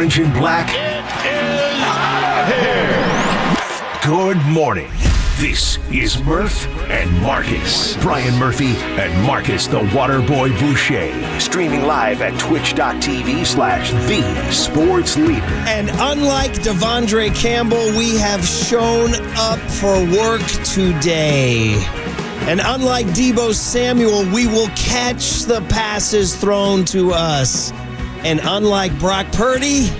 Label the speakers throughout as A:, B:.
A: orange and black.
B: It is out of here.
A: Good morning. This is Murph and Marcus. Brian Murphy and Marcus the Waterboy Boucher. Streaming live at twitch.tv/the sports leader.
C: And unlike Devondre Campbell, we have shown up for work today. And unlike Deebo Samuel, we will catch the passes thrown to us. And unlike Brock Purdy,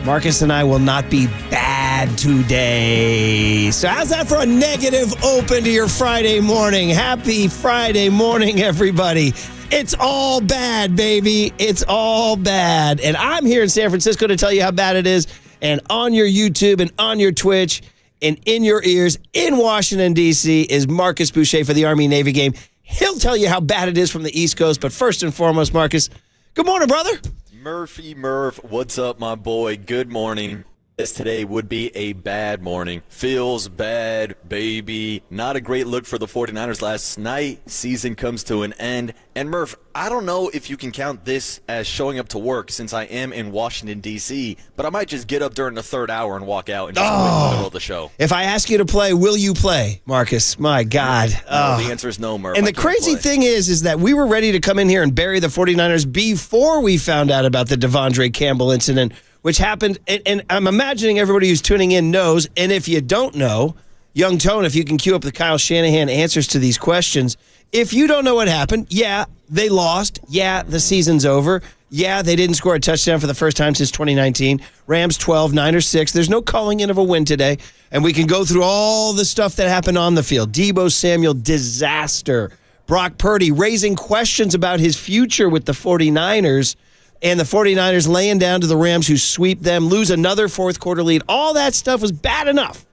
C: Marcus and I will not be bad today. So how's that for a negative open to your Friday morning? Happy Friday morning, everybody. It's all bad, baby. It's all bad. And I'm here in San Francisco to tell you how bad it is. And on your YouTube and on your Twitch and in your ears in Washington, D.C. is Marcus Boucher for the Army-Navy game. He'll tell you how bad it is from the East Coast. But first and foremost, Marcus, good morning, brother.
D: Murph, what's up, my boy? Good morning. This today would be a bad morning. Feels bad, baby. Not a great look for the 49ers last night. Season comes to an end. And Murph, I don't know if you can count this as showing up to work since I am in Washington, D.C., but I might just get up during the third hour and walk out and just wait in the middle of the show.
C: If I ask you to play, will you play, Marcus? My God.
D: No, the answer is no, Murph.
C: And the crazy thing is that we were ready to come in here and bury the 49ers before we found out about the Devondre Campbell incident, which happened, and I'm imagining everybody who's tuning in knows, and if you don't know, Young Tone, if you can cue up the Kyle Shanahan answers to these questions, if you don't know what happened, yeah, they lost, yeah, the season's over, yeah, they didn't score a touchdown for the first time since 2019, Rams 12, Niners 6, there's no calling in of a win today, and we can go through all the stuff that happened on the field. Deebo Samuel, disaster. Brock Purdy raising questions about his future with the 49ers, and the 49ers laying down to the Rams who sweep them, lose another fourth quarter lead. All that stuff was bad enough.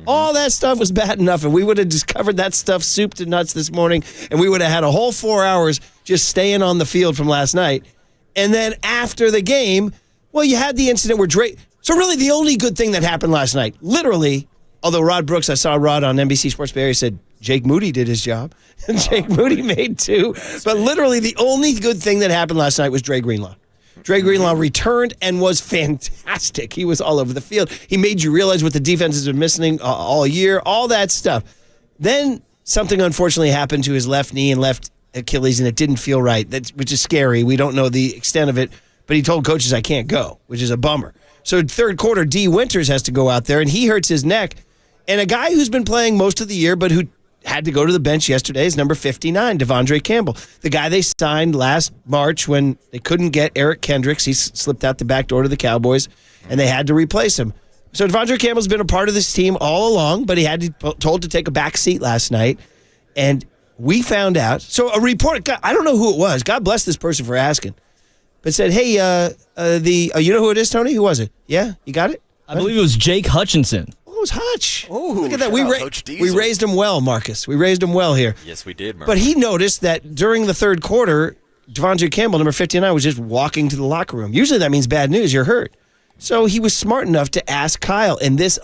C: All that stuff was bad enough, and we would have discovered that stuff soup to nuts this morning, and we would have had a whole 4 hours just staying on the field from last night. And then after the game, well, you had the incident where Drake. So really the only good thing that happened last night, literally, although Rod Brooks, I saw Rod on NBC Sports Bay Area, said Jake Moody did his job, and Jake Moody made two. But literally the only good thing that happened last night was Dre Greenlaw. Dre Greenlaw returned and was fantastic. He was all over the field. He made you realize what the defense has been missing all year, all that stuff. Then something unfortunately happened to his left knee and left Achilles, and it didn't feel right, which is scary. We don't know the extent of it, but he told coaches, I can't go, which is a bummer. So third quarter, D. Winters has to go out there, and he hurts his neck. And a guy who's been playing most of the year, but who had to go to the bench yesterday is number 59, Devondre Campbell. The guy they signed last March when they couldn't get Eric Kendricks. He slipped out the back door to the Cowboys, and they had to replace him. So Devondre Campbell's been a part of this team all along, but he had to told to take a back seat last night. And we found out. So a report, I don't know who it was. God bless this person for asking. But said, hey, you know who it is, Tony? Who was it? Yeah? You got it?
E: I believe it was Jake Hutchinson.
C: Oh, it was Hutch.
D: Oh,
C: look at that. We
D: Diesel.
C: raised him well, Marcus. We raised him well here.
D: Yes, we did, Murph.
C: But he noticed that during the third quarter, Devondre Campbell, number 59, was just walking to the locker room. Usually that means bad news. You're hurt. So he was smart enough to ask Kyle, and this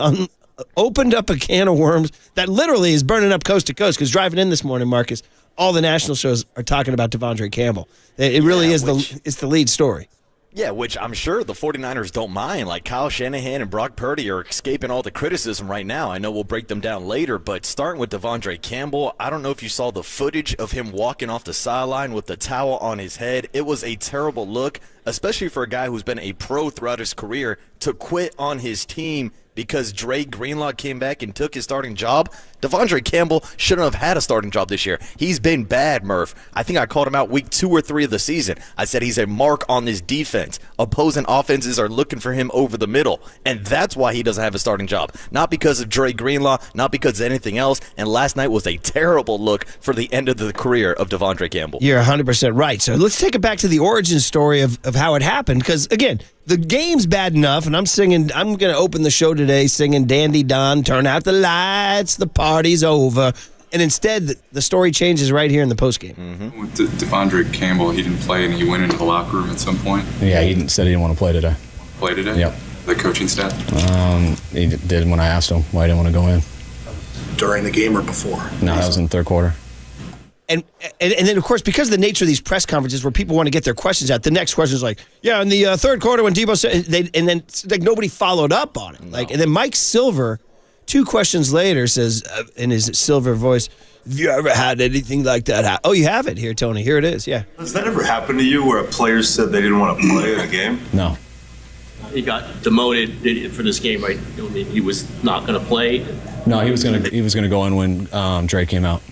C: opened up a can of worms that literally is burning up coast to coast, because driving in this morning, Marcus, all the national shows are talking about Devondre Campbell. It really is it's the lead story.
D: Yeah, which I'm sure the 49ers don't mind. Like, Kyle Shanahan and Brock Purdy are escaping all the criticism right now. I know we'll break them down later, but starting with Devondre Campbell, I don't know if you saw the footage of him walking off the sideline with the towel on his head. It was a terrible look, especially for a guy who's been a pro throughout his career, to quit on his team because Dre Greenlaw came back and took his starting job. Devondre Campbell shouldn't have had a starting job this year. He's been bad, Murph. I think I called him out week 2 or 3 of the season. I said he's a mark on this defense. Opposing offenses are looking for him over the middle, and that's why he doesn't have a starting job. Not because of Dre Greenlaw, not because of anything else, and last night was a terrible look for the end of the career of Devondre Campbell.
C: You're 100% right. So let's take it back to the origin story of how it happened, because, again, the game's bad enough, and I'm going to open the show today singing Dandy Don, turn out the lights, the party's over. And instead, the story changes right here in the postgame.
F: Mm-hmm. With Devondre Campbell, he didn't play, and he went into the locker room at some point.
E: Yeah, he said he didn't want to play today.
F: Play today?
E: Yep.
F: The coaching staff?
E: He did when I asked him why he didn't want to go in.
G: During the game or before?
E: No, that was in the third quarter.
C: And then, of course, because of the nature of these press conferences where people want to get their questions out, the next question is like, yeah, in the third quarter when Debo said, and then like nobody followed up on it. Like, and then Mike Silver, 2 questions later, says in his silver voice, have you ever had anything like that happen? Oh, you have it here, Tony. Here it is. Yeah.
B: Has that ever happened to you where a player said they didn't want to play in a game?
E: No.
G: He got demoted for this game, right? I mean, he was not going to play.
E: No, he was gonna go in when Dre came out.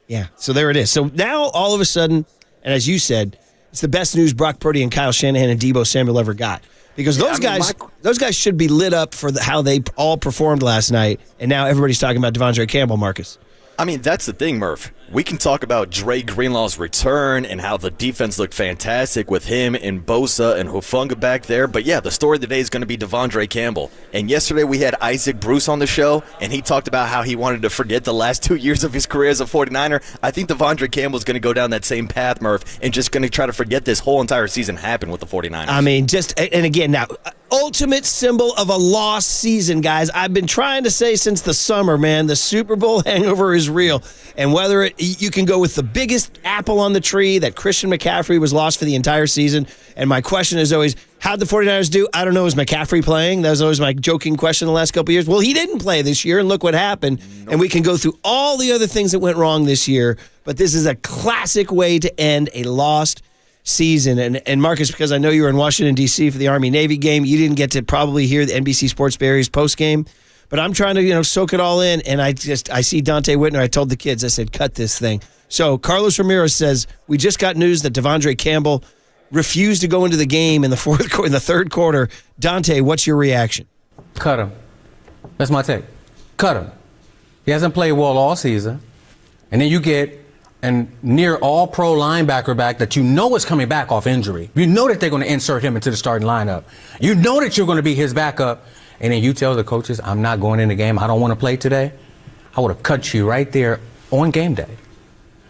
C: Yeah, so there it is. So now, all of a sudden, and as you said, it's the best news Brock Purdy and Kyle Shanahan and Debo Samuel ever got. Because those guys should be lit up for how they all performed last night, and now everybody's talking about Devondre Campbell, Marcus.
D: I mean, that's the thing, Murph. We can talk about Dre Greenlaw's return and how the defense looked fantastic with him and Bosa and Hufanga back there. But, yeah, the story of the day is going to be Devondre Campbell. And yesterday we had Isaac Bruce on the show, and he talked about how he wanted to forget the last 2 years of his career as a 49er. I think Devondre Campbell is going to go down that same path, Murph, and just going to try to forget this whole entire season happened with the 49ers.
C: I mean, and again, now, ultimate symbol of a lost season, guys. I've been trying to say since the summer, man, the Super Bowl hangover is real. And whether you can go with the biggest apple on the tree that Christian McCaffrey was lost for the entire season. And my question is always, how'd the 49ers do? I don't know. Is McCaffrey playing? That was always my joking question the last couple of years. Well, he didn't play this year, and look what happened. Nope. And we can go through all the other things that went wrong this year, but this is a classic way to end a lost season. And Marcus, because I know you were in Washington, D.C. for the Army-Navy game, you didn't get to probably hear the NBC Sports Barry's postgame. But I'm trying to, soak it all in, and I see Dante Whitner. I told the kids, I said, cut this thing. So Carlos Ramirez says, we just got news that Devondre Campbell refused to go into the game in the third quarter. Dante, what's your reaction?
H: Cut him. That's my take. Cut him. He hasn't played well all season. And then you get a near all-pro linebacker back that you know is coming back off injury. You know that they're going to insert him into the starting lineup. You know that you're going to be his backup. And then you tell the coaches, I'm not going in the game. I don't want to play today. I would have cut you right there on game day.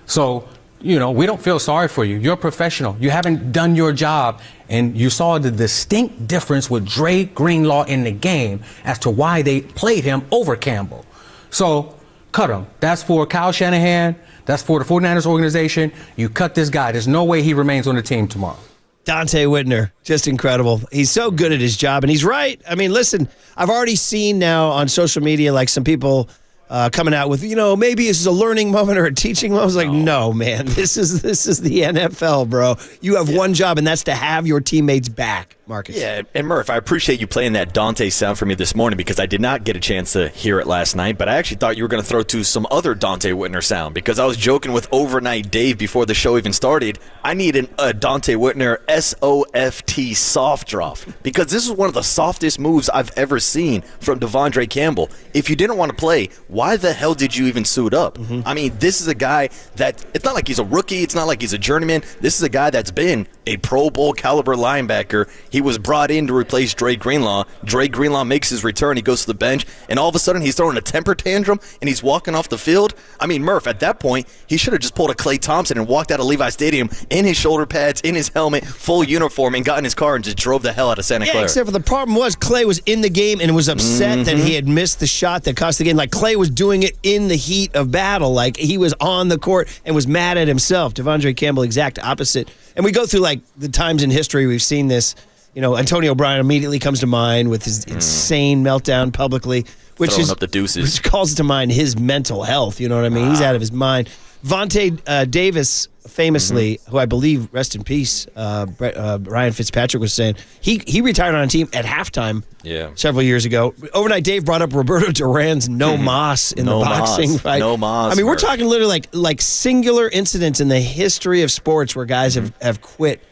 H: So, we don't feel sorry for you. You're a professional. You haven't done your job. And you saw the distinct difference with Dre Greenlaw in the game as to why they played him over Campbell. So, cut him. That's for Kyle Shanahan. That's for the 49ers organization. You cut this guy. There's no way he remains on the team tomorrow.
C: Dante Whitner, just incredible. He's so good at his job, and he's right. I mean, listen, I've already seen now on social media, like some people coming out with, maybe this is a learning moment or a teaching moment. I was like, no, man, this is the NFL, bro. You have one job, and that's to have your teammates back, Marcus.
D: Yeah, and Murph, I appreciate you playing that Dante sound for me this morning because I did not get a chance to hear it last night, but I actually thought you were going to throw to some other Dante Whitner sound because I was joking with Overnight Dave before the show even started. I need a Dante Whitner SOFT soft drop because this is one of the softest moves I've ever seen from Devondre Campbell. If you didn't want to play, why the hell did you even suit up? Mm-hmm. I mean, this is a guy that, it's not like he's a rookie, it's not like he's a journeyman. This is a guy that's been a Pro Bowl caliber linebacker. He was brought in to replace Dre Greenlaw. Dre Greenlaw makes his return, he goes to the bench, and all of a sudden he's throwing a temper tantrum and he's walking off the field. I mean, Murph, at that point, he should have just pulled a Klay Thompson and walked out of Levi Stadium in his shoulder pads, in his helmet, full uniform, and got in his car and just drove the hell out of Santa Clara.
C: Yeah, except for the problem was Klay was in the game and was upset that he had missed the shot that cost the game. Like, Klay was doing it in the heat of battle. Like, he was on the court and was mad at himself. Devondre Campbell, exact opposite. And we go through, like, the times in history we've seen this. Antonio Brown immediately comes to mind with his insane meltdown publicly, which
D: throwing up the deuces.
C: Which calls to mind his mental health. You know what I mean? He's out of his mind. Vontae Davis, famously, who I believe, rest in peace, Ryan Fitzpatrick was saying, he retired on a team at halftime several years ago. Overnight Dave brought up Roberto Duran's no mas in the boxing fight.
D: No mas.
C: I mean, we're talking literally like singular incidents in the history of sports where guys have quit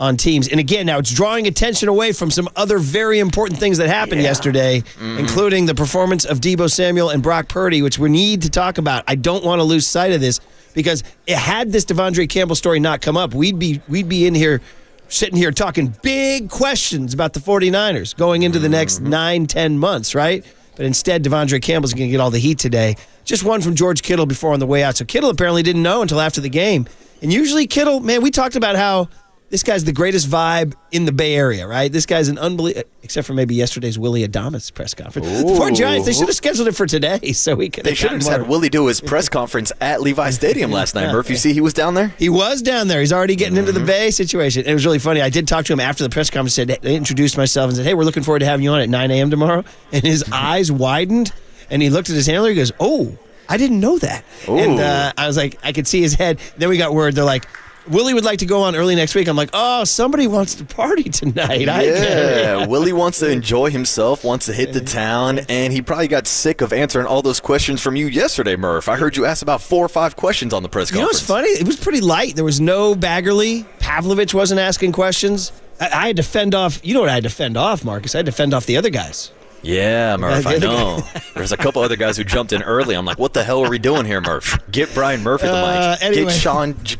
C: on teams. And again, now it's drawing attention away from some other very important things that happened yesterday, including the performance of Debo Samuel and Brock Purdy, which we need to talk about. I don't want to lose sight of this because had this Devondre Campbell story not come up, we'd be in here sitting here talking big questions about the 49ers going into the next 9-10 months, right? But instead, Devondre Campbell's going to get all the heat today. Just one from George Kittle before on the way out. So Kittle apparently didn't know until after the game. And usually Kittle, man, we talked about how This guy's the greatest vibe in the Bay Area, right? This guy's an unbelievable, except for maybe yesterday's Willie Adamas press conference. The poor Giants, they should have scheduled it for today so we could.
D: They should have just had Willie do his press conference at Levi Stadium last night, Murph. You see he was down there?
C: He was down there. He's already getting into the Bay situation. It was really funny. I did talk to him after the press conference, I introduced myself and said, hey, we're looking forward to having you on at 9 a.m. tomorrow. And his eyes widened, and he looked at his handler. He goes, oh, I didn't know that.
D: Ooh.
C: And I was like, I could see his head. Then we got word. They're like, Willie would like to go on early next week. I'm like, oh, somebody wants to party tonight.
D: Yeah, Willie wants to enjoy himself, wants to hit the town, and he probably got sick of answering all those questions from you yesterday, Murph. I heard you ask about 4 or 5 questions on the press conference.
C: You know what's funny? It was pretty light. There was no Baggerly. Pavlovich wasn't asking questions. I had to fend off. You know what I had to fend off, Marcus? I had to fend off the other guys.
D: Yeah, Murph, I know. There's a couple other guys who jumped in early. I'm like, what the hell are we doing here, Murph? Get Brian Murphy the mic.
C: Anyway.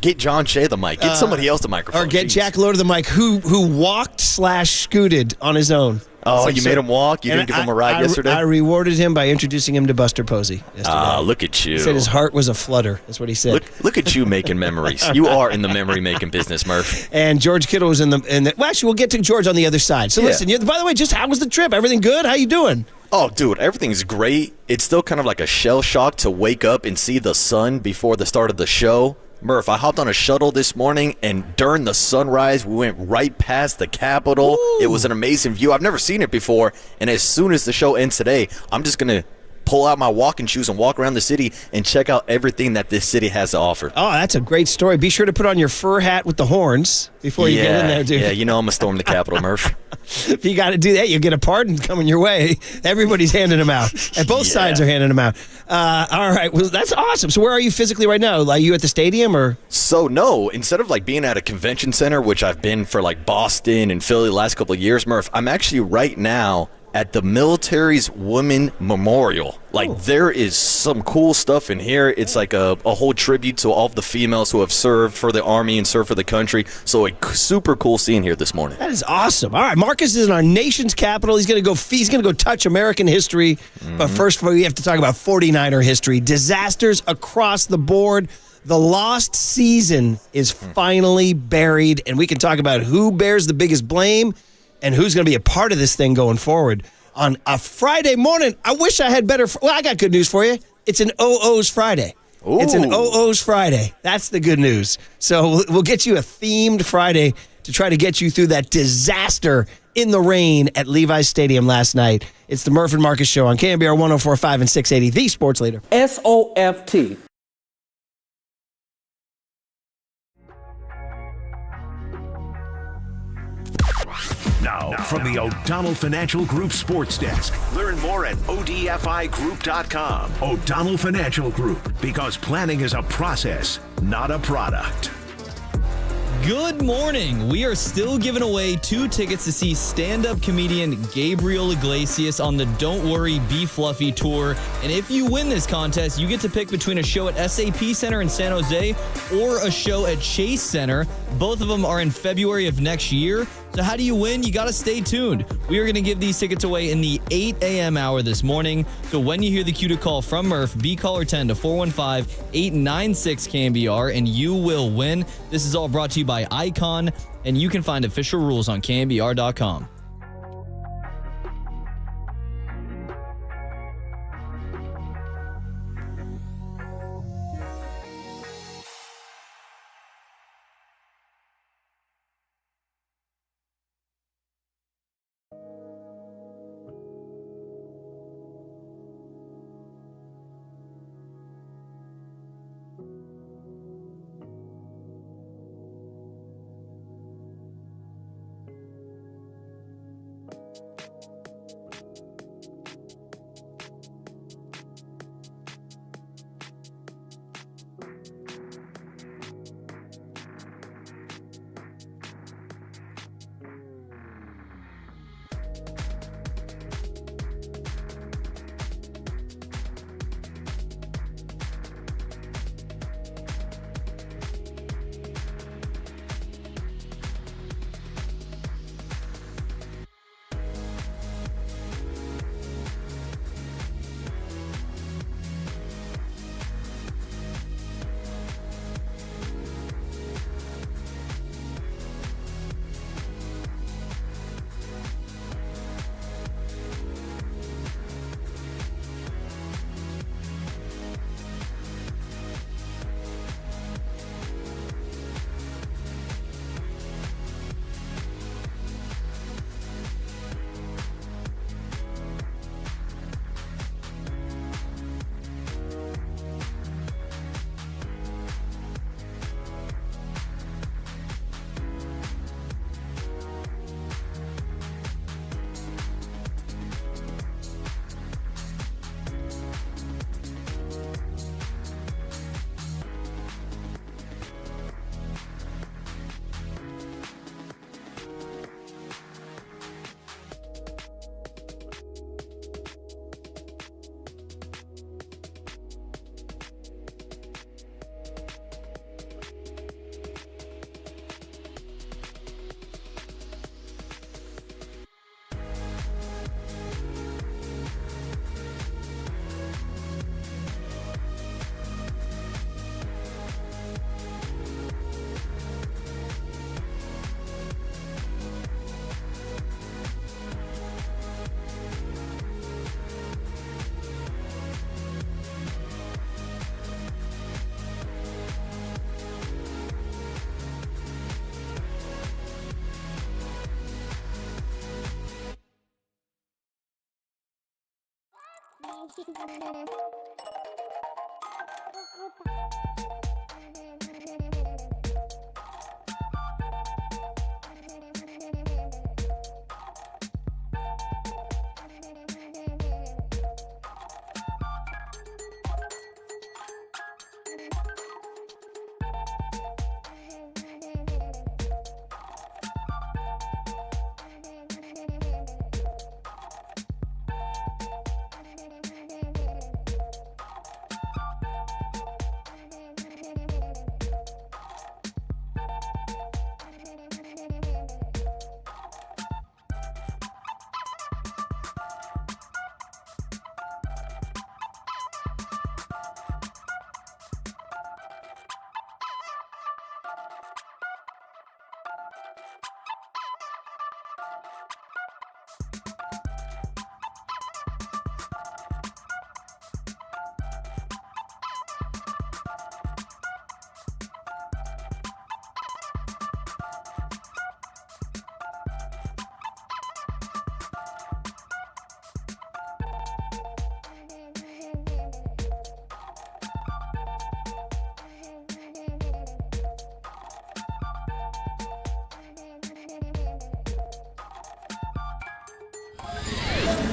D: Get John Shea the mic. Get somebody else the microphone.
C: Or get Jack Lowe to the mic, who walked/scooted on his own.
D: Oh, you made him walk? You didn't give him a ride yesterday?
C: I rewarded him by introducing him to Buster Posey yesterday.
D: Look at you.
C: He said his heart was aflutter. That's what he said.
D: Look at you making memories. You are in the memory-making business, Murph.
C: And George Kittle was in the well, actually, we'll get to George on the other side. So listen, by the way, just how was the trip? Everything good? How you doing?
D: Oh, dude, everything's great. It's still kind of like a shell shock to wake up and see the sun before the start of the show. Murph, I hopped on a shuttle this morning, and during the sunrise, we went right past the Capitol.
C: Ooh.
D: It was an amazing view. I've never seen it before, and as soon as the show ends today, I'm just going to pull out my walking shoes and walk around the city and check out everything that this city has to offer.
C: Oh, that's a great story. Be sure to put on your fur hat with the horns before you get in there, dude.
D: Yeah, you know I'm going to storm the Capitol, Murph.
C: If you got to do that, you'll get a pardon coming your way. Everybody's handing them out. And both sides are handing them out. All right. Well, that's awesome. So where are you physically right now? Are you at the stadium or?
D: So, no. Instead of like being at a convention center, which I've been for like Boston and Philly the last couple of years, Murph, I'm actually right now at the military's Women Memorial. Like, there is some cool stuff in here. It's like a whole tribute to all of the females who have served for the Army and served for the country. So a super cool scene here this morning.
C: That is awesome. All right, Marcus is in our nation's capital. He's going to go touch American history. But first, we have to talk about 49er history. Disasters across the board. The lost season is finally buried, and we can talk about who bears the biggest blame and who's going to be a part of this thing going forward. On a Friday morning, I wish I had better. Well, I got good news for you. It's an OO's Friday.
D: Ooh.
C: It's an OO's Friday. That's the good news. So we'll get you a themed Friday to try to get you through that disaster in the rain at Levi's Stadium last night. It's the Murph and Marcus Show on KNBR 104.5 and 680, the sports leader.
I: SOFT.
A: Now, from the O'Donnell Financial Group Sports Desk. Learn more at odfigroup.com. O'Donnell Financial Group, because planning is a process, not a product.
J: Good morning. We are still giving away 2 tickets to see stand-up comedian Gabriel Iglesias on the Don't Worry, Be Fluffy tour. And if you win this contest, you get to pick between a show at SAP Center in San Jose or a show at Chase Center. Both of them are in February of next year. So how do you win? You got to stay tuned. We are going to give these tickets away in the 8 a.m. hour this morning. So when you hear the cue to call from Murph, be caller 10 to 415-896-KNBR, and you will win. This is all brought to you by Icon, and you can find official rules on KNBR.com.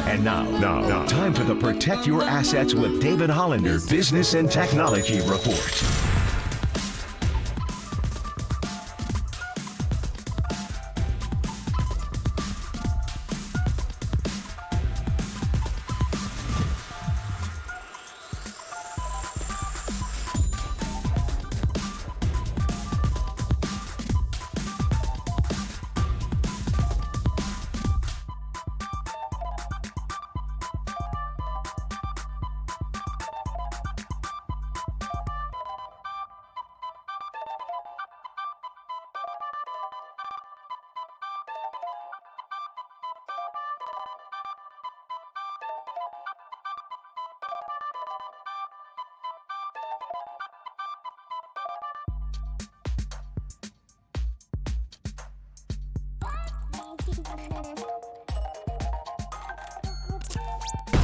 A: And now, time for the Protect Your Assets with David Hollander Business and Technology Report.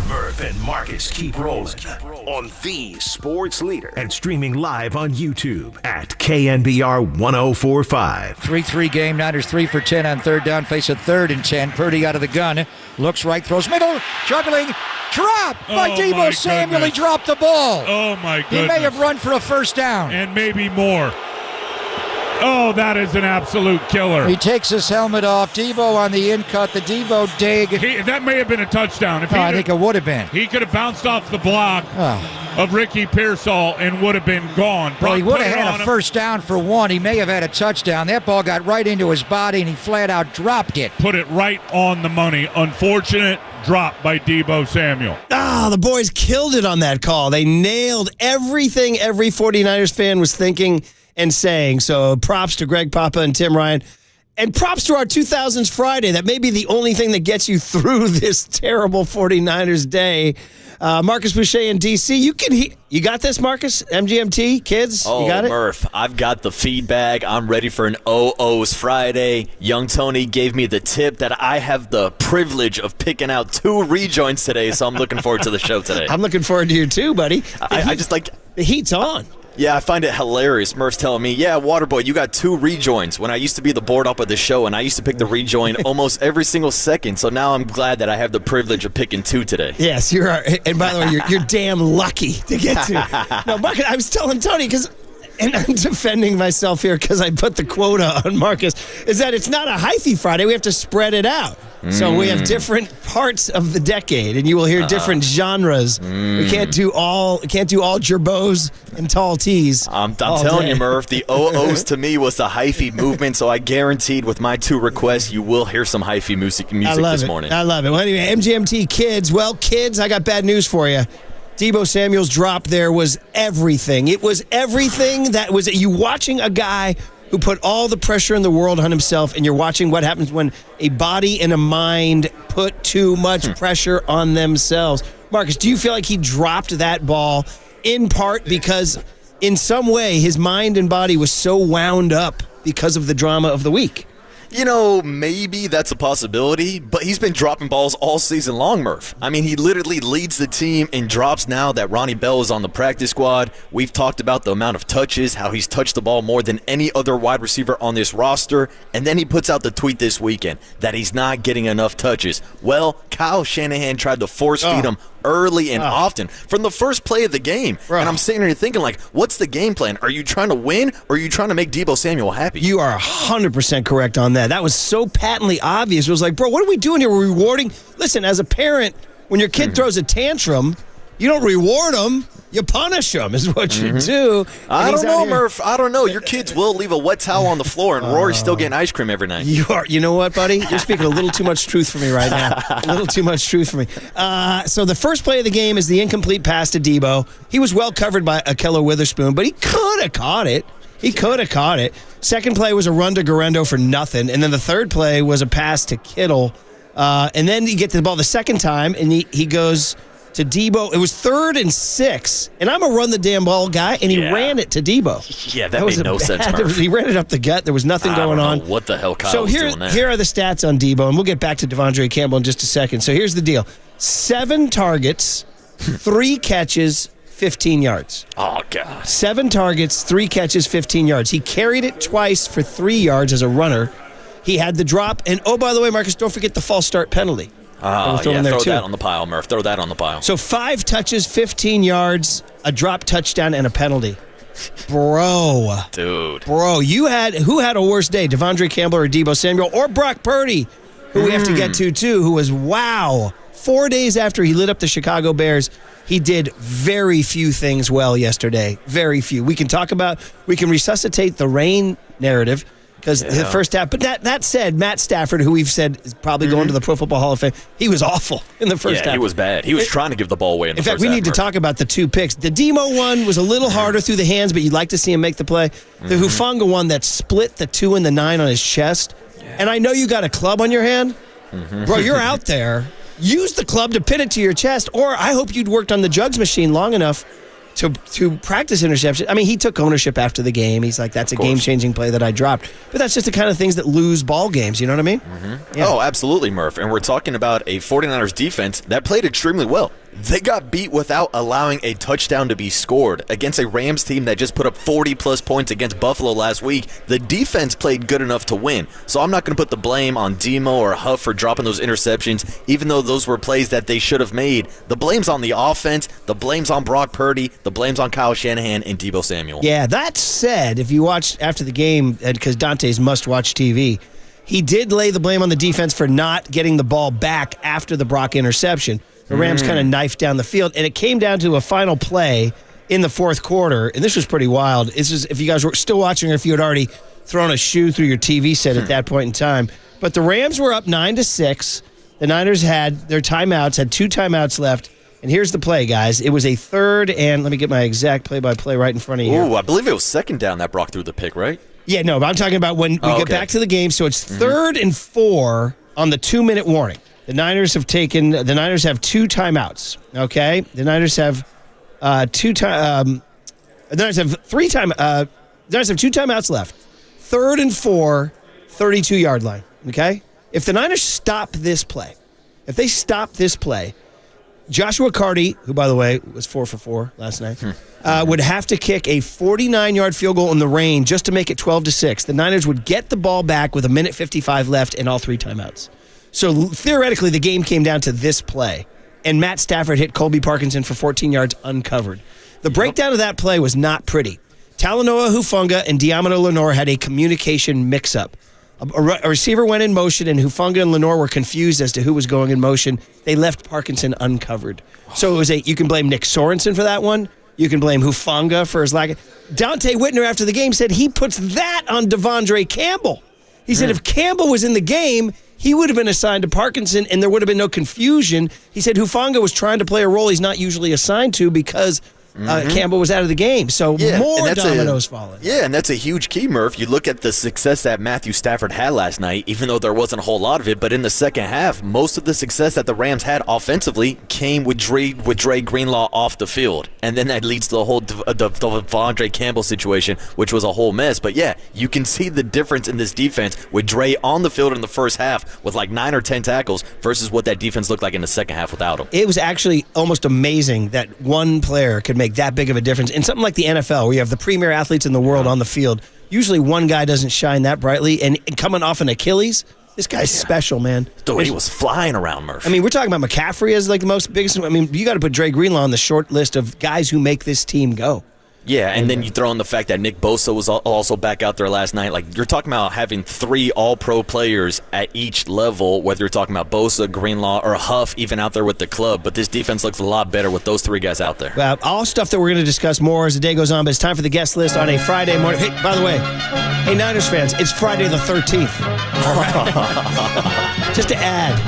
A: Murph and Marcus keep rolling on the sports leader and streaming live on YouTube at KNBR 1045.
I: 3-3 game. Niners 3 for 10 on third down. Face a 3rd and 10. Purdy out of the gun. Looks right, throws middle. Juggling. Drop by Deebo Samuel. He dropped the ball.
B: Oh, my goodness.
I: He may have run for a first down.
B: And maybe more. Oh, that is an absolute killer.
I: He takes his helmet off. Deebo on the in cut. The Deebo dig.
B: That may have been a touchdown.
I: I think it would have been.
B: He could have bounced off the block of Ricky Pearsall and would have been gone.
I: Well, he would have had a first down for one. He may have had a touchdown. That ball got right into his body, and he flat out dropped it.
B: Put it right on the money. Unfortunate drop by Deebo Samuel.
C: The boys killed it on that call. They nailed everything every 49ers fan was thinking and saying. So props to Greg Papa and Tim Ryan. And props to our 2000s Friday. That may be the only thing that gets you through this terrible 49ers day. Marcus Boucher in D.C., you got this, Marcus? MGMT, kids, you got it?
D: Murph, I've got the feedback. I'm ready for an OO's Friday. Young Tony gave me the tip that I have the privilege of picking out 2 rejoins today, so I'm looking forward to the show today.
C: I'm looking forward to you too, buddy.
D: I just like...
C: The heat's on.
D: Yeah, I find it hilarious. Murph's telling me, yeah, Waterboy, you got 2 rejoins. When I used to be the board up of the show, and I used to pick the rejoin almost every single second. So now I'm glad that I have the privilege of picking 2 today.
C: Yes, you are. And by the way, you're damn lucky to get to. No, Marcus, I was telling Tony, and I'm defending myself here because I put the quota on Marcus, is that it's not a hyphy Friday. We have to spread it out. So we have different parts of the decade, and you will hear different genres. We can't do all gerbos and tall tees.
D: I'm telling you, Murph, the OOs to me was the hyphy movement, so I guaranteed with my 2 requests you will hear some hyphy music this morning.
C: I love it. Well, anyway, MGMT kids. Well, kids, I got bad news for you. Deebo Samuel's drop there was everything. It was everything that was you watching a guy who put all the pressure in the world on himself, and you're watching what happens when a body and a mind put too much pressure on themselves. Marcus, do you feel like he dropped that ball in part because in some way his mind and body was so wound up because of the drama of the week?
D: Maybe that's a possibility, but he's been dropping balls all season long, Murph. I mean, he literally leads the team in drops now that Ronnie Bell is on the practice squad. We've talked about the amount of touches, how he's touched the ball more than any other wide receiver on this roster, and then he puts out the tweet this weekend that he's not getting enough touches. Well, Kyle Shanahan tried to force feed him early and often from the first play of the game. And I'm sitting here thinking, what's the game plan? Are you trying to win, or are you trying to make Deebo Samuel happy?
C: You are 100% correct on that. That was so patently obvious. It was like, bro, what are we doing here? We're rewarding. Listen, as a parent, when your kid throws a tantrum, you don't reward them. You punish them is what you do.
D: I don't know, Murph. I don't know. Your kids will leave a wet towel on the floor, and Rory's still getting ice cream every night.
C: You know what, buddy? You're speaking a little too much truth for me right now. A little too much truth for me. So the first play of the game is the incomplete pass to Deebo. He was well covered by Akello Witherspoon, but he could have caught it. Second play was a run to Garendo for nothing, and then the third play was a pass to Kittle. And then you get to the ball the second time, and he goes to Deebo. It was 3rd and 6, and I'm a run-the-damn-ball guy, and he ran it to Deebo.
D: Yeah, that made no sense, Murph.
C: He ran it up the gut. There was nothing going on.
D: I don't know what the hell Kyle was doing there.
C: Here are the stats on Deebo, and we'll get back to Devondre Campbell in just a second. So here's the deal. 7 targets, 3 catches, 15 yards.
D: Oh, God.
C: 7 targets, 3 catches, 15 yards. He carried it twice for 3 yards as a runner. He had the drop. And, oh, by the way, Marcus, don't forget the false start penalty.
D: Throw that on the pile, Murph. Throw that on the pile.
C: So 5 touches, 15 yards, a drop touchdown, and a penalty. Bro.
D: Dude.
C: Bro, who had a worse day, Devondre Campbell or Deebo Samuel or Brock Purdy, who we have to get to, too, who was, 4 days after he lit up the Chicago Bears, he did very few things well yesterday. Very few. We can resuscitate the rain narrative because the first half. But that said, Matt Stafford, who we've said is probably going to the Pro Football Hall of Fame, he was awful in the first half.
D: Yeah, he was bad. He was trying to give the ball away in the first half.
C: In fact, we need to talk about the 2 picks. The Demo one was a little harder through the hands, but you'd like to see him make the play. The Hufanga one that split the 2 and the 9 on his chest. Yeah. And I know you got a club on your hand. Bro, you're out there. Use the club to pin it to your chest, or I hope you'd worked on the jugs machine long enough to practice interception. I mean, he took ownership after the game. He's like, that's a game-changing play that I dropped. But that's just the kind of things that lose ball games, you know what I mean?
D: Yeah. Oh, absolutely, Murph. And we're talking about a 49ers defense that played extremely well. They got beat without allowing a touchdown to be scored against a Rams team that just put up 40-plus points against Buffalo last week. The defense played good enough to win. So I'm not going to put the blame on Demo or Huff for dropping those interceptions, even though those were plays that they should have made. The blame's on the offense. The blame's on Brock Purdy. The blame's on Kyle Shanahan and Deebo Samuel.
C: Yeah, that said, if you watched after the game, because Dante's must-watch TV, he did lay the blame on the defense for not getting the ball back after the Brock interception. The Rams kind of knifed down the field, and it came down to a final play in the fourth quarter, and this was pretty wild. This is if you guys were still watching or if you had already thrown a shoe through your TV set at that point in time. But the Rams were up 9-6. The Niners had their timeouts, had 2 timeouts left, and here's the play, guys. It was a 3rd, and let me get my exact play-by-play right in front of you.
D: Ooh, I believe it was 2nd down that Brock threw the pick, right?
C: Yeah, no, but I'm talking about when we get back to the game. So it's 3rd and 4 on the 2-minute warning. The Niners have 2 timeouts. Okay, the Niners have 2 timeouts left. 3rd and 4, 32-yard line. Okay, if the Niners stop this play, Joshua Carty, who by the way was 4 for 4 last night, would have to kick a 49-yard field goal in the rain just to make it 12-6. The Niners would get the ball back with 1:55 left and all 3 timeouts. So theoretically, the game came down to this play, and Matt Stafford hit Colby Parkinson for 14 yards uncovered. The breakdown of that play was not pretty. Talanoa Hufanga and Diamano Lenore had a communication mix-up. A receiver went in motion, and Hufanga and Lenore were confused as to who was going in motion. They left Parkinson uncovered. So it was you can blame Nick Sorensen for that one. You can blame Hufanga for his lack. Dante Whitner, after the game, said he puts that on Devondre Campbell. He said if Campbell was in the game, he would have been assigned to Parkinson, and there would have been no confusion. He said Hufanga was trying to play a role he's not usually assigned to because Campbell was out of the game. So more dominoes falling.
D: Yeah, and that's a huge key, Murph. You look at the success that Matthew Stafford had last night, even though there wasn't a whole lot of it, but in the second half, most of the success that the Rams had offensively came with Dre Greenlaw off the field. And then that leads to the whole Devondre Campbell situation, which was a whole mess. But yeah, you can see the difference in this defense with Dre on the field in the first half with like 9 or 10 tackles versus what that defense looked like in the second half without him.
C: It was actually almost amazing that one player could make that big of a difference. In something like the NFL, where you have the premier athletes in the world on the field, usually one guy doesn't shine that brightly, and coming off an Achilles, this guy's special, man.
D: The way he was flying around, Murph.
C: I mean, we're talking about McCaffrey as like the most biggest. I mean, you got to put Dre Greenlaw on the short list of guys who make this team go.
D: Yeah, and then you throw in the fact that Nick Bosa was also back out there last night. Like, you're talking about having 3 all-pro players at each level, whether you're talking about Bosa, Greenlaw, or Huff even out there with the club. But this defense looks a lot better with those 3 guys out there.
C: All stuff that we're going to discuss more as the day goes on, but it's time for the guest list on a Friday morning. Hey, by the way, hey, Niners fans, it's Friday the 13th. Just to add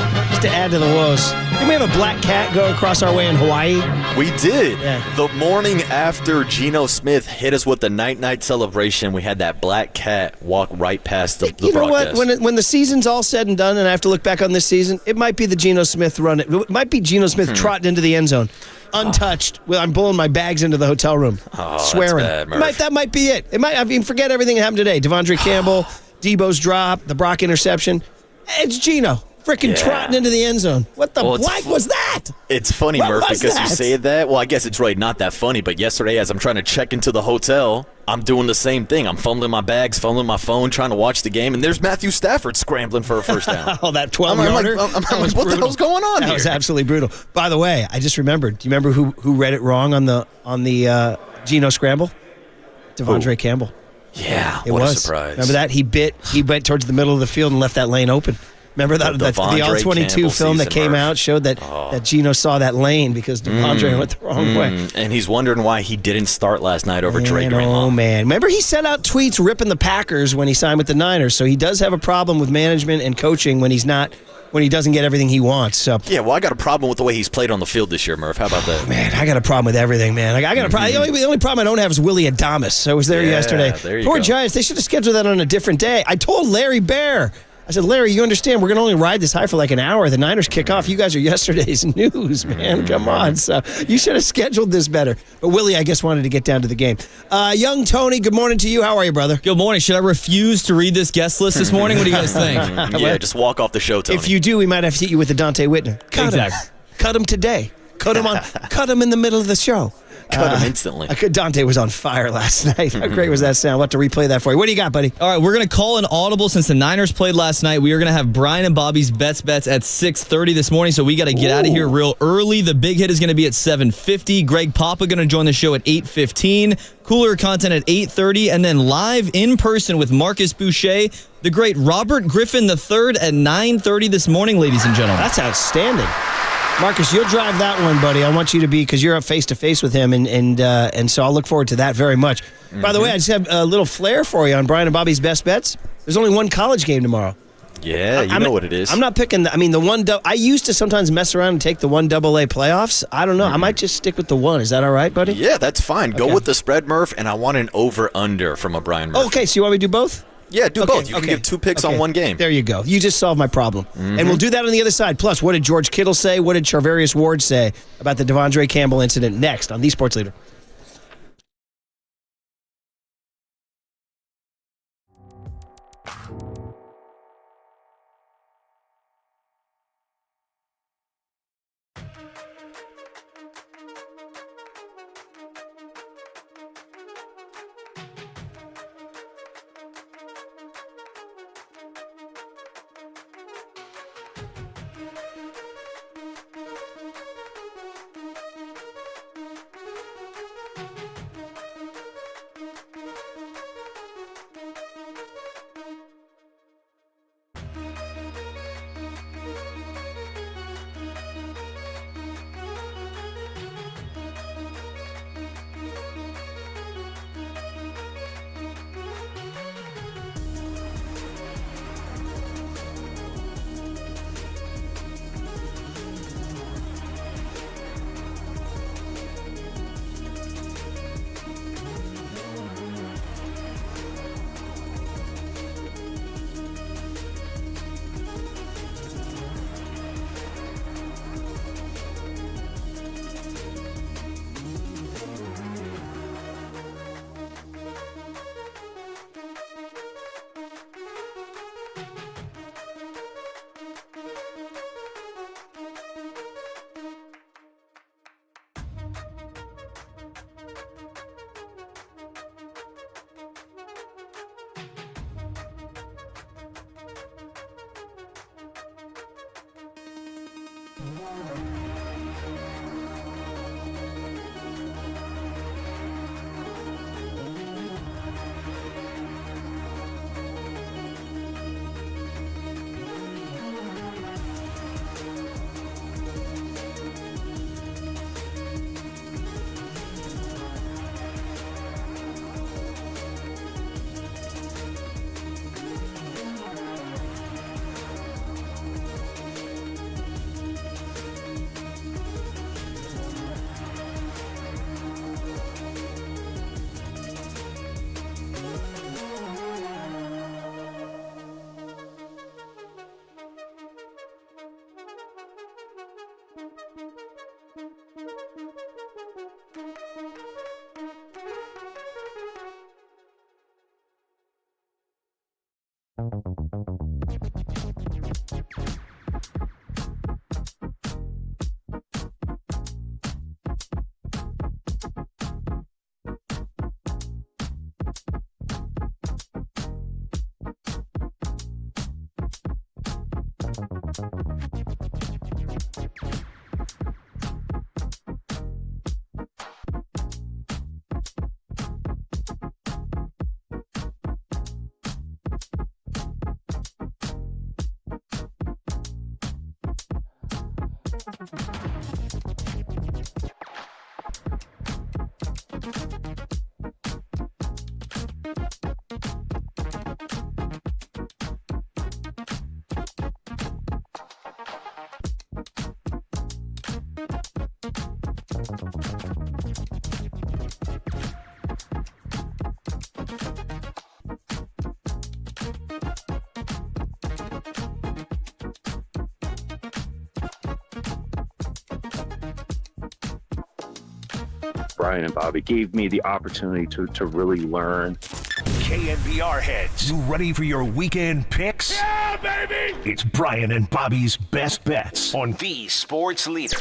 C: to the woes. Didn't we have a black cat go across our way in Hawaii?
D: We did.
C: Yeah.
D: The morning after Geno Smith hit us with the night celebration, we had that black cat walk right past the
C: you know
D: broadcast.
C: what? When the season's all said and done, and I have to look back on this season, it might be the Geno Smith run. It might be Geno Smith trotting into the end zone, untouched. Well, I'm pulling my bags into the hotel room, swearing.
D: That's bad, Murph.
C: That might be it. It might. I mean, forget everything that happened today. Devondre Campbell, Debo's drop, the Brock interception. It's Geno. Freaking trotting into the end zone. What the blank was that?
D: It's funny, Murph, because you say that. Well, I guess it's really not that funny, but yesterday as I'm trying to check into the hotel, I'm doing the same thing. I'm fumbling my bags, fumbling my phone, trying to watch the game, and there's Matthew Stafford scrambling for a first down.
C: Oh, that 12-yarder?
D: I'm like, what the hell's going on here?
C: That was absolutely brutal. By the way, I just remembered. Do you remember who read it wrong on the Geno scramble? Devondre Campbell.
D: Yeah,
C: it
D: what
C: was.
D: a surprise.
C: Remember that? He went towards the middle of the field and left that lane open. Remember that the All-22 film that came out showed that Geno saw that lane because Devondre went the wrong way.
D: And he's wondering why he didn't start last night over Dre Greenlaw.
C: Oh, man. Remember he sent out tweets ripping the Packers when he signed with the Niners, so he does have a problem with management and coaching when he doesn't get everything he wants. So
D: yeah, well, I got a problem with the way he's played on the field this year, Murph. How about that?
C: Man, I got a problem with everything, man. I got a problem. The only problem I don't have is Willie Adamas. So I was there yesterday.
D: There you
C: Poor
D: go.
C: Giants, they should have scheduled that on a different day. I told Larry Bear, I said, Larry, you understand we're going to only ride this high for like an hour. The Niners kick off. You guys are yesterday's news, man. Come on. So you should have scheduled this better. But Willie, I guess, wanted to get down to the game. Young Tony, good morning to you. How are you, brother?
J: Good morning. Should I refuse to read this guest list this morning? What do you guys think?
D: Yeah, just walk off the show, Tony.
C: If you do, we might have to hit you with the Dante Whitner. Cut him today. Cut him in the middle of the show.
D: Cut him instantly.
C: Dante was on fire last night. How great was that sound? We'll have to replay that for you. What do you got, buddy?
J: All right, we're going to call an audible since the Niners played last night. We are going to have Brian and Bobby's bets at 6:30 this morning, so we got to get out of here real early. The big hit is going to be at 7:50. Greg Papa going to join the show at 8:15. Cooler content at 8:30, and then live in person with Marcus Boucher, the great Robert Griffin III at 9:30 this morning, ladies and gentlemen.
C: That's outstanding. Marcus, you'll drive that one, buddy. I want you to be, because you're up face-to-face with him, and so I'll look forward to that very much. By the way, I just have a little flair for you on Brian and Bobby's best bets. There's only one college game tomorrow.
D: Yeah, you know what it is.
C: I'm not picking the one. I used to sometimes mess around and take the 1AA playoffs. I don't know. I might just stick with the one. Is that all right, buddy?
D: Yeah, that's fine.
C: Okay.
D: Go with the spread, Murph, and I want an over-under from a Brian Murphy.
C: Okay, so you want me to do both?
D: Yeah, do both. You can give 2 picks on one game.
C: There you go. You just solved my problem. And we'll do that on the other side. Plus, what did George Kittle say? What did Charvarius Ward say about the Devondre Campbell incident next on The Sports Leader?
K: Brian and Bobby gave me the opportunity to really learn.
A: KNBR heads, you ready for your weekend picks?
B: Yeah, baby!
A: It's Brian and Bobby's best bets on the sports leader.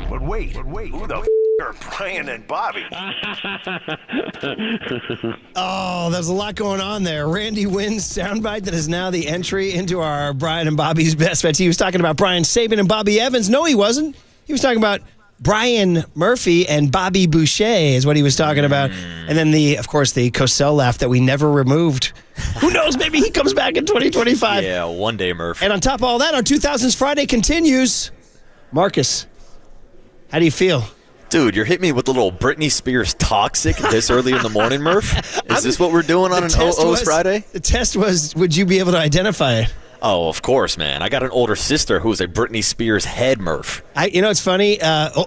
A: But wait, who the are Brian and Bobby?
C: Oh, there's a lot going on there. Randy Wynn's soundbite that is now the entry into our Brian and Bobby's best bets. He was talking about Brian Saban and Bobby Evans. No, he wasn't. He was talking about Brian Murphy and Bobby Boucher is what he was talking about. And then, of course, the Cosell laugh that we never removed. Who knows? Maybe he comes back in 2025.
D: Yeah, one day, Murph.
C: And on top of all that, our 2000s Friday continues. Marcus, how do you feel?
D: Dude, you're hitting me with a little Britney Spears toxic this early in the morning, Murph? Is this what we're doing on an OO's Friday?
C: The test was, would you be able to identify it?
D: Oh, of course, man. I got an older sister who's a Britney Spears head, Murph.
C: It's funny.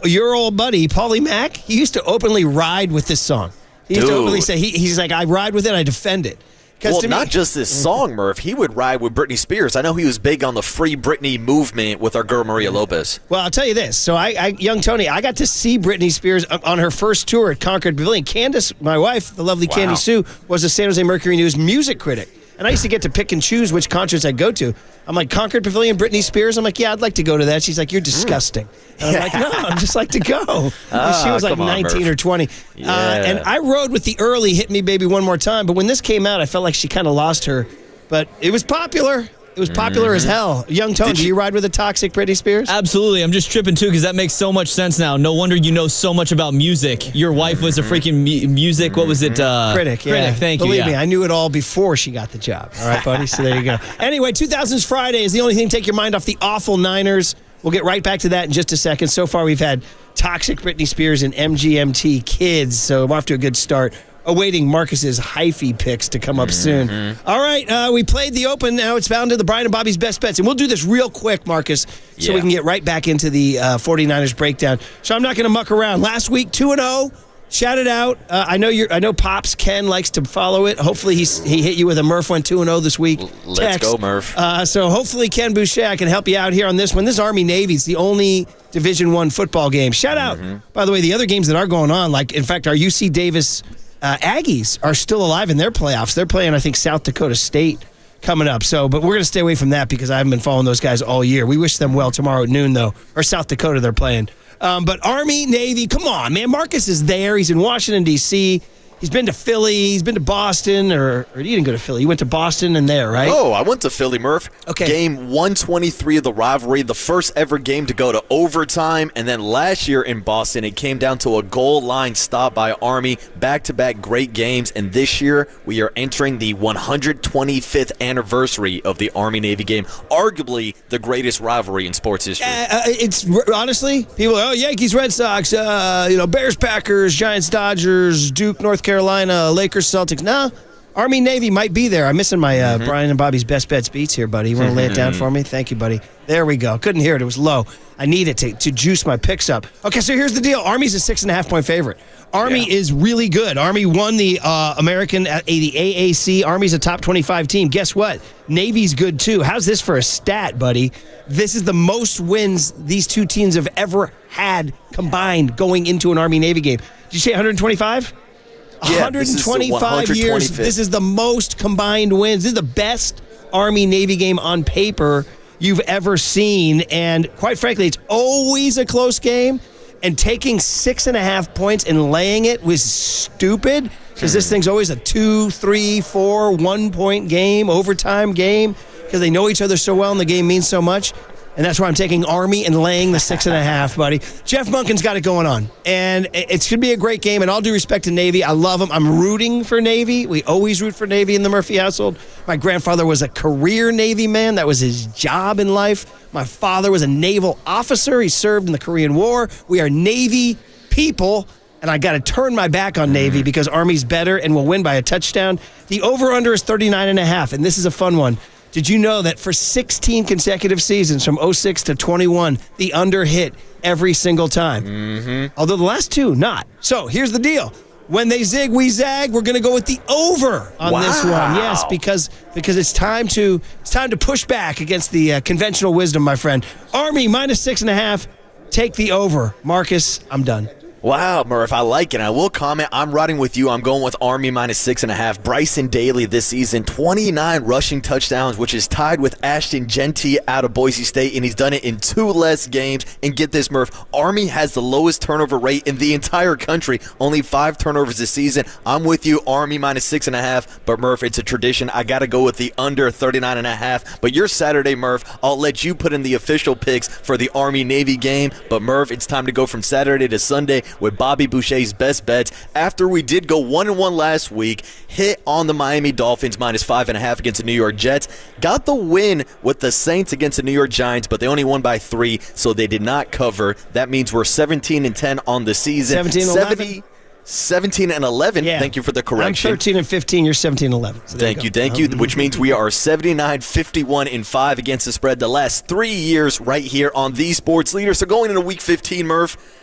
C: Your old buddy, Paulie Mack, he used to openly ride with this song. He used to openly say, he's like, I ride with it, I defend it.
D: Well, not just this song, Murph. He would ride with Britney Spears. I know he was big on the Free Britney movement with our girl Maria Lopez.
C: Well, I'll tell you this. So, young Tony, I got to see Britney Spears on her first tour at Concord Pavilion. Candace, my wife, the lovely Candy Sue, was a San Jose Mercury News music critic. And I used to get to pick and choose which concerts I'd go to. I'm like, Concord Pavilion, Britney Spears? I'm like, yeah, I'd like to go to that. She's like, you're disgusting. And I'm like, no, I'm just like to go. She was like 19 or 20. And I rode with the early Hit Me Baby One More Time. But when this came out, I felt like she kind of lost her. But it was popular. It was popular as hell. Young Tone, do you ride with a toxic Britney Spears?
J: Absolutely. I'm just tripping, too, because that makes so much sense now. No wonder you know so much about music. Your wife was a freaking music, what was it?
C: Critic, yeah.
J: Critic, thank you.
C: Believe me, I knew it all before she got the job. All right, buddy? So there you go. Anyway, 2000s Friday is the only thing to take your mind off the awful Niners. We'll get right back to that in just a second. So far, we've had toxic Britney Spears and MGMT kids, so we're off to a good start. Awaiting Marcus's hyphy picks to come up soon. All right, we played the Open. Now it's bound to the Brian and Bobby's best bets. And we'll do this real quick, Marcus, so we can get right back into the 49ers breakdown. So I'm not going to muck around. Last week, 2-0. Shout it out. I know Pops Ken likes to follow it. Hopefully he hit you with a Murph went 2-0 this week.
D: Let's go, Murph.
C: So hopefully Ken Boucher, I can help you out here on this one. This Army-Navy is the only Division I football game. Shout out, by the way, the other games that are going on. Like, in fact, our UC Davis Aggies are still alive in their playoffs. They're playing, I think, South Dakota State coming up. So, but we're going to stay away from that because I haven't been following those guys all year. We wish them well tomorrow at noon, though. Or South Dakota, they're playing. But Army, Navy, come on, man. Marcus is there. He's in Washington, D.C. He's been to Philly. He's been to Boston, or he didn't go to Philly. He went to Boston and there, right?
D: Oh, I went to Philly, Murph.
C: Okay.
D: Game 123 of the rivalry, the first ever game to go to overtime. And then last year in Boston, it came down to a goal line stop by Army. Back-to-back great games. And this year, we are entering the 125th anniversary of the Army-Navy game. Arguably the greatest rivalry in sports history.
C: It's honestly, people are, Yankees, Red Sox, Bears, Packers, Giants, Dodgers, Duke, North Carolina, Lakers, Celtics. No, Army, Navy might be there. I'm missing my Brian and Bobby's Best Bets beats here, buddy. You want to lay it down for me? Thank you, buddy. There we go. Couldn't hear it. It was low. I need it to juice my picks up. Okay, so here's the deal. Army's a 6.5-point favorite. Army is really good. Army won the American at the AAC. Army's a top 25 team. Guess what? Navy's good, too. How's this for a stat, buddy? This is the most wins these two teams have ever had combined going into an Army-Navy game. Did you say 125?
D: Yeah,
C: 125 years. This is the most combined wins. This is the best Army-Navy game on paper you've ever seen. And quite frankly, it's always a close game. And taking 6.5 points and laying it was stupid because this thing's always a 2, 3, 4, 1-point game, overtime game because they know each other so well and the game means so much. And that's why I'm taking Army and laying the 6.5, buddy. Jeff Monken's got it going on. And it should be a great game. And all due respect to Navy, I love them. I'm rooting for Navy. We always root for Navy in the Murphy household. My grandfather was a career Navy man. That was his job in life. My father was a naval officer. He served in the Korean War. We are Navy people. And I got to turn my back on Navy because Army's better and will win by a touchdown. The over-under is 39.5. And this is a fun one. Did you know that for 16 consecutive seasons, from 06 to 21, the under hit every single time? Although the last two, not. So here's the deal. When they zig, we zag. We're going to go with the over on this one. Yes, because it's time to push back against the conventional wisdom, my friend. Army minus 6.5. Take the over. Marcus, I'm done.
D: Wow, Murph, I like it. I will comment. I'm riding with you. I'm going with Army minus 6.5. Bryson Daly this season, 29 rushing touchdowns, which is tied with Ashton Genty out of Boise State, and he's done it in 2 less games. And get this, Murph, Army has the lowest turnover rate in the entire country, only 5 turnovers this season. I'm with you, Army minus 6.5. But, Murph, it's a tradition. I got to go with the under 39.5. But your Saturday, Murph, I'll let you put in the official picks for the Army-Navy game. But, Murph, it's time to go from Saturday to Sunday with Bobby Boucher's best bets. After we did go 1-1 last week, hit on the Miami Dolphins minus 5.5 against the New York Jets, got the win with the Saints against the New York Giants, but they only won by 3, so they did not cover. That means we're 17-10 on the season. 17-11.
C: Yeah.
D: Thank you for the correction.
C: I'm 13-15. You're 17-11. So
D: thank you. Which means we are 79-51-5 against the spread the last 3 years right here on the Sports Leader. So going into Week 15, Murph,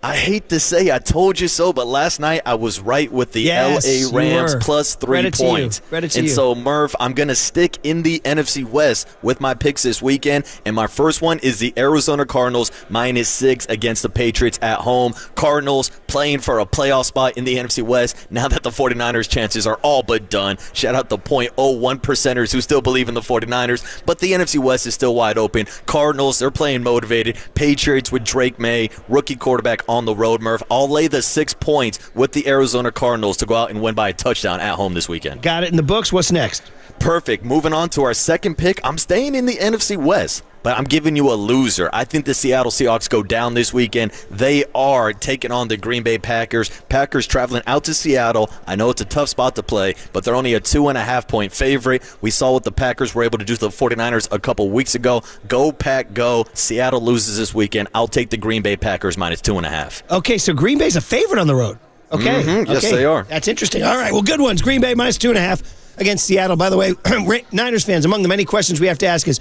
D: I hate to say I told you so, but last night I was right with the L.A. Rams plus 3 points. And so, Murph, I'm going to stick in the NFC West with my picks this weekend. And my first one is the Arizona Cardinals minus 6 against the Patriots at home. Cardinals playing for a playoff spot in the NFC West now that the 49ers' chances are all but done. Shout out the 0.01%ers who still believe in the 49ers. But the NFC West is still wide open. Cardinals, they're playing motivated. Patriots with Drake May, rookie quarterback on the road, Murph. I'll lay the 6 points with the Arizona Cardinals to go out and win by a touchdown at home this weekend.
C: Got it in the books. What's next?
D: Perfect. Moving on to our second pick. I'm staying in the NFC West, but I'm giving you a loser. I think the Seattle Seahawks go down this weekend. They are taking on the Green Bay Packers. Packers traveling out to Seattle. I know it's a tough spot to play, but they're only a 2.5-point favorite. We saw what the Packers were able to do to the 49ers a couple weeks ago. Go, Pack, go. Seattle loses this weekend. I'll take the Green Bay Packers minus 2.5.
C: Okay, so Green Bay's a favorite on the road. Okay.
D: Yes, they are.
C: That's interesting. All right, well, good ones. Green Bay minus 2.5 against Seattle. By the way, Niners fans, among the many questions we have to ask is,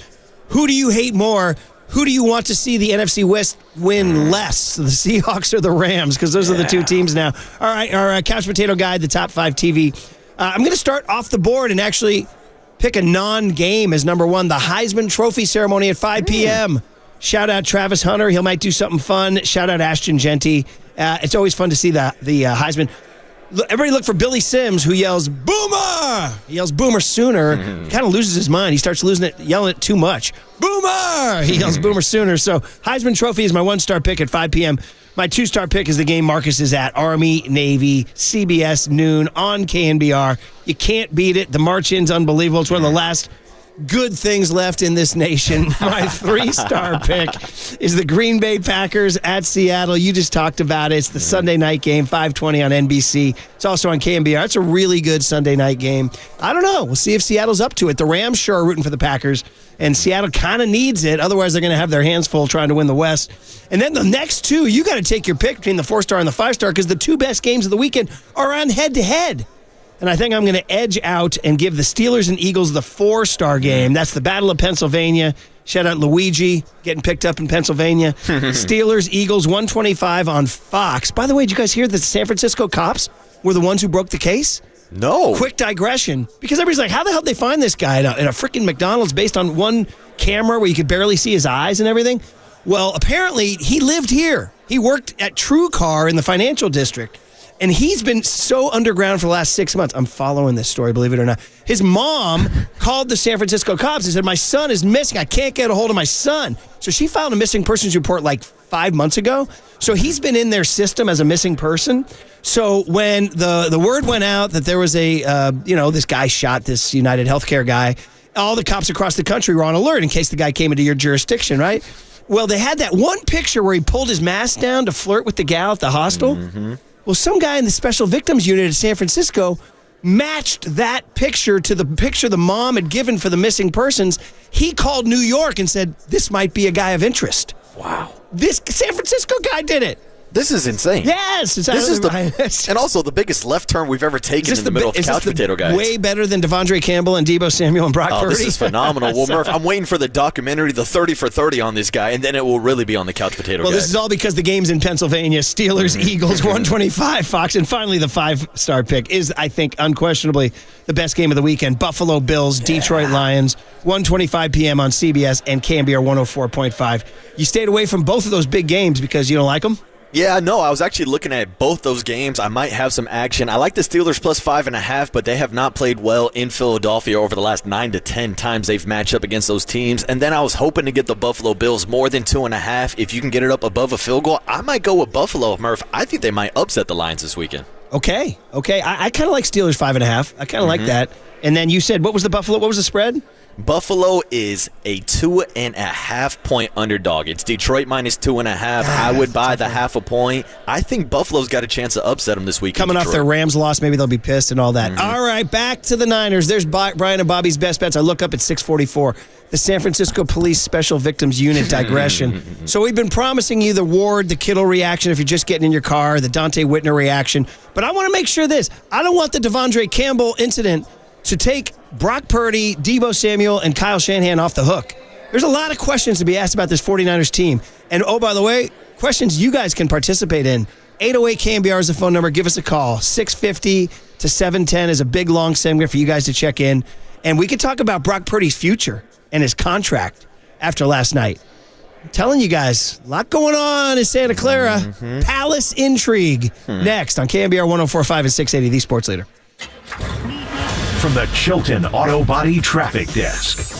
C: who do you hate more? Who do you want to see the NFC West win less, the Seahawks or the Rams? Because those are the two teams now. All right, our Couch Potato Guide, the top 5 TV. I'm going to start off the board and actually pick a non-game as number 1, the Heisman Trophy ceremony at 5 p.m. Shout out Travis Hunter. He might do something fun. Shout out Ashton Genty. It's always fun to see the Heisman. Everybody look for Billy Sims, who yells, Boomer! He yells Boomer Sooner. Kind of loses his mind. He starts yelling it too much. Boomer! He yells Boomer Sooner. So Heisman Trophy is my 1-star pick at 5 p.m. My 2-star pick is the game Marcus is at. Army, Navy, CBS, noon on KNBR. You can't beat it. The march-in's unbelievable. It's one of the last good things left in this nation. My 3-star pick is the Green Bay Packers at Seattle. You just talked about it. It's the Sunday night game, 5:20 on NBC. It's also on KNBR. It's a really good Sunday night game. I don't know. We'll see if Seattle's up to it. The Rams sure are rooting for the Packers, and Seattle kind of needs it. Otherwise, they're going to have their hands full trying to win the West. And then the next two, you got to take your pick between the 4-star and the 5-star because the two best games of the weekend are on head-to-head. And I think I'm going to edge out and give the Steelers and Eagles the 4-star game. That's the Battle of Pennsylvania. Shout out Luigi getting picked up in Pennsylvania. Steelers, Eagles, 125 on Fox. By the way, did you guys hear that the San Francisco cops were the ones who broke the case?
D: No.
C: Quick digression. Because everybody's like, how the hell did they find this guy in a freaking McDonald's based on one camera where you could barely see his eyes and everything? Well, apparently he lived here. He worked at TrueCar in the financial district. And he's been so underground for the last 6 months. I'm following this story, believe it or not. His mom called the San Francisco cops and said, my son is missing. I can't get a hold of my son. So she filed a missing persons report like 5 months ago. So he's been in their system as a missing person. So when the word went out that there was this guy shot this United Healthcare guy, all the cops across the country were on alert in case the guy came into your jurisdiction, right? Well, they had that one picture where he pulled his mask down to flirt with the gal at the hostel. Mm-hmm. Well, some guy in the Special Victims Unit at San Francisco matched that picture to the picture the mom had given for the missing persons. He called New York and said, this might be a guy of interest.
D: Wow.
C: This San Francisco guy did it.
D: This is insane.
C: Yes.
D: This is and also the biggest left turn we've ever taken in the middle of couch potato guys.
C: Way better than Devondre Campbell and Deebo Samuel and Brock Purdy.
D: This is phenomenal. Well, Murph, I'm waiting for the documentary, the 30 for 30 on this guy, and then it will really be on the couch potato guys.
C: This is all because the game's in Pennsylvania. Steelers, Eagles, 125 Fox. And finally, the 5-star pick is, I think, unquestionably the best game of the weekend. Buffalo Bills, Detroit Lions, 1:25 p.m. on CBS and KNBR 104.5. You stayed away from both of those big games because you don't like them?
D: Yeah, no, I was actually looking at both those games. I might have some action. I like the Steelers plus 5.5, but they have not played well in Philadelphia over the last 9 to 10 times they've matched up against those teams. And then I was hoping to get the Buffalo Bills more than 2.5. If you can get it up above a field goal, I might go with Buffalo, Murph. I think they might upset the Lions this weekend.
C: Okay. I kind of like Steelers 5.5. I kind of like that. And then you said, what was the spread?
D: Buffalo is a 2.5 point underdog. It's Detroit minus 2.5. I would buy the 0.5 point. I think Buffalo's got a chance to upset them this week.
C: Coming off their Rams loss, maybe they'll be pissed and all that. All right, back to the Niners. There's Brian and Bobby's best bets. I look up at 644. The San Francisco Police Special Victims Unit digression. So we've been promising you the Ward, the Kittle reaction if you're just getting in your car, the Dante Whitner reaction. But I want to make sure this. I don't want the Devondre Campbell incident to take Brock Purdy, Deebo Samuel, and Kyle Shanahan off the hook. There's a lot of questions to be asked about this 49ers team. And, oh, by the way, questions you guys can participate in. 808-KNBR is the phone number. Give us a call. 650 to 710 is a big, long segment for you guys to check in. And we could talk about Brock Purdy's future and his contract after last night. I'm telling you guys, a lot going on in Santa Clara. Palace intrigue. Next on KNBR 104.5 and 680, the Sports Leader.
A: From the Chilton Auto Body Traffic Desk.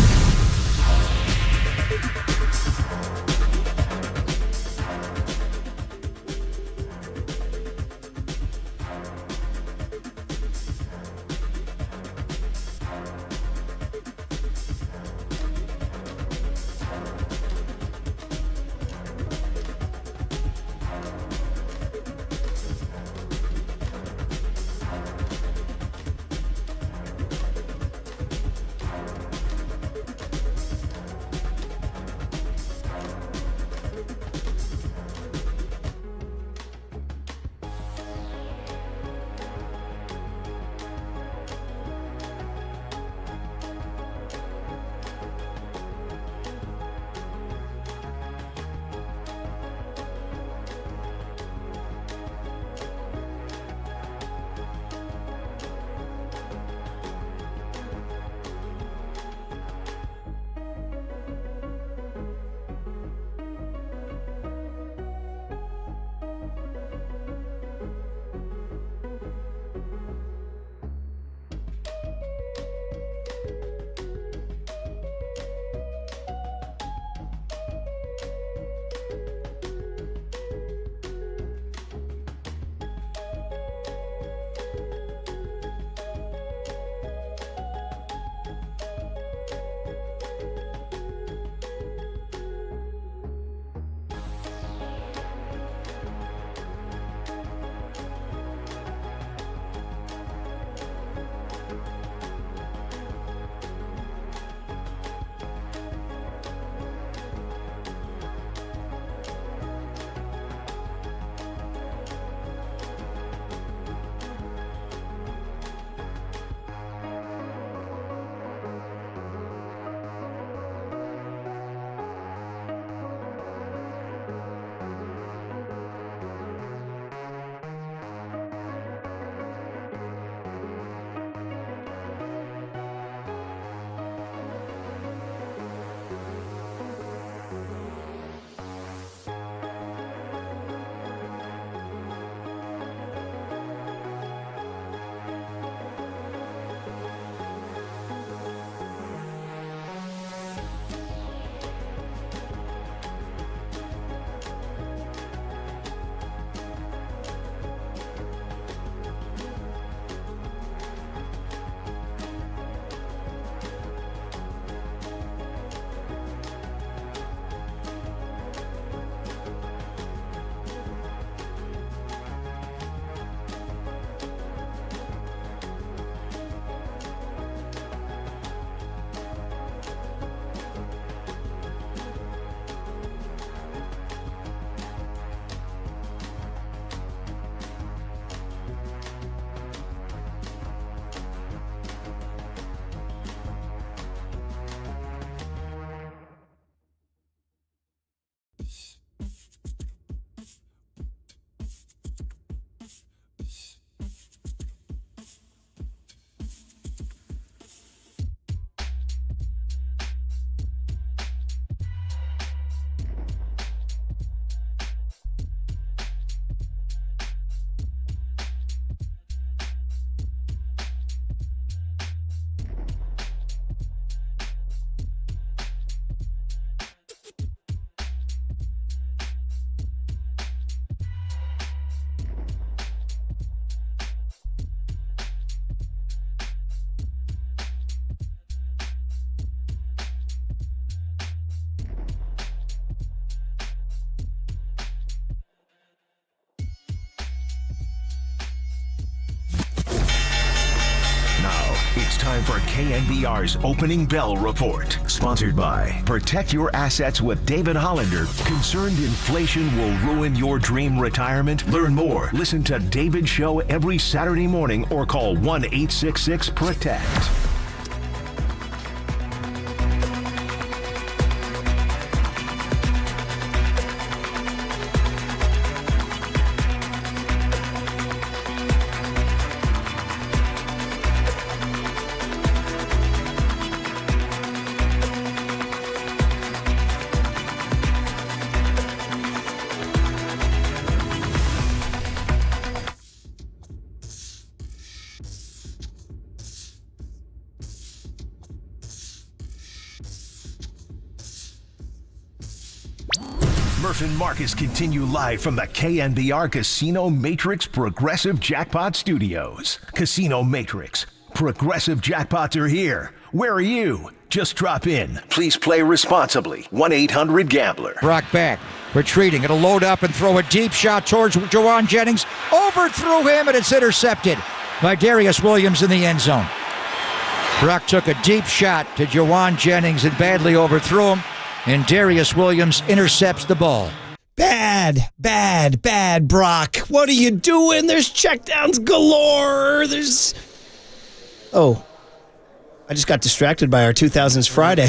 A: time for KNBR's Opening Bell Report. Sponsored by Protect Your Assets with David Hollander. Concerned inflation will ruin your dream retirement? Learn more. Listen to David's show every Saturday morning or call 1-866-PROTECT. Murph and Marcus continue live from the KNBR Casino Matrix Progressive Jackpot Studios. Casino Matrix. Progressive jackpots are here. Where are you? Just drop in. Please play responsibly. 1-800-GAMBLER.
I: Brock back, retreating. It'll load up and throw a deep shot towards Jawan Jennings. Overthrew him, and it's intercepted by Darius Williams in the end zone. Brock took a deep shot to Jawan Jennings and badly overthrew him. And Darius Williams intercepts the ball.
C: Bad, Brock. What are you doing? There's checkdowns galore. Oh, I just got distracted by our 2000s Friday.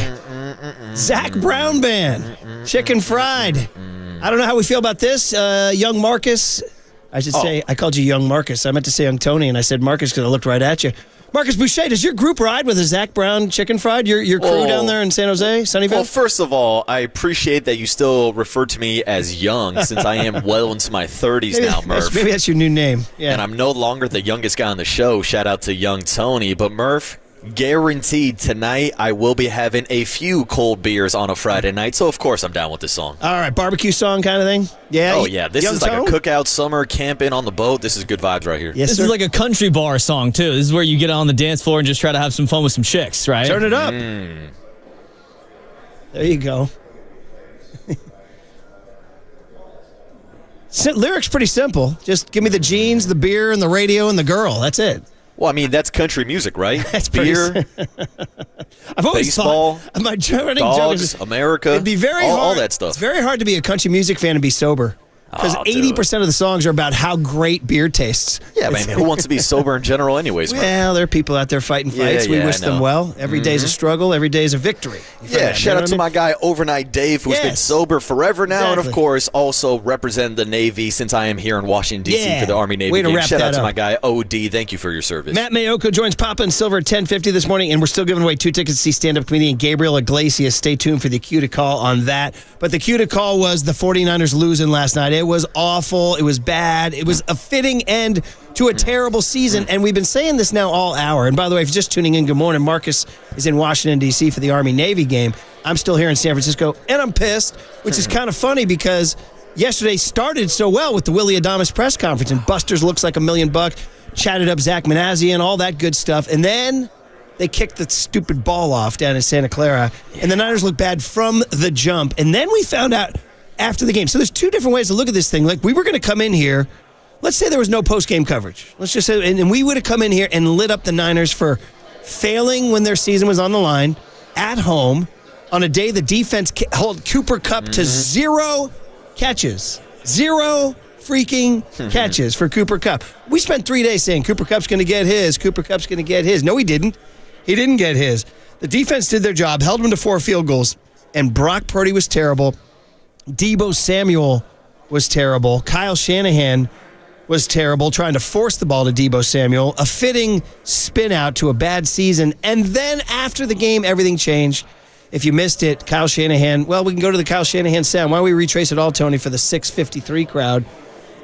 C: Zach Brown Band. Chicken Fried. I don't know how we feel about this. Young Marcus. I should say, I called you Young Marcus. I meant to say Young Tony, and I said Marcus because I looked right at you. Marcus Boucher, does your group ride with a Zach Brown Chicken Fried? Your crew down there in San Jose, Sunnyvale?
D: Well, first of all, I appreciate that you still refer to me as young since I am well into my 30s now, Murph.
C: Maybe that's your new name. Yeah.
D: And I'm no longer the youngest guy on the show. Shout out to Young Tony. But Murph, guaranteed tonight I will be having a few cold beers on a Friday night. So, of course, I'm down with this song.
C: All right, barbecue song kind of thing? Yeah.
D: Oh, yeah. This
C: Young
D: is like
C: Tone?
D: a cookout summer, camping on the boat. This is good vibes right here.
C: Yes,
J: This
C: sir.
J: is like a country bar song, too. This is where you get on the dance floor and just try to have some fun with some chicks, right?
C: Turn it up. There you go. Lyrics pretty simple. Just give me the jeans, the beer, and the radio, and the girl. That's it.
D: Well, I mean, that's country music, right?
C: That's
D: beer,
C: I've always
D: baseball,
C: thought, my running joke
D: dogs,
C: is,
D: America,
C: it'd be very hard,
D: all that stuff.
C: It's very hard to be a country music fan and be sober. Because 80% of the songs are about how great beer tastes.
D: Yeah, man, who wants to be sober in general anyways, man?
C: Well, there are people out there fighting fights. We wish them well. Every day's a struggle. Every day's a victory.
D: Yeah, shout out to my guy Overnight Dave, who's been sober forever now, and of course also represent the Navy since I am here in Washington, D.C. for the Army-Navy game. Shout out to my guy OD. Thank you for your service.
C: Matt Mayoko joins Papa and Silver at 10:50 this morning, and we're still giving away 2 tickets to see stand-up comedian Gabriel Iglesias. Stay tuned for the cue to call on that. But the cue to call was the 49ers losing last night. It was awful. It was bad. It was a fitting end to a terrible season, and we've been saying this now all hour. And by the way, if you're just tuning in, good morning. Marcus is in Washington, D.C. for the Army-Navy game. I'm still here in San Francisco, and I'm pissed, which is kind of funny because yesterday started so well with the Willie Adames press conference, and Buster's looks like $1 million, chatted up Zach Manassian, all that good stuff, and then they kicked the stupid ball off down in Santa Clara, and the Niners looked bad from the jump. And then we found out after the game. So there's 2 different ways to look at this thing. Like, we were going to come in here, let's say there was no post-game coverage. Let's just say, and we would have come in here and lit up the Niners for failing when their season was on the line at home on a day the defense held Cooper Kupp to 0 catches. 0 freaking catches for Cooper Kupp. We spent 3 days saying Cooper Kupp's going to get his. Cooper Kupp's going to get his. No, he didn't. He didn't get his. The defense did their job, held him to 4 field goals, and Brock Purdy was terrible. Deebo Samuel was terrible. Kyle Shanahan was terrible, trying to force the ball to Deebo Samuel. A fitting spin out to a bad season. And then after the game, everything changed. If you missed it, Kyle Shanahan, well, we can go to the Kyle Shanahan sound. Why don't we retrace it all, Tony, for the 653 crowd?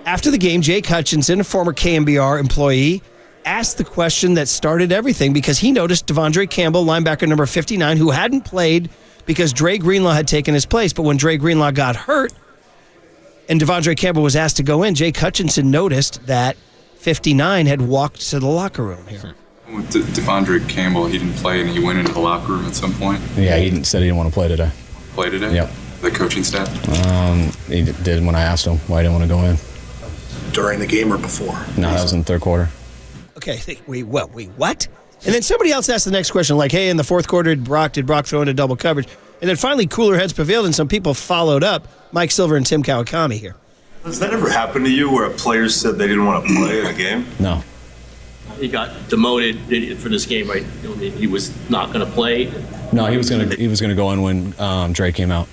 C: After the game, Jake Hutchinson, a former KNBR employee, asked the question that started everything because he noticed Devondre Campbell, linebacker number 59, who hadn't played because Dre Greenlaw had taken his place. But when Dre Greenlaw got hurt and Devondre Campbell was asked to go in, Jake Hutchinson noticed that 59 had walked to the locker room here.
F: With Devondre Campbell, he didn't play and he went into the locker room at some point.
E: Yeah, he said he didn't want to play today.
F: Play today?
E: Yep.
F: The coaching staff?
E: He did when I asked him why he didn't want to go in.
L: During the game or before?
E: No, that was in the third quarter.
C: Okay, wait, what? And then somebody else asked the next question, like, hey, in the fourth quarter, did Brock throw into double coverage? And then finally, cooler heads prevailed, and some people followed up. Mike Silver and Tim Kawakami here.
L: Has that ever happened to you where a player said they didn't want to play in a game?
E: No.
G: He got demoted for this game, right? I mean, he was not going to play.
E: No, he was gonna go in when Drake came out.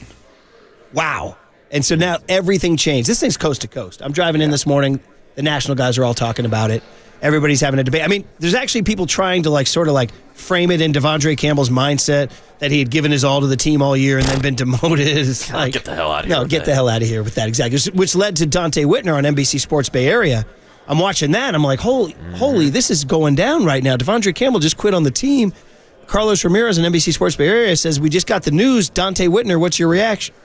C: Wow. And so now everything changed. This thing's coast to coast. I'm driving in this morning. The national guys are all talking about it. Everybody's having a debate. I mean, there's actually people trying to sort of frame it in Devondre Campbell's mindset that he had given his all to the team all year and then been demoted. It's
D: get the hell out of here.
C: No, get the hell out of here with that, exactly. Which led to Dante Whitner on NBC Sports Bay Area. I'm watching that. I'm like, holy, this is going down right now. Devondre Campbell just quit on the team. Carlos Ramirez on NBC Sports Bay Area says, we just got the news. Dante Whitner, what's your reaction?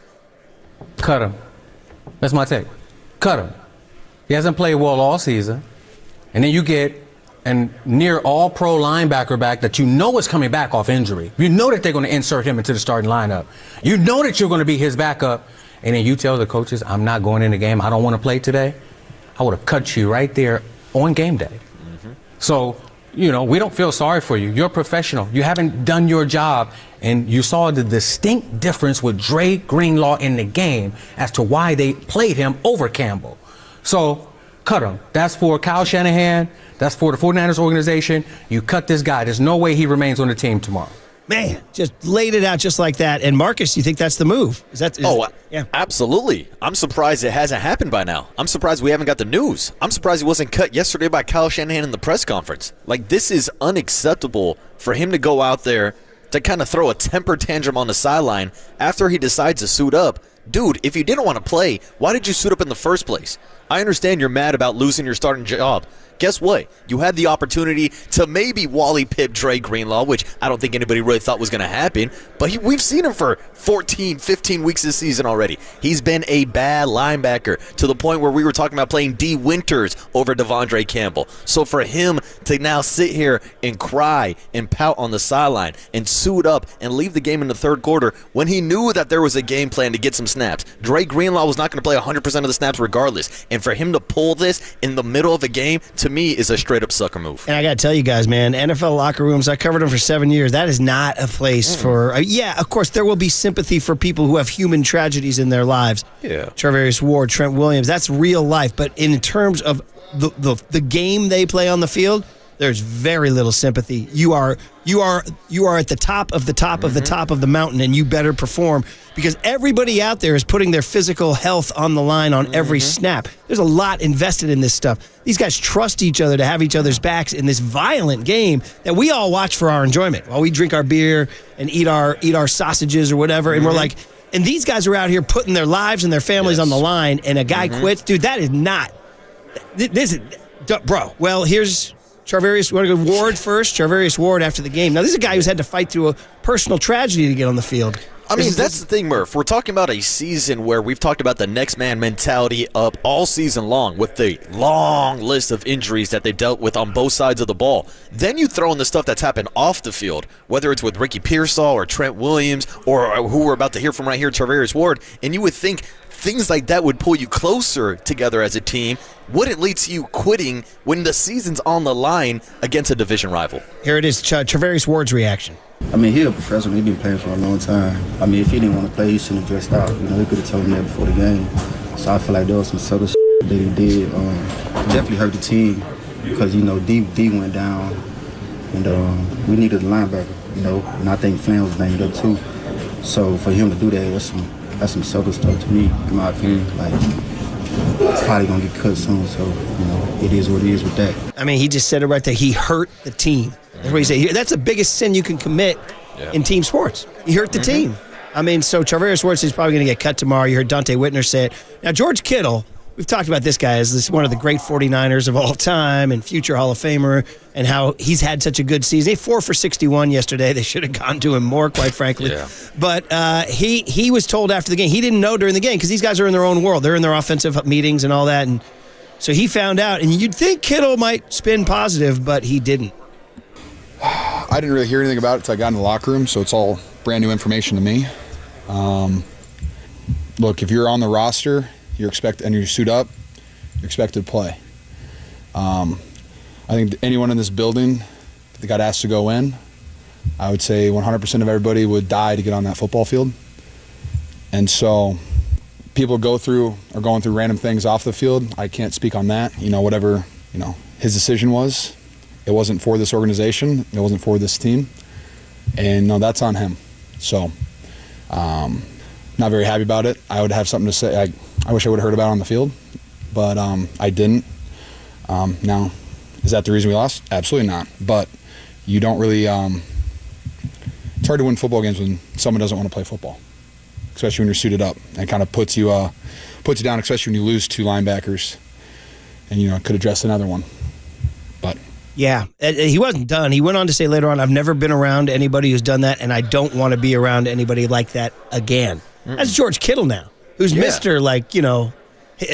H: Cut him. That's my take. Cut him. He hasn't played well all season. And then you get a near all-pro linebacker back that you know is coming back off injury. You know that they're going to insert him into the starting lineup. You know that you're going to be his backup. And then you tell the coaches, I'm not going in the game. I don't want to play today. I would have cut you right there on game day. Mm-hmm. So, we don't feel sorry for you. You're a professional. You haven't done your job. And you saw the distinct difference with Dre Greenlaw in the game as to why they played him over Campbell. So, cut him. That's for Kyle Shanahan. That's for the 49ers organization. You cut this guy. There's no way he remains on the team tomorrow.
C: Man, just laid it out just like that. And Marcus, you think that's the move?
D: Yeah, absolutely. I'm surprised it hasn't happened by now. I'm surprised we haven't got the news. I'm surprised he wasn't cut yesterday by Kyle Shanahan in the press conference. This is unacceptable for him to go out there to kind of throw a temper tantrum on the sideline after he decides to suit up. Dude, if you didn't want to play, why did you suit up in the first place? I understand you're mad about losing your starting job. Guess what? You had the opportunity to maybe Wally Pip Dre Greenlaw, which I don't think anybody really thought was going to happen, but we've seen him for 14, 15 weeks this season already. He's been a bad linebacker to the point where we were talking about playing D. Winters over Devondre Campbell. So for him to now sit here and cry and pout on the sideline and suit up and leave the game in the third quarter when he knew that there was a game plan to get some snaps. Dre Greenlaw was not going to play 100% of the snaps regardless. And for him to pull this in the middle of a game, to me, is a straight-up sucker move.
C: And I got to tell you guys, man, NFL locker rooms, I covered them for 7 years. That is not a place for... yeah, of course, there will be sympathy for people who have human tragedies in their lives.
D: Yeah.
C: Charvarius Ward, Trent Williams, that's real life. But in terms of the game they play on the field, there's very little sympathy. You are at the top of the top of the top of the mountain, and you better perform because everybody out there is putting their physical health on the line on every snap. There's a lot invested in this stuff. These guys trust each other to have each other's backs in this violent game that we all watch for our enjoyment while we drink our beer and eat our sausages or whatever. And we're like, and these guys are out here putting their lives and their families on the line, and a guy quits. Dude, that is not. This is, bro. Well, here's Charvarius. Want to go Ward first? Charvarius Ward after the game. Now, this is a guy who's had to fight through a personal tragedy to get on the field.
D: I mean, that's the thing, Murph. We're talking about a season where we've talked about the next man mentality up all season long with the long list of injuries that they've dealt with on both sides of the ball. Then you throw in the stuff that's happened off the field, whether it's with Ricky Pearsall or Trent Williams or who we're about to hear from right here, Charvarius Ward, and you would think things like that would pull you closer together as a team. Wouldn't lead to you quitting when the season's on the line against a division rival.
C: Here it is, Charvarius Ward's reaction.
M: I mean, he's a professional. He's been playing for a long time. I mean, if he didn't want to play, he shouldn't have dressed out. He could have told me that before the game. So I feel like there was some subtle that he did. Definitely hurt the team because, D went down. And we needed a linebacker, And I think Flynn was banged up, too. So for him to do that, that's some subtle stuff to me, in my opinion. It's probably going to get cut soon, so, it is what it is with that.
C: I mean, he just said it right there. He hurt the team. That's what he said. That's the biggest sin you can commit in team sports. You hurt the team. I mean, so Charvarius Ward is probably going to get cut tomorrow. You heard Dante Whitner say it. Now, George Kittle, we've talked about this guy as one of the great 49ers of all time and future Hall of Famer and how he's had such a good season. 4 for 61 yesterday. They should have gone to him more, quite frankly.
D: Yeah.
C: But he was told after the game. He didn't know during the game because these guys are in their own world. They're in their offensive meetings and all that. And so he found out. And you'd think Kittle might spin positive, but he didn't.
N: I didn't really hear anything about it until I got in the locker room, so it's all brand new information to me. Look, if you're on the roster, and you suit up, you're expected to play. I think anyone in this building they got asked to go in, I would say 100% of everybody would die to get on that football field. And so people are going through random things off the field. I can't speak on that. Whatever, his decision was, it wasn't for this organization. It wasn't for this team. And no, that's on him. So, not very happy about it. I would have something to say. I wish I would have heard about it on the field, but I didn't. Now, is that the reason we lost? Absolutely not. But you don't really, it's hard to win football games when someone doesn't want to play football, especially when you're suited up. It kind of puts you down, especially when you lose 2 linebackers and, could address another one. But
C: yeah, he wasn't done. He went on to say later on, I've never been around anybody who's done that, and I don't want to be around anybody like that again. That's George Kittle now, who's Mr.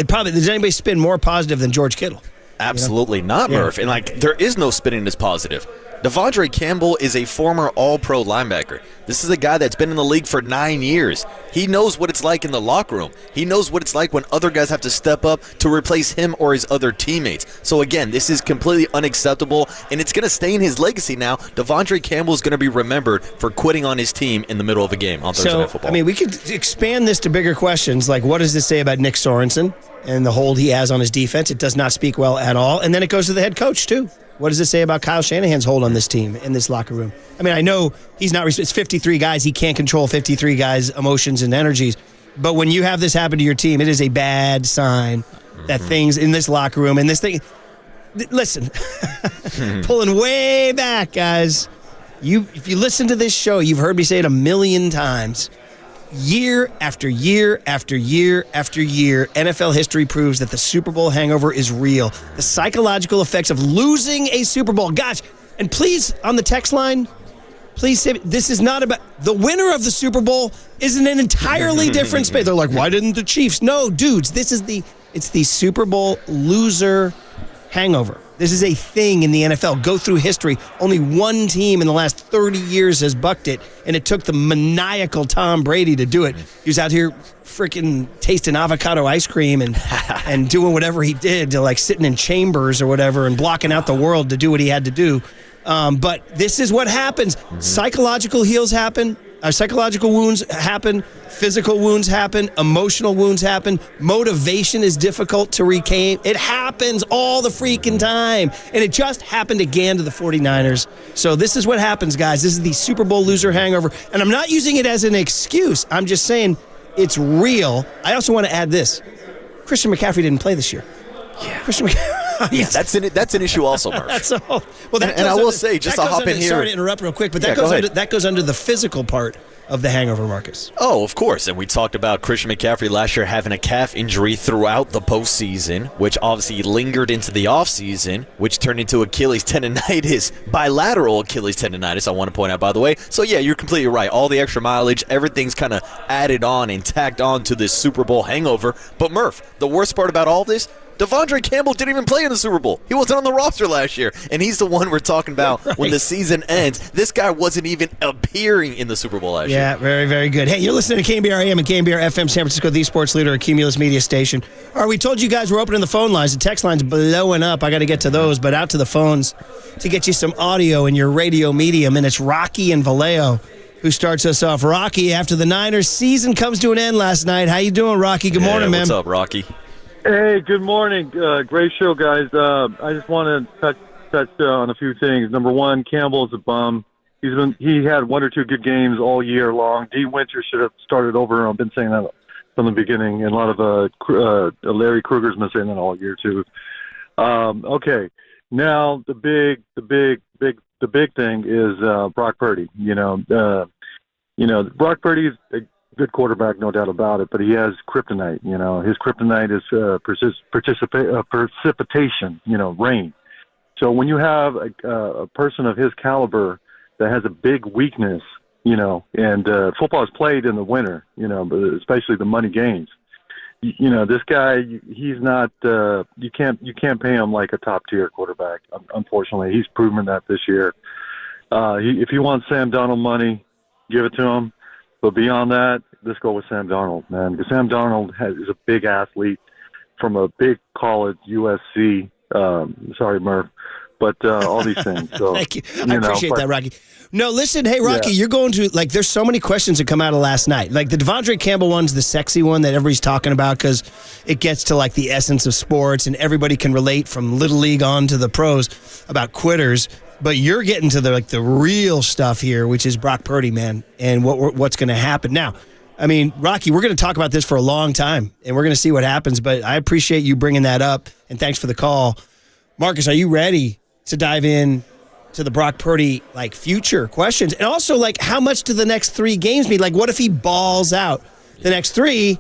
C: Probably, does anybody spin more positive than George Kittle?
D: Absolutely not, Murph. And, there is no spinning this positive. Devondre Campbell is a former All-Pro linebacker. This is a guy that's been in the league for 9 years. He knows what it's like in the locker room. He knows what it's like when other guys have to step up to replace him or his other teammates. So, again, this is completely unacceptable, and it's going to stay in his legacy now. Devondre Campbell is going to be remembered for quitting on his team in the middle of a game on Thursday Night Football.
C: We could expand this to bigger questions, like what does this say about Nick Sorensen and the hold he has on his defense? It does not speak well at all. And then it goes to the head coach, too. What does it say about Kyle Shanahan's hold on this team in this locker room? I know he's not. It's 53 guys. He can't control 53 guys' emotions and energies. But when you have this happen to your team, it is a bad sign that things in this locker room and this thing. Listen, pulling way back, guys. If you listen to this show, you've heard me say it a million times. Year after year after year after year, NFL history proves that the Super Bowl hangover is real. The psychological effects of losing a Super Bowl. Gosh, and please, on the text line, please say this is not about the winner of the Super Bowl is in an entirely different space. They're like, why didn't the Chiefs? No, dudes, it's the Super Bowl loser hangover. This is a thing in the NFL. Go through history. Only one team in the last 30 years has bucked it, and it took the maniacal Tom Brady to do it. He was out here freaking tasting avocado ice cream and doing whatever he did to sitting in chambers or whatever and blocking out the world to do what he had to do. But this is what happens. Psychological heals happen. Psychological wounds happen. Physical wounds happen. Emotional wounds happen. Motivation is difficult to reclaim. It happens all the freaking time. And it just happened again to the 49ers. So this is what happens, guys. This is the Super Bowl loser hangover. And I'm not using it as an excuse. I'm just saying it's real. I also want to add this. Christian McCaffrey didn't play this year. Yeah. Christian McCaffrey.
D: Yeah, that's an issue also, Murph.
C: That's all. Well,
D: and I will say, just to hop in here.
C: Sorry to interrupt real quick, but that goes under the physical part of the hangover, Marcus.
D: Oh, of course. And we talked about Christian McCaffrey last year having a calf injury throughout the postseason, which obviously lingered into the offseason, which turned into Achilles tendonitis, bilateral Achilles tendonitis, I want to point out, by the way. So, yeah, you're completely right. All the extra mileage, everything's kind of added on and tacked on to this Super Bowl hangover. But, Murph, the worst part about all this, Devondre Campbell didn't even play in the Super Bowl. He wasn't on the roster last year, and he's the one we're talking about when the season ends. This guy wasn't even appearing in the Super Bowl last year.
C: Yeah, very, very good. Hey, you're listening to KNBR AM and KNBR FM San Francisco, the sports leader, a Cumulus media station. All right, we told you guys we're opening the phone lines. The text line's blowing up. I got to get to those, but out to the phones to get you some audio in your radio medium, and it's Rocky and Vallejo who starts us off. Rocky, after the Niners season comes to an end last night. How you doing, Rocky? Good morning, man.
D: What's up, Rocky?
O: Hey, good morning. Great show, guys. I just want to touch on a few things. Number one, Campbell's a bum. He had one or two good games all year long. D. Winter should have started over. I've been saying that from the beginning, and a lot of Larry Kruger's been saying that all year too. Okay, now the big thing is Brock Purdy. Brock Purdy's a good quarterback, no doubt about it, but he has kryptonite. His kryptonite is precipitation. Rain. So when you have a person of his caliber that has a big weakness, and football is played in the winter, but especially the money games. This guy, he's not. You can't pay him like a top tier quarterback. Unfortunately, he's proven that this year. If you want Sam Darnold money, give it to him. But beyond that, let's go with Sam Darnold, man. Because Sam Darnold is a big athlete from a big college, USC. Sorry, Murph. but all these things. So,
C: Thank you. I appreciate that, Rocky. No, listen, hey, Rocky, you're going to, like, there's so many questions that come out of last night. Like, the Devondre Campbell one's the sexy one that everybody's talking about because it gets to, like, the essence of sports, and everybody can relate from Little League on to the pros about quitters. But you're getting to the real stuff here, which is Brock Purdy, man, and what's going to happen. Now, I mean, Rocky, we're going to talk about this for a long time, and we're going to see what happens, but I appreciate you bringing that up, and thanks for the call. Marcus, are you ready to dive in to the Brock Purdy, like, future questions? And also, like, how much do the next 3 games mean? Like, what if he balls out the next 3,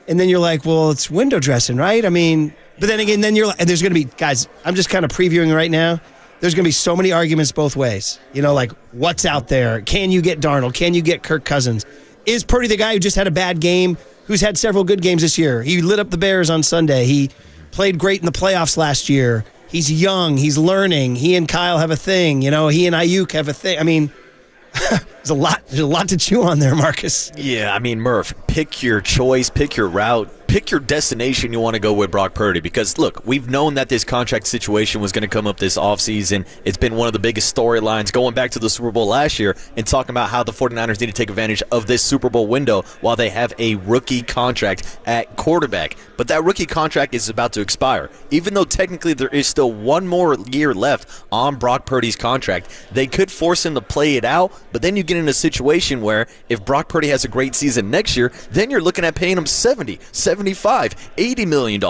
C: and then you're like, well, it's window dressing, right? I mean, but then again, then you're like, and there's going to be, guys, I'm just kind of previewing right now, there's going to be so many arguments both ways. You know, like, what's out there? Can you get Darnold? Can you get Kirk Cousins? Is Purdy the guy who just had a bad game, who's had several good games this year? He lit up the Bears on Sunday. He played great in the playoffs last year. He's young. He's learning. He and Kyle have a thing. You know, he and Ayuk have a thing. I mean, there's a lot to chew on there, Marcus.
D: Yeah, I mean, Murph, pick your choice, pick your route, pick your destination you want to go with Brock Purdy. Because, look, we've known that this contract situation was going to come up this offseason. It's been one of the biggest storylines going back to the Super Bowl last year and talking about how the 49ers need to take advantage of this Super Bowl window while they have a rookie contract at quarterback. But that rookie contract is about to expire. Even though technically there is still one more year left on Brock Purdy's contract, they could force him to play it out, but then you get in a situation where if Brock Purdy has a great season next year, then you're looking at paying him $70, $75, $80 million.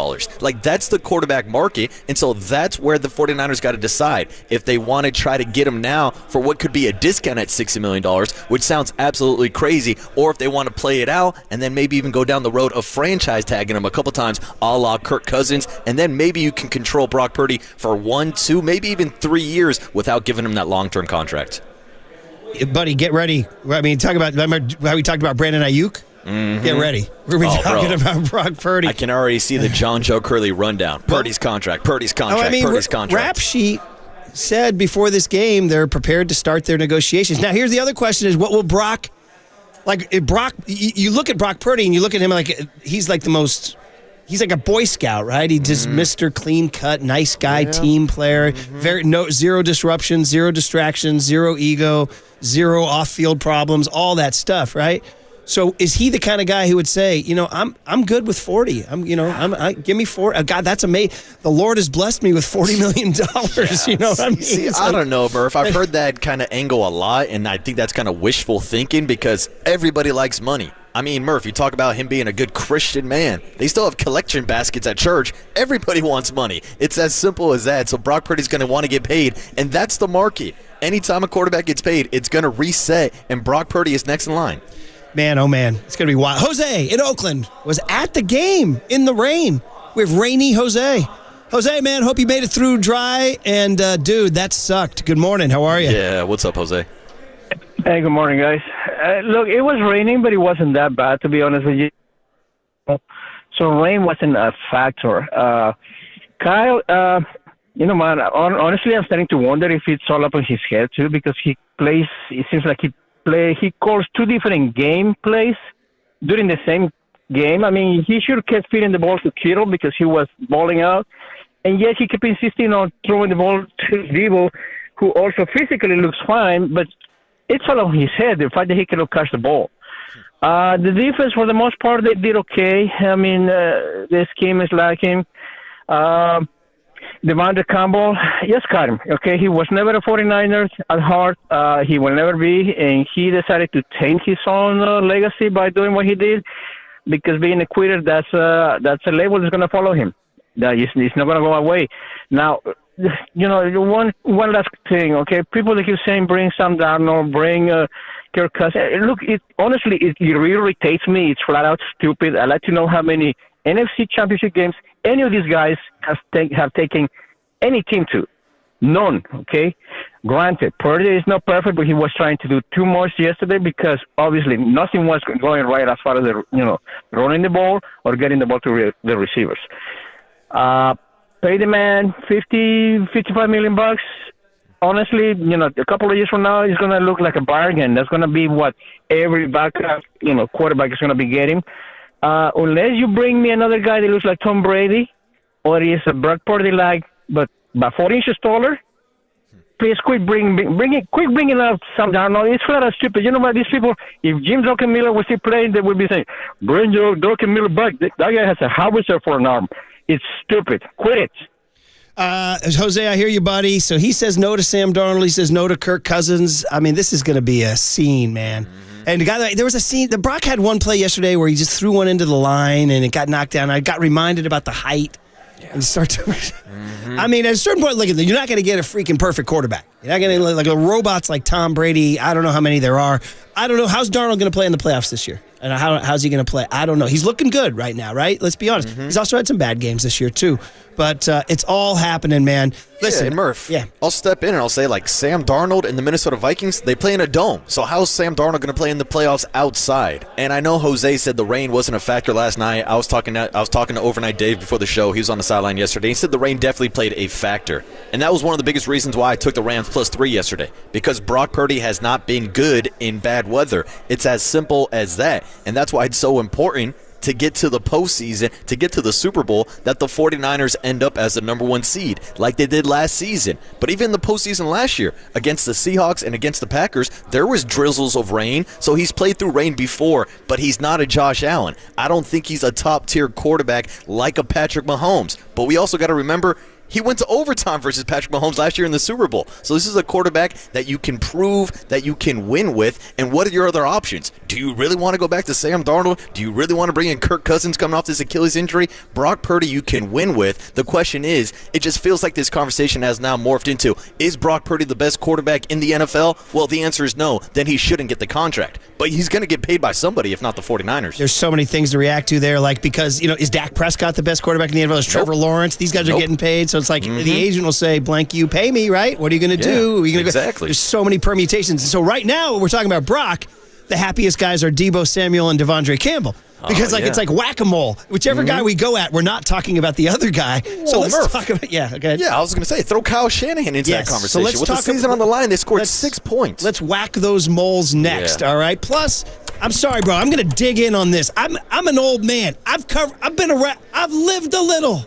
D: Like, that's the quarterback market, and so that's where the 49ers got to decide if they want to try to get him now for what could be a discount at $60 million, which sounds absolutely crazy, or if they want to play it out and then maybe even go down the road of franchise tagging him a couple times a la Kirk Cousins, and then maybe you can control Brock Purdy for 1, 2, maybe even 3 years without giving him that long-term contract.
C: Buddy, get ready. I mean, remember how we talked about Brandon Ayuk?
D: Mm-hmm.
C: Get ready. We're going to be talking about Brock Purdy.
D: I can already see the John Joe Curley rundown. Purdy's contract, Purdy's contract, Purdy's contract.
C: Rap Sheet said before this game they're prepared to start their negotiations. Now, here's the other question is, what will Brock, like, if Brock, you look at Brock Purdy and you look at him like he's like the most, he's like a Boy Scout, right? He's just Mr. Clean Cut, nice guy, team player, zero disruptions, zero distractions, zero ego, zero off-field problems, all that stuff, right? So is he the kind of guy who would say, you know, I'm good with 40. Give me 40. God, that's amazing. The Lord has blessed me with $40 million. You know what I mean?
D: See, I don't know, Murph. I've heard that kind of angle a lot, and I think that's kind of wishful thinking because everybody likes money. I mean, Murph, you talk about him being a good Christian man. They still have collection baskets at church. Everybody wants money. It's as simple as that. So Brock Purdy's going to want to get paid, and that's the market. Anytime a quarterback gets paid, it's going to reset, and Brock Purdy is next in line.
C: Man, oh man, it's going to be wild. Jose in Oakland was at the game in the rain. We have rainy Jose. Jose, man, hope you made it through dry. And, dude, that sucked. Good morning. How are you?
D: Yeah, what's up, Jose?
P: Hey, good morning, guys. Look, it was raining, but it wasn't that bad, to be honest with you. So rain wasn't a factor. Kyle, you know, man, honestly, I'm starting to wonder if it's all up on his head, too, because he plays, it seems like he calls 2 different game plays during the same game. I mean, he should have kept feeding the ball to Kittle because he was balling out. And yet he kept insisting on throwing the ball to Debo, who also physically looks fine, but it's all on his head, the fact that he cannot catch the ball. The defense, for the most part, they did okay. I mean, the scheme is lacking. Devondre Campbell, just cut him, okay? He was never a 49er at heart. He will never be, and he decided to taint his own legacy by doing what he did because being a quitter, that's a label that's going to follow him. It's not going to go away. Now, you know, one last thing, okay? People that keep saying bring Sam Darnold, bring Kirk Cousins. Look, honestly, it really irritates me. It's flat out stupid. I'd like to know how many NFC championship games any of these guys have taken any team to. None, okay? Granted, Purdy is not perfect, but he was trying to do too much yesterday because obviously nothing was going right as far as running the ball or getting the ball to the receivers. Pay the man $55 million. Honestly, you know, a couple of years from now, it's going to look like a bargain. That's going to be what every backup, quarterback is going to be getting. Unless you bring me another guy that looks like Tom Brady or is a Brock Purdy-like, but 4 inches taller, please quit bringing up Sam Darnold. It's flat out stupid. You know what? These people, if Jim Druckenmiller was still playing, they would be saying, bring your Druckenmiller back. That guy has a howitzer for an arm. It's stupid. Quit it.
C: Jose, I hear you, buddy. So he says no to Sam Darnold. He says no to Kirk Cousins. I mean, this is going to be a scene, man. And there was a scene. The Brock had one play yesterday where he just threw one into the line and it got knocked down. I got reminded about the height. And start to. I mean, at a certain point, you're not going to get a freaking perfect quarterback. You're not going to like a robots like Tom Brady. I don't know how many there are. I don't know. How's Darnold going to play in the playoffs this year? And how's he going to play? I don't know. He's looking good right now, right? Let's be honest. He's also had some bad games this year, too. But it's all happening, man. Listen,
D: and Murph, I'll step in and I'll say, Sam Darnold and the Minnesota Vikings, they play in a dome. So how's Sam Darnold going to play in the playoffs outside? And I know Jose said the rain wasn't a factor last night. I was talking to Overnight Dave before the show. He was on the sideline yesterday. He said the rain definitely played a factor. And that was one of the biggest reasons why I took the Rams +3 yesterday. Because Brock Purdy has not been good in bad weather. It's as simple as that. And that's why it's so important to get to the postseason, to get to the Super Bowl, that the 49ers end up as the #1 seed, like they did last season. But even in the postseason last year, against the Seahawks and against the Packers, there was drizzles of rain, so he's played through rain before, but he's not a Josh Allen. I don't think he's a top-tier quarterback like a Patrick Mahomes. But we also got to remember, he went to overtime versus Patrick Mahomes last year in the Super Bowl. So this is a quarterback that you can prove that you can win with. And what are your other options? Do you really want to go back to Sam Darnold? Do you really want to bring in Kirk Cousins coming off this Achilles injury? Brock Purdy you can win with. The question is, it just feels like this conversation has now morphed into, is Brock Purdy the best quarterback in the NFL? Well, the answer is no. Then he shouldn't get the contract. But he's going to get paid by somebody, if not the 49ers.
C: There's so many things to react to there, because, is Dak Prescott the best quarterback in the NFL? Is Trevor Lawrence? These guys are getting paid. So it's like the agent will say, blank you, pay me, right? What are you going to do? Are you gonna
D: exactly.
C: There's so many permutations. And so right now, we're talking about Brock. The happiest guys are Deebo Samuel and Devondre Campbell. Because it's like whack-a-mole. Whichever guy we go at, we're not talking about the other guy. So let's talk about okay.
D: Yeah, I was going to say, throw Kyle Shanahan into that conversation.
C: So let's
D: With the season on the line, they scored 6 points.
C: Let's whack those moles next, all right? Plus, I'm sorry, bro. I'm going to dig in on this. I'm an old man. I've been around. I've lived a little.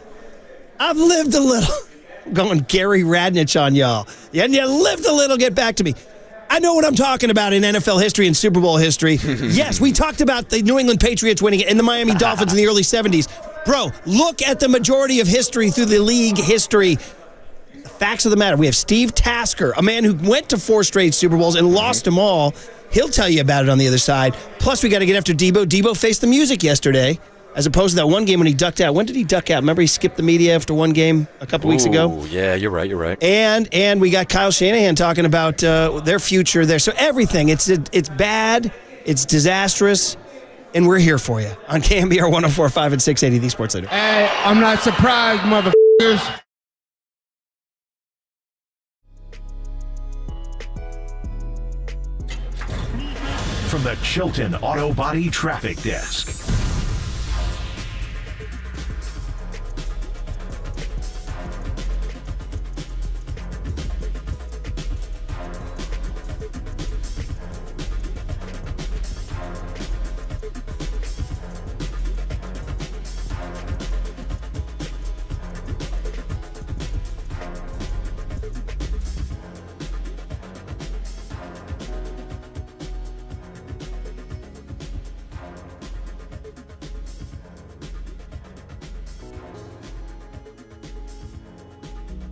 C: Going Gary Radnich on y'all. And you lived a little, get back to me. I know what I'm talking about in NFL history and Super Bowl history. Yes, we talked about the New England Patriots winning it and the Miami Dolphins in the early 70s. Bro, look at the majority of history through the league history. The facts of the matter. We have Steve Tasker, a man who went to 4 straight Super Bowls and lost them all. He'll tell you about it on the other side. Plus, we got to get after Deebo. Deebo faced the music yesterday, as opposed to that one game when he ducked out. When did he duck out? Remember he skipped the media after one game a couple weeks ago?
D: Yeah, you're right.
C: And we got Kyle Shanahan talking about their future there. So everything, it's bad, it's disastrous, and we're here for you on KNBR 104.5 and 680, the Sports Leader.
Q: Hey, I'm not surprised, motherfuckers.
A: From the Chilton Auto Body Traffic Desk.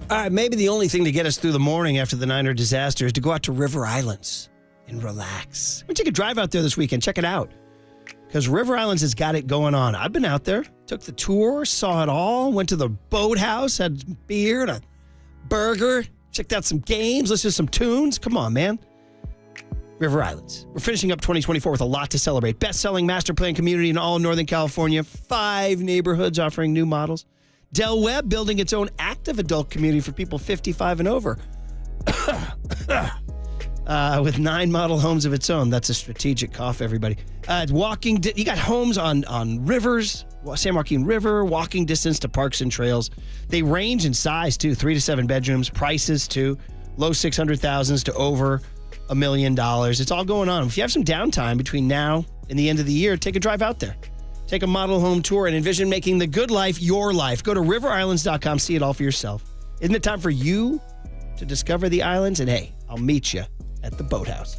C: All right, maybe the only thing to get us through the morning after the Niner disaster is to go out to River Islands and relax. We take a drive out there this weekend. Check it out. Because River Islands has got it going on. I've been out there, took the tour, saw it all, went to the boathouse, had some beer and a burger, checked out some games, listened to some tunes. Come on, man. River Islands. We're finishing up 2024 with a lot to celebrate. Best-selling master plan community in all of Northern California. 5 neighborhoods offering new models. Del Webb building its own active adult community for people 55 and over. With 9 model homes of its own. That's a strategic cough, everybody. You got homes on rivers, San Joaquin River, walking distance to parks and trails. They range in size, too. 3 to 7 bedrooms. Prices, too. Low 600,000s to over $1 million. It's all going on. If you have some downtime between now and the end of the year, take a drive out there. Take a model home tour and envision making the good life your life. Go to riverislands.com. See it all for yourself. Isn't it time for you to discover the islands, and hey, I'll meet you at the boathouse.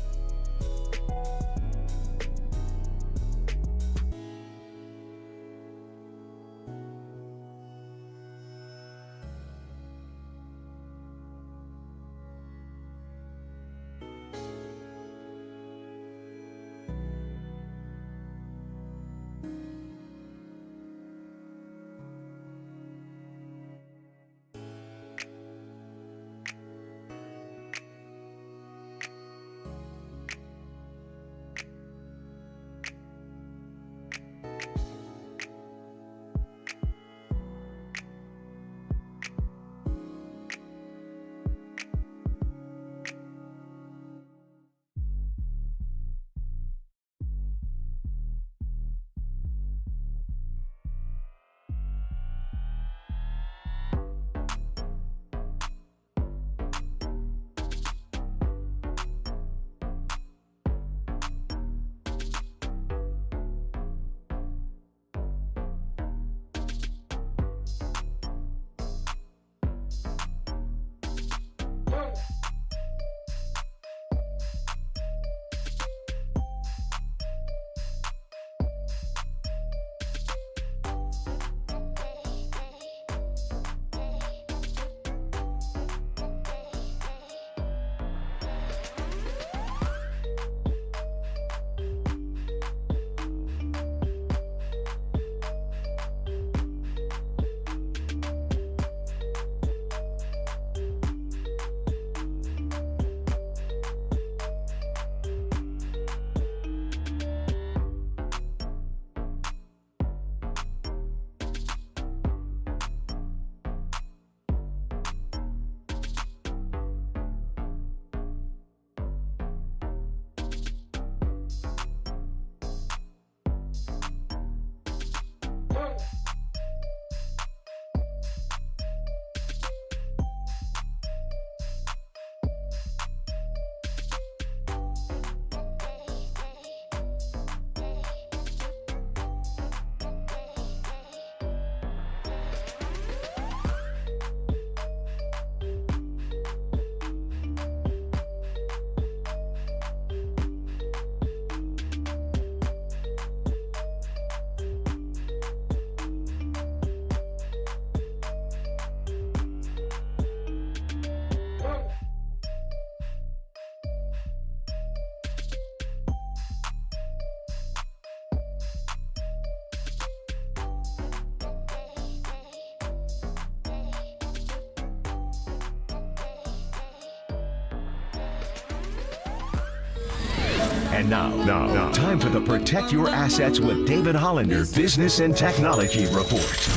A: And now, time for the Protect Your Assets with David Hollander Business and Technology Report.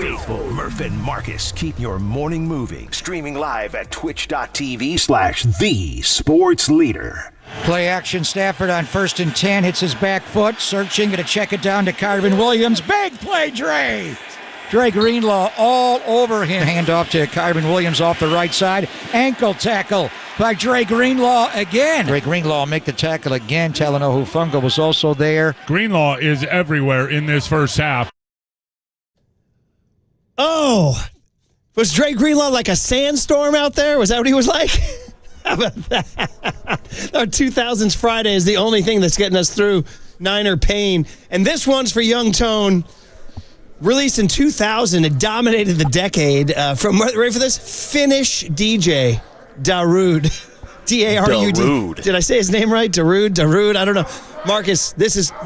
A: Faithful, Murph and Marcus keep your morning moving. Streaming live at twitch.tv/thesportsleader.
I: Play action. Stafford on 1st and 10. Hits his back foot. Searching. Going to check it down to Kyron Williams. Big play, Dre. Dre Greenlaw all over him. Handoff to Kyron Williams off the right side. Ankle tackle by Dre Greenlaw again. Dre Greenlaw make the tackle again. Talanoa Hufanga was also there.
B: Greenlaw is everywhere in this first half.
C: Oh, was Dre Greenlaw like a sandstorm out there? Was that what he was like? How about that? Our 2000s Friday is the only thing that's getting us through Niner pain. And this one's for Young Tone. Released in 2000, it dominated the decade from, ready for this? Finnish DJ Darude. Darud.
D: Darude.
C: Did I say his name right? Darud. I don't know. Marcus,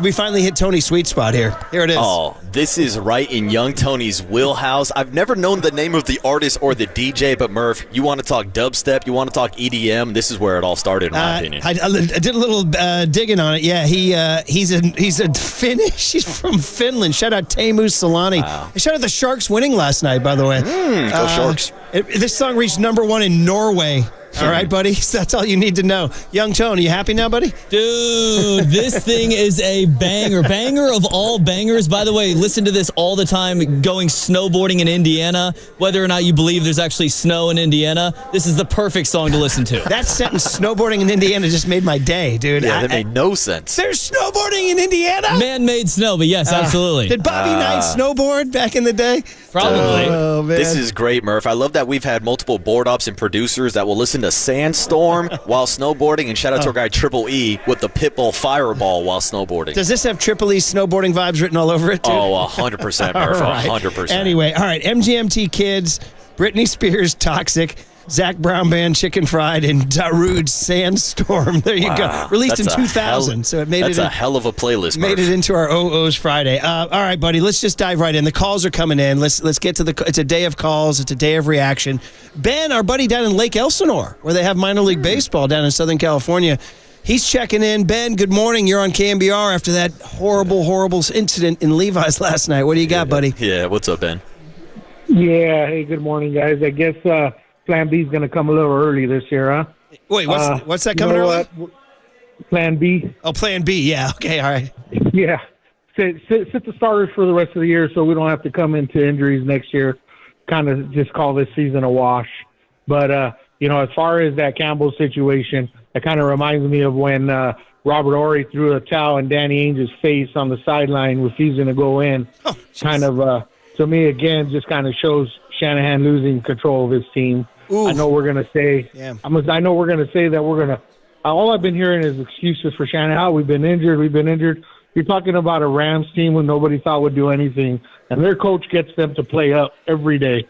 C: we finally hit Tony's sweet spot here. Here it is.
D: Oh, this is right in young Tony's wheelhouse. I've never known the name of the artist or the DJ, but Murph, you want to talk dubstep, you want to talk EDM, this is where it all started, in my opinion.
C: I did a little digging on it. Yeah, he's a Finnish. He's from Finland. Shout out Teemu Selänne.
D: Wow.
C: Shout out the Sharks winning last night, by the way.
D: Go Sharks.
C: This song reached #1 in Norway. All right, buddy. So that's all you need to know. Young Tone, you happy now, buddy?
J: Dude, this thing is a banger. Banger of all bangers. By the way, listen to this all the time going snowboarding in Indiana. Whether or not you believe there's actually snow in Indiana, this is the perfect song to listen to.
C: That sentence, snowboarding in Indiana, just made my day, dude.
D: Yeah, that made no sense.
C: There's snowboarding in Indiana?
J: Man-made snow, but yes, absolutely.
C: Did Bobby Knight snowboard back in the day?
J: Probably.
C: Oh, man.
D: This is great, Murph. I love that we've had multiple board ops and producers that will listen to Sandstorm while snowboarding, and shout out to our guy Triple E with the Pitbull Fireball while snowboarding.
C: Does this have Triple E snowboarding vibes written all over it, dude?
D: Oh, 100%, Murph,
C: Right.
D: 100%.
C: Anyway, all right, MGMT Kids, Britney Spears, Toxic, Zach Brown Band, Chicken Fried, and Darude Sandstorm. There you go. Released in 2000, so it made
D: That's a hell of a playlist,
C: Made
D: Murph.
C: it into our OOs Friday. All right, buddy, let's just dive right in. The calls are coming in. Let's get to it's a day of calls. It's a day of reaction. Ben, our buddy down in Lake Elsinore, where they have minor league baseball down in Southern California, he's checking in. Ben, good morning. You're on KNBR after that horrible incident in Levi's last night. What do you got, buddy?
D: Yeah, what's up, Ben?
R: Yeah, hey, good morning, guys. I guess Plan B is going to come a little early this year, huh?
C: Wait, what's that coming early?
R: Plan B.
C: Oh, Plan B, yeah. Okay, all right.
R: Yeah. Sit the starters for the rest of the year so we don't have to come into injuries next year. Kind of just call this season a wash. But, as far as that Campbell situation, it kind of reminds me of when Robert Horry threw a towel in Danny Ainge's face on the sideline, refusing to go in. Oh, to me, again, just kind of shows Shanahan losing control of his team. Oof. I know we're going to say I know we're going to say that we're going to all I've been hearing is excuses for Shanahan. We've been injured. You're talking about a Rams team when nobody thought would do anything, and their coach gets them to play up every day.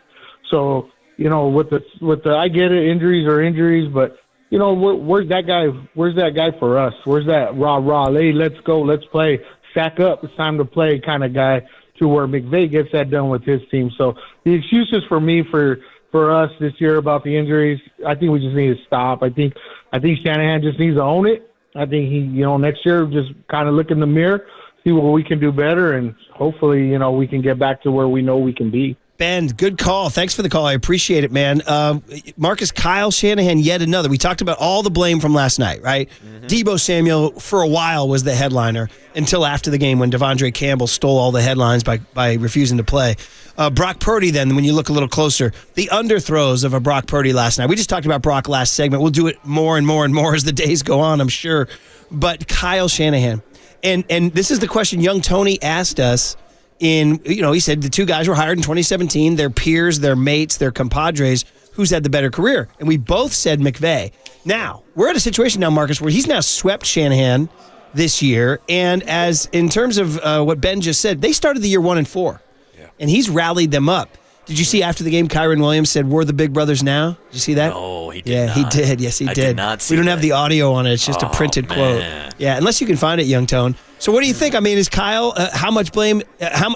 R: So, with the I get it, injuries are injuries, but where's that guy? Where's that guy for us? Where's that rah? Hey, let's go, let's play, stack up, it's time to play kind of guy, to where McVay gets that done with his team. So the excuses for me for us this year about the injuries, I think we just need to stop. I think Shanahan just needs to own it. I think he, next year just kind of look in the mirror, see what we can do better, and hopefully, we can get back to where we know we can be.
C: Ben, good call. Thanks for the call. I appreciate it, man. Marcus, Kyle Shanahan, yet another. We talked about all the blame from last night, right? Mm-hmm. Deebo Samuel, for a while, was the headliner until after the game when Devondre Campbell stole all the headlines by refusing to play. Brock Purdy, then, when you look a little closer, the underthrows of a Brock Purdy last night. We just talked about Brock last segment. We'll do it more and more and more as the days go on, I'm sure. But Kyle Shanahan, and this is the question young Tony asked us. He said the two guys were hired in 2017. They're peers, they're mates, they're compadres. Who's had the better career? And we both said McVay. Now, we're at a situation now, Marcus, where he's now swept Shanahan this year. And as in terms of what Ben just said, they started the year 1-4. Yeah. And he's rallied them up. Did you see after the game, Kyron Williams said, "We're the big brothers now"? Did you see that?
D: No, he did
C: not.
D: not.
C: He did. Yes, he did.
D: Did not see
C: we don't
D: that.
C: have the audio on it. It's just a printed quote. Yeah, unless you can find it, Young Tone. So what do you think? I mean, is Kyle, how much blame,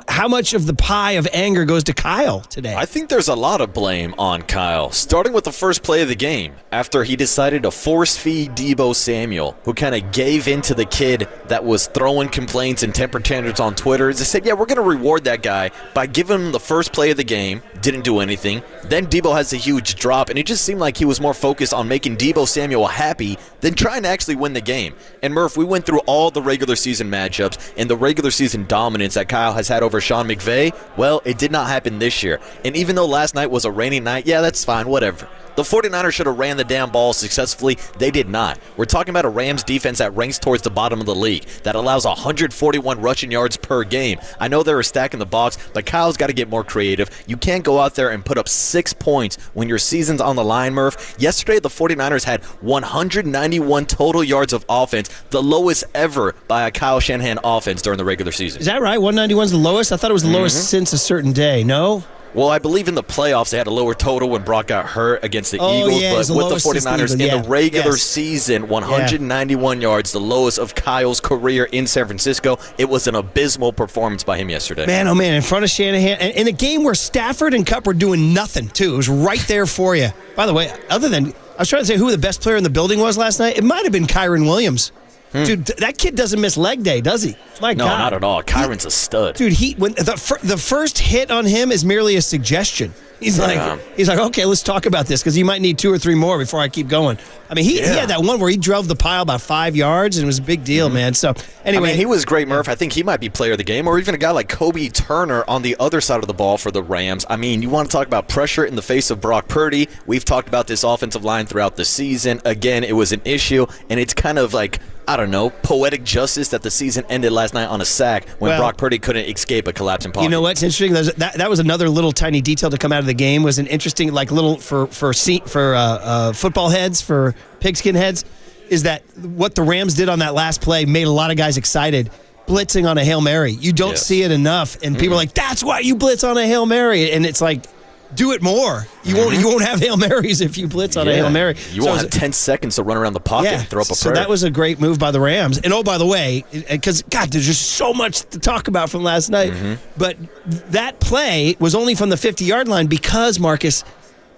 C: how much of the pie of anger goes to Kyle today?
D: I think there's a lot of blame on Kyle, starting with the first play of the game, after he decided to force-feed Deebo Samuel, who kind of gave in to the kid that was throwing complaints and temper tantrums on Twitter. They said, yeah, we're going to reward that guy by giving him the first play of the game, didn't do anything. Then Deebo has a huge drop, and it just seemed like he was more focused on making Deebo Samuel happy than trying to actually win the game. And Murph, we went through all the regular season matchups and the regular season dominance that Kyle has had over Sean McVay. Well, it did not happen this year. And even though last night was a rainy night, yeah, that's fine, whatever. The 49ers should have ran the damn ball successfully. They did not. We're talking about a Rams defense that ranks towards the bottom of the league, that allows 141 rushing yards per game. I know they're a stack in the box, but Kyle's got to get more creative. You can't go out there and put up 6 points when your season's on the line, Murph. Yesterday, the 49ers had 191 total yards of offense, the lowest ever by a Kyle Shanahan offense during the regular season.
C: Is that right? 191 is the lowest? I thought it was the lowest since a certain day. No?
D: Well, I believe in the playoffs they had a lower total when Brock got hurt against the Eagles,
C: yeah,
D: but with the 49ers in the regular season, 191 yards, the lowest of Kyle's career in San Francisco. It was an abysmal performance by him yesterday.
C: Man, oh man, in front of Shanahan, and in a game where Stafford and Kupp were doing nothing, too. It was right there for you. By the way, other than, I was trying to say who the best player in the building was last night. It might have been Kyren Williams. Dude, that kid doesn't miss leg day, does he? My
D: No,
C: God.
D: not at all. Kyron's a stud.
C: Dude, when the first hit on him is merely a suggestion. He's like, okay, let's talk about this because you might need 2 or 3 more before I keep going. I mean, he had that one where he drove the pile about 5 yards, and it was a big deal, man. So anyway,
D: I mean, he was great, Murph. I think he might be player of the game, or even a guy like Kobe Turner on the other side of the ball for the Rams. I mean, you want to talk about pressure in the face of Brock Purdy. We've talked about this offensive line throughout the season. Again, it was an issue, and it's kind of like, I don't know, poetic justice that the season ended last night on a sack when Brock Purdy couldn't escape a collapsing pocket.
C: You know what's interesting? That was another little tiny detail to come out of the game. Was an interesting, like little for football heads, for pigskin heads, is that what the Rams did on that last play made a lot of guys excited. Blitzing on a Hail Mary, you don't see it enough, and people are like, "That's why you blitz on a Hail Mary," and it's like, do it more. You won't have Hail Marys if you blitz on a Hail Mary.
D: You won't have 10 seconds to run around the pocket and throw up a prayer.
C: So that was a great move by the Rams. And, oh, by the way, because, God, there's just so much to talk about from last night. But that play was only from the 50-yard line because, Marcus,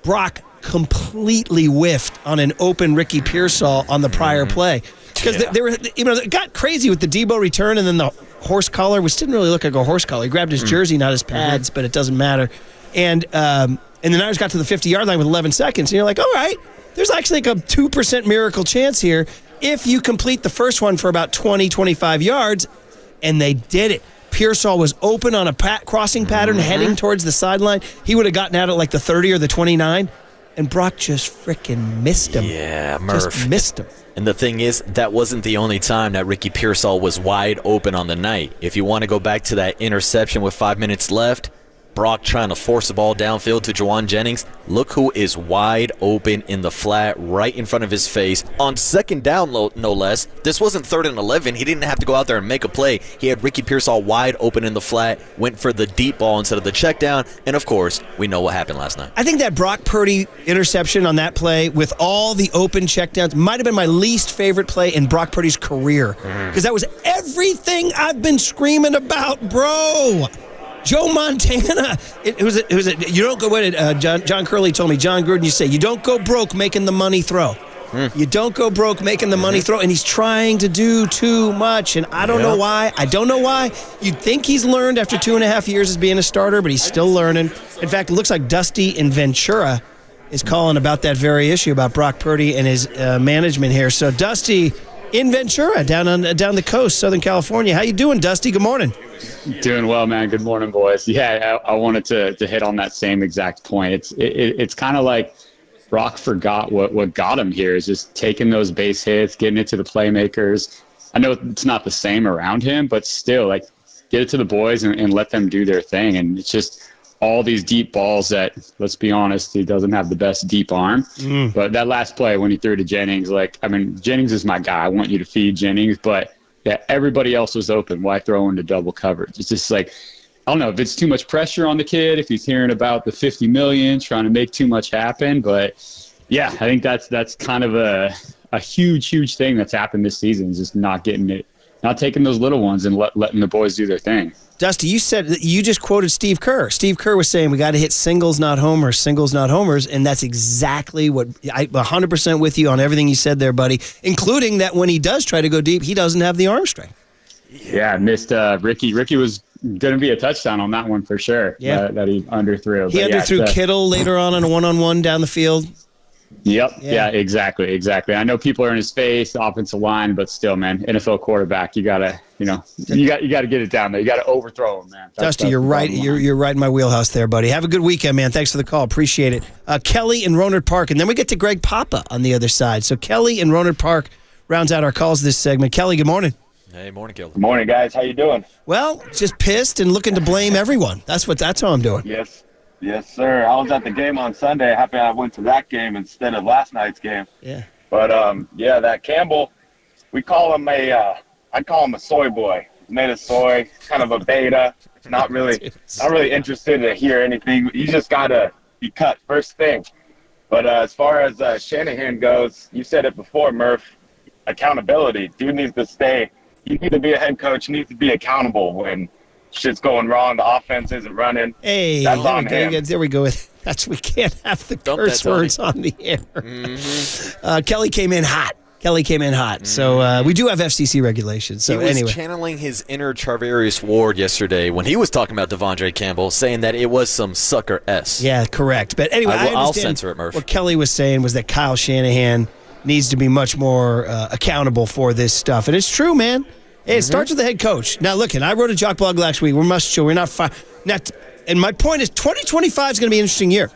C: Brock completely whiffed on an open Ricky Pearsall on the prior play. Because they were, it got crazy with the Debo return and then the horse collar, which didn't really look like a horse collar. He grabbed his jersey, not his pads, but it doesn't matter. And the Niners got to the 50-yard line with 11 seconds. And you're like, all right, there's actually like a 2% miracle chance here if you complete the first one for about 20, 25 yards. And they did it. Pearsall was open on a crossing pattern heading towards the sideline. He would have gotten out at like the 30 or the 29. And Brock just freaking missed him.
D: Yeah, Murph.
C: Just missed him.
D: And the thing is, that wasn't the only time that Ricky Pearsall was wide open on the night. If you want to go back to that interception with 5 minutes left, Brock trying to force the ball downfield to Juwan Jennings. Look who is wide open in the flat right in front of his face on second down, no less. This wasn't 3rd and 11. He didn't have to go out there and make a play. He had Ricky Pearsall wide open in the flat, went for the deep ball instead of the check down, and of course, we know what happened last night.
C: I think that Brock Purdy interception on that play with all the open checkdowns might have been my least favorite play in Brock Purdy's career because that was everything I've been screaming about, bro. Joe Montana. It was you don't go with it. John Curley told me, John Gruden, you say, you don't go broke making the money throw. You don't go broke making the money throw. And he's trying to do too much. And I don't know why. I don't know why. You'd think he's learned after 2.5 years as being a starter, but he's still learning. In fact, it looks like Dusty in Ventura is calling about that very issue about Brock Purdy and his management here. So Dusty in Ventura, down the coast, Southern California. How you doing, Dusty? Good morning.
S: Doing well, man. Good morning, boys. Yeah, I wanted to hit on that same exact point. It's kind of like Brock forgot what got him here is just taking those base hits, getting it to the playmakers. I know it's not the same around him, but still, like, get it to the boys and let them do their thing. And it's just all these deep balls that, let's be honest, he doesn't have the best deep arm. But that last play when he threw to Jennings, Jennings is my guy. I want you to feed Jennings, but yeah, everybody else was open. Why throw into double coverage? It's just like, I don't know if it's too much pressure on the kid, if he's hearing about the $50 million, trying to make too much happen. But yeah, I think that's kind of a huge thing that's happened this season, is just not taking those little ones and letting the boys do their thing.
C: Dusty, you just quoted Steve Kerr. Steve Kerr was saying we got to hit singles, not homers, and that's exactly what I'm 100% with you on everything you said there, buddy, including that when he does try to go deep, he doesn't have the arm strength.
S: Yeah, missed Ricky. Ricky was going to be a touchdown on that one for sure.
C: Yeah.
S: That he underthrew.
C: He underthrew Kittle later on a one-on-one down the field.
S: Yep. Yeah, exactly. I know people are in his face, offensive line, but still, man, NFL quarterback, you gotta get it down there. You gotta overthrow him, man.
C: Dusty, you're right. You're right in my wheelhouse there, buddy. Have a good weekend, man. Thanks for the call. Appreciate it. Kelly in Rohnert Park, and then we get to Greg Papa on the other side. So Kelly in Rohnert Park rounds out our calls this segment. Kelly, good morning.
D: Hey, morning, Kelly.
T: Good morning, guys. How you doing?
C: Well, just pissed and looking to blame everyone. That's how I'm doing.
T: Yes, sir. I was at the game on Sunday. Happy I went to that game instead of last night's game.
C: Yeah.
T: But, that Campbell, I call him a soy boy. He's made of soy, kind of a beta. not really interested to hear anything. You just gotta be cut first thing. But as far as Shanahan goes, you said it before, Murph. Accountability. Dude needs to stay. You need to be a head coach. You need to be accountable when shit's going wrong. The offense isn't running.
C: Hey,
T: that's on him.
C: There we go. We can't have the curse words on the air. Kelly came in hot. So we do have FCC regulations. So
D: he was
C: anyway,
D: channeling his inner Charvarius Ward yesterday when he was talking about Devondre Campbell, saying that it was some sucker S.
C: Yeah, correct. But anyway,
D: I'll censor it, Murph.
C: What Kelly was saying was that Kyle Shanahan needs to be much more accountable for this stuff, and it's true, man. Hey, it starts with the head coach. Now, look, and I wrote a jock blog last week. We're not and my point is 2025 is going to be an interesting year.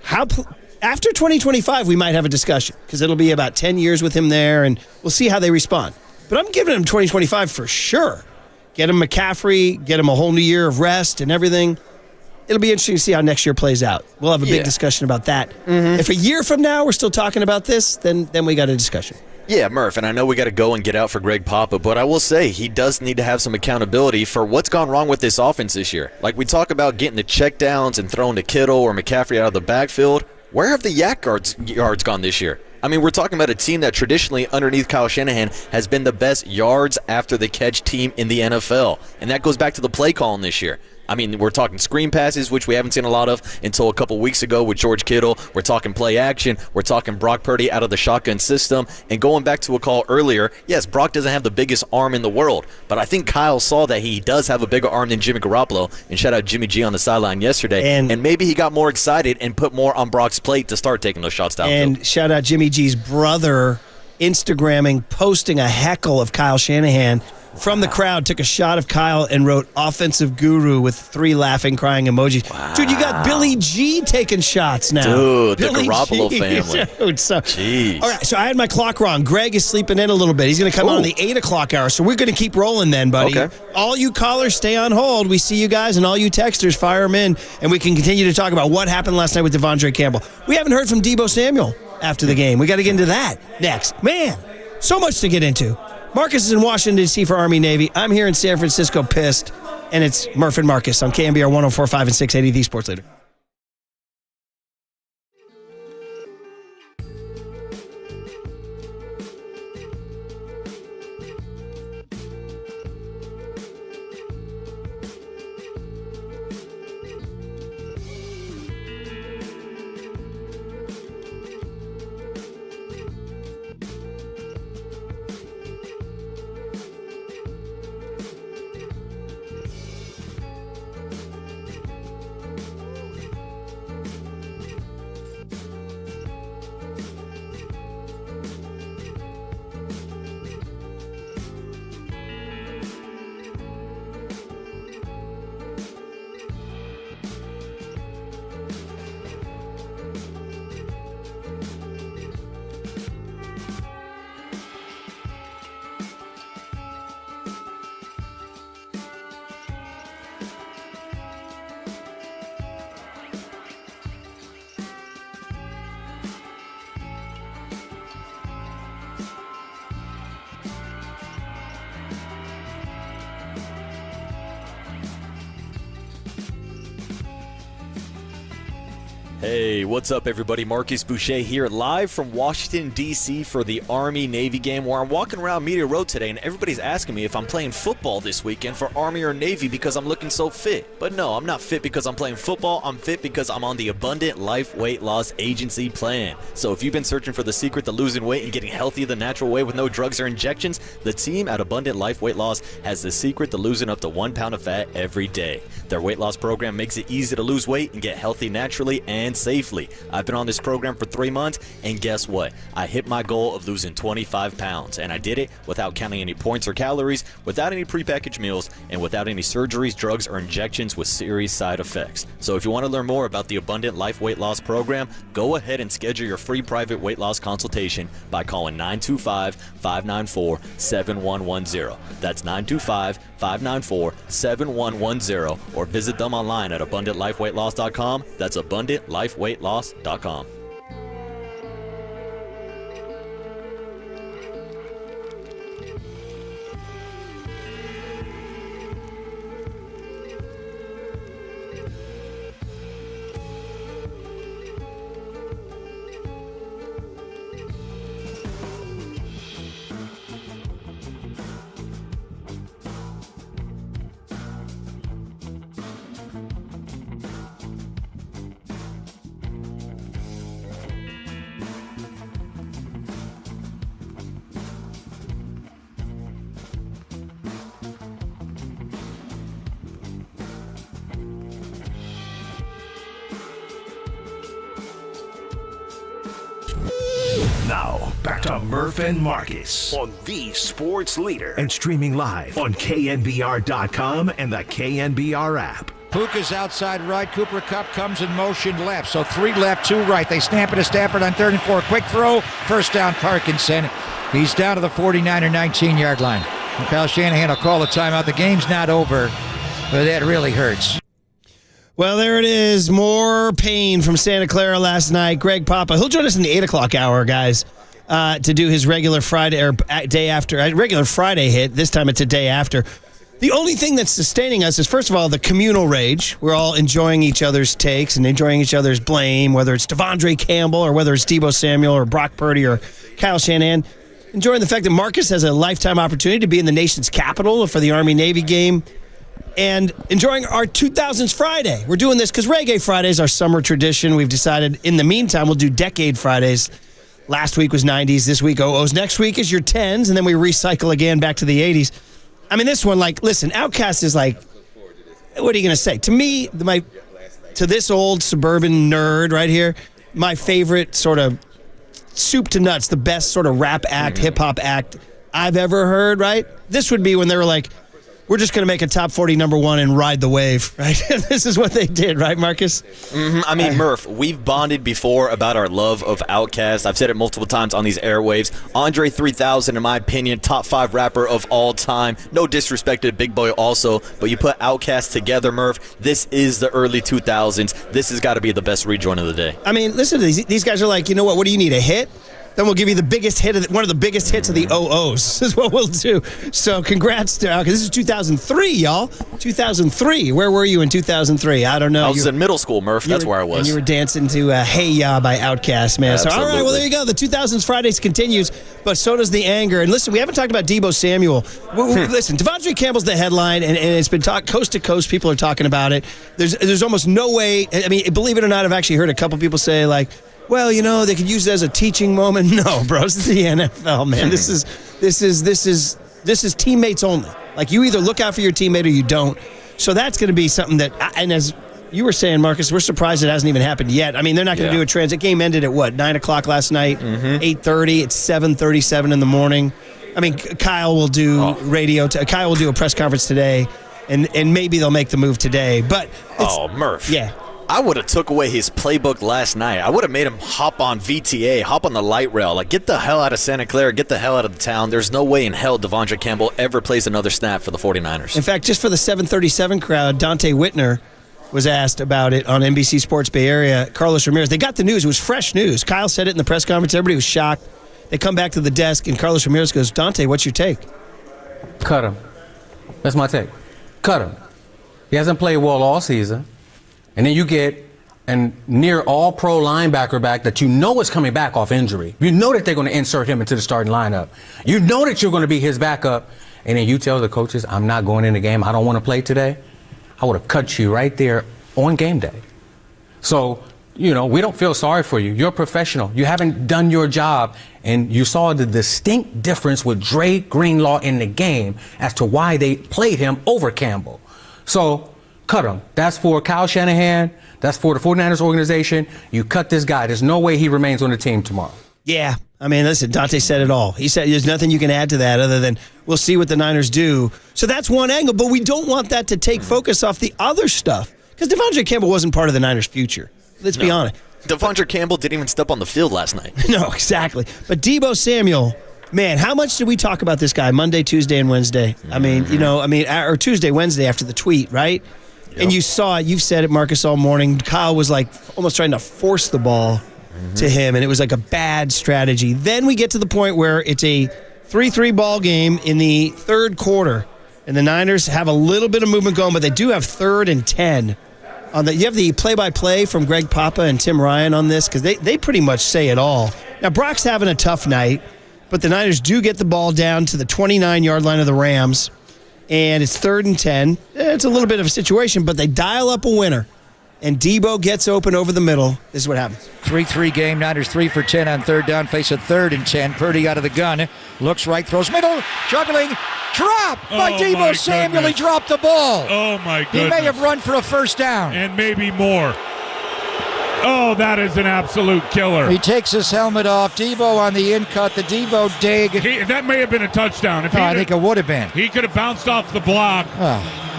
C: After 2025, we might have a discussion because it'll be about 10 years with him there, and we'll see how they respond. But I'm giving him 2025 for sure. Get him McCaffrey, get him a whole new year of rest and everything. It'll be interesting to see how next year plays out. We'll have a big discussion about that. If a year from now we're still talking about this, then we got a discussion.
D: Yeah, Murph, and I know we got to go and get out for Greg Papa, but I will say he does need to have some accountability for what's gone wrong with this offense this year. Like we talk about getting the checkdowns and throwing to Kittle or McCaffrey out of the backfield. Where have the yak yards gone this year? I mean, we're talking about a team that traditionally, underneath Kyle Shanahan, has been the best yards after the catch team in the NFL, and that goes back to the play calling this year. I mean, we're talking screen passes, which we haven't seen a lot of until a couple weeks ago with George Kittle. We're talking play action. We're talking Brock Purdy out of the shotgun system. And going back to a call earlier, yes, Brock doesn't have the biggest arm in the world, but I think Kyle saw that he does have a bigger arm than Jimmy Garoppolo. And shout out Jimmy G on the sideline yesterday. And maybe he got more excited and put more on Brock's plate to start taking those shots downfield.
C: And shout out Jimmy G's brother Instagramming, posting a heckle of Kyle Shanahan. From the crowd, took a shot of Kyle and wrote offensive guru with 3 laughing, crying emojis. Wow. Dude, you got Billy G taking shots now.
D: Dude,
C: Billy
D: the Garoppolo
C: G.
D: family.
C: Dude, so,
D: jeez.
C: All right, so I had my clock wrong. Greg is sleeping in a little bit. He's going to come on the 8 o'clock hour, so we're going to keep rolling then, buddy.
D: Okay.
C: All you callers, stay on hold. We see you guys, and all you texters, fire them in, and we can continue to talk about what happened last night with Devondre Campbell. We haven't heard from Deebo Samuel after the game. We got to get into that next. Man, so much to get into. Marcus is in Washington, D.C. for Army Navy. I'm here in San Francisco pissed, and it's Murph and Marcus on KNBR 104.5 and 680, the Sports Leader.
D: Hey, what's up, everybody? Marcus Boucher here, live from Washington, D.C. for the Army-Navy game, where I'm walking around Media Road today, and everybody's asking me if I'm playing football this weekend for Army or Navy because I'm looking so fit. But no, I'm not fit because I'm playing football. I'm fit because I'm on the Abundant Life Weight Loss Agency plan. So if you've been searching for the secret to losing weight and getting healthy the natural way with no drugs or injections, the team at Abundant Life Weight Loss has the secret to losing up to 1 pound of fat every day. Their weight loss program makes it easy to lose weight and get healthy naturally and safely. I've been on this program for 3 months, and guess what? I hit my goal of losing 25 pounds, and I did it without counting any points or calories, without any prepackaged meals, and without any surgeries, drugs, or injections with serious side effects. So if you want to learn more about the Abundant Life Weight Loss program, go ahead and schedule your free private weight loss consultation by calling 925-594-7110. That's 925-594-7110, or visit them online at AbundantLifeWeightLoss.com. That's AbundantLifeWeightLoss.com.
A: Now, back to Murph and Marcus on the Sports Leader and streaming live on KNBR.com and the KNBR app.
I: Puka's outside right. Cooper Kupp comes in motion left. So 3 left, 2 right. They stamp it to Stafford on 3rd and 4. Quick throw. First down, Parkinson. He's down to the 49er 19-yard line. And Kyle Shanahan will call the timeout. The game's not over, but that really hurts.
C: Well, there it is. More pain from Santa Clara last night. Greg Papa. He'll join us in the 8 o'clock hour, guys, to do his regular Friday or day after. Regular Friday hit. This time it's a day after. The only thing that's sustaining us is, first of all, the communal rage. We're all enjoying each other's takes and enjoying each other's blame, whether it's Devondre Campbell or whether it's Deebo Samuel or Brock Purdy or Kyle Shanahan. Enjoying the fact that Marcus has a lifetime opportunity to be in the nation's capital for the Army-Navy game. And enjoying our 2000s Friday. We're doing this because Reggae Friday is our summer tradition. We've decided in the meantime we'll do Decade Fridays. Last week was 90s. This week 00s. Next week is your 10s. And then we recycle again back to the 80s. I mean, this one, like, listen, Outkast is like, what are you going to say? To me, to this old suburban nerd right here, my favorite sort of soup to nuts, the best sort of rap act, hip-hop act I've ever heard, right? This would be when they were like, we're just going to make a top 40 number one and ride the wave, right? This is what they did, right, Marcus?
D: Mm-hmm. I mean, Murph, we've bonded before about our love of Outkast. I've said it multiple times on these airwaves. Andre 3000, in my opinion, top 5 rapper of all time. No disrespect to Big Boy also, but you put Outkast together, Murph, this is the early 2000s. This has got to be the best rejoin of the day.
C: I mean, listen to these guys are like, you know what do you need, a hit? Then we'll give you the biggest hit, one of the biggest hits of the 00s. This is what we'll do. So congrats to, because this is 2003, y'all. 2003. Where were you in 2003? I don't know.
D: I was in middle school, Murph. That's where I was.
C: And you were dancing to Hey Ya by Outkast, man.
D: Absolutely.
C: So, all right, well, there you go. The 2000s Fridays continues, but so does the anger. And listen, we haven't talked about Deebo Samuel. Listen, Devondre Campbell's the headline, and it's been talked coast to coast. People are talking about it. There's almost no way. I mean, believe it or not, I've actually heard a couple people say, like, well, you know, they could use it as a teaching moment. No, bro, this is the NFL, man. This is teammates only. Like, you either look out for your teammate or you don't. So that's going to be something that, and as you were saying, Marcus, we're surprised it hasn't even happened yet. I mean, they're not going to do a transit. Game ended at what, 9 o'clock last night, 8:30. It's 7:37 in the morning. I mean, Kyle will do Kyle will do a press conference today, and maybe they'll make the move today. But
D: Murph.
C: Yeah.
D: I would have took away his playbook last night. I would have made him hop on VTA, hop on the light rail. Like, get the hell out of Santa Clara, get the hell out of the town. There's no way in hell Devondre Campbell ever plays another snap for the 49ers.
C: In fact, just for the 737 crowd, Dante Whitner was asked about it on NBC Sports Bay Area. Carlos Ramirez, they got the news. It was fresh news. Kyle said it in the press conference. Everybody was shocked. They come back to the desk, and Carlos Ramirez goes, Dante, what's your take?
H: Cut him. That's my take. Cut him. He hasn't played well all season. And then you get a near all-pro linebacker back that you know is coming back off injury. You know that they're going to insert him into the starting lineup. You know that you're going to be his backup. And then you tell the coaches, I'm not going in the game. I don't want to play today. I would have cut you right there on game day. So, you know, we don't feel sorry for you. You're a professional. You haven't done your job. And you saw the distinct difference with Dre Greenlaw in the game as to why they played him over Campbell. So, cut him. That's for Kyle Shanahan. That's for the 49ers organization. You cut this guy. There's no way he remains on the team tomorrow.
C: Yeah. I mean, listen, Dante said it all. He said there's nothing you can add to that other than we'll see what the Niners do. So that's one angle, but we don't want that to take focus off the other stuff because Devondre Campbell wasn't part of the Niners' future. Let's be honest.
D: Devondre Campbell didn't even step on the field last night.
C: No, exactly. But Deebo Samuel, man, how much did we talk about this guy Monday, Tuesday, and Wednesday? I mean, or Tuesday, Wednesday after the tweet, right? Yep. And you saw it. You've said it, Marcus, all morning. Kyle was like almost trying to force the ball to him, and it was like a bad strategy. Then we get to the point where it's a 3-3 ball game in the third quarter, and the Niners have a little bit of movement going, but they do have 3rd and 10. You have the play-by-play from Greg Papa and Tim Ryan on this because they pretty much say it all. Now, Brock's having a tough night, but the Niners do get the ball down to the 29-yard line of the Rams, and it's 3rd and 10. It's a little bit of a situation, but they dial up a winner, and Deebo gets open over the middle. This is what happens.
I: 3-3 game. Niners 3 for 10 on 3rd down. Face a 3rd and 10. Purdy out of the gun. Looks right, throws middle. Juggling. Drop by Deebo Samuel. He dropped the ball.
B: Oh, my goodness.
I: He may have run for a 1st down.
B: And maybe more. Oh, that is an absolute killer.
I: He takes his helmet off. Debo on the in cut. The Debo dig.
B: That may have been a touchdown.
I: I think it would have been.
B: He could have bounced off the block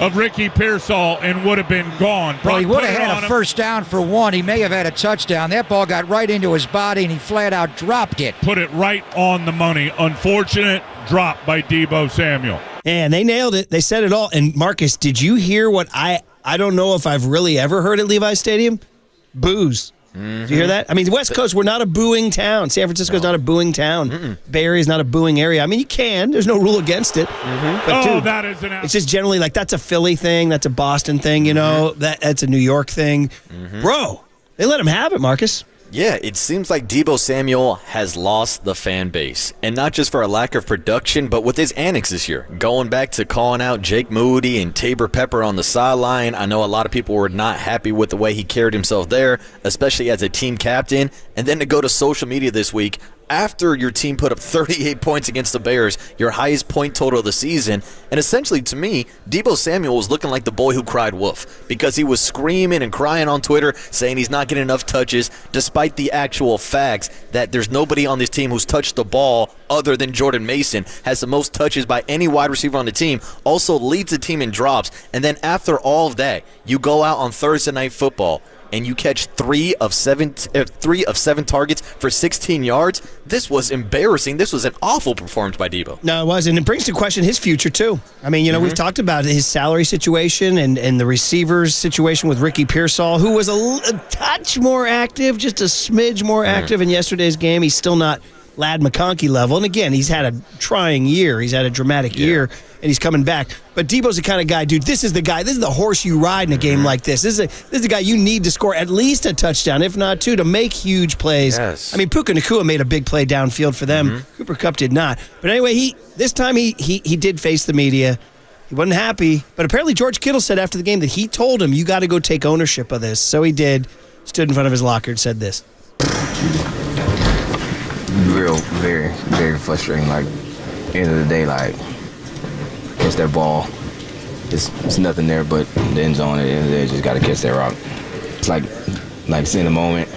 B: of Ricky Pearsall and would have been gone.
I: Well, he would have had a first down for one. He may have had a touchdown. That ball got right into his body, and he flat out dropped it.
B: Put it right on the money. Unfortunate drop by Debo Samuel.
C: And they nailed it. They said it all. And Marcus, did you hear what I don't know if I've really ever heard at Levi's Stadium? Boos. Did you hear that? I mean, the West Coast, we're not a booing town. San Francisco's not a booing town. Bay Area's not a booing area. I mean, you can. There's no rule against it. But dude,
B: that is an
C: it's just generally like that's a Philly thing. That's a Boston thing, you know. That's a New York thing. Bro, they let him have it, Marcus.
D: Yeah, it seems like Debo Samuel has lost the fan base. And not just for a lack of production, but with his antics this year. Going back to calling out Jake Moody and Tabor Pepper on the sideline. I know a lot of people were not happy with the way he carried himself there, especially as a team captain. And then to go to social media this week, after your team put up 38 points against the Bears, your highest point total of the season, and essentially to me, Debo Samuel was looking like the boy who cried wolf because he was screaming and crying on Twitter saying he's not getting enough touches despite the actual facts that there's nobody on this team who's touched the ball other than Jordan Mason, has the most touches by any wide receiver on the team, also leads the team in drops, and then after all of that, you go out on Thursday Night Football and you catch 3 of 7 targets for 16 yards, this was embarrassing. This was an awful performance by Debo.
C: No, it was, and it brings to question his future, too. I mean, you know, we've talked about his salary situation and the receivers situation with Ricky Pearsall, who was a touch more active, just a smidge more active in yesterday's game. He's still not Ladd McConkey level. And again, he's had a trying year. He's had a dramatic year, and he's coming back. But Debo's the kind of guy, dude, this is the guy. This is the horse you ride in a game like this. This is the guy you need to score at least a touchdown, if not two, to make huge plays.
D: Yes.
C: I mean, Puka Nacua made a big play downfield for them. Cooper Kupp did not. But anyway, this time he did face the media. He wasn't happy. But apparently George Kittle said after the game that he told him, you got to go take ownership of this. So he did. Stood in front of his locker and said this.
U: Very, very frustrating. Like, end of the day, like, catch that ball. It's nothing there but the end zone. At the end of the day, just got to catch that rock. It's like seeing the moment,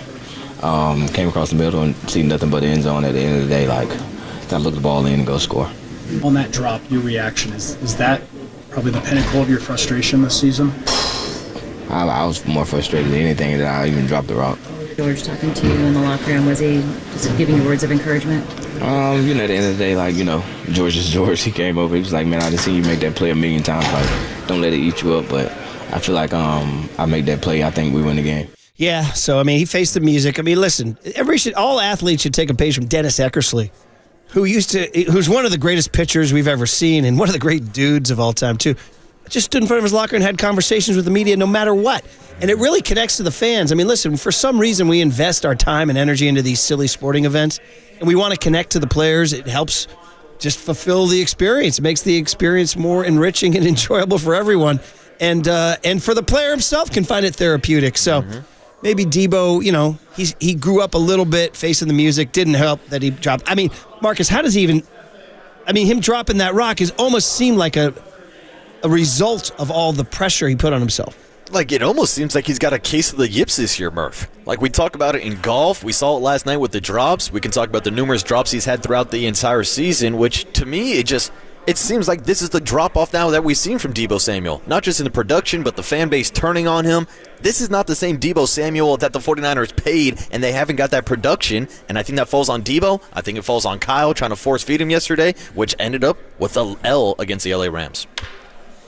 U: came across the middle and see nothing but the end zone at the end of the day. Like, got to look the ball in and go score.
V: On that drop, your reaction, is that probably the pinnacle of your frustration this season?
U: I was more frustrated than anything that I even dropped the rock.
W: George talking to you in the locker room, was he just giving you words of encouragement?
U: You know, at the end of the day, like, you know, George is George. He came over, he was like, man, I just seen you make that play a million times. Like, don't let it eat you up. But I feel like I make that play, I think we win the game.
C: Yeah, so, I mean, he faced the music. I mean, listen, all athletes should take a page from Dennis Eckersley, who's one of the greatest pitchers we've ever seen and one of the great dudes of all time, too. Just stood in front of his locker and had conversations with the media no matter what. And it really connects to the fans. I mean, listen, for some reason we invest our time and energy into these silly sporting events, and we want to connect to the players. It helps just fulfill the experience. It makes the experience more enriching and enjoyable for everyone. And for the player himself can find it therapeutic. So maybe Debo, you know, he grew up a little bit facing the music. Didn't help that he dropped. I mean, Marcus, how does he even – I mean, him dropping that rock almost seemed like a result of all the pressure he put on himself.
D: Like, it almost seems like he's got a case of the yips this year, Murph. Like, we talk about it in golf. We saw it last night with the drops. We can talk about the numerous drops he's had throughout the entire season, which, to me, it seems like this is the drop-off now that we've seen from Debo Samuel. Not just in the production, but the fan base turning on him. This is not the same Debo Samuel that the 49ers paid, and they haven't got that production. And I think that falls on Debo. I think it falls on Kyle trying to force-feed him yesterday, which ended up with a L against the LA Rams.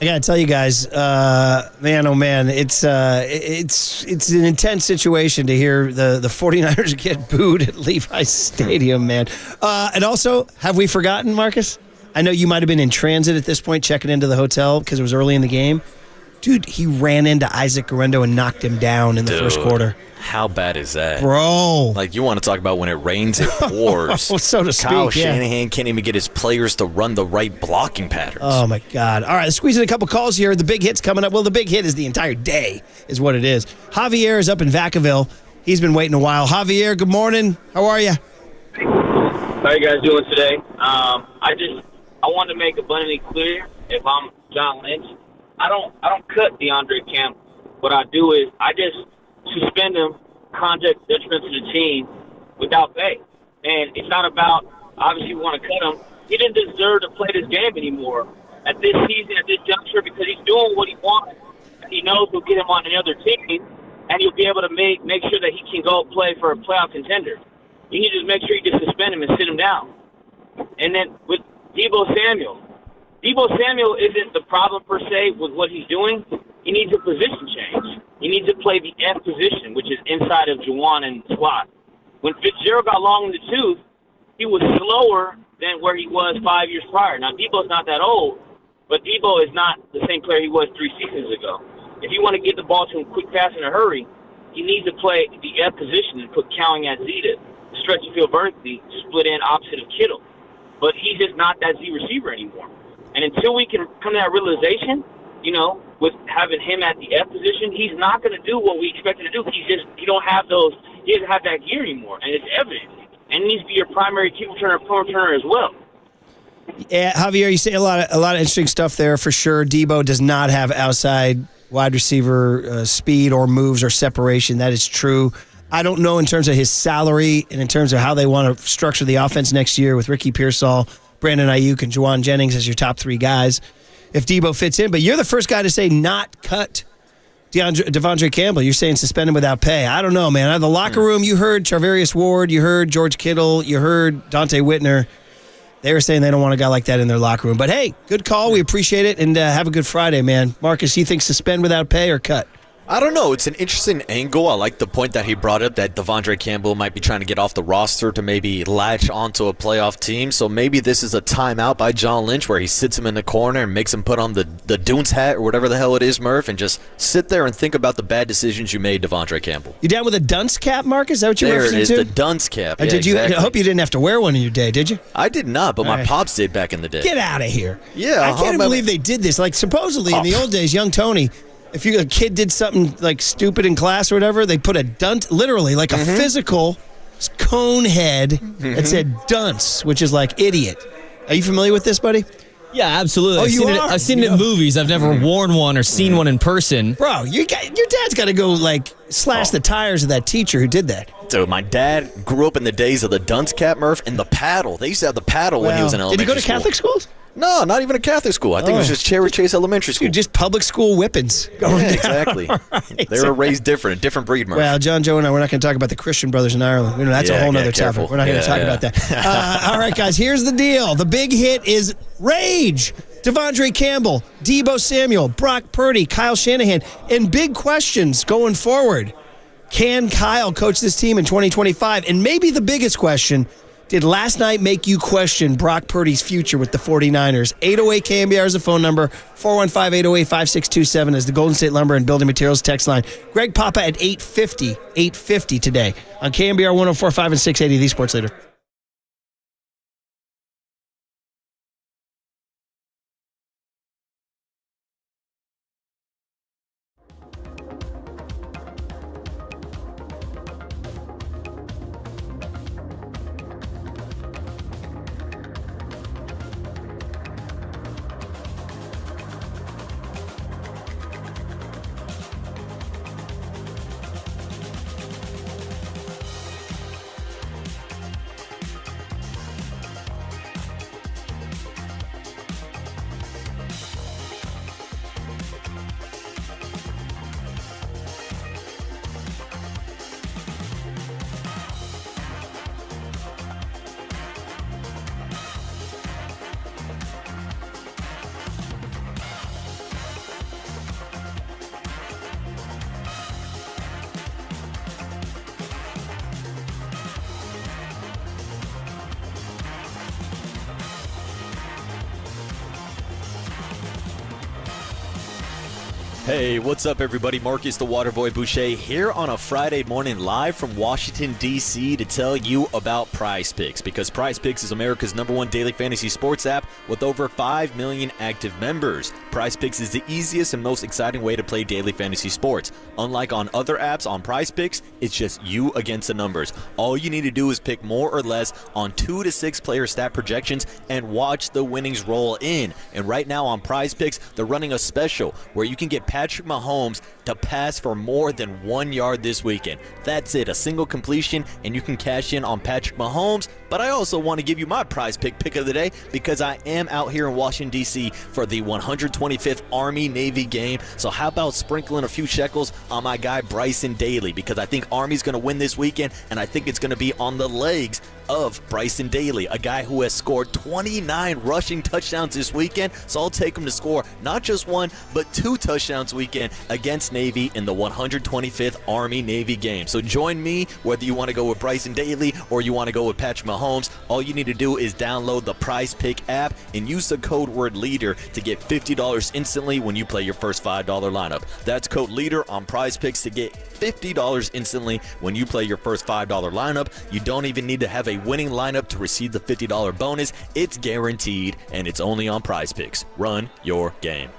C: I gotta tell you guys, man, oh man, it's an intense situation to hear the 49ers get booed at Levi's Stadium, man. And also, have we forgotten, Marcus? I know you might have been in transit at this point, checking into the hotel because it was early in the game. Dude, he ran into Isaac Guerrero and knocked him down in the first quarter.
D: How bad is that?
C: Bro.
D: Like, you want to talk about when it rains, it pours.
C: So to speak,
D: Kyle Shanahan can't even get his players to run the right blocking patterns.
C: Oh, my God. All right, let's squeeze in a couple calls here. The big hit's coming up. Well, the big hit is the entire day is what it is. Javier is up in Vacaville. He's been waiting a while. Javier, good morning. How are you?
X: How you guys doing today? I want to make abundantly clear, if I'm John Lynch, I don't cut DeAndre Campbell. What I do is I just suspend him conduct detriment to the team without pay. And it's not about, obviously, we want to cut him. He didn't deserve to play this game anymore at this season, at this juncture, because he's doing what he wants. He knows he'll get him on another team, and he'll be able to make sure that he can go play for a playoff contender. You need to make sure you just suspend him and sit him down. And then with Deebo Samuel isn't the problem per se with what he's doing. He needs a position change. He needs to play the F position, which is inside of Juwan and slot. When Fitzgerald got long in the tooth, he was slower than where he was 5 years prior. Now, Deebo's not that old, but Deebo is not the same player he was 3 seasons ago. If you want to get the ball to him quick, fast, in a hurry, he needs to play the F position and put Cowing at Z to stretch the field vertically, split in opposite of Kittle. But he's just not that Z receiver anymore. And until we can come to that realization, with having him at the F position, he's not going to do what we expect him to do. He doesn't have that gear anymore, and it's evident. And he needs to be your primary kick returner, punt returner as well.
C: Yeah, Javier, you say a lot of interesting stuff there for sure. Deebo does not have outside wide receiver speed or moves or separation. That is true. I don't know in terms of his salary and in terms of how they want to structure the offense next year with Ricky Pearsall, Brandon Ayuk, and Juwan Jennings as your top 3 guys, if Deebo fits in. But you're the first guy to say not cut Devondre Campbell. You're saying suspend him without pay. I don't know, man. Out of the locker room, you heard Charvarius Ward, you heard George Kittle, you heard Dante Whitner. They were saying they don't want a guy like that in their locker room. But, hey, good call. We appreciate it, and have a good Friday, man. Marcus, you think suspend without pay or cut?
D: I don't know. It's an interesting angle. I like the point that he brought up that Devondre Campbell might be trying to get off the roster to maybe latch onto a playoff team. So maybe this is a timeout by John Lynch where he sits him in the corner and makes him put on the Dunes hat or whatever the hell it is, Murph, and just sit there and think about the bad decisions you made, Devondre Campbell.
C: You down with a dunce cap, Marcus? Is that what you're referencing to?
D: There it is, the dunce cap. Yeah,
C: did you?
D: exactly.
C: I hope you didn't have to wear one in your day, did you?
D: I did not, but my pops did back in the day.
C: Get out of here.
D: Yeah.
C: I can't believe they did this. Like, supposedly in the old days, young Tony, if a kid did something like stupid in class or whatever, they put a dunce, literally like a physical cone head that said dunce, which is like idiot. Are you familiar with this, buddy?
J: Yeah, absolutely.
C: Oh,
J: I've seen it in movies. I've never worn one or seen one in person.
C: Bro, your dad's got to go like slash the tires of that teacher who did that.
D: Dude, my dad grew up in the days of the dunce cap, Murph, and the paddle. They used to have the paddle when he was in elementary
C: school. Did he go to Catholic schools?
D: No, not even a Catholic school. I think it was just Cherry Chase Elementary School.
C: Dude, just public school whippings.
D: Exactly. Right. They were raised different, a different breed, Murph.
C: Well, John, Joe, and I, we're not going to talk about the Christian brothers in Ireland. That's a whole other topic. We're not going to talk about that. All right, guys, here's the deal. The big hit is Rage. Devondre Campbell, Deebo Samuel, Brock Purdy, Kyle Shanahan, and big questions going forward. Can Kyle coach this team in 2025? And maybe the biggest question, did last night make you question Brock Purdy's future with the 49ers? 808 KNBR is the phone number. 415-808-5627 is the Golden State Lumber and Building Materials text line. Greg Papa at 850 today on KNBR 104.5 and 680, the Sports Leader.
D: Hey, what's up, everybody? Marcus the Waterboy Boucher here on a Friday morning live from Washington, D.C. to tell you about Prize Picks, because Prize Picks is America's #1 daily fantasy sports app with over 5 million active members. Prize Picks is the easiest and most exciting way to play daily fantasy sports. Unlike on other apps on Prize Picks, it's just you against the numbers. All you need to do is pick more or less on 2 to 6 player stat projections and watch the winnings roll in. And right now on Prize Picks, they're running a special where you can get Patrick Mahomes to pass for more than 1 yard this weekend. That's it, a single completion, and you can cash in on Patrick Mahomes. But I also want to give you my prize pick of the day because I am out here in Washington, D.C. for the 125th Army-Navy game. So how about sprinkling a few shekels on my guy Bryson Daly, because I think Army's going to win this weekend, and I think it's going to be on the legs of Bryson Daly, a guy who has scored 29 rushing touchdowns this weekend. So I'll take him to score not just 1, but 2 touchdowns weekend against Navy in the 125th Army-Navy game. So join me, whether you want to go with Bryson Daly or you want to go with Patrick Mahomes. All you need to do is download the Prize Pick app and use the code word LEADER to get $50 instantly when you play your first $5 lineup. That's code LEADER on Prize Picks to get $50 instantly when you play your first $5 lineup. You don't even need to have a winning lineup to receive the $50 bonus. It's guaranteed, and it's only on Prize Picks. Run your game.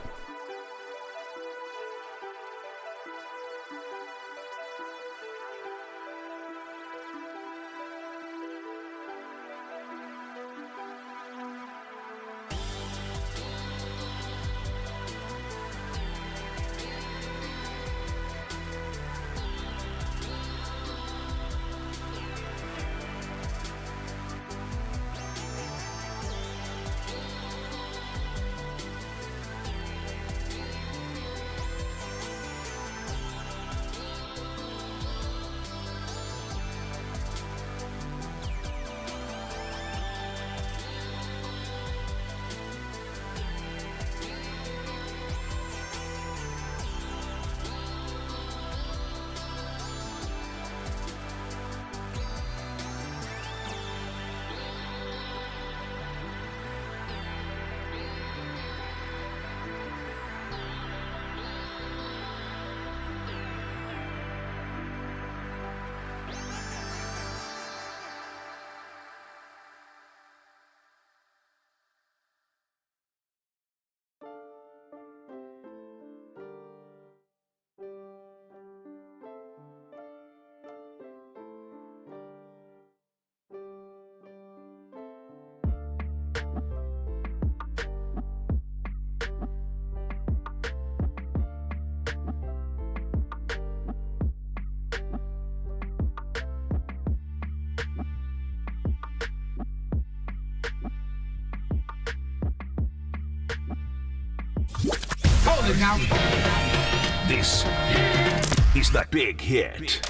A: This is the Big Hit.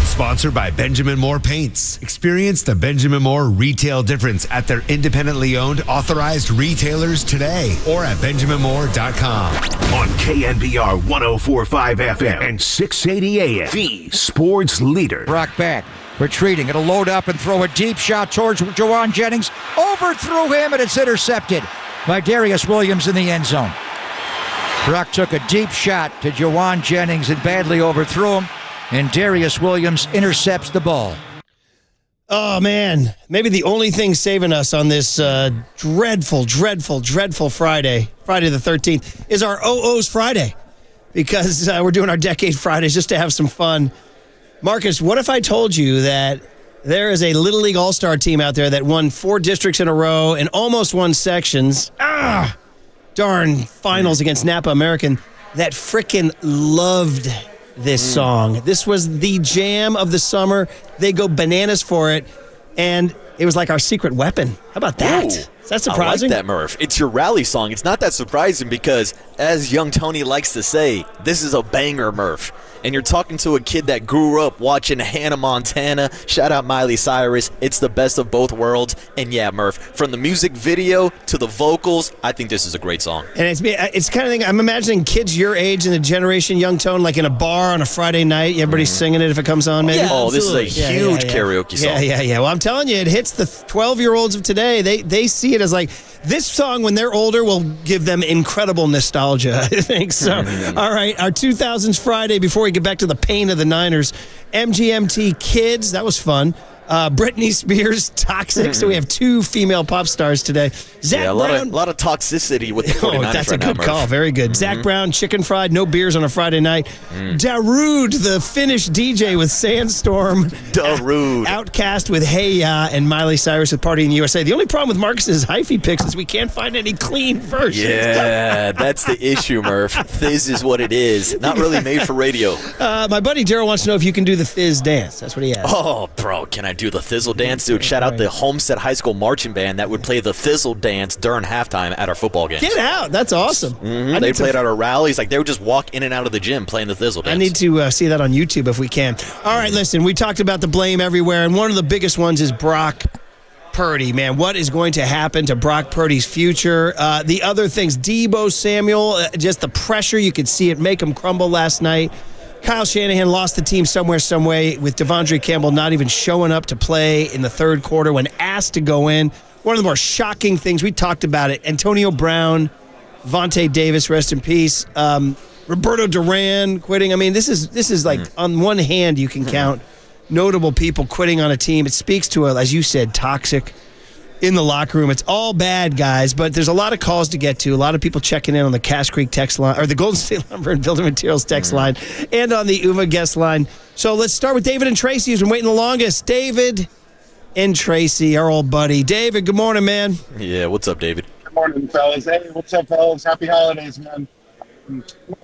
F: Sponsored by Benjamin Moore Paints. Experience the Benjamin Moore retail difference at their independently owned authorized retailers today or at benjaminmoore.com.
A: On KNBR 104.5 FM and 680 AM, the sports leader.
I: Brock back, retreating. It'll load up and throw a deep shot towards Jawan Jennings. Overthrew him, and it's intercepted by Darius Williams in the end zone. Brock took a deep shot to Jawan Jennings and badly overthrew him, and Darius Williams intercepts the ball.
C: Oh, man. Maybe the only thing saving us on this dreadful Friday the 13th, is our OOs Friday, because we're doing our Decade Fridays just to have some fun. Marcus, what if I told you that there is a Little League All-Star team out there that won 4 districts in a row and almost won sections? Darn finals against Napa American that frickin' loved this song. This was the jam of the summer. They go bananas for it, and it was like our secret weapon. How about that?
D: Ooh,
C: is that surprising?
D: I like that, Murph. It's your rally song. It's not that surprising because, as young Tony likes to say, this is a banger, Murph. And you're talking to a kid that grew up watching Hannah Montana. Shout out Miley Cyrus. It's the best of both worlds. And yeah, Murph, from the music video to the vocals, I think this is a great song.
C: And it's kind of thing, I'm imagining kids your age and the generation young tone, like in a bar on a Friday night, everybody's singing it if it comes on, maybe?
D: Yeah, this is a huge karaoke song.
C: Yeah. Well, I'm telling you, it hits the 12-year-olds of today. They see it as like, this song, when they're older, will give them incredible nostalgia, I think. So, all right, our 2000s Friday, before we get back to the pain of the Niners, MGMT Kids, that was fun. Britney Spears, Toxic. So we have 2 female pop stars today. Zach Brown.
D: A lot of toxicity with the 49ers
C: that's
D: right
C: a good
D: now,
C: call.
D: Murph.
C: Very good. Zach Brown, Chicken Fried, no beers on a Friday night. Darude, the Finnish DJ with Sandstorm.
D: Darude.
C: Outcast with Hey Ya, and Miley Cyrus with Party in the USA. The only problem with Marcus's hyphy picks is we can't find any clean versions.
D: Yeah, that's the issue, Murph. Fizz is what it is. Not really made for radio.
C: My buddy Daryl wants to know if you can do the Fizz dance. That's what he asked.
D: Oh, bro, can I do the Thizzle dance? Dude, shout out the Homestead High School marching band that would play the Thizzle dance during halftime at our football games.
C: Get out. That's awesome.
D: They played at our rallies. Like, they would just walk in and out of the gym playing the Thizzle dance.
C: I need to see that on YouTube if we can. All right, listen, we talked about the blame everywhere, and one of the biggest ones is Brock Purdy, man. What is going to happen to Brock Purdy's future? The other things, Deebo Samuel, just the pressure, you could see it make him crumble last night. Kyle Shanahan lost the team some way with Devondre Campbell not even showing up to play in the third quarter when asked to go in. One of the more shocking things, we talked about it, Antonio Brown, Vontae Davis, rest in peace, Roberto Duran quitting. I mean, this is like, on one hand, you can count notable people quitting on a team. It speaks to, as you said, toxic in the locker room. It's all bad, guys, but there's a lot of calls to get to. A lot of people checking in on the Cass Creek text line, or the Golden State Lumber and Building Materials text line, and on the UMA guest line. So let's start with David and Tracy, who's been waiting the longest. David and Tracy, our old buddy. David, good morning, man.
D: Yeah, what's up, David?
E: Good morning, fellas. Hey, what's up, fellas? Happy holidays, man.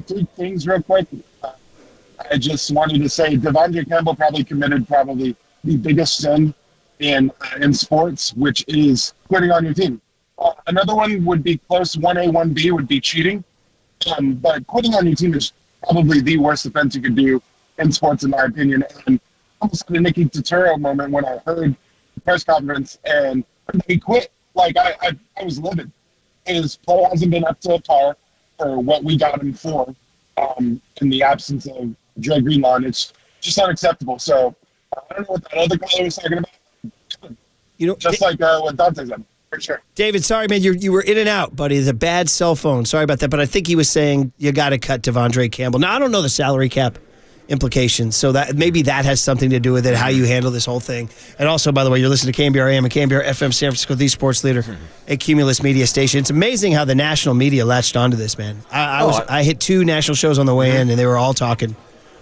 E: 3 things real quick. I just wanted to say Devondre Campbell probably committed the biggest sin in sports, which is quitting on your team. Another one would be close. 1A, 1B would be cheating. But quitting on your team is probably the worst offense you could do in sports, in my opinion. And almost had a Nicky Turturro moment when I heard the press conference and he quit. Like, I was livid. His play hasn't been up to par for what we got him for in the absence of Dre Greenlaw. And it's just unacceptable. So I don't know what that other caller was talking about. Just like what Dante said, for sure.
C: David, sorry, man, you were in and out, buddy. It's a bad cell phone. Sorry about that, but I think he was saying you got to cut Devondre Campbell. Now, I don't know the salary cap implications, so that maybe that has something to do with it, how you handle this whole thing. And also, by the way, you're listening to KNBR AM and KNBR FM San Francisco, the sports leader, a Cumulus media station. It's amazing how the national media latched onto this, man. I hit 2 national shows on the way in, and they were all talking.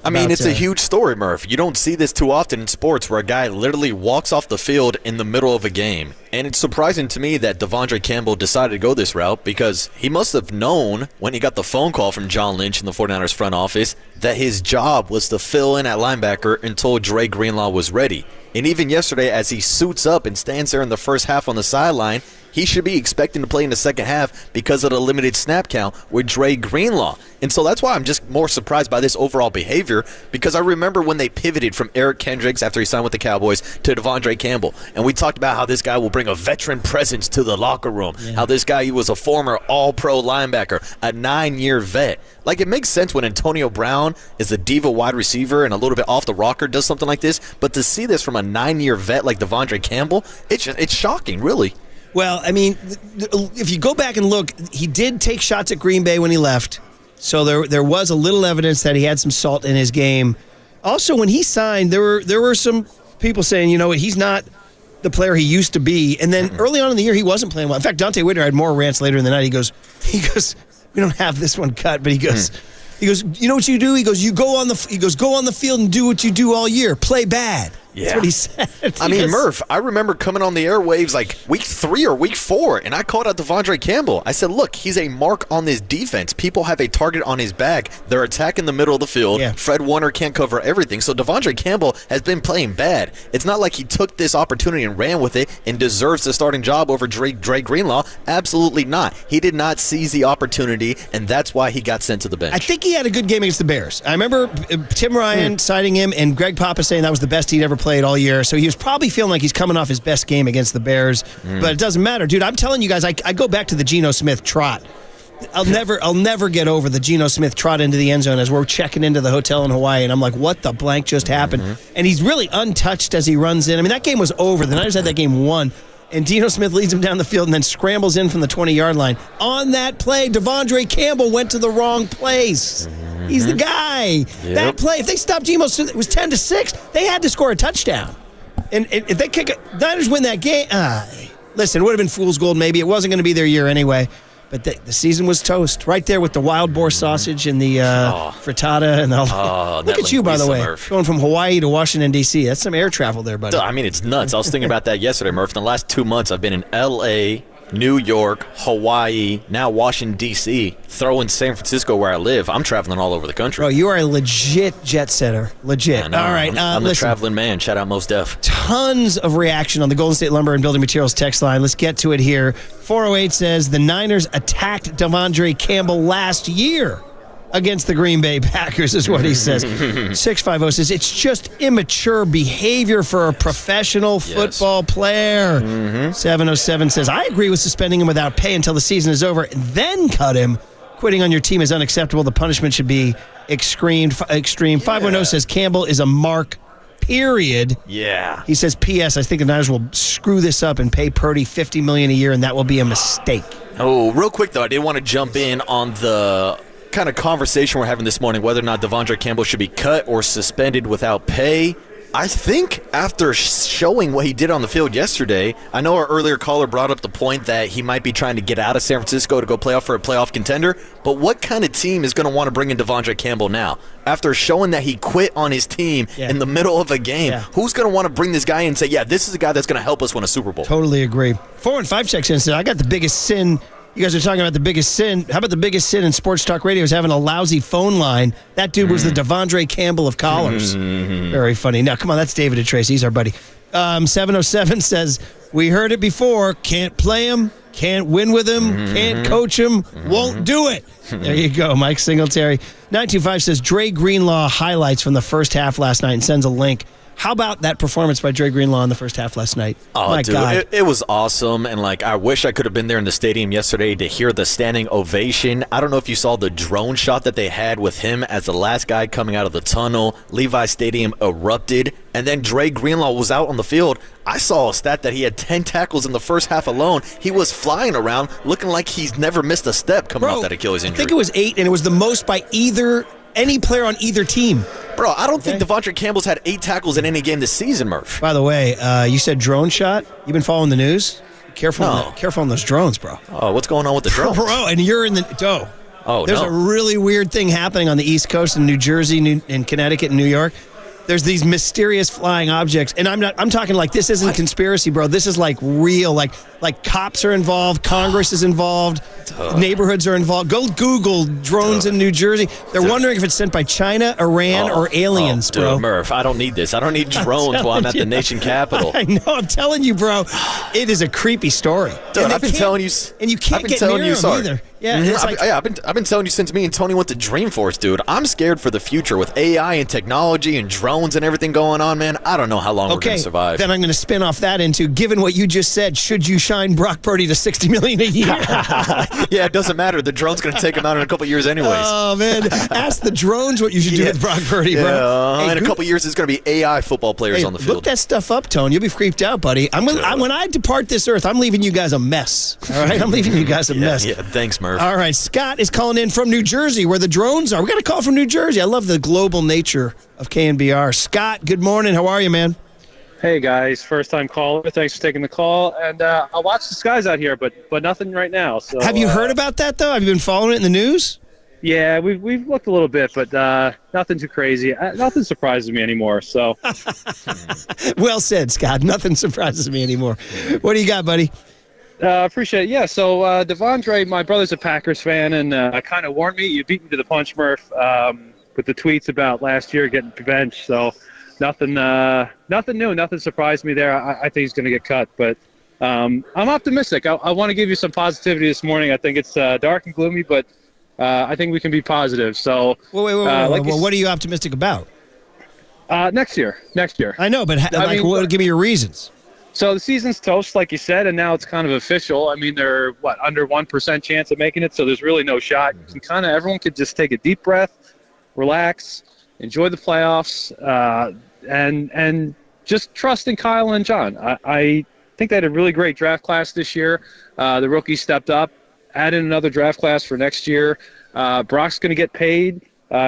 D: I mean, it's a huge story, Murph. You don't see this too often in sports where a guy literally walks off the field in the middle of a game. And it's surprising to me that Devondre Campbell decided to go this route because he must have known when he got the phone call from John Lynch in the 49ers front office that his job was to fill in at linebacker until Dre Greenlaw was ready. And even yesterday, as he suits up and stands there in the first half on the sideline, he should be expecting to play in the second half because of the limited snap count with Dre Greenlaw. And so that's why I'm just more surprised by this overall behavior, because I remember when they pivoted from Eric Kendricks after he signed with the Cowboys to Devondre Campbell. And we talked about how this guy will bring a veteran presence to the locker room, how this guy, he was a former all-pro linebacker, a 9-year vet. Like, it makes sense when Antonio Brown is a diva wide receiver and a little bit off the rocker does something like this, but to see this from a 9-year vet like Devondre Campbell, it's shocking, really.
C: Well, I mean, if you go back and look, he did take shots at Green Bay when he left. So there was a little evidence that he had some salt in his game. Also, when he signed, there were some people saying, you know what, he's not the player he used to be. And then early on in the year, he wasn't playing well. In fact, Dante Whitner had more rants later in the night. He goes, we don't have this one cut, but he goes, you know what you do? He goes, go on the field and do what you do all year. Play bad. That's what he said.
D: I mean, Murph, I remember coming on the airwaves like week 3 or week 4, and I called out Devondre Campbell. I said, look, he's a mark on this defense. People have a target on his back. They're attacking the middle of the field. Yeah. Fred Warner can't cover everything. So Devondre Campbell has been playing bad. It's not like he took this opportunity and ran with it and deserves the starting job over Dre Greenlaw. Absolutely not. He did not seize the opportunity, and that's why he got sent to the bench.
C: I think he had a good game against the Bears. I remember Tim Ryan citing him and Greg Papa saying that was the best he'd ever played all year. So he was probably feeling like he's coming off his best game against the Bears. But it doesn't matter. Dude, I'm telling you guys, I go back to the Geno Smith trot. I'll never get over the Geno Smith trot into the end zone as we're checking into the hotel in Hawaii, and I'm like, what the blank just happened? And he's really untouched as he runs in. I mean, that game was over. The Niners had that game won. And Geno Smith leads him down the field and then scrambles in from the 20-yard line. On that play, Devondre Campbell went to the wrong place. He's the guy. That play, if they stopped Geno Smith, it was 10-6. They had to score a touchdown. And if they kick it, Niners win that game. Listen, it would have been fool's gold maybe. It wasn't going to be their year anyway. But the season was toast right there with the wild boar sausage and the frittata and all. Look at you, by the way, going from Hawaii to Washington, D.C. That's some air travel there, buddy.
D: I mean, it's nuts. I was thinking about that yesterday, Murph. In the last 2 months, I've been in L.A., New York, Hawaii, now Washington, D.C., throw in San Francisco where I live. I'm traveling all over the country.
C: Bro, you are a legit jet setter. Legit. All right.
D: I'm the traveling man. Shout out Mos Def.
C: Tons of reaction on the Golden State Lumber and Building Materials text line. Let's get to it here. 408 says the Niners attacked Devondre Campbell last year against the Green Bay Packers is what he says. 650 says it's just immature behavior for a professional football player. 707 says I agree with suspending him without pay until the season is over, then cut him. Quitting on your team is unacceptable. The punishment should be extreme. 510 says Campbell is a mark, period.
D: Yeah.
C: He says, P.S. I think the Niners will screw this up and pay Purdy $50 million a year, and that will be a mistake.
D: Oh, real quick, though, I did want to jump in on the kind of conversation we're having this morning, whether or not Devondre Campbell should be cut or suspended without pay. I think after showing what he did on the field yesterday, I know our earlier caller brought up the point that he might be trying to get out of San Francisco to go play off for a playoff contender, but what kind of team is going to want to bring in Devondre Campbell now? After showing that he quit on his team in the middle of a game, who's going to want to bring this guy in and say, yeah, this is a guy that's going to help us win a Super Bowl?
C: Totally agree. 415 checks in and said, I got the biggest sin. You guys are talking about the biggest sin. How about the biggest sin in sports talk radio is having a lousy phone line? That dude was the Devondre Campbell of callers. Very funny. Now, come on, that's David and Tracy. He's our buddy. 707 says, we heard it before. Can't play him. Can't win with him. Can't coach him. Won't do it. There you go, Mike Singletary. 925 says, Dre Greenlaw highlights from the first half last night and sends a link. How about that performance by Dre Greenlaw in the first half last night?
D: Oh,
C: my
D: dude,
C: God.
D: It was awesome. And, I wish I could have been there in the stadium yesterday to hear the standing ovation. I don't know if you saw the drone shot that they had with him as the last guy coming out of the tunnel. Levi Stadium erupted. And then Dre Greenlaw was out on the field. I saw a stat that he had 10 tackles in the first half alone. He was flying around looking like he's never missed a step coming off that Achilles injury.
C: I think it was 8, and it was the most by any player on either team.
D: Bro, I don't think Devondre Campbell's had 8 tackles in any game this season, Murph.
C: By the way, you said drone shot. You been following the news? Careful on those drones, bro.
D: Oh, what's going on with the drones?
C: Bro, and you're in the... There's a really weird thing happening on the East Coast in New Jersey, in Connecticut, and New York. There's these mysterious flying objects, and I'm talking like this isn't conspiracy, bro. This is like real, like cops are involved, Congress is involved, neighborhoods are involved. Go Google drones in New Jersey. They're wondering if it's sent by China, Iran, or aliens, bro.
D: Dude, Murph, I don't need this. I don't need drones while I'm at the nation capital.
C: I know. I'm telling you, bro. It is a creepy story.
D: Dude, I've been telling you,
C: and you can't get near them either. Yeah,
D: I've been telling you since me and Tony went to Dreamforce, dude. I'm scared for the future with AI and technology and drones and everything going on, man. I don't know how long we're going to survive.
C: Then I'm going to spin off that into, given what you just said, should you shine Brock Purdy to $60 million a year?
D: Yeah, it doesn't matter. The drone's going to take him out in a couple years anyways.
C: Oh, man. Ask the drones what you should do with Brock Purdy, bro.
D: In a couple years, there's going to be AI football players on the field.
C: Look that stuff up, Tone. You'll be creeped out, buddy. When I depart this earth, I'm leaving you guys a mess. All right? I'm leaving you guys a mess.
D: Yeah, thanks, Murph.
C: All right, Scott is calling in from New Jersey where the drones are. We got a call from New Jersey. I love the global nature of KNBR. Scott, good morning. How are you, man?
G: Hey, guys. First-time caller. Thanks for taking the call. And I'll watch the skies out here, but nothing right now. So
C: have you heard about that, though? Have you been following it in the news?
G: Yeah, we've looked a little bit, but nothing too crazy. Nothing surprises me anymore. So,
C: well said, Scott. Nothing surprises me anymore. What do you got, buddy?
G: Appreciate it. Yeah, so Devondre, my brother's a Packers fan, and kind of warned me. You beat me to the punch, Murph, with the tweets about last year getting benched. So nothing new. Nothing surprised me there. I think he's going to get cut, but I'm optimistic. I want to give you some positivity this morning. I think it's dark and gloomy, but I think we can be positive. So,
C: wait. What are you optimistic about?
G: Next year.
C: I know, but give me your reasons.
G: So the season's toast, like you said, and now it's kind of official. I mean, they're under 1% chance of making it, so there's really no shot. Everyone could just take a deep breath, relax, enjoy the playoffs, and just trust in Kyle and John. I think they had a really great draft class this year. The rookies stepped up, added another draft class for next year. Brock's going to get paid.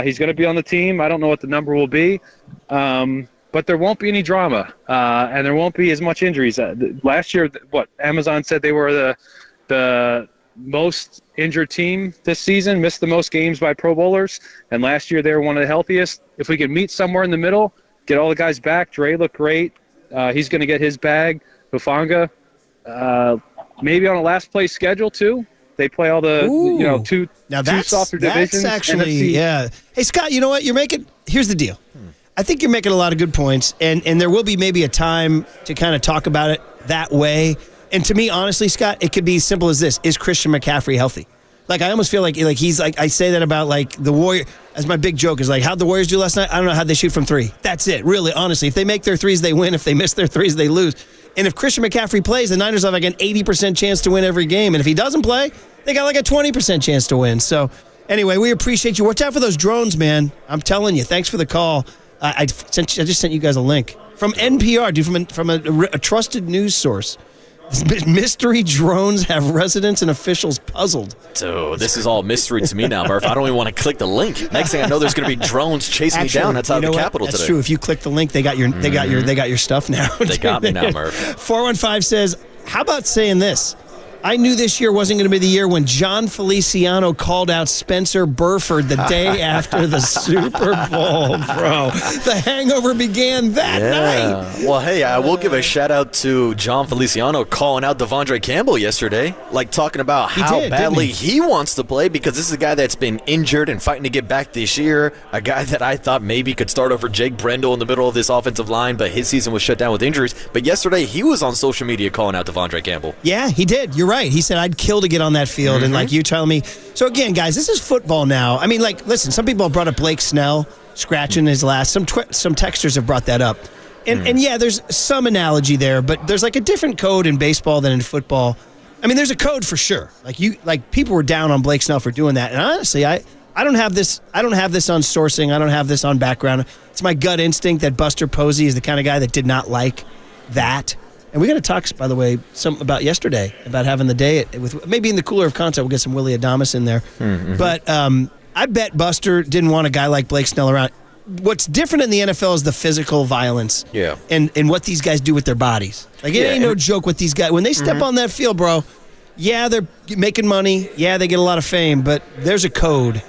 G: He's going to be on the team. I don't know what the number will be. but there won't be any drama, and there won't be as much injuries. Last year, Amazon said they were the most injured team this season, missed the most games by Pro Bowlers, and last year they were one of the healthiest. If we could meet somewhere in the middle, get all the guys back. Dre looked great. He's going to get his bag. Hufanga, maybe on a last place schedule too. They play all the two softer divisions.
C: That's actually
G: NFC.
C: yeah. Hey Scott, you know what? Here's the deal. I think you're making a lot of good points, and there will be maybe a time to kind of talk about it that way. And to me, honestly, Scott, it could be as simple as this: is Christian McCaffrey healthy? Like, I almost feel like he's like, I say that about like the Warriors. As my big joke is like, how'd the Warriors do last night? I don't know. How'd they shoot from three? That's it. Really, honestly, if they make their threes, they win. If they miss their threes, they lose. And if Christian McCaffrey plays, the Niners have like an 80% chance to win every game. And if he doesn't play, they got like a 20% chance to win. So anyway, we appreciate you. Watch out for those drones, man. I'm telling you. Thanks for the call. I just sent you guys a link from NPR, dude, from a trusted news source. Mystery drones have residents and officials puzzled.
D: So this is all mystery to me now, Murph. I don't even want to click the link. Next thing I know, there's going to be drones chasing me down outside the Capitol today.
C: That's true. If you click the link, they got your stuff now.
D: They got me now, Murph.
C: 415 says, how about saying this? I knew this year wasn't going to be the year when John Feliciano called out Spencer Burford the day after the Super Bowl, bro. The hangover began that night.
D: Well, hey, I will give a shout-out to John Feliciano calling out Devondre Campbell yesterday, like talking about how badly he wants to play, because this is a guy that's been injured and fighting to get back this year, a guy that I thought maybe could start over Jake Brendel in the middle of this offensive line, but his season was shut down with injuries. But yesterday, he was on social media calling out Devondre Campbell.
C: Yeah, he did. You're right. He said, I'd kill to get on that field. And like you telling me. So again, guys, this is football now. I mean, like, listen, some people have brought up Blake Snell scratching his last. Some texters have brought that up. And yeah, there's some analogy there, but there's like a different code in baseball than in football. I mean, there's a code for sure. Like people were down on Blake Snell for doing that. And honestly, I don't have this on sourcing. I don't have this on background. It's my gut instinct that Buster Posey is the kind of guy that did not like that. And we got to talk, by the way, about yesterday, about having the day with maybe in the cooler of content, we'll get some Willie Adamas in there. But I bet Buster didn't want a guy like Blake Snell around. What's different in the NFL is the physical violence.
D: Yeah.
C: And what these guys do with their bodies. Like, it ain't no joke with these guys. When they step on that field, bro, yeah, they're making money. Yeah, they get a lot of fame. But there's a code.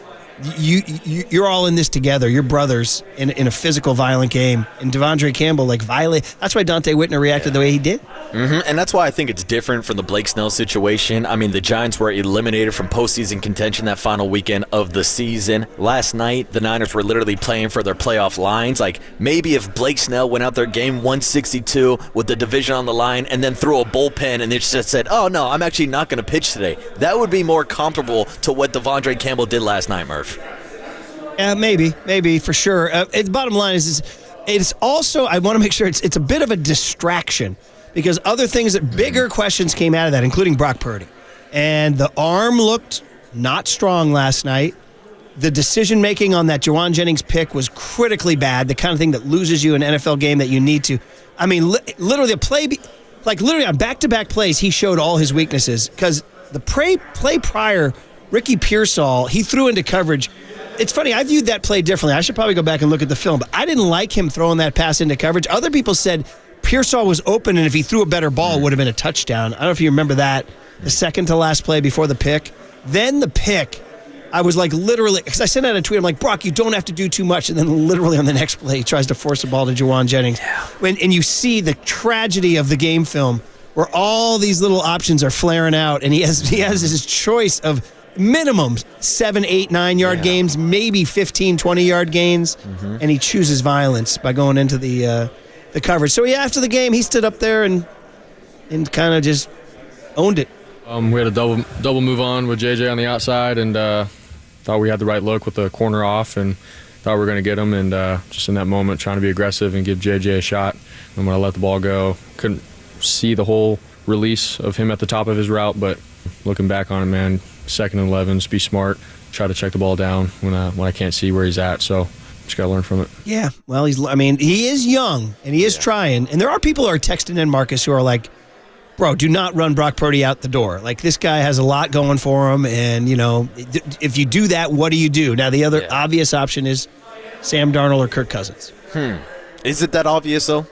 C: You're all in this together. You're brothers in a physical, violent game. And Devondre Campbell, that's why Dante Whitner reacted the way he did.
D: And that's why I think it's different from the Blake Snell situation. I mean, the Giants were eliminated from postseason contention that final weekend of the season. Last night, the Niners were literally playing for their playoff lines. Like, maybe if Blake Snell went out there game 162 with the division on the line and then threw a bullpen and they just said, oh, no, I'm actually not going to pitch today. That would be more comparable to what Devondre Campbell did last night, Murph.
C: Yeah, maybe for sure. The bottom line is it's also, I want to make sure it's a bit of a distraction, because other things, bigger questions came out of that, including Brock Purdy. And the arm looked not strong last night. The decision-making on that Juwan Jennings pick was critically bad, the kind of thing that loses you an NFL game that you need to. I mean, literally on back-to-back plays, he showed all his weaknesses, because the play prior, Ricky Pearsall, he threw into coverage. It's funny, I viewed that play differently. I should probably go back and look at the film, but I didn't like him throwing that pass into coverage. Other people said Pearsall was open, and if he threw a better ball, it would have been a touchdown. I don't know if you remember that, the second to last play before the pick. Then the pick, I was like literally, because I sent out a tweet, I'm like, Brock, you don't have to do too much. And then literally on the next play, he tries to force a ball to Juwan Jennings. Yeah. And you see the tragedy of the game film where all these little options are flaring out, and he has his choice of minimum 7, 8, 9 yard gains, maybe 15, 20 yard gains, and he chooses violence by going into the coverage. So after the game, he stood up there and kind of just owned it.
K: We had a double move on with JJ on the outside, and thought we had the right look with the corner off, and thought we were going to get him, and just in that moment trying to be aggressive and give JJ a shot. And when I let the ball go, couldn't see the whole release of him at the top of his route, but looking back on it, man, 2nd and 11, just be smart, try to check the ball down when I can't see where he's at. So just got to learn from it.
C: Yeah, well, he is young, and he is trying. And there are people who are texting in, Marcus, who are like, bro, do not run Brock Purdy out the door. Like, this guy has a lot going for him, and, if you do that, what do you do? Now, the other obvious option is Sam Darnold or Kirk Cousins.
D: Is it that obvious, though?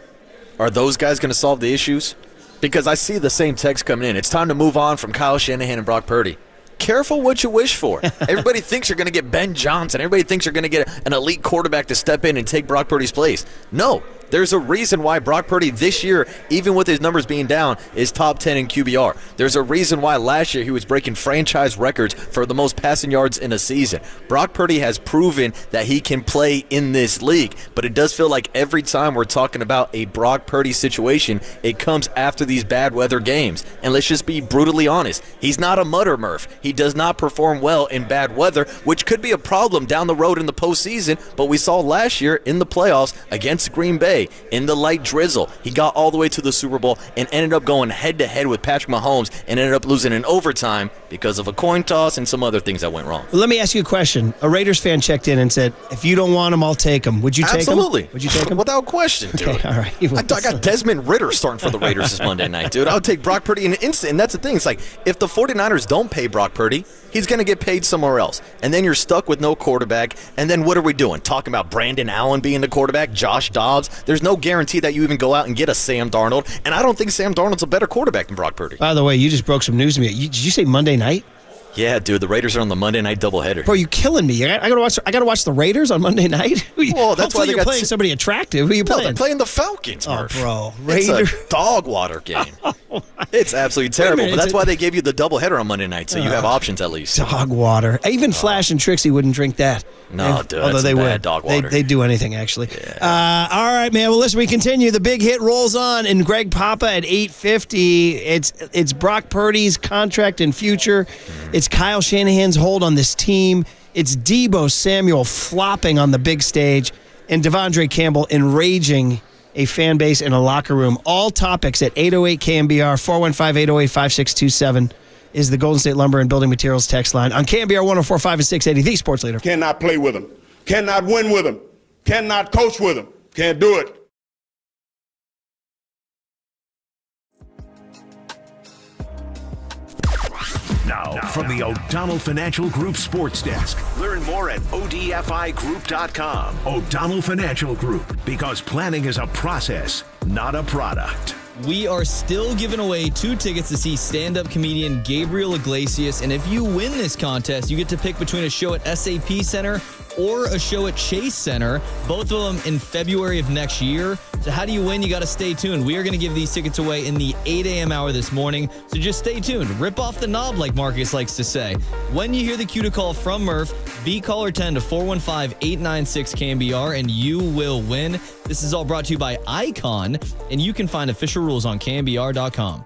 D: Are those guys going to solve the issues? Because I see the same text coming in. It's time to move on from Kyle Shanahan and Brock Purdy. Careful what you wish for. Everybody thinks you're going to get Ben Johnson. Everybody thinks you're going to get an elite quarterback to step in and take Brock Purdy's place. No. There's a reason why Brock Purdy this year, even with his numbers being down, is top 10 in QBR. There's a reason why last year he was breaking franchise records for the most passing yards in a season. Brock Purdy has proven that he can play in this league, but it does feel like every time we're talking about a Brock Purdy situation, it comes after these bad weather games. And let's just be brutally honest. He's not a mutter Murph. He does not perform well in bad weather, which could be a problem down the road in the postseason, but we saw last year in the playoffs against Green Bay, in the light drizzle, he got all the way to the Super Bowl and ended up going head-to-head with Patrick Mahomes and ended up losing in overtime because of a coin toss and some other things that went wrong.
C: Well, let me ask you a question. A Raiders fan checked in and said, if you don't want him, I'll take him. Would you take him?
D: Absolutely.
C: Would you take him?
D: Without question, dude.
C: Okay, all right.
D: I got Desmond Ridder starting for the Raiders this Monday night, dude. I would take Brock Purdy in an instant. And that's the thing. It's like, if the 49ers don't pay Brock Purdy, he's going to get paid somewhere else. And then you're stuck with no quarterback. And then what are we doing? Talking about Brandon Allen being the quarterback, Josh Dobbs. There's no guarantee that you even go out and get a Sam Darnold. And I don't think Sam Darnold's a better quarterback than Brock Purdy.
C: By the way, you just broke some news to me. Did you say Monday night?
D: Yeah, dude, the Raiders are on the Monday night doubleheader.
C: Bro, you're killing me. I gotta watch the Raiders on Monday night.
D: Well, that's why
C: you're playing somebody attractive. Who are you playing?
D: No, they're playing the Falcons, Murph.
C: Oh, bro,
D: It's a dog water game. It's absolutely terrible. But that's why they gave you the doubleheader on Monday night, so you have options at least.
C: Dog water. Even Flash and Trixie wouldn't drink that.
D: No, dude,
C: although
D: that's
C: they
D: bad
C: would.
D: dog water.
C: They'd do anything, actually.
D: Yeah.
C: All right, man. Well, listen, we continue. The big hit rolls on, and Greg Papa at 8:50. It's Brock Purdy's contract and future. It's Kyle Shanahan's hold on this team. It's Deebo Samuel flopping on the big stage, and Devondre Campbell enraging a fan base in a locker room. All topics at 808 KNBR, 415-808-5627 is the Golden State Lumber and Building Materials text line. On KNBR 104.5 and 680, the sports leader.
L: Cannot play with him. Cannot win with him. Cannot coach with him. Can't do it.
A: Now, from the O'Donnell Financial Group Sports Desk. Learn more at odfigroup.com. O'Donnell Financial Group, because planning is a process, not a product.
J: We are still giving away 2 tickets to see stand-up comedian Gabriel Iglesias, and if you win this contest, you get to pick between a show at SAP Center or a show at Chase Center, both of them in February of next year. So how do you win? You got to stay tuned. We are going to give these tickets away in the 8 a.m. hour this morning, so just stay tuned. Rip off the knob, like Marcus likes to say. When you hear the cue to call from Murph, be caller 10 to 415-896-KNBR, and you will win. This is all brought to you by Icon, and you can find official rules on KNBR.com.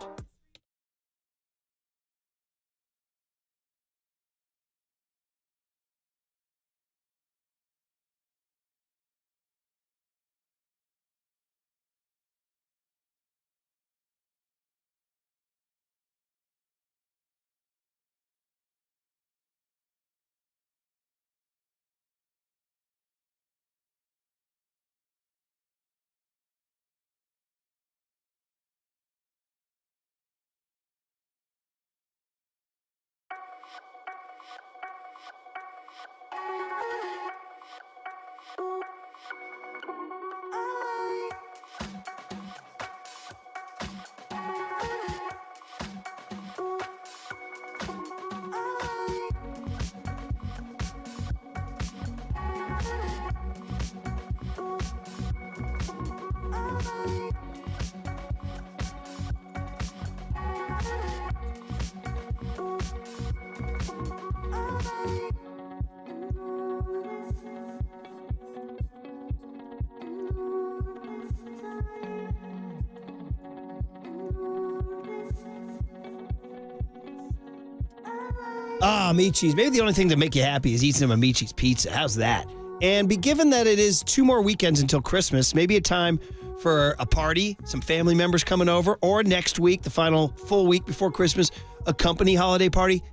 C: Amici's. Maybe the only thing to make you happy is eating some Amici's pizza. How's that? And be given that it is 2 more weekends until Christmas, maybe a time for a party, some family members coming over, or next week, the final full week before Christmas, a company holiday party.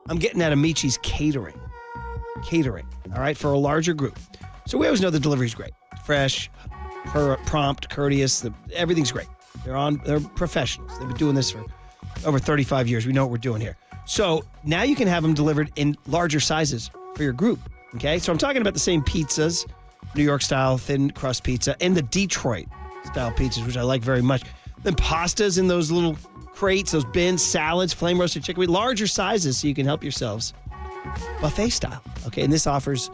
C: I'm getting at Amici's catering. Catering, all right, for a larger group. So we always know the delivery's great. Fresh, prompt, courteous, everything's great. They're professionals. They've been doing this for over 35 years. We know what we're doing here. So now you can have them delivered in larger sizes for your group, okay? So I'm talking about the same pizzas, New York style thin crust pizza, and the Detroit style pizzas, which I like very much. Then pastas in those little crates, those bins, salads, flame roasted chicken wings, larger sizes so you can help yourselves. Buffet style. Okay, and this offers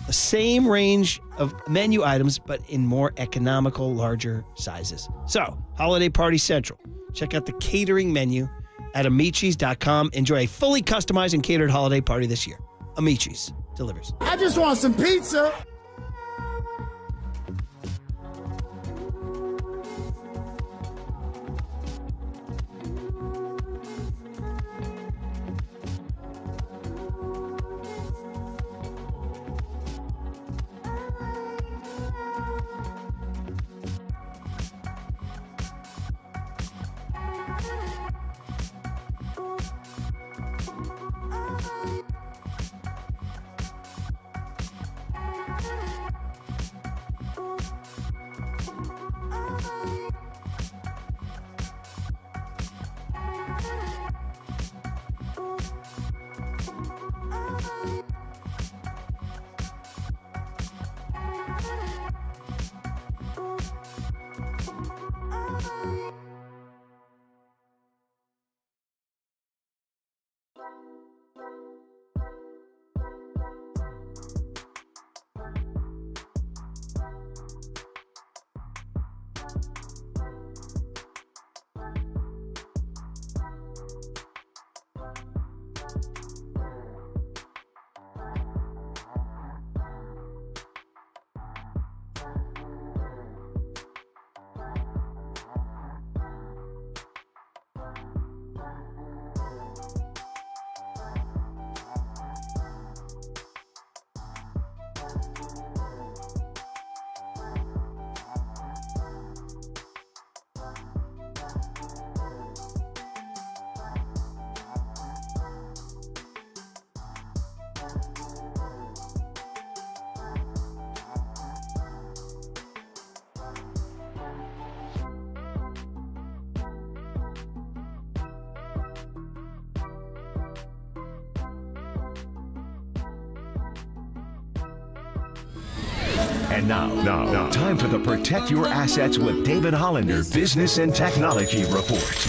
C: the same range of menu items, but in more economical, larger sizes. So, Holiday Party Central. Check out the catering menu at Amicis.com. Enjoy a fully customized and catered holiday party this year. Amicis delivers.
Q: I just want some pizza.
A: And now, time for the Protect Your Assets with David Hollander Business and Technology Report.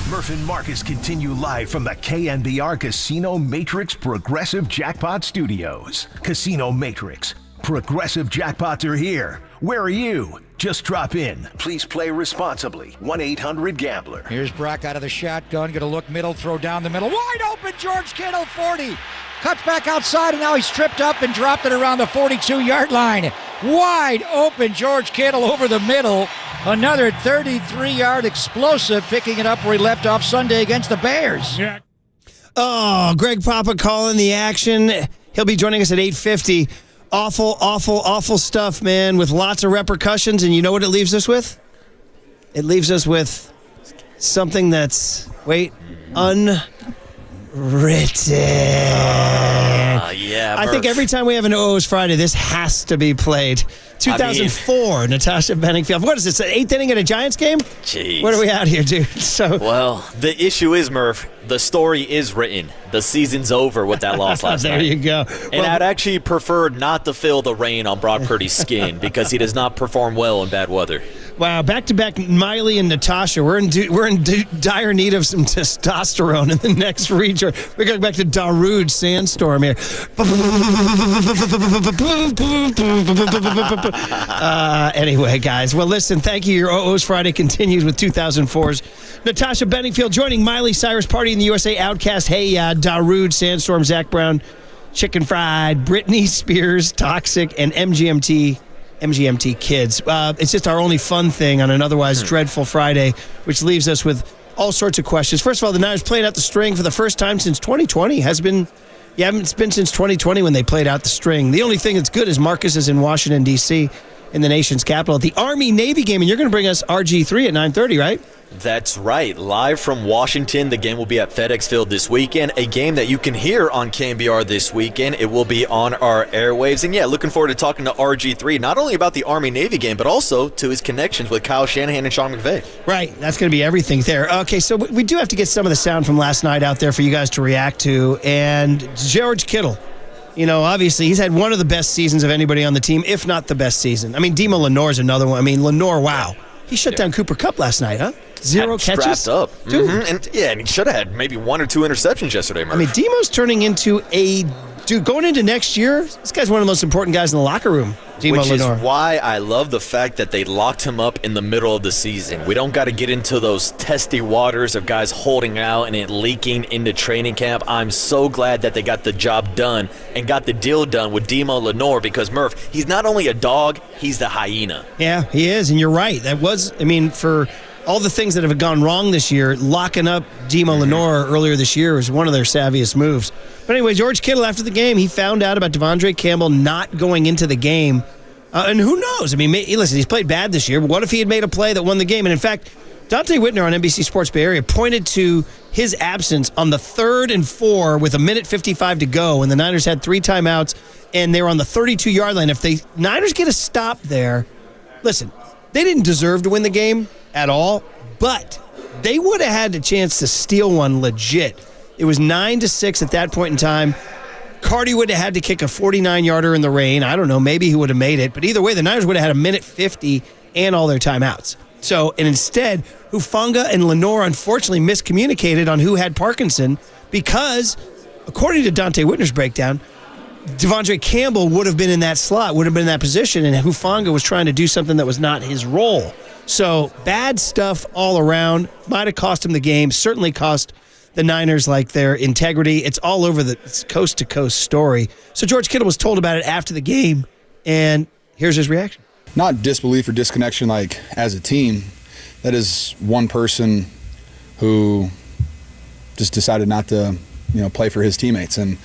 A: Murph and Marcus continue live from the KNBR Casino Matrix Progressive Jackpot Studios. Casino Matrix. Progressive jackpots are here. Where are you? Just drop in. Please play responsibly. 1-800-GAMBLER.
I: Here's Brock out of the shotgun. Going to look middle, throw down the middle. Wide open, George Kittle, 40. Cuts back outside, and now he's tripped up and dropped it around the 42-yard line. Wide open, George Kittle over the middle. Another 33-yard explosive, picking it up where he left off Sunday against the Bears.
B: Yeah.
C: Oh, Greg Papa calling the action. He'll be joining us at 8:50. Awful stuff, man, with lots of repercussions. And you know what it leaves us with? It leaves us with something that's, unwritten.
D: Yeah,
C: I think every time we have an OO's Friday, this has to be played. 2004, Natasha Benningfield. What is this, the 8th inning in a Giants game?
D: Jeez.
C: What are we out here, dude?
D: Well, the issue is, Murph, the story is written. The season's over with that loss last
C: there
D: night.
C: You go.
D: And I'd actually prefer not to feel the rain on Brock Purdy's skin because he does not perform well in bad weather.
C: Wow, back-to-back Miley and Natasha. We're in dire need of some testosterone in the next region. We're going back to Darude Sandstorm here. Anyway, guys. Well, listen, thank you. Your OO's Friday continues with 2004's Natasha Bedingfield joining Miley Cyrus Party in the USA, Outcast, Hey Ya, Darude Sandstorm, Zach Brown, Chicken Fried, Britney Spears, Toxic, and MGMT Kids. It's just our only fun thing on an otherwise dreadful Friday, which leaves us with all sorts of questions. First of all, the Niners played out the string for the first time since 2020. It's been since 2020 when they played out the string. The only thing that's good is Marcus is in Washington, D.C., in the nation's capital at the Army-Navy game, and you're going to bring us RG3 at 9:30, right?
D: That's right. Live from Washington, the game will be at FedEx Field this weekend, a game that you can hear on KNBR this weekend. It will be on our airwaves. And, yeah, looking forward to talking to RG3, not only about the Army-Navy game, but also to his connections with Kyle Shanahan and Sean McVay.
C: Right. That's going to be everything there. Okay, so we do have to get some of the sound from last night out there for you guys to react to. And George Kittle, obviously he's had one of the best seasons of anybody on the team, if not the best season. I mean, Demo Lenore's another one. I mean, Lenore, wow. He shut down Cooper Kupp last night, huh? 0 catches.
D: Strapped up.
C: Dude.
D: Mm-hmm. And he should have had maybe 1 or 2 interceptions yesterday, Murph.
C: I mean, Demo's turning into going into next year, this guy's one of the most important guys in the locker room, Demo
D: Which
C: Lenore.
D: is why I love the fact that they locked him up in the middle of the season. We don't got to get into those testy waters of guys holding out and it leaking into training camp. I'm so glad that they got the job done and got the deal done with Demo Lenore because, Murph, he's not only a dog, he's the hyena.
C: Yeah, he is, and you're right. For all the things that have gone wrong this year, locking up Demo Lenore earlier this year was one of their savviest moves. But anyway, George Kittle, after the game, he found out about Devondre Campbell not going into the game. And who knows? I mean, listen, he's played bad this year, but what if he had made a play that won the game? And in fact, Dante Whitner on NBC Sports Bay Area pointed to his absence on the 3rd and 4 with 1:55 to go, and the Niners had 3 timeouts, and they were on the 32-yard line. If the Niners get a stop there, listen, they didn't deserve to win the game at all, but they would have had a chance to steal one legit. It was 9-6 at that point in time. Cardi would have had to kick a 49-yarder in the rain. I don't know, maybe he would have made it, but either way, the Niners would have had 1:50 and all their timeouts. And instead, Hufanga and Lenore unfortunately miscommunicated on who had Parkinson because, according to Dante Whitner's breakdown, Devondre Campbell would have been in that slot, would have been in that position, and Hufanga was trying to do something that was not his role. So bad stuff all around. Might have cost him the game. Certainly cost the Niners their integrity. It's all over it's coast-to-coast story. So George Kittle was told about it after the game, and here's his reaction.
M: Not disbelief or disconnection as a team. That is one person who just decided not to play for his teammates. And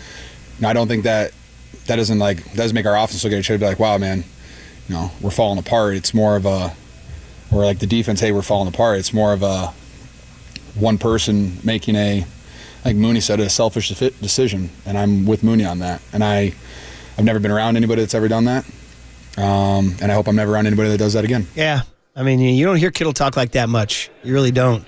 M: I don't think that doesn't make our offense look at each other and be like, wow, man, we're falling apart. It's more of or the defense, hey, we're falling apart. It's more of a one person making like Mooney said, a selfish decision, and I'm with Mooney on that. And I've never been around anybody that's ever done that, and I hope I'm never around anybody that does that again.
C: Yeah, I mean, you don't hear Kittle talk like that much. You really don't.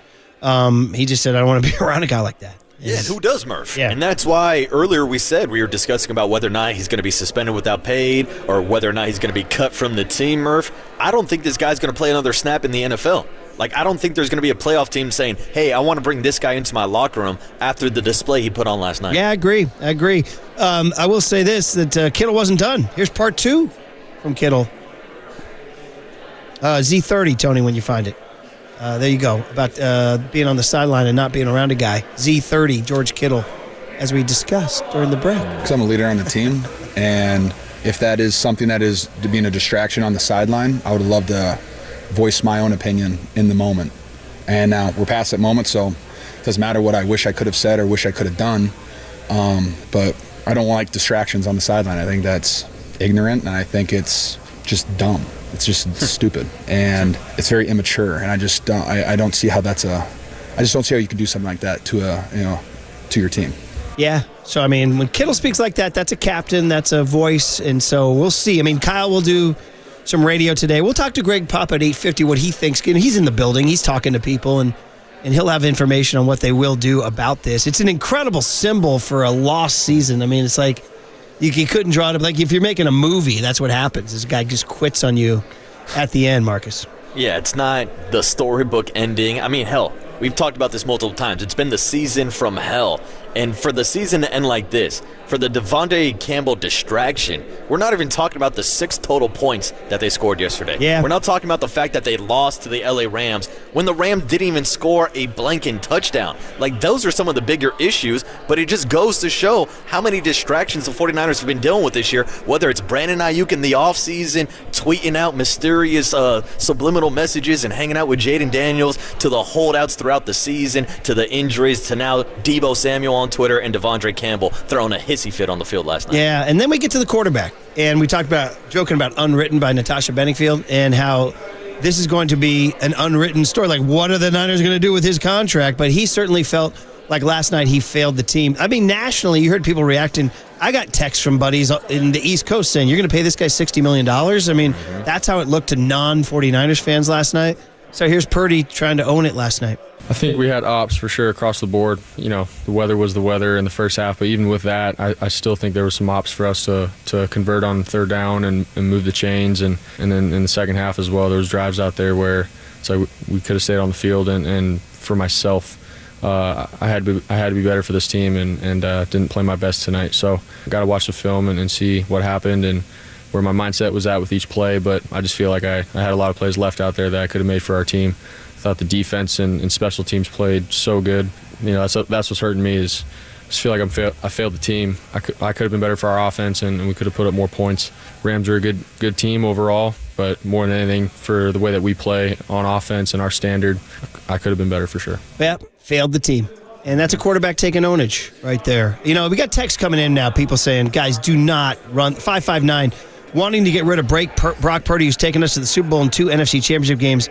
C: He just said, I don't want to be around a guy like that.
D: Yeah, who does, Murph?
C: Yeah.
D: And that's why earlier we said we were discussing about whether or not he's going to be suspended without paid or whether or not he's going to be cut from the team, Murph. I don't think this guy's going to play another snap in the NFL. I don't think there's going to be a playoff team saying, hey, I want to bring this guy into my locker room after the display he put on last night.
C: Yeah, I agree. I will say this, that Kittle wasn't done. Here's part 2 from Kittle. Z30, Tony, when you find it. There you go, about being on the sideline and not being around a guy. Z30, George Kittle, as we discussed during the break.
M: Because I'm a leader on the team, and if that is something that is to being a distraction on the sideline, I would love to voice my own opinion in the moment. And now we're past that moment, so it doesn't matter what I wish I could have said or wish I could have done. But I don't like distractions on the sideline. I think that's ignorant, and I think it's just dumb. It's just stupid, and it's very immature. And I just don't. I don't see how that's I just don't see how you can do something like that to your team.
C: Yeah. So I mean, when Kittle speaks like that, that's a captain, that's a voice, and so we'll see. I mean, Kyle will do some radio today. We'll talk to Greg Pop at 8:50 what he thinks. He's in the building. He's talking to people, and he'll have information on what they will do about this. It's an incredible symbol for a lost season. I mean, it's like you couldn't draw it up. Like if you're making a movie, that's what happens. This guy just quits on you at the end, Marcus.
D: Yeah, it's not the storybook ending. I mean, hell, we've talked about this multiple times. It's been the season from hell. And for the season to end like this, for the Devontae Campbell distraction, we're not even talking about the 6 total points that they scored yesterday.
C: Yeah.
D: We're not talking about the fact that they lost to the LA Rams when the Rams didn't even score a blanking touchdown. Like, those are some of the bigger issues, but it just goes to show how many distractions the 49ers have been dealing with this year, whether it's Brandon Ayuk in the offseason, tweeting out mysterious subliminal messages and hanging out with Jaden Daniels, to the holdouts throughout the season, to the injuries, to now Deebo Samuel on Twitter and Devondre Campbell throwing a hissy fit on the field last night.
C: Yeah, and then we get to the quarterback, and we talked about, joking about Unwritten by Natasha Bedingfield, and how this is going to be an unwritten story. Like, what are the Niners going to do with his contract? But he certainly felt like last night he failed the team. I mean, nationally, you heard people reacting. I got texts from buddies in the East Coast saying, you're going to pay this guy $60 million? I mean, that's how it looked to non-49ers fans last night. So here's Purdy trying to own it last night.
K: I think we had ops for sure across the board. You know, the weather was the weather in the first half, but even with that, I still think there was some ops for us to convert on third down and move the chains. And then in the second half as well, there was drives out there where it's like we could have stayed on the field. And for myself, I had to be better for this team and didn't play my best tonight. So I got to watch the film and see what happened and where my mindset was at with each play. But I just feel like I had a lot of plays left out there that I could have made for our team. I thought the defense and special teams played so good. You know, that's what's hurting me is I just feel like I failed the team. I could have been better for our offense and we could have put up more points. Rams are a good team overall, but more than anything for the way that we play on offense and our standard, I could have been better for sure.
C: Yeah, failed the team. And that's a quarterback taking ownage right there. You know, we got texts coming in now, people saying, guys, do not run 559, wanting to get rid of Brock Purdy, who's taken us to the Super Bowl and 2 NFC Championship games.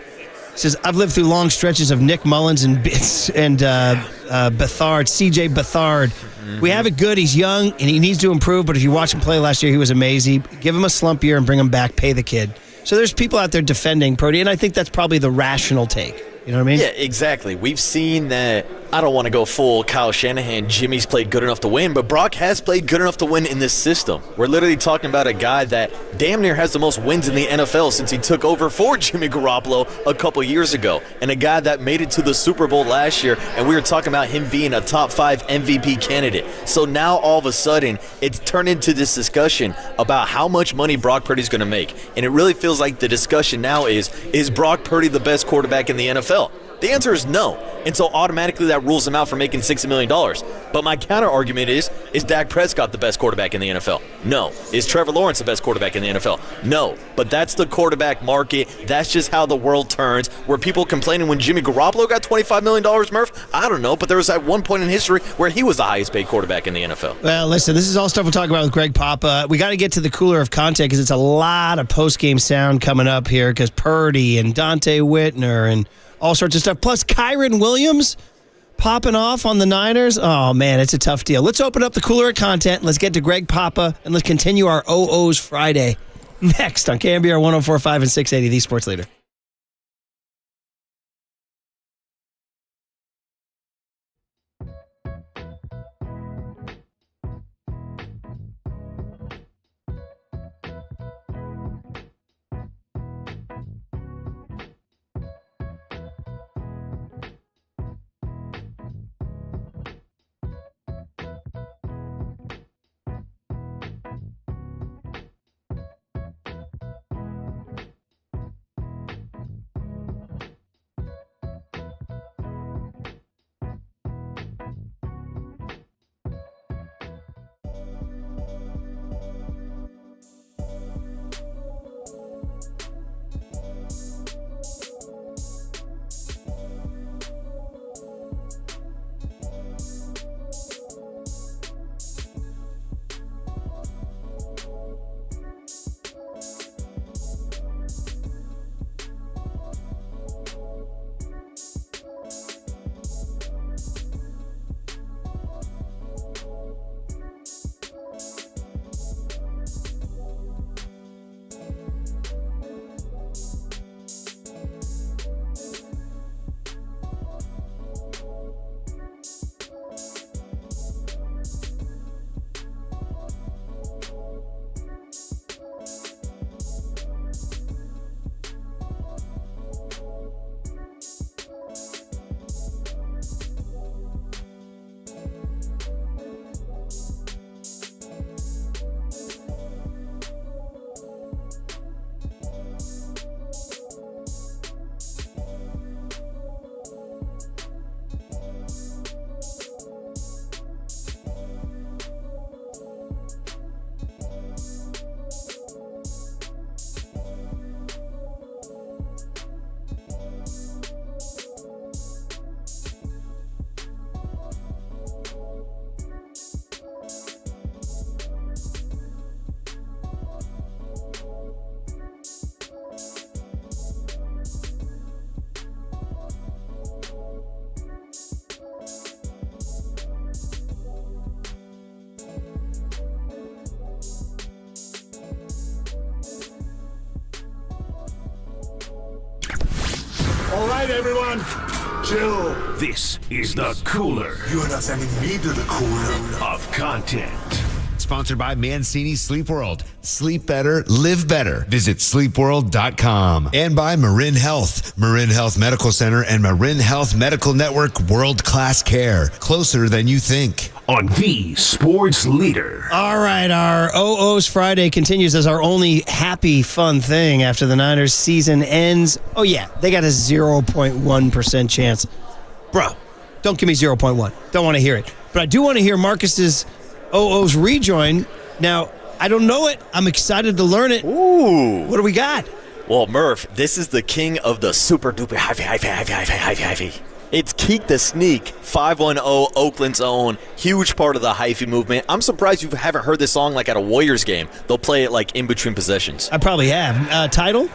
C: Says, I've lived through long stretches of Nick Mullins and Bethard, CJ Bethard. Mm-hmm. We have it good. He's young, and he needs to improve, but if you watch him play last year, he was amazing. Give him a slump year and bring him back. Pay the kid. So there's people out there defending Purdy, and I think that's probably the rational take. You know what I mean?
D: Yeah, exactly. We've seen that. I don't want to go full Kyle Shanahan. Jimmy's played good enough to win, but Brock has played good enough to win in this system. We're literally talking about a guy that damn near has the most wins in the NFL since he took over for Jimmy Garoppolo a couple years ago, and a guy that made it to the Super Bowl last year, and we were talking about him being a top 5 MVP candidate. So now all of a sudden, it's turned into this discussion about how much money Brock Purdy's going to make, and it really feels like the discussion now is Brock Purdy the best quarterback in the NFL? The answer is no, and so automatically that rules him out for making $60 million. But my counter argument is Dak Prescott the best quarterback in the NFL? No. Is Trevor Lawrence the best quarterback in the NFL? No. But that's the quarterback market. That's just how the world turns. Were people complaining when Jimmy Garoppolo got $25 million, Murph? I don't know, but there was at one point in history where he was the highest paid quarterback in the NFL.
C: Well, listen, this is all stuff we'll talk about with Greg Papa. We got to get to the cooler of content because it's a lot of post-game sound coming up here because Purdy and Dante Whitner and all sorts of stuff. Plus, Kyron Williams popping off on the Niners. Oh, man, it's a tough deal. Let's open up the cooler of content. Let's get to Greg Papa, and let's continue our OOs Friday next on KNBR 104.5 and 680, the Sports Leader.
L: All right, everyone. Chill.
A: This is the cooler.
L: You are not sending me to the cooler.
A: Of content.
F: Sponsored by Mancini Sleep World. Sleep better, live better. Visit sleepworld.com. And by Marin Health. Marin Health Medical Center and Marin Health Medical Network world-class care. Closer than you think.
A: On the sports leader.
C: All right, our OO's Friday continues as our only happy, fun thing after the Niners season ends. Oh, yeah, they got a 0.1% chance. Bro, don't give me 0.1. Don't want to hear it. But I do want to hear Marcus's OO's rejoin. Now, I don't know it. I'm excited to learn it.
D: Ooh.
C: What do we got?
D: Well, Murph, this is the king of the super duper hyphy. It's Keek the Sneak, 510 Oakland's own, huge part of the hyphy movement. I'm surprised you haven't heard this song like at a Warriors game. They'll play it like in between possessions.
C: I probably have. Title?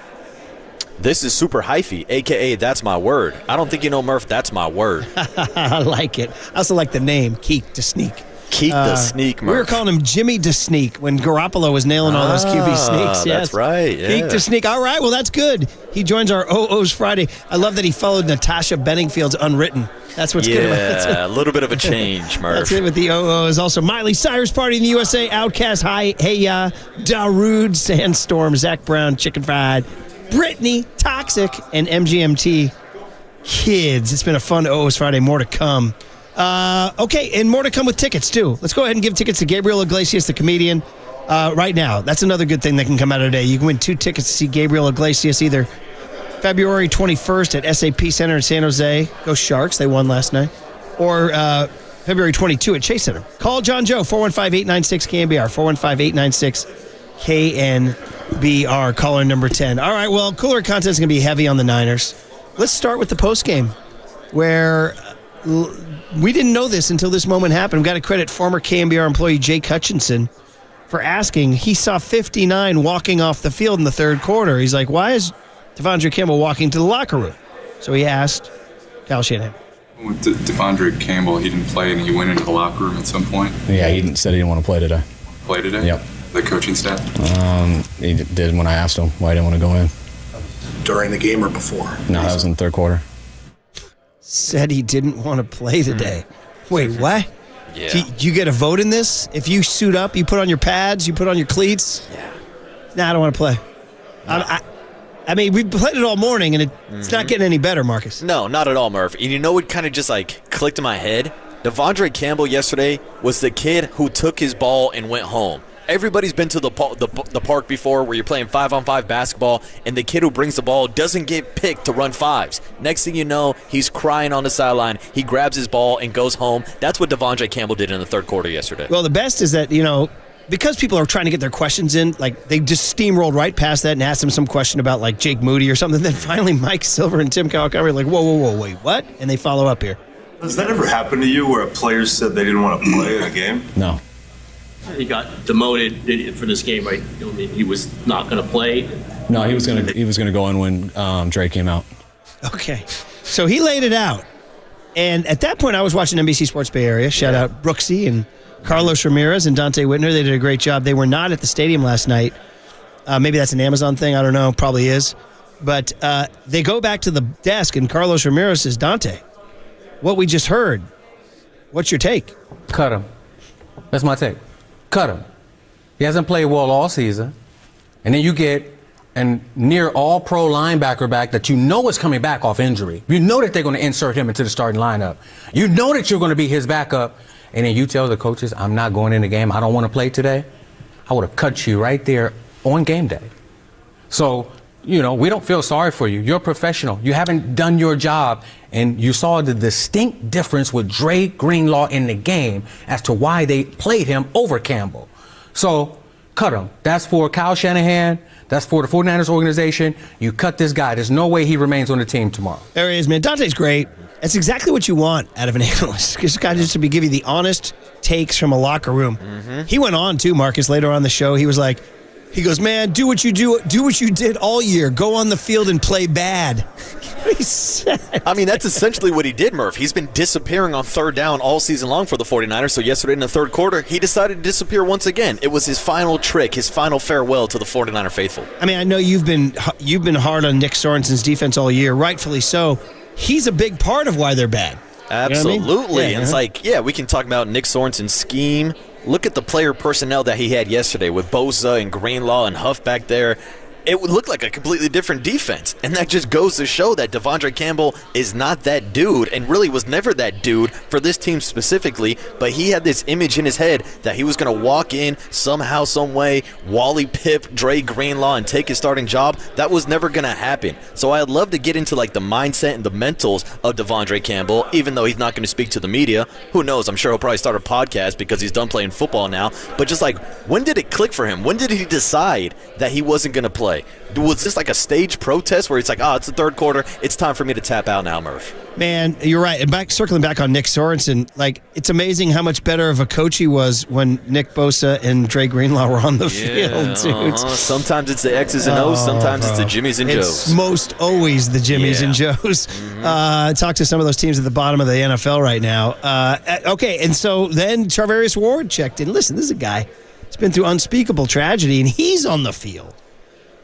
D: This is super hyphy, a.k.a. That's My Word. I don't think you know, Murph, that's my word.
C: I like it. I also like the name, Keek the Sneak.
D: Keek the Sneak, Murph.
C: We were calling him Jimmy the Sneak when Garoppolo was nailing all those QB sneaks. Yes.
D: That's right, yeah.
C: Keek the Sneak. All right, well, that's good. He joins our OO's Friday. I love that he followed Natasha Benningfield's Unwritten. That's what's good about it.
D: Yeah, a little bit of a change, Murph.
C: That's it with the OO's. Also, Miley Cyrus Party in the USA, Outkast, Hey Ya, Darude, Sandstorm, Zach Brown, Chicken Fried, Britney, Toxic, and MGMT Kids. It's been a fun OO's Friday. More to come. Okay, and more to come with tickets, too. Let's go ahead and give tickets to Gabriel Iglesias, the comedian, right now. That's another good thing that can come out of today. You can win 2 tickets to see Gabriel Iglesias either February 21st at SAP Center in San Jose. Go Sharks. They won last night. Or February 22 at Chase Center. Call John Joe, 415-896-KNBR, 415-896-KNBR, caller number 10. All right, well, cooler content is going to be heavy on the Niners. Let's start with the postgame, where we didn't know this until this moment happened. We've got to credit former KNBR employee Jake Hutchinson for asking. He saw 59 walking off the field in the third quarter. He's like, why is Devondre Campbell walking to the locker room? So he asked Kyle Shanahan.
N: With Devondre Campbell, he didn't play and he went into the locker room at some point?
O: Yeah, he said he didn't want to play today.
N: Play today?
O: Yep.
N: The coaching staff?
O: He did when I asked him why he didn't want to go in.
L: During the game or before?
O: No, that was in the third quarter.
C: Said he didn't want to play today. Wait, what?
D: Yeah.
C: Do you get a vote in this? If you suit up, you put on your pads, you put on your cleats?
D: Yeah.
C: Nah, I don't want to play. No. I mean, we've played it all morning, and it's not getting any better, Marcus.
D: No, not at all, Murph. And you know what kind of just like clicked in my head? Devondre Campbell yesterday was the kid who took his ball and went home. Everybody's been to the park before where you're playing 5-on-5 basketball, and the kid who brings the ball doesn't get picked to run fives. Next thing you know, he's crying on the sideline. He grabs his ball and goes home. That's what Devondre Campbell did in the third quarter yesterday.
C: Well, the best is that, because people are trying to get their questions in, like they just steamrolled right past that and asked him some question about like Jake Moody or something. Then finally Mike Silver and Tim Kawakami are like, whoa, wait, what? And they follow up here.
P: Has that ever happened to you where a player said they didn't want to play in a game?
O: No.
R: He got demoted for this game, right? I mean, he was not going to play.
O: No, he was gonna go in when Dre came out.
C: Okay, so he laid it out, and at that point, I was watching NBC Sports Bay Area. Shout out Brooksy and Carlos Ramirez and Dante Whitner. They did a great job. They were not at the stadium last night. Maybe that's an Amazon thing. I don't know. Probably is. But they go back to the desk, and Carlos Ramirez says, Dante, what we just heard, what's your take?
H: Cut him. That's my take. Cut him. He hasn't played well all season. And then you get a near all-pro linebacker back that you know is coming back off injury. You know that they're going to insert him into the starting lineup. You know that you're going to be his backup. And then you tell the coaches, I'm not going in the game. I don't want to play today. I would have cut you right there on game day. So, we don't feel sorry for you. You're a professional. You haven't done your job. And you saw the distinct difference with Dre Greenlaw in the game as to why they played him over Campbell. So, cut him. That's for Kyle Shanahan. That's for the 49ers organization. You cut this guy. There's no way he remains on the team tomorrow.
C: There he is, man. Dante's great. That's exactly what you want out of an analyst. This guy just to give you the honest takes from a locker room. He went on, too, Marcus, later on the show. He was like, He goes, man, do what you did all year. Go on the field and play bad. He said.
D: I mean, that's essentially what he did, Murph. He's been disappearing on third down all season long for the 49ers, so yesterday in the third quarter, he decided to disappear once again. It was his final trick, his final farewell to the 49er faithful.
C: I mean, I know you've been hard on Nick Sorensen's defense all year, rightfully so. He's a big part of why they're bad.
D: Absolutely.
C: You know what I mean?
D: And it's like, yeah, we can talk about Nick Sorensen's scheme. Look at the player personnel that he had yesterday with Bosa and Greenlaw and Huff back there. It would look like a completely different defense. And that just goes to show that Devondre Campbell is not that dude and really was never that dude for this team specifically. But he had this image in his head that he was going to walk in somehow, some way, Wally Pip, Dre Greenlaw, and take his starting job. That was never going to happen. So I'd love to get into like the mindset and the mentals of Devondre Campbell, even though he's not going to speak to the media. Who knows? I'm sure he'll probably start a podcast because he's done playing football now. But just like, when did it click for him? When did he decide that he wasn't going to play? Was this like a stage protest where it's like, it's the third quarter, it's time for me to tap out now, Murph?
C: Man, you're right. And circling back on Nick Sorensen, like, it's amazing how much better of a coach he was when Nick Bosa and Dre Greenlaw were on the field, dude.
D: Sometimes it's the X's and O's, sometimes it's the Jimmys and Joes.
C: It's most always the Jimmys and Joes. Talk to some of those teams at the bottom of the NFL right now. Okay, and so then Charvarius Ward checked in. Listen, this is a guy that's been through unspeakable tragedy, and he's on the field.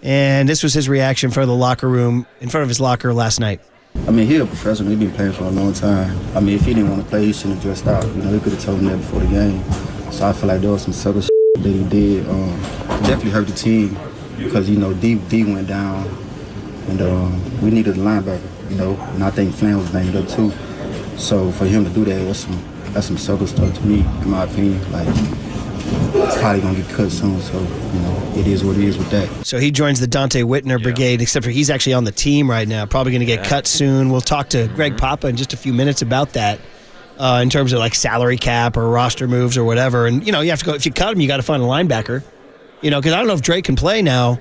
C: And this was his reaction in front of the locker room, in front of his locker last night.
S: I mean, he's a professional. He's been playing for a long time. I mean, if he didn't want to play, he shouldn't have dressed out. You know, he could have told him that before the game. So I feel like there was some subtle shit that he did. Definitely hurt the team because, you know, D went down. And we needed a linebacker, you know. And I think Flan was banged up too. So for him to do that, that's some subtle stuff to me, in my opinion. Like, it's probably going to get cut soon, so, you know, it is what it is with that.
C: So he joins the Dante Whitner brigade, except for he's actually on the team right now, probably going to get cut soon. We'll talk to Greg Papa in just a few minutes about that in terms of, like, salary cap or roster moves or whatever. And, you know, you have to go, if you cut him, you got to find a linebacker. You know, because I don't know if Dre can play now.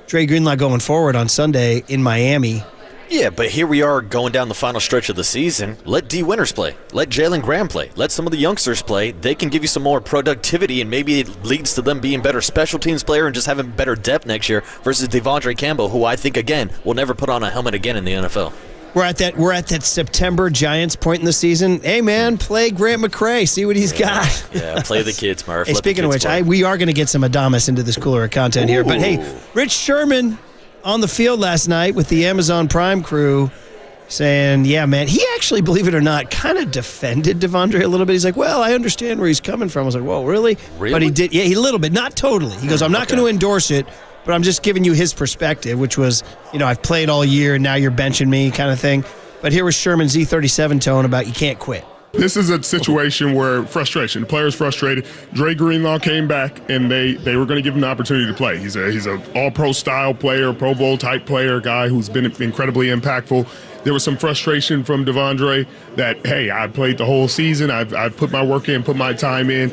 C: Dre Greenlaw going forward on Sunday in Miami.
D: Yeah, but here we are going down the final stretch of the season. Let D. Winters play. Let Jalen Graham play. Let some of the youngsters play. They can give you some more productivity, and maybe it leads to them being better special teams player and just having better depth next year versus Devondre Campbell, who I think, again, will never put on a helmet again in the NFL.
C: We're at that September Giants point in the season. Hey, man, play Grant McCray. See what he's got.
D: Yeah, play the kids, Murph.
C: Hey, speaking of which, we are going to get some Adamas into this cooler of content here. But, hey, Rich Sherman on the field last night with the Amazon Prime crew saying, yeah, man, he actually, believe it or not, kind of defended Devondre a little bit. He's like, well, I understand where he's coming from. I was like, whoa, really? But he did, a little bit, not totally. He goes, I'm not going to endorse it, but I'm just giving you his perspective, which was, you know, I've played all year and now you're benching me kind of thing. But here was Sherman's Z37 tone about you can't quit.
T: This is a situation where frustration. The player's frustrated. Dre Greenlaw came back, and they were going to give him the opportunity to play. He's a all-pro style player, Pro Bowl type player, guy who's been incredibly impactful. There was some frustration from Devondre that, hey, I played the whole season. I've put my work in, put my time in.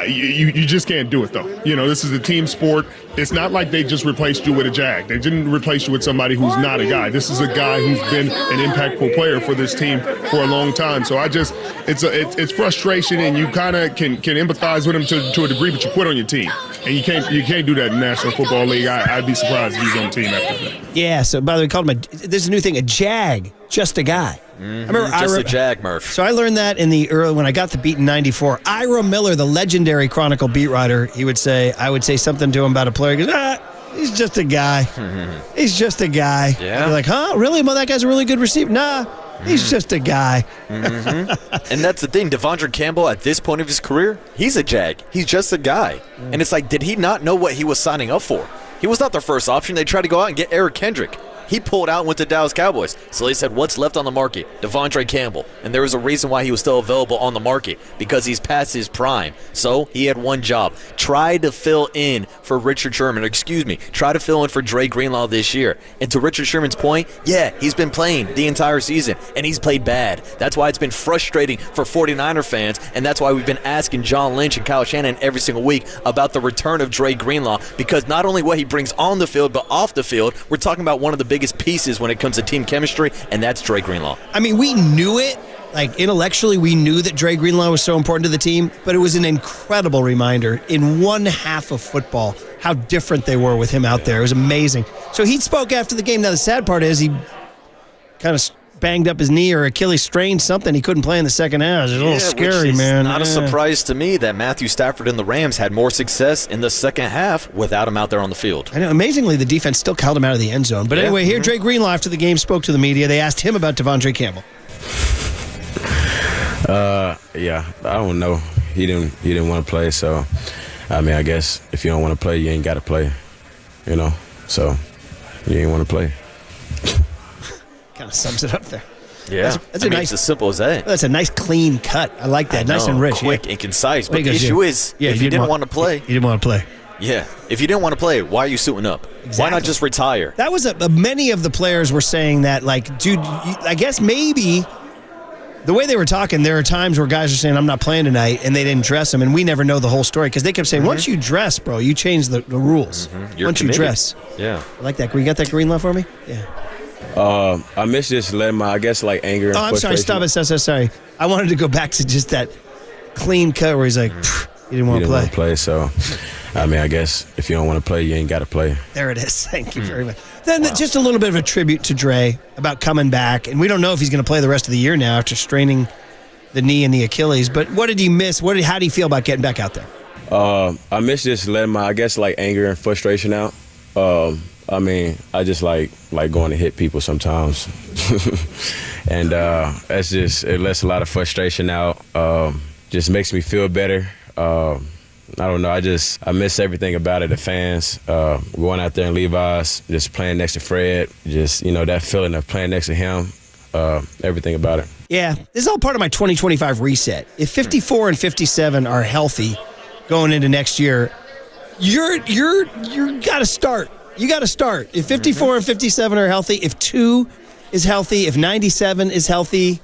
T: You just can't do it, though. You know, this is a team sport. It's not like they just replaced you with a Jag. They didn't replace you with somebody who's not a guy. This is a guy who's been an impactful player for this team for a long time. So it's frustration, and you kind of can empathize with him to a degree, but you quit on your team. And you can't do that in the National Football League. I'd be surprised if he's on the team after that.
C: Yeah, so by the way, called him there's a new thing, a Jag, just a guy.
D: Just a Jag, Murph.
C: So I learned that in the early, when I got the beat in 94. Ira Miller, the legendary Chronicle beat writer, I would say something to him about a player. He goes, he's just a guy. He's just a guy.
D: Yeah.
C: You're like, huh? Really? Well, that guy's a really good receiver. Nah, he's just a guy.
D: And that's the thing. Devondre Campbell, at this point of his career, he's a Jag. He's just a guy. And it's like, did he not know what he was signing up for? He was not their first option. They tried to go out and get Eric Kendrick. He pulled out and went to Dallas Cowboys. So they said, what's left on the market? Devondre Campbell. And there was a reason why he was still available on the market, because he's past his prime. So he had one job. Try to fill in for Richard Sherman. Try to fill in for Dre Greenlaw this year. And to Richard Sherman's point, yeah, he's been playing the entire season, and he's played bad. That's why it's been frustrating for 49er fans, and that's why we've been asking John Lynch and Kyle Shanahan every single week about the return of Dre Greenlaw, because not only what he brings on the field, but off the field, we're talking about one of the biggest pieces when it comes to team chemistry, and that's Dre Greenlaw.
C: I mean, we knew it. Like, intellectually, we knew that Dre Greenlaw was so important to the team, but it was an incredible reminder in one half of football how different they were with him out there. It was amazing. So he spoke after the game. Now, the sad part is he kind of banged up his knee or Achilles strained something. He couldn't play in the second half. It's a little scary,
D: which is
C: man.
D: Not a surprise to me that Matthew Stafford and the Rams had more success in the second half without him out there on the field.
C: I know. Amazingly, the defense still held him out of the end zone. But anyway, here Dre Greenlaw after the game spoke to the media. They asked him about Devondre Campbell.
U: Yeah, I don't know. He didn't want to play, so I mean, I guess if you don't want to play, you ain't got to play, you know. So you ain't want to play.
C: Kind of sums it up there.
D: Yeah,
C: that's a nice.
D: It's as simple as that.
C: That's a nice, clean cut. I like that. Nice and rich,
D: quick and concise. But the issue is, if you didn't want to play,
C: you didn't want to play.
D: Yeah, if you didn't want to play, why are you suiting up? Why not just retire?
C: That was many of the players were saying that, like, dude, I guess maybe. The way they were talking, there are times where guys are saying, I'm not playing tonight, and they didn't dress them, and we never know the whole story because they kept saying, once you dress, bro, you change the rules. Once you dress.
D: Yeah.
C: I like that. You got that green love for me? Yeah.
U: I miss just letting my, I guess, like, anger and
C: frustration. I'm sorry. Stop it. Sorry. I wanted to go back to just that clean cut where he's like, he didn't want to play.
U: Want to play, so, I mean, I guess if you don't want to play, you ain't got to play.
C: There it is. Thank you very much. Then just a little bit of a tribute to Dre about coming back. And we don't know if he's going to play the rest of the year now after straining the knee and the Achilles. But what did he miss? How did he feel about getting back out there?
U: I miss just letting my, I guess, like, anger and frustration out. I mean, I just like going to hit people sometimes. And that's just, it lets a lot of frustration out. Just makes me feel better. I don't know. I miss everything about it. The fans, going out there in Levi's, just playing next to Fred, just, you know, that feeling of playing next to him, everything about it.
C: Yeah, this is all part of my 2025 reset. If 54 and 57 are healthy going into next year, you're got to start. You got to start. If 54 and 57 are healthy, if 2 is healthy, if 97 is healthy,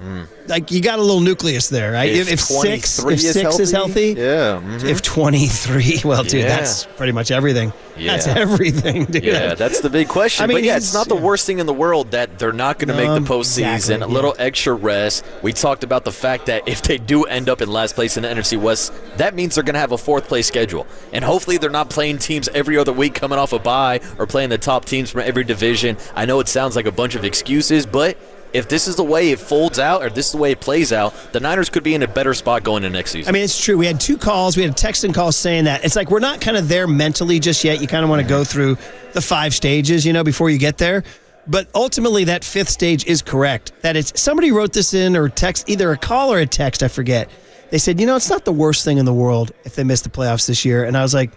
C: like you got a little nucleus there, right? If 6 is healthy, if 23, well, dude, that's pretty much everything.
D: Yeah.
C: That's everything, dude.
D: Yeah, that's the big question.
C: I mean,
D: but yeah, it's not the worst thing in the world that they're not going to make the postseason.
C: Exactly,
D: a little extra rest. We talked about the fact that if they do end up in last place in the NFC West, that means they're going to have a fourth place schedule. And hopefully they're not playing teams every other week coming off a bye or playing the top teams from every division. I know it sounds like a bunch of excuses, but if this is the way it folds out or this is the way it plays out, the Niners could be in a better spot going into next season.
C: I mean, it's true. We had 2 calls. We had a texting call saying that. It's like we're not kind of there mentally just yet. You kind of want to go through the 5 stages, you know, before you get there. But ultimately, that 5th stage is correct. That it's somebody wrote this in or text, either a call or a text, I forget. They said, you know, it's not the worst thing in the world if they miss the playoffs this year. And I was like,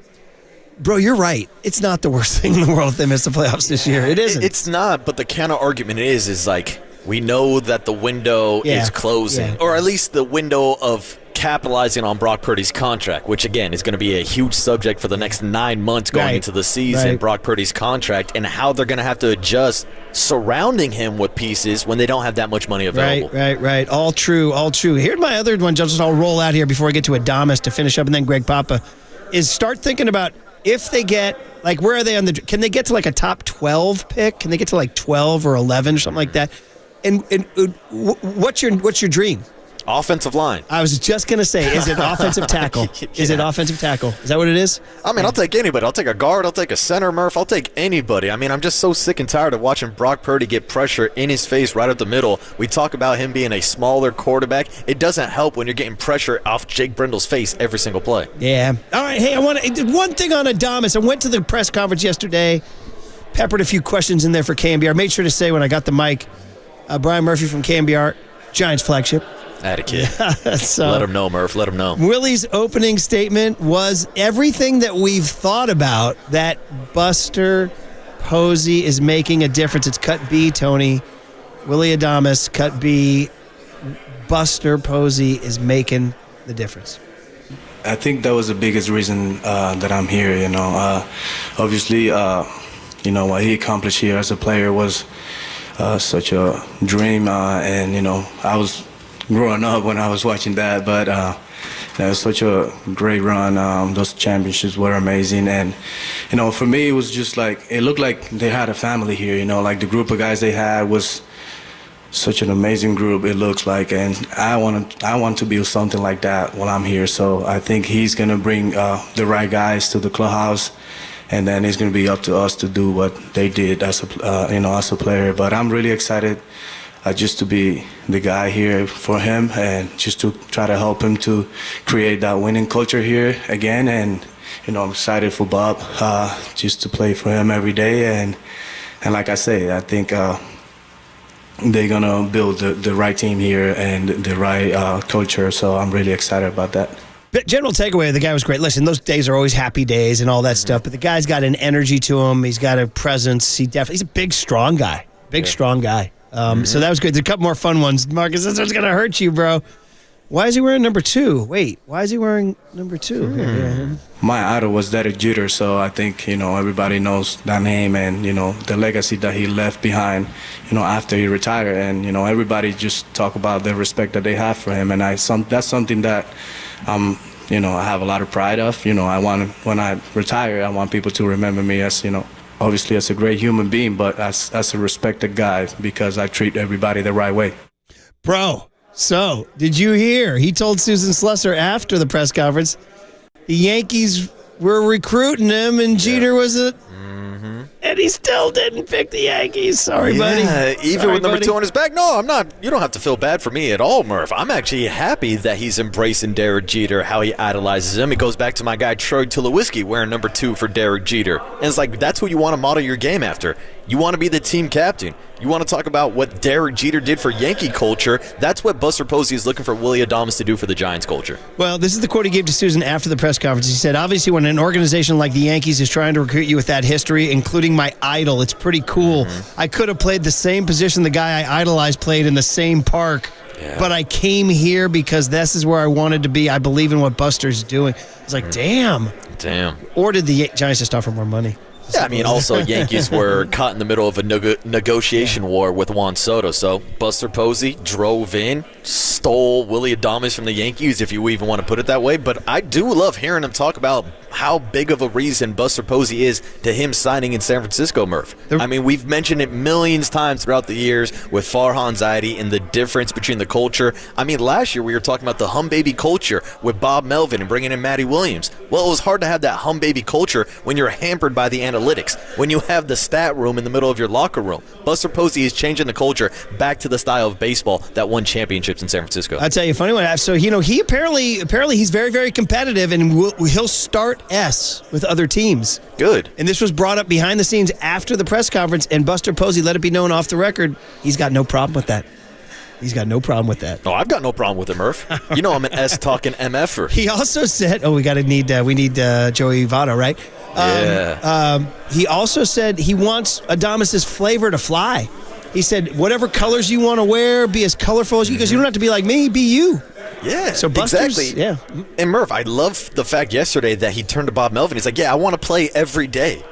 C: bro, you're right. It's not the worst thing in the world if they miss the playoffs this year. It isn't.
D: It's not, but the counter argument is like, we know that the window is closing, or at least the window of capitalizing on Brock Purdy's contract, which, again, is going to be a huge subject for the next 9 months going into the season, Brock Purdy's contract, and how they're going to have to adjust surrounding him with pieces when they don't have that much money available.
C: Right. All true. Here's my other one, just I'll roll out here before I get to Adamas to finish up, and then Greg Papa, is start thinking about if they get, like, where are they on the, can they get to like a top 12 pick? Can they get to like 12 or 11 or something like that? And what's your dream?
D: Offensive line.
C: I was just going to say, is it offensive tackle? Is it offensive tackle? Is that what it is?
D: I mean, I'll take anybody. I'll take a guard. I'll take a center, Murph. I'll take anybody. I mean, I'm just so sick and tired of watching Brock Purdy get pressure in his face right up the middle. We talk about him being a smaller quarterback. It doesn't help when you're getting pressure off Jake Brindle's face every single play.
C: Yeah. All right, hey, I want one thing on Adamas. I went to the press conference yesterday, peppered a few questions in there for KNBR. Made sure to say when I got the mic, Brian Murphy from KNBR, Giants flagship.
D: Atta kid.
C: So,
D: let him know, Murph. Let him know.
C: Willie's opening statement was everything that we've thought about, that Buster Posey is making a difference. It's cut B, Tony. Willie Adamas, cut B. Buster Posey is making the difference.
V: I think that was the biggest reason that I'm here, you know. Obviously, you know, what he accomplished here as a player was such a dream, and, you know, I was growing up when I was watching that, but it was such a great run. Those championships were amazing, and, you know, for me, it was just like, it looked like they had a family here, you know, like the group of guys they had was such an amazing group, it looks like, and I want to build something like that while I'm here. So I think he's going to bring the right guys to the clubhouse, and then it's going to be up to us to do what they did as a player. But I'm really excited just to be the guy here for him and just to try to help him to create that winning culture here again. And I'm excited for Bob just to play for him every day. And like I say, I think they're going to build the right team here and the right culture. So I'm really excited about that.
C: But general takeaway, the guy was great. Listen, those days are always happy days and all that stuff, but the guy's got an energy to him. He's got a presence. He's a big, strong guy. Strong guy. So that was good. There's a couple more fun ones. Marcus, this one's going to hurt you, bro. Why is he wearing number 2? Wait, why is he wearing number 2? Yeah.
V: My idol was Derek Jeter, so I think, everybody knows that name and, the legacy that he left behind, after he retired. And, everybody just talk about the respect that they have for him. And that's something that I have a lot of pride of. When I retire, I want people to remember me as, obviously as a great human being, but as a respected guy because I treat everybody the right way.
C: Bro, so did you hear? He told Susan Slusser after the press conference, the Yankees were recruiting him and Jeter was and he still didn't pick the Yankees. Sorry, buddy.
D: Even with number 2 on his back. No, I'm not. You don't have to feel bad for me at all, Murph. I'm actually happy that he's embracing Derek Jeter, how he idolizes him. It goes back to my guy Troy Tulowitzki wearing number 2 for Derek Jeter. And it's like, that's who you want to model your game after. You want to be the team captain. You want to talk about what Derek Jeter did for Yankee culture. That's what Buster Posey is looking for Willie Adames to do for the Giants culture.
C: Well, this is the quote he gave to Susan after the press conference. He said, obviously, when an organization like the Yankees is trying to recruit you with that history, including my idol, it's pretty cool. I could have played the same position the guy I idolized played in the same park, but I came here because this is where I wanted to be. I believe in what Buster's doing. It's like, damn. Or did the Giants just offer more money?
D: Yeah, I mean, also Yankees were caught in the middle of a negotiation war with Juan Soto. So Buster Posey drove in, stole Willie Adames from the Yankees, if you even want to put it that way. But I do love hearing him talk about how big of a reason Buster Posey is to him signing in San Francisco, Murph. I mean, we've mentioned it millions times throughout the years with Farhan Zaidi and the difference between the culture. I mean, last year we were talking about the hum baby culture with Bob Melvin and bringing in Matty Williams. Well, it was hard to have that hum baby culture when you're hampered by the analytics, when you have the stat room in the middle of your locker room. Buster Posey is changing the culture back to the style of baseball that won championships in San Francisco.
C: I'll tell you a funny one. So, he apparently he's very, very competitive, and he'll start S with other teams.
D: Good.
C: And this was brought up behind the scenes after the press conference, and Buster Posey let it be known off the record he's got no problem with that. He's got no problem with that.
D: Oh, I've got no problem with it, Murph. You know I'm an S talking MFer.
C: He also said, we need Joey Votto, right? He also said he wants Adames' flavor to fly. He said, whatever colors you want to wear, be as colorful as you, because you don't have to be like me, be you.
D: Yeah,
C: so Buster's,
D: exactly.
C: Yeah.
D: And Murph, I love the fact yesterday that he turned to Bob Melvin. He's like, I want to play every day.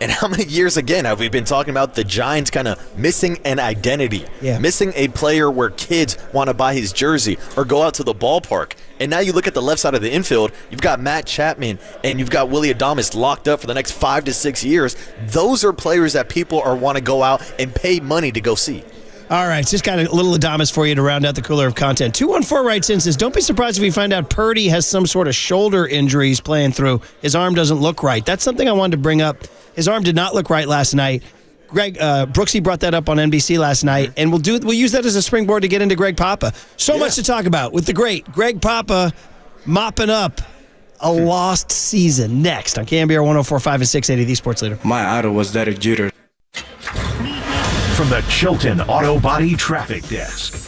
D: And how many years, again, have we been talking about the Giants kind of missing an identity, missing a player where kids want to buy his jersey or go out to the ballpark? And now you look at the left side of the infield, you've got Matt Chapman and you've got Willie Adames locked up for the next 5 to 6 years. Those are players that people want to go out and pay money to go see.
C: All right, just got a little Adames for you to round out the cooler of content. 214 writes in, says, don't be surprised if we find out Purdy has some sort of shoulder injury he's playing through. His arm doesn't look right. That's something I wanted to bring up. His arm did not look right last night. Greg Brooksy brought that up on NBC last night, and we'll use that as a springboard to get into Greg Papa. So much to talk about with the great Greg Papa mopping up a lost season. Next on KNBR 104.5 and 680, the Sports Leader.
V: My idol was Derek Jeter.
A: From the Chilton Auto Body Traffic Desk.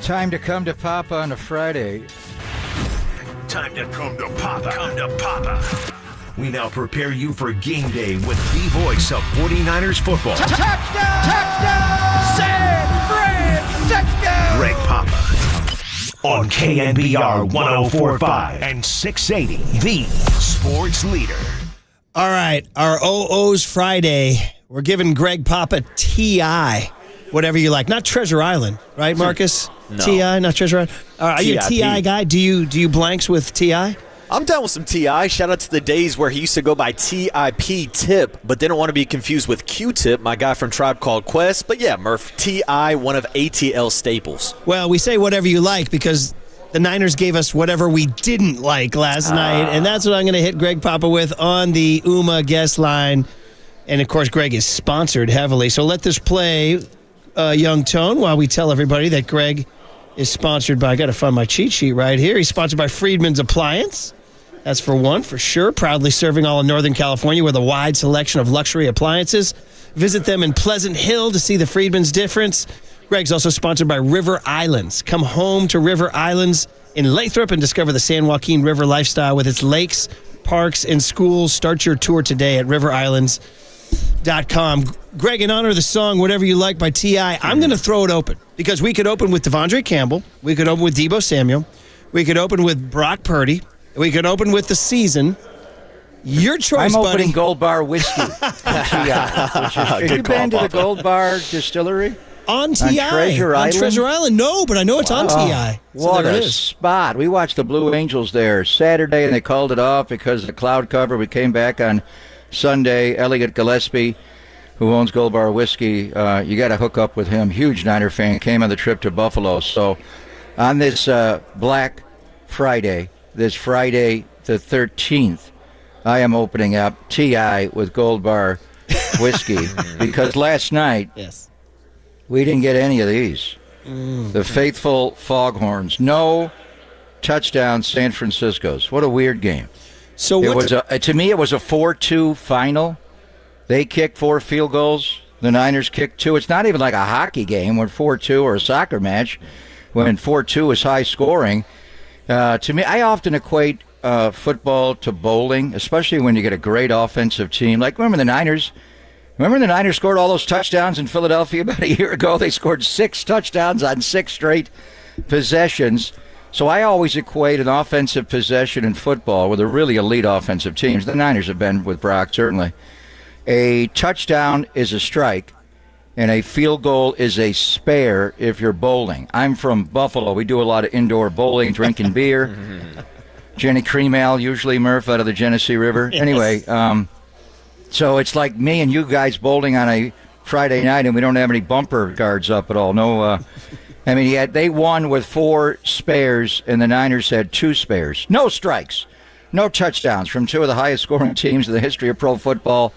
I: Time to come to Papa on a Friday.
A: Time to come to Papa. Come to Papa. We now prepare you for game day with the voice of 49ers football.
I: Touchdown! San Francisco!
A: Greg Papa. On KNBR 104.5 and 680, the sports leader.
C: All right, our OO's Friday. We're giving Greg Papa T.I., whatever you like. Not Treasure Island, right, Marcus?
D: No.
C: T.I., not Treasure Island. Are you a T.I. guy? Do you blanks with T.I.?
D: I'm down with some T.I. Shout out to the days where he used to go by T.I.P. Tip, but didn't want to be confused with Q-Tip, my guy from Tribe Called Quest. But yeah, Murph, T.I., one of ATL staples.
C: Well, we say whatever you like because the Niners gave us whatever we didn't like last night, and that's what I'm going to hit Greg Papa with on the UMA guest line. And, of course, Greg is sponsored heavily. So let this play, Young Tone, while we tell everybody that Greg is sponsored by, I got to find my cheat sheet right here. He's sponsored by Friedman's Appliance. That's for one, for sure. Proudly serving all of Northern California with a wide selection of luxury appliances. Visit them in Pleasant Hill to see the Friedman's difference. Greg's also sponsored by River Islands. Come home to River Islands in Lathrop and discover the San Joaquin River lifestyle with its lakes, parks, and schools. Start your tour today at riverislands.com. Greg, in honor of the song Whatever You Like by T.I., I'm going to throw it open because we could open with Devondre Campbell. We could open with Deebo Samuel. We could open with Brock Purdy. We could open with the season. Your choice,
I: I'm
C: buddy.
I: opening Gold Bar Whiskey. Have you been to the Gold Bar Distillery?
C: On T.I.
I: On Treasure Island?
C: On Treasure Island. No, but I know it's on T.I. So
I: What
C: there it
I: a
C: is.
I: spot. We watched the Blue Angels there Saturday, and they called it off because of the cloud cover. We came back on Sunday. Elliot Gillespie, who owns Gold Bar Whiskey, you got to hook up with him. Huge Niner fan, came on the trip to Buffalo. So on this Black Friday, this Friday the 13th, I am opening up T.I. with Gold Bar Whiskey because last night we didn't get any of these. The faithful Foghorns. No touchdown San Francisco's. What a weird game.
C: So
I: it was to me, it was a 4-2 final. They kicked 4 field goals. The Niners kicked 2. It's not even like a hockey game when 4-2 or a soccer match when 4-2 is high scoring. To me, I often equate football to bowling, especially when you get a great offensive team. Like, remember the Niners scored all those touchdowns in Philadelphia about a year ago? They scored 6 touchdowns on 6 straight possessions. So I always equate an offensive possession in football with a really elite offensive teams. The Niners have been with Brock, certainly. A touchdown is a strike, and a field goal is a spare if you're bowling. I'm from Buffalo. We do a lot of indoor bowling, drinking beer. Jenny Cream Ale, usually, Murph, out of the Genesee River.
C: Yes.
I: Anyway, so it's like me and you guys bowling on a Friday night, and we don't have any bumper guards up at all. No, I mean, they won with 4 spares, and the Niners had 2 spares. No strikes, no touchdowns from 2 of the highest-scoring teams in the history of pro football.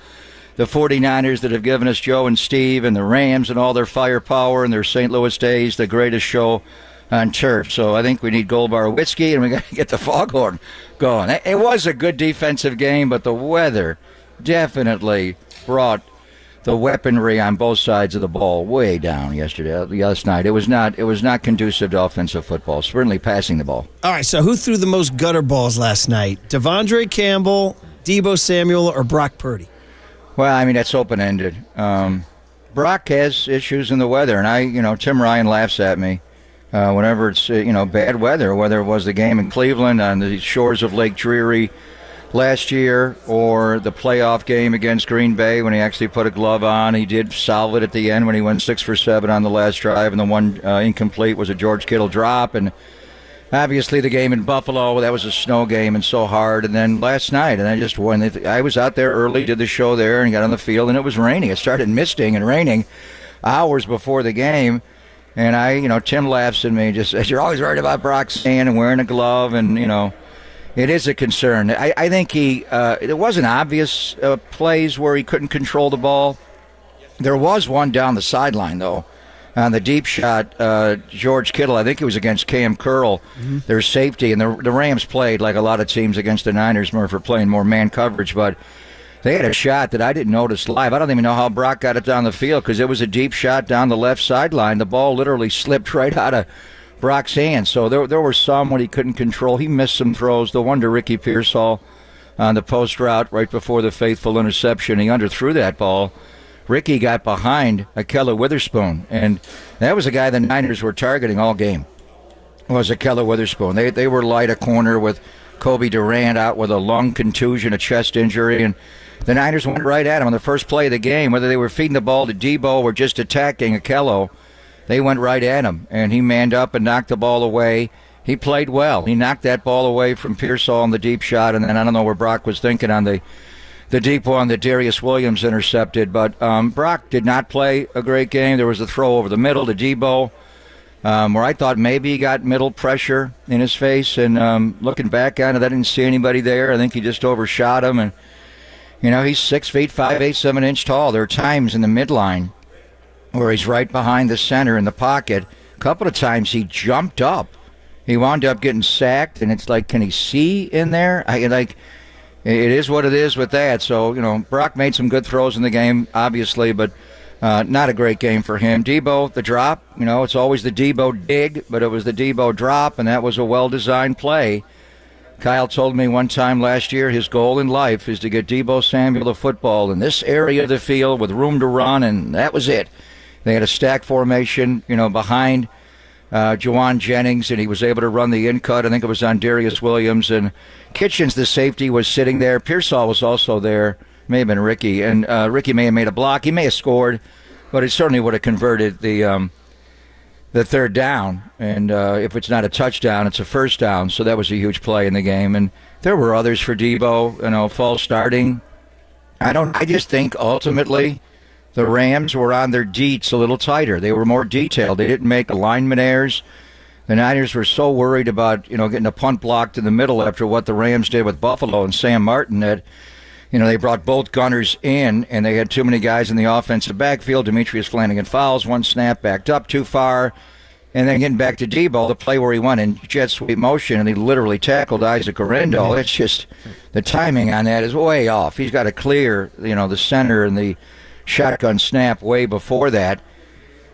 I: The 49ers that have given us Joe and Steve, and the Rams and all their firepower and their St. Louis days, the greatest show on turf. So I think we need Gold Bar Whiskey, and we got to get the Foghorn going. It was a good defensive game, but the weather definitely brought the weaponry on both sides of the ball way down last night. It was not conducive to offensive football, certainly passing the ball.
C: All right, so who threw the most gutter balls last night? Devondre Campbell, Deebo Samuel, or Brock Purdy?
I: Well, I mean, that's open-ended. Brock has issues in the weather, and Tim Ryan laughs at me whenever it's, bad weather, whether it was the game in Cleveland on the shores of Lake Drury last year or the playoff game against Green Bay when he actually put a glove on. He did solve it at the end when he went 6 for 7 on the last drive, and the one incomplete was a George Kittle drop. And obviously the game in Buffalo, that was a snow game and so hard. And then last night, and I was out there early, did the show there, and got on the field, and it was raining. It started misting and raining hours before the game. And Tim laughs at me, just says, "You're always worried about Brock staying and wearing a glove," and it is a concern. I think there wasn't obvious plays where he couldn't control the ball. There was one down the sideline, though, on the deep shot. George Kittle, I think it was against Cam Curl, their safety. And the Rams played like a lot of teams against the Niners, more for playing more man coverage. But they had a shot that I didn't notice live. I don't even know how Brock got it down the field because it was a deep shot down the left sideline. The ball literally slipped right out of Brock's hands. So there were some when he couldn't control. He missed some throws. The one to Ricky Pearsall on the post route right before the faithful interception. He underthrew that ball. Ricky got behind Akella Witherspoon, and that was a guy the Niners were targeting all game, was Akella Witherspoon. They were light a corner with Kobe Durant out with a lung contusion, a chest injury, and the Niners went right at him on the first play of the game. Whether they were feeding the ball to Debo or just attacking Akella, they went right at him, and he manned up and knocked the ball away. He played well. He knocked that ball away from Pearsall on the deep shot, and then I don't know where Brock was thinking on the deep one that Darius Williams intercepted. But Brock did not play a great game. There was a throw over the middle to Debo where I thought maybe he got middle pressure in his face, and looking back on it, I didn't see anybody there. I think he just overshot him, and he's 6 feet, 5'8", 7 inch tall. There are times in the midline where he's right behind the center in the pocket. A couple of times he jumped up. He wound up getting sacked, and it's like, can he see in there? It is what it is with that. So, Brock made some good throws in the game, obviously, but not a great game for him. Debo, the drop, it's always the Debo dig, but it was the Debo drop, and that was a well-designed play. Kyle told me one time last year his goal in life is to get Debo Samuel the football in this area of the field with room to run, and that was it. They had a stack formation, behind Juwan Jennings, and he was able to run the in-cut. I think it was on Darius Williams, and Kitchens, the safety, was sitting there. Pearsall was also there. May have been Ricky, and Ricky may have made a block. He may have scored, but it certainly would have converted the third down, and if it's not a touchdown, it's a first down, so that was a huge play in the game. And there were others for Debo, false starting. I just think ultimately the Rams were on their deets a little tighter. They were more detailed. They didn't make alignment errors. The Niners were so worried about, getting a punt blocked in the middle after what the Rams did with Buffalo and Sam Martin that, they brought both gunners in, and they had too many guys in the offensive backfield. Demetrius Flanagan fouls, one snap, backed up too far, and then getting back to Debo, the play where he went in jet sweep motion, and he literally tackled Isaac Arendal. It's just, the timing on that is way off. He's got to clear, the center and the shotgun snap way before that.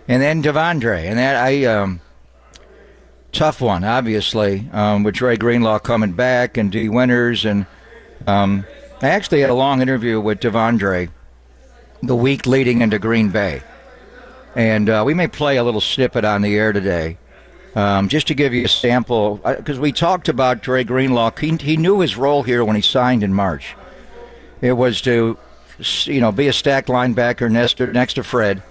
I: And then Devondre, and that tough one, obviously, with Dre Greenlaw coming back and D. Winters. And I actually had a long interview with Devondre the week leading into Green Bay. And we may play a little snippet on the air today, just to give you a sample, because we talked about Dre Greenlaw. He knew his role here when he signed in March. It was to be a stacked linebacker next to Fred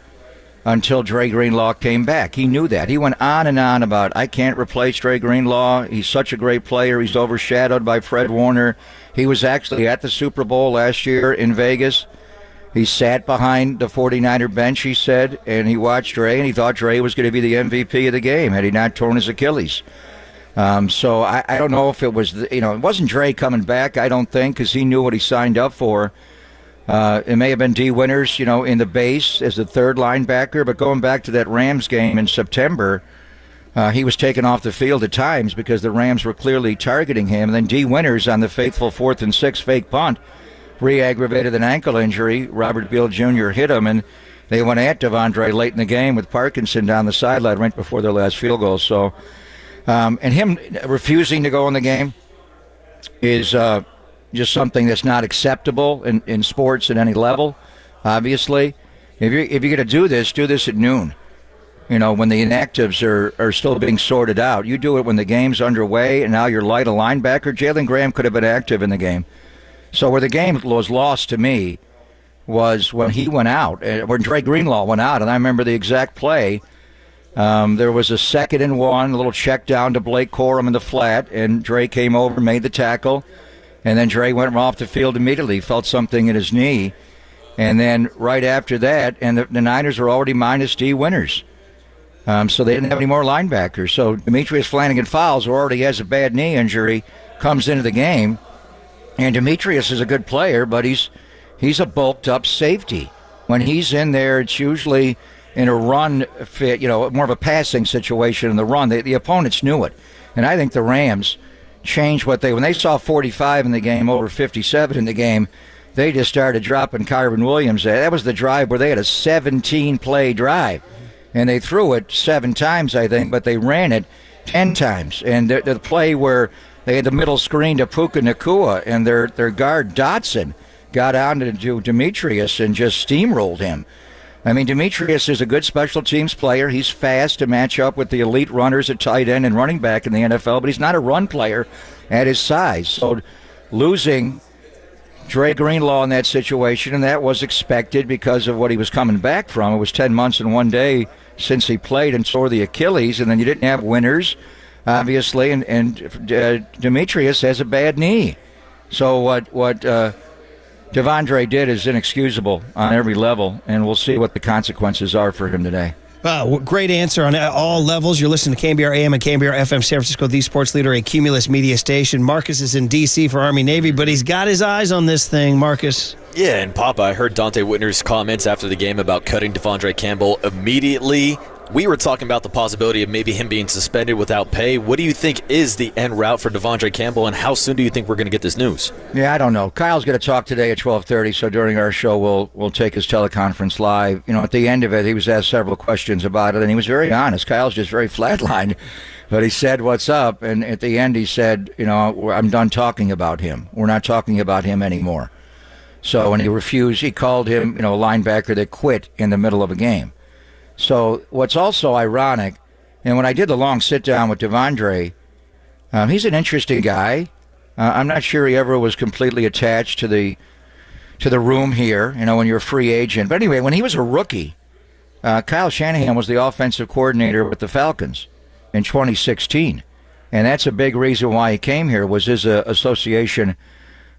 I: until Dre Greenlaw came back. He knew that. He went on and on about, I can't replace Dre Greenlaw. He's such a great player. He's overshadowed by Fred Warner. He was actually at the Super Bowl last year in Vegas. He sat behind the 49er bench, he said, and he watched Dre, and he thought Dre was going to be the MVP of the game had he not torn his Achilles. So I don't know if it was, it wasn't Dre coming back, I don't think, because he knew what he signed up for. It may have been D. Winters, in the base as the third linebacker, but going back to that Rams game in September, he was taken off the field at times because the Rams were clearly targeting him. And then D. Winters on the faithful 4th and 6 fake punt re-aggravated an ankle injury. Robert Beal Jr. hit him, and they went at Devondre late in the game with Parkinson down the sideline right before their last field goal. So, and him refusing to go in the game is just something that's not acceptable in sports at any level, obviously. If you're going to do this at noon, when the inactives are still being sorted out. You do it when the game's underway, and now you're light a linebacker. Jalen Graham could have been active in the game. So where the game was lost to me was when he went out, when Dre Greenlaw went out, and I remember the exact play. There was a 2nd and 1, a little check down to Blake Corum in the flat, and Dre came over, made the tackle, and then Dre went off the field immediately, felt something in his knee, and then right after that, and the Niners were already minus D. Winters. So they didn't have any more linebackers. So Demetrius Flanagan fouls, who already has a bad knee injury, comes into the game. And Demetrius is a good player, but he's a bulked-up safety. When he's in there, it's usually in a run fit, more of a passing situation in the run. The opponents knew it. And I think the Rams changed when they saw 45 in the game, over 57 in the game, they just started dropping Kyron Williams. That was the drive where they had a 17-play drive. and they threw it 7 times, I think, but they ran it 10 times. And the play where they had the middle screen to Puka Nacua, and their guard Dotson got on to Demetrius and just steamrolled him. I mean, Demetrius is a good special teams player. He's fast to match up with the elite runners at tight end and running back in the NFL, but he's not a run player at his size. So losing Dre Greenlaw in that situation, and that was expected because of what he was coming back from. It was 10 months and 1 day since he played and tore the Achilles, and then you didn't have winners, obviously, and Demetrius has a bad knee. So what Devondre did is inexcusable on every level, and we'll see what the consequences are for him today.
C: Great answer on all levels. You're listening to KNBR AM and KNBR FM San Francisco, the sports leader, a Cumulus media station. Marcus is in D.C. for Army-Navy, but he's got his eyes on this thing, Marcus.
D: Yeah, and Papa, I heard Dante Whitner's comments after the game about cutting Devondre Campbell immediately. We were talking about the possibility of maybe him being suspended without pay. What do you think is the end route for Devondre Campbell, and how soon do you think we're going to get this news?
I: Yeah, I don't know. Kyle's going to talk today at 12:30, so during our show we'll take his teleconference live. You know, at the end of it, he was asked several questions about it, and he was very honest. Kyle's just very flatlined, but he said, "What's up?" And at the end, he said, "You know, I'm done talking about him. We're not talking about him anymore." So when he refused, he called him, a linebacker that quit in the middle of a game. So what's also ironic, and when I did the long sit-down with Devondre, he's an interesting guy. I'm not sure he ever was completely attached to the room here, when you're a free agent. But anyway, when he was a rookie, Kyle Shanahan was the offensive coordinator with the Falcons in 2016. And that's a big reason why he came here, was his association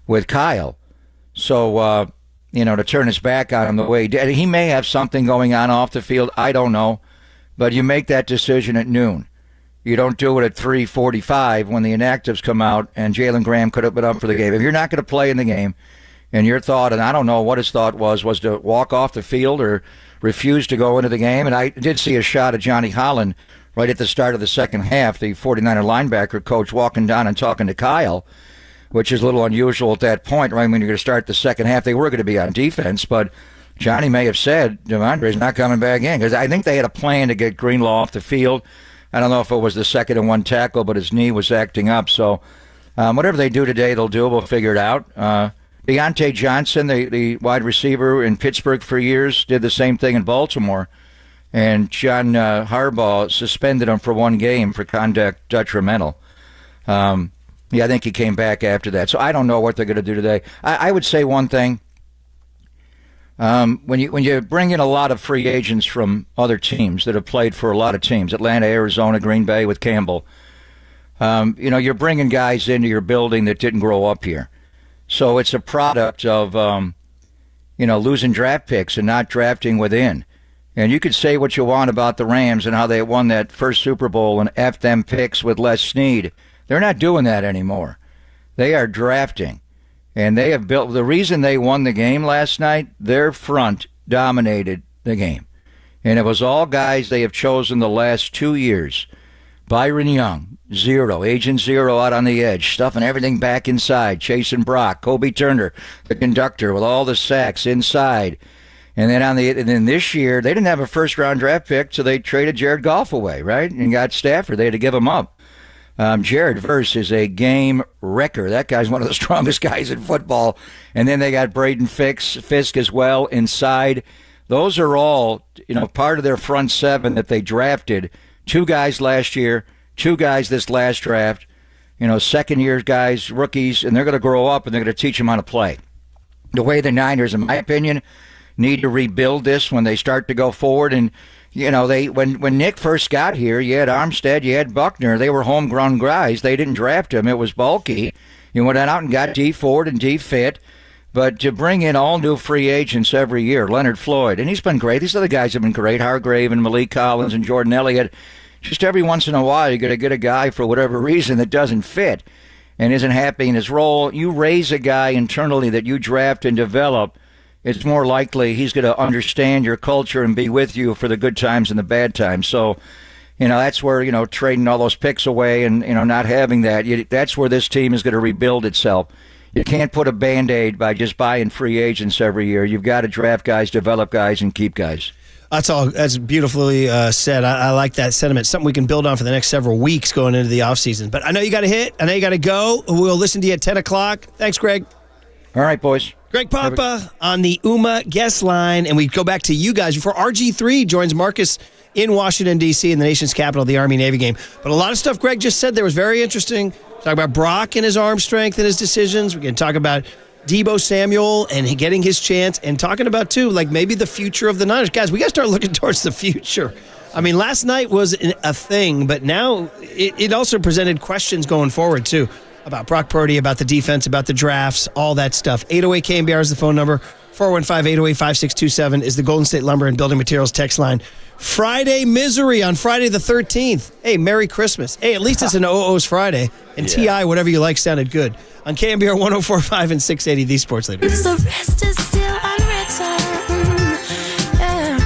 I: with Kyle. So, to turn his back on him the way he did. He may have something going on off the field. I don't know. But you make that decision at noon. You don't do it at 3:45 when the inactives come out and Jalen Graham could have been up for the game. If you're not going to play in the game, and your thought, and I don't know what his thought was to walk off the field or refuse to go into the game. And I did see a shot of Johnny Holland right at the start of the second half, the 49er linebacker coach walking down and talking to Kyle, which is a little unusual at that point, right? When you're going to start the second half, they were going to be on defense, but Johnny may have said Devondre's not coming back in, because I think they had a plan to get Greenlaw off the field. I don't know if it was the 2nd and 1 tackle, but his knee was acting up. So whatever they do today, they'll do. We'll figure it out. Deontay Johnson, the wide receiver in Pittsburgh for years, did the same thing in Baltimore, and John Harbaugh suspended him for 1 game for conduct detrimental. I think he came back after that. So I don't know what they're going to do today. I would say one thing. When you bring in a lot of free agents from other teams that have played for a lot of teams, Atlanta, Arizona, Green Bay with Campbell, you're bringing guys into your building that didn't grow up here. So it's a product of, losing draft picks and not drafting within. And you could say what you want about the Rams and how they won that first Super Bowl and F them picks with Les Snead. They're not doing that anymore. They are drafting. And they have built, the reason they won the game last night, their front dominated the game. And it was all guys they have chosen the last 2 years. Byron Young, 0. Agent 0 out on the edge, stuffing everything back inside. Chasing Brock, Kobe Turner, the conductor with all the sacks inside. And then and then this year, they didn't have a first-round draft pick, so they traded Jared Goff away, right? And got Stafford. They had to give him up. Jared Verse is a game wrecker. That guy's one of the strongest guys in football. And then they got Braden Fisk as well inside. Those are all, part of their front 7 that they drafted. 2 guys last year, 2 guys this last draft. Second-year guys, rookies, and they're going to grow up and they're going to teach them how to play. The way the Niners, in my opinion, need to rebuild this when they start to go forward. And when Nick first got here, you had Armstead, you had Buckner. They were homegrown guys. They didn't draft him. It was bulky. You went out and got D Ford and D Fit. But to bring in all new free agents every year, Leonard Floyd, and he's been great. These other guys have been great. Hargrave and Malik Collins and Jordan Elliott. Just every once in a while, you're going to get a guy for whatever reason that doesn't fit and isn't happy in his role. You raise a guy internally that you draft and develop, it's more likely he's going to understand your culture and be with you for the good times and the bad times. So, that's where, trading all those picks away and, not having that, that's where this team is going to rebuild itself. You can't put a Band-Aid by just buying free agents every year. You've got to draft guys, develop guys, and keep guys.
C: That's beautifully said. I like that sentiment. Something we can build on for the next several weeks going into the offseason. But I know you got to hit. I know you got to go. We'll listen to you at 10 o'clock. Thanks, Greg.
I: All right, boys.
C: Greg Papa on the UMA guest line. And we go back to you guys before RG3 joins Marcus in Washington, D.C. in the nation's capital, the Army-Navy game. But a lot of stuff Greg just said there was very interesting. Talk about Brock and his arm strength and his decisions. We can talk about Deebo Samuel and getting his chance, and talking about, too, like maybe the future of the Niners. Guys, we got to start looking towards the future. I mean, last night was a thing, but now it also presented questions going forward, too, about Brock Purdy, about the defense, about the drafts, all that stuff. 808 KNBR is the phone number. 415-808-5627 is the Golden State Lumber and Building Materials text line. Friday misery on Friday the 13th. Hey, Merry Christmas. Hey, at least it's an OO's Friday. And T.I., whatever you like, sounded good. On KNBR 104.5 and 680, the Sports Leader.
E: The rest is still unwritten. Yeah.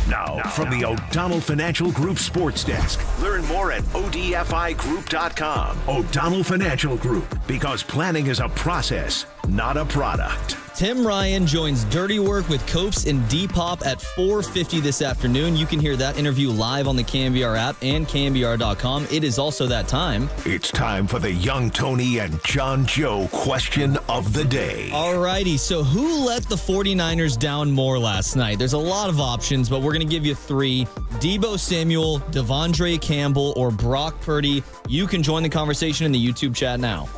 A: Now, from the O'Donnell Financial Group Sports Desk. Learn more at odfigroup.com. O'Donnell Financial Group, because planning is a process, not a product.
J: Tim Ryan joins Dirty Work with Copes and Depop at 4:50 this afternoon. You can hear that interview live on the KNBR app and KNBR.com. It is also that time.
A: It's time for the Young Tony and John Joe question of the day.
J: Alrighty, so who let the 49ers down more last night? There's a lot of options, but we're going to give you three. Deebo Samuel, Devondre Campbell, or Brock Purdy. You can join the conversation in the YouTube chat now.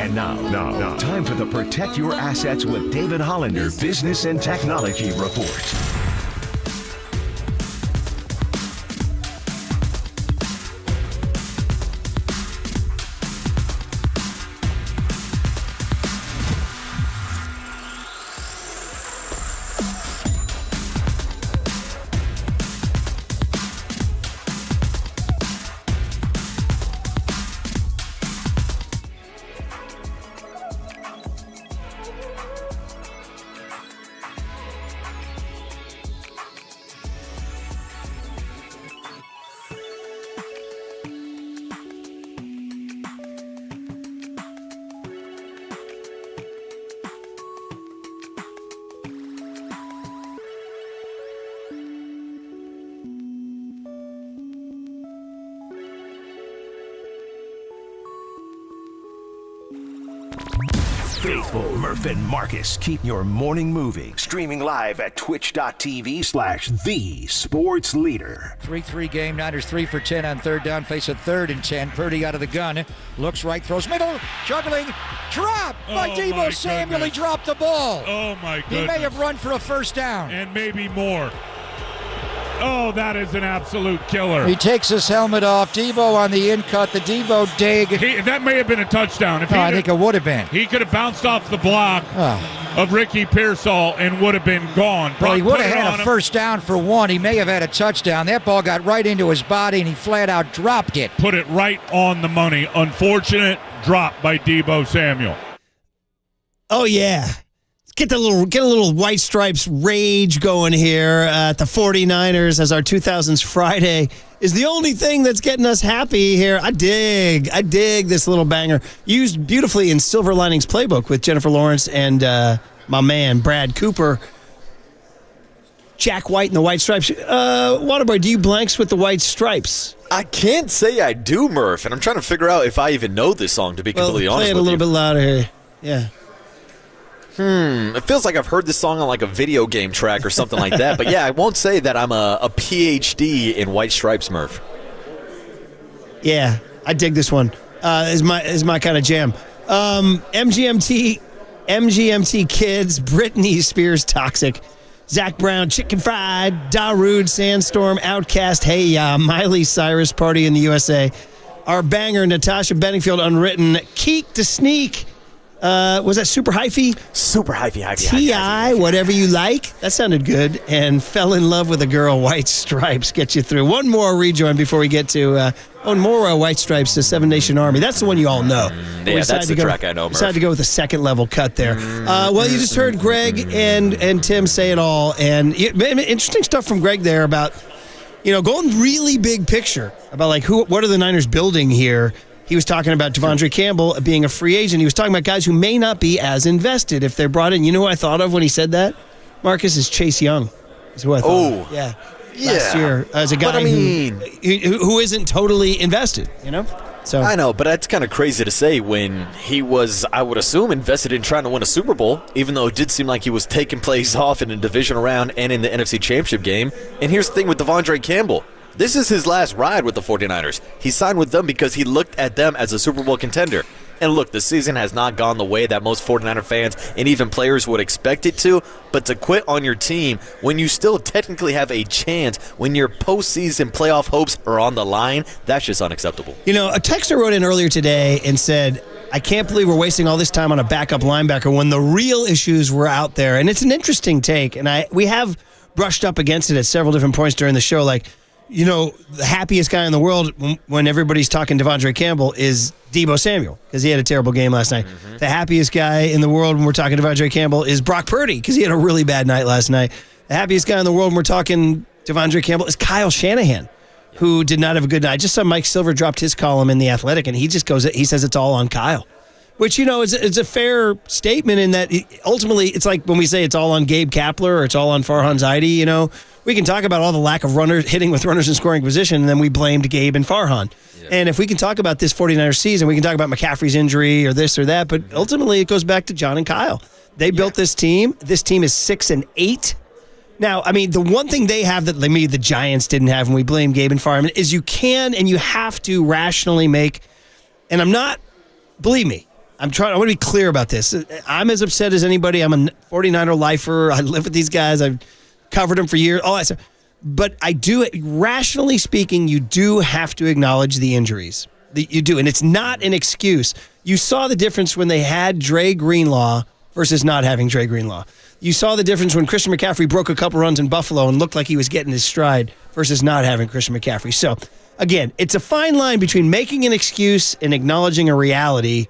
A: And now, time for the Protect Your Assets with David Hollander Business and Technology Report. Faithful Murph and Marcus keep your morning moving. Streaming live at twitch.tv/thesportsleader.
I: 3-3 game. Niners 3 for 10 on third down. Face a 3rd and 10. Purdy out of the gun. Looks right, throws middle. Juggling. Drop by Deebo Samuel. He dropped the ball.
B: Oh, my goodness.
I: He may have run for a first down.
B: And maybe more. Oh, that is an absolute killer.
I: He takes his helmet off. Deebo on the in cut. The Deebo dig.
B: That may have been a touchdown.
I: I think it would have been.
B: He could have bounced off the block of Ricky Pearsall and would have been gone.
I: Well, he would have had a first down for one. He may have had a touchdown. That ball got right into his body, and he flat out dropped it.
B: Put it right on the money. Unfortunate drop by Deebo Samuel.
C: Oh, yeah. Get a little White Stripes rage going here at the 49ers as our 2000s Friday is the only thing that's getting us happy here. I dig this little banger. Used beautifully in Silver Linings Playbook with Jennifer Lawrence and my man, Brad Cooper. Jack White and the White Stripes. Waterboy, do you blanks with the White Stripes?
D: I can't say I do, Murph, and I'm trying to figure out if I even know this song, to be completely honest with you.
C: Play it a little bit louder here. Yeah.
D: It feels like I've heard this song on like a video game track or something like that. But yeah, I won't say that I'm a PhD in White Stripes, Murph.
C: Yeah, I dig this one. Is my kind of jam. MGMT Kids, Britney Spears, Toxic, Zach Brown, Chicken Fried, Darude, Sandstorm, Outkast, Hey Ya, Miley Cyrus, Party in the USA. Our banger, Natasha Bedingfield, Unwritten, Keek to Sneak. Was that Super Hyphy?
D: Super Hyphy.
C: T.I., Whatever You Like. That sounded good. And Fell in Love with a Girl, White Stripes. Get you through. One more rejoin before we get to more White Stripes to Seven Nation Army. That's the one you all know.
D: Yeah, that's the track I know, Murph.
C: Decided to go with a second level cut there. Well, you just heard Greg and Tim say it all. And interesting stuff from Greg there about, going really big picture about like what are the Niners building here. He was talking about Devondre Campbell being a free agent. He was talking about guys who may not be as invested if they're brought in. You know who I thought of when he said that? Marcus, is Chase Young. Is who I thought of. Yeah. Last year as a guy who isn't totally invested, So
D: I know, but that's kind of crazy to say when he was, I would assume, invested in trying to win a Super Bowl, even though it did seem like he was taking plays off in a divisional round and in the NFC Championship game. And here's the thing with Devondre Campbell. This is his last ride with the 49ers. He signed with them because he looked at them as a Super Bowl contender. And look, the season has not gone the way that most 49er fans and even players would expect it to, but to quit on your team when you still technically have a chance, when your postseason playoff hopes are on the line, that's just unacceptable.
C: A texter wrote in earlier today and said, I can't believe we're wasting all this time on a backup linebacker when the real issues were out there. And it's an interesting take, and we have brushed up against it at several different points during the show, like, the happiest guy in the world when everybody's talking Devondre Campbell is Deebo Samuel because he had a terrible game last night. Mm-hmm. The happiest guy in the world when we're talking Devondre Campbell is Brock Purdy because he had a really bad night last night. The happiest guy in the world when we're talking Devondre Campbell is Kyle Shanahan, who did not have a good night. I just saw Mike Silver dropped his column in The Athletic, and he says it's all on Kyle. Which, it's a fair statement in that ultimately it's like when we say it's all on Gabe Kapler or it's all on Farhan Zaidi, we can talk about all the lack of runners hitting with runners in scoring position, and then we blamed Gabe and Farhan. Yeah. And if we can talk about this 49ers season, we can talk about McCaffrey's injury or this or that, but ultimately it goes back to John and Kyle. They built this team. This team is 6-8. Now, the one thing they have that maybe the Giants didn't have when we blame Gabe and Farhan is you can and you have to rationally make, and believe me, I want to be clear about this. I'm as upset as anybody. I'm a 49er lifer. I live with these guys. I've covered them for years, all that stuff. But I do, rationally speaking, you do have to acknowledge the injuries. You do, and it's not an excuse. You saw the difference when they had Dre Greenlaw versus not having Dre Greenlaw. You saw the difference when Christian McCaffrey broke a couple runs in Buffalo and looked like he was getting his stride versus not having Christian McCaffrey. So, again, it's a fine line between making an excuse and acknowledging a reality.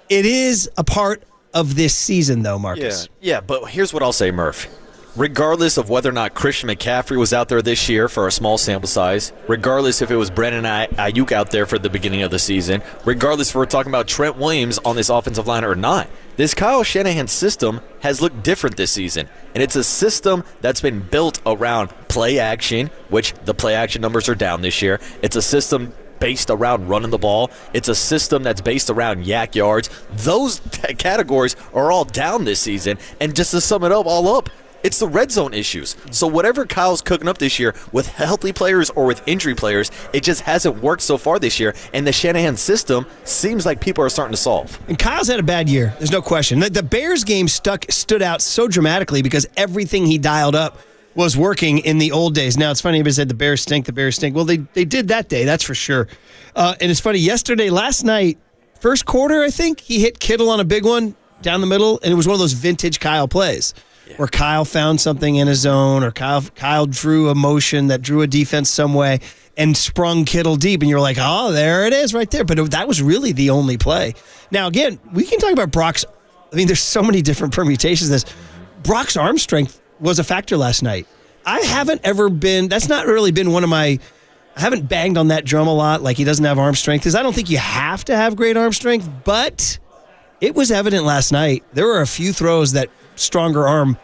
C: It is a part of this season, though, Marcus.
D: Yeah, but here's what I'll say, Murph. Regardless of whether or not Christian McCaffrey was out there this year for a small sample size, regardless if it was Brandon Ayuk out there for the beginning of the season, regardless if we're talking about Trent Williams on this offensive line or not, this Kyle Shanahan system has looked different this season. And it's a system that's been built around play action, which the play action numbers are down this year. It's a system based around running the ball. It's a system that's based around yak yards. Those categories are all down this season. And just to sum it all up, it's the red zone issues. So whatever Kyle's cooking up this year with healthy players or with injury players, it just hasn't worked so far this year. And the Shanahan system seems like people are starting to solve.
C: And Kyle's had a bad year. There's no question. The Bears game stood out so dramatically because everything he dialed up was working in the old days. Now, it's funny, everybody said the Bears stink, the Bears stink. Well, they did that day, that's for sure. And it's funny, last night, first quarter, I think, he hit Kittle on a big one down the middle, and it was one of those vintage Kyle plays. Where Kyle found something in his zone, or Kyle drew a motion that drew a defense some way and sprung Kittle deep, and you're like, oh, there it is right there. But that was really the only play. Now, again, we can talk about Brock's. I mean, there's so many different permutations of this. Brock's arm strength was a factor last night. I haven't ever been, that's not really been one of my, I haven't banged on that drum a lot, like he doesn't have arm strength, because I don't think you have to have great arm strength, but it was evident last night. There were a few throws that stronger arm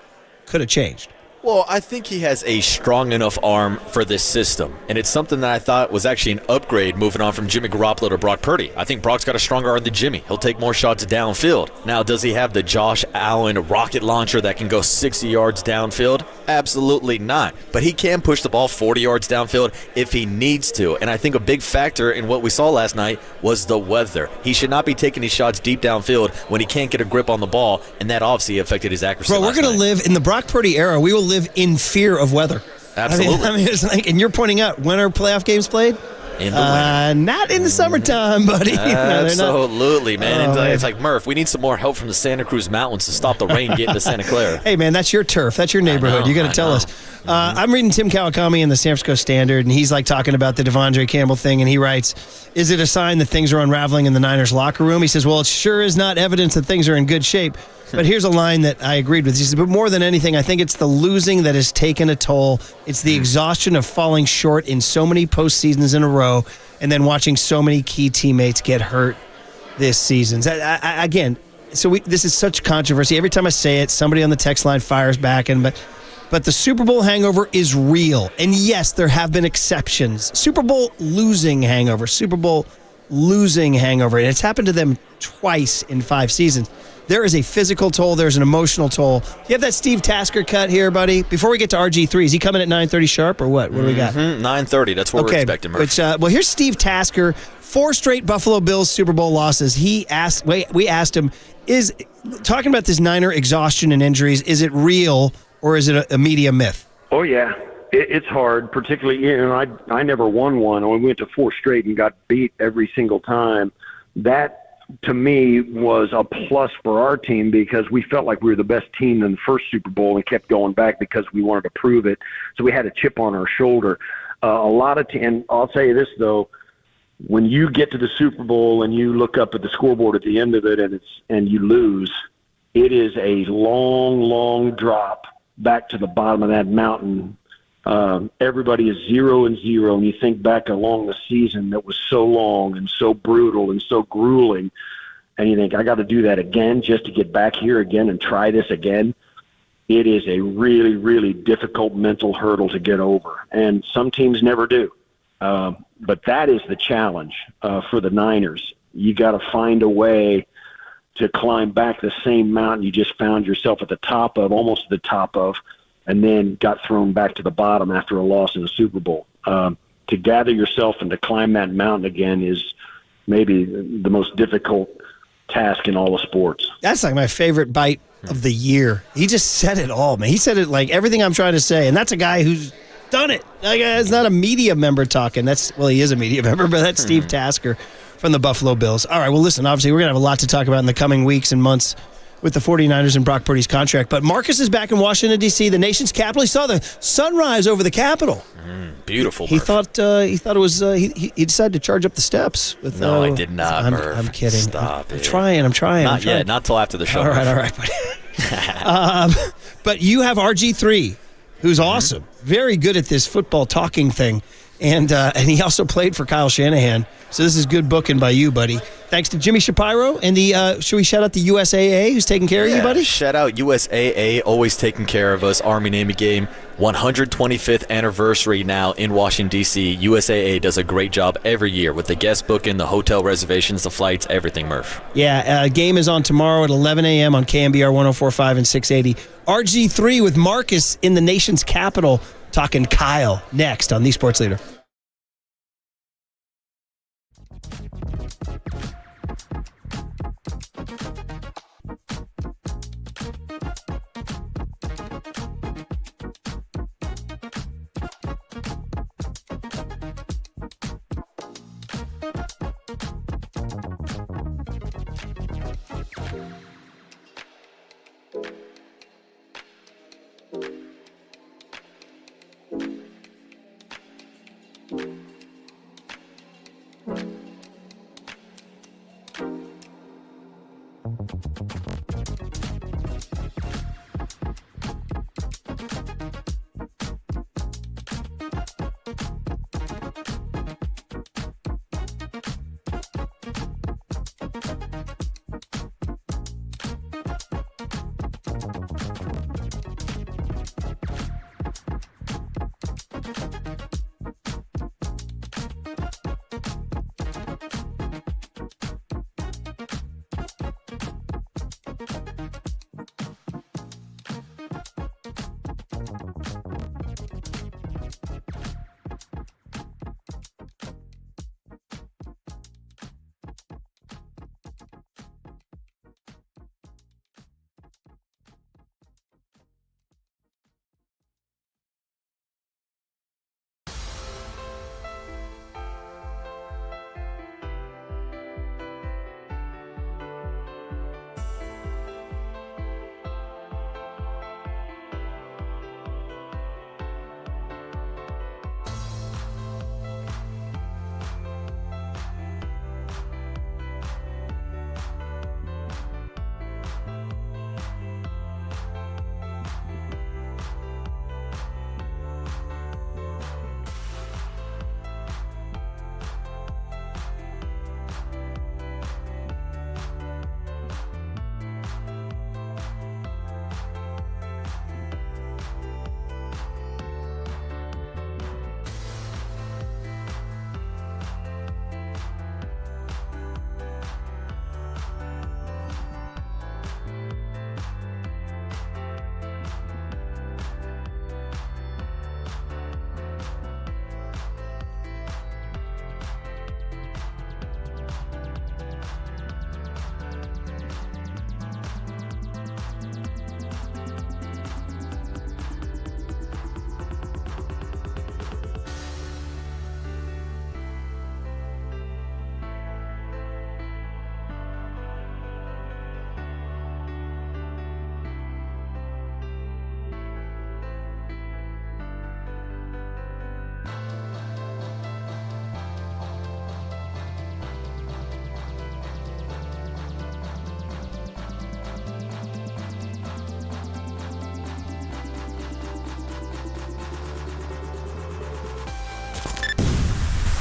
C: could have changed.
D: Well, I think he has a strong enough arm for this system, and it's something that I thought was actually an upgrade moving on from Jimmy Garoppolo to Brock Purdy. I think Brock's got a stronger arm than Jimmy. He'll take more shots downfield. Now, does he have the Josh Allen rocket launcher that can go 60 yards downfield? Absolutely not. But he can push the ball 40 yards downfield if he needs to, and I think a big factor in what we saw last night was the weather. He should not be taking these shots deep downfield when he can't get a grip on the ball, and that obviously affected his accuracy.
C: Bro, we're going to live in the Brock Purdy era. We will live in fear of weather.
D: Absolutely.
C: I mean, it's like, and you're pointing out, when are playoff games played?
D: In the winter.
C: Not in the summertime, buddy.
D: Absolutely, man. It's like, Murph, we need some more help from the Santa Cruz Mountains to stop the rain getting to Santa Clara.
C: Hey, man, that's your turf. That's your neighborhood. You got to tell us. I'm reading Tim Kawakami in the San Francisco Standard, and he's like talking about the Devondre Campbell thing, and he writes, is it a sign that things are unraveling in the Niners locker room? He says, well, it sure is not evidence that things are in good shape. But here's a line that I agreed with. He says, but more than anything, I think it's the losing that has taken a toll. It's the exhaustion of falling short in so many postseasons in a row and then watching so many key teammates get hurt this season. Again, this is such controversy. Every time I say it, somebody on the text line fires back. But the Super Bowl hangover is real. And yes, there have been exceptions. Super Bowl losing hangover. And it's happened to them twice in 5 seasons. There is a physical toll. There's an emotional toll. You have that Steve Tasker cut here, buddy. Before we get to RG3, is he coming at 9:30 sharp or what? What do we got?
D: 9:30. That's what we're expecting, Murph.
C: Well, here's Steve Tasker. 4 straight Buffalo Bills Super Bowl losses. We asked him, is talking about this Niner exhaustion and injuries, is it real or is it a media myth?
G: Oh, yeah. It's hard, particularly, I never won one. We went to 4 straight and got beat every single time. That, to me, was a plus for our team because we felt like we were the best team in the first Super Bowl and kept going back because we wanted to prove it. So we had a chip on our shoulder. And I'll tell you this, though, when you get to the Super Bowl and you look up at the scoreboard at the end of it and you lose, it is a long, long drop back to the bottom of that mountain. Everybody is 0-0, and you think back along the season that was so long and so brutal and so grueling, and you think, I got to do that again just to get back here again and try this again. It is a really, really difficult mental hurdle to get over, and some teams never do. But that is the challenge for the Niners. You got to find a way to climb back the same mountain you just found yourself at the top of, almost at the top of, and then got thrown back to the bottom after a loss in the Super Bowl. To gather yourself and to climb that mountain again is maybe the most difficult task in all the sports.
C: That's like my favorite bite of the year. He just said it all, man. He said it like everything I'm trying to say, and that's a guy who's done it. Like, it's not a media member talking. He is a media member, but that's Steve Tasker from the Buffalo Bills. All right, well, listen, obviously we're going to have a lot to talk about in the coming weeks and months with the 49ers and Brock Purdy's contract. But Marcus is back in Washington, D.C., the nation's capital. He saw the sunrise over the Capitol.
D: Beautiful.
C: He thought it was. He decided to charge up the steps.
D: No, I did not.
C: I'm kidding.
D: Stop
C: I'm trying.
D: Not yet. Not till after the show.
C: All right. But you have RG3, who's awesome, very good at this football talking thing, and he also played for Kyle Shanahan. So this is good booking by you, buddy. Thanks to Jimmy Shapiro and should we shout out the USAA who's taking care of you, buddy?
D: Shout out USAA, always taking care of us. Army-Navy game, 125th anniversary now in Washington, D.C. USAA does a great job every year with the guest booking, the hotel reservations, the flights, everything, Murph.
C: Yeah, game is on tomorrow at 11 a.m. on KNBR 104.5 and 680. RG3 with Marcus in the nation's capital talking Kyle next on The Sports Leader.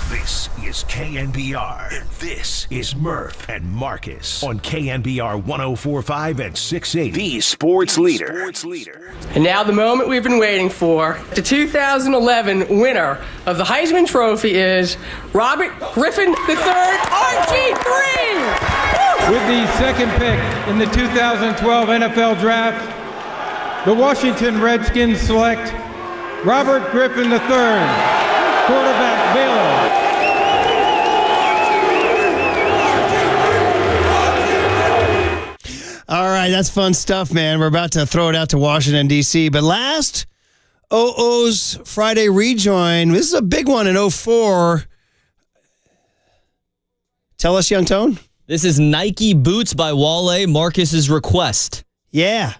A: This is KNBR, and this is Murph and Marcus on KNBR 104.5 and 680. The Sports Leader.
M: And now the moment we've been waiting for. The 2011 winner of the Heisman Trophy is Robert Griffin III, RG3!
Q: With the second pick in the 2012 NFL Draft, the Washington Redskins select Robert Griffin III, quarterback, Baylor.
C: All right, that's fun stuff, man. We're about to throw it out to Washington, D.C. But last OO's Friday rejoin, this is a big one in 04. Tell us, Young Tone.
J: This is Nike Boots by Wale, Marcus's request.
C: Yeah.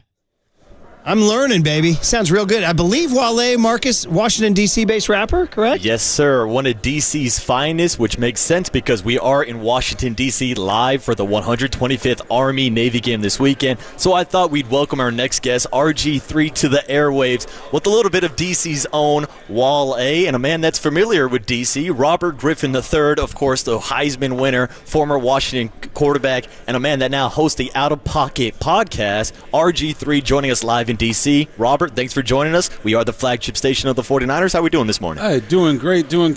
C: I'm learning, baby. Sounds real good. I believe Wale, Marcus, Washington, D.C.-based rapper, correct?
D: Yes, sir. One of D.C.'s finest, which makes sense because we are in Washington, D.C. live for the 125th Army-Navy game this weekend. So I thought we'd welcome our next guest, RG3, to the airwaves with a little bit of D.C.'s own Wale, and a man that's familiar with D.C., Robert Griffin III, of course, the Heisman winner, former Washington quarterback, and a man that now hosts the Out of Pocket podcast. RG3 joining us live in D.C. Robert, thanks for joining us. We are the flagship station of the 49ers. How are we doing this morning?
F: Hey, doing great. Doing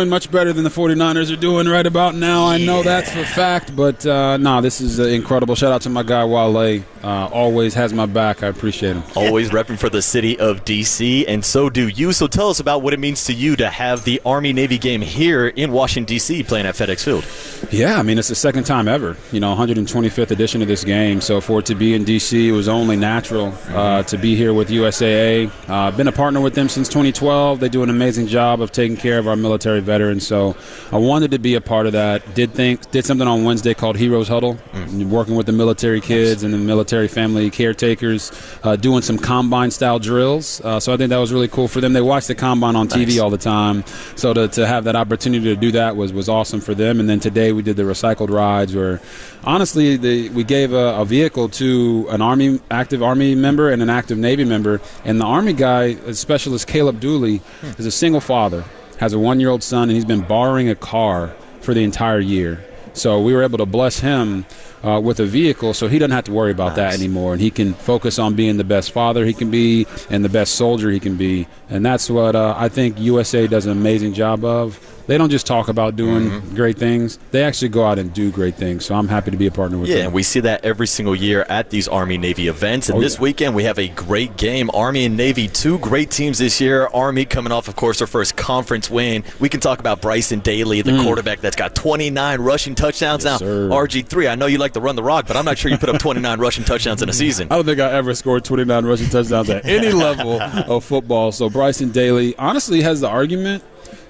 F: much better than the 49ers are doing right about now. I know that's for a fact, but this is incredible. Shout out to my guy Wale. Always has my back. I appreciate him.
D: Always repping for the city of D.C., and so do you. So tell us about what it means to you to have the Army-Navy game here in Washington, D.C., playing at FedEx Field.
F: Yeah, I mean, it's the second time ever, 125th edition of this game. So for it to be in D.C., it was only natural to be here with USAA. Been a partner with them since 2012. They do an amazing job of taking care of our military veterans. So I wanted to be a part of that. Did something on Wednesday called Heroes Huddle, working with the military kids and the military family caretakers, doing some combine-style drills. So I think that was really cool for them. They watch the combine on TV all the time. So to have that opportunity to do that was awesome for them. And then today we did the recycled rides where, honestly, we gave a vehicle to an active Army member and an active Navy member. And the Army guy, Specialist Caleb Dooley, is a single father, has a 1-year-old son, and he's been borrowing a car for the entire year. So we were able to bless him with a vehicle so he doesn't have to worry about that anymore, and he can focus on being the best father he can be and the best soldier he can be. And that's what I think USA does an amazing job of. They don't just talk about doing great things. They actually go out and do great things. So I'm happy to be a partner with them.
D: Yeah, and we see that every single year at these Army-Navy events. And this weekend we have a great game. Army and Navy, two great teams this year. Army coming off, of course, their first conference win. We can talk about Bryson Daly, the quarterback that's got 29 rushing touchdowns now.
F: Sir.
D: RG3, I know you like to run the rock, but I'm not sure you put up 29 rushing touchdowns in a season.
F: I don't think I ever scored 29 rushing touchdowns at any level of football. So Bryson Daly honestly has the argument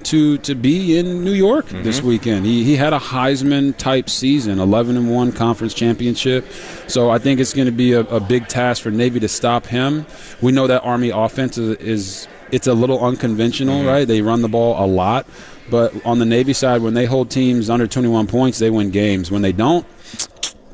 F: to be in New York this weekend. He had a Heisman-type season, 11-1 conference championship. So I think it's going to be a big task for Navy to stop him. We know that Army offense it's a little unconventional, right? They run the ball a lot. But on the Navy side, when they hold teams under 21 points, they win games. When they don't,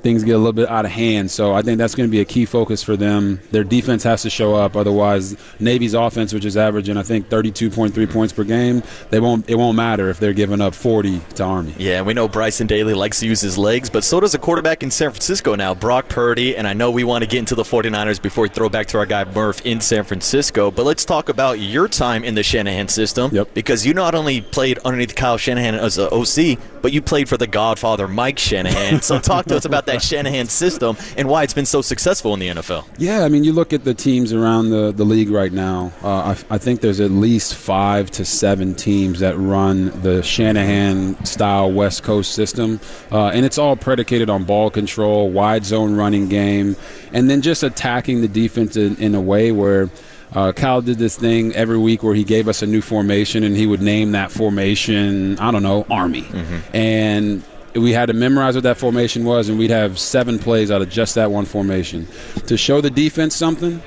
F: things get a little bit out of hand. So I think that's going to be a key focus for them. Their defense has to show up. Otherwise, Navy's offense, which is averaging, I think, 32.3 points per game, it won't matter if they're giving up 40 to Army.
D: Yeah, and we know Bryson Daly likes to use his legs, but so does a quarterback in San Francisco now, Brock Purdy. And I know we want to get into the 49ers before we throw back to our guy Murph in San Francisco. But let's talk about your time in the Shanahan system. Because you not only played underneath Kyle Shanahan as an OC, but you played for the Godfather, Mike Shanahan. So talk to us about that Shanahan system and why it's been so successful in the NFL.
F: Yeah, I mean, you look at the teams around the league right now. I think there's at least 5 to 7 teams that run the Shanahan-style West Coast system. And it's all predicated on ball control, wide zone running game, and then just attacking the defense in a way where Kyle did this thing every week where he gave us a new formation and he would name that formation, I don't know, Army. And we had to memorize what that formation was, and we'd have 7 plays out of just that one formation to show the defense something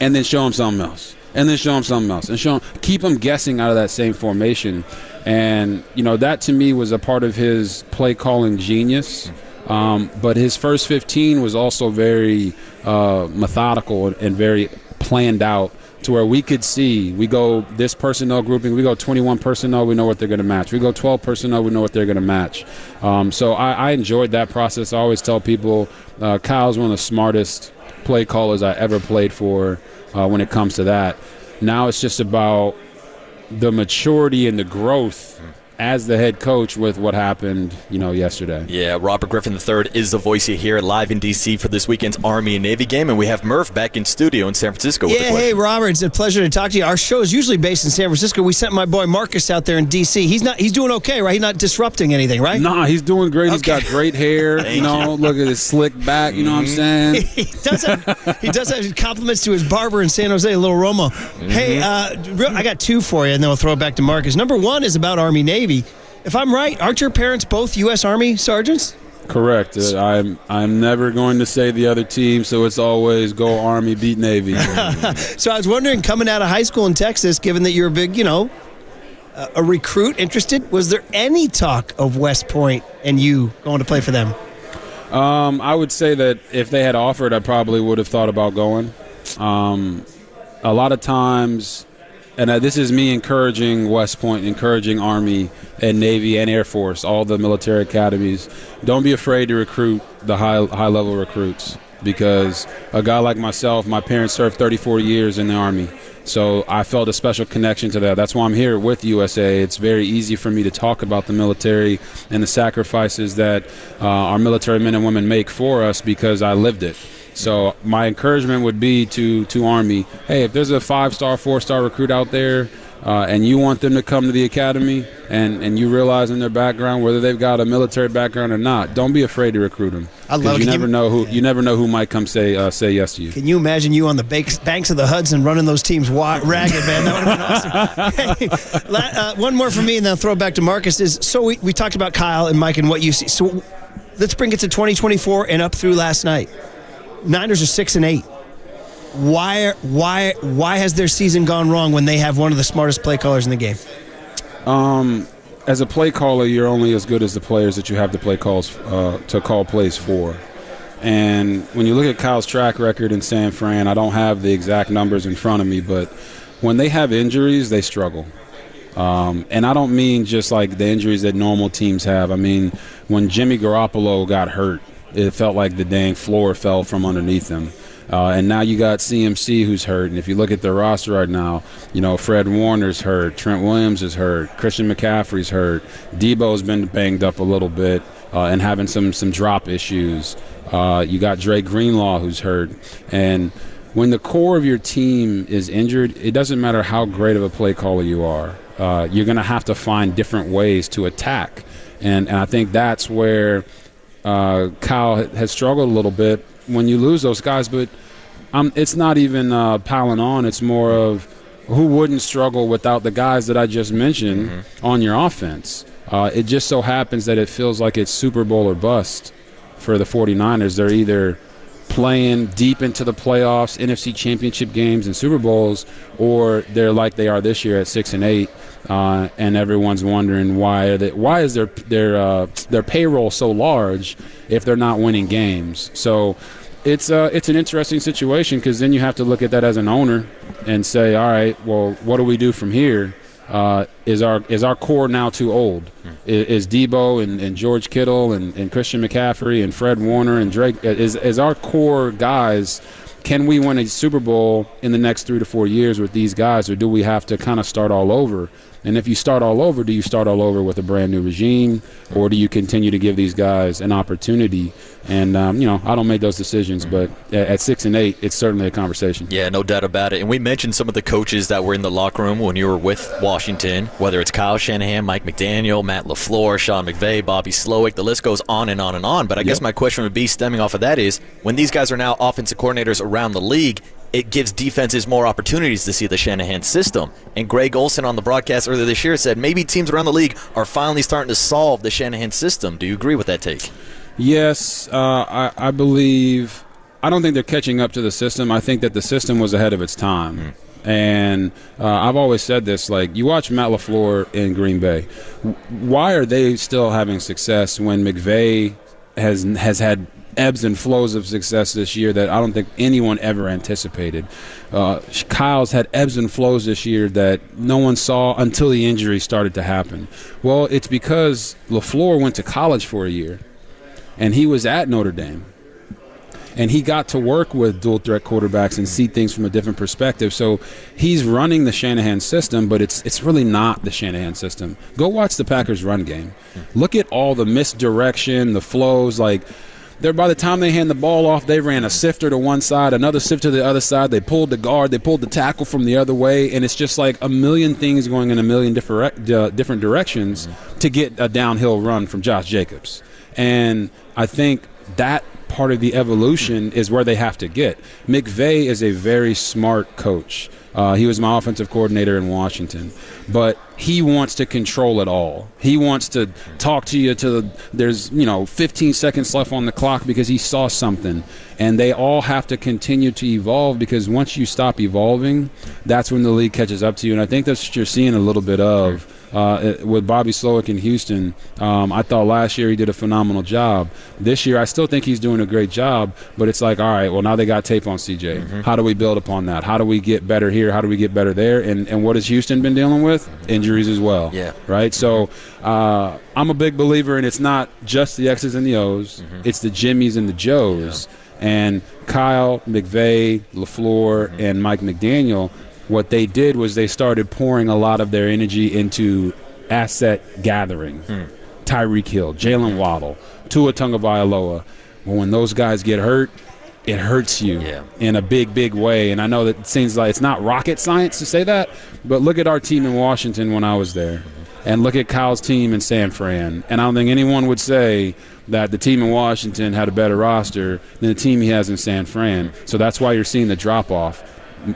F: and then show them something else and then show them something else and keep them guessing out of that same formation. And, that to me was a part of his play calling genius. But his first 15 was also very methodical and very planned out, to where we could see, we go this personnel grouping, we go 21 personnel, we know what they're going to match. We go 12 personnel, we know what they're going to match. So I enjoyed that process. I always tell people Kyle's one of the smartest play callers I ever played for when it comes to that. Now it's just about the maturity and the growth as the head coach with what happened, yesterday.
D: Yeah, Robert Griffin III is the voice you hear live in D.C. for this weekend's Army and Navy game, and we have Murph back in studio in San Francisco with a question.
C: Hey, Robert, it's a pleasure to talk to you. Our show is usually based in San Francisco. We sent my boy Marcus out there in D.C. He's doing okay, right? He's not disrupting anything, right?
F: Nah, he's doing great. He's got great hair. Look at his slick back. You know what I'm saying?
C: He does have compliments to his barber in San Jose, Little Romo. Hey, I got two for you, and then we'll throw it back to Marcus. Number one is about Army Navy. If I'm right, aren't your parents both U.S. Army sergeants?
F: Correct. I'm never going to say the other team, so it's always go Army, beat Navy.
C: So I was wondering, coming out of high school in Texas, given that you're a big, a recruit interested, was there any talk of West Point and you going to play for them?
F: I would say that if they had offered, I probably would have thought about going. A lot of times, and this is me encouraging West Point, encouraging Army and Navy and Air Force, all the military academies, don't be afraid to recruit the high-level recruits, because a guy like myself, my parents served 34 years in the Army, so I felt a special connection to that. That's why I'm here with USA. It's very easy for me to talk about the military and the sacrifices that our military men and women make for us, because I lived it. So my encouragement would be to Army, hey, if there's a 5-star, 4-star recruit out there and you want them to come to the academy and you realize in their background whether they've got a military background or not, don't be afraid to recruit them.
C: I love it.
F: You never know who might come say yes to you.
C: Can you imagine you on the banks of the Hudson running those teams ragged, man? That would have been awesome. Hey, one more for me, and then I'll throw it back to Marcus. So we talked about Kyle and Mike and what you see. So let's bring it to 2024 and up through last night. Niners are 6-8. Why has their season gone wrong when they have one of the smartest play callers in the game?
F: As a play caller, you're only as good as the players that you have to play calls to call plays for. And when you look at Kyle's track record in San Fran, I don't have the exact numbers in front of me, but when they have injuries, they struggle. And I don't mean just like the injuries that normal teams have. I mean, when Jimmy Garoppolo got hurt, it felt like the dang floor fell from underneath him. And now you got CMC who's hurt. And if you look at their roster right now, Fred Warner's hurt, Trent Williams is hurt, Christian McCaffrey's hurt, Debo's been banged up a little bit and having some drop issues. You got Dre Greenlaw who's hurt. And when the core of your team is injured, it doesn't matter how great of a play caller you are. You're going to have to find different ways to attack. And I think that's where Kyle has struggled a little bit when you lose those guys, but it's not even piling on. It's more of who wouldn't struggle without the guys that I just mentioned on your offense. It just so happens that it feels like it's Super Bowl or bust for the 49ers. They're either playing deep into the playoffs, NFC Championship games, and Super Bowls, or they're like they are this year at 6-8. And everyone's wondering why is their payroll so large if they're not winning games. So it's an interesting situation, because then you have to look at that as an owner and say, all right, well, what do we do from here? Is our core now too old? Is Debo and George Kittle and Christian McCaffrey and Fred Warner and Drake, is our core guys, can we win a Super Bowl in the next 3 to 4 years with these guys, or do we have to kind of start all over? And if you start all over, do you start all over with a brand new regime, or do you continue to give these guys an opportunity? And, I don't make those decisions, but at 6-8, it's certainly a conversation.
D: Yeah, no doubt about it. And we mentioned some of the coaches that were in the locker room when you were with Washington, whether it's Kyle Shanahan, Mike McDaniel, Matt LaFleur, Sean McVay, Bobby Slowick. The list goes on and on and on. But I guess my question would be, stemming off of that, is when these guys are now offensive coordinators around the league, it gives defenses more opportunities to see the Shanahan system. And Greg Olsen on the broadcast earlier this year said maybe teams around the league are finally starting to solve the Shanahan system. Do you agree with that take?
F: Yes, I believe. I don't think they're catching up to the system. I think that the system was ahead of its time. And I've always said this, like, you watch Matt LaFleur in Green Bay. Why are they still having success when McVay has had ebbs and flows of success this year that I don't think anyone ever anticipated? Kyle's had ebbs and flows this year that no one saw until the injuries started to happen. Well, it's because LaFleur went to college for a year, and he was at Notre Dame. And he got to work with dual threat quarterbacks and see things from a different perspective. So he's running the Shanahan system, but it's really not the Shanahan system. Go watch the Packers run game. Look at all the misdirection, the flows. Like, by the time they hand the ball off, they ran a sifter to one side, another sifter to the other side. They pulled the guard, they pulled the tackle from the other way, and it's just like a million things going in a million different directions to get a downhill run from Josh Jacobs. And I think that part of the evolution is where they have to get. McVay is a very smart coach. He was my offensive coordinator in Washington. But he wants to control it all. He wants to talk to you there's 15 seconds left on the clock because he saw something. And they all have to continue to evolve, because once you stop evolving, that's when the league catches up to you. And I think that's what you're seeing a little bit of. With Bobby Slowick in Houston. I thought last year he did a phenomenal job. This year I still think he's doing a great job, but it's like, all right, well, now they got tape on CJ. How do we build upon that? How do we get better here? How do we get better there? And what has Houston been dealing with? Injuries as well. Yeah. Right? So I'm a big believer in, it's not just the X's and the O's. It's the Jimmies and the Joes. Yeah. And Kyle, McVay, LaFleur, and Mike McDaniel, what they did was they started pouring a lot of their energy into asset gathering. Tyreek Hill, Jalen Waddle, Tua Tagovailoa. Well, when those guys get hurt, it hurts you in a big, big way. And I know that it seems like it's not rocket science to say that, but look at our team in Washington when I was there. And look at Kyle's team in San Fran. And I don't think anyone would say that the team in Washington had a better roster than the team he has in San Fran. So that's why you're seeing the drop-off.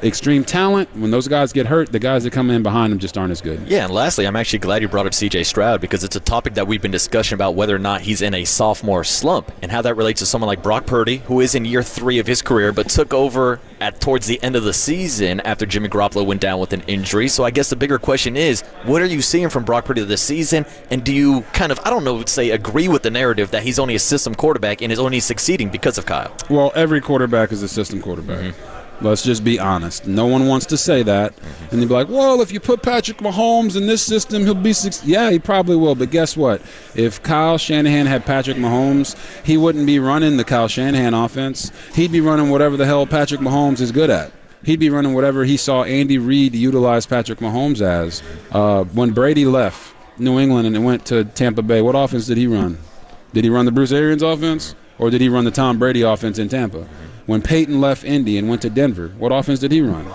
F: Extreme talent, when those guys get hurt, the guys that come in behind them just aren't as good.
D: Yeah, and lastly, I'm actually glad you brought up C.J. Stroud, because it's a topic that we've been discussing about whether or not he's in a sophomore slump and how that relates to someone like Brock Purdy, who is in year 3 of his career but took over towards the end of the season after Jimmy Garoppolo went down with an injury. So I guess the bigger question is, what are you seeing from Brock Purdy this season, and do you kind of, I don't know, say agree with the narrative that he's only a system quarterback and is only succeeding because of Kyle?
F: Well, every quarterback is a system quarterback. Let's just be honest. No one wants to say that. And they'd be like, well, if you put Patrick Mahomes in this system, he'll be yeah, he probably will. But guess what? If Kyle Shanahan had Patrick Mahomes, he wouldn't be running the Kyle Shanahan offense. He'd be running whatever the hell Patrick Mahomes is good at. He'd be running whatever he saw Andy Reid utilize Patrick Mahomes as. When Brady left New England and went to Tampa Bay, what offense did he run? Did he run the Bruce Arians offense, or did he run the Tom Brady offense in Tampa? When Peyton left Indy and went to Denver, what offense did he run?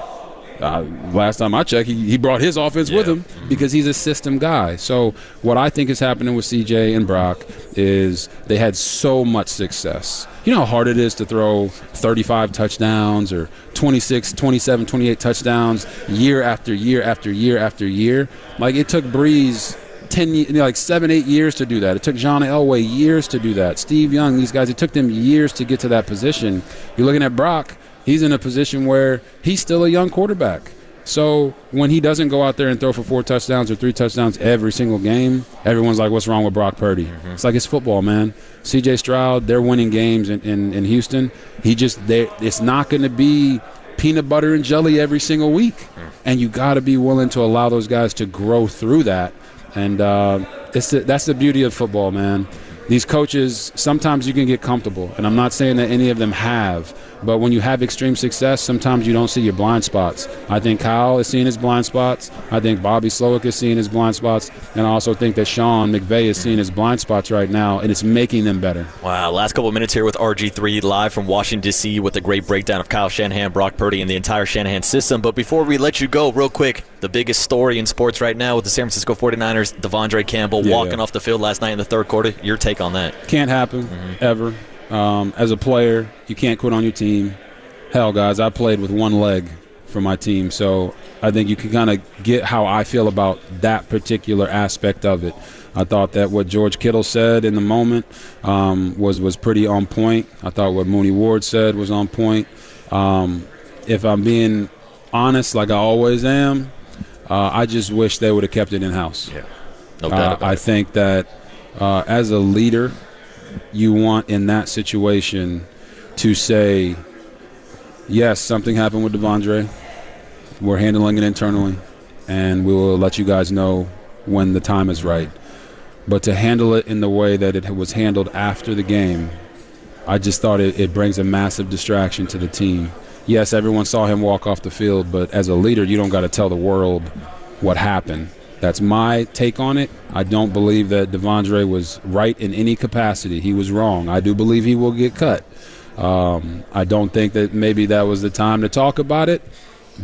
F: Last time I checked, he brought his offense with him because he's a system guy. So what I think is happening with CJ and Brock is they had so much success. You know how hard it is to throw 35 touchdowns or 26, 27, 28 touchdowns year after year after year after year? Like, it took Breeze 7, 8 years to do that. It took John Elway years to do that. Steve Young, these guys, it took them years to get to that position. You're looking at Brock, he's in a position where he's still a young quarterback. So when he doesn't go out there and throw for 4 touchdowns or 3 touchdowns every single game, everyone's like, what's wrong with Brock Purdy? It's like, it's football, man. C.J. Stroud, they're winning games in Houston. It's not going to be peanut butter and jelly every single week. And you got to be willing to allow those guys to grow through that. And that's the beauty of football, man. These coaches, sometimes you can get comfortable, and I'm not saying that any of them have, but when you have extreme success, sometimes you don't see your blind spots. I think Kyle is seeing his blind spots. I think Bobby Slowick is seeing his blind spots. And I also think that Sean McVay is seeing his blind spots right now, and it's making them better.
D: Wow, last couple of minutes here with RG3 live from Washington, D.C. with a great breakdown of Kyle Shanahan, Brock Purdy, and the entire Shanahan system. But before we let you go, real quick, the biggest story in sports right now with the San Francisco 49ers, Devondre Campbell walking off the field last night in the third quarter. Your take on that?
F: Can't happen, ever. As a player, you can't quit on your team. Hell, guys, I played with one leg for my team, so I think you can kind of get how I feel about that particular aspect of it. I thought that what George Kittle said in the moment was pretty on point. I thought what Mooney Ward said was on point. If I'm being honest, like I always am, I just wish they would have kept it in-house.
D: Yeah, no doubt about it.
F: I think that as a leader, you want in that situation to say, yes, something happened with Devondre. We're handling it internally, and we will let you guys know when the time is right. But to handle it in the way that it was handled after the game, I just thought it brings a massive distraction to the team. Yes, everyone saw him walk off the field, but as a leader, you don't got to tell the world what happened. That's my take on it. I don't believe that Devondre was right in any capacity. He was wrong. I do believe he will get cut. I don't think that maybe that was the time to talk about it,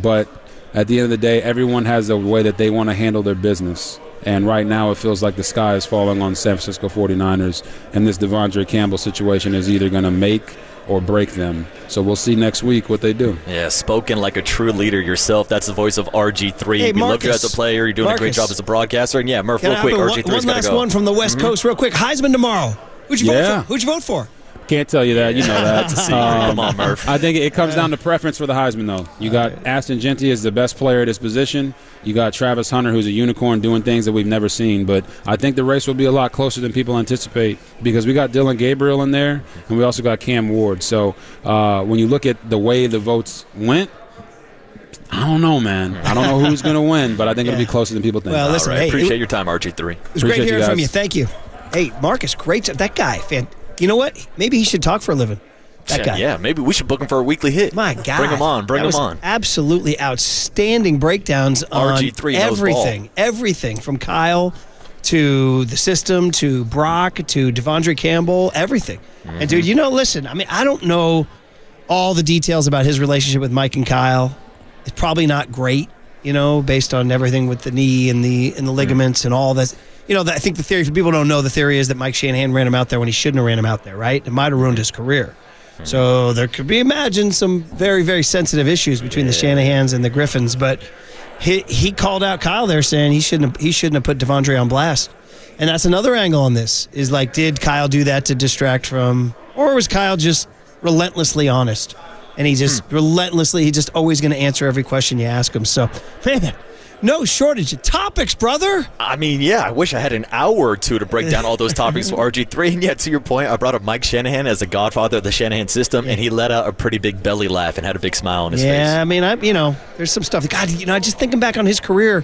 F: but at the end of the day, everyone has a way that they want to handle their business. And right now it feels like the sky is falling on San Francisco 49ers, and this Devondre Campbell situation is either going to make or break them. So we'll see next week what they do.
D: Yeah, spoken like a true leader yourself. That's the voice of RG3.
C: Hey,
D: we love you
C: Marcus.
D: as a player. You're doing a great job as a broadcaster. And yeah, Murph, real quick, RG3's got to go.
C: One last one from the West Coast real quick. Heisman tomorrow. Who'd you vote for? Who'd you vote for?
F: Can't tell you that. You know that.
D: Come on, Murph.
F: I think it comes down to preference for the Heisman, though. You got Ashton Genty as the best player at his position. You got Travis Hunter, who's a unicorn, doing things that we've never seen. But I think the race will be a lot closer than people anticipate because we got Dylan Gabriel in there, and we also got Cam Ward. So when you look at the way the votes went, I don't know, man. I don't know who's going to win, but I think it'll be closer than people think.
C: Well, listen,
D: hey, appreciate your time, RG3.
C: It was great hearing from you. Thank you. Hey, Marcus, great. That guy, you know what? Maybe he should talk for a living. That guy.
D: Yeah, maybe we should book him for a weekly hit.
C: My God.
D: Bring him on. Bring him on.
C: Absolutely outstanding breakdowns on
D: RG3 knows
C: everything.
D: ball.
C: Everything from Kyle to the system to Brock to Devondre Campbell, everything. And, dude, listen, I mean, I don't know all the details about his relationship with Mike and Kyle. It's probably not great, based on everything with the knee and the ligaments and all that. I think the theory, for people who don't know, the theory is that Mike Shanahan ran him out there when he shouldn't have ran him out there, right? It might have ruined his career. So there could be, some very, very sensitive issues between the Shanahans and the Griffins. But he called out Kyle there saying he shouldn't have put Devondre on blast. And that's another angle on this, is like, did Kyle do that to distract from, or was Kyle just relentlessly honest? And he just he's just always going to answer every question you ask him. So, man, no shortage of topics, brother.
D: I mean, yeah, I wish I had an hour or two to break down all those topics for RG3. And yeah, to your point, I brought up Mike Shanahan as the godfather of the Shanahan system, and he let out a pretty big belly laugh and had a big smile on his face.
C: Yeah, I mean, there's some stuff. God, just thinking back on his career,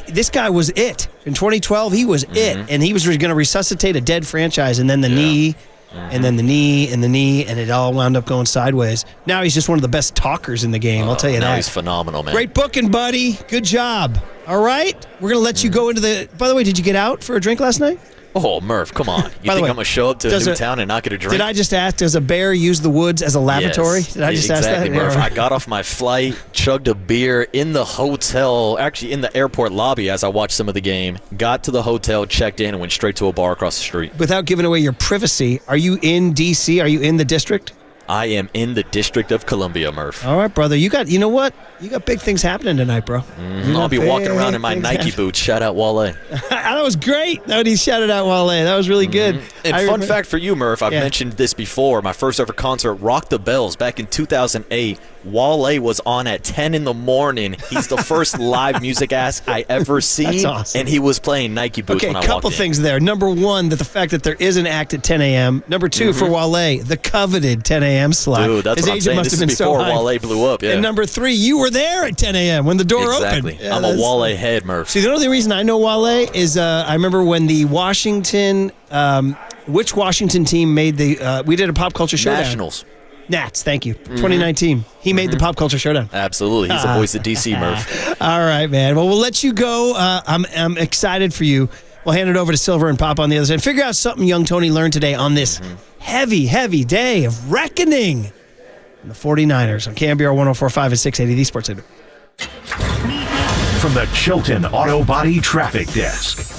C: this guy was it. In 2012, he was it. And he was going to resuscitate a dead franchise, and then the knee. And then the knee, and it all wound up going sideways. Now he's just one of the best talkers in the game, I'll tell you that.
D: Now he's phenomenal, man.
C: Great booking, buddy. Good job. All right? We're going to let you go into the... By the way, did you get out for a drink last night?
D: Oh, Murph, come on. You think I'm going to show up to a new town and not get a drink?
C: Did I just ask, does a bear use the woods as a lavatory?
D: Yes,
C: Did I just ask that?
D: Murph. I got off my flight, chugged a beer in the hotel, actually in the airport lobby as I watched some of the game, got to the hotel, checked in, and went straight to a bar across the street.
C: Without giving away your privacy, are you in D.C.? Are you in the district?
D: I am in the District of Columbia, Murph.
C: All right, brother. You got big things happening tonight, bro.
D: I'll be walking around in my Nike boots. Shout out Wale.
C: That was great. He shouted out Wale. That was really good.
D: And fun fact for you, Murph, I've mentioned this before. My first ever concert, Rock the Bells, back in 2008. Wale was on at 10 in the morning. He's the first live music act I ever seen.
C: That's awesome.
D: And he was playing Nike boots when I walked in.
C: Okay, a couple things there. Number one, the fact that there is an act at 10 a.m. Number two, for Wale, the coveted 10 a.m. slot.
D: Dude, that's
C: His
D: what I'm
C: agent
D: saying.
C: must
D: This
C: have
D: is
C: been
D: before
C: so hyped.
D: Wale blew up, yeah.
C: And number three, you were there at 10 a.m. when the door opened.
D: Exactly. I'm a Wale head, Murph.
C: See, the only reason I know Wale is I remember when the Washington, which Washington team made we did a pop culture showdown.
D: Nationals.
C: Nats, thank you. 2019. He made the pop culture showdown.
D: Absolutely. He's the voice of DC, Murph.
C: All right, man. Well, we'll let you go. I'm excited for you. We'll hand it over to Silver and Pop on the other side. Figure out something young Tony learned today on this heavy, heavy day of reckoning. And the 49ers on KNBR 104.5 and 680, the Sports Center.
A: From the Chilton Auto Body Traffic Desk.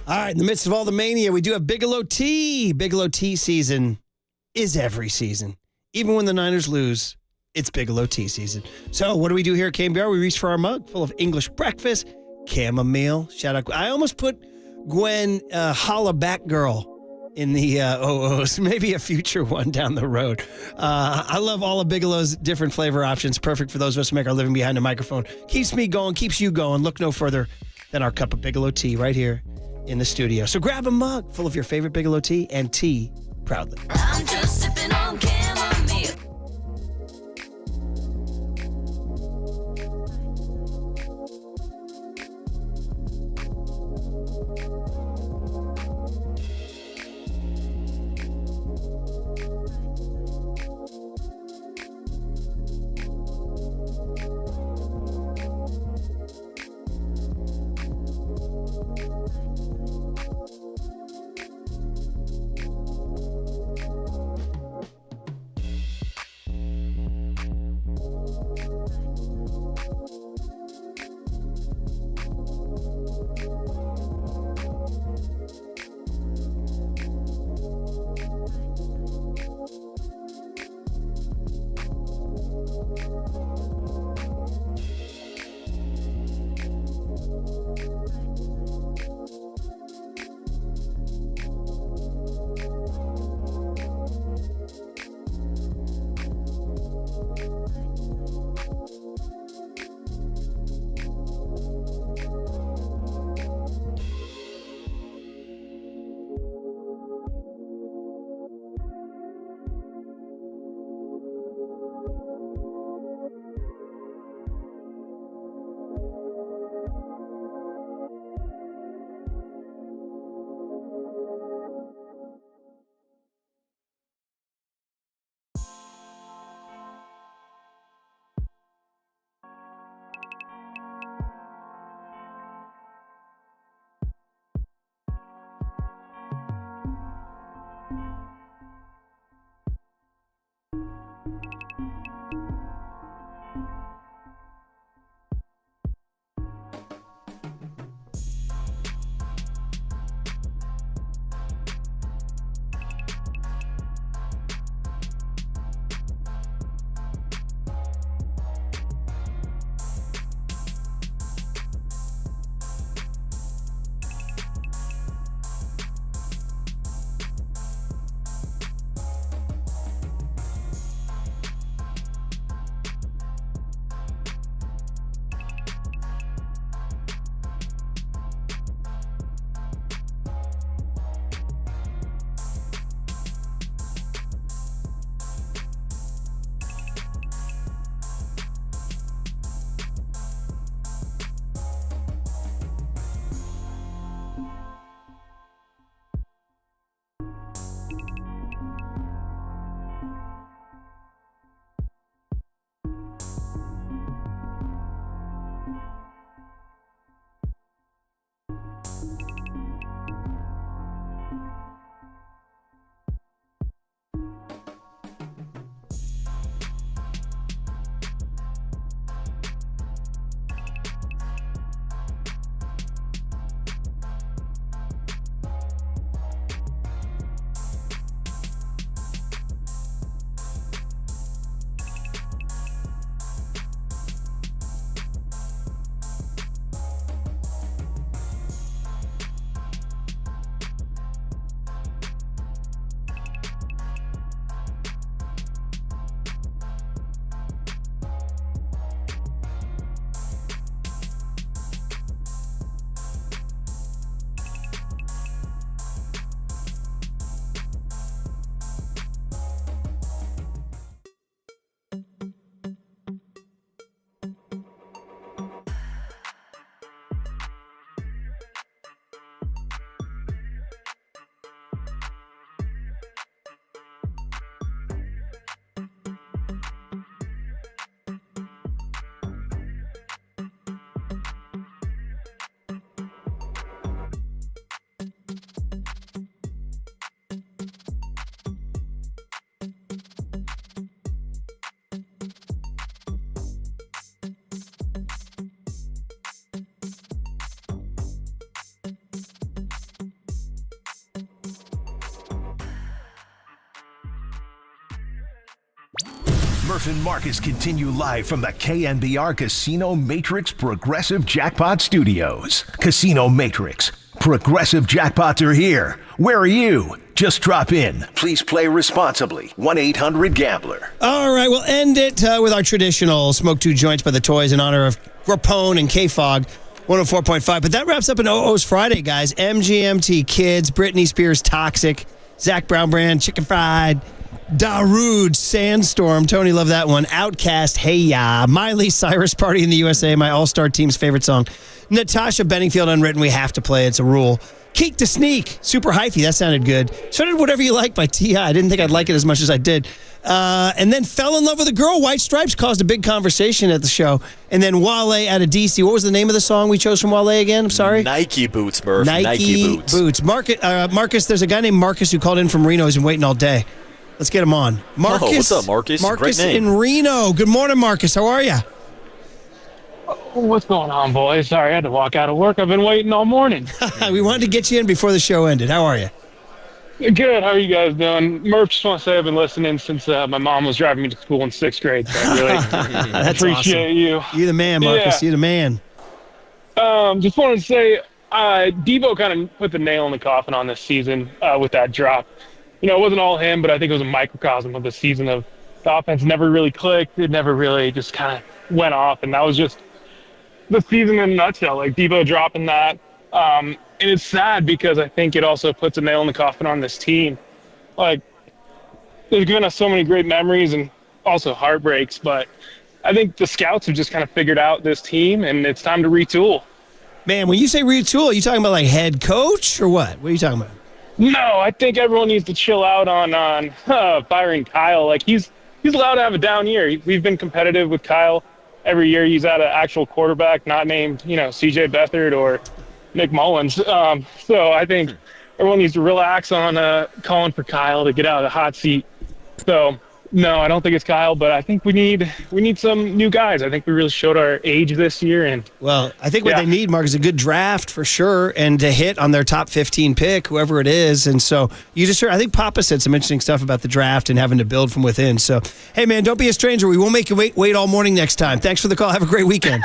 C: All right, in the midst of all the mania, we do have Bigelow Tea. Bigelow Tea season is every season. Even when the Niners lose, it's Bigelow Tea season. So what do we do here at KNBR? We reach for our mug full of English breakfast, chamomile. Shout out. I almost put Gwen Holla Back Girl in the OOs. Maybe a future one down the road. I love all of Bigelow's different flavor options. Perfect for those of us who make our living behind a microphone. Keeps me going, keeps you going. Look no further than our cup of Bigelow tea right here in the studio. So grab a mug full of your favorite Bigelow tea and tea proudly.
E: I'm just sipping on chamomile.
A: Murph and Marcus continue live from the KNBR Casino Matrix Progressive Jackpot Studios. Casino Matrix. Progressive jackpots are here. Where are you? Just drop in. Please play responsibly. 1-800-GAMBLER.
C: All right, we'll end it with our traditional Smoke Two Joints by the Toys in honor of Rapone and K-Fog. 104.5. But that wraps up an OO's Friday, guys. MGMT Kids, Britney Spears Toxic, Zach Brown Brand, Chicken Fried, Darude, Sandstorm. Tony loved that one. Outcast, Hey Ya. Miley Cyrus, Party in the USA, my all-star team's favorite song. Natasha Bedingfield, Unwritten, we have to play. It's a rule. Keek to Sneak, Super Hyphy, that sounded good. So did Whatever You Like by T.I. I didn't think I'd like it as much as I did. And then Fell in Love with a Girl, White Stripes caused a big conversation at the show. And then Wale out of D.C. What was the name of the song we chose from Wale again? I'm sorry?
D: Nike Boots, Murph.
C: Nike Boots. Marcus, there's a guy named Marcus who called in from Reno. He's been waiting all day. Let's get him on. Marcus.
D: What's up, Marcus?
C: Marcus
D: Great name.
C: in Reno. Good morning, Marcus. How are you?
K: What's going on, boys? Sorry, I had to walk out of work. I've been waiting all morning.
C: We wanted to get you in before the show ended. How are you?
K: Good. How are you guys doing? Murph, just want to say I've been listening since my mom was driving me to school in 6th grade. So I really appreciate
C: awesome.
K: you.
C: You're the man, Marcus.
K: Yeah.
C: You're the man.
K: Just wanted to say, Debo kind of put the nail in the coffin on this season with that drop. You know, it wasn't all him, but I think it was a microcosm of the season of the offense never really clicked. It never really just kind of went off, and that was just the season in a nutshell. Like Debo dropping that. And it's sad because I think it also puts a nail in the coffin on this team. Like, they've given us so many great memories and also heartbreaks, but I think the scouts have just kind of figured out this team, and it's time to retool.
C: Man, when you say retool, are you talking about like head coach or what? What are you talking about?
K: No, I think everyone needs to chill out on firing Kyle. Like, he's allowed to have a down year. We've been competitive with Kyle every year. He's at an actual quarterback, not named, C.J. Beathard or Nick Mullins. So I think everyone needs to relax on calling for Kyle to get out of the hot seat. So, no, I don't think it's Kyle, but I think we need some new guys. I think we really showed our age this year. And
C: well, I think what they need, Mark, is a good draft for sure, and to hit on their top 15 pick, whoever it is. And so you just heard, I think Papa said some interesting stuff about the draft and having to build from within. So, hey, man, don't be a stranger. We won't make you wait all morning next time. Thanks for the call. Have a great weekend.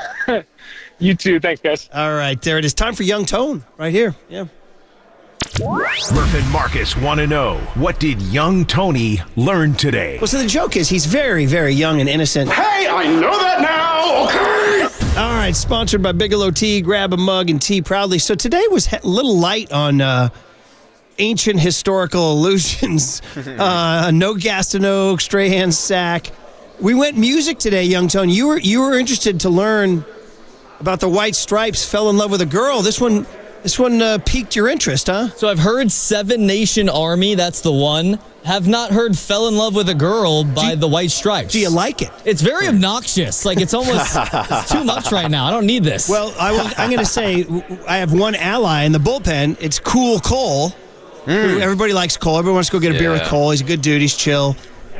K: You too. Thanks, guys.
C: All right, there it is. Time for Young Tone right here. Yeah.
A: Murph and Marcus want to know, what did young Tony learn today?
C: Well, so the joke is he's very, very young and innocent.
L: Hey, I know that now, okay?
C: All right, sponsored by Bigelow Tea. Grab a mug and tea proudly. So today was a little light on ancient historical allusions. No Gastineau, Strahan sack. We went music today, Young Tony. You were interested to learn about the White Stripes, Fell in Love with a Girl. This one piqued your interest, huh?
J: So I've heard Seven Nation Army, that's the one. Have not heard Fell in Love with a Girl by the White Stripes.
C: Do you like it?
J: It's very obnoxious. Like, it's almost it's too much right now. I don't need this.
C: Well, I'm going to say I have one ally in the bullpen. It's Cool Cole. Who everybody likes Cole. Everyone wants to go get a beer with Cole. He's a good dude. He's chill.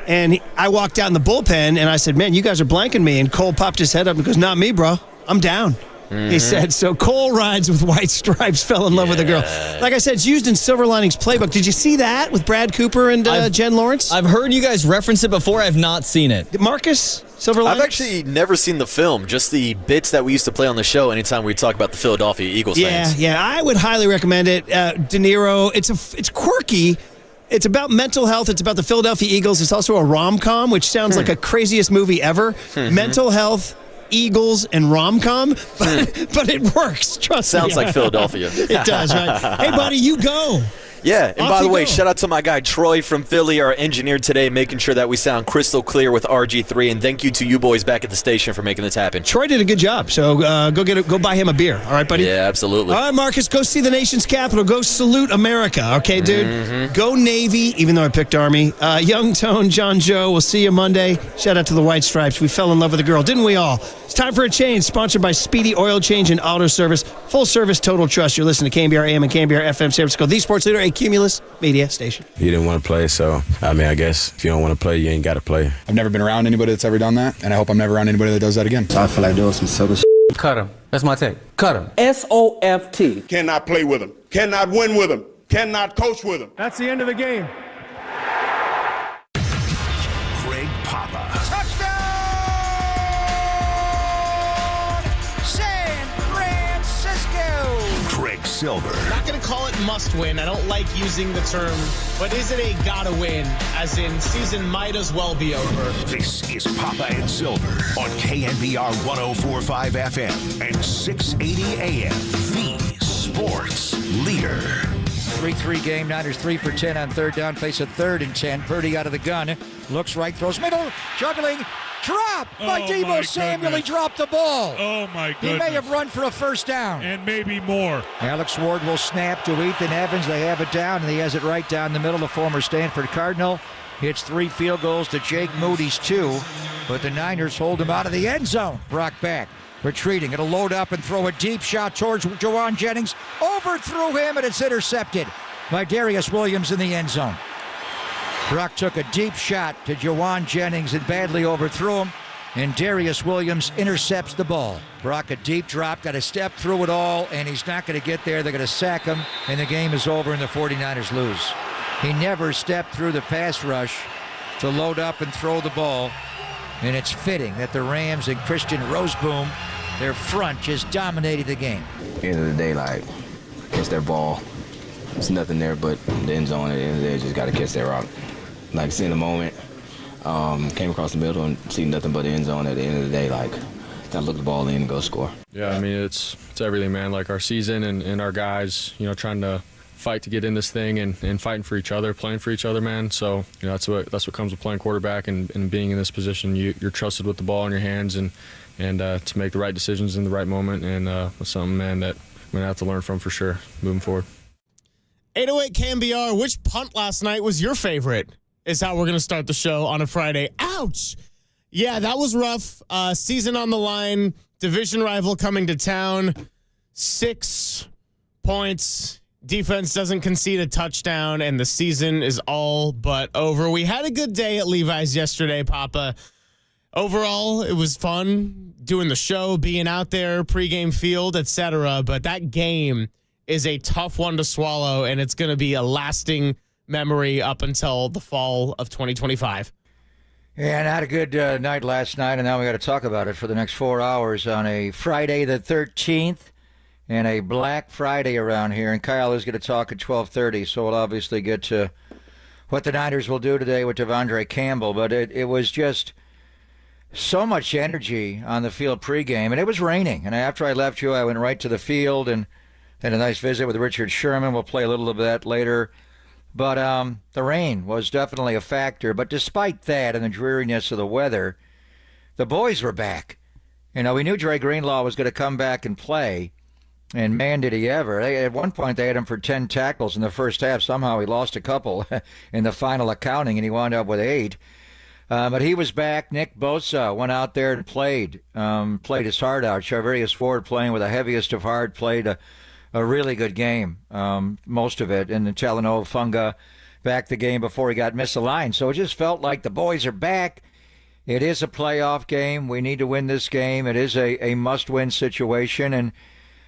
C: And I walked out in the bullpen, and I said, man, you guys are blanking me. And Cole popped his head up and goes, not me, bro. I'm down. He said, so Cole rides with White Stripes, Fell in Love with a Girl. Like I said, it's used in Silver Linings Playbook. Did you see that with Brad Cooper and Jen Lawrence?
J: I've heard you guys reference it before. I've not seen it.
C: Marcus, Silver Linings?
D: I've actually never seen the film, just the bits that we used to play on the show anytime we talk about the Philadelphia Eagles fans.
C: Yeah, I would highly recommend it. De Niro, it's quirky. It's about mental health. It's about the Philadelphia Eagles. It's also a rom-com, which sounds like a craziest movie ever. Mental health, Eagles, and rom-com, but it works. Trust me.
D: Sounds like Philadelphia.
C: It does, right? Hey, buddy, you go.
D: Yeah, and
C: Off
D: by the
C: you
D: way,
C: go.
D: shout out to my guy Troy from Philly, our engineer today, making sure that we sound crystal clear with RG3, and thank you to you boys back at the station for making this happen.
C: Troy did a good job, so go buy him a beer. All right, buddy?
D: Yeah, absolutely.
C: All right, Marcus, go see the nation's capital. Go salute America, okay, dude? Go Navy, even though I picked Army. Young Tone, John Joe, we'll see you Monday. Shout out to the White Stripes. We fell in love with a girl, didn't we all? It's time for a change, sponsored by Speedy Oil Change and Auto Service. Full service, total trust. You're listening to KNBR AM and KNBR FM San Francisco, the sports leader, a Cumulus media station.
U: He didn't want to play, so, I mean, I guess if you don't want to play, you ain't got to play.
O: I've never been around anybody that's ever done that, and I hope I'm never around anybody that does that again.
S: So I feel like there was some subtle
H: Cut him. That's my take. Cut him.
L: SOFT. Cannot play with him. Cannot win with him. Cannot coach with him.
Q: That's the end of the game.
A: Greg Papa. silver.
N: I'm not going to call it must win. I don't like using the term, but is it a gotta win? As in, season might as well be over.
A: This is Papa and Silver on KNBR 104.5 FM and 680 AM. The Sports Leader.
I: 3-3 game. Niners 3 for 10 on third down. Face a 3rd and 10. Purdy out of the gun. Looks right, throws middle. Juggling. Drop by Deebo Samuel. He dropped the ball.
B: Oh, my goodness.
I: He may have run for a first down.
B: And maybe more.
I: Alex Ward will snap to Ethan Evans. They have it down, and he has it right down the middle. The former Stanford Cardinal hits 3 field goals to Jake Moody's 2. But the Niners hold him out of the end zone. Brock back. Retreating. It'll load up and throw a deep shot towards Jawan Jennings. Overthrew him, and it's intercepted by Darius Williams in the end zone. Brock took a deep shot to Jawan Jennings and badly overthrew him, and Darius Williams intercepts the ball. Brock, a deep drop, got to step through it all, and he's not going to get there. They're going to sack him, and the game is over, and the 49ers lose. He never stepped through the pass rush to load up and throw the ball, and it's fitting that the Rams and Christian Roseboom, their front, just dominated the game.
P: At the end of the day, like, catch their ball. It's nothing there but the end zone. At the end of the day, just got to catch that rock. Like, seeing the moment, came across the middle and see nothing but the end zone. At the end of the day, like, got to look the ball in and go score.
O: Yeah, I mean, it's everything, man. Like, our season and our guys, trying to fight to get in this thing and fighting for each other, playing for each other, man. So, that's what comes with playing quarterback and being in this position. You're trusted with the ball in your hands and to make the right decisions in the right moment. And that's something, man, that I'm going to have to learn from for sure moving forward.
N: 808 KNBR, which punt last night was your favorite? Is how we're going to start the show on a Friday. Ouch! Yeah, that was rough. Season on the line, division rival coming to town. 6 points. Defense doesn't concede a touchdown, and the season is all but over. We had a good day at Levi's yesterday, Papa. Overall, it was fun doing the show, being out there, pregame field, etc. But that game is a tough one to swallow, and it's going to be a lasting memory up until the fall of 2025.
I: Yeah, and I had a good night last night, and now we got to talk about it for the next 4 hours on a Friday the 13th and a Black Friday around here. And Kyle is going to talk at 12:30, so we'll obviously get to what the Niners will do today with Devondre Campbell. But it was just so much energy on the field pregame, and it was raining. And after I left you, I went right to the field and had a nice visit with Richard Sherman. We'll play a little of that later. But the rain was definitely a factor. But despite that and the dreariness of the weather, the boys were back. We knew Dre Greenlaw was going to come back and play. And man, did he ever. At one point, they had him for 10 tackles in the first half. Somehow he lost a couple in the final accounting, and he wound up with 8. But he was back. Nick Bosa went out there and played his heart out. Charvarius Ford playing with the heaviest of heart, played a really good game, most of it. And Talanoa Funga back the game before he got misaligned. So it just felt like the boys are back. It is a playoff game. We need to win this game. It is a must-win situation.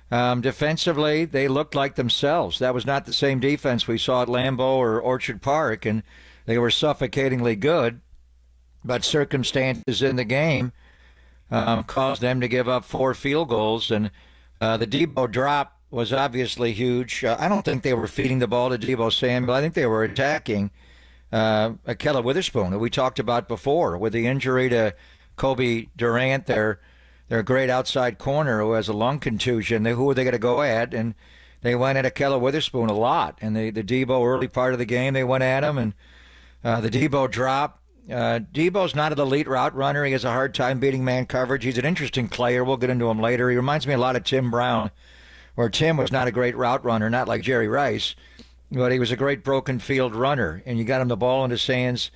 I: And defensively, they looked like themselves. That was not the same defense we saw at Lambeau or Orchard Park, and they were suffocatingly good. But circumstances in the game caused them to give up 4 field goals. And the Deebo drop was obviously huge. I don't think they were feeding the ball to Deebo Samuel. I think they were attacking Akella Witherspoon, who we talked about before, with the injury to Kobe Durant, their great outside corner who has a lung contusion. Who were they going to go at? And they went at Akella Witherspoon a lot. And the Deebo early part of the game, they went at him. And the Deebo drop. Deebo's not an elite route runner. He has a hard time beating man coverage. He's an interesting player. We'll get into him later. He reminds me a lot of Tim Brown, where Tim was not a great route runner, not like Jerry Rice, but he was a great broken field runner. And you got him the ball in his hands,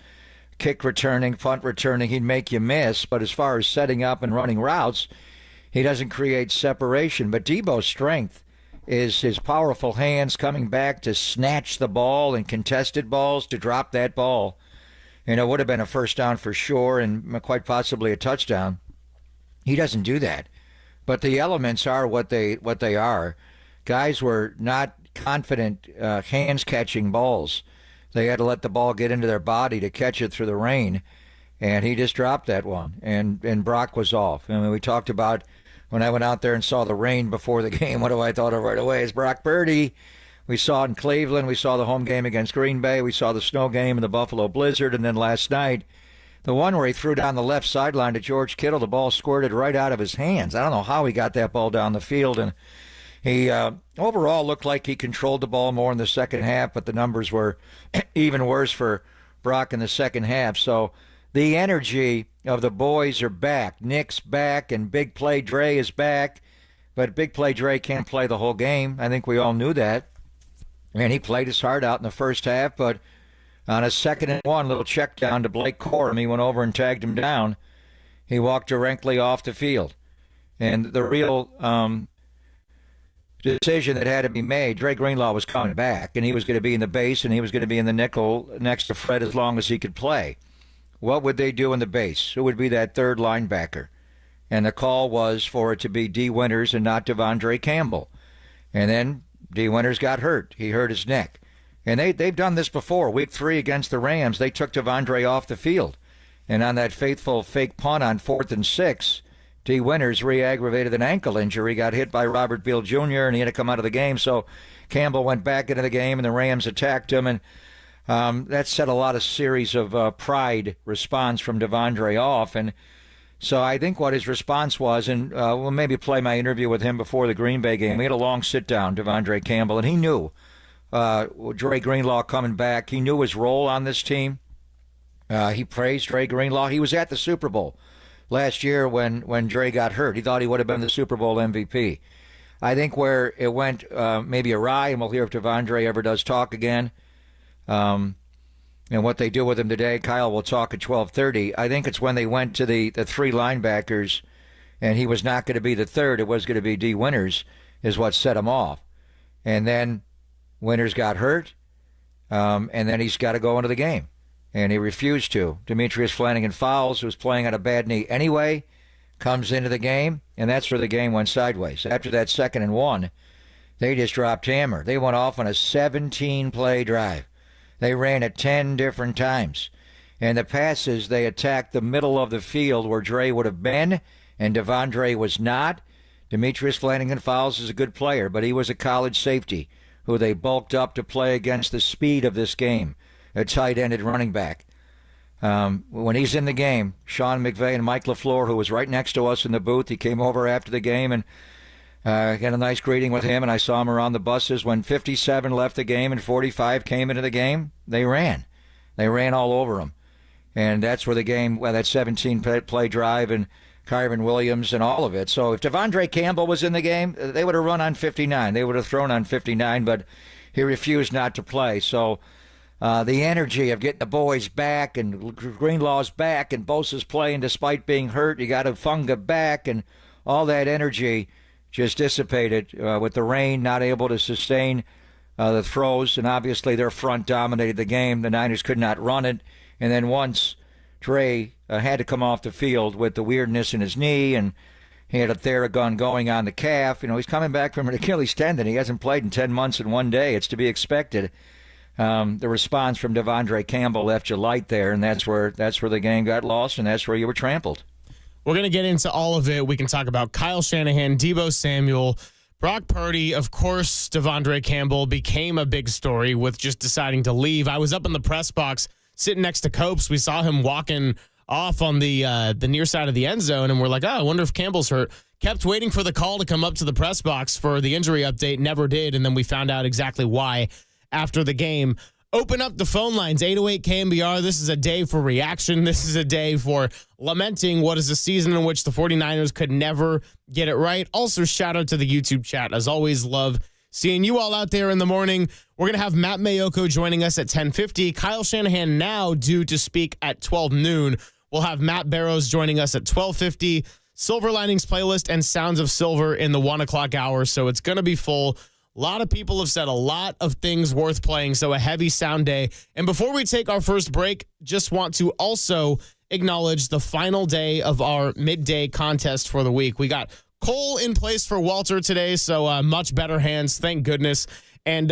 I: kick returning, punt returning, he'd make you miss. But as far as setting up and running routes, he doesn't create separation. But Deebo's strength is his powerful hands coming back to snatch the ball and contested balls, to drop that ball. And it would have been a first down for sure and quite possibly a touchdown. He doesn't do that. But the elements are what they are. Guys were not confident hands catching balls. They had to let the ball get into their body to catch it through the rain. And he just dropped that one. And Brock was off. I mean, we talked about when I went out there and saw the rain before the game, what do I thought of right away? It's Brock Purdy. We saw it in Cleveland. We saw the home game against Green Bay. We saw the snow game in the Buffalo Blizzard. And then last night, the one where he threw down the left sideline to George Kittle, the ball squirted right out of his hands. I don't know how he got that ball down the field. And he overall looked like he controlled the ball more in the second half, but the numbers were even worse for Brock in the second half. So the energy of the boys are back. Nick's back, and Big Play Dre is back. But Big Play Dre can't play the whole game. I think we all knew that. And he played his heart out in the first half, but on a 2nd and 1, little check down to Blake Corum, he went over and tagged him down. He walked directly off the field. And the real decision that had to be made, Dre Greenlaw was coming back, and he was going to be in the base, and he was going to be in the nickel next to Fred as long as he could play. What would they do in the base? Who would be that third linebacker? And the call was for it to be D. Winters and not Devondre Campbell. And then D. Winters got hurt. He hurt his neck. And they've done this before. Week 3 against the Rams, they took Devondre off the field. And on that faithful fake punt on 4th and 6, D. Winters re-aggravated an ankle injury, got hit by Robert Beal Jr., and he had to come out of the game. So Campbell went back into the game, and the Rams attacked him. And that set a lot of series of pride response from Devondre off. And so I think what his response was, and we'll maybe play my interview with him before the Green Bay game. We had a long sit-down, Devondre Campbell, and he knew Dre Greenlaw coming back. He knew his role on this team. He praised Dre Greenlaw. He was at the Super Bowl last year when Dre got hurt. He thought he would have been the Super Bowl MVP. I think where it went maybe awry, and we'll hear if Devondre ever does talk again, and what they do with him today, Kyle will talk at 12:30. I think it's when they went to the 3 linebackers, and he was not going to be the third. It was going to be D. Winters is what set him off. And then Winters got hurt, and then he's got to go into the game. And he refused to. Demetrius Flanagan-Fowles, who was playing on a bad knee anyway, comes into the game, and that's where the game went sideways. After that 2nd and 1, they just dropped hammer. They went off on a 17-play drive. They ran it 10 different times. And the passes, they attacked the middle of the field where Dre would have been, and Devondre was not. Demetrius Flanagan-Fowles is a good player, but he was a college safety who they bulked up to play against the speed of this game, a tight-ended running back. When he's in the game, Sean McVay and Mike LaFleur, who was right next to us in the booth, he came over after the game and got a nice greeting with him, and I saw him around the buses. When 57 left the game and 45 came into the game, they ran. They ran all over him. And that's where the game, that 17-play drive and Kyron Williams and all of it. So if Devondre Campbell was in the game, they would have run on 59. They would have thrown on 59, but he refused not to play. So the energy of getting the boys back and Greenlaw's back and Bosa's playing despite being hurt, you got Funga back, and all that energy just dissipated with the rain, not able to sustain the throws, and obviously their front dominated the game. The Niners could not run it, and then once Dre had to come off the field with the weirdness in his knee, and he had a Theragun going on the calf. You know, he's coming back from an Achilles tendon. He hasn't played in 10 months in one day. It's to be expected. The response from Devondre Campbell left you light there, and that's where the game got lost, and that's where you were trampled.
N: We're going to get into all of it. We can talk about Kyle Shanahan, Deebo Samuel, Brock Purdy. Of course, Devondre Campbell became a big story with just deciding to leave. I was up in the press box sitting next to Copes. We saw him walking off on the near side of the end zone, and we're like, I wonder if Campbell's hurt. Kept waiting for the call to come up to the press box for the injury update. Never did, and then we found out exactly why after the game. Open up the phone lines, 808 KNBR. This is a day for reaction. This is a day for lamenting what is a season in which the 49ers could never get it right. Also, shout out to the YouTube chat. As always, love seeing you all out there in the morning. We're going to have Matt Mayoko joining us at 10:50. Kyle Shanahan now due to speak at 12 noon. We'll have Matt Barrows joining us at 12:50. Silver Linings Playlist and Sounds of Silver in the 1 o'clock hour. So it's going to be full. A lot of people have said a lot of things worth playing, so a heavy sound day. And before we take our first break, just want to also acknowledge the final day of our midday contest for the week. We got Cole in place for Walter today, so much better hands, thank goodness. And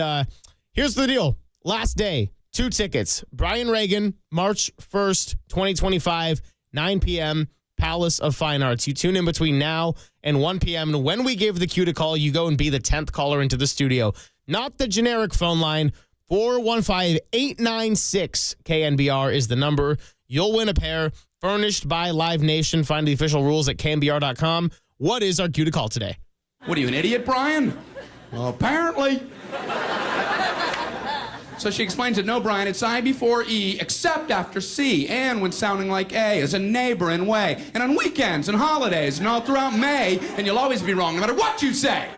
N: here's the deal. Last day, 2 tickets. Brian Reagan, March 1st, 2025, 9 p.m., Palace of Fine Arts. You tune in between now and 1 p.m. And when we give the cue to call, you go and be the 10th caller into the studio. Not the generic phone line. 415-896 KNBR is the number. You'll win a pair furnished by Live Nation. Find the official rules at KNBR.com. What is our cue to call today?
R: What are you, an idiot, Brian? Well, apparently. So she explains that no, Brian, it's I before E, except after C, and when sounding like A, as a neighbor and way, and on weekends and holidays and all throughout May, and you'll always be wrong no matter what you say.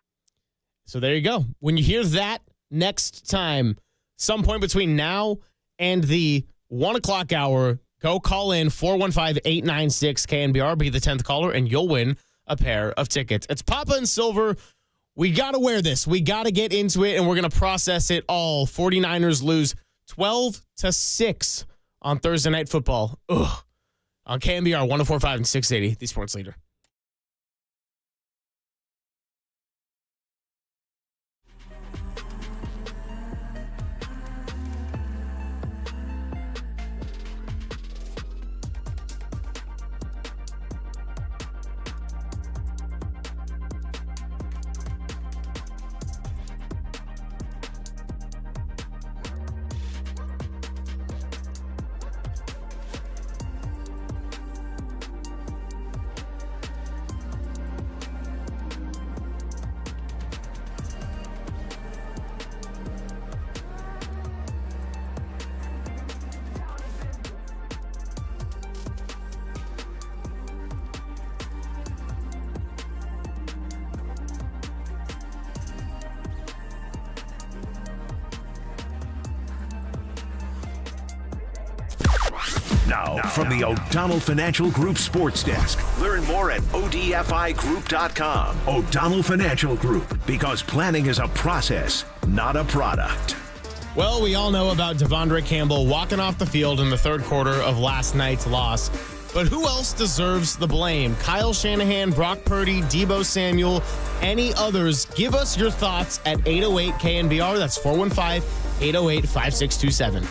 N: So there you go. When you hear that next time, some point between now and the 1 o'clock hour, go call in 415-896-KNBR, be the 10th caller, and you'll win a pair of tickets. It's Papa and Silver. We got to wear this. We got to get into it, and we're going to process it all. 49ers lose 12-6 on Thursday Night Football. Ugh. On KNBR 104.5 and 680, the sports leader.
A: Now, from the O'Donnell Financial Group Sports Desk. Learn more at odfigroup.com. O'Donnell Financial Group, because planning is a process, not a product.
N: Well, we all know about Devondre Campbell walking off the field in the third quarter of last night's loss. But who else deserves the blame? Kyle Shanahan, Brock Purdy, Deebo Samuel, any others? Give us your thoughts at 808-KNBR. That's 415-808-5627.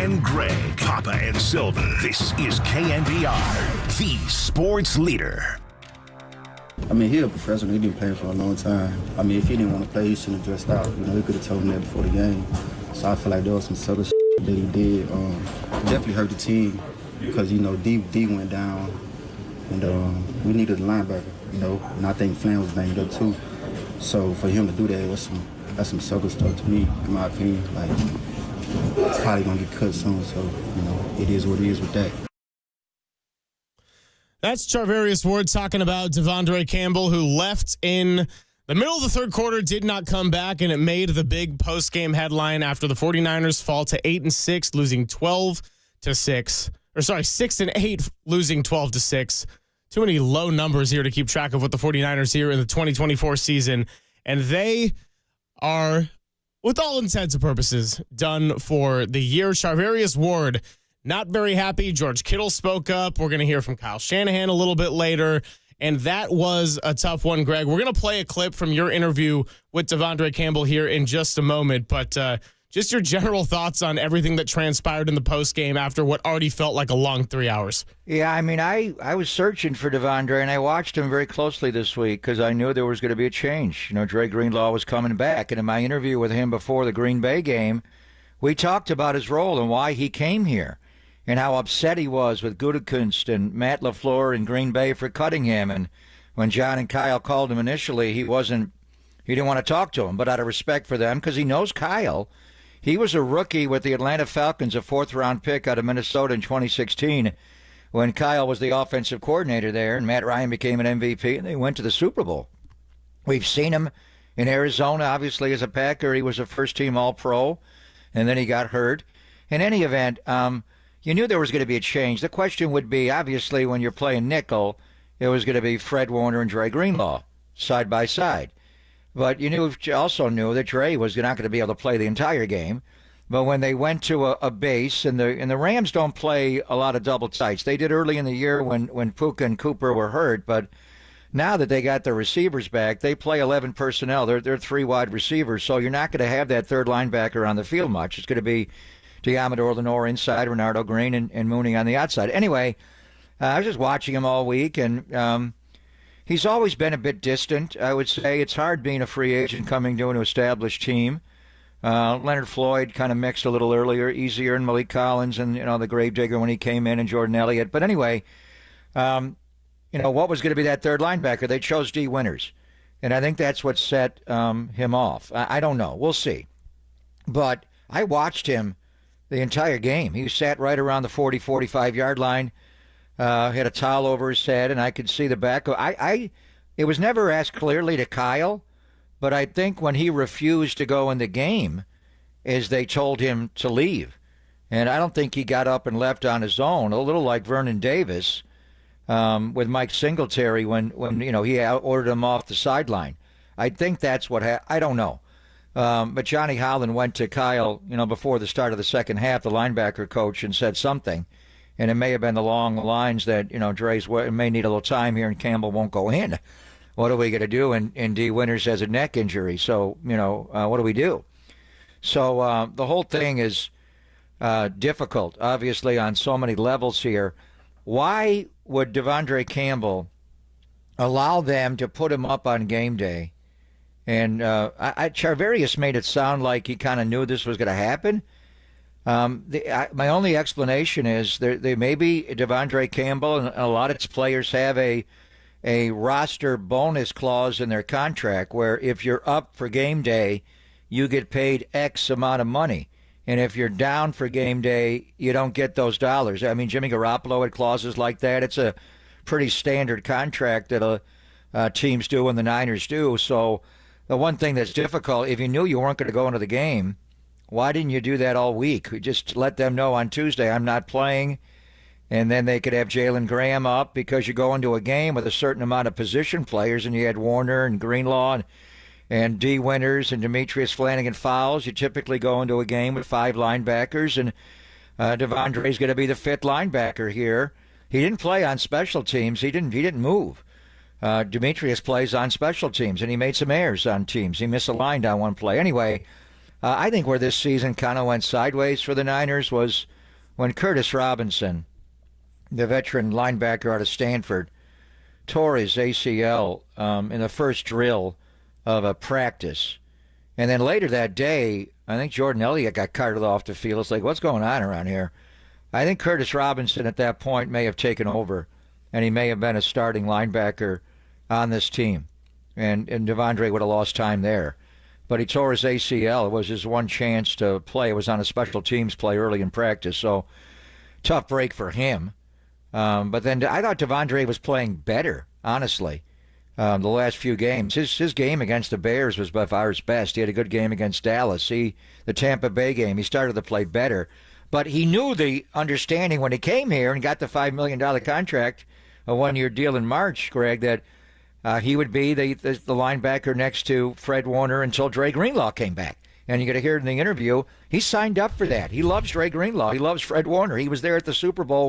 A: and Greg, Papa and Silver. This is KNBR, the sports leader.
S: I mean, he's a professional. He's been playing for a long time. I mean, if he didn't want to play, he shouldn't have dressed out. You know, he could have told him that before the game. So I feel like there was some subtle that he did. Definitely hurt the team because, you know, D went down. And we needed a linebacker, you know. And I think Flynn was banged up, too. So for him to do that, that's some subtle stuff to me, in my opinion. Like, it's probably going to get cut soon. So, you know, it is what it is with that.
N: That's Charvarius Ward talking about Devondre Campbell, who left in the middle of the third quarter, did not come back, and it made the big post-game headline after the 49ers fall to 8-6, losing 12-6. Or sorry, 6-8, losing 12-6. Too many low numbers here to keep track of what the 49ers here in the 2024 season. And they are, with all intents and purposes, done for the year. Charvarius Ward, not very happy. George Kittle spoke up. We're going to hear from Kyle Shanahan a little bit later. And that was a tough one, Greg. We're going to play a clip from your interview with Devondre Campbell here in just a moment. But just your general thoughts on everything that transpired in the postgame after what already felt like a long 3 hours.
I: Yeah, I mean, I was searching for Devondre, and I watched him very closely this week because I knew there was going to be a change. You know, Dre Greenlaw was coming back. And in my interview with him before the Green Bay game, we talked about his role and why he came here, and how upset he was with Gutekunst and Matt LaFleur in Green Bay for cutting him. And when John and Kyle called him initially, he didn't want to talk to him. But out of respect for them, because he knows Kyle, he was a rookie with the Atlanta Falcons, a fourth-round pick out of Minnesota in 2016, when Kyle was the offensive coordinator there, and Matt Ryan became an MVP, and they went to the Super Bowl. We've seen him in Arizona, obviously, as a Packer. He was a first-team All-Pro, and then he got hurt. In any event, you knew there was going to be a change. The question would be, obviously, when you're playing nickel, it was going to be Fred Warner and Dre Greenlaw, side by side. But you also knew that Dre was not going to be able to play the entire game. But when they went to a base, and the Rams don't play a lot of double tights. They did early in the year when Puka and Cooper were hurt. But now that they got their receivers back, they play 11 personnel. They're three wide receivers. So you're not going to have that third linebacker on the field much. It's going to be Diamador Lenore inside, Renardo Green, and Mooney on the outside. Anyway, I was just watching him all week, and he's always been a bit distant, I would say. It's hard being a free agent coming to an established team. Leonard Floyd kind of mixed a little easier, and Malik Collins and, the Gravedigger when he came in, and Jordan Elliott. But anyway, what was going to be that third linebacker? They chose D. Winters. And I think that's what set him off. I don't know. We'll see. But I watched him the entire game. He sat right around the 40, 45-yard line, had a towel over his head, and I could see the back. It was never asked clearly to Kyle, but I think when he refused to go in the game is they told him to leave. And I don't think he got up and left on his own, a little like Vernon Davis with Mike Singletary when he ordered him off the sideline. I think that's what happened. I don't know. But Johnny Holland went to Kyle, before the start of the second half, the linebacker coach, and said something. And it may have been along the lines that, Dre's may need a little time here and Campbell won't go in. What are we going to do? And D. Winters has a neck injury. So, what do we do? So the whole thing is difficult, obviously, on so many levels here. Why would Devondre Campbell allow them to put him up on game day? And Charvarius made it sound like he kind of knew this was going to happen. My only explanation is they maybe Devondre Campbell and a lot of its players have a roster bonus clause in their contract where if you're up for game day, you get paid X amount of money. And if you're down for game day, you don't get those dollars. I mean, Jimmy Garoppolo had clauses like that. It's a pretty standard contract that teams do and the Niners do. So the one thing that's difficult, if you knew you weren't going to go into the game, why didn't you do that all week? Just let them know on Tuesday, I'm not playing. And then they could have Jalen Graham up because you go into a game with a certain amount of position players, and you had Warner and Greenlaw and D. Winters and Demetrius Flanagan-Fowles. You typically go into a game with 5 linebackers, and Devondre's going to be the 5th linebacker here. He didn't play on special teams. He didn't move. Demetrius plays on special teams, and he made some errors on teams. He misaligned on one play. Anyway, I think where this season kind of went sideways for the Niners was when Curtis Robinson, the veteran linebacker out of Stanford, tore his ACL in the first drill of a practice. And then later that day, I think Jordan Elliott got carted off the field. It's like, what's going on around here? I think Curtis Robinson at that point may have taken over, and he may have been a starting linebacker on this team. And Devondre would have lost time there. But he tore his ACL. It was his one chance to play. It was on a special teams play early in practice. So tough break for him. But then I thought Devondre was playing better, honestly. The last few games. His game against the Bears was by far his best. He had a good game against Dallas. The Tampa Bay game, he started to play better. But he knew the understanding when he came here and got the $5 million contract, a one-year deal in March, Greg, that he would be the linebacker next to Fred Warner until Dre Greenlaw came back. And you're going to hear it in the interview, he signed up for that. He loves Dre Greenlaw. He loves Fred Warner. He was there at the Super Bowl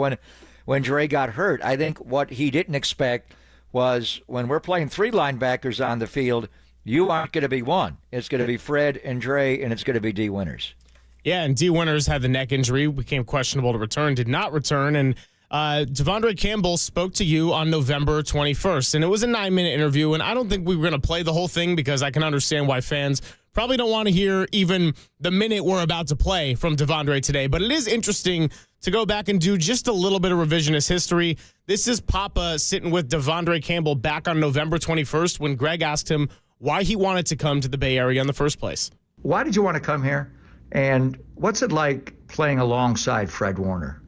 I: when Dre got hurt. I think what he didn't expect was when we're playing 3 linebackers on the field, you aren't going to be one. It's going to be Fred and Dre, and it's going to be D. Winters.
N: Yeah, and D. Winters had the neck injury, became questionable to return, did not return, and Devondre Campbell spoke to you on November 21st, and it was a 9-minute interview, and I don't think we were going to play the whole thing because I can understand why fans probably don't want to hear even the minute we're about to play from Devondre today, but it is interesting to go back and do just a little bit of revisionist history. This is Papa sitting with Devondre Campbell back on November 21st when Greg asked him why he wanted to come to the Bay Area in the first place.
I: Why did you want to come here? And what's it like playing alongside Fred Warner?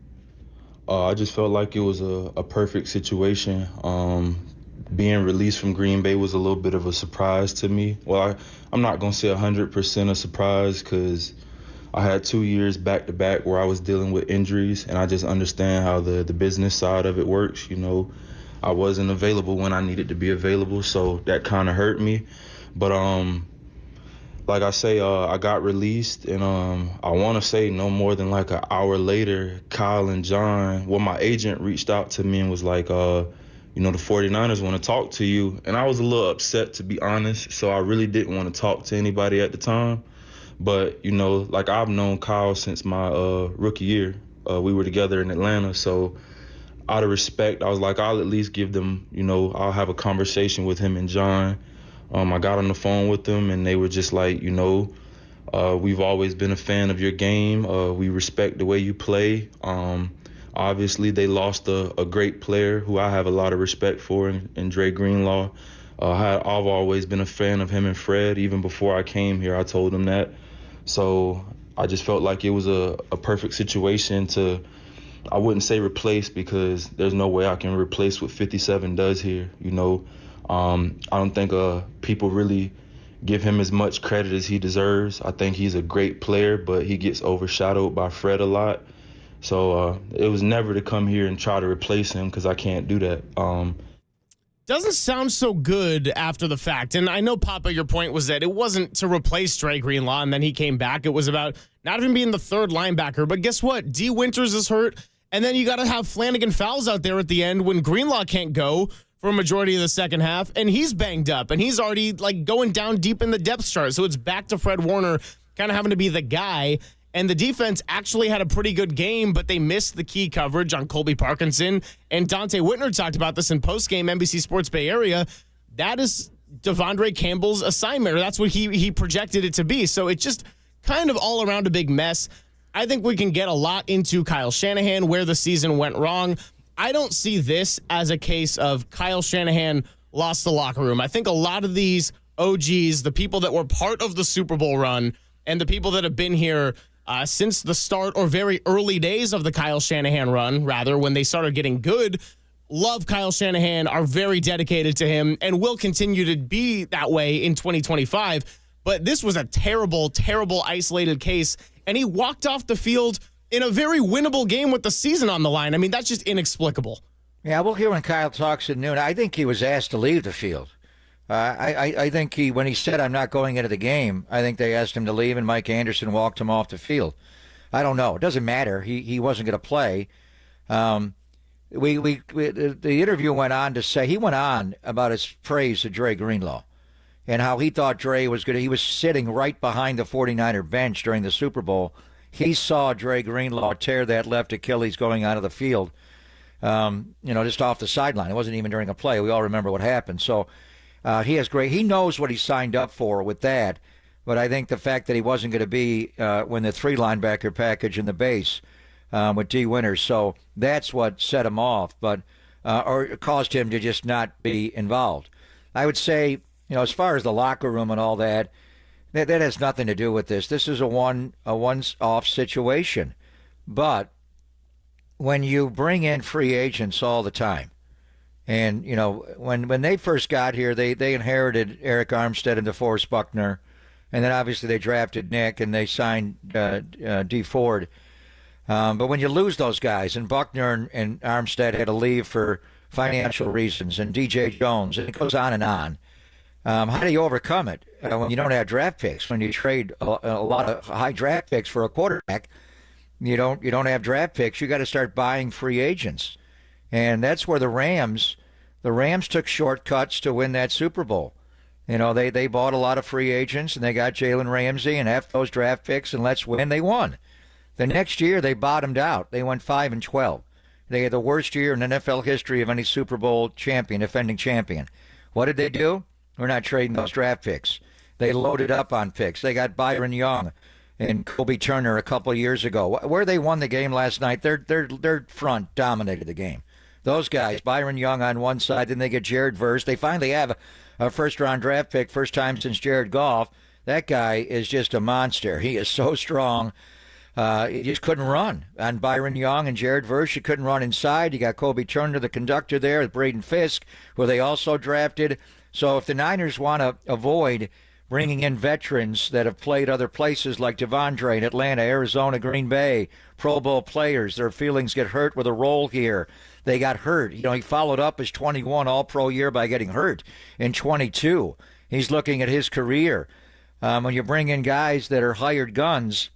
U: I just felt like it was a perfect situation. Being released from Green Bay was a little bit of a surprise to me. Well, I'm not going to say 100% a surprise because I had 2 years back-to-back where I was dealing with injuries, and I just understand how the business side of it works. You know, I wasn't available when I needed to be available, so that kind of hurt me. But like I say, I got released, and I want to say no more than like an hour later, Kyle and John, my agent reached out to me and was like, the 49ers want to talk to you. And I was a little upset, to be honest, so I really didn't want to talk to anybody at the time. But, like I've known Kyle since my rookie year. We were together in Atlanta, so out of respect, I was like, I'll at least give them, I'll have a conversation with him and John. I got on the phone with them, and they were just like, we've always been a fan of your game. We respect the way you play. Obviously, they lost a great player who I have a lot of respect for in Dre Greenlaw. I've always been a fan of him and Fred. Even before I came here, I told him that. So I just felt like it was a perfect situation to, I wouldn't say replace because there's no way I can replace what 57 does here, I don't think people really give him as much credit as he deserves. I think he's a great player, but he gets overshadowed by Fred a lot. So it was never to come here and try to replace him because I can't do that.
N: Doesn't sound so good after the fact. And I know, Papa, your point was that it wasn't to replace Dre Greenlaw and then he came back. It was about not even being the third linebacker. But guess what? D. Winters is hurt. And then you got to have Flanagan-Fowles out there at the end when Greenlaw can't go for a majority of the second half, and he's banged up, and he's already going down deep in the depth chart. So it's back to Fred Warner kind of having to be the guy. And the defense actually had a pretty good game, but they missed the key coverage on Colby Parkinson. And Dante Whitner talked about this in postgame NBC Sports Bay Area. That is Devondre Campbell's assignment, or that's what he projected it to be. So it's just kind of all around a big mess. I think we can get a lot into Kyle Shanahan, where the season went wrong. I don't see this as a case of Kyle Shanahan lost the locker room. I think a lot of these OGs, the people that were part of the Super Bowl run, and the people that have been here since the start or very early days of the Kyle Shanahan run, rather, when they started getting good, love Kyle Shanahan, are very dedicated to him, and will continue to be that way in 2025. But this was a terrible, terrible isolated case, and he walked off the field in a very winnable game with the season on the line. I mean, that's just inexplicable.
I: Yeah, we'll hear when Kyle talks at noon. I think he was asked to leave the field. I think when he said, "I'm not going into the game," I think they asked him to leave, and Mike Anderson walked him off the field. I don't know. It doesn't matter. He wasn't going to play. The interview went on to say, he went on about his praise of Dre Greenlaw and how he thought Dre was good. He was sitting right behind the 49er bench during the Super Bowl. He saw Dre Greenlaw tear that left Achilles going out of the field, just off the sideline. It wasn't even during a play. We all remember what happened. So he knows what he signed up for with that. But I think the fact that he wasn't going to be when the 3 linebacker package in the base with D. Winters, so that's what set him off, or caused him to just not be involved. I would say, as far as the locker room and all that has nothing to do with this. This is a one-off situation. But when you bring in free agents all the time, and when they first got here, they inherited Eric Armstead and DeForest Buckner. And then obviously they drafted Nick and they signed D. Ford. But when you lose those guys, and Buckner and Armstead had to leave for financial reasons, and DJ Jones, and it goes on, how do you overcome it when you don't have draft picks? When you trade a lot of high draft picks for a quarterback, you don't have draft picks. You got to start buying free agents, and that's where the Rams took shortcuts to win that Super Bowl. They bought a lot of free agents, and they got Jalen Ramsey and F those draft picks, and let's win. They won. The next year, they bottomed out. They went 5-12. They had the worst year in NFL history of any Super Bowl defending champion. What did they do? We're not trading those draft picks. They loaded up on picks. They got Byron Young and Kobe Turner a couple of years ago. Where they won the game last night, their front dominated the game. Those guys, Byron Young on one side, then they get Jared Verse. They finally have a first-round draft pick, first time since Jared Goff. That guy is just a monster. He is so strong. He just couldn't run. On Byron Young and Jared Verse, you couldn't run inside. You got Kobe Turner, the conductor there, with Braden Fisk, who they also drafted. So if the Niners want to avoid bringing in veterans that have played other places like Devondre in Atlanta, Arizona, Green Bay, Pro Bowl players, their feelings get hurt with a role here. They got hurt. He followed up his 21 All-Pro year by getting hurt in 22. He's looking at his career. When you bring in guys that are hired guns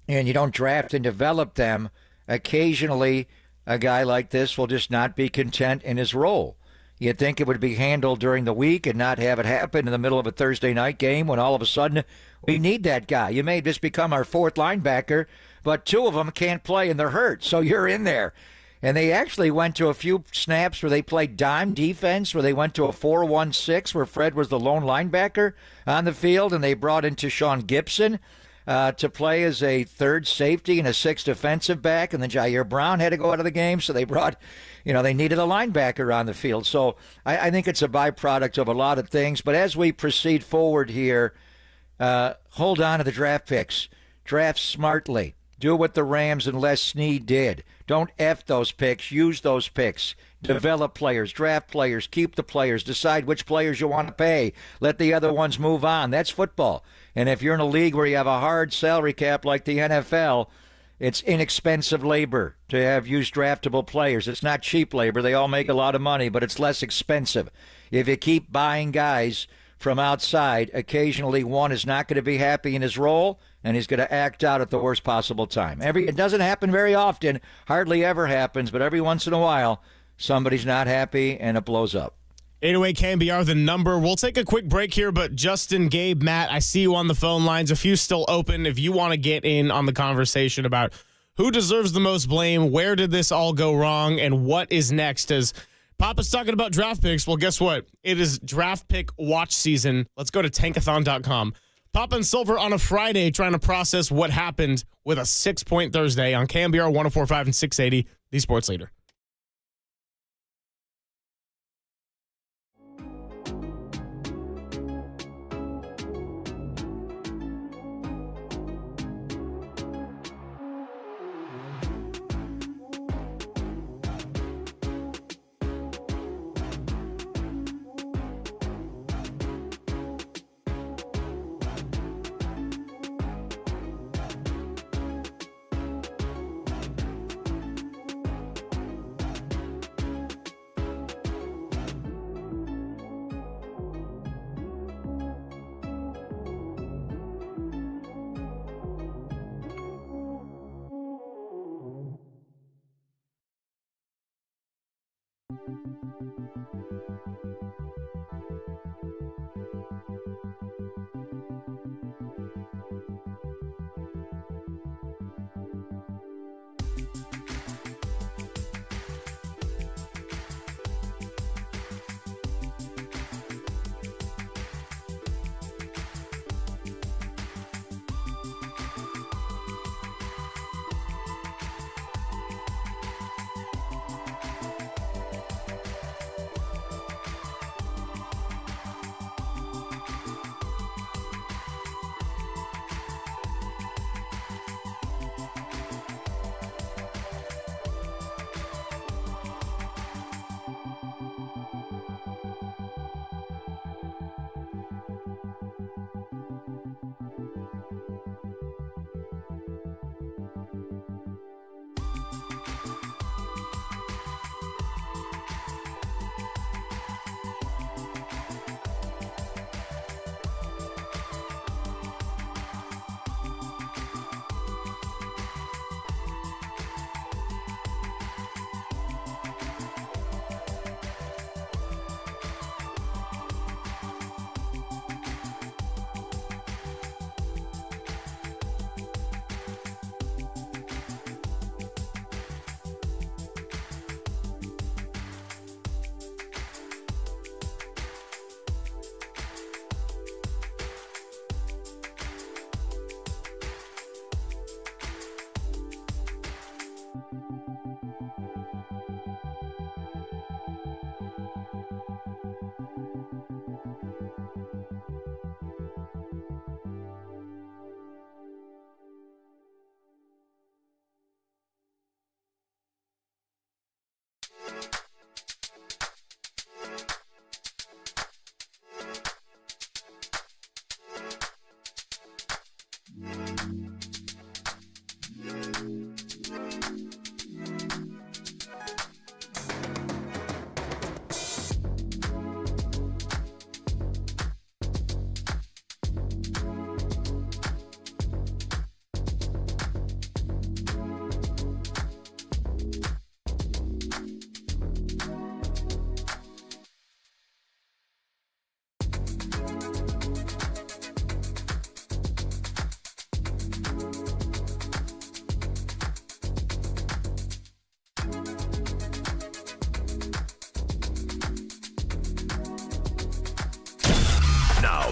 I: and you don't draft and develop them, occasionally a guy like this will just not be content in his role. You'd think it would be handled during the week and not have it happen in the middle of a Thursday night game when all of a sudden we need that guy. You may just become our 4th linebacker, but 2 of them can't play and they're hurt, so you're in there. And they actually went to a few snaps where they played dime defense, where they went to a 4-1-6, where Fred was the lone linebacker on the field, and they brought in Tashawn Gibson to play as a 3rd safety and a 6th defensive back, and then Jair Brown had to go out of the game, so they brought, they needed a linebacker on the field. So I think it's a byproduct of a lot of things. But as we proceed forward here, hold on to the draft picks. Draft smartly. Do what the Rams and Les Snead did. Don't F those picks. Use those picks. Develop players. Draft players. Keep the players. Decide which players you want to pay. Let the other ones move on. That's football. And if you're in a league where you have a hard salary cap like the NFL, it's inexpensive labor to have used draftable players. It's not cheap labor. They all make a lot of money, but it's less expensive. If you keep buying guys from outside, occasionally one is not going to be happy in his role, and he's going to act out at the worst possible time. It doesn't happen very often, hardly ever happens, but every once in a while, somebody's not happy and it blows up.
N: 808 KNBR, the number. We'll take a quick break here, but Justin, Gabe, Matt, I see you on the phone lines. A few still open. If you want to get in on the conversation about who deserves the most blame, where did this all go wrong, and what is next? As Papa's talking about draft picks, well, guess what? It is draft pick watch season. Let's go to tankathon.com. Papa and Silver on a Friday trying to process what happened with a 6-point Thursday on KNBR 104.5 and 680, the sports leader.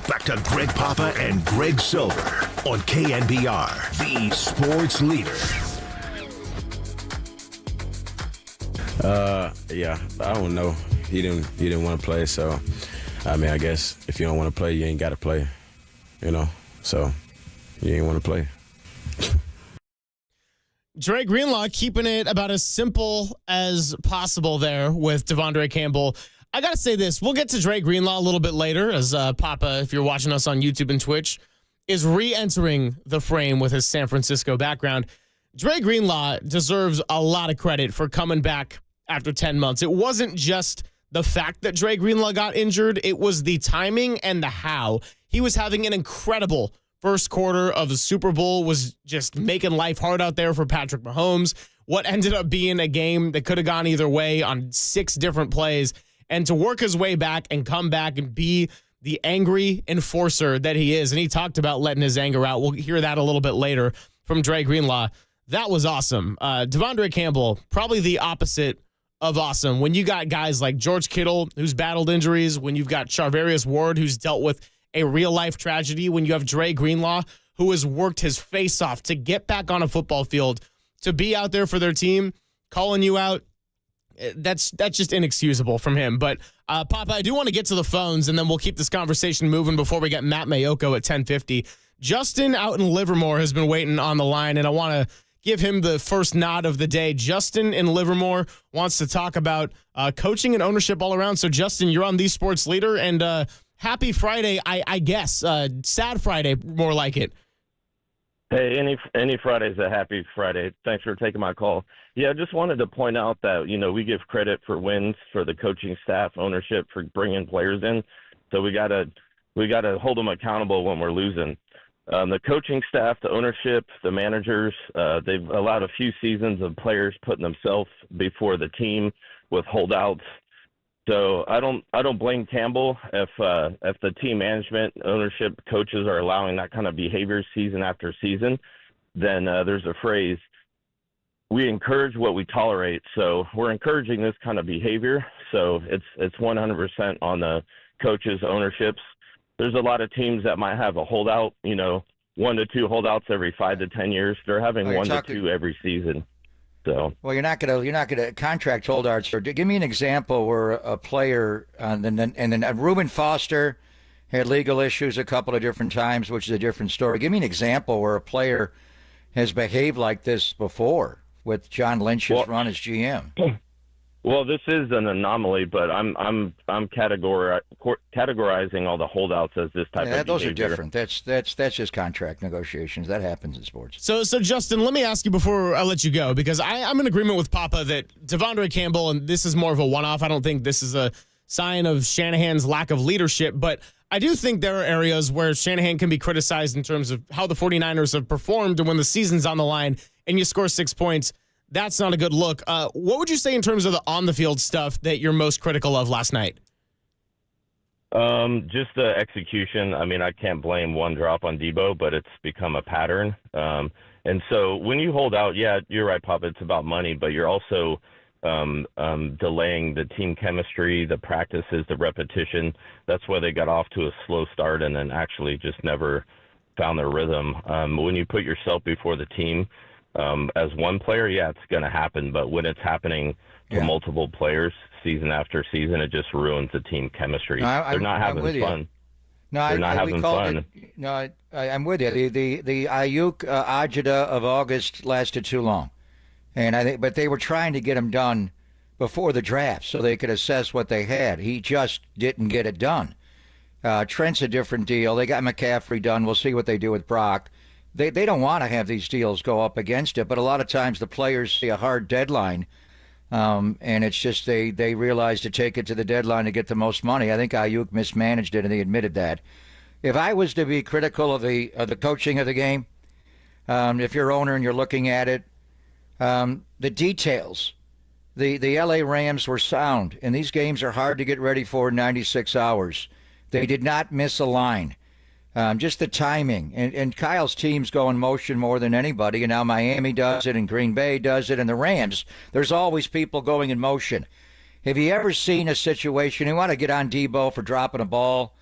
A: Back to Greg Papa and Greg Silver on KNBR, the sports leader.
U: Yeah, I don't know. He didn't want to play, so I mean, I guess if you don't want to play, you ain't got to play, you know. So you ain't want to play.
N: Dre Greenlaw keeping it about as simple as possible there with Devondre Campbell. I got to say this. We'll get to Dre Greenlaw a little bit later as Papa, if you're watching us on YouTube and Twitch, is re-entering the frame with his San Francisco background. Dre Greenlaw deserves a lot of credit for coming back after 10 months. It wasn't just the fact that Dre Greenlaw got injured. It was the timing and the how. He was having an incredible first quarter of the Super Bowl, was just making life hard out there for Patrick Mahomes. What ended up being a game that could have gone either way on 6 different plays. and to work his way back and come back and be the angry enforcer that he is. And he talked about letting his anger out. We'll hear that a little bit later from Dre Greenlaw. That was awesome. Devondre Campbell, probably the opposite of awesome. When you got guys like George Kittle, who's battled injuries, when you've got Charvarius Ward, who's dealt with a real-life tragedy, when you have Dre Greenlaw, who has worked his face off to get back on a football field, to be out there for their team, calling you out, that's just inexcusable from him. But, Papa, I do want to get to the phones, and then we'll keep this conversation moving before we get Matt Mayoko at 10:50. Justin out in Livermore has been waiting on the line, and I want to give him the first nod of the day. Justin in Livermore wants to talk about coaching and ownership all around. So, Justin, you're on The Sports Leader, and happy Friday, I guess. Sad Friday, more like it.
T: Hey, any Friday's a happy Friday. Thanks for taking my call. Yeah, I just wanted to point out that, we give credit for wins for the coaching staff, ownership for bringing players in. So we gotta hold them accountable when we're losing. The coaching staff, the ownership, the managers, they've allowed a few seasons of players putting themselves before the team with holdouts. So I don't blame Campbell if the team management, ownership, coaches are allowing that kind of behavior season after season. Then there's a phrase: we encourage what we tolerate. So we're encouraging this kind of behavior. So it's 100% on the coaches, ownerships. There's a lot of teams that might have a holdout, 1 to 2 holdouts every 5 to 10 years. They're having 1 to 2 every season. So
I: well, you're not gonna contract holdouts. Or give me an example where a player and then Reuben Foster had legal issues a couple of different times, which is a different story. Give me an example where a player has behaved like this before with John Lynch's run as GM.
T: Well, this is an anomaly, but I'm categorizing all the holdouts as this type of behavior.
I: Those are different. That's just contract negotiations. That happens in sports.
N: So Justin, let me ask you before I let you go, because I'm in agreement with Papa that Devondre Campbell, and this is more of a one-off. I don't think this is a sign of Shanahan's lack of leadership, but I do think there are areas where Shanahan can be criticized in terms of how the 49ers have performed, and when the season's on the line and you score 6 points, that's not a good look. What would you say in terms of the on-the-field stuff that you're most critical of last night?
T: Just the execution. I mean, I can't blame one drop on Debo, but it's become a pattern. And so when you hold out, yeah, you're right, Papa, it's about money, but you're also delaying the team chemistry, the practices, the repetition. That's why they got off to a slow start and then actually just never found their rhythm. When you put yourself before the team, as one player, yeah, it's going to happen. But when it's happening to multiple players season after season, it just ruins the team chemistry. They're not having fun. They're not having fun.
I: I'm with you. The Ayuk agita of August lasted too long, but they were trying to get him done before the draft so they could assess what they had. He just didn't get it done. Trent's a different deal. They got McCaffrey done. We'll see what they do with Brock. They don't want to have these deals go up against it, but a lot of times the players see a hard deadline, and it's just they realize to take it to the deadline to get the most money. I think Ayuk mismanaged it, and he admitted that. If I was to be critical of the coaching of the game, if you're owner and you're looking at it, the details, the L.A. Rams were sound, and these games are hard to get ready for in 96 hours. They did not miss a line. Just the timing. And Kyle's teams go in motion more than anybody, and now Miami does it, and Green Bay does it, and the Rams. There's always people going in motion. Have you ever seen a situation, you want to get on Debo for dropping a ball?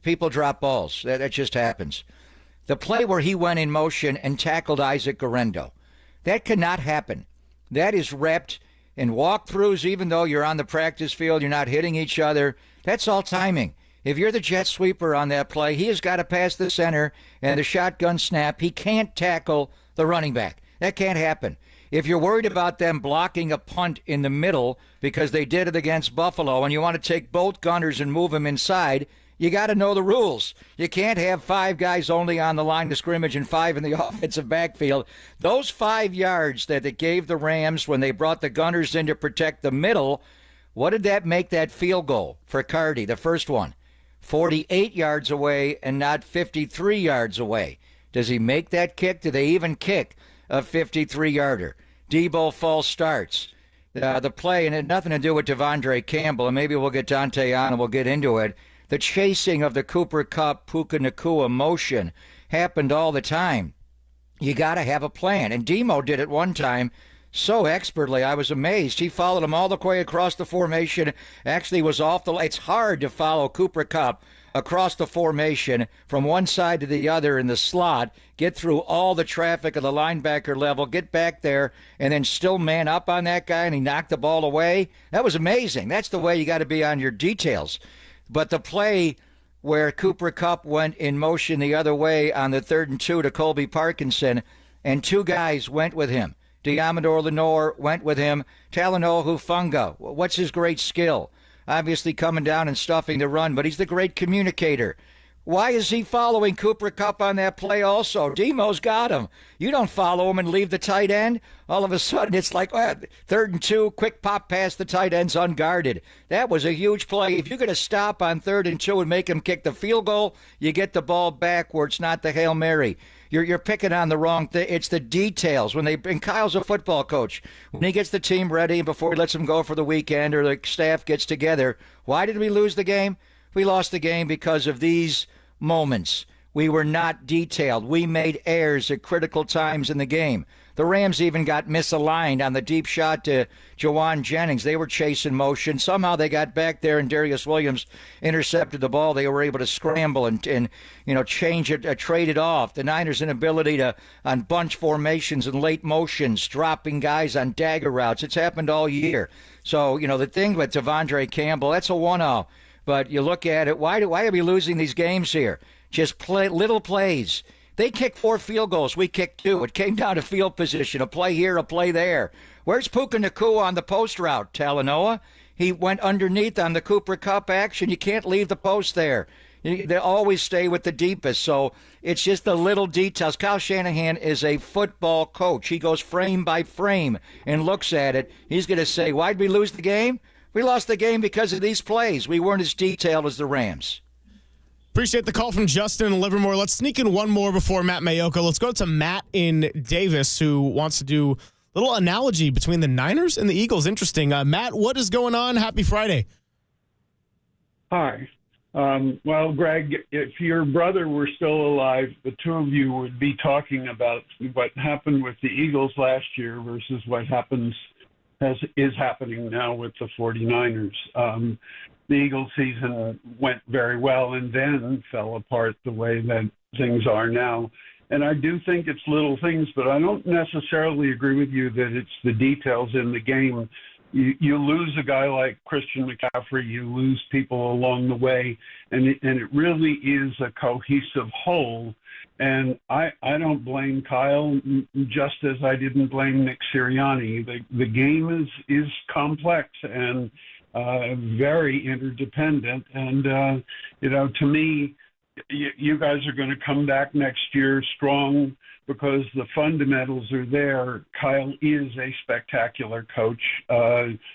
I: People drop balls. That just happens. The play where he went in motion and tackled Isaac Guerrero, that cannot happen. That is repped in walkthroughs, even though you're on the practice field, you're not hitting each other. That's all timing. If you're the jet sweeper on that play, he has got to pass the center and the shotgun snap. He can't tackle the running back. That can't happen. If you're worried about them blocking a punt in the middle because they did it against Buffalo and you want to take both gunners and move them inside, you got to know the rules. You can't have 5 guys only on the line of scrimmage and 5 in the offensive backfield. Those 5 yards that it gave the Rams when they brought the gunners in to protect the middle, what did that make that field goal for Cardi, the first one? 48 yards away and not 53 yards away. Does he make that kick? Do they even kick a 53-yarder? Debo false starts. the play, and it had nothing to do with Devondre Campbell, and maybe we'll get Dante on and we'll get into it. The chasing of the Cooper Kupp, Puka Nacua motion happened all the time. You got to have a plan. And Demo did it one time so expertly, I was amazed. He followed him all the way across the formation. Actually was off the... It's hard to follow Cooper Kupp across the formation from one side to the other in the slot, get through all the traffic of the linebacker level, get back there, and then still man up on that guy, and he knocked the ball away. That was amazing. That's the way you got to be on your details. But the play where Cooper Kupp went in motion the other way on the 3rd and 2 to Colby Parkinson, and 2 guys went with him. Diamador Lenore went with him. Talanoa Hufanga, what's his great skill? Obviously coming down and stuffing the run, but he's the great communicator. Why is he following Cooper Kupp on that play also? Demo's got him. You don't follow him and leave the tight end. All of a sudden, it's like 3rd and 2, quick pop past the tight end's unguarded. That was a huge play. If you're going to stop on 3rd and 2 and make him kick the field goal, you get the ball back where it's not the Hail Mary. You're picking on the wrong thing. It's the details. And Kyle's a football coach. When he gets the team ready before he lets them go for the weekend or the staff gets together, why did we lose the game? We lost the game because of these moments. We were not detailed. We made errors at critical times in the game. The Rams even got misaligned on the deep shot to Jawan Jennings. They were chasing motion. Somehow they got back there and Darius Williams intercepted the ball. They were able to scramble and change it, trade it off. The Niners' inability to, on bunch formations and late motions, dropping guys on dagger routes. It's happened all year. So, the thing with Devondre Campbell, that's a one-off. But you look at it, why are we losing these games here? Just little plays. They kicked 4 field goals. We kicked 2. It came down to field position, a play here, a play there. Where's Puka Nacua on the post route, Talanoa? He went underneath on the Cooper Kupp action. You can't leave the post there. They always stay with the deepest. So it's just the little details. Kyle Shanahan is a football coach. He goes frame by frame and looks at it. He's going to say, why'd we lose the game? We lost the game because of these plays. We weren't as detailed as the Rams.
N: Appreciate the call from Justin in Livermore. Let's sneak in one more before Matt Mayoka. Let's go to Matt in Davis, who wants to do a little analogy between the Niners and the Eagles. Interesting. Matt, what is going on? Happy Friday.
G: Hi. Well, Greg, if your brother were still alive, the two of you would be talking about what happened with the Eagles last year versus what is happening now with the 49ers. The Eagles season went very well and then fell apart the way that things are now. And I do think it's little things, but I don't necessarily agree with you that it's the details in the game. You lose a guy like Christian McCaffrey, you lose people along the way, and it really is a cohesive whole. And I don't blame Kyle, just as I didn't blame Nick Sirianni. The game is complex and very interdependent. And, to me, you guys are going to come back next year strong because the fundamentals are there. Kyle is a spectacular coach,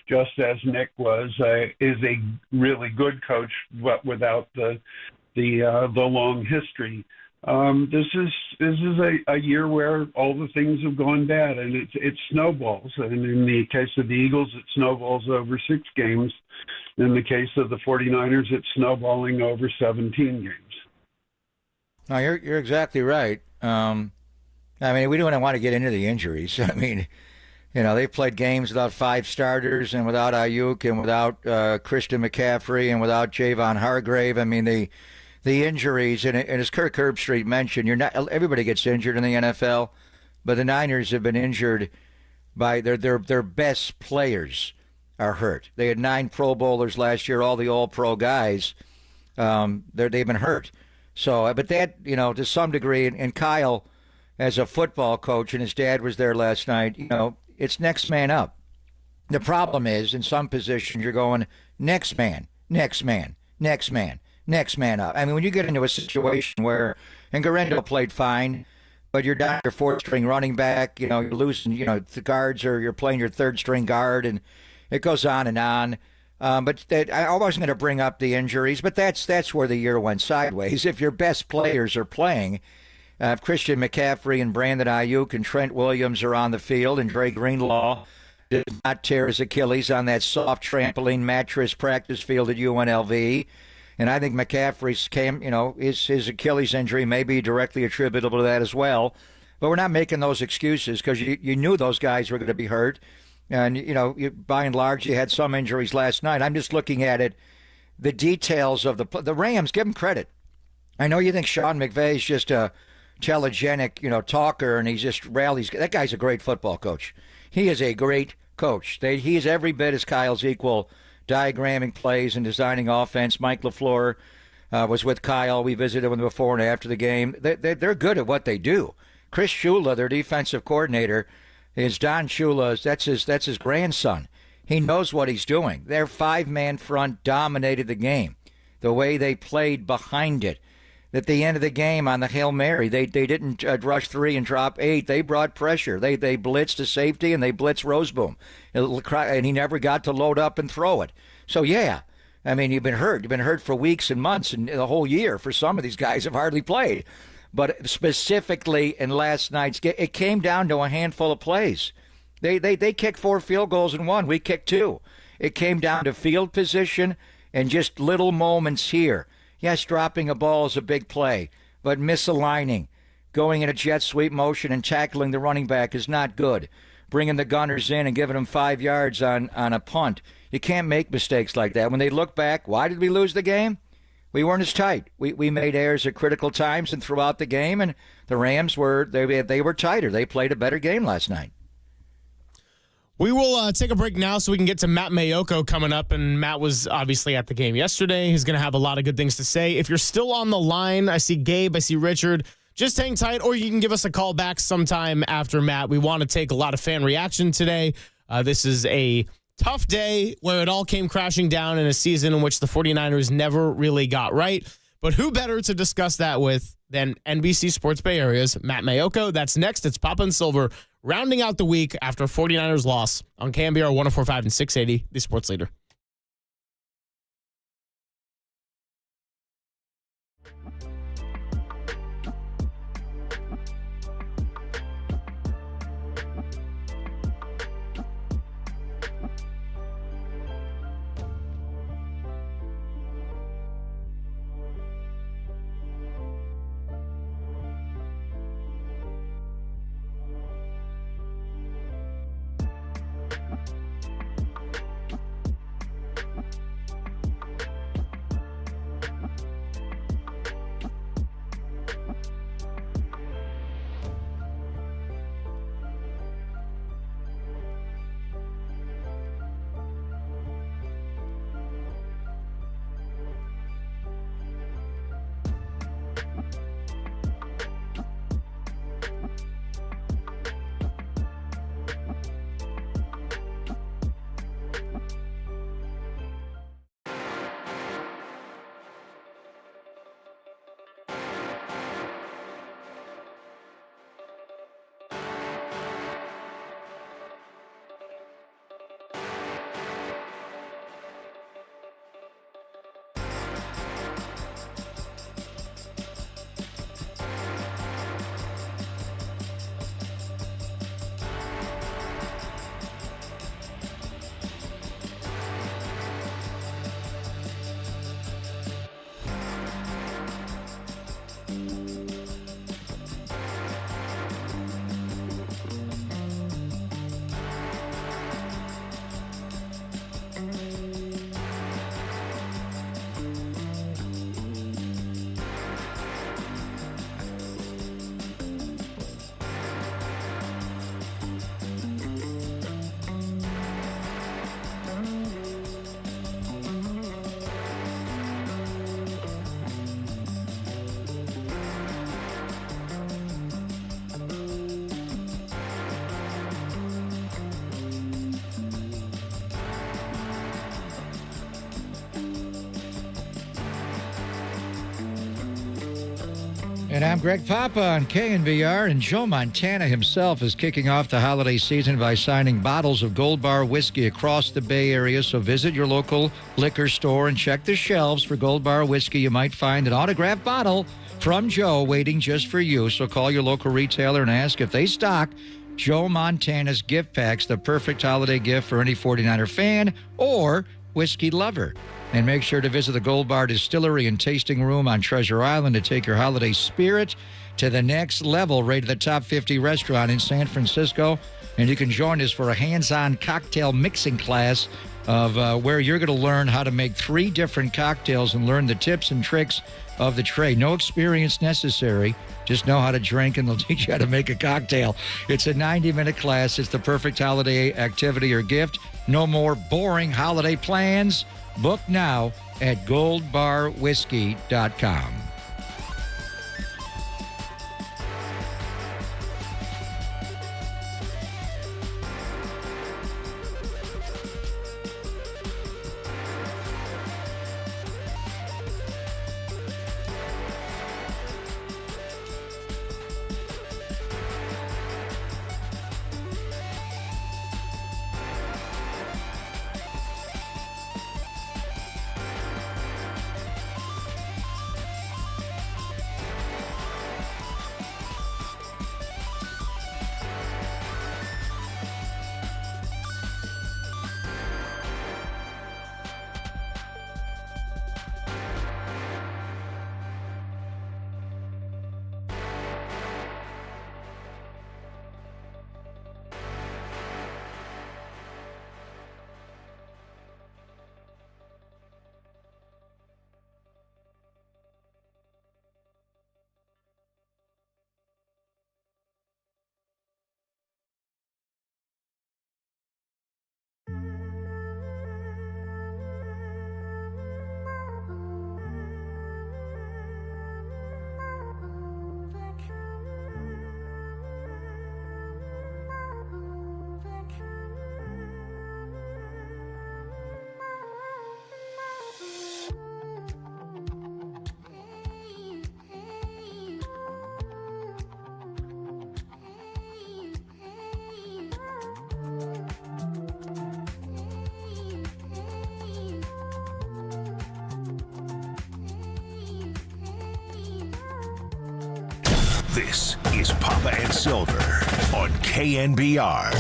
G: just as Nick is a really good coach, but without the long history. This is a year where all the things have gone bad, and it snowballs. And in the case of the Eagles, it snowballs over 6 games. In the case of the 49ers, it's snowballing over 17 games.
I: No, you're exactly right. We don't want to get into the injuries. They've played games without 5 starters and without Ayuk and without Christian McCaffrey and without Javon Hargrave. The injuries, and as Kirk Herbstreit mentioned, everybody gets injured in the NFL, but the Niners have been injured by their best players are hurt. They had 9 Pro Bowlers last year, all the All-Pro guys. They've been hurt. So, but that, to some degree, and Kyle, as a football coach, and his dad was there last night, it's next man up. The problem is, in some positions, you're going, next man, next man, next man. Next man up. When you get into a situation where, and Garendo played fine, but you're down your 4th-string running back, you're losing, the guards, or you're playing your 3rd-string guard, and it goes on and on. But I wasn't going to bring up the injuries, but that's where the year went sideways. If your best players are playing, if Christian McCaffrey and Brandon Ayuk and Trent Williams are on the field, and Dre Greenlaw, did not tear his Achilles on that soft trampoline mattress practice field at UNLV. And I think McCaffrey's his Achilles injury may be directly attributable to that as well. But we're not making those excuses because you knew those guys were going to be hurt. And, by and large, you had some injuries last night. I'm just looking at it, the details of the Rams, give them credit. I know you think Sean McVay's just a telegenic, talker, and he just rallies. That guy's a great football coach. He is a great coach. He is every bit as Kyle's equal, diagramming plays and designing offense. Mike LaFleur was with Kyle. We visited him before and after the game. They're good at what they do. Chris Shula, their defensive coordinator, is Don Shula. That's his grandson. He knows what he's doing. Their 5-man front dominated the game. The way they played behind it. At the end of the game on the Hail Mary, they didn't rush 3 and drop 8. They brought pressure. They blitzed to safety, and they blitzed Roseboom. And he never got to load up and throw it. So, yeah, I mean, you've been hurt. You've been hurt for weeks and months and the whole year. For some of these guys have hardly played. But specifically in last night's game, it came down to a handful of plays. They kicked 4 field goals and won. We kicked 2. It came down to field position and just little moments here. Yes, dropping a ball is a big play, but misaligning, going in a jet sweep motion and tackling the running back is not good. Bringing the gunners in and giving them 5 yards on a punt. You can't make mistakes like that. When they look back, why did we lose the game? We weren't as tight. We made errors at critical times and throughout the game, and the Rams were tighter. They played a better game last night.
N: We will take a break now so we can get to Matt Mayoko coming up. And Matt was obviously at the game yesterday. He's going to have a lot of good things to say. If you're still on the line, I see Gabe, I see Richard. Just hang tight, or you can give us a call back sometime after Matt. We want to take a lot of fan reaction today. This is a tough day where it all came crashing down in a season in which the 49ers never really got right. But who better to discuss that with than NBC Sports Bay Area's Matt Mayoko? That's next. It's Papa and Silver rounding out the week after 49ers loss on KNBR 104.5 and 680, the Sports Leader.
I: And I'm Greg Papa on KNBR, and Joe Montana himself is kicking off the holiday season by signing bottles of Gold Bar whiskey across the Bay Area. So visit your local liquor store and check the shelves for Gold Bar whiskey. You might find an autographed bottle from Joe waiting just for you. So call your local retailer and ask if they stock Joe Montana's gift packs, the perfect holiday gift for any 49er fan or whiskey lover. And make sure to visit the Gold Bar Distillery and Tasting Room on Treasure Island to take your holiday spirit to the next level, rated the top 50 restaurant in San Francisco. And you can join us for a hands-on cocktail mixing class of where you're going to learn how to make 3 different cocktails and learn the tips and tricks of the trade. No experience necessary. Just know how to drink, and they'll teach you how to make a cocktail. It's a 90-minute class. It's the perfect holiday activity or gift. No more boring holiday plans. Book now at goldbarwhiskey.com.
A: This is Papa and Silver on KNBR,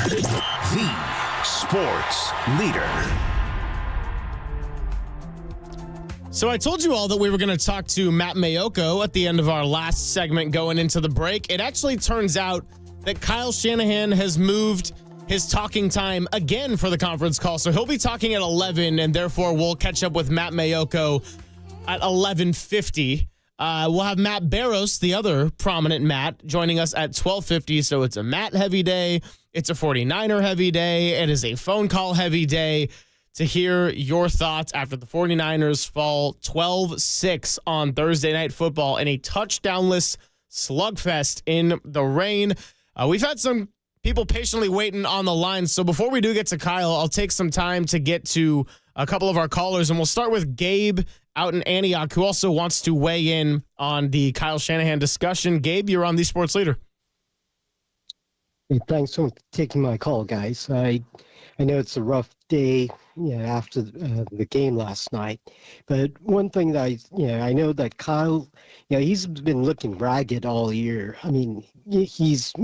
A: the sports leader.
N: So I told you all that we were going to talk to Matt Mayoko at the end of our last segment going into the break. It actually turns out that Kyle Shanahan has moved his talking time again for the conference call. So he'll be talking at 11, and therefore we'll catch up with Matt Mayoko at 11:50. We'll have Matt Barrows, the other prominent Matt, joining us at 12:50. So it's a Matt heavy day. It's a 49er heavy day. It is a phone call heavy day to hear your thoughts after the 49ers fall 12-6 on Thursday Night Football in a touchdownless slugfest in the rain. We've had some people patiently waiting on the line. So before we do get to Kyle, I'll take some time to get to a couple of our callers, and we'll start with Gabe out in Antioch, who also wants to weigh in on the Kyle Shanahan discussion. Gabe, you're on the Sports Leader.
M: Hey, thanks for taking my call, guys. I know it's a rough day, after the game last night. But one thing that I know that Kyle, he's been looking ragged all year. I mean, he's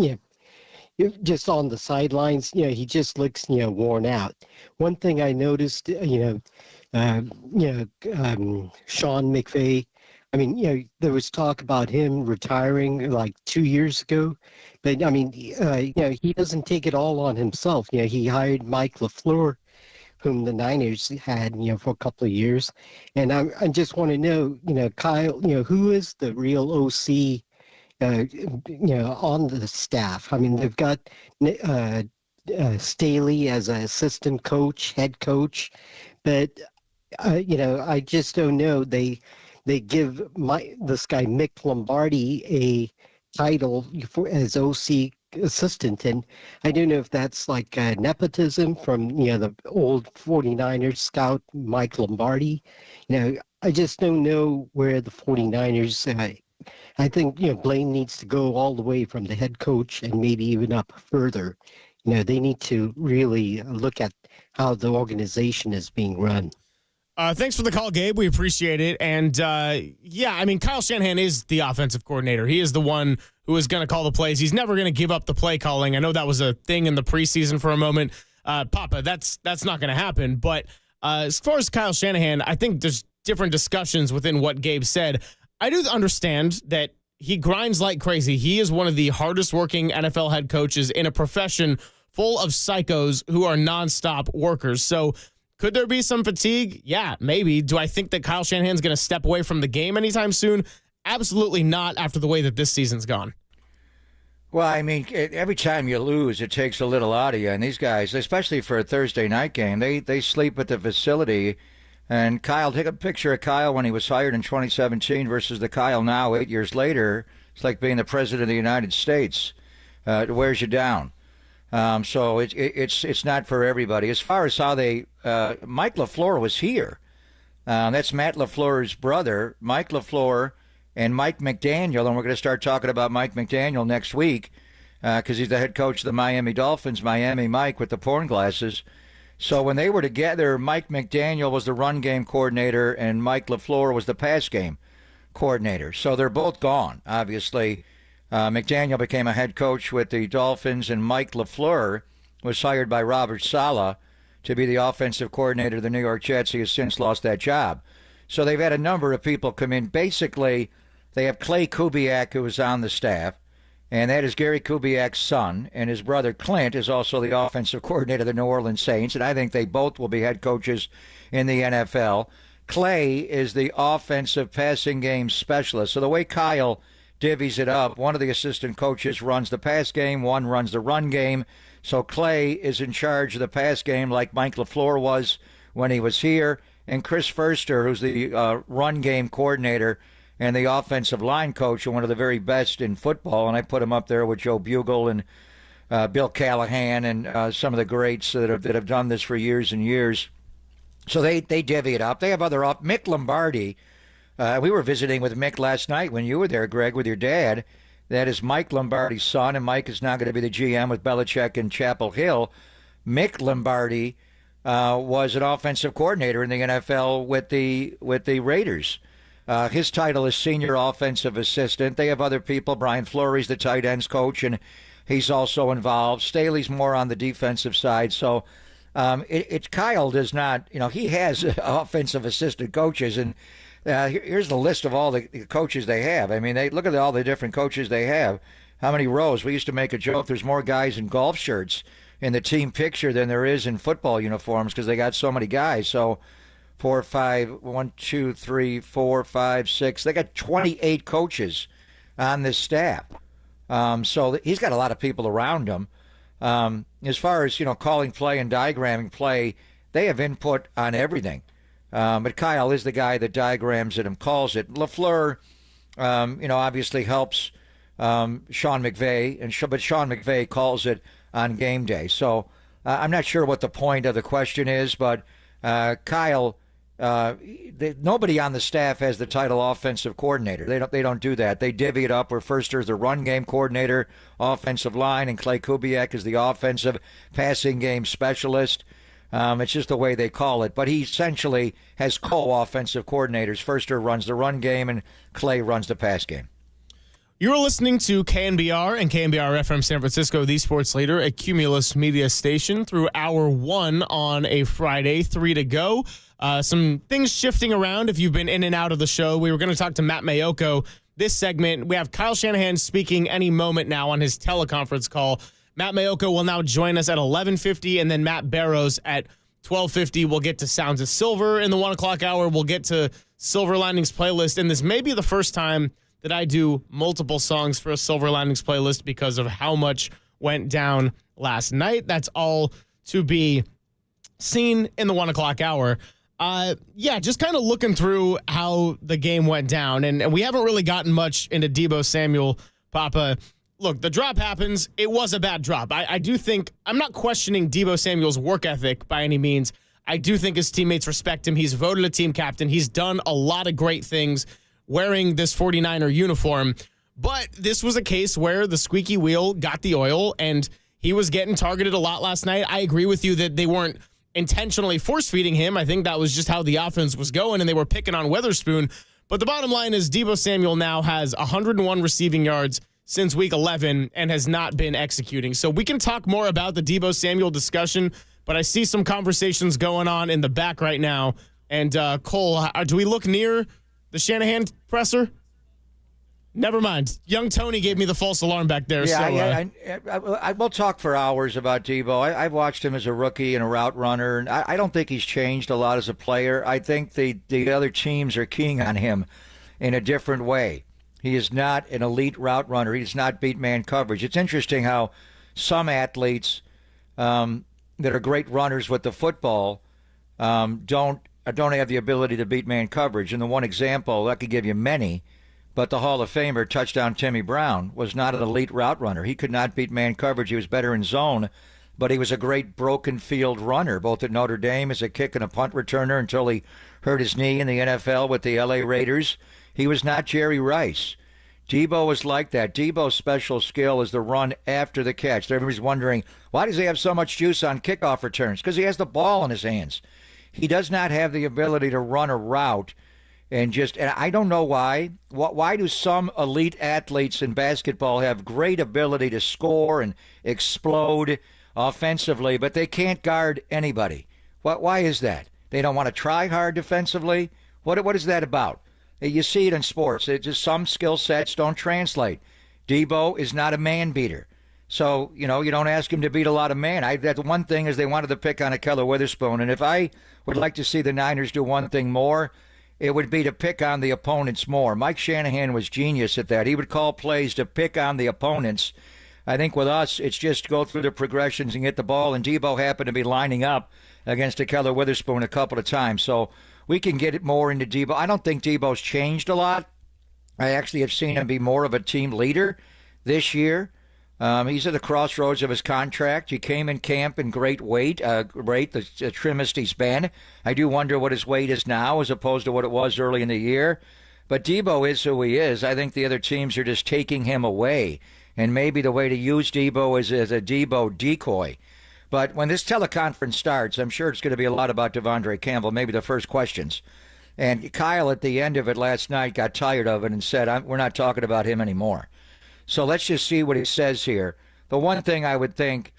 M: just on the sidelines, he just looks worn out. One thing I noticed, Sean McVay. I mean, there was talk about him retiring like 2 years ago, but I mean, he doesn't take it all on himself. He hired Mike LaFleur, whom the Niners had, for a couple of years, and I just want to know, Kyle, who is the real OC, on the staff? I mean, they've got Staley as an assistant coach, head coach, but I just don't know. They give this guy Mick Lombardi a title as OC assistant, and I don't know if that's like nepotism from the old 49ers scout Mike Lombardi. I just don't know where the 49ers. I think Blaine needs to go all the way from the head coach and maybe even up further. They need to really look at how the organization is being run.
N: Thanks for the call, Gabe. We appreciate it. And, yeah, I mean, Kyle Shanahan is the offensive coordinator. He is the one who is going to call the plays. He's never going to give up the play calling. I know that was a thing in the preseason for a moment. Papa, that's not going to happen. But as far as Kyle Shanahan, I think there's different discussions within what Gabe said. I do understand that he grinds like crazy. He is one of the hardest working NFL head coaches in a profession full of psychos who are nonstop workers. So could there be some fatigue? Yeah, maybe. Do I think that Kyle Shanahan's going to step away from the game anytime soon? Absolutely not after the way that this season's gone.
I: Well, I mean, every time you lose, it takes a little out of you. And these guys, especially for a Thursday night game, they sleep at the facility. And Kyle, take a picture of Kyle when he was hired in 2017 versus the Kyle now 8 years later. It's like being the president of the United States. It wears you down. So it's not for everybody. As far as how they, Mike LaFleur was here. That's Matt LaFleur's brother, Mike LaFleur, and Mike McDaniel. And we're going to start talking about Mike McDaniel next week because he's the head coach of the Miami Dolphins, Miami Mike with the porn glasses. So when they were together, Mike McDaniel was the run game coordinator and Mike LaFleur was the pass game coordinator. So they're both gone, obviously. McDaniel became a head coach with the Dolphins, and Mike LaFleur was hired by Robert Saleh to be the offensive coordinator of the New York Jets. He has since lost that job. So they've had a number of people come in. Basically, they have Clay Kubiak, who is on the staff, and that is Gary Kubiak's son, and his brother Clint is also the offensive coordinator of the New Orleans Saints, and I think they both will be head coaches in the NFL. Clay is the offensive passing game specialist. So the way Kyle divvies it up, one of the assistant coaches runs the pass game, one runs the run game. So Clay is in charge of the pass game like Mike LaFleur was when he was here. And Chris Furster, who's the run game coordinator and the offensive line coach, and one of the very best in football. And I put him up there with Joe Bugle and Bill Callahan and some of the greats that have done this for years and years. So they divvy it up. They have other Mick Lombardi. We were visiting with Mick last night when you were there, Greg, with your dad. That is Mike Lombardi's son, and Mike is now going to be the GM with Belichick in Chapel Hill. Mick Lombardi was an offensive coordinator in the NFL with the Raiders. His title is senior offensive assistant. They have other people. Brian Fleury's the tight ends coach, and he's also involved. Staley's more on the defensive side. So Kyle does not, he has offensive assistant coaches, and here's the list of all the coaches they have. I mean, look at all the different coaches they have. How many rows? We used to make a joke. There's more guys in golf shirts in the team picture than there is in football uniforms because they got so many guys. So 4, 5, 1, 2, 3, 4, 5, 6. They got 28 coaches on this staff. So he's got a lot of people around him. As far as, calling play and diagramming play, they have input on everything. But Kyle is the guy that diagrams it and calls it. LaFleur, obviously helps Sean McVay, but Sean McVay calls it on game day. So I'm not sure what the point of the question is, but Kyle, nobody on the staff has the title offensive coordinator. They don't do that. They divvy it up where Furster is the run game coordinator, offensive line, and Clay Kubiak is the offensive passing game specialist. It's just the way they call it. But he essentially has co-offensive coordinators. Furster runs the run game, and Clay runs the pass game.
N: You're listening to KNBR and KNBR FM San Francisco, the sports leader, a Cumulus media station, through hour 1 on a Friday, 3 to go. Some things shifting around if you've been in and out of the show. We were going to talk to Matt Mayoko this segment. We have Kyle Shanahan speaking any moment now on his teleconference call. Matt Mayoko will now join us at 11:50, and then Matt Barrows at 12:50. We'll get to Sounds of Silver in the 1 o'clock hour. We'll get to Silver Linings playlist, and this may be the first time that I do multiple songs for a Silver Linings playlist because of how much went down last night. That's all to be seen in the 1 o'clock hour. Just kind of looking through how the game went down, and we haven't really gotten much into Deebo Samuel, Papa. Look, the drop happens. It was a bad drop. I do think, I'm not questioning Deebo Samuel's work ethic by any means. I do think his teammates respect him. He's voted a team captain. He's done a lot of great things wearing this 49er uniform. But this was a case where the squeaky wheel got the oil, and he was getting targeted a lot last night. I agree with you that they weren't intentionally force feeding him. I think that was just how the offense was going, and they were picking on Weatherspoon. But the bottom line is Deebo Samuel now has 101 receiving yards since week 11 and has not been executing. So we can talk more about the Deebo Samuel discussion, but I see some conversations going on in the back right now. And Cole, do we look near the Shanahan presser? Never mind. Young Tony gave me the false alarm back there.
I: Yeah, I will talk for hours about Deebo. I've watched him as a rookie and a route runner, and I don't think he's changed a lot as a player. I think the other teams are keying on him in a different way. He is not an elite route runner. He does not beat man coverage. It's interesting how some athletes that are great runners with the football don't have the ability to beat man coverage. And the one example, I could give you many, but the Hall of Famer, touchdown Timmy Brown, was not an elite route runner. He could not beat man coverage. He was better in zone, but he was a great broken field runner, both at Notre Dame as a kick and a punt returner until he hurt his knee in the NFL with the LA Raiders. He was not Jerry Rice. Deebo was like that. Deebo's special skill is the run after the catch. Everybody's wondering, why does he have so much juice on kickoff returns? Because he has the ball in his hands. He does not have the ability to run a route. And I don't know why. Why do some elite athletes in basketball have great ability to score and explode offensively, but they can't guard anybody? Why is that? They don't want to try hard defensively? What is that about? You see it in sports. It's just some skill sets don't translate. Deebo is not a man beater. So, you don't ask him to beat a lot of man. That's one thing is they wanted to pick on a Keller Witherspoon. And if I would like to see the Niners do one thing more, it would be to pick on the opponents more. Mike Shanahan was genius at that. He would call plays to pick on the opponents. I think with us, it's just go through the progressions and get the ball. And Deebo happened to be lining up against a Keller Witherspoon a couple of times. So we can get it more into Deebo. I don't think Deebo's changed a lot. I actually have seen him be more of a team leader this year. He's at the crossroads of his contract. He came in camp in great weight, the trimmest he's been. I do wonder what his weight is now as opposed to what it was early in the year. But Deebo is who he is. I think the other teams are just taking him away. And maybe the way to use Deebo is as a Deebo decoy. But when this teleconference starts, I'm sure it's going to be a lot about Devondre Campbell, maybe the first questions. And Kyle at the end of it last night got tired of it and said, we're not talking about him anymore. So let's just see what he says here. The one thing I would think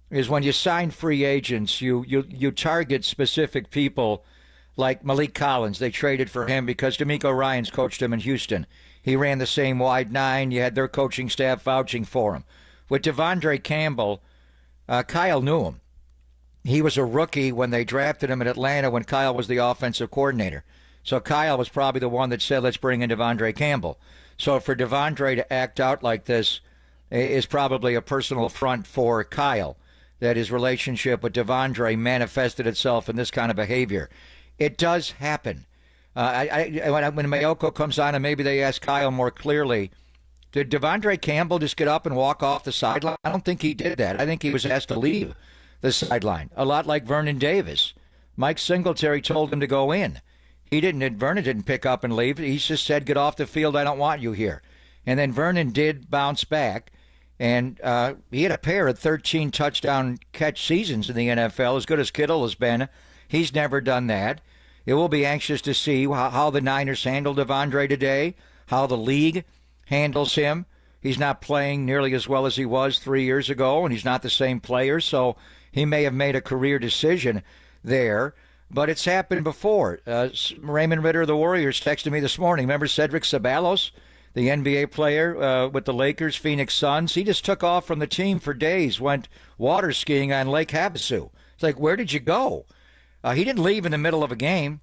I: is when you sign free agents, you target specific people like Malik Collins. They traded for him because D'Amico Ryans coached him in Houston. He ran the same wide nine. You had their coaching staff vouching for him. With Devondre Campbell, Kyle knew him. He was a rookie when they drafted him in Atlanta when Kyle was the offensive coordinator. So Kyle was probably the one that said, let's bring in Devondre Campbell. So for Devondre to act out like this is probably a personal affront for Kyle, that his relationship with Devondre manifested itself in this kind of behavior. It does happen. When Mayoko comes on and maybe they ask Kyle more clearly, did Devondre Campbell just get up and walk off the sideline? I don't think he did that. I think he was asked to leave the sideline, a lot like Vernon Davis. Mike Singletary told him to go in. He didn't. Vernon didn't pick up and leave. He just said, get off the field. I don't want you here. And then Vernon did bounce back. And he had a pair of 13 touchdown catch seasons in the NFL, as good as Kittle has been. He's never done that. It will be anxious to see how the Niners handle Devondre today, how the league handles him. He's not playing nearly as well as he was 3 years ago, and he's not the same player. So he may have made a career decision there. But it's happened before. Raymond Ritter of the Warriors texted me this morning. Remember Cedric Ceballos, the NBA player with the Lakers, Phoenix Suns? He just took off from the team for days, went water skiing on Lake Havasu. It's like, where did you go? He didn't leave in the middle of a game,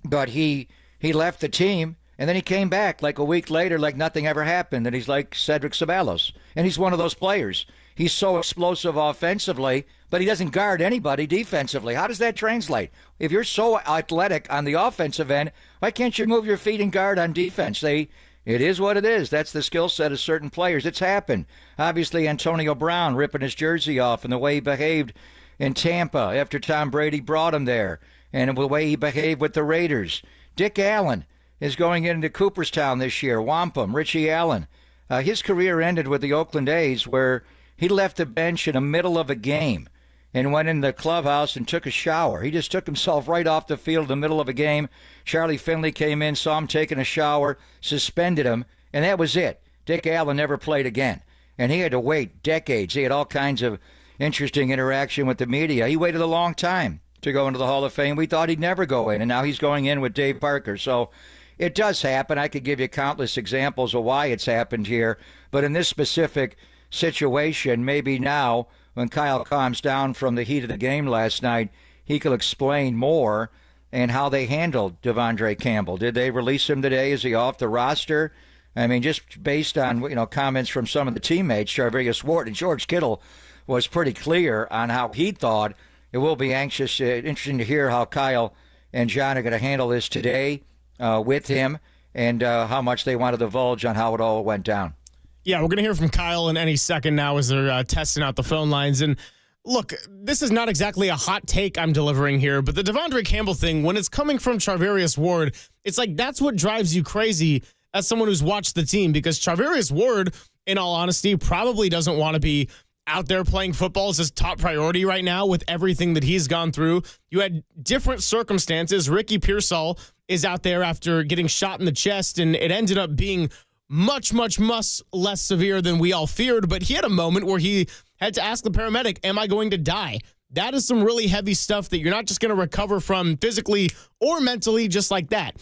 I: but he left the team, and then he came back like a week later like nothing ever happened, and he's like Cedric Ceballos. And he's one of those players. He's so explosive offensively, but he doesn't guard anybody defensively. How does that translate? If you're so athletic on the offensive end, why can't you move your feet and guard on defense? It is what it is. That's the skill set of certain players. It's happened. Obviously, Antonio Brown ripping his jersey off and the way he behaved in Tampa after Tom Brady brought him there, and the way he behaved with the Raiders. Dick Allen is going into Cooperstown this year. Wampum, Richie Allen. His career ended with the Oakland A's where he left the bench in the middle of a game. and went in the clubhouse and took a shower. He just took himself right off the field in the middle of a game. Charlie Finley came in, saw him taking a shower, suspended him, and that was it. Dick Allen never played again. And he had to wait decades. He had all kinds of interesting interaction with the media. He waited a long time to go into the Hall of Fame. We thought he'd never go in, and now he's going in with Dave Parker. So it does happen. I could give you countless examples of why it's happened here. But in this specific situation, maybe now, when Kyle calms down from the heat of the game last night, he could explain more and how they handled Devondre Campbell. Did they release him today? Is he off the roster? I mean, just based on comments from some of the teammates, Charvarius Ward and George Kittle was pretty clear on how he thought. It will be interesting to hear how Kyle and John are going to handle this today with him and how much they want to divulge on how it all went down.
N: Yeah, we're going to hear from Kyle in any second now as they're testing out the phone lines. And look, this is not exactly a hot take I'm delivering here, but the Devondre Campbell thing, when it's coming from Charvarius Ward, it's like that's what drives you crazy as someone who's watched the team, because Charvarius Ward, in all honesty, probably doesn't want to be out there playing football as his top priority right now with everything that he's gone through. You had different circumstances. Ricky Pearsall is out there after getting shot in the chest, and it ended up being much less severe than we all feared. But he had a moment where he had to ask the paramedic, am I going to die? That is some really heavy stuff that you're not just going to recover from physically or mentally just like that.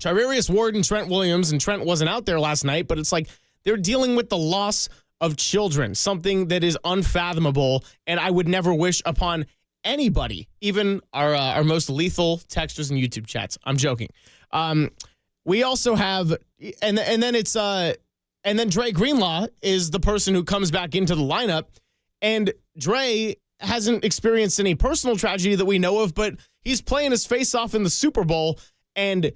N: Charvarius Ward and Trent Williams, and Trent wasn't out there last night, but it's like they're dealing with the loss of children, something that is unfathomable, and I would never wish upon anybody, even our most lethal texters and YouTube chats. I'm joking. We also have, and then Dre Greenlaw is the person who comes back into the lineup, and Dre hasn't experienced any personal tragedy that we know of, but he's playing his face off in the Super Bowl, and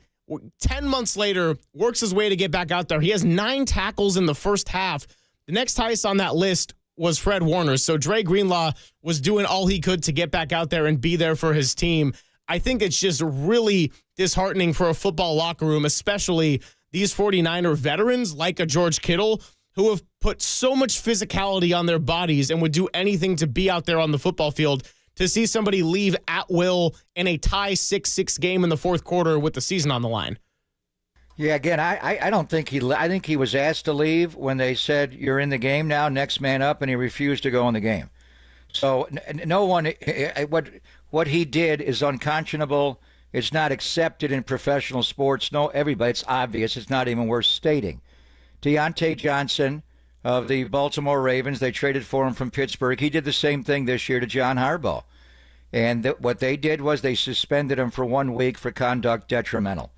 N: 10 months later, works his way to get back out there. He has 9 tackles in the first half. The next highest on that list was Fred Warner. So Dre Greenlaw was doing all he could to get back out there and be there for his team. I think it's just really disheartening for a football locker room, especially these 49er veterans like a George Kittle, who have put so much physicality on their bodies and would do anything to be out there on the football field, to see somebody leave at will in a tie 6-6 game in the fourth quarter with the season on the line.
I: Yeah, again, I don't think I think he was asked to leave when they said, you're in the game now, next man up, and he refused to go in the game. So no one, what he did is unconscionable. It's not accepted in professional sports. No, everybody, it's obvious. It's not even worth stating. Deontay Johnson of the Baltimore Ravens, they traded for him from Pittsburgh. He did the same thing this year to John Harbaugh. And what they did was they suspended him for 1 week for conduct detrimental.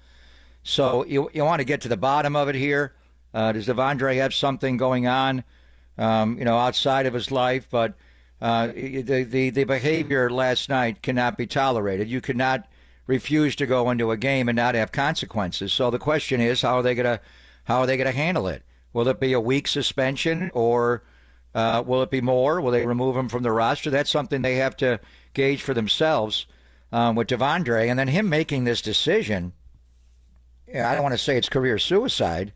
I: So you want to get to the bottom of it here. Does Devondre have something going on, outside of his life? But the behavior last night cannot be tolerated. You cannot refuse to go into a game and not have consequences. So the question is, how are they going to handle it? Will it be a week suspension, or will it be more? Will they remove him from the roster? That's something they have to gauge for themselves with Devondre. And then him making this decision, I don't want to say it's career suicide,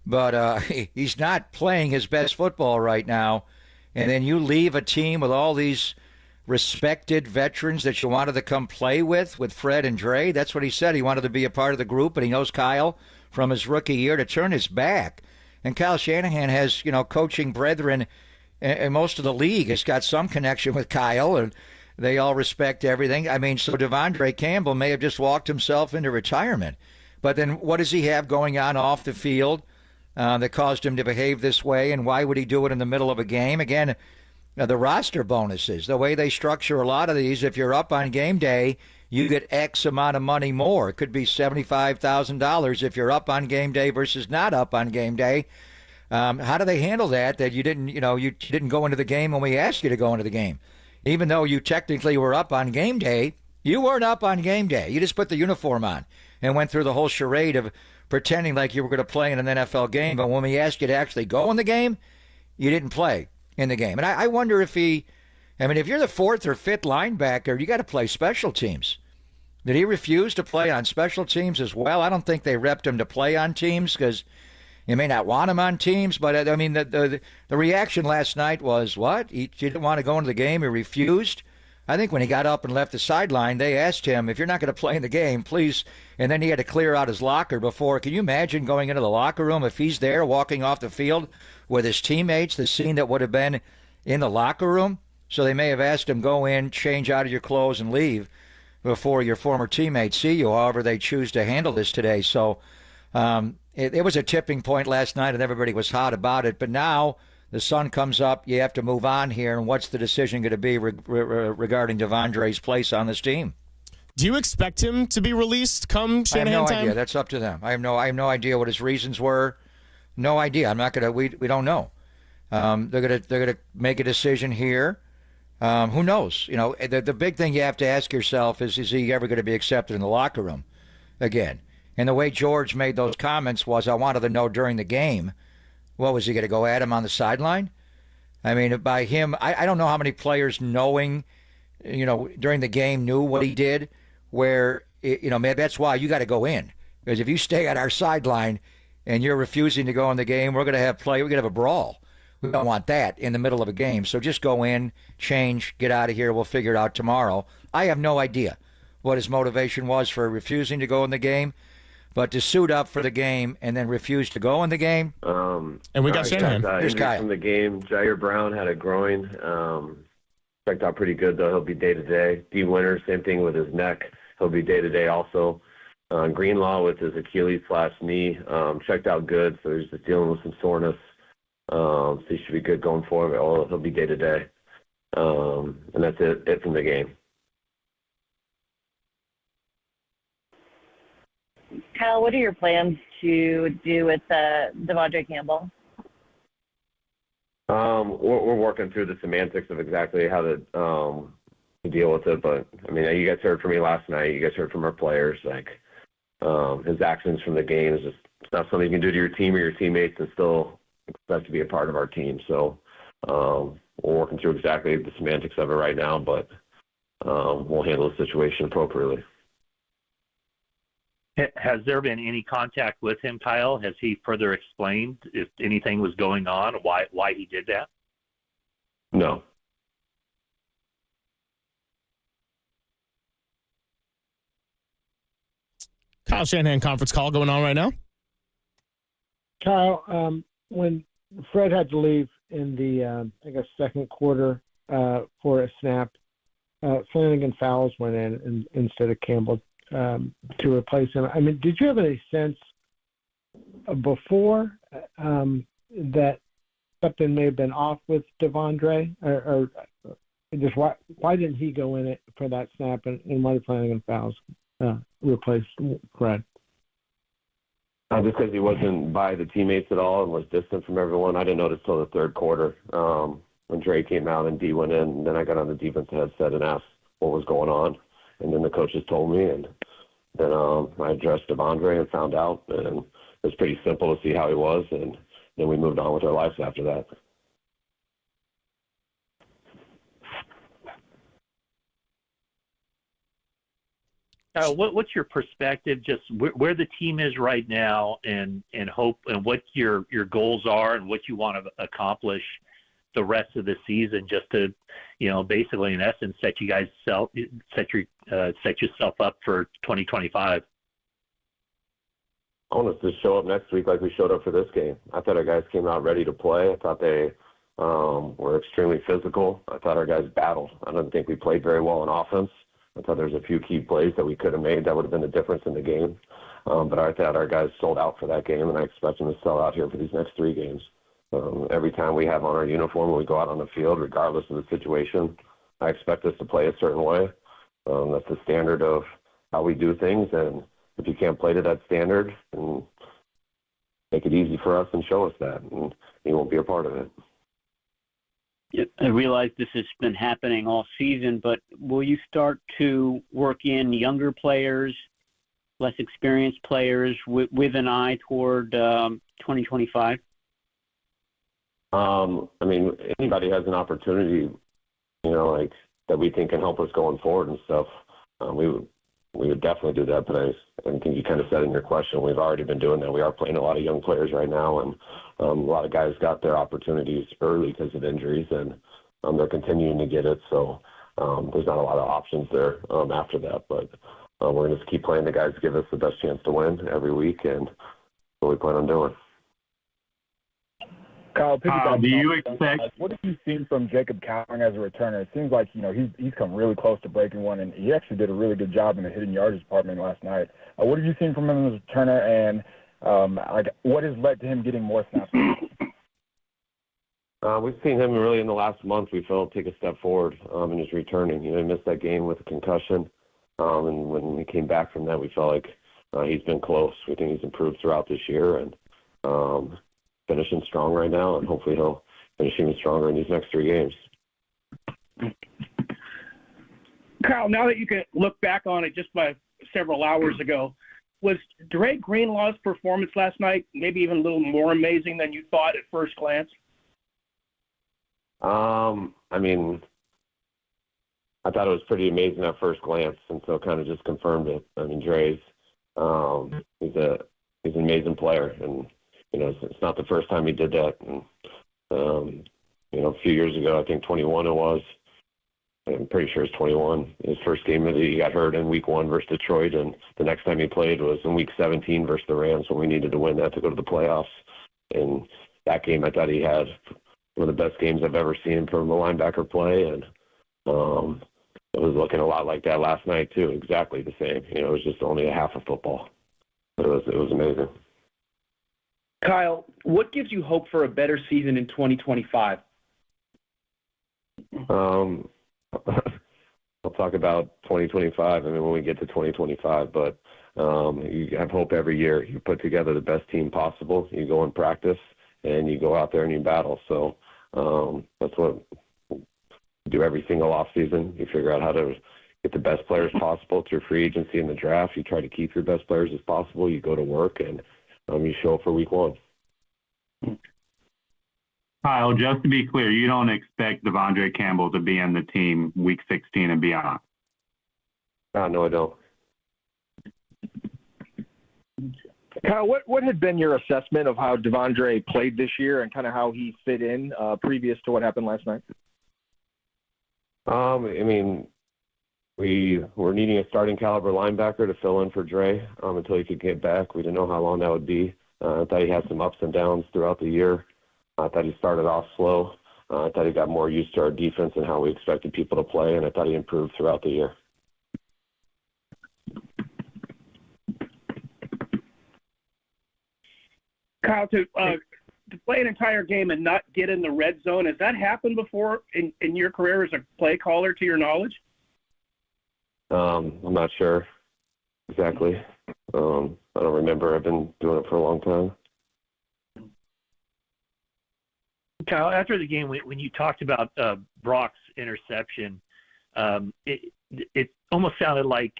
I: but he's not playing his best football right now. And then you leave a team with all these respected veterans that you wanted to come play with Fred and Dre. That's what he said. He wanted to be a part of the group, and he knows Kyle from his rookie year, to turn his back. And Kyle Shanahan has, coaching brethren, and most of the league has got some connection with Kyle, and they all respect everything. I mean, so Devondre Campbell may have just walked himself into retirement. But then what does he have going on off the field that caused him to behave this way, and why would he do it in the middle of a game? Again, the roster bonuses, the way they structure a lot of these, if you're up on game day, you get X amount of money more. It could be $75,000 if you're up on game day versus not up on game day. How do they handle that you didn't, you didn't go into the game when we asked you to go into the game? Even though you technically were up on game day, you weren't up on game day. You just put the uniform on and went through the whole charade of pretending like you were going to play in an NFL game. But when we asked you to actually go in the game, you didn't play in the game. And I wonder if if you're the 4th or 5th linebacker, you got to play special teams. Did he refuse to play on special teams as well? I don't think they repped him to play on teams because You may not want him on teams, but I mean, the reaction last night was what? He didn't want to go into the game. He refused. I think when he got up and left the sideline, they asked him, if you're not going to play in the game, please. And then he had to clear out his locker before. Can you imagine going into the locker room if he's there walking off the field with his teammates, the scene that would have been in the locker room? So they may have asked him, go in, change out of your clothes, and leave before your former teammates see you, however they choose to handle this today. So it was a tipping point last night, and everybody was hot about it. But now the sun comes up. You have to move on here. And what's the decision going to be regarding Devondre's place on this team?
N: Do you expect him to be released come Shanahan
I: I have no
N: time?
I: idea. That's up to them. I have no idea what his reasons were. No idea. I'm not gonna. We don't know. They're gonna make a decision here. Who knows? You know, the big thing you have to ask yourself is he ever going to be accepted in the locker room again? And the way George made those comments was, I wanted to know during the game. What was he going to go at him on the sideline? I mean, by him, I don't know how many players knowing, during the game knew what he did. Where maybe that's why you got to go in, because if you stay at our sideline and you're refusing to go in the game, we're going to have a brawl. We don't want that in the middle of a game. So just go in, change, get out of here. We'll figure it out tomorrow. I have no idea what his motivation was for refusing to go in the game, but to suit up for the game and then refuse to go in the game.
N: And we got Shanahan.
I: Here's Kyle.
F: From the game, Jair Brown had a groin. Checked out pretty good, though. He'll be day-to-day. D. Winter, same thing with his neck. He'll be day-to-day also. Greenlaw with his Achilles/knee checked out good, so he's just dealing with some soreness. So he should be good going forward. He'll be day-to-day. And that's it from the game.
V: Kyle, what are your plans to do with Devondre Campbell?
F: We're working through the semantics of exactly how to deal with it. But, I mean, you guys heard from me last night. You guys heard from our players. His actions from the game is just not something you can do to your team or your teammates and still expect to be a part of our team. So we're working through exactly the semantics of it right now, but we'll handle the situation appropriately.
W: Has there been any contact with him, Kyle? Has he further explained if anything was going on, why he did that?
F: No.
N: Kyle Shanahan conference call going on right now.
X: Kyle, when Fred had to leave in the, second quarter for a snap, Flanagan Fowles went in instead of Campbell to replace him. I mean, did you have any sense before that something may have been off with Devondre, or just why didn't he go in it for that snap, and why did Flanagan Fowles replace Fred?
F: Just because he wasn't by the teammates at all and was distant from everyone. I didn't notice till the third quarter when Dre came out and D went in. And then I got on the defense headset and asked what was going on. And then the coaches told me, and then I addressed Devondre and found out. And it was pretty simple to see how he was, and then we moved on with our lives after that.
W: What's your perspective, just where the team is right now, and hope, and what your goals are, and what you want to accomplish the rest of the season, just to, basically in essence set yourself up for 2025?
F: I want us to show up next week like we showed up for this game. I thought our guys came out ready to play. I thought they were extremely physical. I thought our guys battled. I didn't think we played very well in offense. I thought there was a few key plays that we could have made that would have been the difference in the game. But I thought our guys sold out for that game, and I expect them to sell out here for these next 3 games. Every time we have on our uniform when we go out on the field, regardless of the situation, I expect us to play a certain way. That's the standard of how we do things, and if you can't play to that standard, then make it easy for us and show us that, and you won't be a part of it.
Y: I realize this has been happening all season, but will you start to work in younger players, less experienced players, with an eye toward 2025?
F: I mean, anybody has an opportunity, that we think can help us going forward and stuff. We would definitely do that, but I think you kind of said in your question, we've already been doing that. We are playing a lot of young players right now, and a lot of guys got their opportunities early because of injuries, and they're continuing to get it. So there's not a lot of options there after that. But we're going to keep playing the guys to give us the best chance to win every week, and that's what we plan on doing.
C: Kyle,
D: do you expect?
C: What have you seen from Jacob Cowling as a returner? It seems like he's come really close to breaking one, and he actually did a really good job in the hidden yardage department last night. What have you seen from him as a returner, and what has led to him getting more snaps?
F: We've seen him really in the last month. We felt take a step forward in his returning. He missed that game with a concussion, and when he came back from that, we felt like he's been close. We think he's improved throughout this year, and finishing strong right now, and hopefully he'll finish even stronger in these next 3 games.
E: Kyle, now that you can look back on it just by several hours ago, was Dre Greenlaw's performance last night maybe even a little more amazing than you thought at first glance?
F: I mean, I thought it was pretty amazing at first glance, and so kind of just confirmed it. I mean, Dre's he's an amazing player, and it's not the first time he did that. And, a few years ago, I think 21 it was. I'm pretty sure it's 21. His first game that he got hurt in week 1 versus Detroit, and the next time he played was in week 17 versus the Rams when we needed to win that to go to the playoffs. And that game, I thought he had one of the best games I've ever seen from a linebacker play, and it was looking a lot like that last night too, exactly the same. It was just only a half of football, but it was amazing.
E: Kyle, what gives you hope for a better season in 2025?
F: I'll talk about 2025. I mean, when we get to 2025, but you have hope every year. You put together the best team possible. You go and practice, and you go out there and you battle. So that's what we do every single off season. You figure out how to get the best players possible through free agency and the draft. You try to keep your best players as possible. You go to work, and you show up for week 1.
D: Kyle, just to be clear, you don't expect Devondre Campbell to be in the team week 16 and beyond?
F: No, I don't.
C: Kyle, what had been your assessment of how Devondre played this year and kind of how he fit in previous to what happened last night?
F: I mean, we were needing a starting caliber linebacker to fill in for Dre until he could get back. We didn't know how long that would be. I thought he had some ups and downs throughout the year. I thought he started off slow. I thought he got more used to our defense and how we expected people to play, and I thought he improved throughout the year.
E: Kyle, to play an entire game and not get in the red zone, has that happened before in your career as a play caller, to your knowledge?
F: I'm not sure exactly. I don't remember. I've been doing it for a long time.
W: Kyle, after the game, when you talked about Brock's interception, it almost sounded like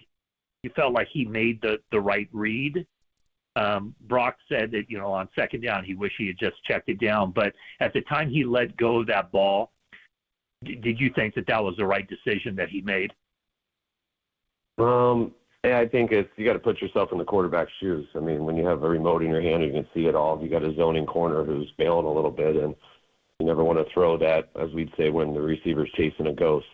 W: you felt like he made the right read. Brock said that, on second down, he wished he had just checked it down. But at the time he let go of that ball, did you think that was the right decision that he made?
F: Yeah, I think you got to put yourself in the quarterback's shoes. I mean, when you have a remote in your hand, you can see it all. You got a zoning corner who's bailing a little bit, and you never want to throw that, as we'd say, when the receiver's chasing a ghost.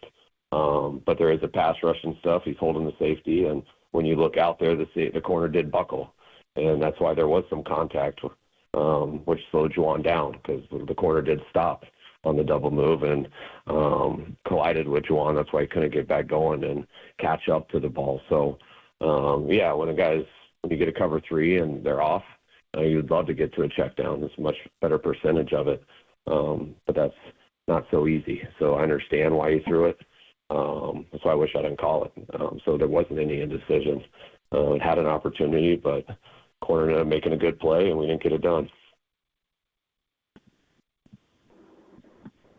F: But there is a pass rush and stuff. He's holding the safety, and when you look out there, the corner did buckle, and that's why there was some contact, which slowed Juwan down because the corner did stop on the double move and collided with Juwan. That's why he couldn't get back going and catch up to the ball. So, yeah, when you get a cover 3 and they're off, you'd love to get to a check down. It's a much better percentage of it, but that's not so easy. So I understand why he threw it. That's why I wish I didn't call it. So there wasn't any indecision. It had an opportunity, but corner ended up making a good play, and we didn't get it done.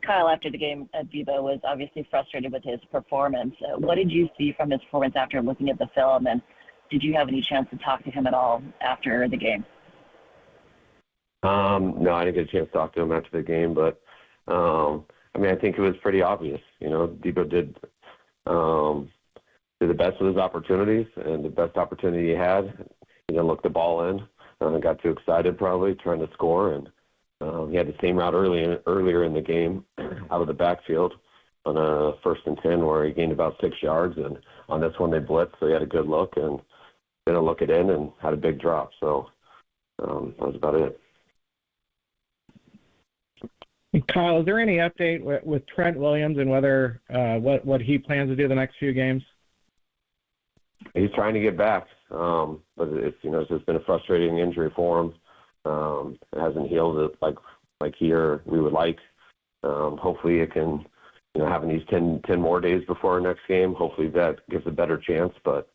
V: Kyle, after the game, Debo was obviously frustrated with his performance. What did you see from his performance after looking at the film, and did you have any chance to talk to him at all after the game?
F: No, I didn't get a chance to talk to him after the game, but I think it was pretty obvious. Debo did did the best with his opportunities, and the best opportunity he had, he didn't look the ball in. Got too excited probably trying to score, and he had the same route earlier in the game out of the backfield on a 1st and 10 where he gained about 6 yards, and on this one they blitzed, so he had a good look and didn't look it in and had a big drop. So that was about it.
X: Kyle, is there any update with Trent Williams and whether what he plans to do the next few games?
F: He's trying to get back, but it's just been a frustrating injury for him. It hasn't healed like we would like. Hopefully it can, having these 10 more days before our next game, hopefully that gives a better chance. But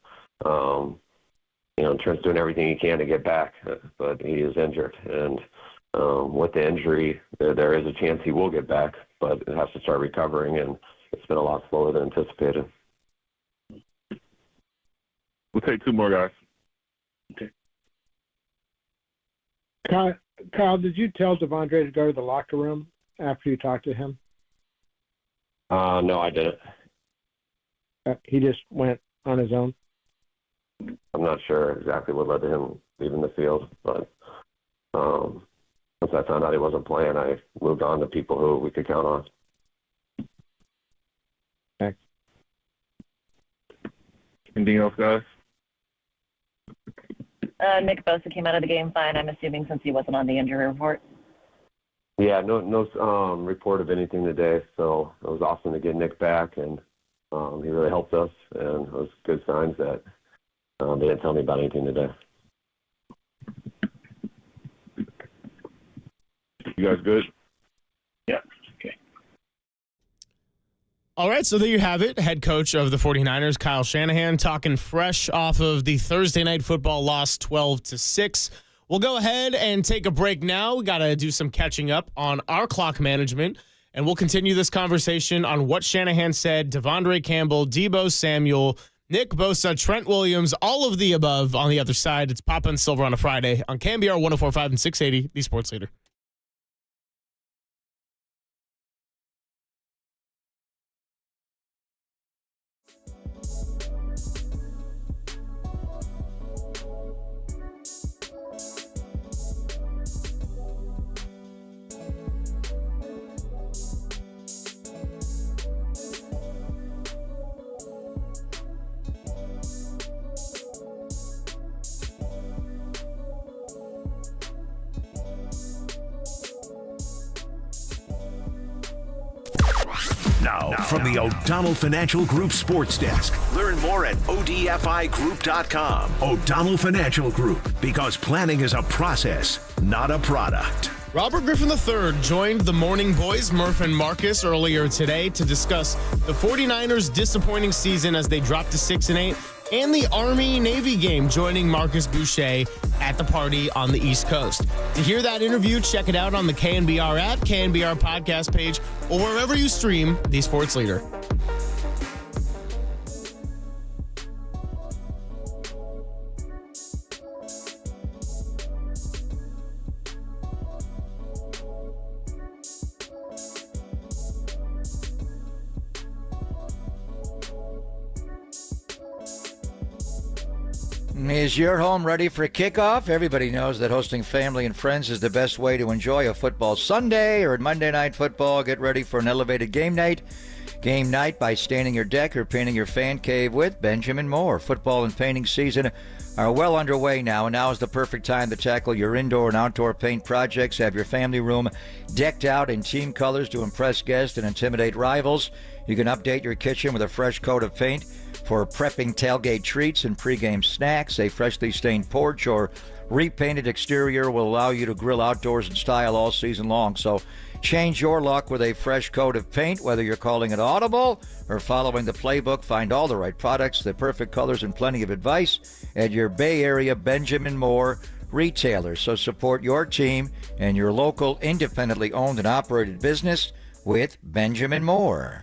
F: Trent's doing everything he can to get back, but he is injured, and with the injury, there is a chance he will get back, but it has to start recovering, and it's been a lot slower than anticipated.
H: We'll take 2 more, guys.
X: Okay. Kyle, did you tell Devondre to go to the locker room after you talked to him?
F: No, I didn't.
X: He just went on his own?
F: I'm not sure exactly what led to him leaving the field, but once I found out he wasn't playing, I moved on to people who we could count on.
X: Thanks.
H: Anything else, guys?
V: Nick Bosa came out of the game fine, I'm assuming, since he wasn't on the injury report.
F: Yeah, no report of anything today, so it was awesome to get Nick back, and he really helped us, and it was good signs that they didn't tell me about anything today.
H: You guys good?
E: Yeah. Okay.
N: All right, so there you have it. Head coach of the 49ers, Kyle Shanahan, talking fresh off of the Thursday Night Football loss 12-6. We'll go ahead and take a break now. We got to do some catching up on our clock management, and we'll continue this conversation on what Shanahan said, Devondre Campbell, Deebo Samuel, Nick Bosa, Trent Williams, all of the above on the other side. It's Papa and Silver on a Friday on KNBR 104.5 and 680, the Sports Leader.
A: Now, from the O'Donnell Financial Group Sports Desk. Learn more at ODFIGroup.com. O'Donnell Financial Group, because planning is a process, not a product.
N: Robert Griffin III joined the Morning Boys, Murph and Marcus, earlier today to discuss the 49ers' disappointing season as they dropped to 6-8 and the Army-Navy game, joining Marcus Boucher at the party on the East Coast. To hear that interview, check it out on the KNBR app, KNBR podcast page, or wherever you stream the Sports Leader.
I: Is your home ready for kickoff? Everybody knows that hosting family and friends is the best way to enjoy a football Sunday or Monday Night Football. Get ready for an elevated game night. Game night by staining your deck or painting your fan cave with Benjamin Moore. Football and painting season are well underway now, and now is the perfect time to tackle your indoor and outdoor paint projects. Have your family room decked out in team colors to impress guests and intimidate rivals. You can update your kitchen with a fresh coat of paint for prepping tailgate treats and pregame snacks. A freshly stained porch or repainted exterior will allow you to grill outdoors in style all season long. So change your luck with a fresh coat of paint, whether you're calling it audible or following the playbook. Find all the right products, the perfect colors, and plenty of advice at your Bay Area Benjamin Moore retailer. So support your team and your local independently owned and operated business with Benjamin Moore.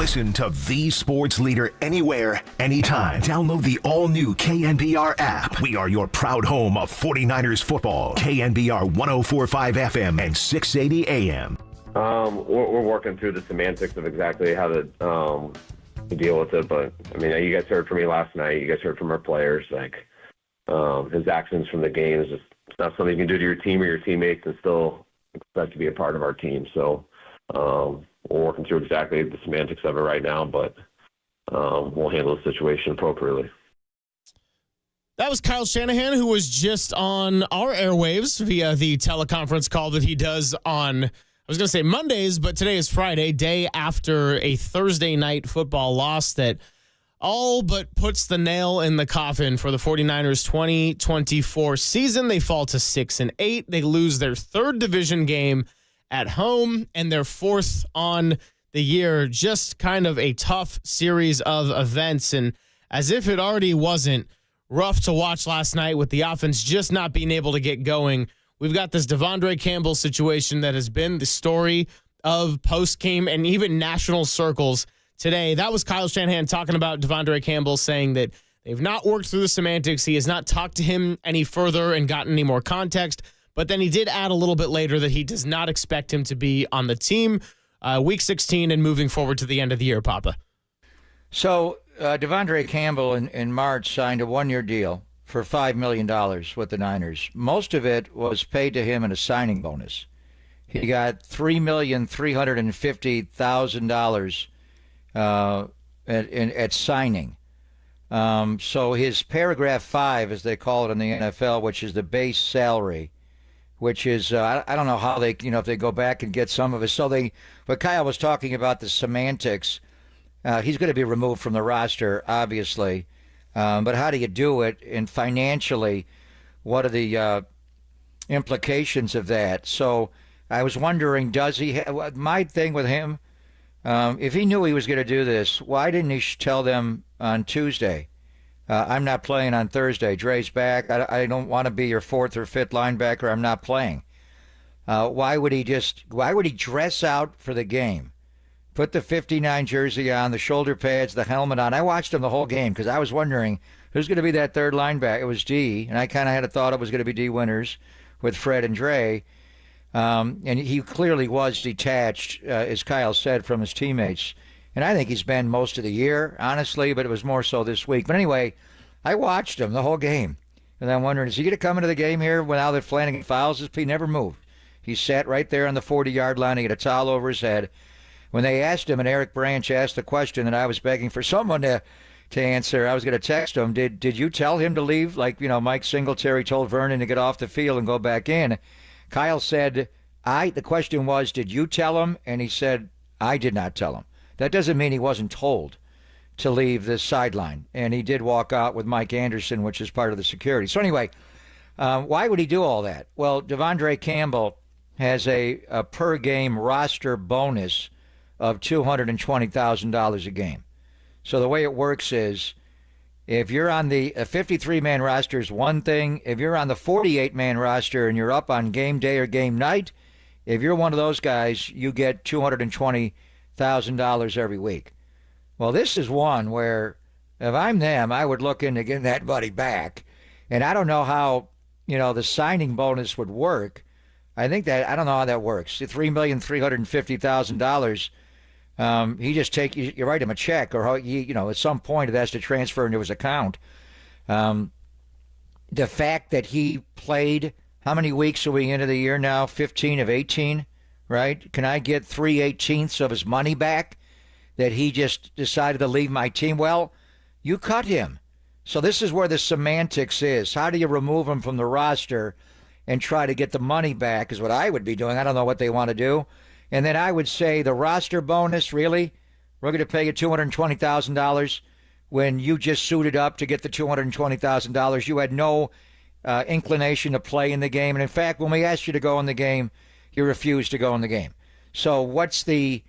A: Listen to the sports leader anywhere, anytime. Download the all-new KNBR app. We are your proud home of 49ers football. KNBR 104.5 FM and 680 AM.
F: We're working through the semantics of exactly how to deal with it. But, I mean, you guys heard from me last night. You guys heard from our players. Like, his actions from the game is just it's not something you can do to your team or your teammates and still expect to be a part of our team. So we're working through exactly the semantics of it right now, but we'll handle the situation appropriately.
N: That was Kyle Shanahan, who was just on our airwaves via the teleconference call that he does on, I was going to say Mondays, but today is Friday, day after a Thursday night football loss that all but puts the nail in the coffin for the 49ers 2024 season. They fall to 6-8. They lose their third division game at home and their fourth on the year. Just kind of a tough series of events. And as if it already wasn't rough to watch last night with the offense just not being able to get going, we've got this Devondre Campbell situation that has been the story of post-game and even national circles today. That was Kyle Shanahan talking about Devondre Campbell, saying that they've not worked through the semantics. He has not talked to him any further and gotten any more context. But then he did add a little bit later that he does not expect him to be on the team week 16 and moving forward to the end of the year, Papa.
I: So Devondre Campbell in March signed a one-year deal for $5 million with the Niners. Most of it was paid to him in a signing bonus. He got $3,350,000 at signing. So his paragraph 5, as they call it in the NFL, which is the base salary, which is, I don't know how they, if they go back and get some of it. But Kyle was talking about the semantics. He's going to be removed from the roster, obviously. But how do you do it? And financially, what are the implications of that? So I was wondering, does he my thing with him, if he knew he was going to do this, why didn't he tell them on Tuesday? I'm not playing on Thursday. Dre's back. I don't want to be your fourth or fifth linebacker. I'm not playing. Why would he dress out for the game? Put the 59 jersey on, the shoulder pads, the helmet on. I watched him the whole game because I was wondering who's going to be that third linebacker. It was D, and I kind of had a thought it was going to be D Winters with Fred and Dre. And he clearly was detached, as Kyle said, from his teammates. And I think he's been most of the year, honestly, but it was more so this week. But anyway, I watched him the whole game. And I'm wondering, is he going to come into the game here now that Flanagan fouls us? He never moved. He sat right there on the 40-yard line. He had a towel over his head. When they asked him, and Eric Branch asked the question that I was begging for someone to answer, I was going to text him, did you tell him to leave? Like, Mike Singletary told Vernon to get off the field and go back in. Kyle said, the question was, did you tell him? And he said, I did not tell him. That doesn't mean he wasn't told to leave this sideline. And he did walk out with Mike Anderson, which is part of the security. So anyway, why would he do all that? Well, Devondre Campbell has a per-game roster bonus of $220,000 a game. So the way it works is, if you're on the 53-man roster is one thing. If you're on the 48-man roster and you're up on game day or game night, if you're one of those guys, you get $220,000 every week. Well, this is one where if I'm them, I would look into getting that money back. And I don't know how, the signing bonus would work. I don't know how that works. $3,350,000. You write him a check, or at some point it has to transfer into his account. The fact that he played, how many weeks are we into the year now? 15 of 18, right? Can I get 3/18 of his money back that he just decided to leave my team? Well, you cut him. So this is where the semantics is. How do you remove him from the roster and try to get the money back is what I would be doing. I don't know what they want to do. And then I would say the roster bonus, really? We're going to pay you $220,000 when you just suited up to get the $220,000. You had no inclination to play in the game. And in fact, when we asked you to go in the game, you refused to go in the game. So what's the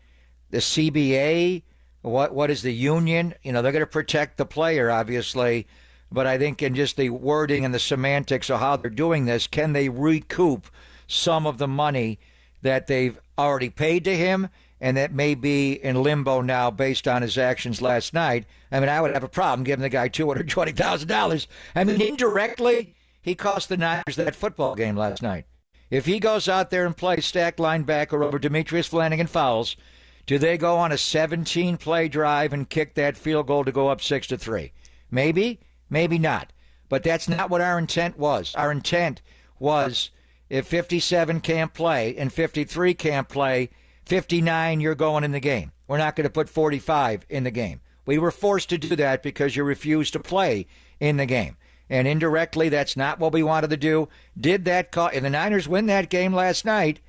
I: CBA? What is the union? They're going to protect the player, obviously. But I think in just the wording and the semantics of how they're doing this, can they recoup some of the money that they've already paid to him and that may be in limbo now based on his actions last night, I mean, I would have a problem giving the guy $220,000. I mean, indirectly, he cost the Niners that football game last night. If he goes out there and plays stack linebacker over Demetrius Flanagan Fowles, do they go on a 17-play drive and kick that field goal to go up 6-3? Maybe, maybe not. But that's not what our intent was. Our intent was if 57 can't play and 53 can't play, 59, you're going in the game. We're not going to put 45 in the game. We were forced to do that because you refused to play in the game. And indirectly, that's not what we wanted to do. Did that if the Niners win that game last night,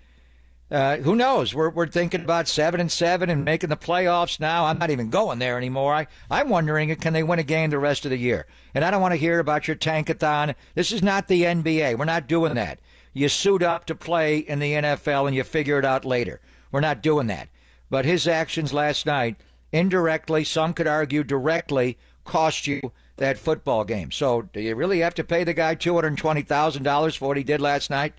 I: who knows? We're thinking about 7-7 and making the playoffs now. I'm not even going there anymore. I'm wondering, can they win a game the rest of the year? And I don't want to hear about your tankathon. This is not the NBA. We're not doing that. You suit up to play in the NFL and you figure it out later. We're not doing that. But his actions last night, indirectly, some could argue directly, cost you that football game. So do you really have to pay the guy $220,000 for what he did last night?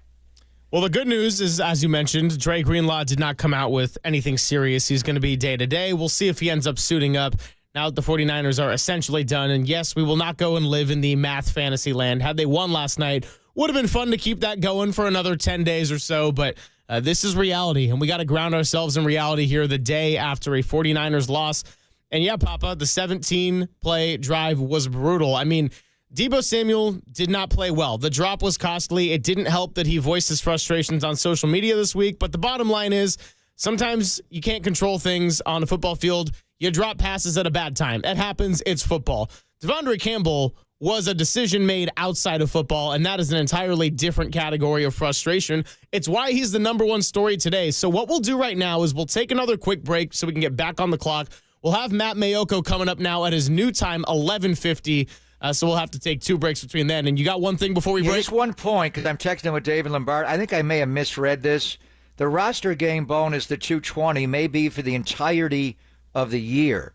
N: Well, the good news is, as you mentioned, Dre Greenlaw did not come out with anything serious. He's going to be day-to-day. We'll see if he ends up suiting up now that the 49ers are essentially done. And yes, we will not go and live in the math fantasy land. Had they won last night, would have been fun to keep that going for another 10 days or so. But this is reality, and we got to ground ourselves in reality here the day after a 49ers loss. And yeah, Papa, the 17-play drive was brutal. I mean, Deebo Samuel did not play well. The drop was costly. It didn't help that he voiced his frustrations on social media this week. But the bottom line is sometimes you can't control things on a football field. You drop passes at a bad time. It happens. It's football. Devondre Campbell was a decision made outside of football, and that is an entirely different category of frustration. It's why he's the number one story today. So what we'll do right now is we'll take another quick break so we can get back on the clock. We'll have Matt Mayoko coming up now at his new time, 11:50. So we'll have to take 2 breaks between then. And you got one thing before we break?
I: Just one point, because I'm texting with David Lombard. I think I may have misread this. The roster game bonus, the $220, may be for the entirety of the year.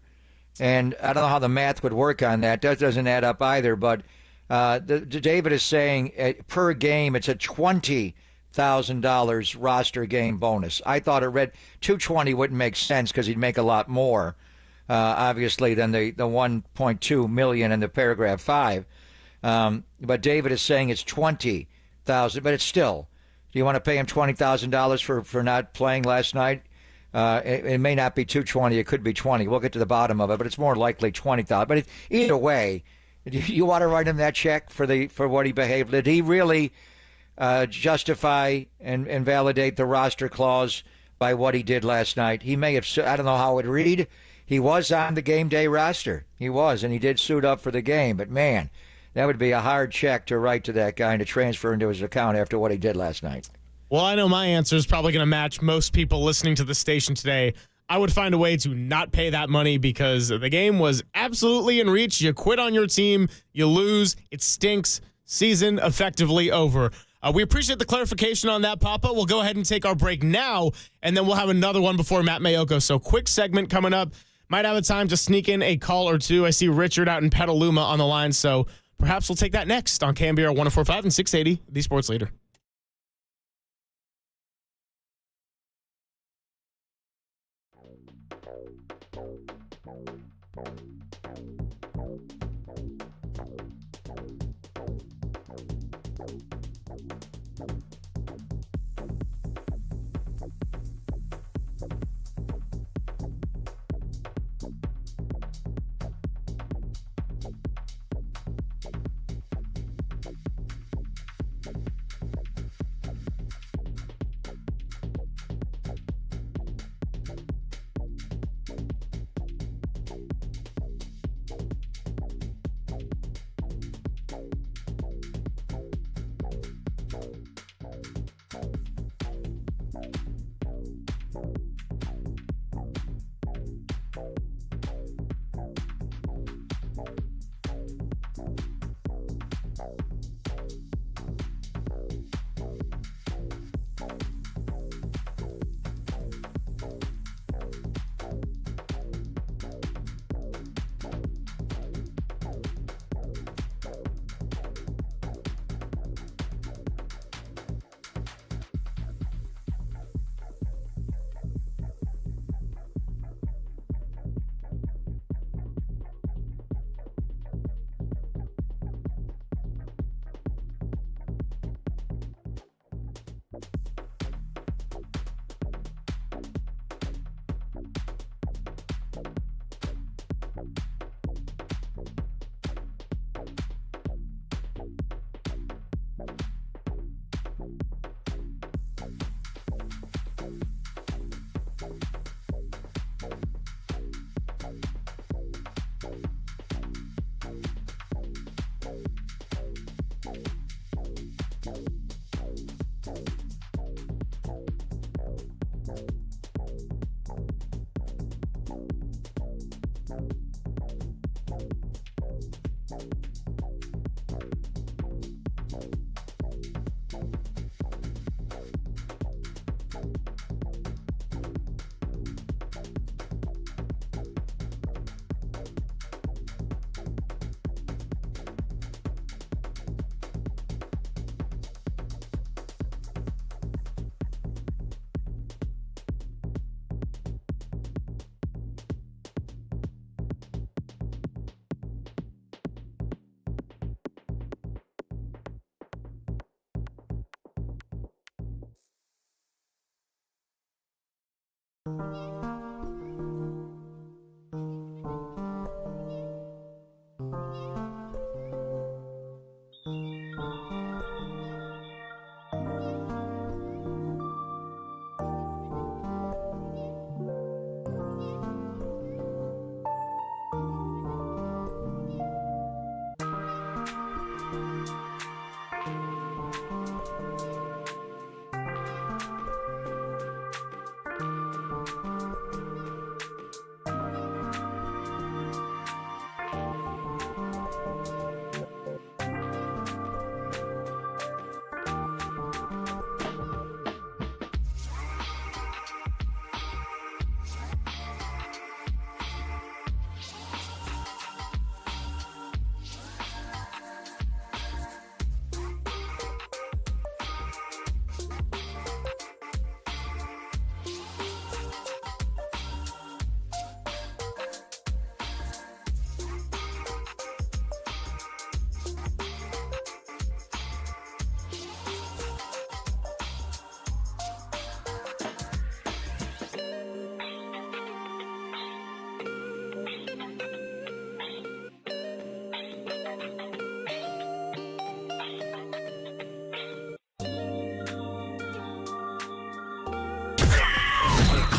I: And I don't know how the math would work on that. That doesn't add up either. But David is saying per game, it's a $20,000 roster game bonus. I thought it read $220 wouldn't make sense because he'd make a lot more. Obviously, than the $1.2 million in the paragraph 5. But David is saying it's $20,000, but it's still. Do you want to pay him $20,000 for not playing last night? It may not be $220. It could be $20. We'll get to the bottom of it, but it's more likely $20,000. But either way, you want to write him that check for what he behaved. Did he really justify and validate the roster clause by what he did last night? He may have. I don't know how it would read. He was on the game day roster. He was, and he did suit up for the game. But, man, that would be a hard check to write to that guy and to transfer into his account after what he did last night.
N: Well, I know my answer is probably going to match most people listening to the station today. I would find a way to not pay that money because the game was absolutely in reach. You quit on your team. You lose. It stinks. Season effectively over. We appreciate the clarification on that, Papa. We'll go ahead and take our break now, and then we'll have another one before Matt Mayoko. So quick segment coming up. Might have a time to sneak in a call or two. I see Richard out in Petaluma on the line, so perhaps we'll take that next on KNBR 104.5 and 680, the Sports Leader.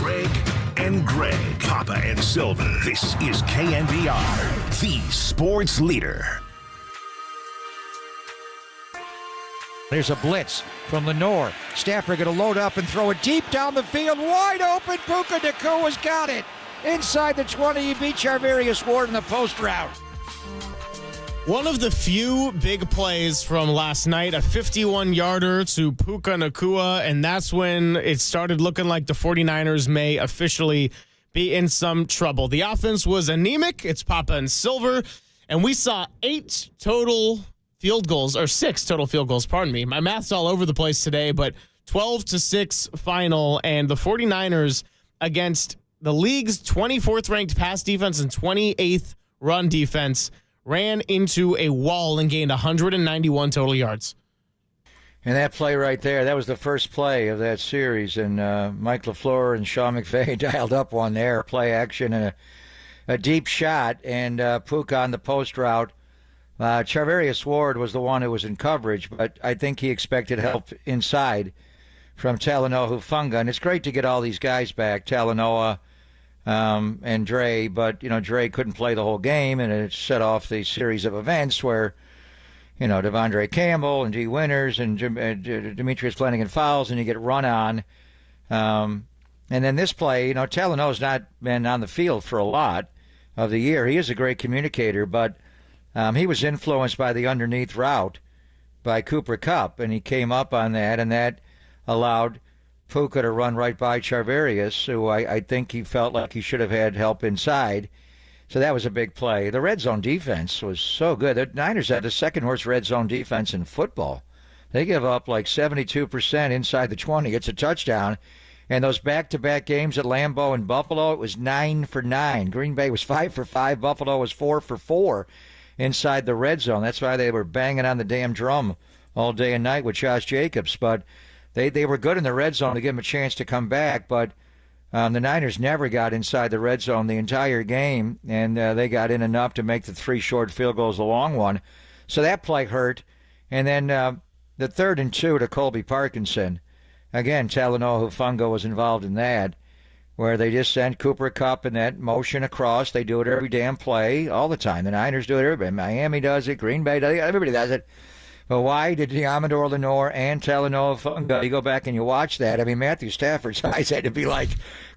A: Greg and Greg, Papa and Silver. This is KNBR, the sports leader.
I: There's a blitz from the north. Stafford going to load up and throw it deep down the field. Wide open. Puka Nakua's got it. Inside the 20, he beat Charvarius Ward in the post route.
N: One of the few big plays from last night, a 51-yarder to Puka Nacua, and that's when it started looking like the 49ers may officially be in some trouble. The offense was anemic. It's Papa and Silver, and we saw 6 total field goals, pardon me. My math's all over the place today, but 12-6 final, and the 49ers against the league's 24th ranked pass defense and 28th run defense ran into a wall and gained 191 total yards.
I: And that play right there, that was the first play of that series. And Mike LaFleur and Sean McVay dialed up one there, play action and a deep shot. And Puka on the post route. Charvarius Ward was the one who was in coverage, but I think he expected help inside from Talanoa Hufanga. And it's great to get all these guys back, Talanoa and Dre, but, Dre couldn't play the whole game, and it set off the series of events where, Devondre Campbell and G. Winters and Demetrius Flanagan-Fowles, and you get run on. And then this play, Talanoa's not been on the field for a lot of the year. He is a great communicator, but he was influenced by the underneath route by Cooper Kupp, and he came up on that, and that allowed Puka to run right by Charvarius, who I think he felt like he should have had help inside. So that was a big play. The red zone defense was so good. The Niners had the second worst red zone defense in football. They give up like 72% inside the 20. It's a touchdown. And those back-to-back games at Lambeau and Buffalo, it was 9 for 9. Green Bay was 5 for 5. Buffalo was 4 for 4 inside the red zone. That's why they were banging on the damn drum all day and night with Josh Jacobs. But they were good in the red zone to give them a chance to come back, but the Niners never got inside the red zone the entire game, and they got in enough to make the 3 short field goals, the long one. So that play hurt. And then the 3rd and 2 to Colby Parkinson. Again, Talanoa Hufanga was involved in that, where they just sent Cooper Kupp in that motion across. They do it every damn play all the time. The Niners do it, everybody. Miami does it. Green Bay does it. Everybody does it. But why did the Amador Lenore and Talanoa Funga, you go back and you watch that, I mean, Matthew Stafford's eyes had to be like,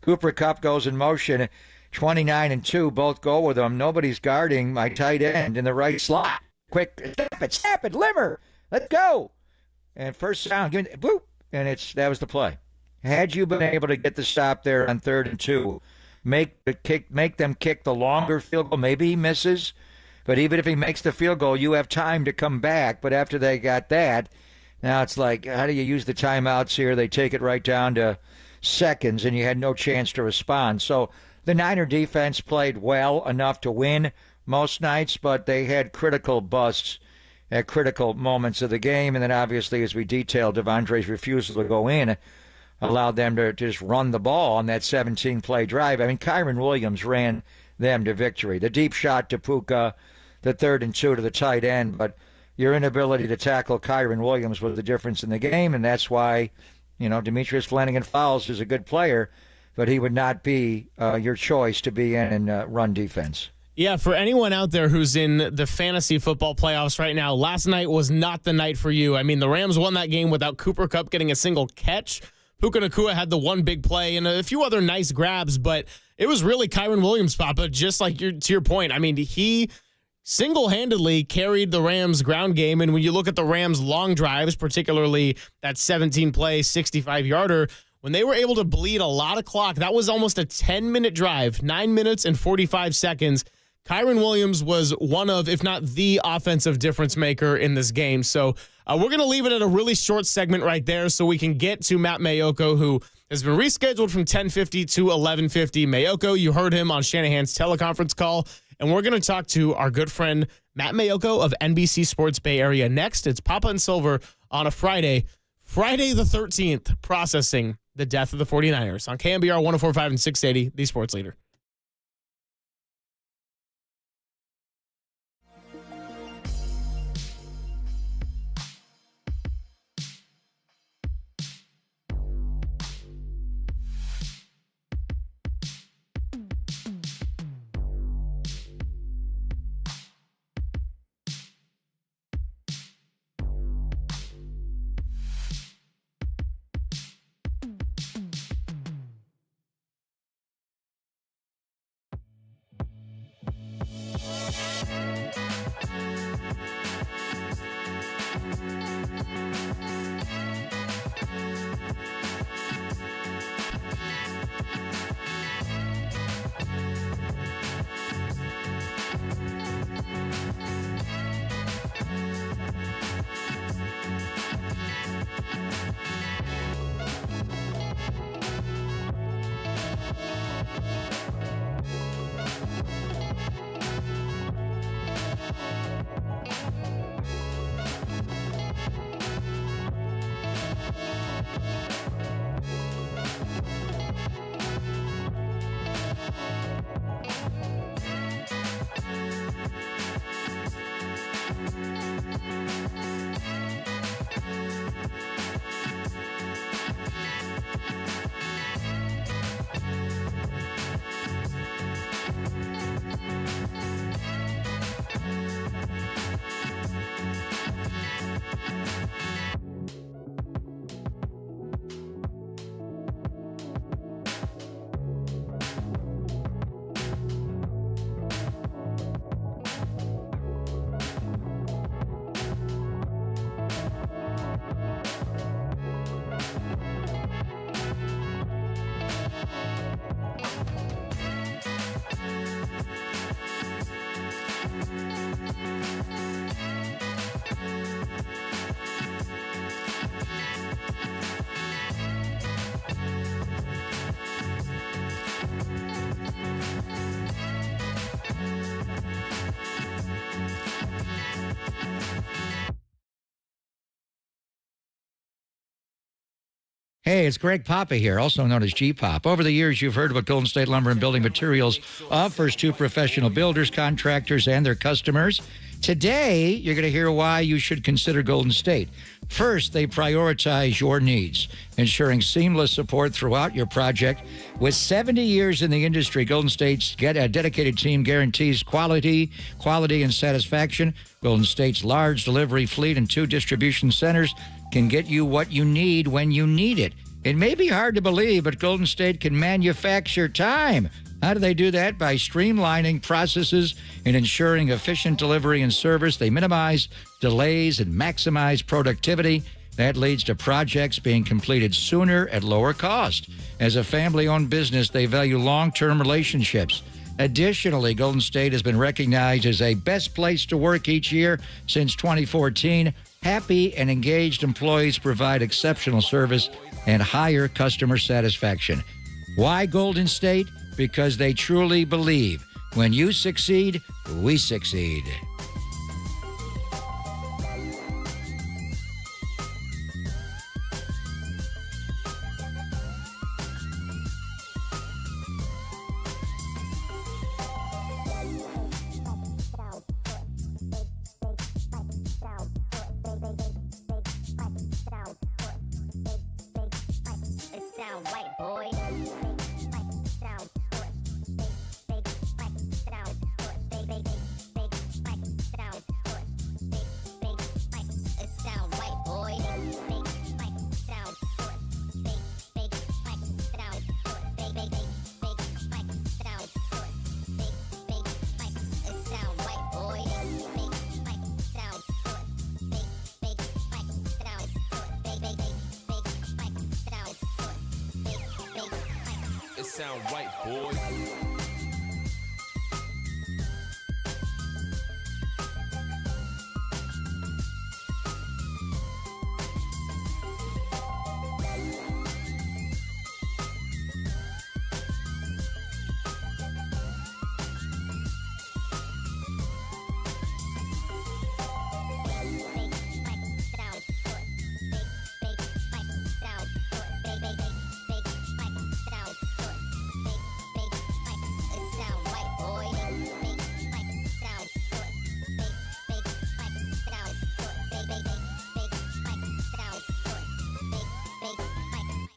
I: Cooper Kupp goes in motion, 29-2, both go with him. Nobody's guarding my tight end in the right slot. Quick, snap it, Limmer, let's go. And first down, give me, boop, and that was the play. Had you been able to get the stop there on 3rd and 2, make them kick the longer field goal, maybe he misses, but even if he makes the field goal, you have time to come back. But after they got that, now it's like, how do you use the timeouts here? They take it right down to seconds, and you had no chance to respond. So the Niner defense played well enough to win most nights, but they had critical busts at critical moments of the game. And then obviously, as we detailed, Devondre's refusal to go in allowed them to just run the ball on that 17-play drive. I mean, Kyron Williams ran them to victory. The deep shot to Puka, the 3rd and 2 to the tight end, but your inability to tackle Kyron Williams was the difference in the game, and that's why, Demetrius Flanagan-Fowles is a good player, but he would not be your choice to be in run defense.
N: Yeah, for anyone out there who's in the fantasy football playoffs right now, last night was not the night for you. I mean, the Rams won that game without Cooper Kupp getting a single catch. Puka Nacua had the one big play and a few other nice grabs, but it was really Kyron Williams, Papa, just like to your point. I mean, he single-handedly carried the Rams' ground game, and when you look at the Rams' long drives, particularly that 17-play, 65-yarder, when they were able to bleed a lot of clock, that was almost a 10-minute drive, 9 minutes and 45 seconds. Kyron Williams was one of, if not the offensive difference maker in this game. So we're going to leave it at a really short segment right there so we can get to Matt Mayoko, who has been rescheduled from 10:50 to 11:50. Mayoko, you heard him on Shanahan's teleconference call. And we're going to talk to our good friend Matt Mayoko of NBC Sports Bay Area next. It's Papa and Silver on a Friday the 13th, processing the death of the 49ers on KNBR 104.5 and 680, the sports leader.
I: Hey, it's Greg Papa here, also known as G-Pop. Over the years, you've heard what Golden State Lumber and Building Materials offers to professional builders, contractors, and their customers. Today, you're going to hear why you should consider Golden State. First, they prioritize your needs, ensuring seamless support throughout your project. With 70 years in the industry, Golden State's dedicated team guarantees quality, and satisfaction. Golden State's large delivery fleet and 2 distribution centers can get you what you need when you need it. It may be hard to believe, but Golden State can manufacture time. How do they do that? By streamlining processes and ensuring efficient delivery and service. They minimize delays and maximize productivity. That leads to projects being completed sooner at lower cost. As a family-owned business, they value long-term relationships. Additionally, Golden State has been recognized as a best place to work each year since 2014. Happy and engaged employees provide exceptional service and higher customer satisfaction. Why Golden State? Because they truly believe when you succeed, we succeed.
B: Sound right, boy.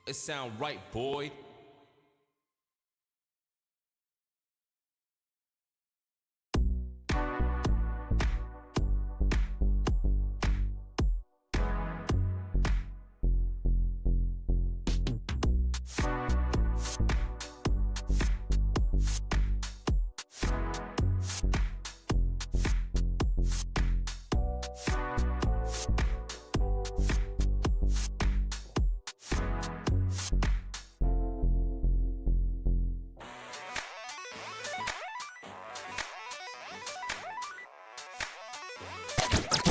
B: It sound right, boy.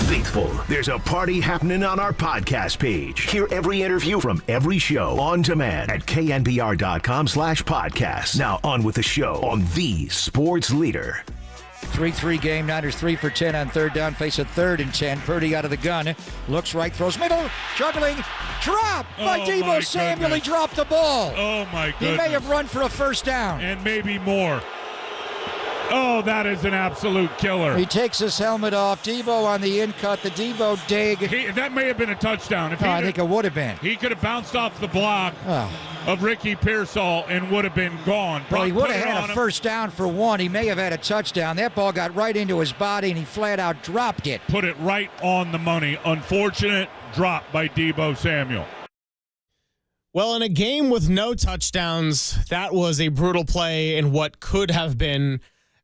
A: Faithful, there's a party happening on our podcast page. Hear every interview from every show on demand at knbr.com/podcast. Now on with the show on the sports leader.
I: 3-3 game. Niners 3 for 10 on third down. Face a 3rd and 10. Purdy out of the gun. Looks right. Throws middle. Juggling. Drop by Deebo Samuel. He dropped the ball.
J: Oh, my goodness.
I: He may have run for a first down.
J: And maybe more. Oh, that is an absolute killer.
I: He takes his helmet off. Deebo on the in cut. The Deebo dig.
J: That may have been a touchdown.
I: I think it would have been.
J: He could have bounced off the block of Ricky Pearsall and would have been gone.
I: Well, he would have had a first down for one. He may have had a touchdown. That ball got right into his body, and he flat out dropped it.
J: Put it right on the money. Unfortunate drop by Deebo Samuel.
N: Well, in a game with no touchdowns, that was a brutal play in what could have been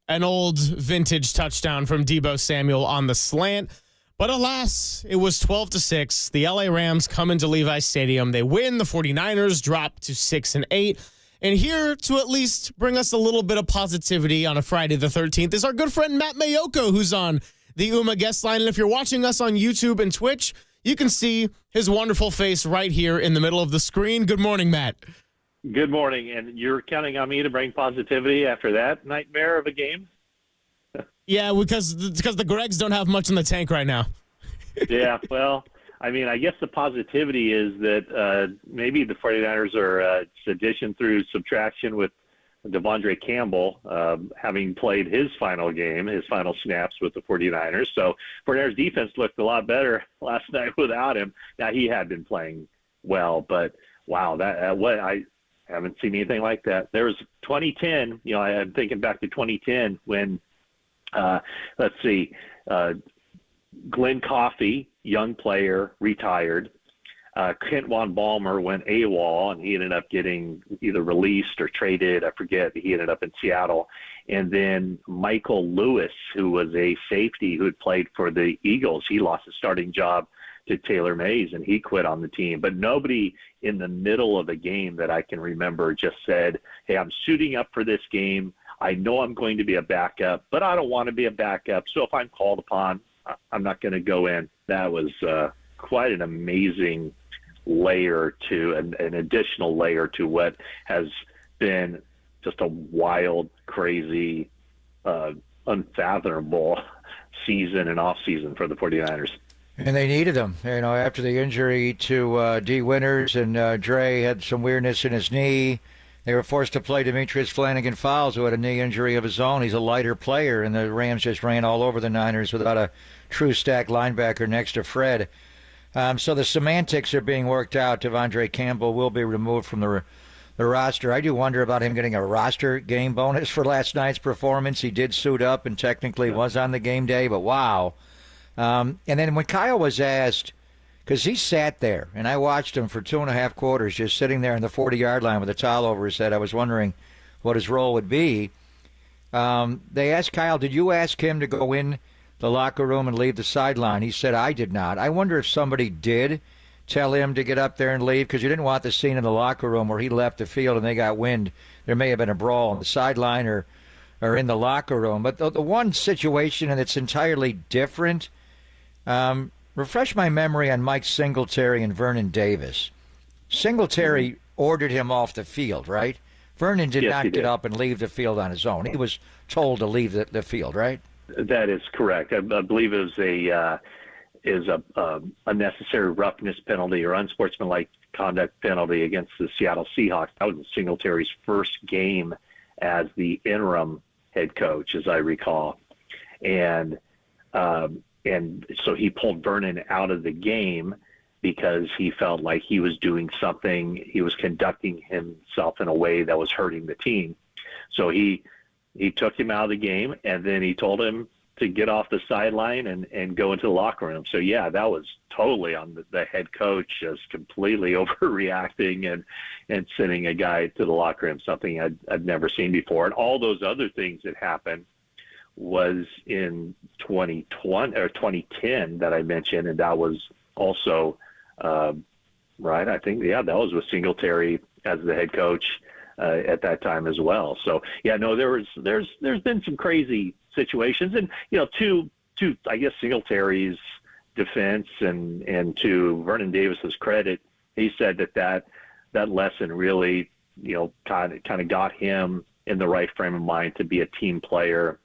N: an old vintage touchdown from Deebo Samuel on the slant. But alas, it was 12-6. The LA Rams come into Levi's Stadium. They win. The 49ers drop to 6-8. And here to at least bring us a little bit of positivity on a Friday the 13th is our good friend Matt Mayoko, who's on the UMA guest line. And if you're watching us on YouTube and Twitch, you can see his wonderful face right here in the middle of the screen. Good morning, Matt.
W: Good morning, and you're counting on me to bring positivity after that nightmare of a game?
N: Yeah, because the Gregs don't have much in the tank right now.
W: Yeah, well, I mean, I guess the positivity is that maybe the 49ers are addition through subtraction with
K: Devondre Campbell, having played his final game, his final snaps with the 49ers. So 49ers defense looked a lot better last night without him. Now, he had been playing well, but wow, I haven't seen anything like that. There was 2010, I'm thinking back to 2010 when, Glenn Coffey, young player, retired. Kent Von Balmer went AWOL, and he ended up getting either released or traded. I forget. He ended up in Seattle. And then Michael Lewis, who was a safety who had played for the Eagles, he lost his starting job to Taylor Mays, and he quit on the team. But nobody in the middle of the game that I can remember just said, hey, I'm suiting up for this game. I know I'm going to be a backup, but I don't want to be a backup. So if I'm called upon, I'm not going to go in. That was quite an amazing layer to an additional layer to what has been just a wild, crazy, unfathomable season and off season for the 49ers.
I: And they needed him, after the injury to D. Winters, and Dre had some weirdness in his knee. They were forced to play Demetrius Flanagan-Fowles, who had a knee injury of his own. He's a lighter player, and the Rams just ran all over the Niners without a true stack linebacker next to Fred. So the semantics are being worked out. Devondre Campbell will be removed from the roster. I do wonder about him getting a roster game bonus for last night's performance. He did suit up and technically was on the game day, but wow. And then when Kyle was asked, because he sat there, and I watched him for 2.5 quarters just sitting there in the 40-yard line with a towel over his head. I was wondering what his role would be. They asked Kyle, did you ask him to go in the locker room and leave the sideline? He said, I did not. I wonder if somebody did tell him to get up there and leave, because you didn't want the scene in the locker room where he left the field and they got wind. There may have been a brawl on the sideline or in the locker room. But the one situation, and it's entirely different, refresh my memory on Mike Singletary and Vernon Davis. Singletary ordered him off the field, right? Vernon did not get up and leave the field on his own. He was told to leave the field, right?
K: That is correct. I believe it was a unnecessary roughness penalty or unsportsmanlike conduct penalty against the Seattle Seahawks. That was Singletary's first game as the interim head coach, as I recall, and so he pulled Vernon out of the game because he felt like he was doing something. He was conducting himself in a way that was hurting the team. So he took him out of the game, and then he told him to get off the sideline and go into the locker room. So, yeah, that was totally on the head coach, just completely overreacting and sending a guy to the locker room, something I'd never seen before. And all those other things that happened was in 2020 or 2010 that I mentioned, and that was also right. I think that was with Singletary as the head coach at that time as well. So yeah, no, there's been some crazy situations, and to I guess Singletary's defense and to Vernon Davis's credit, he said that lesson really kind of got him in the right frame of mind to be a team player.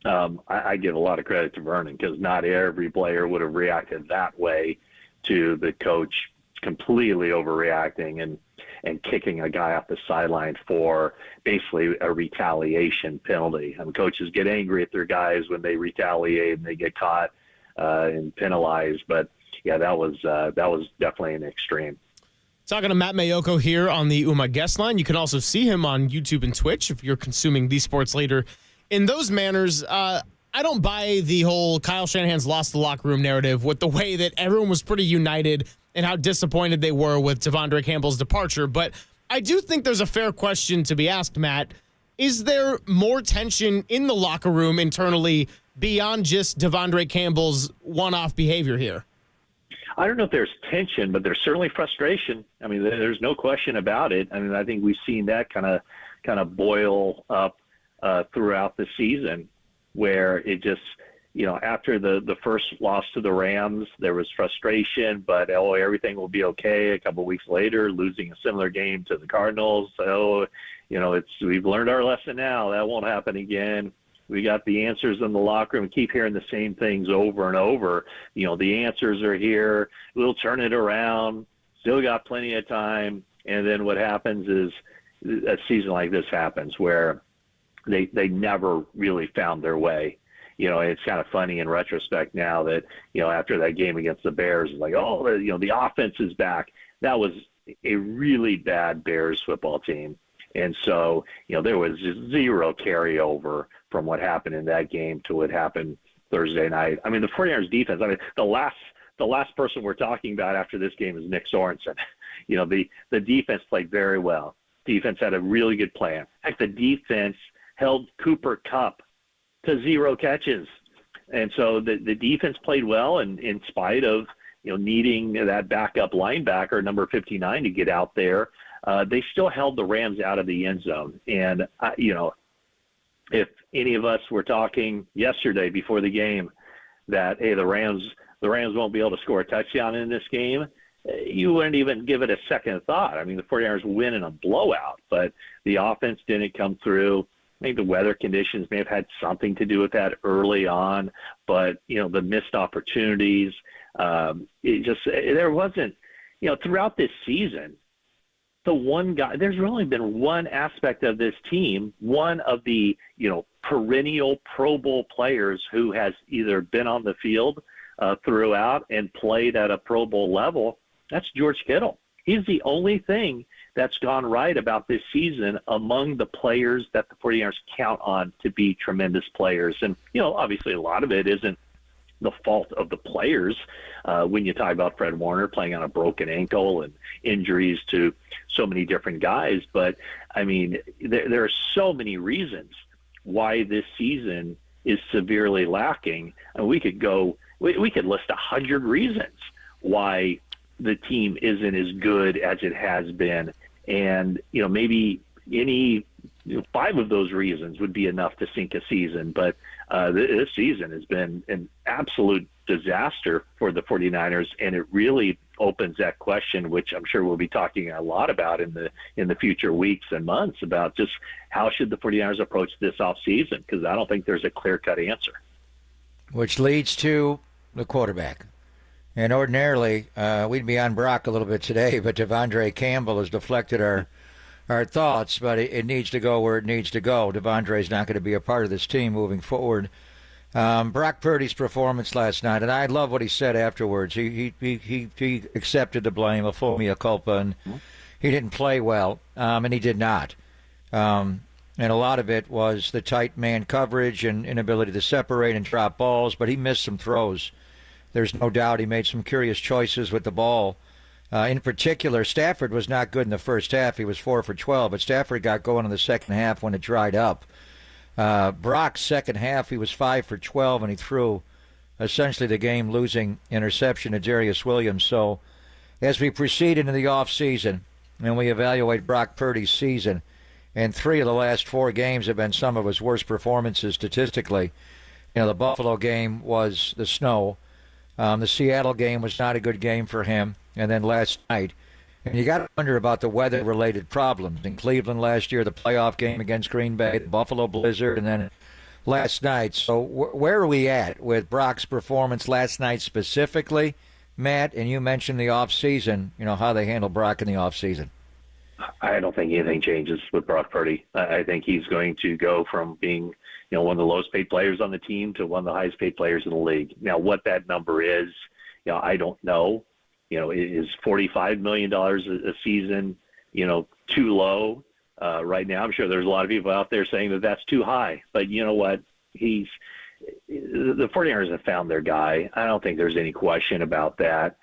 K: I give a lot of credit to Vernon, because not every player would have reacted that way to the coach completely overreacting and kicking a guy off the sideline for basically a retaliation penalty. Coaches get angry at their guys when they retaliate and they get caught and penalized. But yeah, that was definitely an extreme.
N: Talking to Matt Mayoko here on the UMA guest line. You can also see him on YouTube and Twitch if you're consuming the sports leader in those manners. I don't buy the whole Kyle Shanahan's lost the locker room narrative with the way that everyone was pretty united and how disappointed they were with Devondre Campbell's departure. But I do think there's a fair question to be asked, Matt. Is there more tension in the locker room internally beyond just Devondre Campbell's one-off behavior here?
K: I don't know if there's tension, but there's certainly frustration. I mean, there's no question about it. I mean, I think we've seen that kind of boil up throughout the season, where it just, after the first loss to the Rams, there was frustration, but everything will be okay. A couple of weeks later, losing a similar game to the Cardinals. So, we've learned our lesson now. That won't happen again. We got the answers in the locker room. We keep hearing the same things over and over. The answers are here. We'll turn it around. Still got plenty of time. And then what happens is, a season like this happens where they never really found their way. It's kind of funny in retrospect now that, after that game against the Bears, it's like, oh, the offense is back. That was a really bad Bears football team. And so, there was just zero carryover from what happened in that game to what happened Thursday night. I mean, the 49ers defense, the last person we're talking about after this game is Nick Sorensen. The defense played very well. Defense had a really good plan. In fact, the defense held Cooper Kupp to 0 catches. And so the defense played well, and in spite of, needing that backup linebacker, number 59, to get out there, they still held the Rams out of the end zone. And, if any of us were talking yesterday before the game that, hey, the Rams won't be able to score a touchdown in this game, you wouldn't even give it a second thought. I mean, the 49ers win in a blowout, but the offense didn't come through. I think the weather conditions may have had something to do with that early on, but, the missed opportunities, there wasn't, throughout this season, the one guy, there's really been one aspect of this team, one of the, perennial Pro Bowl players who has either been on the field throughout and played at a Pro Bowl level. That's George Kittle. He's the only thing that's gone right about this season among the players that the 49ers count on to be tremendous players. And, obviously a lot of it isn't the fault of the players when you talk about Fred Warner playing on a broken ankle and injuries to so many different guys. But, I mean, there are so many reasons why this season is severely lacking. And we could list 100 reasons why the team isn't as good as it has been. And, maybe any 5 of those reasons would be enough to sink a season. But this season has been an absolute disaster for the 49ers, and it really opens that question, which I'm sure we'll be talking a lot about in the future weeks and months, about just how should the 49ers approach this offseason, because I don't think there's a clear-cut answer.
I: Which leads to the quarterback. And ordinarily, we'd be on Brock a little bit today, but Devondre Campbell has deflected our thoughts, but it needs to go where it needs to go. Devondre's not going to be a part of this team moving forward. Brock Purdy's performance last night, and I love what he said afterwards. He accepted the blame, a full mea culpa, and he didn't play well, and he did not. And a lot of it was the tight man coverage and inability to separate and drop balls, but he missed some throws. There's no doubt he made some curious choices with the ball. In particular, Stafford was not good in the first half. He was 4 for 12, but Stafford got going in the second half when it dried up. Brock's second half, he was 5 for 12, and he threw essentially the game-losing interception to Darius Williams. So as we proceed into the offseason and we evaluate Brock Purdy's season, and 3 of the last 4 games have been some of his worst performances statistically. The Buffalo game was the snow. The Seattle game was not a good game for him. And then last night, and you got to wonder about the weather-related problems. In Cleveland last year, the playoff game against Green Bay, the Buffalo blizzard, and then last night. So where are we at with Brock's performance last night specifically, Matt? And you mentioned the offseason, how they handle Brock in the offseason.
K: I don't think anything changes with Brock Purdy. I think he's going to go from being one of the lowest paid players on the team to one of the highest paid players in the league. Now, what that number is, I don't know. Is $45 million a season, too low right now? I'm sure there's a lot of people out there saying that that's too high. But you know what? The 49ers have found their guy. I don't think there's any question about that.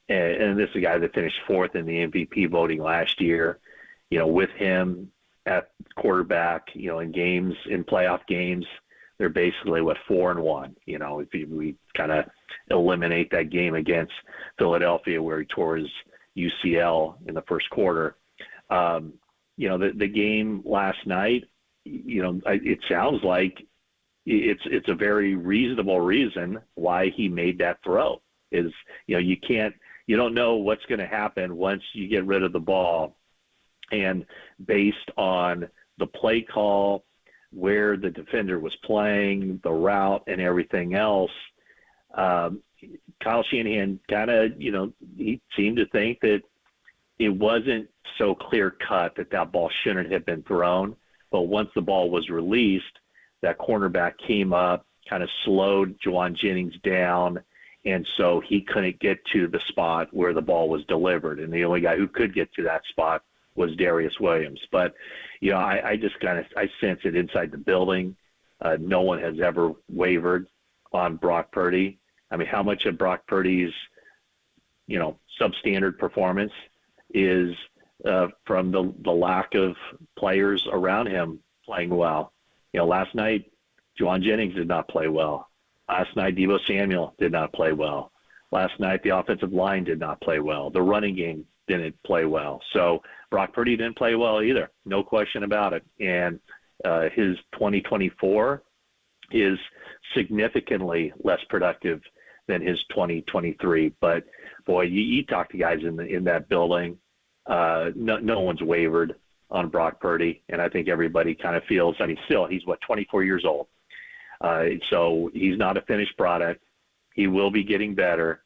K: And this is a guy that finished 4th in the MVP voting last year. With him at quarterback, in playoff games, they're basically 4-1. If we kind of eliminate that game against Philadelphia where he tore his UCL in the first quarter. The game last night, it sounds like it's a very reasonable reason why he made that throw. Is you don't know what's going to happen once you get rid of the ball, and based on the play call, where the defender was playing, the route, and everything else, Kyle Shanahan kind of, he seemed to think that it wasn't so clear cut that ball shouldn't have been thrown. But once the ball was released, that cornerback came up, kind of slowed Juwan Jennings down, and so he couldn't get to the spot where the ball was delivered. And the only guy who could get to that spot was Darius Williams. But, I just I sense it inside the building. No one has ever wavered on Brock Purdy. I mean, how much of Brock Purdy's, substandard performance is from the lack of players around him playing well. Last night, Juwan Jennings did not play well. Last night, Deebo Samuel did not play well. Last night, the offensive line did not play well. The running game didn't play well. So Brock Purdy didn't play well either. No question about it. And his 2024 is significantly less productive than his 2023. But, boy, you talk to guys in that building, no one's wavered on Brock Purdy, and I think everybody kind of feels, he's 24 years old. So he's not a finished product. He will be getting better.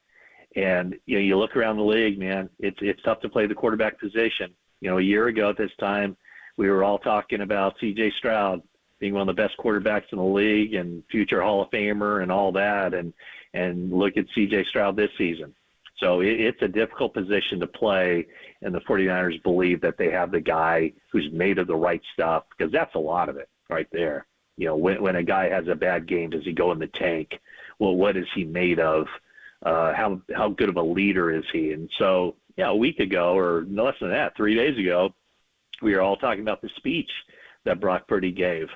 K: And, you look around the league, man, it's tough to play the quarterback position. A year ago at this time, we were all talking about C.J. Stroud being one of the best quarterbacks in the league and future Hall of Famer and all that. And look at C.J. Stroud this season. So it's a difficult position to play, and the 49ers believe that they have the guy who's made of the right stuff, because that's a lot of it right there. When a guy has a bad game, does he go in the tank? Well, what is he made of? How good of a leader is he? And so, a week ago, or no less than that, 3 days ago, we were all talking about the speech that Brock Purdy gave,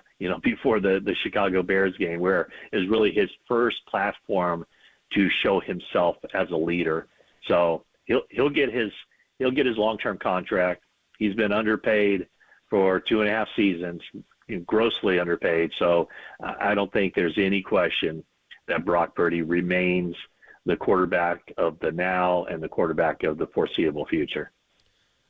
K: before the Chicago Bears game, where it was really his first platform to show himself as a leader. So he'll get his long-term contract. He's been underpaid for 2.5 seasons, grossly underpaid. So I don't think there's any question that Brock Purdy remains the quarterback of the now and the quarterback of the foreseeable future.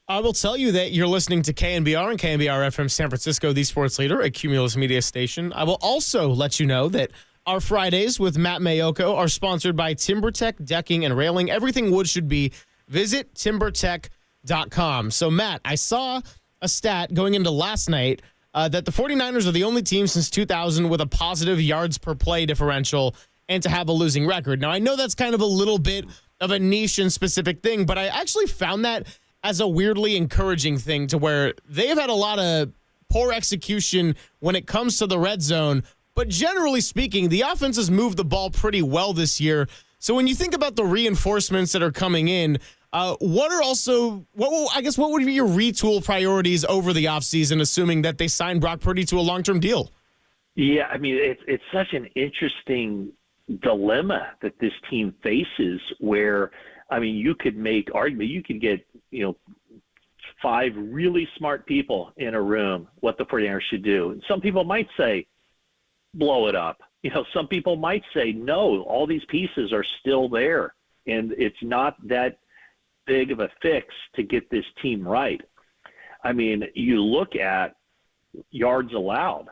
N: I will tell you that you're listening to KNBR and KNBR FM San Francisco, the sports leader, a Cumulus Media station. I will also let you know that our Fridays with Matt Mayoko are sponsored by TimberTech Decking and Railing. Everything wood should be. Visit timbertech.com. So, Matt, I saw a stat going into last night that the 49ers are the only team since 2000 with a positive yards per play differential and to have a losing record. Now, I know that's kind of a little bit of a niche and specific thing, but I actually found that as a weirdly encouraging thing, to where they've had a lot of poor execution when it comes to the red zone. But generally speaking, the offense has moved the ball pretty well this year. So when you think about the reinforcements that are coming in, what would be your retool priorities over the offseason, assuming that they sign Brock Purdy to a long-term deal?
K: Yeah, it's such an interesting dilemma that this team faces, where, you could make argument, you could get, 5 really smart people in a room what the 49ers should do. And some people might say, blow it up. Some people might say, no, all these pieces are still there, and it's not that big of a fix to get this team right. You look at yards allowed,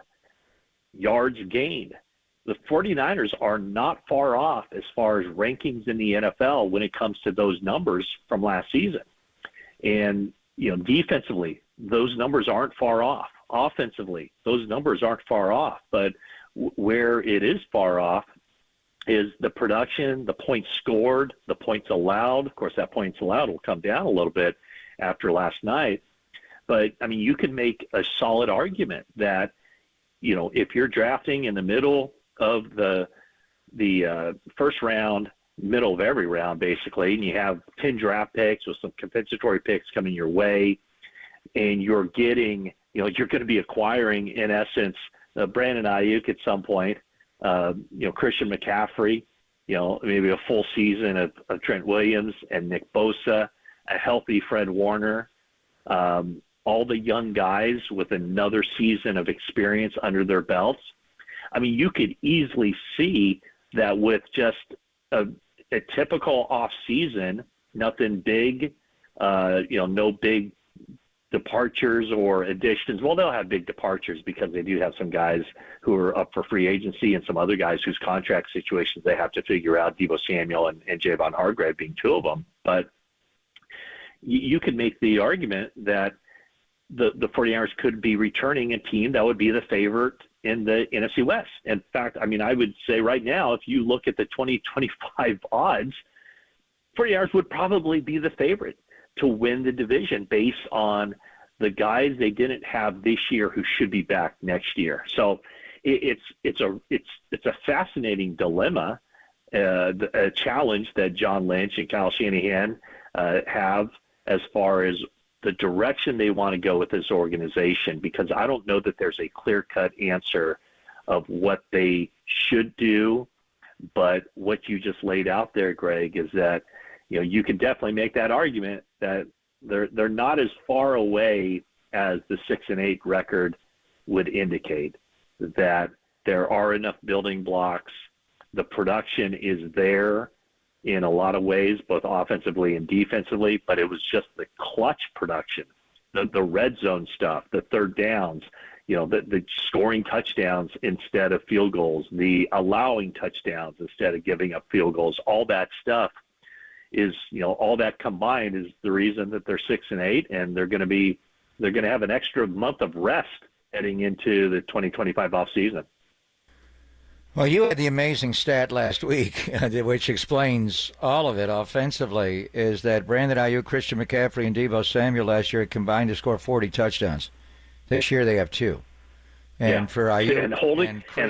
K: yards gained. The 49ers are not far off as far as rankings in the NFL when it comes to those numbers from last season. And, defensively, those numbers aren't far off. Offensively, those numbers aren't far off. But where it is far off is the production, the points scored, the points allowed. Of course, that points allowed will come down a little bit after last night. But, you can make a solid argument that, if you're drafting in the middle of the first round, middle of every round, basically, and you have 10 draft picks with some compensatory picks coming your way, and you're getting, you're going to be acquiring, in essence, Brandon Ayuk at some point, Christian McCaffrey, maybe a full season of Trent Williams and Nick Bosa, a healthy Fred Warner, all the young guys with another season of experience under their belts. You could easily see that with just a typical off season, nothing big, no big departures or additions. Well, they'll have big departures because they do have some guys who are up for free agency and some other guys whose contract situations they have to figure out, Deebo Samuel and Javon Hargrave being 2 of them. But, you could make the argument that the 49ers could be returning a team that would be the favorite in the NFC West. In fact, I mean, I would say right now, if you look at the 2025 odds, 49ers would probably be the favorite to win the division based on the guys they didn't have this year who should be back next year. So it's a fascinating dilemma, a challenge that John Lynch and Kyle Shanahan have as far as the direction they want to go with this organization, because I don't know that there's a clear-cut answer of what they should do. But what you just laid out there, Greg, is that, you know, you can definitely make that argument that they're not as far away as the 6-8 record would indicate, that there are enough building blocks. The production is there in a lot of ways, both offensively and defensively, but it was just the clutch production, the red zone stuff, the third downs, you know, the scoring touchdowns instead of field goals, the allowing touchdowns instead of giving up field goals. All that stuff is, you know, all that combined is the reason that they're 6-8, and they're going to have an extra month of rest heading into the 2025 offseason.
I: Well, you had the amazing stat last week, which explains all of it offensively, is that Brandon Ayuk, Christian McCaffrey, and Deebo Samuel last year combined to score 40 touchdowns. This year they have 2. And for Ayuk
K: and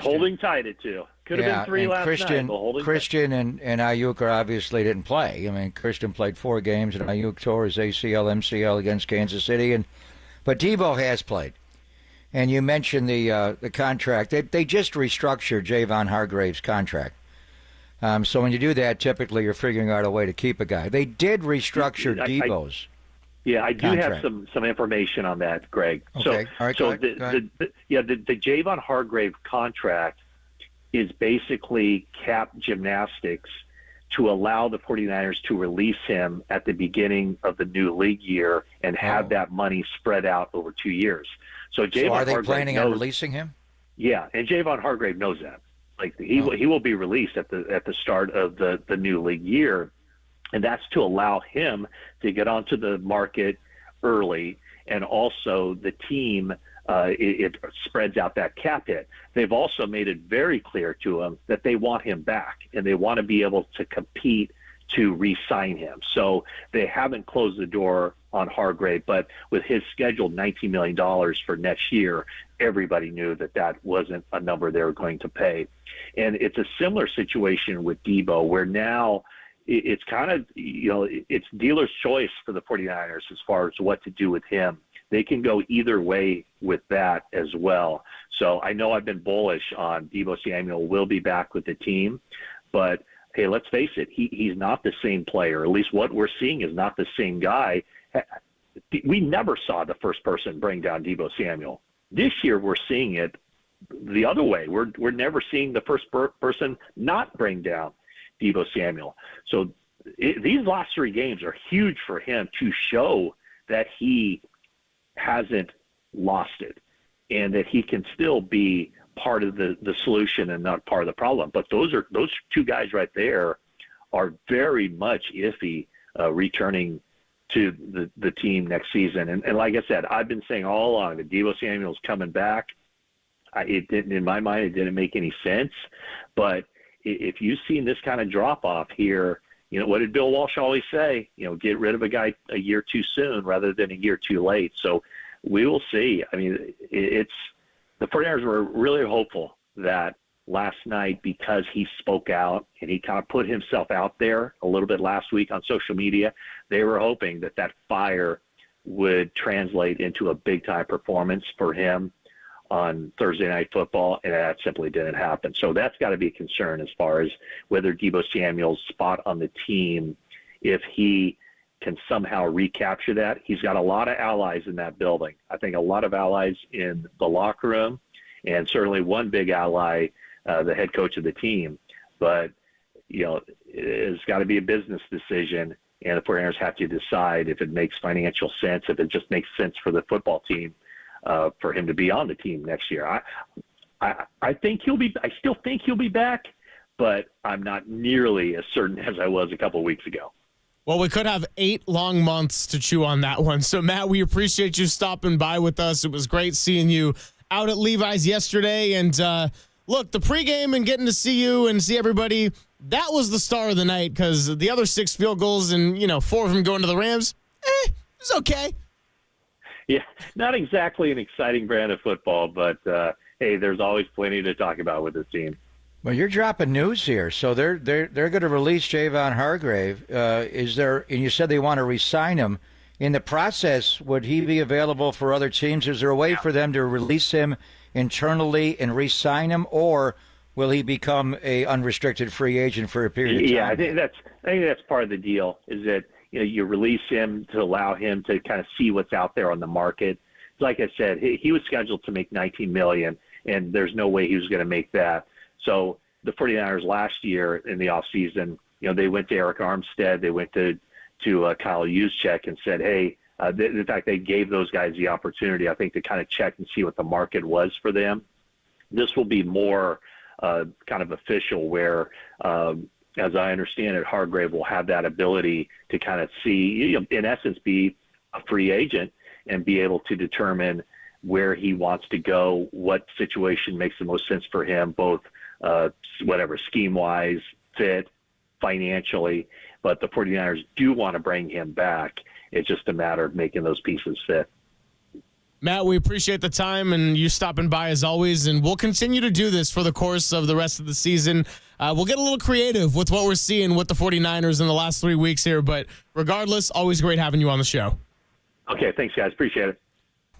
K: holding tight at 2. Could have been 3 last night. But
I: Christian and Ayuk obviously didn't play. I mean, Christian played 4 games, and Ayuk tore his ACL, MCL against Kansas City. But Deebo has played. And you mentioned the contract. They just restructured Javon Hargrave's contract. So when you do that, typically you're figuring out a way to keep a guy. They did restructure Deebo's.
K: I do have some information on that, Greg.
I: Okay. All right,
K: so
I: go ahead.
K: The Javon Hargrave contract is basically cap gymnastics to allow the 49ers to release him at the beginning of the new league year and have that money spread out over 2 years. So
I: are they planning on releasing him?
K: Yeah, and Javon Hargrave knows that. Like he will be released at the start of the new league year, and that's to allow him to get onto the market early, and also the team it spreads out that cap hit. They've also made it very clear to him that they want him back, and they want to be able to compete to re-sign him. So they haven't closed the door on Hargrave, but with his scheduled $19 million for next year, everybody knew that wasn't a number they were going to pay. And it's a similar situation with Deebo, where now it's kind of, you know, it's dealer's choice for the 49ers as far as what to do with him. They can go either way with that as well. So I know I've been bullish on Deebo Samuel will be back with the team, but hey, let's face it, he's not the same player. At least what we're seeing is not the same guy. We never saw the first person bring down Deebo Samuel. This year we're seeing it the other way. We're never seeing the first person not bring down Deebo Samuel. So these last 3 games are huge for him to show that he hasn't lost it and that he can still be part of the solution and not part of the problem. But those 2 guys right there are very much iffy returning to the team next season. And like I said, I've been saying all along that Deebo Samuel's coming back. It didn't, in my mind, it didn't make any sense. But if you've seen this kind of drop off here, you know, what did Bill Walsh always say? You know, get rid of a guy a year too soon rather than a year too late. So we will see. I mean, the 49ers were really hopeful that last night, because he spoke out and he kind of put himself out there a little bit last week on social media, they were hoping that fire would translate into a big-time performance for him on Thursday Night Football, and that simply didn't happen. So that's got to be a concern as far as whether Deebo Samuel's spot on the team, if he can somehow recapture that. He's got a lot of allies in that building. I think a lot of allies in the locker room, and certainly one big ally, the head coach of the team. But, you know, it's got to be a business decision, and the 49ers have to decide if it makes financial sense, if it just makes sense for the football team for him to be on the team next year. I think I still think he'll be back, but I'm not nearly as certain as I was a couple of weeks ago.
N: Well, we could have 8 long months to chew on that one. So, Matt, we appreciate you stopping by with us. It was great seeing you out at Levi's yesterday. And look, the pregame and getting to see you and see everybody, that was the star of the night because the other 6 field goals and, 4 of them going to the Rams, it's okay.
K: Yeah, not exactly an exciting brand of football, but, hey, there's always plenty to talk about with this team.
I: Well, you're dropping news here. So they're going to release Javon Hargrave. Is there? And you said they want to re-sign him. In the process, would he be available for other teams? Is there a way for them to release him internally and re-sign him, or will he become a unrestricted free agent for a period of time?
K: Yeah, I think that's part of the deal. Is that you release him to allow him to kind of see what's out there on the market. Like I said, he was scheduled to make $19 million, and there's no way he was going to make that. So the 49ers last year in the offseason, they went to Eric Armstead, they went to Kyle Juszczyk and said, hey, in fact, they gave those guys the opportunity, I think, to kind of check and see what the market was for them. This will be more kind of official where, as I understand it, Hargrave will have that ability to kind of see, in essence, be a free agent and be able to determine where he wants to go, what situation makes the most sense for him, both whatever, scheme-wise, fit, financially. But the 49ers do want to bring him back. It's just a matter of making those pieces fit.
N: Matt, we appreciate the time and you stopping by as always, and we'll continue to do this for the course of the rest of the season. We'll get a little creative with what we're seeing with the 49ers in the last 3 weeks here, but regardless, always great having you on the show.
K: Okay, thanks, guys. Appreciate it.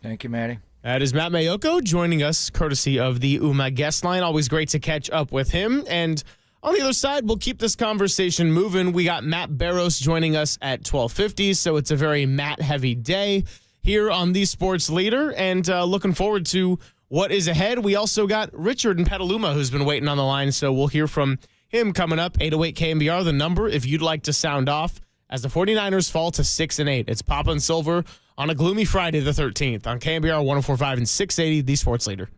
I: Thank you, Matty.
N: That is Matt Mayoko joining us, courtesy of the UMA guest line. Always great to catch up with him. And on the other side, we'll keep this conversation moving. We got Matt Barrows joining us at 12:50, so it's a very Matt-heavy day here on The Sports Leader, and looking forward to what is ahead. We also got Richard in Petaluma, who's been waiting on the line, so we'll hear from him coming up. 808 KNBR, the number, if you'd like to sound off as the 49ers fall to 6-8. It's Papa and Silver on a gloomy Friday the 13th on KNBR 104.5 and 680, The Sports Leader.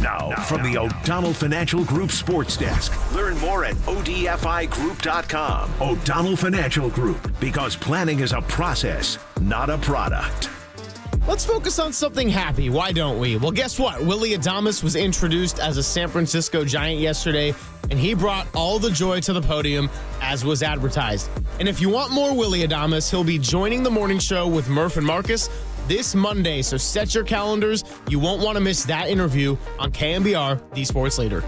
A: Now, from the O'Donnell Financial Group Sports Desk. Learn more at odfigroup.com. O'Donnell Financial Group, because planning is a process, not a product.
N: Let's focus on something happy. Why don't we? Well, guess what? Willie Adames was introduced as a San Francisco Giant yesterday, and he brought all the joy to the podium, as was advertised. And if you want more Willie Adames, he'll be joining the morning show with Murph and Marcus this Monday, so set your calendars. You won't want to miss that interview on KNBR, The Sports Leader.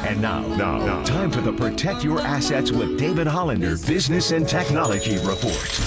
A: And now, time for the Protect Your Assets with David Hollander Business and Technology Report.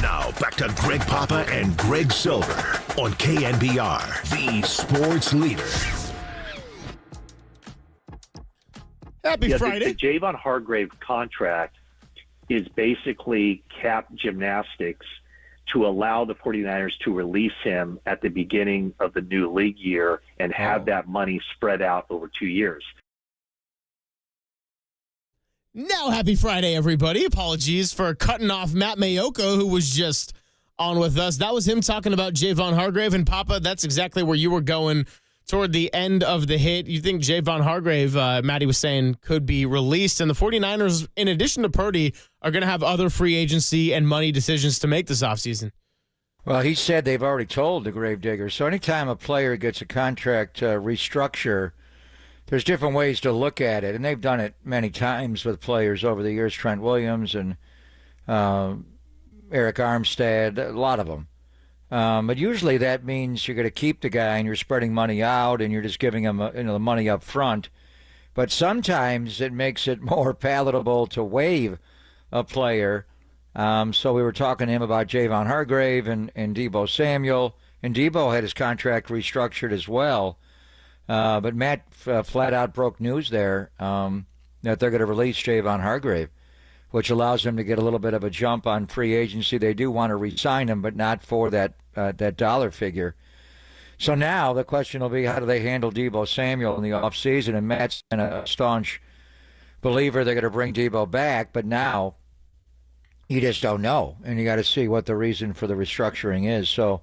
A: Now, back to Greg Papa and Greg Silver on KNBR, the sports leader.
N: Happy Friday.
K: The Javon Hargrave contract is basically cap gymnastics to allow the 49ers to release him at the beginning of the new league year and have that money spread out over 2 years.
N: Now, happy Friday, everybody. Apologies for cutting off Matt Mayoko, who was just on with us. That was him talking about Javon Hargrave. And, Papa, that's exactly where you were going toward the end of the hit. You think Javon Hargrave, Matty was saying, could be released. And the 49ers, in addition to Purdy, are going to have other free agency and money decisions to make this offseason.
I: Well, he said they've already told the Gravedigger. So anytime a player gets a contract restructure, there's different ways to look at it, and they've done it many times with players over the years, Trent Williams and Eric Armstead, a lot of them. But usually that means you're going to keep the guy and you're spreading money out and you're just giving him the money up front. But sometimes it makes it more palatable to waive a player. So we were talking to him about Javon Hargrave and Deebo Samuel, and Deebo had his contract restructured as well. But Matt flat out broke news there that they're going to release Javon Hargrave, which allows them to get a little bit of a jump on free agency. They do want to re-sign him, but not for that dollar figure. So now the question will be, how do they handle Deebo Samuel in the offseason? And Matt's a staunch believer they're going to bring Deebo back, but now you just don't know, and you got to see what the reason for the restructuring is. So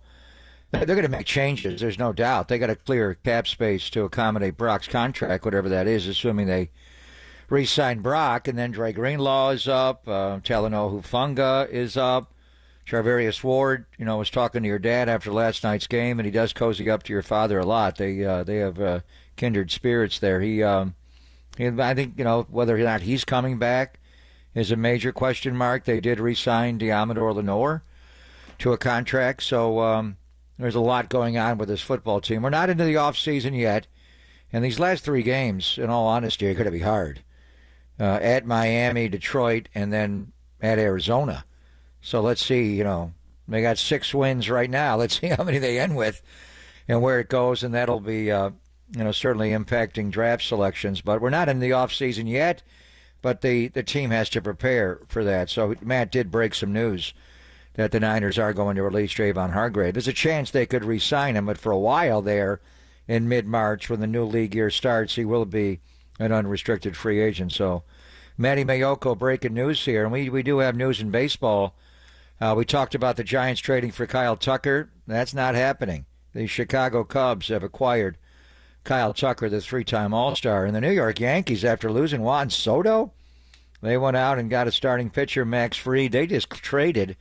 I: they're going to make changes, there's no doubt. They got to clear cap space to accommodate Brock's contract, whatever that is, assuming they re-sign Brock. And then Dre Greenlaw is up, Talanoa Hufanga is up. Charvarius Ward, was talking to your dad after last night's game, and he does cozy up to your father a lot. They have kindred spirits there. I think, whether or not he's coming back is a major question mark. They did re-sign Diamador Lenore to a contract, so there's a lot going on with this football team. We're not into the offseason yet, and these last 3 games, in all honesty, are going to be hard. At Miami, Detroit, and then at Arizona. So let's see, they got 6 wins right now. Let's see how many they end with and where it goes, and that'll be, certainly impacting draft selections. But we're not in the offseason yet, but the team has to prepare for that. So Matt did break some news that the Niners are going to release Javon Hargrave. There's a chance they could re-sign him, but for a while there in mid-March when the new league year starts, he will be an unrestricted free agent. So Matty Mayoko breaking news here, and we do have news in baseball. We talked about the Giants trading for Kyle Tucker. That's not happening. The Chicago Cubs have acquired Kyle Tucker, the 3-time All-Star. And the New York Yankees, after losing Juan Soto, they went out and got a starting pitcher, Max Fried. They just traded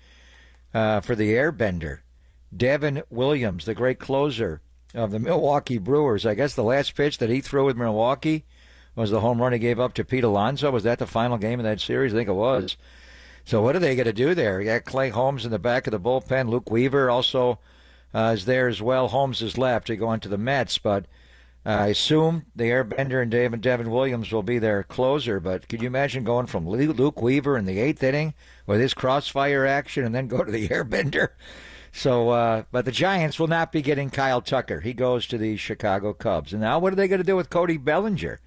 I: for the airbender, Devin Williams, the great closer of the Milwaukee Brewers. I guess the last pitch that he threw with Milwaukee was the home run he gave up to Pete Alonso. Was that the final game of that series? I think it was. So what are they going to do there? You got Clay Holmes in the back of the bullpen. Luke Weaver also is there as well. Holmes is left to go on to the Mets, but I assume the airbender and Devin Williams will be their closer. But could you imagine going from Luke Weaver in the 8th inning with his crossfire action and then go to the airbender? So, but the Giants will not be getting Kyle Tucker. He goes to the Chicago Cubs. And now what are they going to do with Cody Bellinger?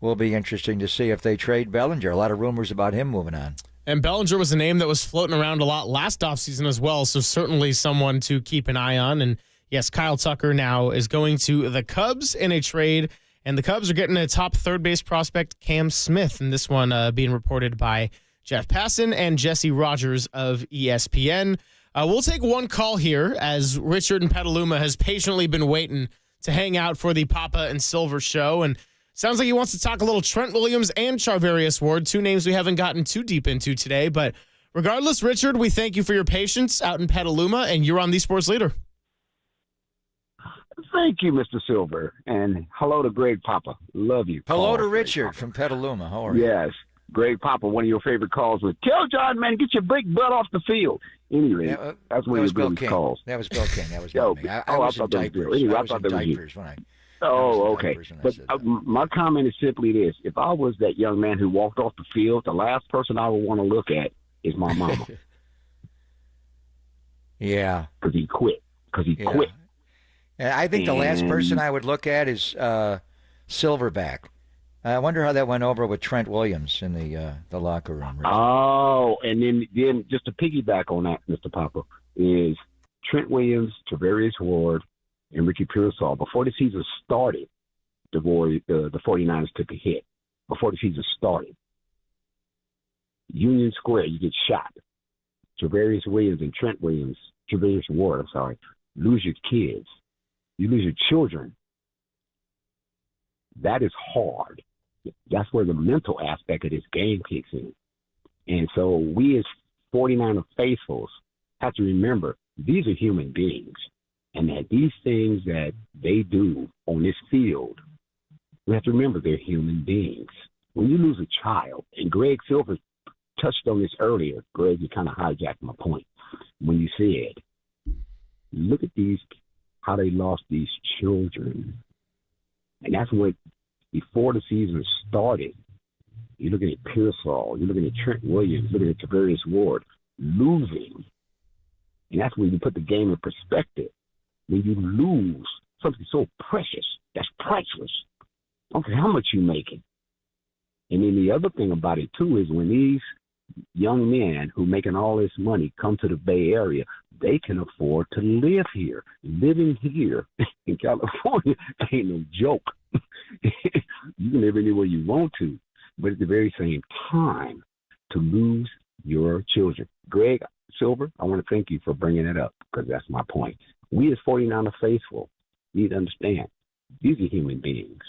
I: Will be interesting to see if they trade Bellinger. A lot of rumors about him moving on.
N: And Bellinger was a name that was floating around a lot last offseason as well, so certainly someone to keep an eye on. And yes, Kyle Tucker now is going to the Cubs in a trade, and the Cubs are getting a top third base prospect, Cam Smith, and this one being reported by Jeff Passan and Jesse Rogers of ESPN. We'll take one call here as Richard in Petaluma has patiently been waiting to hang out for the Papa and Silver show, and sounds like he wants to talk a little Trent Williams and Charvarius Ward, 2 names we haven't gotten too deep into today. But regardless, Richard, we thank you for your patience out in Petaluma, and you're on the Sports Leader.
L: Thank you, Mr. Silver, and hello to Greg Papa. Love you.
I: Hello to Richard from Petaluma. How are you?
L: Yes, Greg Papa, one of your favorite calls was, tell John, man, get your big butt off the field. Anyway, that's one of your biggest calls.
I: That was Bill King. That was not me. I was in diapers.
L: Anyway,
I: I was in diapers when I...
L: Oh, okay. But my comment is simply this. If I was that young man who walked off the field, the last person I would want to look at is my mama.
I: Yeah.
L: Because he quit. Quit.
I: And I think the last person I would look at is Silverback. I wonder how that went over with Trent Williams in the locker room. Right?
L: Oh, and then just to piggyback on that, Mr. Papa, is Trent Williams, Charvarius Ward, and Ricky Pearsall. Before the season started, the 49ers took a hit. Before the season started. Union Square, you get shot. Charvarius Williams and Charvarius Ward, lose your kids. You lose your children. That is hard. That's where the mental aspect of this game kicks in. And so we as 49er faithfuls have to remember these are human beings. And that these things that they do on this field, we have to remember they're human beings. When you lose a child, and Greg Silver touched on this earlier, Greg, you kind of hijacked my point when you said, look at how they lost these children. And that's what, before the season started, you're looking at Pearsall, you're looking at Trent Williams, looking at Charvarius Ward, losing. And that's when you put the game in perspective. When you lose something so precious, that's priceless. I don't care how much you're making. And then the other thing about it, too, is when these young men who making all this money come to the Bay Area, they can afford to live here. Living here in California ain't no joke. You can live anywhere you want to, but at the very same time, to lose your children. Greg Silver, I want to thank you for bringing it up because that's my point. We as 49er faithful need to understand these are human beings.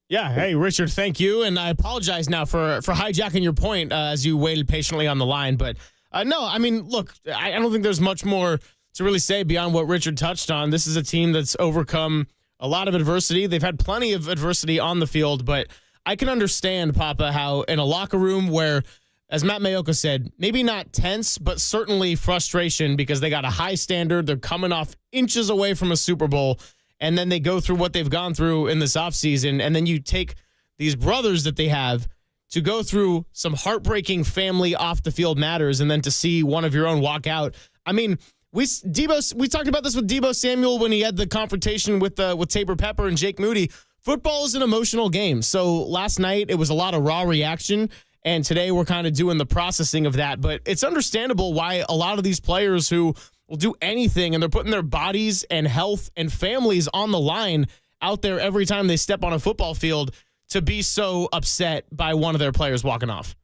N: Yeah. Hey, Richard, thank you. And I apologize now for hijacking your point as you waited patiently on the line. But No, I mean, look, I don't think there's much more to really say beyond what Richard touched on. This is a team that's overcome a lot of adversity. They've had plenty of adversity on the field, but I can understand, Papa, how in a locker room where, as Matt Mayoka said, maybe not tense, but certainly frustration because they got a high standard. They're coming off inches away from a Super Bowl, and then they go through what they've gone through in this offseason, and then you take these brothers that they have to go through some heartbreaking family off-the-field matters and then to see one of your own walk out. I mean, we talked about this with Deebo Samuel when he had the confrontation with Tabor Pepper and Jake Moody. Football is an emotional game. So last night it was a lot of raw reaction, and today we're kind of doing the processing of that. But it's understandable why a lot of these players who will do anything and they're putting their bodies and health and families on the line out there every time they step on a football field to be so upset by one of their players walking off.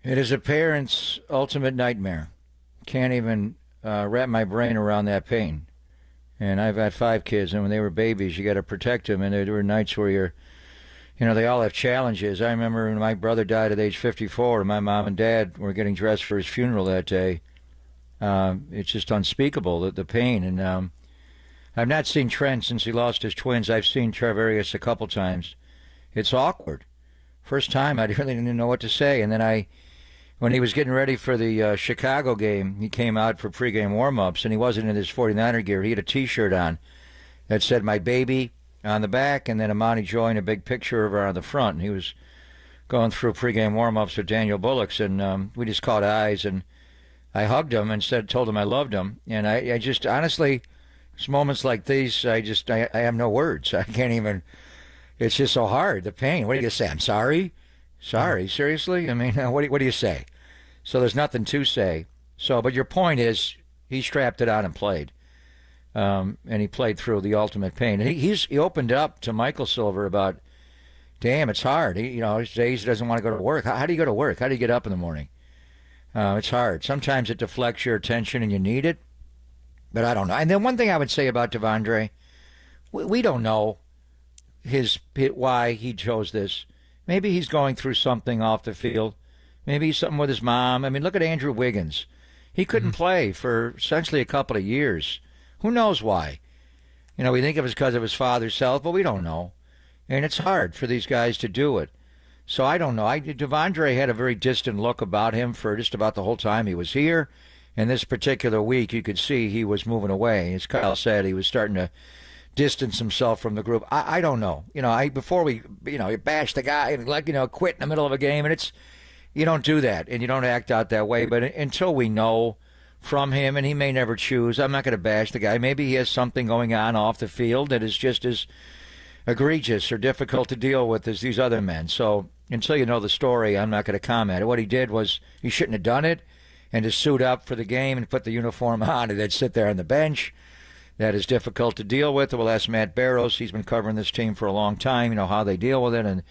I: It is a parent's ultimate nightmare. Can't even wrap my brain around that pain. And I've had 5 kids, and when they were babies, you got to protect them. And there were nights where they all have challenges. I remember when my brother died at age 54, and my mom and dad were getting dressed for his funeral that day. It's just unspeakable, the pain. And I've not seen Trent since he lost his twins. I've seen Travarius a couple times. It's awkward. First time, I really didn't know what to say. And then when he was getting ready for the Chicago game, he came out for pregame warm-ups, and he wasn't in his 49er gear. He had a T-shirt on that said, "My baby," on the back, and then Amani Joy and a big picture of her on the front. And he was going through pregame warm-ups with Daniel Bullocks, and we just caught eyes, and I hugged him and told him I loved him. And I just, honestly, it's moments like these, I have no words. I can't even, it's just so hard, the pain. What do you say? I'm sorry? Sorry? Seriously? I mean, what do you say? So there's nothing to say. But your point is, he strapped it on and played. And he played through the ultimate pain. And he opened up to Michael Silver about, damn, it's hard. His days he doesn't want to go to work. How do you go to work? How do you get up in the morning? It's hard. Sometimes it deflects your attention and you need it. But I don't know. And then one thing I would say about Devondre, we don't know why he chose this. Maybe he's going through something off the field. Maybe he's something with his mom. I mean, look at Andrew Wiggins. He couldn't play for essentially a couple of years. Who knows why? We think it was because of his father's health, but we don't know. And it's hard for these guys to do it. So I don't know. Devondre had a very distant look about him for just about the whole time he was here. And this particular week, you could see he was moving away. As Kyle said, he was starting to distance himself from the group. I don't know. Before we, bash the guy and quit in the middle of a game, and you don't do that and you don't act out that way. But until we know from him, and he may never choose, I'm not going to bash the guy. Maybe he has something going on off the field that is just as egregious or difficult to deal with as these other men. So until you know the story, I'm not going to comment. What he did was he shouldn't have done it, and to suit up for the game and put the uniform on and then sit there on the bench. That is difficult to deal with. We'll ask Matt Barrows. He's been covering this team for a long time. How they deal with it and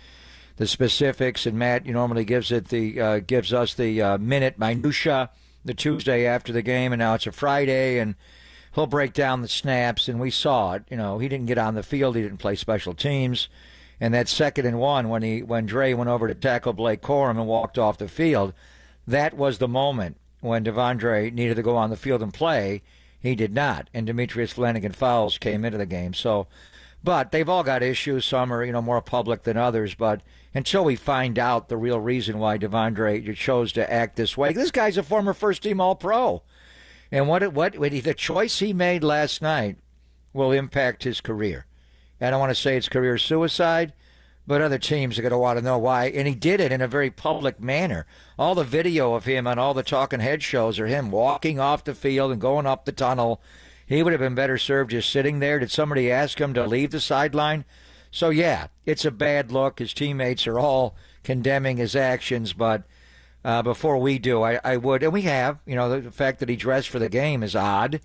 I: the specifics. And Matt normally gives us the minute minutia the Tuesday after the game, and now it's a Friday, and he'll break down the snaps. And we saw it. He didn't get on the field. He didn't play special teams. And that 2nd and 1 when Dre went over to tackle Blake Corum and walked off the field, that was the moment when Devondre needed to go on the field and play. He did not, and Demetrius Flanagan-Fowles came into the game. But they've all got issues. Some are, more public than others. But until we find out the real reason why Devondre chose to act this way, this guy's a former first-team All-Pro, and the choice he made last night will impact his career. I don't want to say it's career suicide, but other teams are going to want to know why. And he did it in a very public manner. All the video of him on all the talking head shows are him walking off the field and going up the tunnel. He would have been better served just sitting there. Did somebody ask him to leave the sideline? So, yeah, it's a bad look. His teammates are all condemning his actions. But before we do, I would, and we have, the fact that he dressed for the game is odd.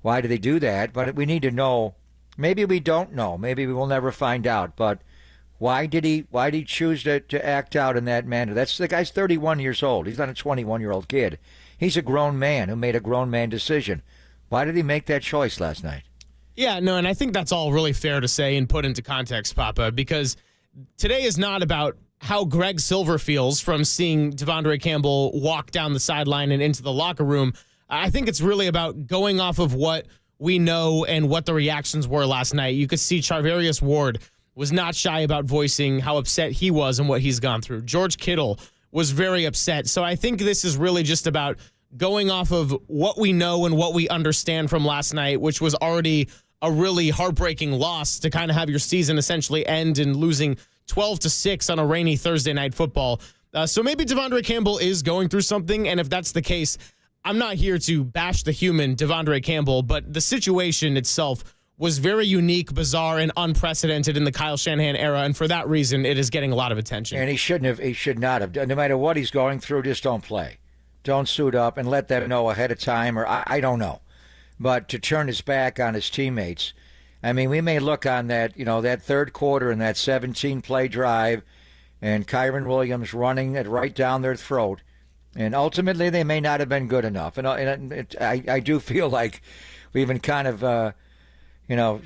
I: Why did he do that? But we need to know. Maybe we don't know. Maybe we will never find out. But why did he choose to act out in that manner? The guy's 31 years old. He's not a 21-year-old kid. He's a grown man who made a grown man decision. Why did he make that choice last night?
N: Yeah, and I think that's all really fair to say and put into context, Papa, because today is not about how Greg Silver feels from seeing Devondre Campbell walk down the sideline and into the locker room. I think it's really about going off of what we know and what the reactions were last night. You could see Charvarius Ward was not shy about voicing how upset he was and what he's gone through. George Kittle was very upset. So I think this is really just about going off of what we know and what we understand from last night, which was already a really heartbreaking loss to kind of have your season essentially end and losing 12-6 on a rainy Thursday night football. So maybe Devondre Campbell is going through something, and if that's the case, I'm not here to bash the human Devondre Campbell, but the situation itself was very unique, bizarre, and unprecedented in the Kyle Shanahan era, and for that reason, it is getting a lot of attention.
I: And he should not have. No matter what he's going through, just don't play. Don't suit up and let them know ahead of time, or I don't know. But to turn his back on his teammates, I mean, we may look on that, that third quarter and that 17-play drive and Kyron Williams running it right down their throat, and ultimately they may not have been good enough. And I do feel like we've been kind of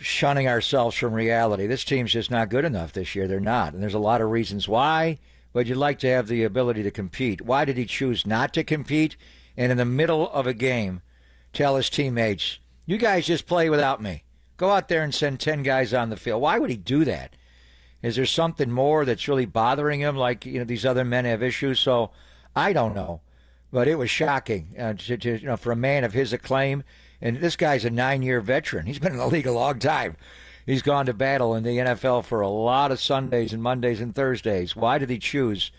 I: shunning ourselves from reality. This team's just not good enough this year. They're not. And there's a lot of reasons why, but you'd like to have the ability to compete. Why did he choose not to compete? And in the middle of a game, tell his teammates, you guys just play without me. Go out there and send 10 guys on the field. Why would he do that? Is there something more that's really bothering him, like these other men have issues? So I don't know. But it was shocking for a man of his acclaim. And this guy's a 9-year veteran. He's been in the league a long time. He's gone to battle in the NFL for a lot of Sundays and Mondays and Thursdays. Why did he choose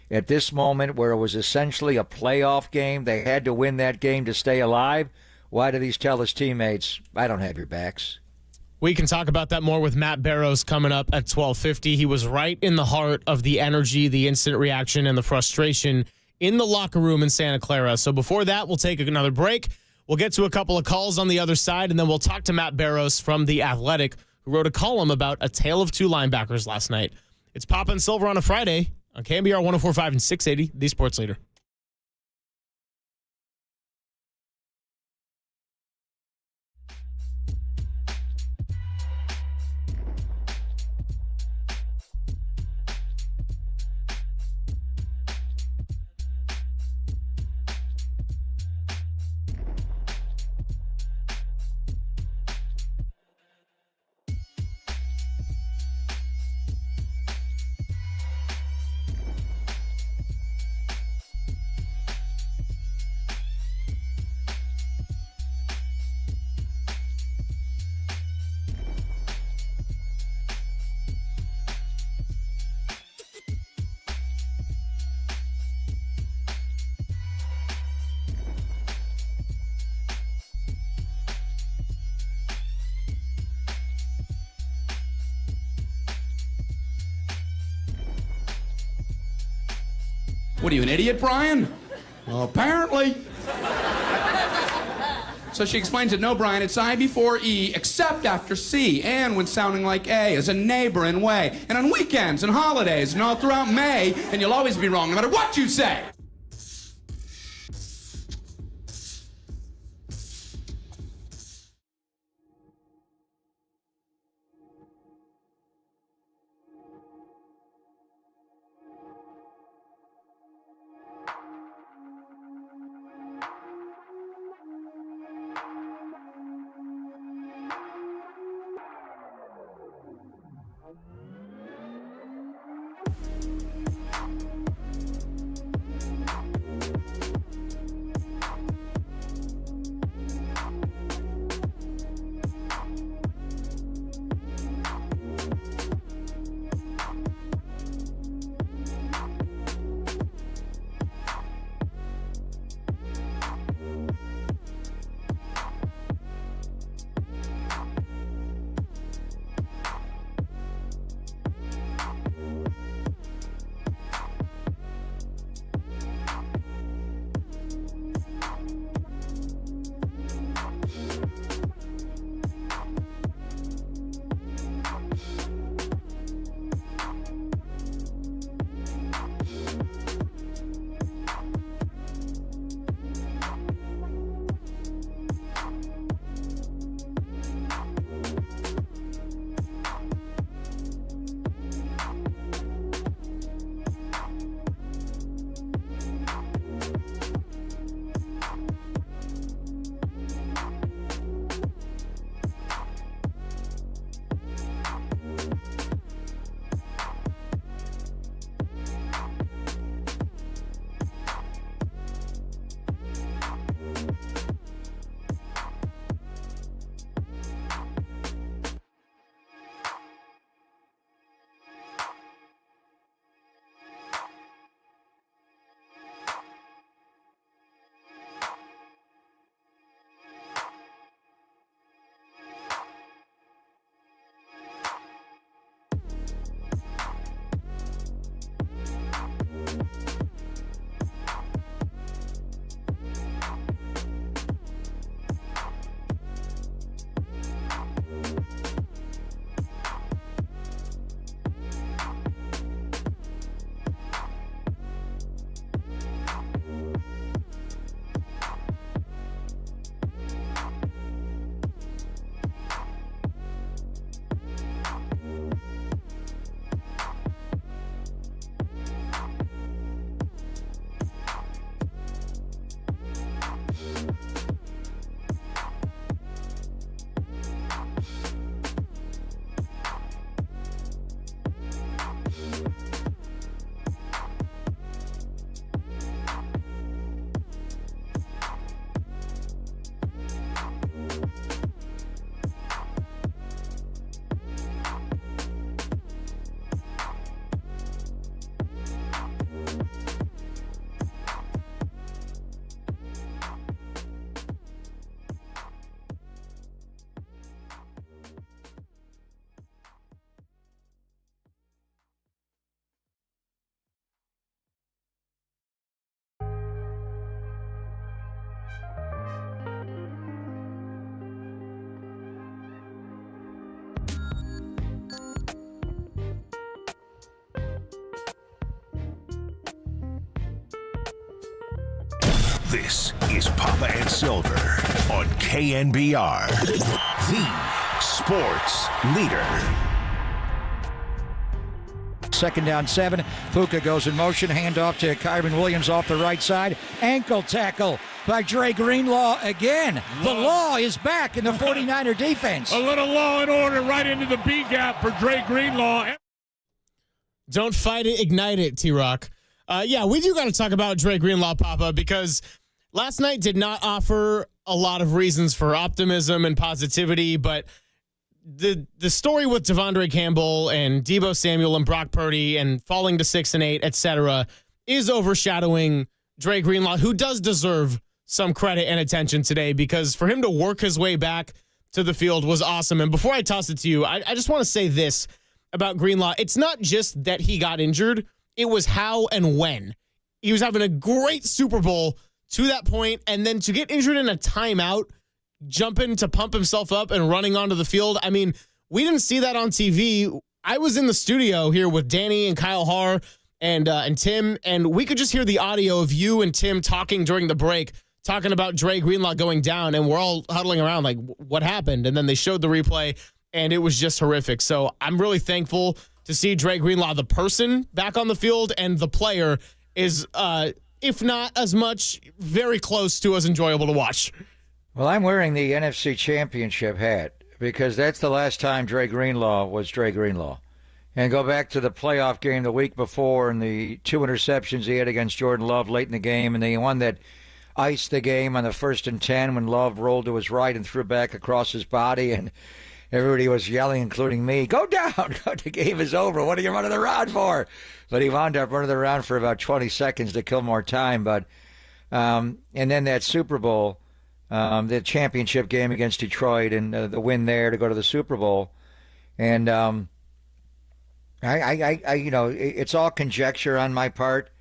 I: at this moment where it was essentially a playoff game? They had to win that game to stay alive. Why did he tell his teammates, I don't have your backs?
N: We can talk about that more with Matt Barrows coming up at 12:50. He was right in the heart of the energy, the instant reaction, and the frustration in the locker room in Santa Clara. So before that, we'll take another break. We'll get to a couple of calls on the other side, and then we'll talk to Matt Barrows from The Athletic, who wrote a column about a tale of two linebackers last night. It's Papa and Silver on a Friday on KNBR 104.5 and 680, the Sports Leader.
O: What are you, an idiot, Brian? Well, apparently. So she explains it, no, Brian, it's I before E, except after C, and when sounding like A, as a neighbor and way, and on weekends and holidays and all throughout May, and you'll always be wrong no matter what you say.
A: This is Papa and Silver on KNBR, the sports leader.
I: 2nd down 7. Puka goes in motion. Handoff to Kyron Williams off the right side. Ankle tackle by Dre Greenlaw again. The law is back in the 49er defense.
J: A little law and order right into the B gap for Dre Greenlaw.
N: Don't fight it, ignite it, T-Rock. Yeah, we do got to talk about Dre Greenlaw, Papa, because last night did not offer a lot of reasons for optimism and positivity, but the story with Devondre Campbell and Deebo Samuel and Brock Purdy and falling to 6 and 8, etc., is overshadowing Dre Greenlaw, who does deserve some credit and attention today, because for him to work his way back to the field was awesome. And before I toss it to you, I just want to say this about Greenlaw. It's not just that he got injured. It was how and when. He was having a great Super Bowl to that point, and then to get injured in a timeout, jumping to pump himself up and running onto the field. I mean, we didn't see that on TV. I was in the studio here with Danny and Kyle Haar and Tim, and we could just hear the audio of you and Tim talking during the break, talking about Dre Greenlaw going down, and we're all huddling around like, what happened? And then they showed the replay, and it was just horrific. So I'm really thankful to see Dre Greenlaw, the person, back on the field, and the player is, if not as much, very close to as enjoyable to watch.
I: Well, I'm wearing the NFC Championship hat because that's the last time Dre Greenlaw was Dre Greenlaw. And go back to the playoff game the week before and the 2 interceptions he had against Jordan Love late in the game, and the one that iced the game on the 1st and 10 when Love rolled to his right and threw back across his body, and everybody was yelling, including me, go down, the game is over, what are you running around for? But he wound up running around for about 20 seconds to kill more time. But and then that Super Bowl, the championship game against Detroit, and the win there to go to the Super Bowl. And I you know, it's all conjecture on my part.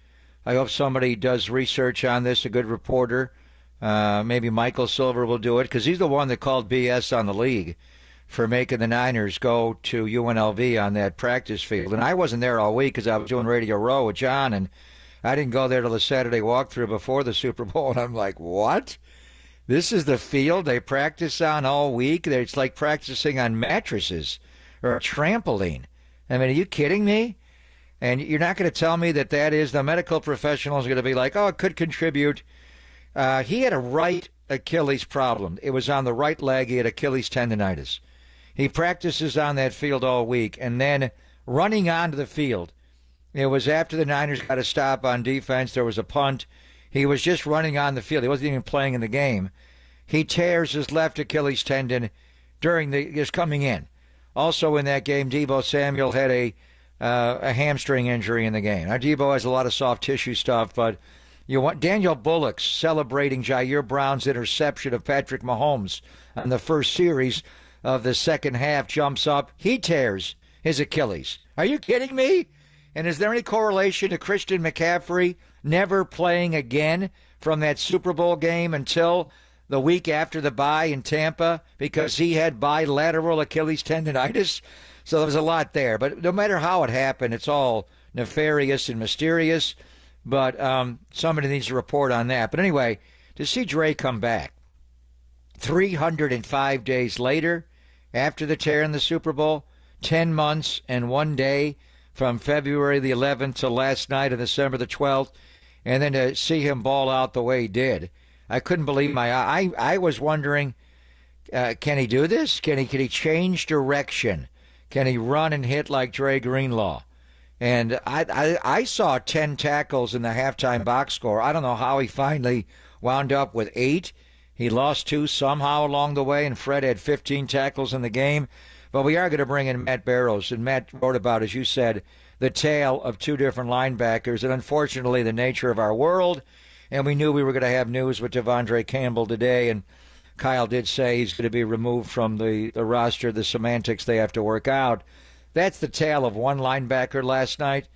I: I hope somebody does research on this, a good reporter. Maybe Michael Silver will do it, because he's the one that called BS on the league for making the Niners go to UNLV on that practice field. And I wasn't there all week because I was doing Radio Row with John, and I didn't go there till the Saturday walkthrough before the Super Bowl. And I'm like, what? This is the field they practice on all week? It's like practicing on mattresses or a trampoline. I mean, are you kidding me? And you're not going to tell me that that is, the medical professional is going to be like, oh, it could contribute. He had a right Achilles problem. It was on the right leg. He had Achilles tendonitis. He practices on that field all week, and then running onto the field. It was after the Niners got a stop on defense. There was a punt. He was just running on the field. He wasn't even playing in the game. He tears his left Achilles tendon during his coming in. Also in that game, Deebo Samuel had a hamstring injury in the game. Now, Deebo has a lot of soft tissue stuff, but you want Daniel Bullock celebrating Jair Brown's interception of Patrick Mahomes on the first series of the second half, jumps up. He tears his Achilles. Are you kidding me? And is there any correlation to Christian McCaffrey never playing again from that Super Bowl game until the week after the bye in Tampa because he had bilateral Achilles tendonitis? So there was a lot there. But no matter how it happened, it's all nefarious and mysterious. But somebody needs to report on that. But anyway, to see Dre come back 305 days later after the tear in the Super Bowl, 10 months and 1 day from February the 11th to last night of December the 12th, and then to see him ball out the way he did, I couldn't believe my eye. I was wondering, can he do this? Can he change direction? Can he run and hit like Dre Greenlaw? And I saw 10 tackles in the halftime box score. I don't know how he finally wound up with 8. He lost 2 somehow along the way, and Fred had 15 tackles in the game. But we are going to bring in Matt Barrows, and Matt wrote about, as you said, the tale of 2 different linebackers, and unfortunately the nature of our world. And we knew we were going to have news with Devondre Campbell today, and Kyle did say he's going to be removed from the roster, the semantics they have to work out. That's the tale of one linebacker last night.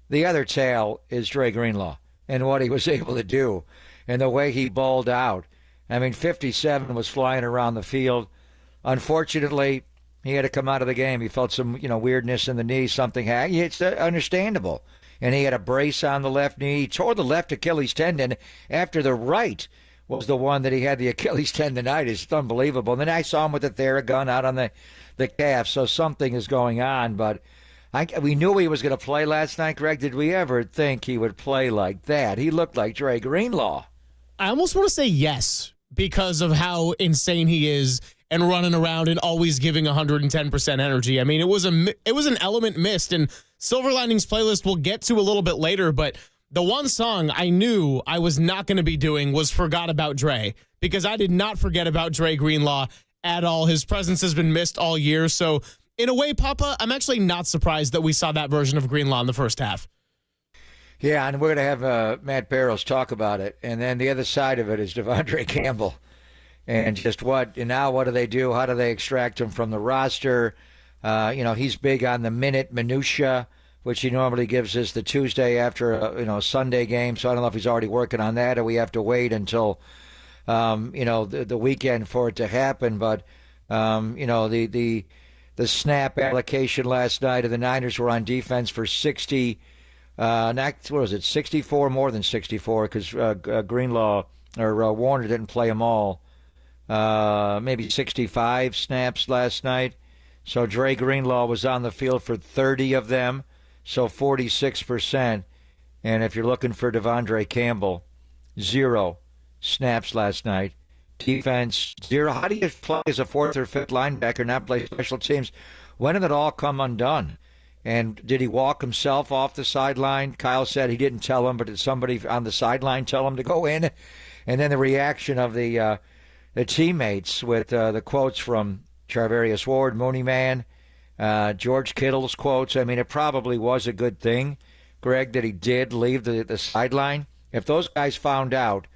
I: The other tale is Dre Greenlaw and what he was able to do and the way he balled out. I mean, 57 was flying around the field. Unfortunately, he had to come out of the game. He felt some, weirdness in the knee, something. It's understandable. and he had a brace on the left knee. He tore the left Achilles tendon after the right was the one that he had the Achilles tendonitis. It's unbelievable. And then I saw him with the Theragun out on the calf, so something is going on. But we knew he was going to play last night, Greg. Did we ever think he would play like that? He looked like Dre Greenlaw.
N: I almost want to say yes because of how insane he is and running around and always giving 110% energy. I mean, it was an element missed, and Silver Linings Playlist we'll get to a little bit later, but the one song I knew I was not going to be doing was Forgot About Dre, because I did not forget about Dre Greenlaw at all. His presence has been missed all year. So in a way, Papa, I'm actually not surprised that we saw that version of Greenlaw in the first half.
I: Yeah, and we're going to have Matt Barrows talk about it. And then the other side of it is Devondre Campbell. And just what do they do? How do they extract him from the roster? He's big on the minute minutia, which he normally gives us the Tuesday after a Sunday game. So I don't know if he's already working on that or we have to wait until, the weekend for it to happen. But, the snap allocation last night of the Niners were on defense for 64, more than 64, because Greenlaw or Warner didn't play them all. Maybe 65 snaps last night. So Dre Greenlaw was on the field for 30 of them, so 46%. And if you're looking for Devondre Campbell, 0 snaps last night. Defense, 0. How do you play as a fourth or fifth linebacker, not play special teams? When did it all come undone? And did he walk himself off the sideline? Kyle said he didn't tell him, but did somebody on the sideline tell him to go in? And then the reaction of the teammates with the quotes from Charvarius Ward, Mooney Man, George Kittle's quotes. I mean, it probably was a good thing, Greg, that he did leave the sideline. If those guys found out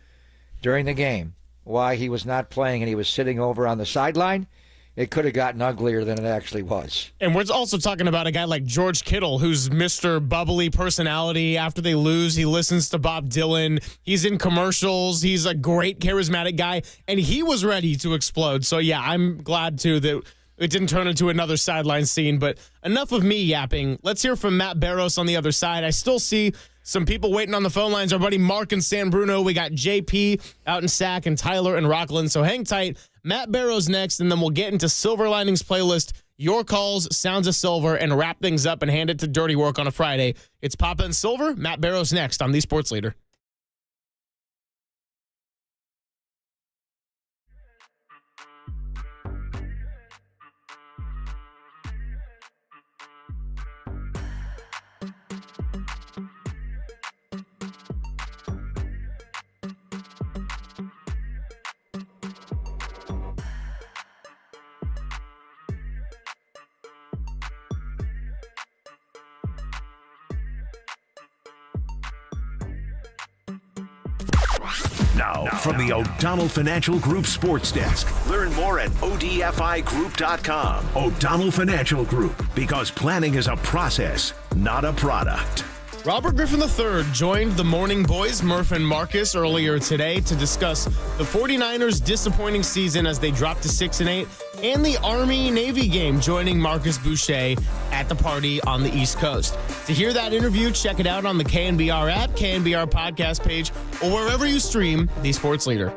I: during the game why he was not playing and he was sitting over on the sideline, it could have gotten uglier than it actually was.
N: And we're also talking about a guy like George Kittle, who's Mr. Bubbly personality. After they lose, he listens to Bob Dylan. He's in commercials. He's a great, charismatic guy. And he was ready to explode. So, yeah, I'm glad, too, that it didn't turn into another sideline scene. But enough of me yapping. Let's hear from Matt Barrows on the other side. I still see some people waiting on the phone lines. Our buddy Mark in San Bruno. We got JP out in Sac and Tyler in Rockland. So hang tight. Matt Barrows next, and then we'll get into Silver Linings Playlist, your calls, Sounds of Silver, and wrap things up and hand it to Dirty Work on a Friday. It's Papa and Silver. Matt Barrows next on The Sports Leader.
A: Now, from the O'Donnell Financial Group Sports Desk. Learn more at odfigroup.com. O'Donnell Financial Group, because planning is a process, not a product.
N: Robert Griffin III joined the Morning Boys, Murph and Marcus, earlier today to discuss the 49ers' disappointing season as they dropped to 6-8 and the Army-Navy game, joining Marcus Boucher at the party on the East Coast. To hear that interview, check it out on the KNBR app, KNBR podcast page, or wherever you stream The Sports Leader.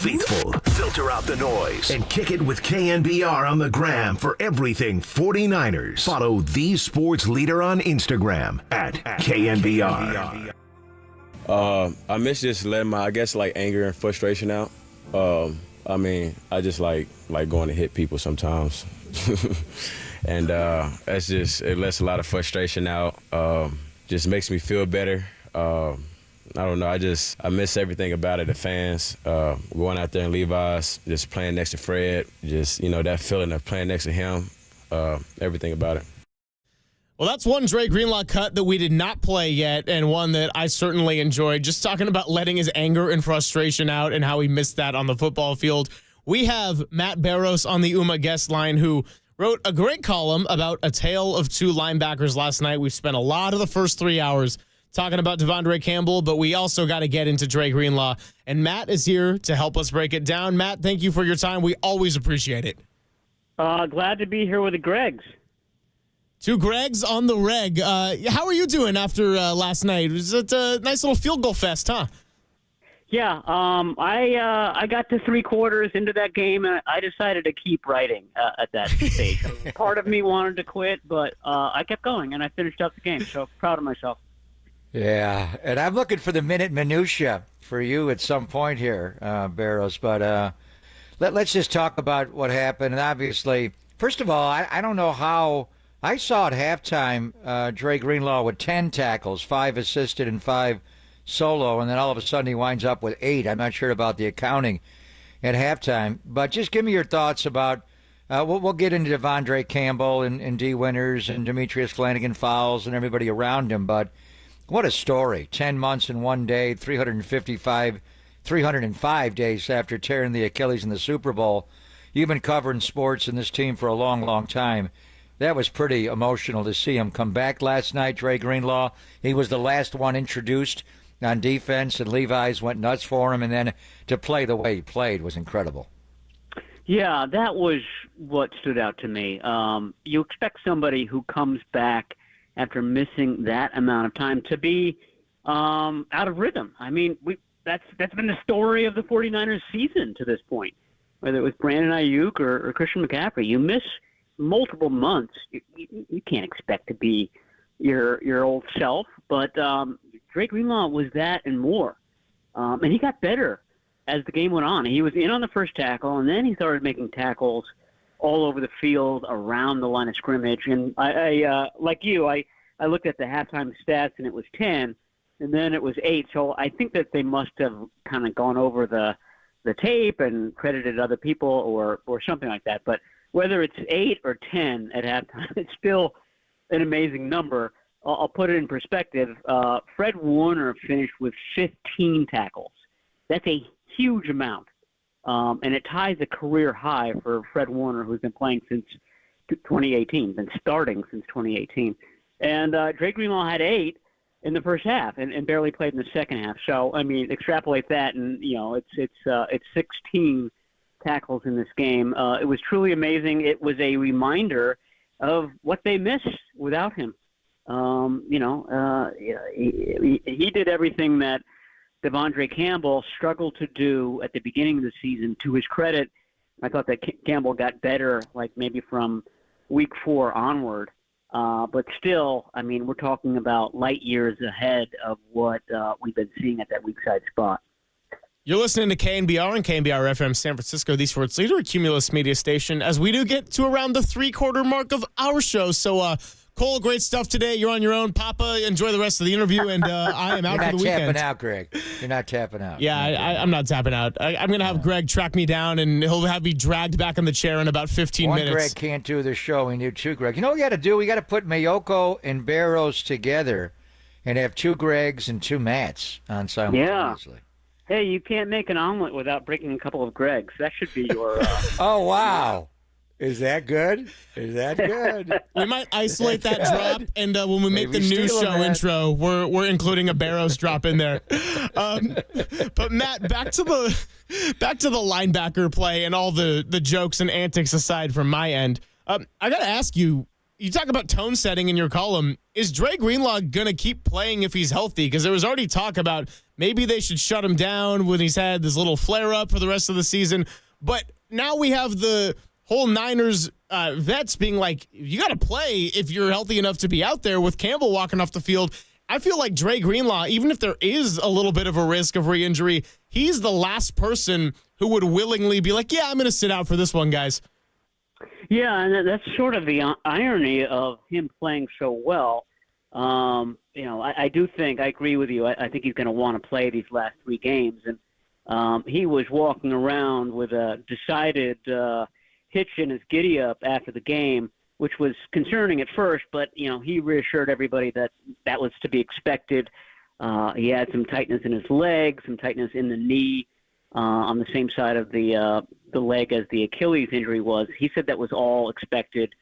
A: faithful. Filter out the noise and kick it with KNBR on the gram for everything 49ers. Follow the sports leader on Instagram at KNBR.
P: I miss just letting my, anger and frustration out. I just like going to hit people sometimes. And it lets a lot of frustration out. Just makes me feel better. I don't know. I miss everything about it. The fans, going out there in Levi's, just playing next to Fred, just, that feeling of playing next to him, everything about it.
N: Well, that's one Dre Greenlaw cut that we did not play yet, and one that I certainly enjoyed. Just talking about letting his anger and frustration out and how he missed that on the football field. We have Matt Barrows on the UMA guest line, who wrote a great column about a tale of two linebackers last night. We spent a lot of the first 3 hours talking about Devondre Campbell, but we also got to get into Dre Greenlaw. And Matt is here to help us break it down. Matt, thank you for your time. We always appreciate it.
Y: Glad to be here with the Gregs.
N: Two Gregs on the reg. How are you doing after last night? Was it a nice little field goal fest, huh?
Y: Yeah, I got to 3/4 into that game, and I decided to keep writing at that stage. Part of me wanted to quit, but I kept going, and I finished up the game, so proud of myself.
I: Yeah, and I'm looking for the minute minutia for you at some point here, Barrows. But let's just talk about what happened. And obviously, first of all, I don't know how – I saw at halftime Dre Greenlaw with 10 tackles, 5 assisted and 5 solo, and then all of a sudden he winds up with 8. I'm not sure about the accounting at halftime. But just give me your thoughts about we'll get into Devondre Campbell and D. Winters and Demetrius Flanagan Fowles and everybody around him. But what a story. 10 months and 1 day, 305 days after tearing the Achilles in the Super Bowl. You've been covering sports in this team for a long, long time. That was pretty emotional to see him come back last night, Dre Greenlaw. He was the last one introduced on defense, and Levi's went nuts for him, and then to play the way he played was incredible.
Y: Yeah, that was what stood out to me. You expect somebody who comes back after missing that amount of time to be out of rhythm. I mean, that's been the story of the 49ers season to this point, whether it was Brandon Ayuk or Christian McCaffrey. You miss multiple months, you can't expect to be your old self. But Dre Greenlaw was that and more. And he got better as the game went on. He was in on the first tackle, and then he started making tackles all over the field around the line of scrimmage. And I like you, I looked at the halftime stats, and it was 10, and then it was 8. So I think that they must have kind of gone over the tape and credited other people or something like that. But whether it's 8 or 10 at halftime, it's still an amazing number. I'll put it in perspective. Fred Warner finished with 15 tackles. That's a huge amount. And it ties a career high for Fred Warner, who's been playing since 2018, been starting since 2018. And Dre Greenlaw had 8 in the first half and barely played in the second half. So, I mean, extrapolate that, and, it's 16 tackles in this game. It was truly amazing. It was a reminder of what they missed without him. He did everything that Devondre Campbell struggled to do at the beginning of the season. To his credit, I thought that Campbell got better, like maybe from week 4 onward. But still, I mean, we're talking about light years ahead of what we've been seeing at that weak side spot.
N: You're listening to KNBR and KNBR FM San Francisco, the sports leader, a Cumulus media station, as we do get to around the 3/4 mark of our show. So, Cole, great stuff today. You're on your own. Papa, enjoy the rest of the interview, and I am out for the weekend.
I: You're not tapping out, Greg. You're not tapping out.
N: Yeah, I'm not tapping out. I'm going to have Greg track me down, and he'll have me dragged back in the chair in about 15 minutes.
I: One Greg can't do the show. We need 2 Greg. You know what we got to do? We got to put Mayoko and Barrows together and have 2 Gregs and 2 Matts on simultaneously.
Y: Yeah. Hey, you can't make an omelet without breaking a couple of Gregs. That should be your...
I: Oh, wow. Is that good? Is that good?
N: We might isolate that drop, and when we make the new show intro, we're including a Barrows drop in there. But Matt, back to the linebacker play and all the jokes and antics aside from my end. I got to ask you, you talk about tone setting in your column. Is Dre Greenlaw going to keep playing if he's healthy? Because there was already talk about maybe they should shut him down when he's had this little flare-up for the rest of the season. But now we have the whole Niners vets being like, you got to play if you're healthy enough to be out there with Campbell walking off the field. I feel like Dre Greenlaw, even if there is a little bit of a risk of re-injury, he's the last person who would willingly be like, yeah, I'm going to sit out for this one, guys.
Y: Yeah, and that's sort of the irony of him playing so well. I do think, I agree with you, I think he's going to want to play these last 3 games. And he was walking around with a decided hitch in his giddy-up after the game, which was concerning at first, but, he reassured everybody that that was to be expected. He had some tightness in his leg, some tightness in the knee on the same side of the leg as the Achilles injury was. He said that was all expected.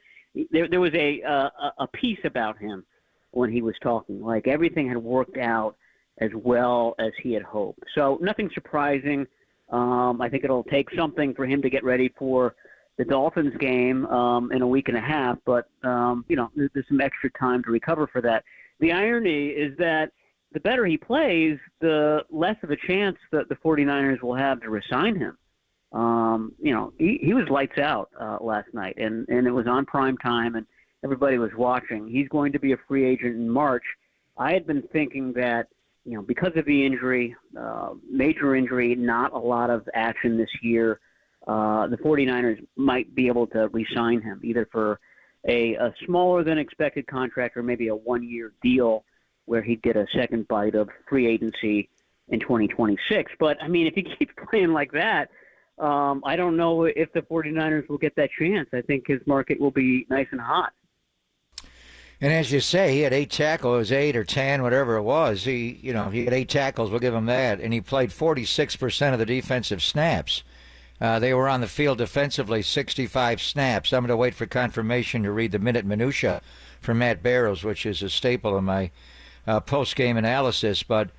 Y: There was a piece about him when he was talking, like everything had worked out as well as he had hoped. So nothing surprising. I think it'll take something for him to get ready for the Dolphins game in a week and a half, but there's some extra time to recover for that. The irony is that the better he plays, the less of a chance that the 49ers will have to resign him. He was lights out last night, and it was on prime time, and everybody was watching. He's going to be a free agent in March. I had been thinking that, because of the injury, major injury, not a lot of action this year, the 49ers might be able to re-sign him, either for a smaller than expected contract or maybe a 1-year deal where he'd get a second bite of free agency in 2026. But, if he keeps playing like that, I don't know if the 49ers will get that chance. I think his market will be nice and hot.
I: And as you say, he had 8 tackles, 8 or 10, whatever it was. He had 8 tackles, we'll give him that. And he played 46% of the defensive snaps. They were on the field defensively, 65 snaps. I'm going to wait for confirmation to read the minute minutia from Matt Barrows, which is a staple in my post-game analysis. But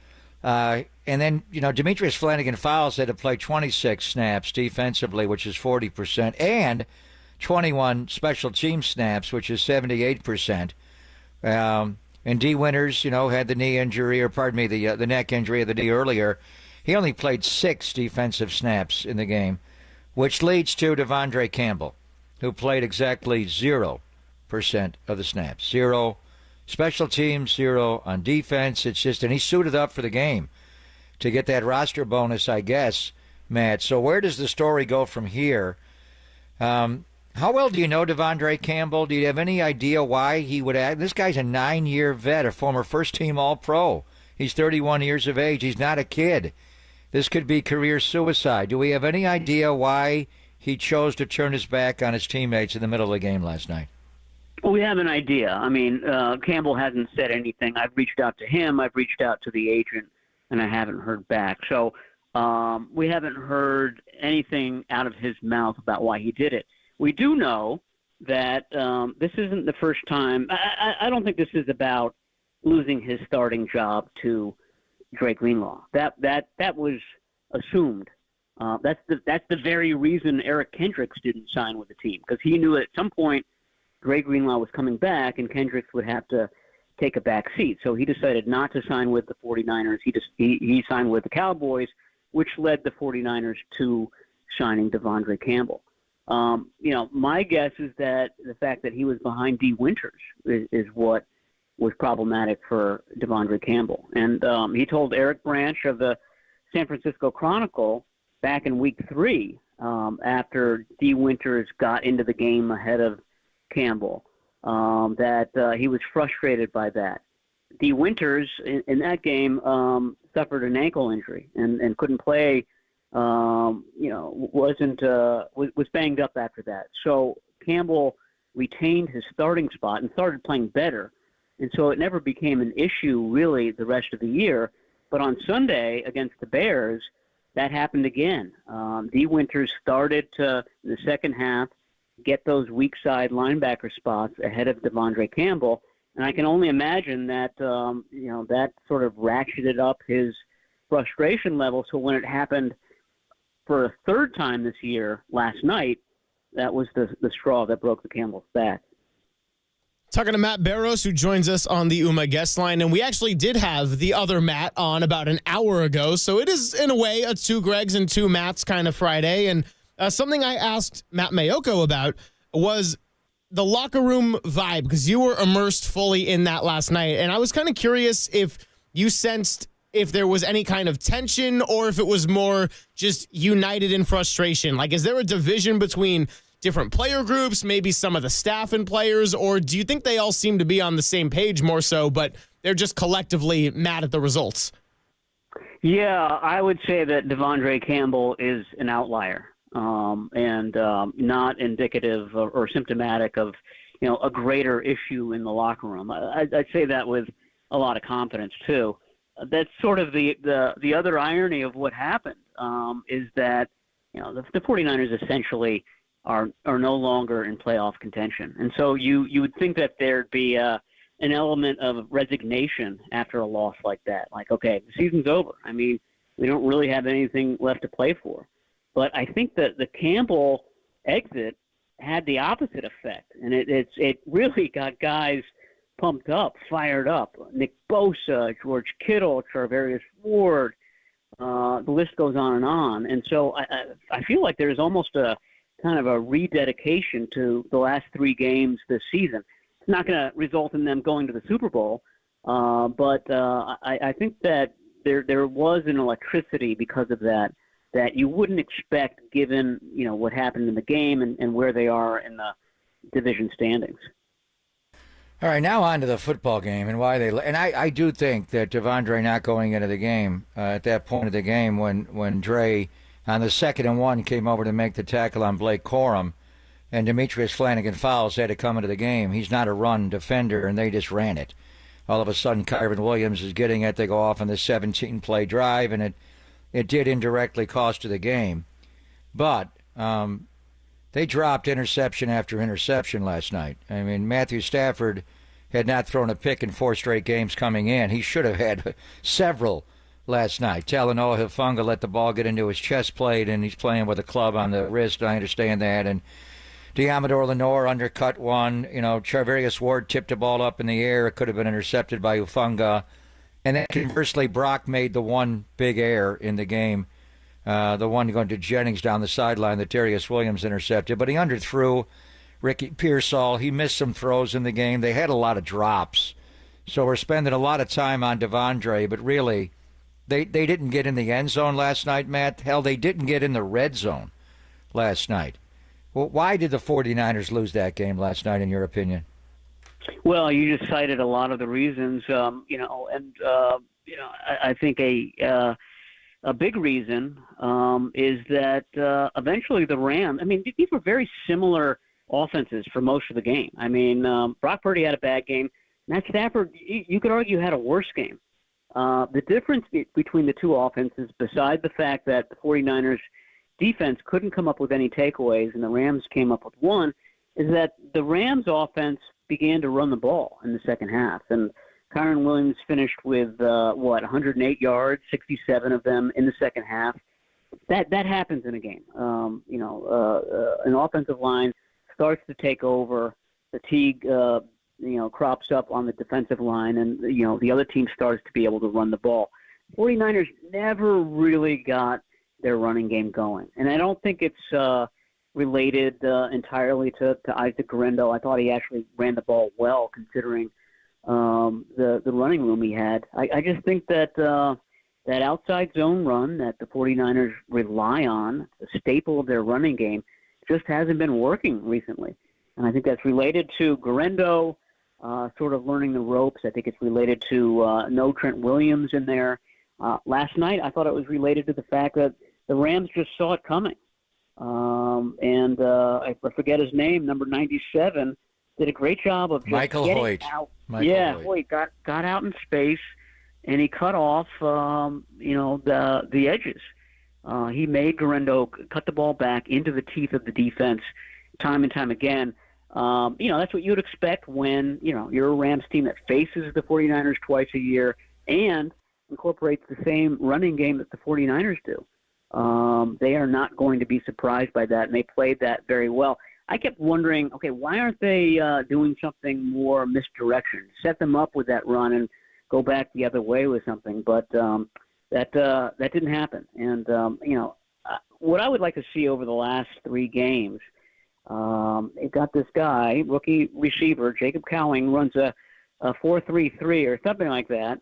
I: and then, Demetrius Flanagan-Fowles had to play 26 snaps defensively, which is 40%, and 21 special team snaps, which is 78%. And D. Winters, had the knee injury, the neck injury of the knee earlier. He only played 6 defensive snaps in the game, which leads to Devondre Campbell, who played exactly 0% of the snaps. 0 special teams, 0 on defense. It's just, and he suited up for the game to get that roster bonus, I guess, Matt. So where does the story go from here? How well do you know Devondre Campbell? Do you have any idea why he would act? This guy's a 9-year vet, a former first-team All-Pro. He's 31 years of age. He's not a kid. This could be career suicide. Do we have any idea why he chose to turn his back on his teammates in the middle of the game last night?
Y: Well, we have an idea. Campbell hasn't said anything. I've reached out to him. I've reached out to the agent, and I haven't heard back. So we haven't heard anything out of his mouth about why he did it. We do know that this isn't the first time. I don't think this is about losing his starting job to Dre Greenlaw. That was assumed. That's the very reason Eric Kendricks didn't sign with the team, because he knew at some point Dre Greenlaw was coming back and Kendricks would have to take a back seat. So he decided not to sign with the 49ers. He signed with the Cowboys, which led the 49ers to signing Devondre Campbell. My guess is that the fact that he was behind D. Winters is what was problematic for Devondre Campbell. And he told Eric Branch of the San Francisco Chronicle back in week 3, after D. Winters got into the game ahead of Campbell, that he was frustrated by that. D. Winters in that game suffered an ankle injury and couldn't play. Was banged up after that. So Campbell retained his starting spot and started playing better. And so it never became an issue really the rest of the year. But on Sunday against the Bears, that happened again. D. Winters started to, in the second half, get those weak side linebacker spots ahead of Devondre Campbell. And I can only imagine that, that sort of ratcheted up his frustration level. So when it happened for a third time this year, last night, that was the straw that broke the camel's back.
N: Talking to Matt Barrows, who joins us on the UMA guest line. And we actually did have the other Matt on about an hour ago. So it is, in a way, a two Gregs and two Matts kind of Friday. And something I asked Matt Mayoko about was the locker room vibe, because you were immersed fully in that last night. And I was kind of curious if you sensed if there was any kind of tension or if it was more just united in frustration. Like, is there a division between different player groups, maybe some of the staff and players, or do you think they all seem to be on the same page more so, but they're just collectively mad at the results?
Y: Yeah, I would say that Devondre Campbell is an outlier and not indicative or symptomatic of, a greater issue in the locker room. I'd say that with a lot of confidence too. That's sort of the other irony of what happened is that, the 49ers essentially are no longer in playoff contention. And so you would think that there'd be an element of resignation after a loss like that. Like, okay, the season's over. I mean, we don't really have anything left to play for. But I think that the Campbell exit had the opposite effect. And it really got guys pumped up, fired up. Nick Bosa, George Kittle, Charvarius Ward, the list goes on and on. And so I feel like there's almost a kind of a rededication to the last three games this season. It's not going to result in them going to the Super Bowl, but I think that there was an electricity because of that you wouldn't expect given, what happened in the game and where they are in the division standings.
I: All right, now on to the football game and why they. And I do think that Devondre not going into the game at that point of the game when Dre on the 2nd and 1 came over to make the tackle on Blake Corum, and Demetrius Flanagan-Fowles had to come into the game. He's not a run defender, and they just ran it. All of a sudden, Kyron Williams is getting it. They go off on the 17-play drive, and it did indirectly cost the game. But they dropped interception after interception last night. I mean, Matthew Stafford had not thrown a pick in 4 straight games coming in. He should have had several last night. Talanoa Hufanga let the ball get into his chest plate, and he's playing with a club on the wrist. I understand that. And Diamador Lenore undercut one. Charvarius Ward tipped the ball up in the air. It could have been intercepted by Hufanga. And then conversely, Brock made the one big error in the game, the one going to Jennings down the sideline that Darius Williams intercepted. But he underthrew Ricky Pearsall. He missed some throws in the game. They had a lot of drops. So we're spending a lot of time on Devondre, but really, They didn't get in the end zone last night, Matt. Hell, they didn't get in the red zone last night. Well, why did the 49ers lose that game last night, in your opinion?
Y: Well, you just cited a lot of the reasons, I think a big reason is that eventually the Rams, I mean, these were very similar offenses for most of the game. I mean, Brock Purdy had a bad game. Matt Stafford, you could argue, had a worse game. The difference between the two offenses, besides the fact that the 49ers defense couldn't come up with any takeaways and the Rams came up with one, is that the Rams offense began to run the ball in the second half. And Kyron Williams finished with, 108 yards, 67 of them in the second half. That happens in a game. An offensive line starts to take over. Fatigue crops up on the defensive line, and, the other team starts to be able to run the ball. 49ers never really got their running game going. And I don't think it's related entirely to Isaac Guerendo. I thought he actually ran the ball well, considering the running room he had. I just think that that outside zone run that the 49ers rely on, the staple of their running game, just hasn't been working recently. And I think that's related to Guerendo sort of learning the ropes. I think it's related to no Trent Williams in there. Last night, I thought it was related to the fact that the Rams just saw it coming. I forget his name, number 97, did a great job of just
I: Michael
Y: getting
I: Hoyt.
Y: out.
I: Michael
Y: Hoyt got out in space, and he cut off, the edges. He made Guerendo cut the ball back into the teeth of the defense time and time again. That's what you'd expect when, you're a Rams team that faces the 49ers twice a year and incorporates the same running game that the 49ers do. They are not going to be surprised by that, and they played that very well. I kept wondering, okay, why aren't they doing something more misdirection? Set them up with that run and go back the other way with something, but that didn't happen. And what I would like to see over the last 3 games, it got this guy, rookie receiver Jacob Cowing, runs a 4.33 or something like that.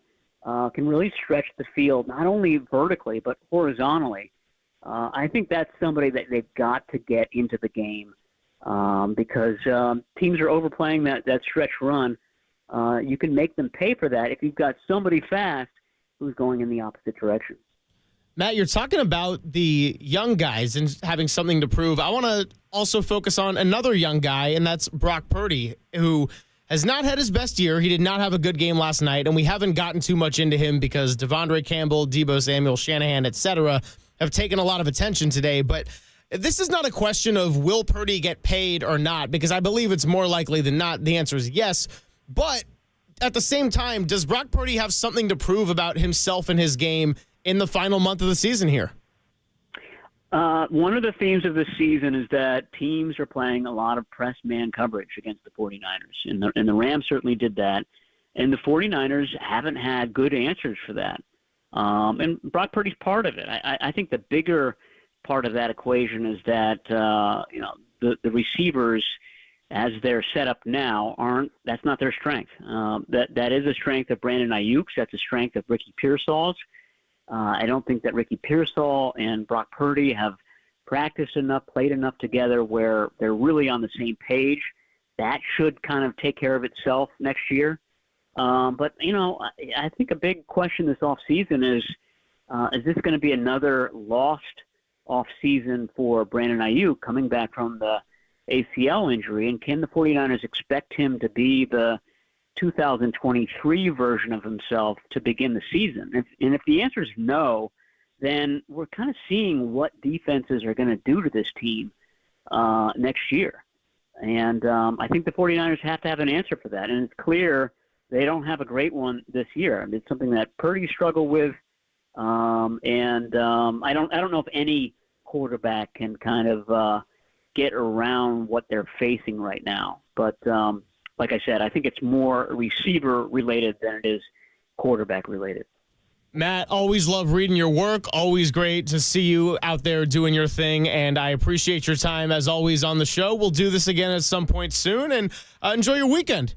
Y: Can really stretch the field not only vertically but horizontally. I think that's somebody that they've got to get into the game because teams are overplaying that stretch run. You can make them pay for that if you've got somebody fast who's going in the opposite direction.
N: Matt, you're talking about the young guys and having something to prove. I want to also focus on another young guy, and that's Brock Purdy, who has not had his best year. He did not have a good game last night, and we haven't gotten too much into him because Devondre Campbell, Deebo Samuel, Shanahan, etc. have taken a lot of attention today. But this is not a question of will Purdy get paid or not, because I believe it's more likely than not. The answer is yes. But at the same time, does Brock Purdy have something to prove about himself and his game in the final month of the season here?
Y: One of the themes of this season is that teams are playing a lot of press man coverage against the 49ers, and the Rams certainly did that, and the 49ers haven't had good answers for that. And Brock Purdy's part of it. I think the bigger part of that equation is that the receivers, as they're set up now, that's not their strength. That is a strength of Brandon Ayuk's. That's a strength of Ricky Pearsall's. I don't think that Ricky Pearsall and Brock Purdy have practiced enough, played enough together where they're really on the same page. That should kind of take care of itself next year. But I think a big question this offseason is this going to be another lost offseason for Brandon Ayuk coming back from the ACL injury? And can the 49ers expect him to be the 2023 version of himself to begin the season? If the answer is no, then we're kind of seeing what defenses are going to do to this team next year. And I think the 49ers have to have an answer for that. And it's clear they don't have a great one this year. I mean, it's something that Purdy struggled with. I don't know if any quarterback can kind of get around what they're facing right now. But like I said, I think it's more receiver related than it is quarterback related.
N: Matt, always love reading your work. Always great to see you out there doing your thing, and I appreciate your time as always on the show. We'll do this again at some point soon, and enjoy your weekend.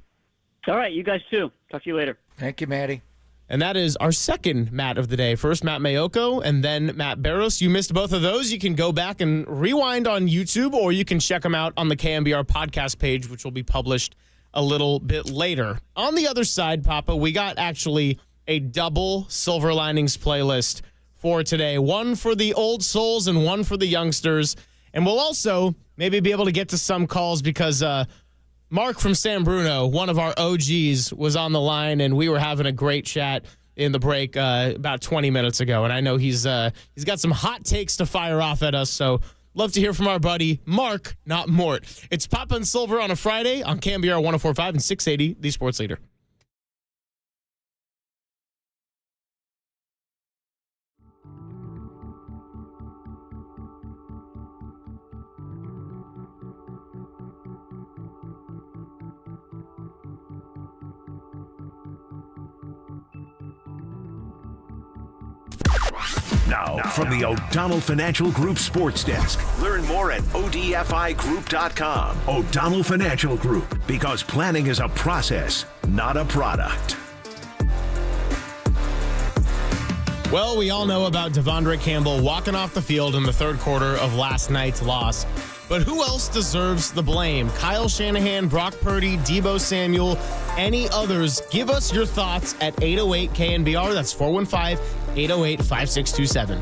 Y: All right, you guys too. Talk to you later.
I: Thank you, Matty.
N: And that is our second Matt of the day. First, Matt Mayoko, and then Matt Barrows. You missed both of those. You can go back and rewind on YouTube, or you can check them out on the KNBR podcast page, which will be published a little bit later. On the other side, Papa, we got actually a double Silver Linings playlist for today. One for the old souls and one for the youngsters. And we'll also maybe be able to get to some calls because Mark from San Bruno, one of our OGs, was on the line, and we were having a great chat in the break about 20 minutes ago. And I know he's got some hot takes to fire off at us, so love to hear from our buddy Mark, not Mort. It's Papa and Silver on a Friday on KNBR 104.5 and 680, the Sports Leader.
A: Now, from the O'Donnell Financial Group Sports Desk. Learn more at ODFIGroup.com. O'Donnell Financial Group, because planning is a process, not a product.
N: Well, we all know about Devondre Campbell walking off the field in the third quarter of last night's loss. But who else deserves the blame? Kyle Shanahan, Brock Purdy, Deebo Samuel, any others? Give us your thoughts at 808-KNBR. That's 415-808-5627.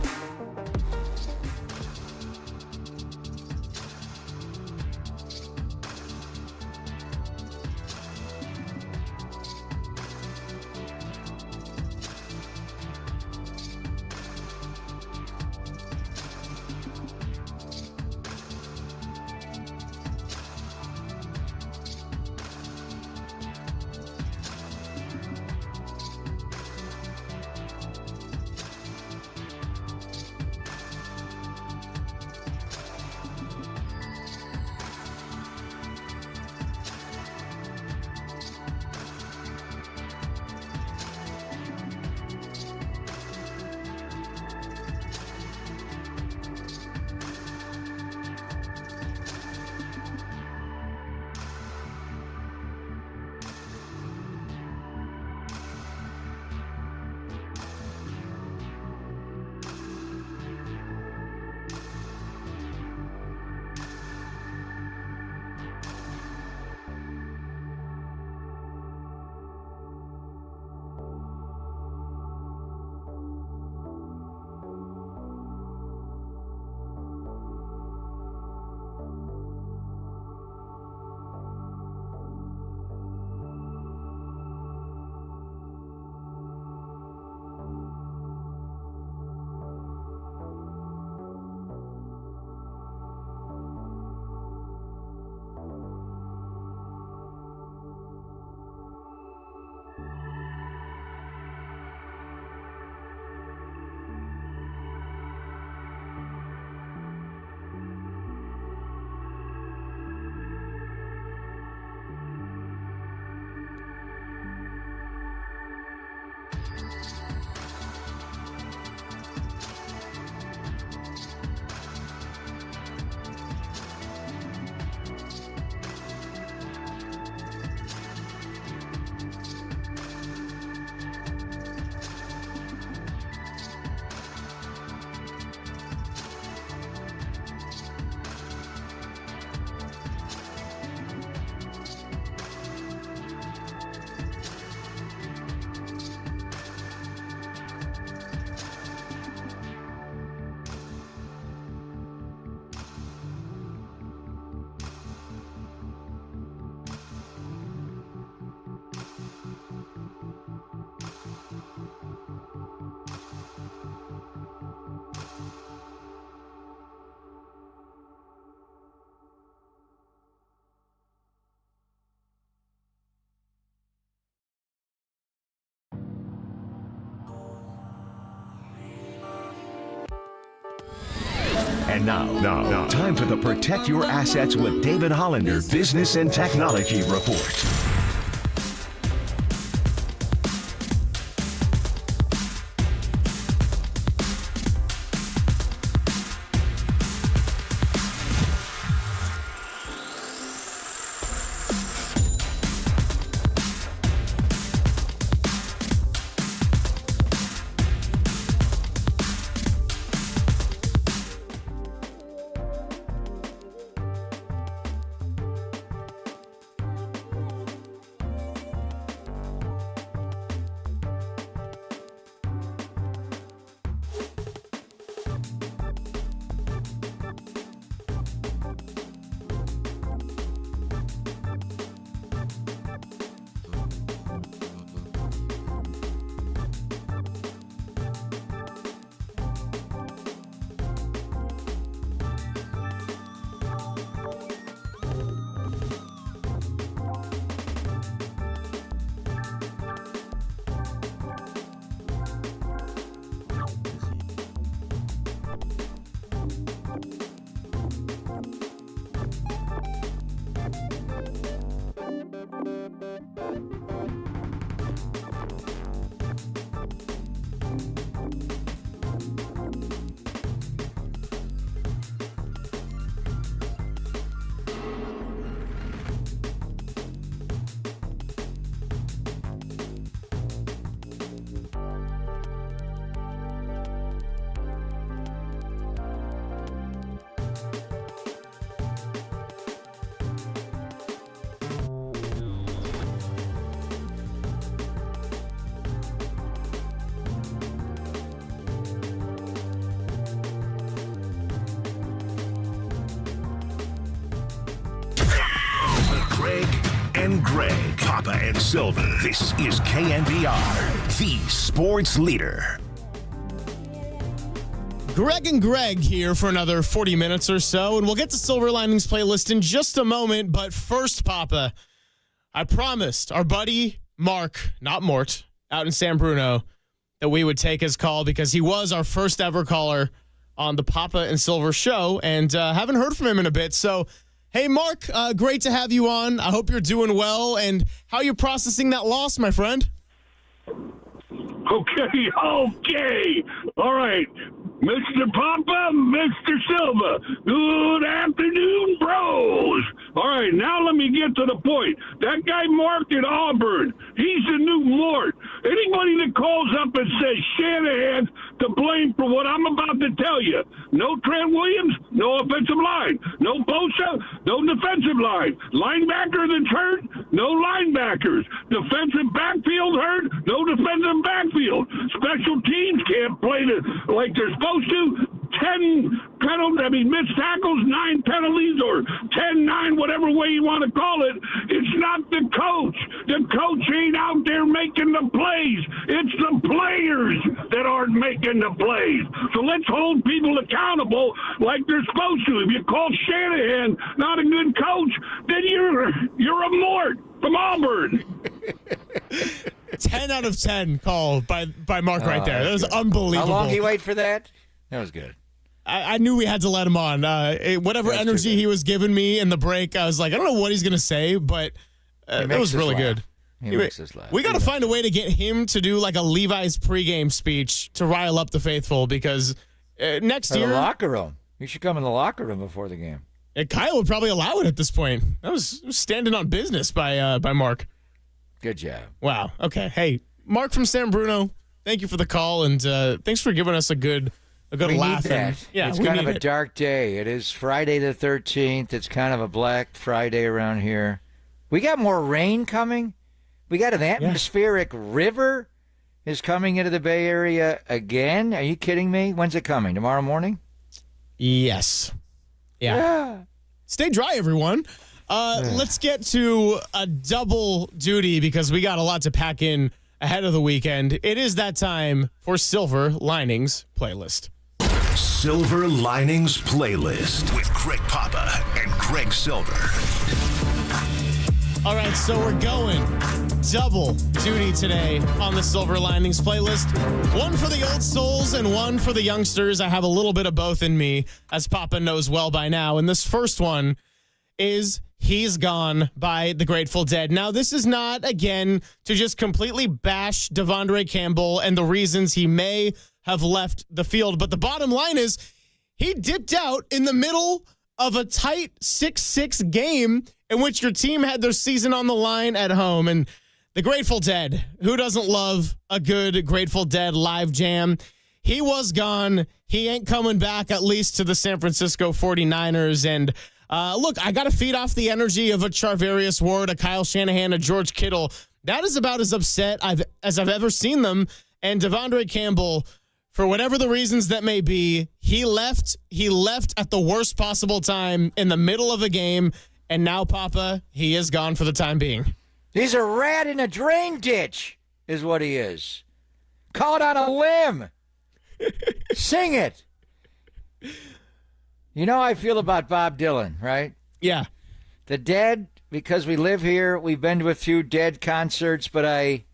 A: And now, time for the Protect Your Assets with David Hollander Business and Technology Report. Greg, Papa, and Silver. This is KNBR, the sports leader.
N: Greg and Greg here for another 40 minutes or so, and we'll get to Silver Linings playlist in just a moment. But first, Papa, I promised our buddy Mark, not Mort, out in San Bruno, that we would take his call because he was our first ever caller on the Papa and Silver show, and haven't heard from him in a bit. So, hey, Mark, great to have you on. I hope you're doing well, and how are you processing that loss, my friend?
Q: Okay. All right. Mr. Papa, Mr. Silva, good afternoon, bros. All right, now let me get to the point. That guy Mark at Auburn, he's the new Mort. Anybody that calls up and says Shanahan's to blame for what I'm about to tell you. No Trent Williams, no offensive line. No Bosa, no defensive line. Linebacker that's hurt, no linebackers. Defensive backfield hurt, no defensive backfield. Special teams can't play like they're supposed to. 10 penalties, missed tackles, 9 penalties, or 10-9, whatever way you want to call it. It's not the coach. The coach ain't out there making the plays. It's the players that aren't making the plays. So let's hold people accountable like they're supposed to. If you call Shanahan not a good coach, then you're a Mort from Auburn.
N: 10 out of 10 call by Mark right there. That was unbelievable.
I: How long did he wait for that? That was good.
N: I knew we had to let him on. Whatever energy he was giving me in the break, I was like, I don't know what he's going to say, but that was really good.
I: He makes us laugh.
N: We got to find a way to get him to do like a Levi's pregame speech to rile up the faithful because next year.
I: The locker room. You should come in the locker room before the game.
N: And Kyle would probably allow it at this point. That was standing on business by Mark.
I: Good job.
N: Wow. Okay. Hey, Mark from San Bruno, thank you for the call, and thanks for giving us a good laugh.
I: Need that. It's kind of a dark day. It is Friday the 13th. It's kind of a black Friday around here. We got more rain coming. We got an atmospheric river is coming into the Bay Area again. Are you kidding me? When's it coming? Tomorrow morning?
N: Yes. Yeah. Stay dry, everyone. Let's get to a double duty because we got a lot to pack in ahead of the weekend. It is that time for Silver Linings Playlist.
A: Silver Linings Playlist with Greg Papa and Greg Silver.
N: All right, so we're going double duty today on the Silver Linings playlist. One for the old souls and one for the youngsters. I have a little bit of both in me, as Papa knows well by now. And this first one is He's Gone by the Grateful Dead. Now, this is not, again, to just completely bash Devondre Campbell and the reasons he may have left the field. But the bottom line is he dipped out in the middle of a tight 6-6 game in which your team had their season on the line at home. And the Grateful Dead, who doesn't love a good Grateful Dead live jam? He was gone. He ain't coming back, at least to the San Francisco 49ers. And look, I got to feed off the energy of a Charvarius Ward, a Kyle Shanahan, a George Kittle. That is about as upset as I've ever seen them. And Devondre Campbell, for whatever the reasons that may be, he left at the worst possible time in the middle of a game. And now, Papa, he is gone for the time being.
I: He's a rat in a drain ditch, is what he is. Caught on a limb. Sing it. You know how I feel about Bob Dylan, right?
N: Yeah.
I: The Dead, because we live here, we've been to a few Dead concerts, but I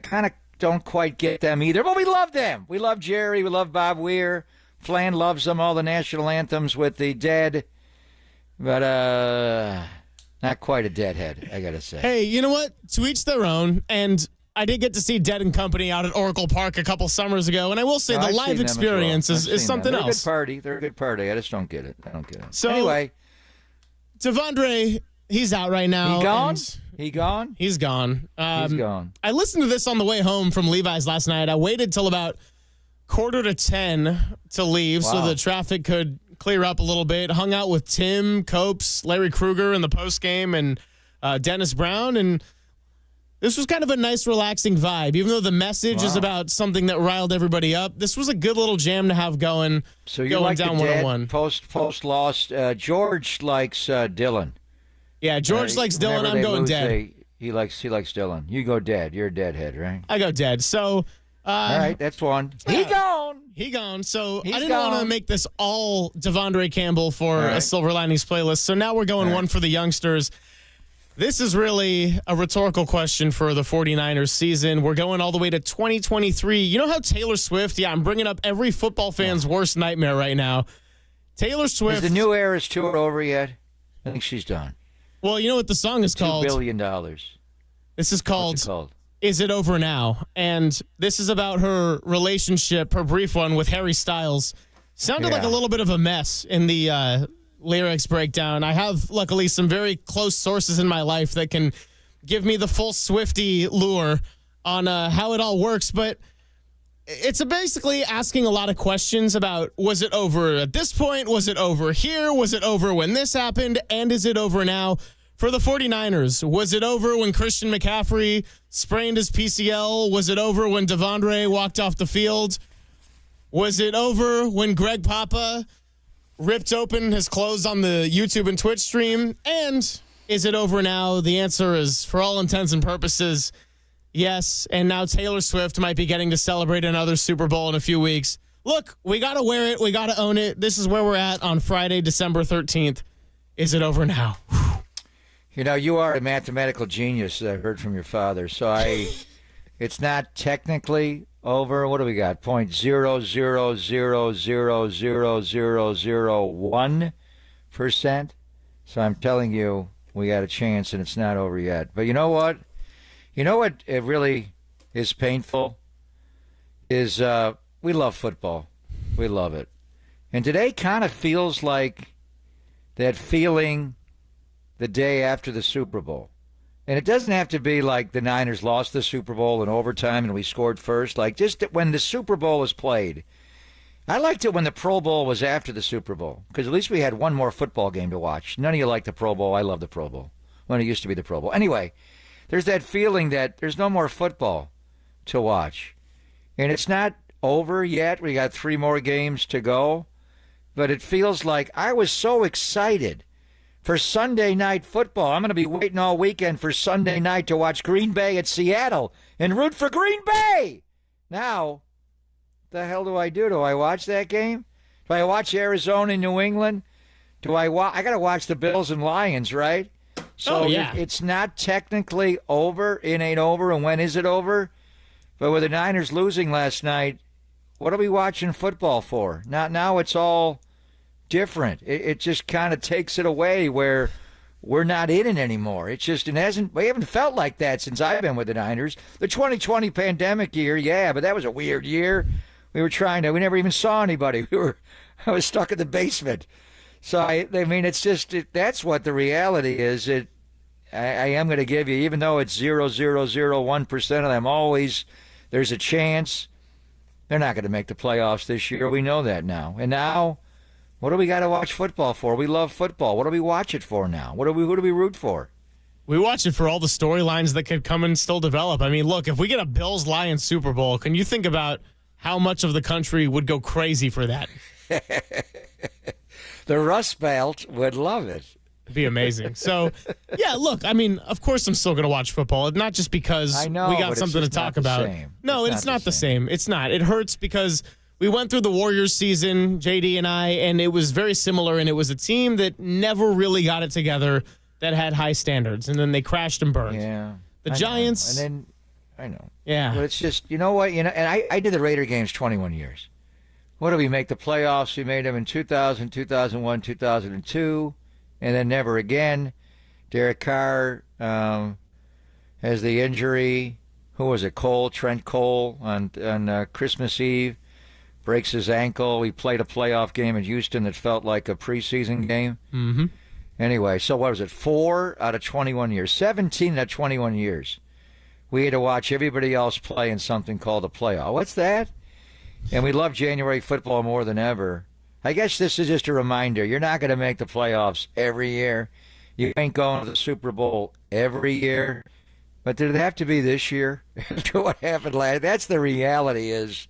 I: kind of don't quite get them either. But we love them. We love Jerry. We love Bob Weir. Flan loves them, all the national anthems with the Dead. But not quite a Deadhead, I got to say.
N: Hey, you know what? To each their own. And I did get to see Dead and Company out at Oracle Park a couple summers ago. And I will say the live experience is something else.
I: They're a good party. They're a good party. I just don't get it. I don't get it.
N: So,
I: anyway.
N: Devondre, he's out right now.
I: He gone? He gone?
N: He's gone.
I: He's gone.
N: I listened to this on the way home from Levi's last night. I waited till about 9:45 to leave so the traffic could clear up a little bit. Hung out with Tim Copes, Larry Krueger in the postgame, and Dennis Brown. And this was kind of a nice, relaxing vibe. Even though the message is about something that riled everybody up, this was a good little jam to have going.
I: So you
N: going
I: like
N: down
I: the Dead
N: 101.
I: Post lost. George likes Dylan.
N: Yeah, George likes Dylan. I'm going Dead.
I: He likes Dylan. You go Dead. You're a Deadhead, right?
N: I go Dead. So.
I: All right, that's one. He gone. So
N: I didn't want to make this all Devondre Campbell for a Silver Linings playlist. So now we're going one for the youngsters. This is really a rhetorical question for the 49ers season. We're going all the way to 2023. You know how Taylor Swift, I'm bringing up every football fan's worst nightmare right now. Taylor Swift.
I: Is the New Era's tour over yet? I think she's done.
N: Well, you know what the song is called?
I: $2 billion.
N: This is called.
I: What's it called?
N: Is It Over Now? And this is about her relationship, her brief one with Harry Styles. Sounded like a little bit of a mess in the lyrics breakdown. I have, luckily, some very close sources in my life that can give me the full Swiftie lure on how it all works. But it's basically asking a lot of questions about, was it over at this point? Was it over here? Was it over when this happened? And is it over now? For the 49ers, was it over when Christian McCaffrey sprained his PCL? Was it over when Devondre walked off the field? Was it over when Greg Papa ripped open his clothes on the YouTube and Twitch stream? And is it over now? The answer is, for all intents and purposes, yes. And now Taylor Swift might be getting to celebrate another Super Bowl in a few weeks. Look, we got to wear it. We got to own it. This is where we're at on Friday, December 13th. Is it over now?
I: You know, you are a mathematical genius, I heard from your father. So it's not technically over. What do we got? 0.000000001%. So I'm telling you, we got a chance, and it's not over yet. But you know what? You know what it really is painful? Is we love football. We love it. And today kind of feels like that feeling the day after the Super Bowl. And it doesn't have to be like the Niners lost the Super Bowl in overtime and we scored first. Like just when the Super Bowl was played. I liked it when the Pro Bowl was after the Super Bowl because at least we had one more football game to watch. None of you like the Pro Bowl. I love the Pro Bowl when it used to be the Pro Bowl. Anyway, there's that feeling that there's no more football to watch. And it's not over yet. We got 3 more games to go. But it feels like I was so excited for Sunday night football. I'm going to be waiting all weekend for Sunday night to watch Green Bay at Seattle and root for Green Bay. Now, the hell do I do? Do I watch that game? Do I watch Arizona and New England? I got to watch the Bills and Lions, right? So it's not technically over. It ain't over. And when is it over? But with the Niners losing last night, what are we watching football for? Now it's all different. It just kind of takes it away where we're not in it anymore. It's just, we haven't felt like that since I've been with the Niners. The 2020 pandemic year, yeah, but that was a weird year. We never even saw anybody. I was stuck in the basement. So, I mean, it's just, that's what the reality is. I am going to give you, even though it's 0.001% of them, always there's a chance. They're not going to make the playoffs this year. We know that now. And now, what do we got to watch football for? We love football. What do we watch it for now? Who do we root for?
N: We watch it for all the storylines that could come and still develop. I mean, look, if we get a Bills-Lions Super Bowl, can you think about how much of the country would go crazy for that?
I: The Rust Belt would love it.
N: It'd be amazing. So, yeah, look, I mean, of course I'm still going to watch football. Not just because we got something to talk about. No, it's not the same. It's not. It hurts because we went through the Warriors season, JD and I, and it was very similar, and it was a team that never really got it together that had high standards, and then they crashed and burned.
I: Yeah.
N: The Giants.
I: And then, I know.
N: Yeah.
I: But it's just, you know what? And I did the Raider games 21 years. What did we make the playoffs? We made them in 2000, 2001, 2002, and then never again. Derek Carr has the injury. Who was it? Trent Cole on Christmas Eve. Breaks his ankle. We played a playoff game in Houston that felt like a preseason game.
N: Mm-hmm.
I: Anyway, so what was it? 4 out of 21 years. 17 out of 21 years. We had to watch everybody else play in something called a playoff. What's that? And we love January football more than ever. I guess this is just a reminder. You're not going to make the playoffs every year. You ain't going to the Super Bowl every year. But did it have to be this year? After what happened last? That's the reality is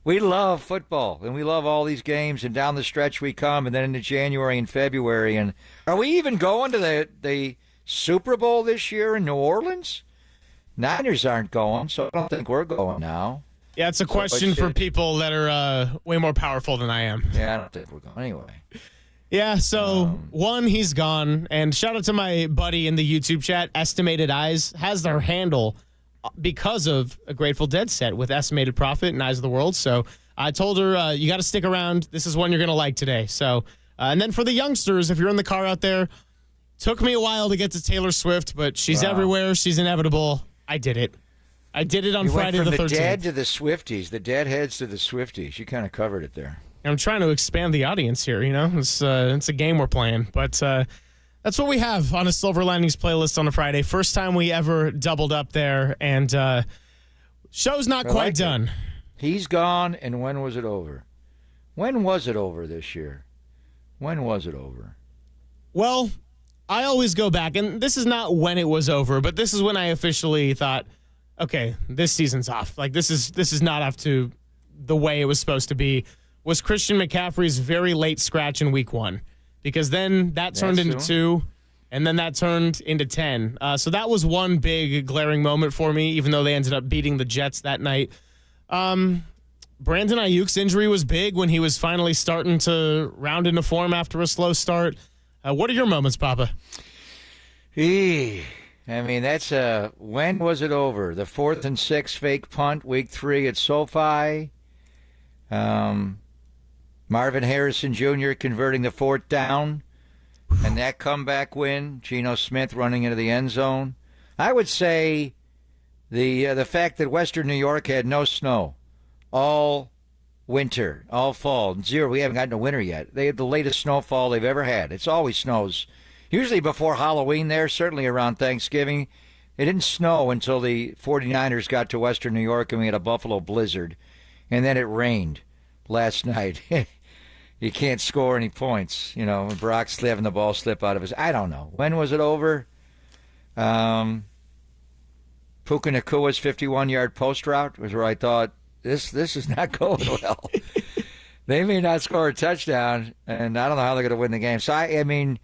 I: we love football, and we love all these games, and down the stretch we come, and then into January and February. And are we even going to the Super Bowl this year in New Orleans? Niners aren't going, so I don't think we're going now.
N: Yeah, it's a question for people that are way more powerful than I am.
I: Yeah, I don't think we're going. Anyway.
N: Yeah, so one, he's gone. And shout out to my buddy in the YouTube chat, Estimated Eyes, has their handle because of a Grateful Dead set with Estimated Prophet and Eyes of the World. So I told her, you got to stick around. This is one you're going to like today. So, and then for the youngsters, if you're in the car out there, took me a while to get to Taylor Swift, but she's everywhere. She's inevitable. I did it. I did it on Friday the 13th.
I: You went from the Dead to the Swifties, the Deadheads to the Swifties. You kind of covered it there.
N: I'm trying to expand the audience here, you know. It's a game we're playing. But that's what we have on a Silver Linings playlist on a Friday. First time we ever doubled up there, and show's not quite done.
I: He's gone, and when was it over? When was it over this year? When was it over?
N: Well, I always go back, and this is not when it was over, but this is when I officially thought, okay, this season's off. Like, this is not off to the way it was supposed to be. Was Christian McCaffrey's very late scratch in week 1. Because then that turned into 2, and then that turned into 10. So that was one big glaring moment for me, even though they ended up beating the Jets that night. Brandon Ayuk's injury was big when he was finally starting to round into form after a slow start. What are your moments, Papa?
I: I mean, that's when was it over? The 4th and 6 fake punt, week 3 at SoFi. Marvin Harrison Jr. converting the 4th down, and that comeback win. Geno Smith running into the end zone. I would say the fact that Western New York had no snow all winter, all fall, 0. We haven't gotten a winter yet. They had the latest snowfall they've ever had. It's always snows. Usually before Halloween there, certainly around Thanksgiving. It didn't snow until the 49ers got to Western New York and we had a Buffalo blizzard. And then it rained last night. You can't score any points, you know, Brock's having the ball slip out of his... I don't know. When was it over? Puka Nakua's 51-yard post route was where I thought, this is not going well. They may not score a touchdown, and I don't know how they're going to win the game. So, I mean,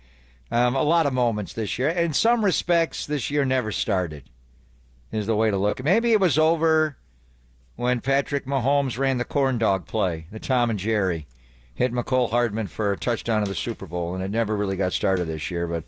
I: a lot of moments this year. In some respects, this year never started, is the way to look. Maybe it was over when Patrick Mahomes ran the corn dog play, the Tom and Jerry, hit McCole Hardman for a touchdown in the Super Bowl, and it never really got started this year. But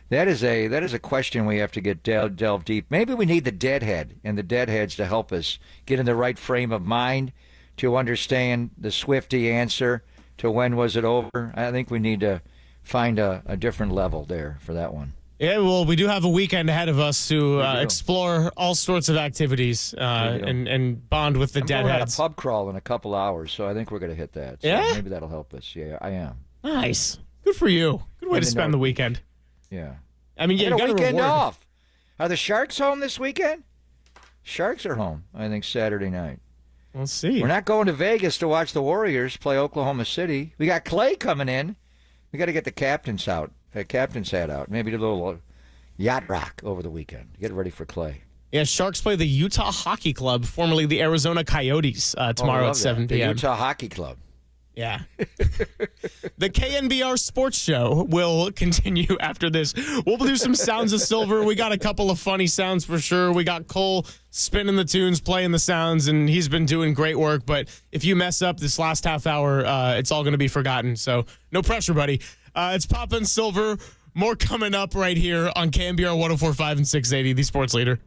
I: That is a question we have to get delve deep. Maybe we need the deadhead and the deadheads to help us get in the right frame of mind to understand the Swiftie answer to when was it over. I think we need to find a different level there for that one.
N: Yeah, well, we do have a weekend ahead of us to explore all sorts of activities and bond with the
I: I'm going on a
N: deadheads.
I: pub crawl in a couple hours, so I think we're going to hit that. So
N: Yeah?
I: maybe that'll help us. Yeah, I am.
N: Nice. Good for you. Good way to spend the weekend.
I: Yeah.
N: I mean,
I: I
N: you
I: got
N: got
I: a
N: a
I: weekend
N: reward.
I: off. Are the Sharks home this weekend? Sharks are home, I think, Saturday night.
N: Let's see.
I: We're not going to Vegas to watch the Warriors play Oklahoma City. We got Clay coming in. We got to get the captain's hat out. Maybe do a little yacht rock over the weekend. Get ready for Clay.
N: Yeah, Sharks play the Utah Hockey Club, formerly the Arizona Coyotes, tomorrow at 7 p.m.
I: The Utah Hockey Club.
N: Yeah. The KNBR Sports Show will continue after this. We'll do some Sounds of Silver. We got a couple of funny sounds for sure. We got Cole spinning the tunes, playing the sounds, and he's been doing great work. But if you mess up this last half hour, it's all going to be forgotten. So no pressure, buddy. It's Papa and Silver. More coming up right here on KNBR 104.5 and 680, the sports leader.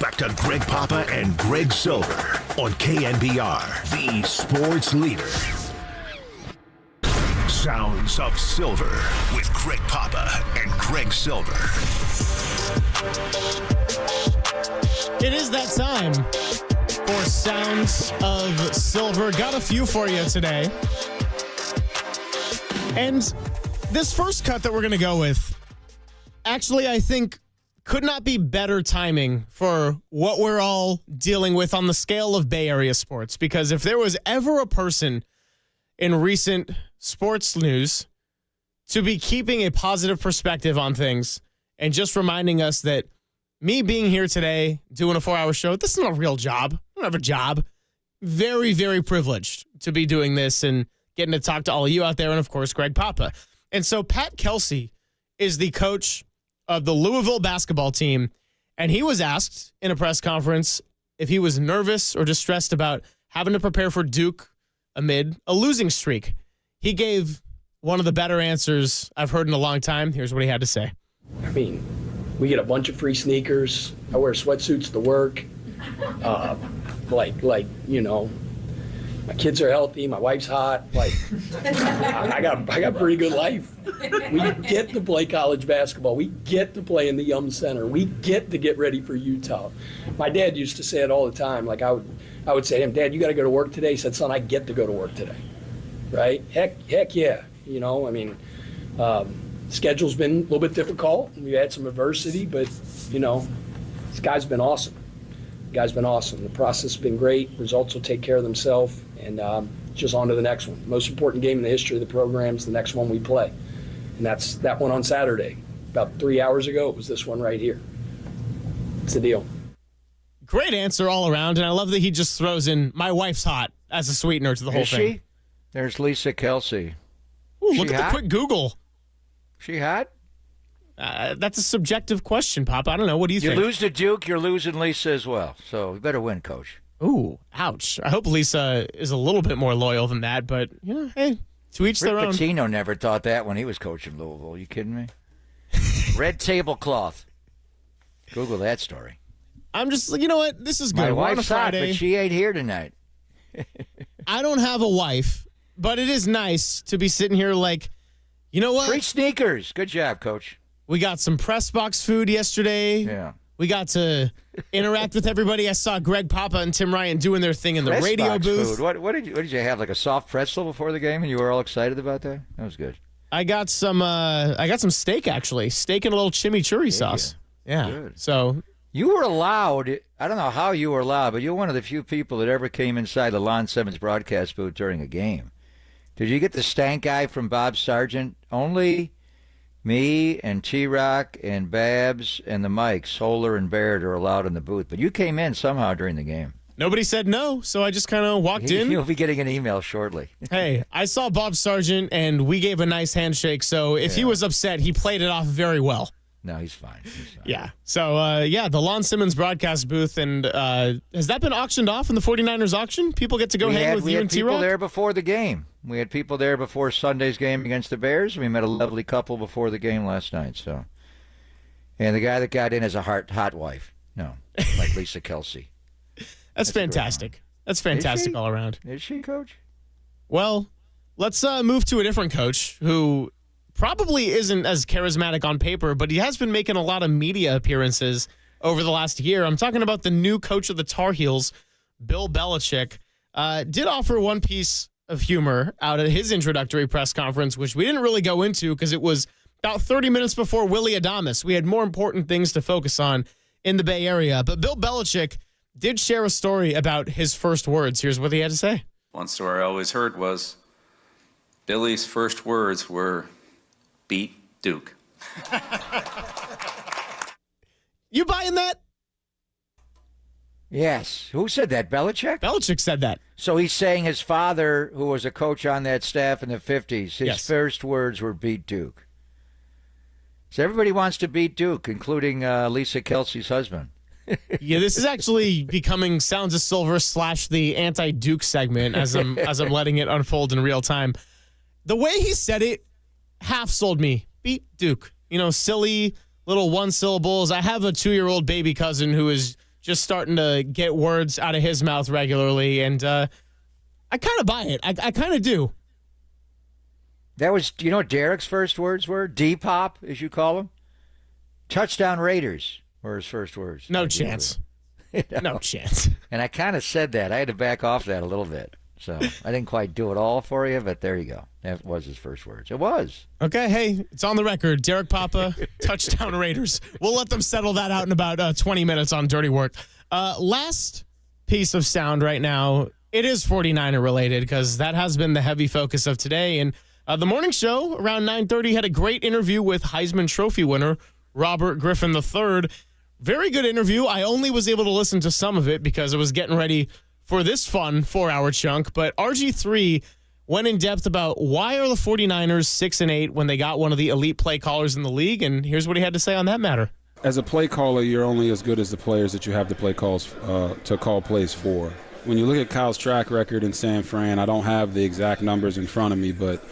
A: back to Greg Papa and Greg Silver on KNBR, the sports leader. Sounds of Silver with Greg Papa and Greg Silver.
N: It is that time for Sounds of Silver. Got a few for you today. And this first cut that we're going to go with, actually, I think could not be better timing for what we're all dealing with on the scale of Bay Area sports. Because if there was ever a person in recent sports news to be keeping a positive perspective on things and just reminding us that me being here today doing a 4-hour show, this is not a real job. I don't have a job. Very, very privileged to be doing this and getting to talk to all of you out there and, of course, Greg Papa. And so Pat Kelsey is the coach of the Louisville basketball team, and he was asked in a press conference if he was nervous or distressed about having to prepare for Duke amid a losing streak. He gave one of the better answers I've heard in a long time. Here's what he had to say.
G: I mean, we get a bunch of free sneakers. I wear sweatsuits to work. My kids are healthy. My wife's hot. I got a pretty good life. We get to play college basketball. We get to play in the Yum Center. We get to get ready for Utah. My dad used to say it all the time. I would say to him, Dad, you got to go to work today. He said, son, I get to go to work today. Right? Heck yeah. Schedule's been a little bit difficult. We've had some adversity, but, this guy's been awesome. The process has been great. Results will take care of themselves, and just on to the next one. The most important game in the history of the program is the next one we play, and that's that one on Saturday. About 3 hours ago, it was this one right here. It's the deal.
N: Great answer all around, and I love that he just throws in "my wife's hot" as a sweetener to the whole thing.
I: She? There's Lisa Kelsey.
N: Ooh, look at the quick Google.
I: She hot?
N: That's a subjective question, Pop. I don't know. What do you think?
I: You lose to Duke, you're losing Lisa as well. So you better win, Coach.
N: Ooh, ouch. I hope Lisa is a little bit more loyal than that, but, hey, to each their own.
I: Rick Pitino never thought that when he was coaching Louisville. Are you kidding me? Red tablecloth. Google that story.
N: I'm just, you know what? This is good.
I: My
N: We're
I: wife's
N: on a
I: hot,
N: Friday.
I: but she ain't here tonight.
N: I don't have a wife, but it is nice to be sitting here like, you know what?
I: Free sneakers. Good job, Coach.
N: We got some press box food yesterday.
I: Yeah.
N: We got to interact with everybody. I saw Greg Papa and Tim Ryan doing their thing in the
I: Press
N: radio
I: box
N: booth.
I: Food. What did you have? Like a soft pretzel before the game, and you were all excited about that? That was good.
N: I got some steak actually, steak and a little chimichurri sauce. Yeah.
I: Good.
N: So
I: you were allowed. I don't know how you were allowed, but you're one of the few people that ever came inside the Lon Simmons broadcast booth during a game. Did you get the stank eye from Bob Sargent? Only me and T-Rock and Babs and the Mikes, Solar and Baird, are allowed in the booth. But you came in somehow during the game.
N: Nobody said no, so I just kind of walked in.
I: You'll be getting an email shortly.
N: Hey, I saw Bob Sargent, and we gave a nice handshake, so if he was upset, he played it off very well.
I: No, he's fine.
N: Yeah. So, the Lon Simmons broadcast booth, and has that been auctioned off in the 49ers auction? People get to go hang with you and T-Rock?
I: We had people there before the game. We had people there before Sunday's game against the Bears. We met a lovely couple before the game last night. So, and the guy that got in is a hot wife. No, like Lisa Kelsey.
N: That's fantastic. That's fantastic all around.
I: Is she, Coach?
N: Well, let's move to a different coach who probably isn't as charismatic on paper, but he has been making a lot of media appearances over the last year. I'm talking about the new coach of the Tar Heels, Bill Belichick. Did offer one piece of humor out at his introductory press conference, which we didn't really go into because it was about 30 minutes before Willie Adames. We had more important things to focus on in the Bay Area. But Bill Belichick did share a story about his first words. Here's what he had to say.
R: One story I always heard was Billy's first words were, beat Duke.
N: You buying that?
I: Yes. Who said that? Belichick?
N: Belichick said that.
I: So he's saying his father, who was a coach on that staff in the 50s, his first words were beat Duke. So everybody wants to beat Duke, including Lisa Kelsey's husband.
N: Yeah, this is actually becoming Sounds of Silver / the anti-Duke segment as I'm letting it unfold in real time. The way he said it half sold me. Beat Duke. Silly little one syllables. I have a 2-year-old baby cousin who is just starting to get words out of his mouth regularly, and I kind of buy it. I kind of do.
I: That was, you know what Derek's first words were? D-pop, as you call them? Touchdown Raiders were his first words.
N: No chance. No chance.
I: And I kind of said that. I had to back off that a little bit. So I didn't quite do it all for you, but there you go. That was his first words. It was.
N: Okay, hey, it's on the record. Derek Papa, touchdown Raiders. We'll let them settle that out in about 20 minutes on Dirty Work. Last piece of sound right now, it is 49er related because that has been the heavy focus of today. And the morning show around 9:30 had a great interview with Heisman Trophy winner Robert Griffin III. Very good interview. I only was able to listen to some of it because I was getting ready for this fun 4-hour chunk. But RG3 went in depth about why are the 49ers 6-8 when they got one of the elite play callers in the league. And here's what he had to say on that matter.
D: As a play caller, you're only as good as the players that you have to play calls to call plays for. When you look at Kyle's track record in San Fran, I don't have the exact numbers in front of me, but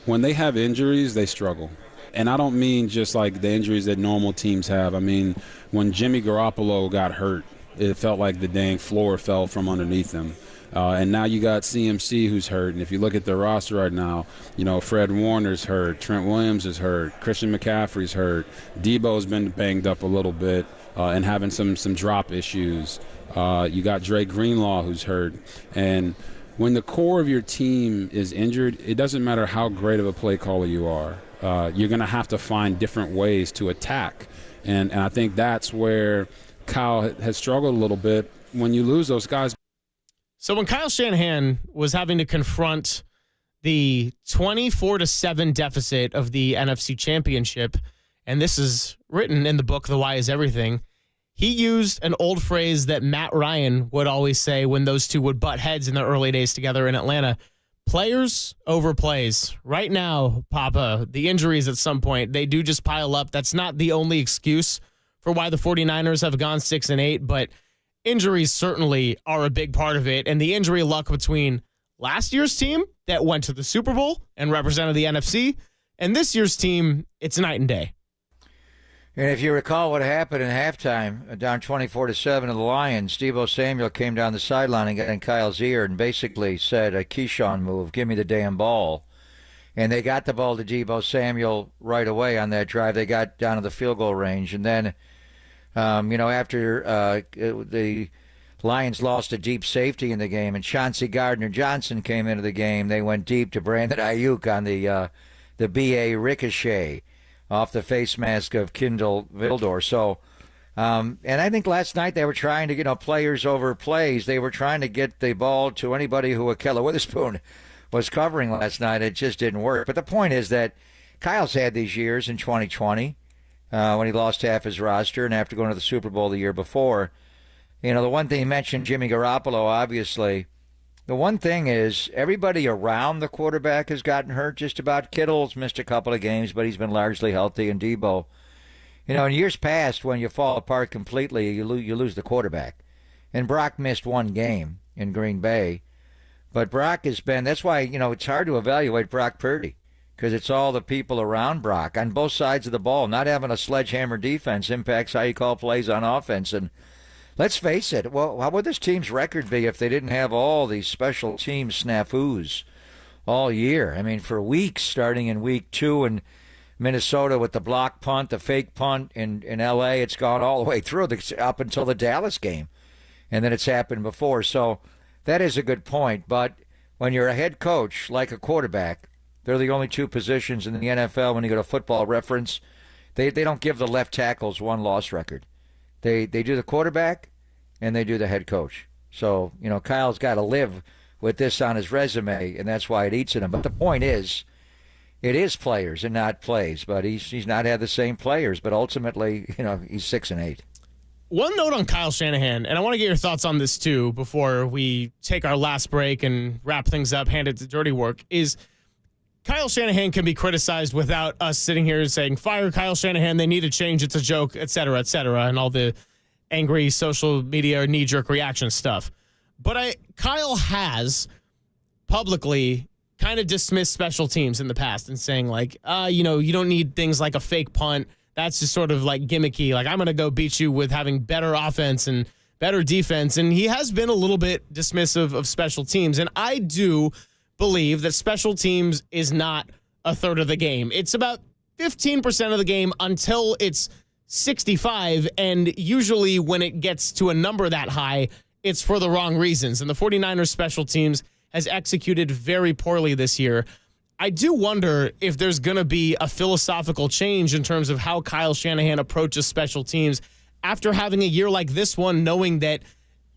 D: when they have injuries, they struggle. And I don't mean just like the injuries that normal teams have. I mean, when Jimmy Garoppolo got hurt, it felt like the dang floor fell from underneath him. And now you got CMC who's hurt. And if you look at their roster right now, you know, Fred Warner's hurt, Trent Williams is hurt, Christian McCaffrey's hurt, Debo's been banged up a little bit and having some drop issues. You got Dre Greenlaw who's hurt. And when the core of your team is injured, it doesn't matter how great of a play caller you are. You're going to have to find different ways to attack. And I think that's where Kyle has struggled a little bit when you lose those guys.
N: So when Kyle Shanahan was having to confront the 24-7 deficit of the NFC Championship, and this is written in the book, The Why Is Everything, he used an old phrase that Matt Ryan would always say when those two would butt heads in the early days together in Atlanta. Players over plays. Right now, Papa, the injuries at some point, they do just pile up. That's not the only excuse for why the 49ers have gone 6-8, but injuries certainly are a big part of it. And the injury luck between last year's team that went to the Super Bowl and represented the NFC and this year's team, it's night and day.
I: And if you recall what happened in halftime, down 24-7 to the Lions, Deebo Samuel came down the sideline and got in Kyle's ear and basically said, a Keyshawn move, give me the damn ball. And they got the ball to Deebo Samuel right away on that drive. They got down to the field goal range. And then, after the Lions lost a deep safety in the game and Chauncey Gardner-Johnson came into the game, they went deep to Brandon Ayuk on the BA ricochet off the face mask of Kindle Vildor. So, and I think last night they were trying to, players over plays. They were trying to get the ball to anybody who Akella Witherspoon was covering last night. It just didn't work. But the point is that Kyle's had these years in 2020 when he lost half his roster and after going to the Super Bowl the year before. The one thing he mentioned, Jimmy Garoppolo, obviously. The one thing is everybody around the quarterback has gotten hurt. Just about. Kittle's missed a couple of games, but he's been largely healthy. And Debo, in years past, when you fall apart completely, you lose the quarterback. And Brock missed one game in Green Bay. But Brock has been, that's why, it's hard to evaluate Brock Purdy because it's all the people around Brock on both sides of the ball. Not having a sledgehammer defense impacts how you call plays on offense. And let's face it, well, how would this team's record be if they didn't have all these special team snafus all year? I mean, for weeks, starting in week 2 in Minnesota with the block punt, the fake punt in L.A., it's gone all the way through up until the Dallas game. And then it's happened before. So that is a good point. But when you're a head coach, like a quarterback, they're the only two positions in the NFL when you go to Football Reference. They don't give the left tackles one loss record. They do the quarterback, and they do the head coach. So, Kyle's got to live with this on his resume, and that's why it eats at him. But the point is, it is players and not plays. But he's not had the same players. But ultimately, he's 6-8.
N: One note on Kyle Shanahan, and I want to get your thoughts on this too before we take our last break and wrap things up, hand it to Dirty Work, is Kyle Shanahan can be criticized without us sitting here and saying, fire Kyle Shanahan, they need to change, it's a joke, et cetera, and all the angry social media knee-jerk reaction stuff. But Kyle has publicly kind of dismissed special teams in the past and saying, like, you don't need things like a fake punt. That's just sort of like gimmicky. Like, I'm going to go beat you with having better offense and better defense, and he has been a little bit dismissive of special teams. And I do believe that special teams is not a third of the game. It's about 15% of the game until it's 65, and usually when it gets to a number that high, it's for the wrong reasons. And the 49ers special teams has executed very poorly this year. I do wonder if there's going to be a philosophical change in terms of how Kyle Shanahan approaches special teams after having a year like this one, knowing that,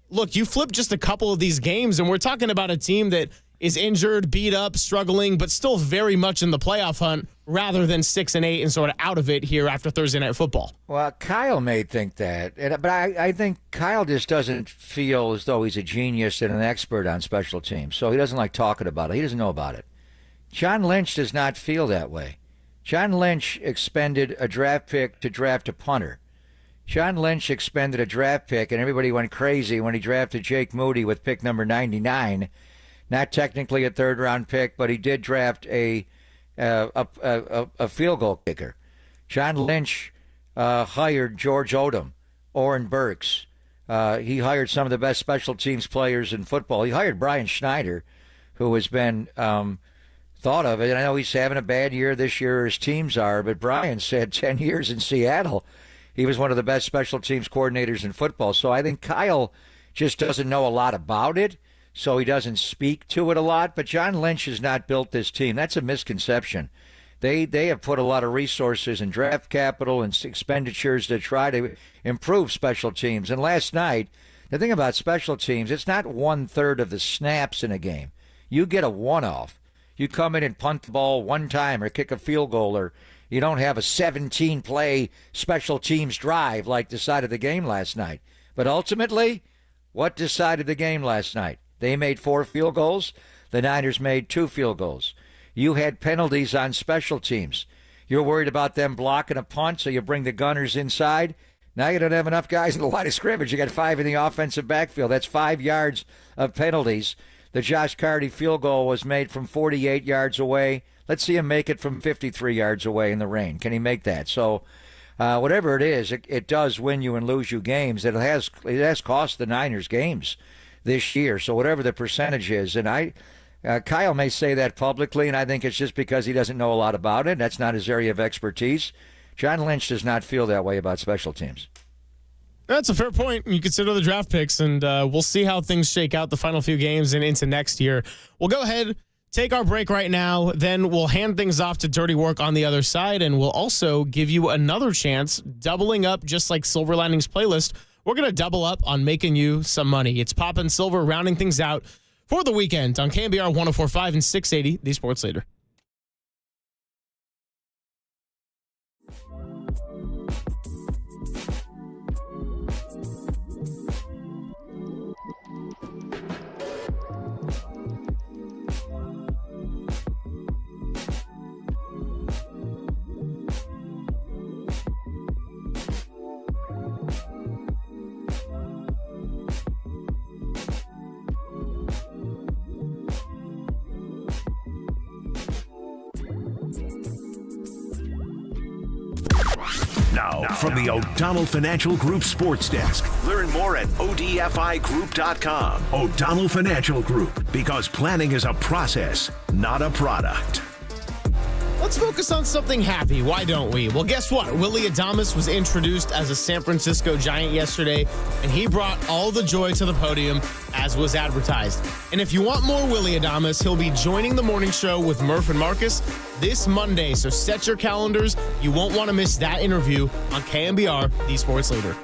N: look, you flip just a couple of these games, and we're talking about a team that is injured, beat up, struggling, but still very much in the playoff hunt rather than 6-8 and sort of out of it here after Thursday Night Football.
I: Well, Kyle may think that, but I think Kyle just doesn't feel as though he's a genius and an expert on special teams, so he doesn't like talking about it. He doesn't know about it. John Lynch does not feel that way. John Lynch expended a draft pick to draft a punter. John Lynch expended a draft pick, and everybody went crazy when he drafted Jake Moody with pick number 99. Not technically a third-round pick, but he did draft a field goal kicker. John Lynch hired George Odom, Oren Burks. He hired some of the best special teams players in football. He hired Brian Schneider, who has been thought of it. I know he's having a bad year this year, his teams are, but Brian said 10 years in Seattle, he was one of the best special teams coordinators in football. So I think Kyle just doesn't know a lot about it, so he doesn't speak to it a lot. But John Lynch has not built this team. That's a misconception. They have put a lot of resources and draft capital and expenditures to try to improve special teams. And last night, the thing about special teams, it's not 1/3 of the snaps in a game. You get a one-off. You come in and punt the ball one time or kick a field goal, or you don't have a 17-play special teams drive like decided the game last night. But ultimately, what decided the game last night? They made 4 field goals. The Niners made 2 field goals. You had penalties on special teams. You're worried about them blocking a punt, so you bring the gunners inside. Now you don't have enough guys in the line of scrimmage. You got 5 in the offensive backfield. That's 5 yards of penalties. The Josh Carty field goal was made from 48 yards away. Let's see him make it from 53 yards away in the rain. Can he make that? So whatever it is, it does win you and lose you games. It has cost the Niners games this year. So whatever the percentage is, and Kyle may say that publicly, and I think it's just because he doesn't know a lot about it. That's not his area of expertise. John Lynch does not feel that way about special teams.
N: That's a fair point. You consider the draft picks, and we'll see how things shake out the final few games and into next year. We'll go ahead, take our break right now, then we'll hand things off to Dirty Work on the other side, and we'll also give you another chance, doubling up just like Silver Linings Playlist. We're going to double up on making you some money. It's Pop and Silver rounding things out for the weekend on KNBR 104.5 and 680, the Sports Leader.
A: Now, from the O'Donnell Financial Group Sports Desk. Learn more at odfigroup.com. O'Donnell Financial Group, because planning is a process, not a product.
N: Let's focus on something happy. Why don't we? Well, guess what? Willy Adames was introduced as a San Francisco Giant yesterday, and he brought all the joy to the podium as was advertised. And if you want more Willy Adames, he'll be joining the morning show with Murph and Marcus this Monday. So set your calendars. You won't want to miss that interview on KNBR, the Sports Leader.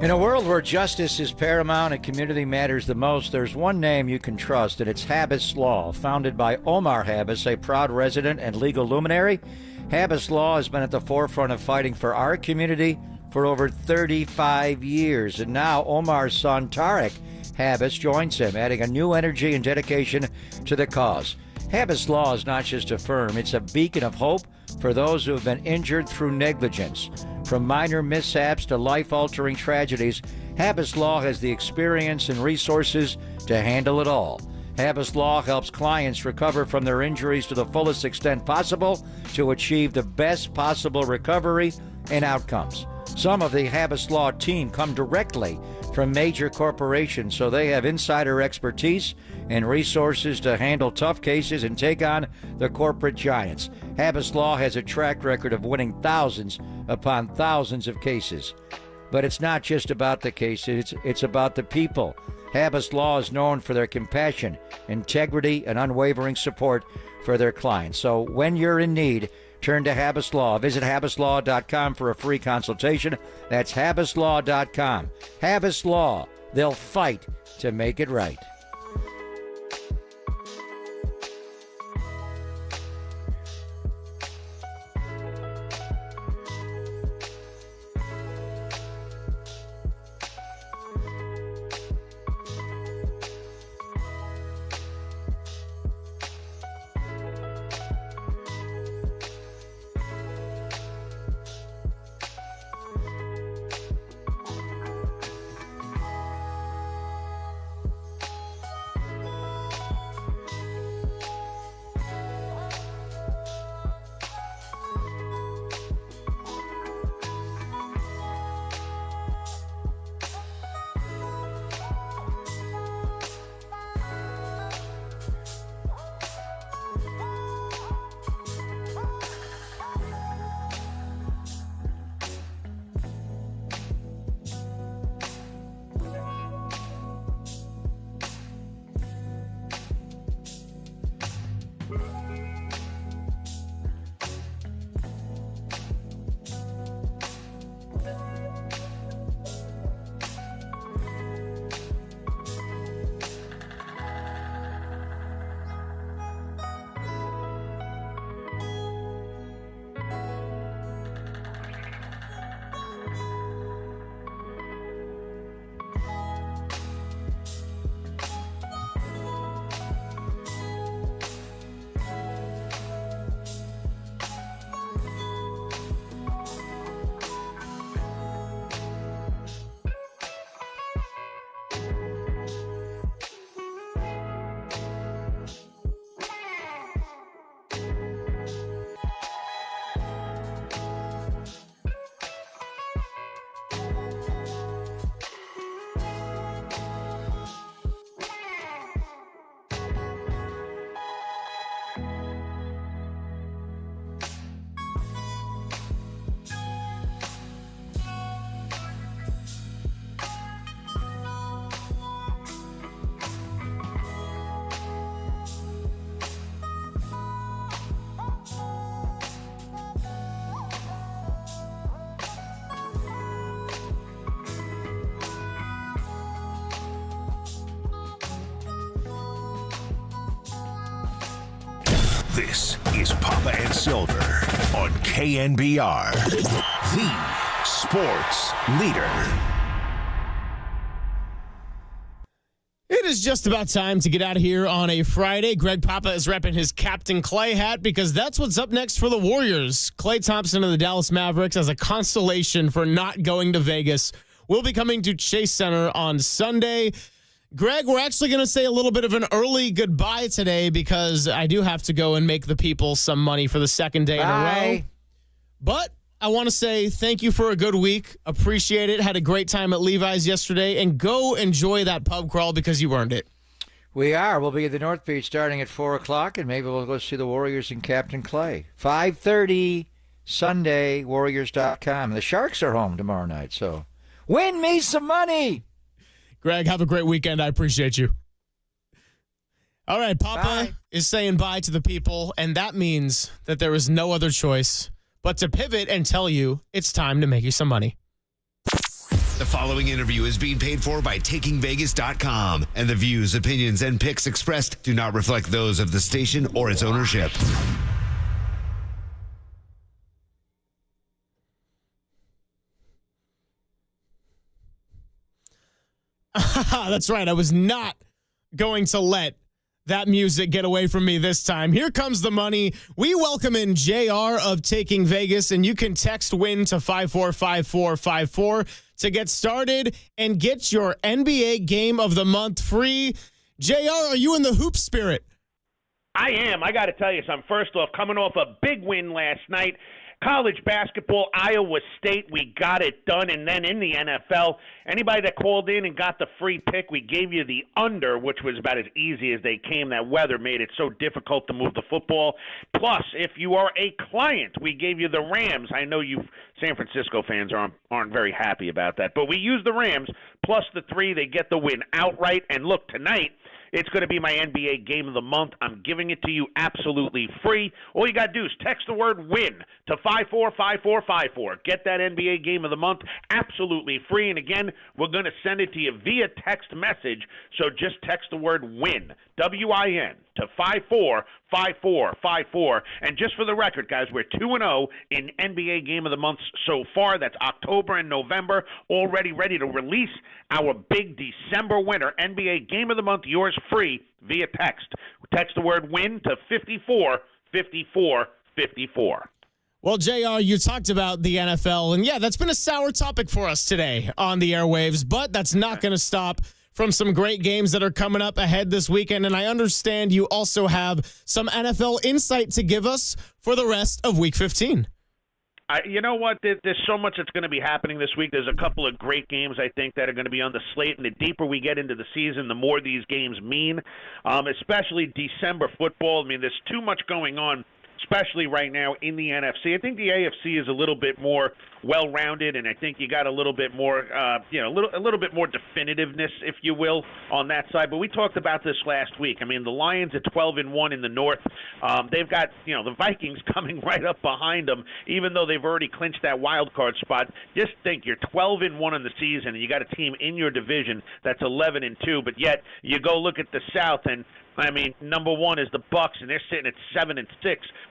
I: In a world where justice is paramount and community matters the most, there's one name you can trust, and it's Habas Law. Founded by Omar Habas, a proud resident and legal luminary, Habas Law has been at the forefront of fighting for our community for over 35 years. And now Omar's son, Tarek Habas, joins him, adding a new energy and dedication to the cause. Habas Law is not just a firm, it's a beacon of hope for those who have been injured through negligence. From minor mishaps to life-altering tragedies, Habas Law has the experience and resources to handle it all. Habas Law helps clients recover from their injuries to the fullest extent possible to achieve the best possible recovery and outcomes. Some of the Habas Law team come directly from major corporations, so they have insider expertise and resources to handle tough cases and take on the corporate giants. Habas Law has a track record of winning thousands upon thousands of cases. But it's not just about the cases, it's about the people. Habas Law is known for their compassion, integrity, and unwavering support for their clients. So when you're in need, turn to Habas Law. Visit habaslaw.com for a free consultation. That's habaslaw.com. Habas Law. They'll fight to make it right.
A: This is Papa and Silver on KNBR, the sports leader.
N: It is just about time to get out of here on a Friday. Greg Papa is repping his Captain Clay hat because that's what's up next for the Warriors. Klay Thompson of the Dallas Mavericks, as a consolation for not going to Vegas, will be coming to Chase Center on Sunday. Greg, we're actually going to say a little bit of an early goodbye today because I do have to go and make the people some money for the second day in a row. But I want to say thank you for a good week. Appreciate it. Had a great time at Levi's yesterday. And go enjoy that pub crawl because you earned it.
I: We are. We'll be at the North Beach starting at 4 o'clock, and maybe we'll go see the Warriors and Captain Clay. 5:30 Sunday, Warriors.com. The Sharks are home tomorrow night, so win me some money.
N: Greg, have a great weekend. I appreciate you. All right, Papa is saying bye to the people, and that means that there is no other choice but to pivot and tell you it's time to make you some money.
C: The following interview is being paid for by TakingVegas.com, and the views, opinions, and picks expressed do not reflect those of the station or its ownership.
N: That's right. I was not going to let that music get away from me this time. Here comes the money. We welcome in JR of Taking Vegas, and you can text WIN to 545454 to get started and get your NBA Game of the Month free. JR, are you in the hoop spirit?
M: I am. I got to tell you something. First off, coming off a big win last night. College basketball, Iowa State, we got it done. And then in the NFL, anybody that called in and got the free pick, we gave you the under, which was about as easy as they came. That weather made it so difficult to move the football. Plus, if you are a client, we gave you the Rams. I know you San Francisco fans aren't very happy about that, but we used the Rams plus the 3. They get the win outright. And look, tonight, it's going to be my NBA Game of the Month. I'm giving it to you absolutely free. All you got to do is text the word WIN to 545454. Get that NBA Game of the Month absolutely free. And again, we're going to send it to you via text message. So just text the word WIN, W-I-N, to 545454. And just for the record, guys, we're 2-0 in NBA Game of the Month so far. That's October and November. Already ready to release our big December winner. NBA Game of the Month, yours free via text. Text the word WIN to 545454.
N: Well, JR, you talked about the NFL, and yeah, that's been a sour topic for us today on the airwaves, but that's not going to stop from some great games that are coming up ahead this weekend. And I understand you also have some NFL insight to give us for the rest of Week 15.
M: You know what? There's so much that's going to be happening this week. There's a couple of great games, I think, that are going to be on the slate. And the deeper we get into the season, the more these games mean, especially December football. I mean, there's too much going on, especially right now in the NFC. I think the AFC is a little bit more well-rounded, and I think you got a little bit more, a little bit more definitiveness, if you will, on that side. But we talked about this last week. I mean, the Lions at 12-1 in the North. They've got, the Vikings coming right up behind them, even though they've already clinched that wild card spot. Just think, you're 12-1 in the season, and you got a team in your division that's 11-2. But yet you go look at the South, and I mean, number one is the Bucs, and they're sitting at 7-6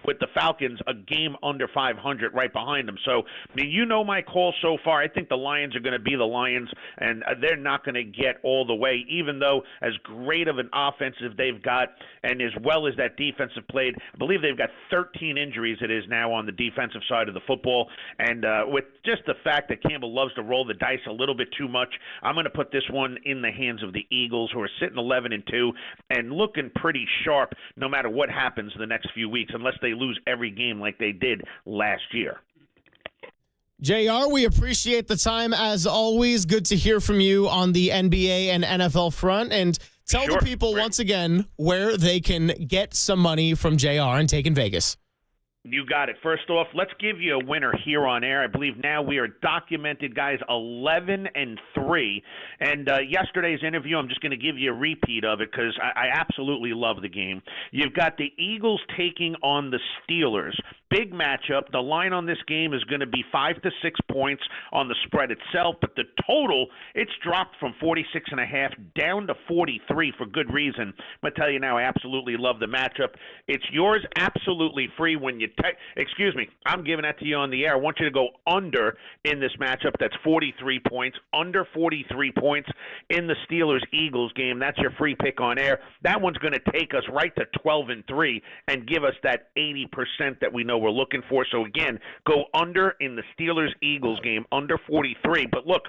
M: with the Falcons, a game under 500 right behind them. So, I mean, you know my call so far. I think the Lions are going to be the Lions, and they're not going to get all the way, even though as great of an offensive they've got and as well as that defensive played. I believe they've got 13 injuries it is now on the defensive side of the football. And with just the fact that Campbell loves to roll the dice a little bit too much, I'm going to put this one in the hands of the Eagles, who are sitting 11-2 and looking pretty sharp no matter what happens the next few weeks, unless they lose every game like they did last year.
N: JR, we appreciate the time as always. Good to hear from you on the NBA and NFL front. And tell the people once again where they can get some money from JR and Taking Vegas.
M: You got it. First off, let's give you a winner here on air. I believe now we are documented, guys, 11-3. And yesterday's interview, I'm just going to give you a repeat of it because I absolutely love the game. You've got the Eagles taking on the Steelers. Big matchup. The line on this game is going to be 5 to 6 points on the spread itself, but the total, it's dropped from 46.5 down to 43 for good reason. I'm going to tell you now, I absolutely love the matchup. It's yours absolutely free when you I'm giving that to you on the air. I want you to go under in this matchup. That's 43 points, under 43 points in the Steelers-Eagles game. That's your free pick on air. That one's going to take us right to 12-3 and give us that 80% that we know we're looking for. So, again, go under in the Steelers-Eagles game, under 43. But, look,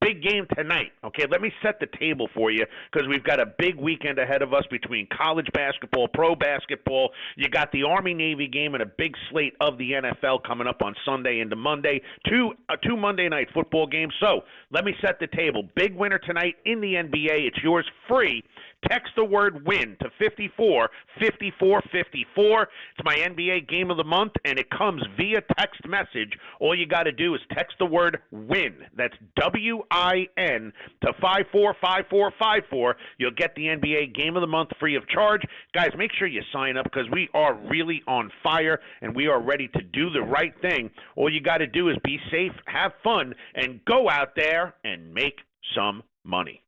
M: big game tonight. Okay, let me set the table for you because we've got a big weekend ahead of us between college basketball, pro basketball. You got the Army-Navy game and a big slate of the NFL coming up on Sunday into Monday. Two Monday night football games. So let me set the table. Big winner tonight in the NBA. It's yours free. Text the word WIN to 545454. It's my NBA Game of the Month, and it comes via text message. All you got to do is text the word WIN. That's WIN to 545454. You'll get the NBA Game of the Month free of charge. Guys, make sure you sign up because we are really on fire. and we are ready to do the right thing. All you got to do is be safe, have fun, and go out there and make some money.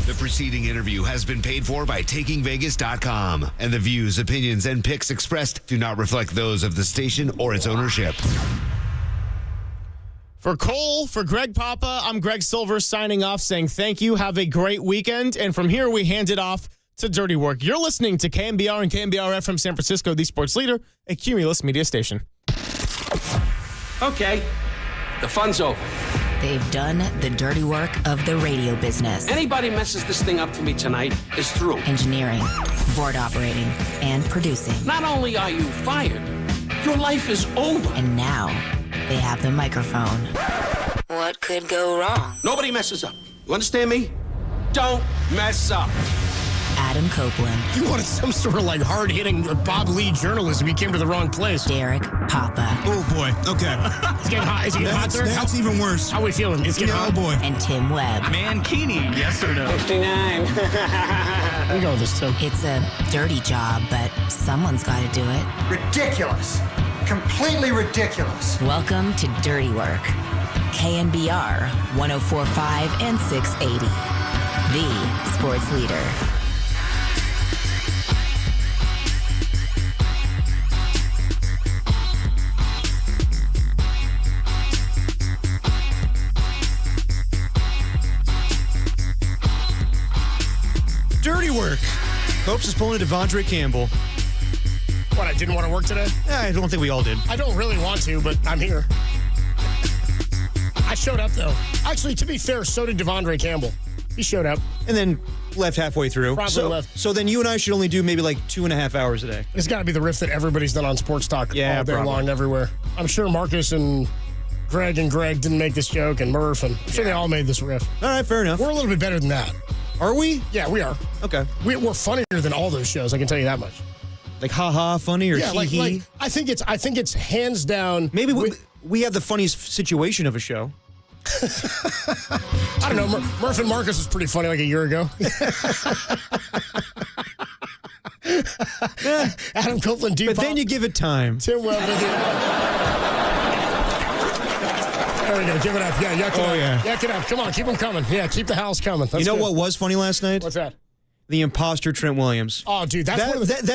C: The preceding interview has been paid for by TakingVegas.com, and the views, opinions, and picks expressed do not reflect those of the station or its ownership.
N: For Cole, for Greg Papa, I'm Greg Silver signing off saying thank you. Have a great weekend. And from here, we hand it off to Dirty Work. You're listening to KNBR and KNBR FM San Francisco, the sports leader, a Cumulus media station.
S: Okay, the fun's over.
T: They've done the dirty work of the radio business.
S: Anybody messes this thing up for me tonight is through.
T: Engineering, board operating, and producing.
S: Not only are you fired, your life is over.
T: And now they have the microphone. What could go wrong?
S: Nobody messes up. You understand me? Don't mess up.
T: Adam Copeland.
N: You wanted some sort of like hard-hitting Bob Lee journalism. You came to the wrong place.
T: Derek Papa.
U: Oh, boy. Okay.
N: It's getting hot. Is it getting hot there?
U: That's even worse.
N: How are we feeling? It's getting hot.
U: Oh, boy.
T: And Tim Webb.
U: Mankini, yes or no?
S: 59.
N: We go with this, Tim.
T: It's a dirty job, but someone's got to do it.
V: Ridiculous. Completely ridiculous.
T: Welcome to Dirty Work. KNBR 104.5 and 680. The sports leader.
U: Dirty Work. Hopes is pulling a Devondre Campbell.
N: What, I didn't want to work today?
U: I don't think we all did.
N: I don't really want to, but I'm here. I showed up, though. Actually, to be fair, so did Devondre Campbell. He showed up.
U: And then left halfway through.
N: Probably left.
U: So then you and I should only do maybe like 2.5 hours a day.
N: It's got to be the riff that everybody's done on Sports Talk all day
U: probably.
N: long everywhere. I'm sure Marcus and Greg didn't make this joke, and Murph, and I'm sure they all made this riff.
U: All right, fair enough.
N: We're a little bit better than that.
U: Are we?
N: Yeah, we are.
U: Okay.
N: We're funnier than all those shows, I can tell you that much.
U: Like ha-ha funny or
N: yeah,
U: hee-hee?
N: like I think it's hands down.
U: Maybe we have the funniest situation of a show.
N: I don't know. Murph and Marcus was pretty funny like a year ago. Adam Copeland, deep.
U: But then you give it time.
N: Tim Webb with you. There we go. Give it up. Yeah, yuck it up.
U: Yeah.
N: Yuck it up. Come on, keep them coming. Yeah, keep the house coming. That's
U: you know
N: good.
U: what was funny last night?
N: What's that?
U: The imposter Trent Williams.
N: Oh, dude,
U: that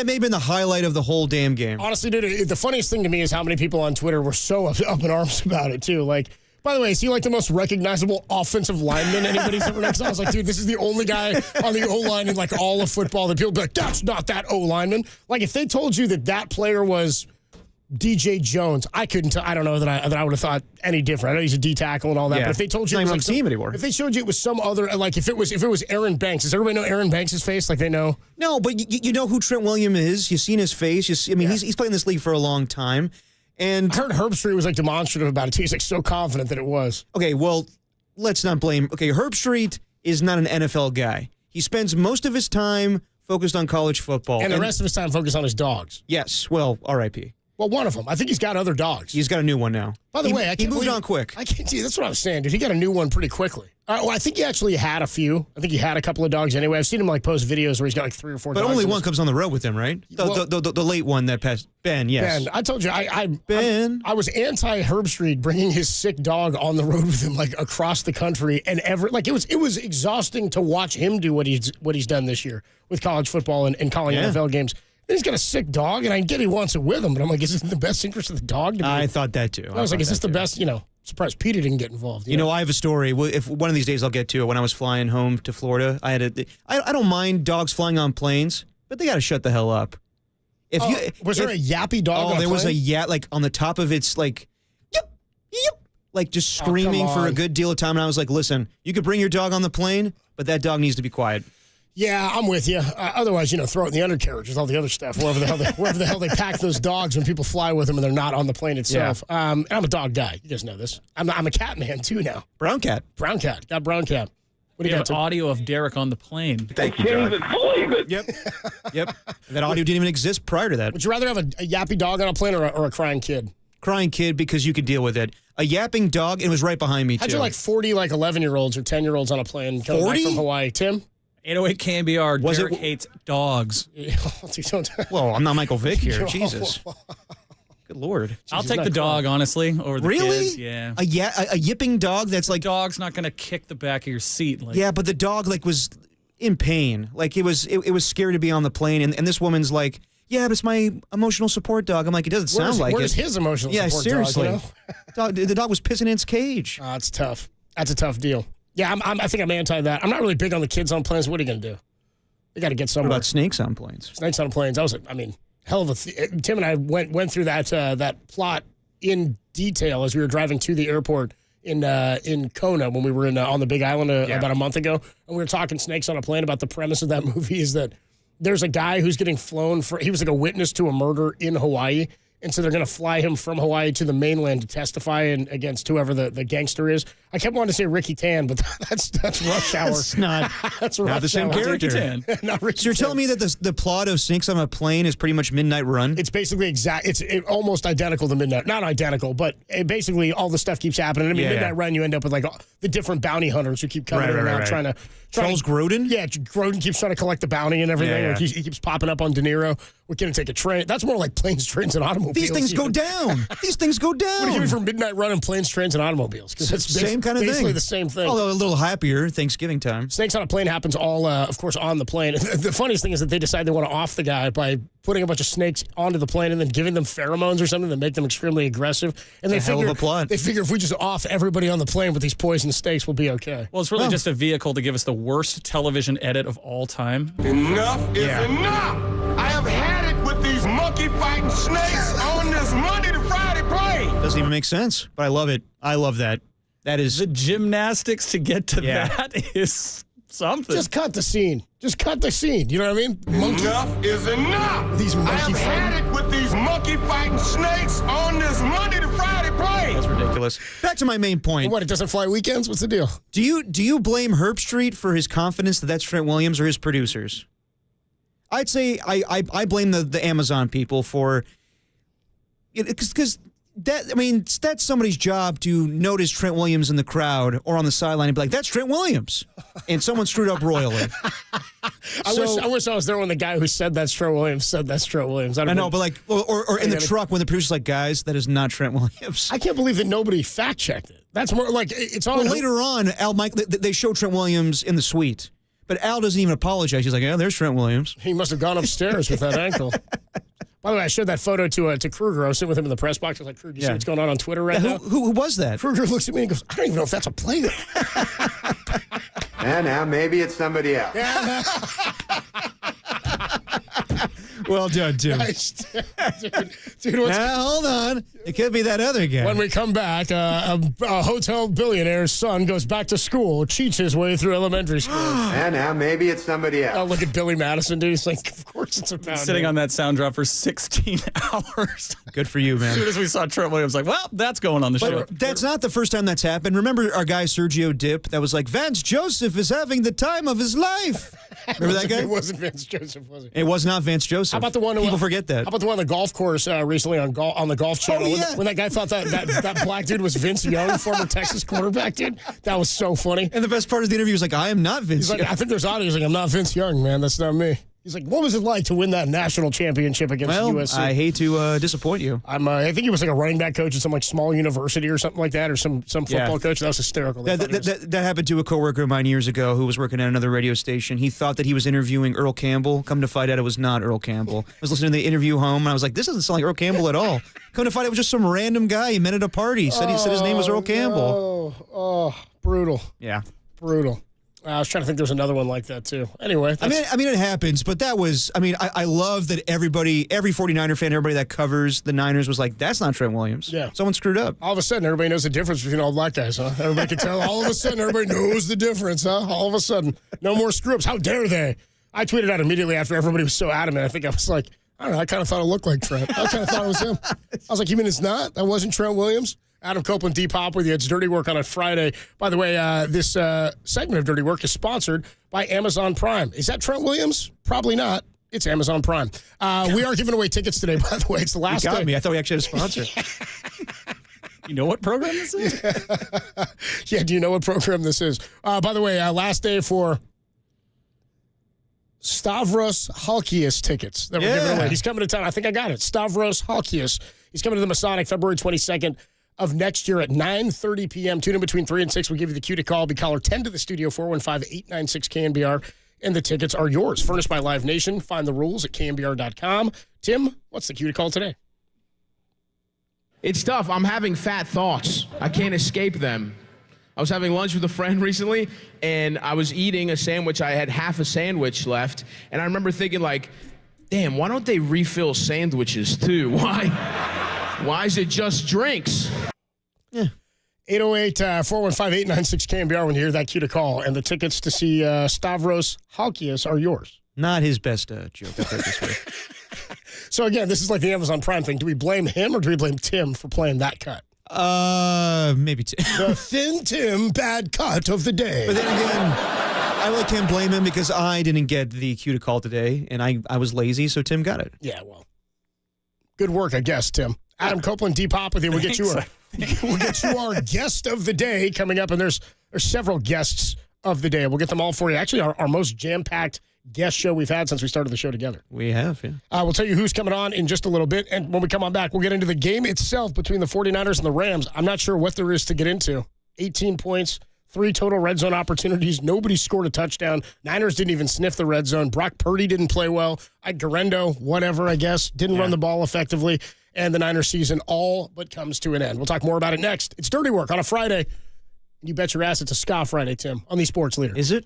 U: may have been the highlight of the whole damn game.
N: Honestly, dude, the funniest thing to me is how many people on Twitter were so up in arms about it, too. Like, by the way, is he like the most recognizable offensive lineman anybody's ever next to? I was like, dude, this is the only guy on the O-line in like all of football that people be like, that's not that O-lineman. Like, if they told you that player was DJ Jones, I couldn't. I don't know that I would have thought any different. I know he's a D tackle and all that, but if they told you
U: he's
N: it
U: not
N: was
U: even on the team anymore.
N: If they showed you it was some other, like if it was Aaron Banks, does everybody know Aaron Banks' face? Like they know?
U: No, but you know who Trent Williams is. You've seen his face. He's played in this league for a long time. And
N: I heard Herbstreit was like demonstrative about it too. He's like so confident that it was.
U: Okay, well, let's not blame. Okay, Herbstreit is not an NFL guy. He spends most of his time focused on college football.
N: And the rest of his time focused on his dogs.
U: Yes, well, R.I.P.
N: Well, one of them. I think he's got other dogs.
U: He's got a new one now.
N: By the way,
U: he moved on quick.
N: I can't see. That's what I was saying, dude. He got a new one pretty quickly. Well, I think he actually had a few. I think he had a couple of dogs anyway. I've seen him like post videos where he's got like 3 or 4 dogs.
U: But only one comes on the road with him, right? The late one that passed. Ben, yes.
N: Ben, I told you, I was anti-Herbstreit bringing his sick dog on the road with him like across the country and it was exhausting to watch him do what he's done this year with college football and calling NFL games. And he's got a sick dog, and I get he wants it with him, but I'm like, is it in the best interest of the dog?
U: I thought that too.
N: I was like, is this the best? Surprised Peter didn't get involved.
U: You know, I have a story. If one of these days I'll get to it. When I was flying home to Florida, I don't mind dogs flying on planes, but they got to shut the hell up.
N: Was there a yappy dog?
U: Oh, there was a like on the top of its like, yip, like just screaming for a good deal of time. And I was like, listen, you could bring your dog on the plane, but that dog needs to be quiet.
N: Yeah, I'm with you. Otherwise, throw it in the undercarriage with all the other stuff, wherever the hell they pack those dogs when people fly with them and they're not on the plane itself. Yeah. And I'm a dog guy. You guys know this. I'm a cat man too now.
U: Brown cat.
N: Got brown cat. What do you got?
X: Audio of Derek on the plane.
U: Thank you, John. I can't even believe it. Yep. That audio didn't even exist prior to that.
N: Would you rather have a yappy dog on a plane or a crying kid?
U: Crying kid because you could deal with it. A yapping dog, it was right behind me, too.
N: How'd you like 40 11-year-olds or 10-year-olds on a plane coming back from Hawaii? Tim?
X: 808 KNBR. Derek hates dogs.
U: Well, I'm not Michael Vick here. Jesus. Good Lord.
X: I'll take the dog, honestly, over the kids.
U: Yeah. A yipping dog that's like...
X: Dog's not going to kick the back of your seat.
U: Yeah, but the dog was in pain. Like, it was scary to be on the plane. And this woman's like, yeah, but it's my emotional support dog. I'm like, it doesn't sound like it.
B: Where's his emotional support
U: seriously.
B: dog?
U: The dog was pissing in its cage.
B: It's tough. That's a tough deal. Yeah, I think I'm anti that. I'm not really big on the kids on planes. What are you going to do? They got to get somewhere.
U: What about snakes on planes?
B: Snakes on planes. Hell of a... Tim and I went through that plot in detail as we were driving to the airport in Kona when we were on the Big Island about a month ago. And we were talking snakes on a plane. About the premise of that movie is that there's a guy who's getting flown he was like a witness to a murder in Hawaii. And so they're going to fly him from Hawaii to the mainland to testify against whoever the gangster is. I kept wanting to say Ricky Tan, but that's Rush Hour.
U: That's not the same character.
B: Not Ricky
U: So you're telling me that the plot of Snakes on a Plane is pretty much Midnight Run?
B: It's basically it's almost identical to Midnight. Not identical, but basically all the stuff keeps happening. I mean, Midnight Run, you end up with like the different bounty hunters who keep coming in and out trying to...
U: Charles Grodin?
B: Yeah, Grodin keeps trying to collect the bounty and everything.
U: Yeah.
B: Like he keeps popping up on De Niro. We're going to take a train. That's more like Planes, Trains, and Automobiles.
U: These things go down. These things go down.
B: What do you mean from Midnight Run and Planes, Trains, and Automobiles? Because it's
U: same kind of thing.
B: Basically the same thing.
U: Although a little happier Thanksgiving time.
B: Snakes on a Plane happens all, of course, on the plane. The funniest thing is that they decide they want to off the guy by putting a bunch of snakes onto the plane and then giving them pheromones or something that make them extremely aggressive. And
U: it's a hell of a plot.
B: They figure if we just off everybody on the plane with these poisonous snakes, we'll be okay.
X: Well, it's really just a vehicle to give us the worst television edit of all time.
E: Enough is enough. I have had it with these monkey fighting snakes on this Monday to Friday plane.
U: Doesn't even make sense, but I love it. I love that. That is
X: the gymnastics to get to that is something.
B: Just cut the scene. Just cut the scene. You know what I mean?
E: Enough is enough.
B: These
E: I have had it with these monkey fighting snakes on this Monday to Friday plane.
U: That's ridiculous. Back to my main point.
B: What, it doesn't fly weekends? What's the deal?
U: Do you blame Herbstreit for his confidence that that's Trent Williams or his producers? I'd say I blame the Amazon people for it because that's somebody's job to notice Trent Williams in the crowd or on the sideline and be like, that's Trent Williams. And someone screwed up royally.
B: I wish I was there when the guy who said that's Trent Williams said that's Trent Williams.
U: I know, but like, or in the truck when the producer's like, guys, that is not Trent Williams.
B: I can't believe that nobody fact checked it. That's more like it's all.
U: Well, later on, they show Trent Williams in the suite, but Al doesn't even apologize. He's like, yeah, there's Trent Williams.
B: He must have gone upstairs with that ankle. By the way, I showed that photo to Kruger. I was sitting with him in the press box. I was like, Kruger, you see what's going on Twitter right now?
U: Who was that?
B: Kruger looks at me and goes, I don't even know if that's a player.
F: And now maybe it's somebody else.
U: Well done, Tim.
B: Nice. Dude,
U: now, hold on. It could be that other guy.
B: When we come back, a hotel billionaire's son goes back to school, cheats his way through elementary school.
F: And now maybe it's somebody else.
B: Oh, look at Billy Madison, dude. He's like, of course it's about
X: sitting
B: him.
X: on that sound drop for 16 hours.
U: Good for you, man.
X: As soon as we saw Trent Williams, like, well, that's going on the show.
U: That's not the first time that's happened. Remember our guy Sergio Dip that was like, Vance Joseph is having the time of his life. Remember that guy?
B: It wasn't Vance Joseph, was it?
U: It was not Vance Joseph.
B: How about the one?
U: People forget that.
B: How about the one on the golf course recently on the Golf Channel?
U: Oh, yeah.
B: When that guy thought that black dude was Vince Young, former Texas quarterback, dude. That was so funny.
U: And the best part of the interview was like, I am not Vince
B: Young.
U: Young.
B: I think there's audio. He's like, I'm not Vince Young, man. That's not me. He's like, what was it like to win that national championship against USC?
U: I hate to disappoint you.
B: I think he was like a running back coach at some like small university or something like that, or some football coach. That was hysterical.
U: That happened to a coworker of mine years ago who was working at another radio station. He thought that he was interviewing Earl Campbell. Come to find out, it was not Earl Campbell. I was listening to the interview home, and I was like, this doesn't sound like Earl Campbell at all. Come to find out, it was just some random guy he met at a party. He said his name was Earl Campbell.
B: Oh, brutal.
U: Yeah.
B: Brutal. I was trying to think there was another one like that, too. Anyway.
U: I mean, it happens, but that was, I love that every 49er fan, everybody that covers the Niners was like, that's not Trent Williams.
B: Yeah.
U: Someone screwed up.
B: All of a sudden, everybody knows the difference between all black guys, huh? Everybody can tell. All of a sudden, everybody knows the difference, huh? All of a sudden. No more screw-ups. How dare they? I tweeted out immediately after everybody was so adamant. I think I was like, I don't know, I kind of thought it looked like Trent. I kind of thought it was him. I was like, you mean it's not? That wasn't Trent Williams? Adam Copeland, Deep Hop with you. It's Dirty Work on a Friday. By the way, this segment of Dirty Work is sponsored by Amazon Prime. Is that Trent Williams? Probably not. It's Amazon Prime. We are giving away tickets today, by the way. It's the last
U: You got
B: day.
U: me. I thought we actually had a sponsor.
X: You know what program this is?
B: Yeah, do you know what program this is? By the way, last day for Stavros Halkias tickets that we're giving away. He's coming to town. I think I got it. Stavros Halkias. He's coming to the Masonic February 22nd of next year at 9:30 p.m. Tune in between 3 and 6. We'll give you the cue to call. Be caller 10 to the studio, 415-896-KNBR. And the tickets are yours. Furnished by Live Nation. Find the rules at KNBR.com. Tim, what's the cue to call today?
H: It's tough. I'm having fat thoughts. I can't escape them. I was having lunch with a friend recently, and I was eating a sandwich. I had half a sandwich left, and I remember thinking, like, damn, why don't they refill sandwiches too? Why is it just drinks?
B: Yeah. 808-415-896-KNBR when you hear that cue to call. And the tickets to see Stavros Halkias are yours.
U: Not his best joke I've heard this week.
B: So, again, this is like the Amazon Prime thing. Do we blame him or do we blame Tim for playing that cut?
U: Maybe Tim.
B: The Thin Tim bad cut of the day.
U: But then again, I can't blame him because I didn't get the cue to call today, and I was lazy, so Tim got it.
B: Yeah, well, good work, I guess, Tim. Adam Copeland, Depop with you. We'll get you our guest of the day coming up, and there's several guests of the day. We'll get them all for you. Actually, our most jam-packed guest show we've had since we started the show together.
U: We have, yeah.
B: We'll tell you who's coming on in just a little bit, and when we come on back, we'll get into the game itself between the 49ers and the Rams. I'm not sure what there is to get into. 18 points, 3 total red zone opportunities. Nobody scored a touchdown. Niners didn't even sniff the red zone. Brock Purdy didn't play well. Garendo, whatever, I guess, didn't run the ball effectively, and the Niners season all but comes to an end. We'll talk more about it next. It's Dirty Work on a Friday. You bet your ass it's a Ska Friday, Tim, on the Sports Leader.
U: Is it?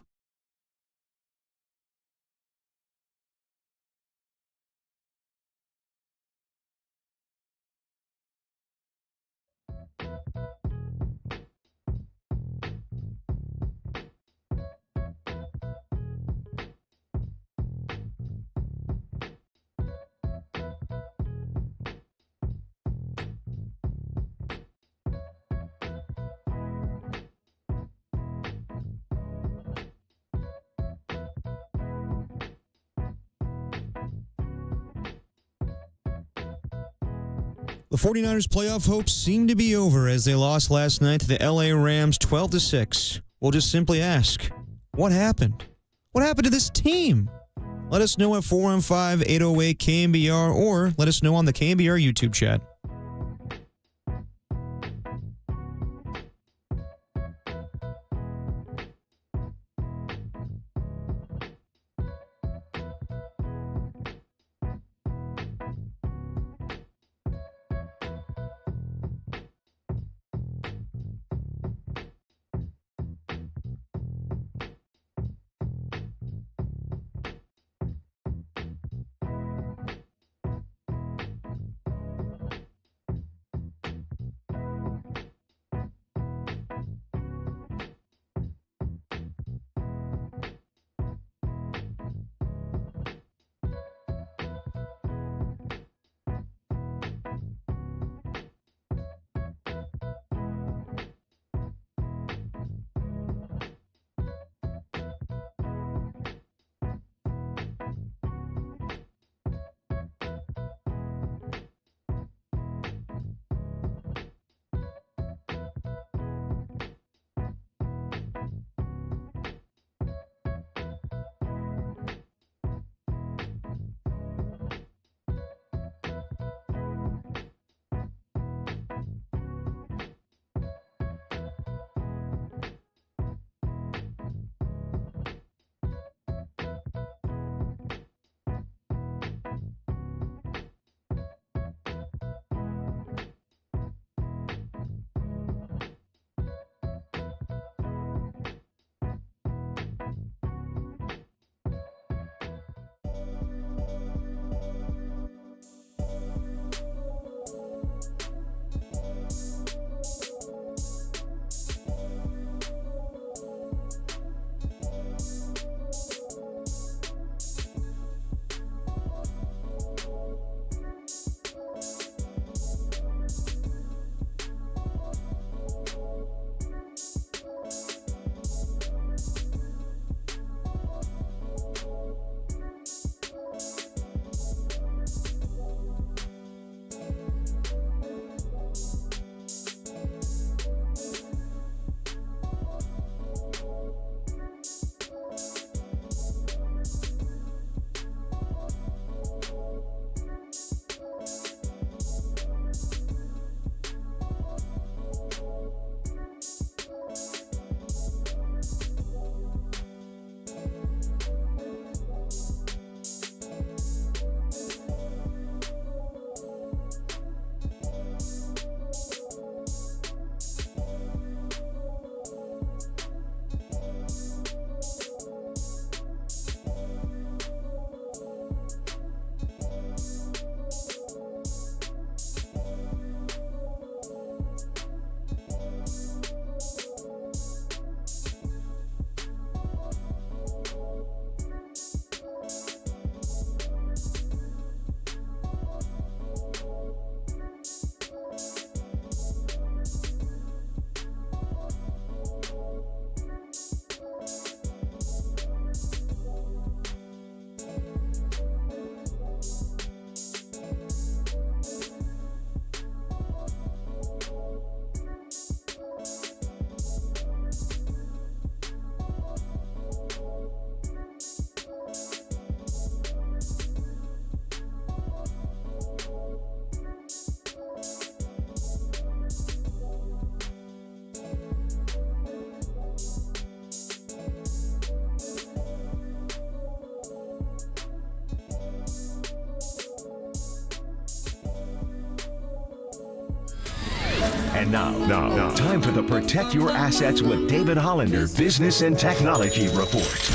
U: The 49ers playoff hopes seem to be over as they lost last night to the LA Rams 12-6. We'll just simply ask, what happened? What happened to this team? Let us know at 415-808-KNBR or let us know on the KNBR YouTube chat.
A: And now, time for the Protect Your Assets with David Hollander Business and Technology Report.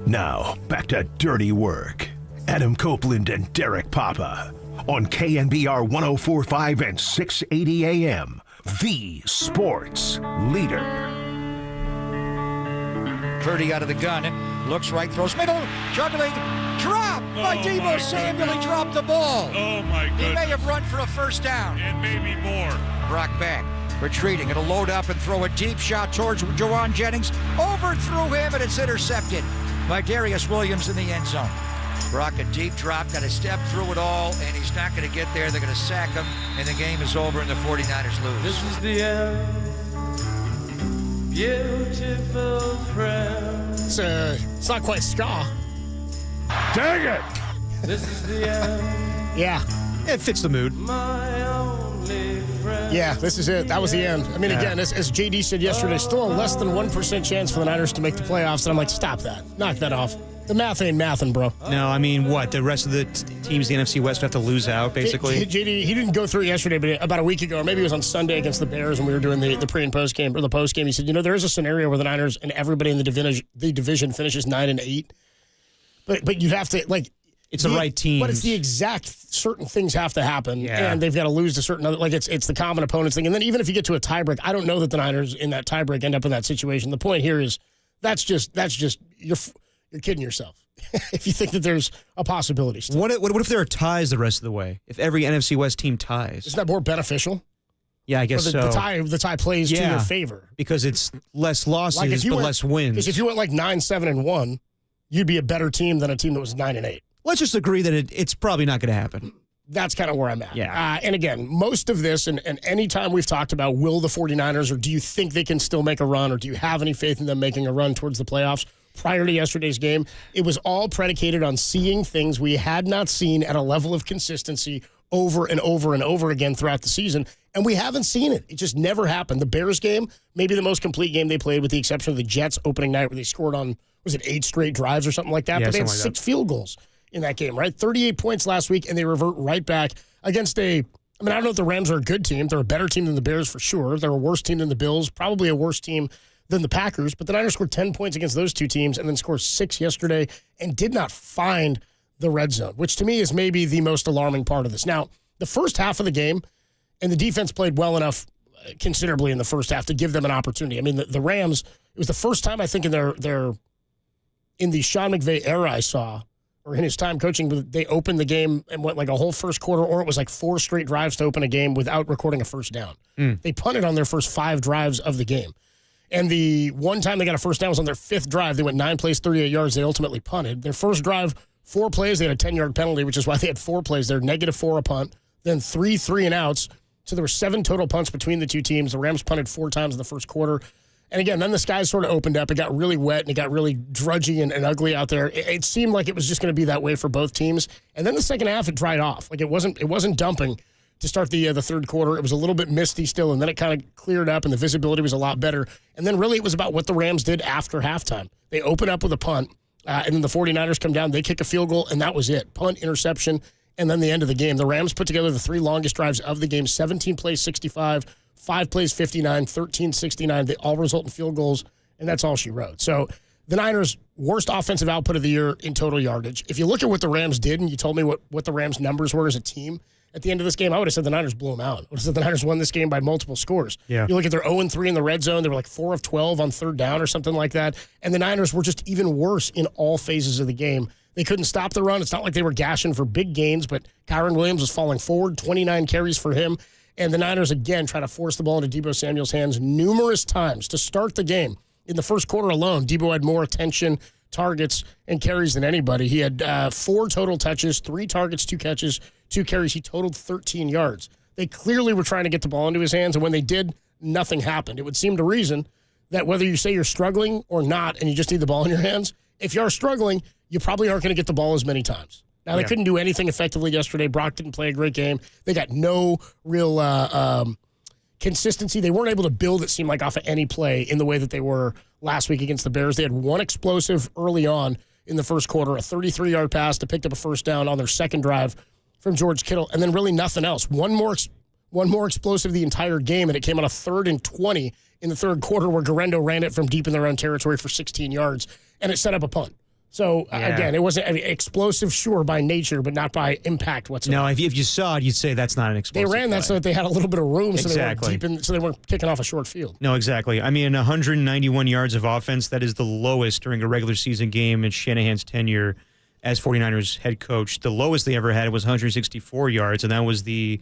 A: Now, back to Dirty Work. Adam Copeland and Derek Papa on KNBR 104.5 and 680 AM, the sports leader.
I: Purdy out of the gun, looks right, throws middle, juggling, drop by Deebo Samuel. He dropped the ball.
J: Oh, my goodness.
I: He may have run for a first down.
J: And maybe more.
I: Brock back, retreating. It'll load up and throw a deep shot towards Jawan Jennings. Overthrew him, and it's intercepted by Darius Williams in the end zone. Brock, a deep drop, got to step through it all, and he's not going to get there. They're going to sack him, and the game is over, and the 49ers lose.
J: This is the end. Beautiful friend.
B: It's not quite ska.
J: Dang it! This is the end.
B: Yeah.
U: It fits the mood.
J: My only friend.
B: Yeah, this is it. That was the end. I mean, again, as JD said yesterday, still a less than 1% chance for the Niners to make the playoffs. And I'm like, stop that. Knock that off. The math ain't mathin', bro.
U: No, I mean, what? The rest of the teams in the NFC West have to lose out, basically?
B: JD, he didn't go through it yesterday, but about a week ago, or maybe it was on Sunday against the Bears when we were doing the pre- and post-game, or the post-game, he said, there is a scenario where the Niners and everybody in the division finishes 9-8. But you have to, like...
U: It's the right team.
B: But it's the exact certain things have to happen, and they've got to lose to certain other, like it's the common opponents thing. And then even if you get to a tiebreak, I don't know that the Niners in that tiebreak end up in that situation. The point here is that's just you're kidding yourself if you think that there's a possibility still.
U: What if there are ties the rest of the way? If every NFC West team ties,
B: isn't that more beneficial?
U: Yeah, I guess so.
B: The tie plays to your favor
U: because it's less losses but less wins.
B: Because if you went like 9-7-1, you'd be a better team than a team that was 9-8.
U: Let's just agree that it's probably not going to happen.
B: That's kind of where I'm at.
U: Yeah.
B: And again, most of this, and any time we've talked about will the 49ers, or do you think they can still make a run, or do you have any faith in them making a run towards the playoffs prior to yesterday's game, it was all predicated on seeing things we had not seen at a level of consistency over and over and over again throughout the season, and we haven't seen it. It just never happened. The Bears game, maybe the most complete game they played with the exception of the Jets opening night where they scored on, was it 8 straight drives or something like that?
U: Yeah,
B: but they had 6 field goals in that game, right? 38 points last week, and they revert right back against I don't know if the Rams are a good team. They're a better team than the Bears for sure. They're a worse team than the Bills, probably a worse team than the Packers, but the Niners scored 10 points against those two teams and then scored 6 yesterday and did not find the red zone, which to me is maybe the most alarming part of this. Now, the first half of the game, and the defense played well enough considerably in the first half to give them an opportunity. I mean, the Rams, it was the first time I think in in the Sean McVay era I saw, or in his time coaching, they opened the game and went like a whole first quarter, or it was like 4 straight drives to open a game without recording a first down. They punted on their first 5 drives of the game. And the one time they got a first down was on their 5th drive. They went 9 plays, 38 yards. They ultimately punted. Their first drive, 4 plays. They had a 10-yard penalty, which is why they had 4 plays. They're -4 a punt, then 3 3-and-outs. So there were 7 total punts between the two teams. The Rams punted 4 times in the first quarter. And again, then the skies sort of opened up. It got really wet, and it got really drudgy and ugly out there. It seemed like it was just going to be that way for both teams. And then the second half, it dried off. Like it wasn't dumping to start the third quarter. It was a little bit misty still, and then it kind of cleared up, and the visibility was a lot better. And then really it was about what the Rams did after halftime. They open up with a punt, and then the 49ers come down. They kick a field goal, and that was it. Punt, interception, and then the end of the game. The Rams put together the 3 longest drives of the game, 17 plays, 65, 5 plays, 59, 13, 69. They all result in field goals, and that's all she wrote. So the Niners' worst offensive output of the year in total yardage. If you look at what the Rams did, and you told me what the Rams' numbers were as a team, at the end of this game, I would have said the Niners blew them out. I would have said the Niners won this game by multiple scores.
U: Yeah.
B: You look at their 0-3 in the red zone, they were like 4 of 12 on third down or something like that. And the Niners were just even worse in all phases of the game. They couldn't stop the run. It's not like they were gashing for big gains, but Kyron Williams was falling forward, 29 carries for him. And the Niners, again, try to force the ball into Deebo Samuel's hands numerous times to start the game. In the first quarter alone, Deebo had more attention, targets, and carries than anybody. He had 4 total touches, 3 targets, 2 catches, 2 carries. He totaled 13 yards. They clearly were trying to get the ball into his hands, and when they did, nothing happened. It would seem to reason that whether you say you're struggling or not and you just need the ball in your hands, if you're struggling, you probably aren't going to get the ball as many times. Now, they couldn't do anything effectively yesterday. Brock didn't play a great game. They got no real consistency. They weren't able to build, it seemed like, off of any play in the way that they were last week against the Bears. They had one explosive early on in the first quarter, a 33-yard pass that picked up a first down on their second drive from George Kittle, and then really nothing else. One more explosive the entire game, and it came on a 3rd and 20 in the third quarter where Garendo ran it from deep in their own territory for 16 yards, and it set up a punt. So, again, it wasn't explosive, sure, by nature, but not by impact whatsoever.
U: No, if you saw it, you'd say that's not an explosive
B: They ran
U: play.
B: that so that they had a little bit of room,
U: Exactly.
B: so they weren't kicking off a short field.
U: No, exactly. I mean, 191 yards of offense, that is the lowest during a regular season game in Shanahan's tenure as 49ers head coach. The lowest they ever had was 164 yards, and that was the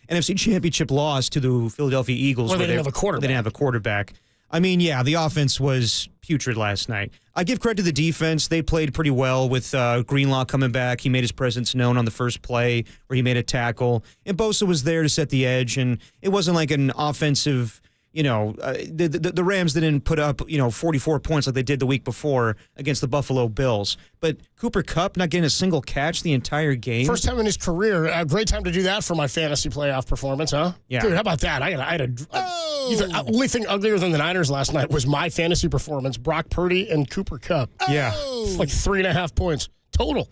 U: NFC Championship loss to the Philadelphia Eagles.
B: Where they didn't have a quarterback.
U: They didn't have a quarterback. I mean, yeah, the offense was putrid last night. I give credit to the defense. They played pretty well with Greenlaw coming back. He made his presence known on the first play where he made a tackle. And Bosa was there to set the edge, and it wasn't like an offensive, the Rams didn't put up, 44 points like they did the week before against the Buffalo Bills. But Cooper Kupp not getting a single catch the entire game.
B: First time in his career. A great time to do that for my fantasy playoff performance, huh?
U: Yeah.
B: Dude, how about that? The only thing uglier than the Niners last night was my fantasy performance, Brock Purdy and Cooper Kupp.
U: Yeah.
B: Like 3.5 points total.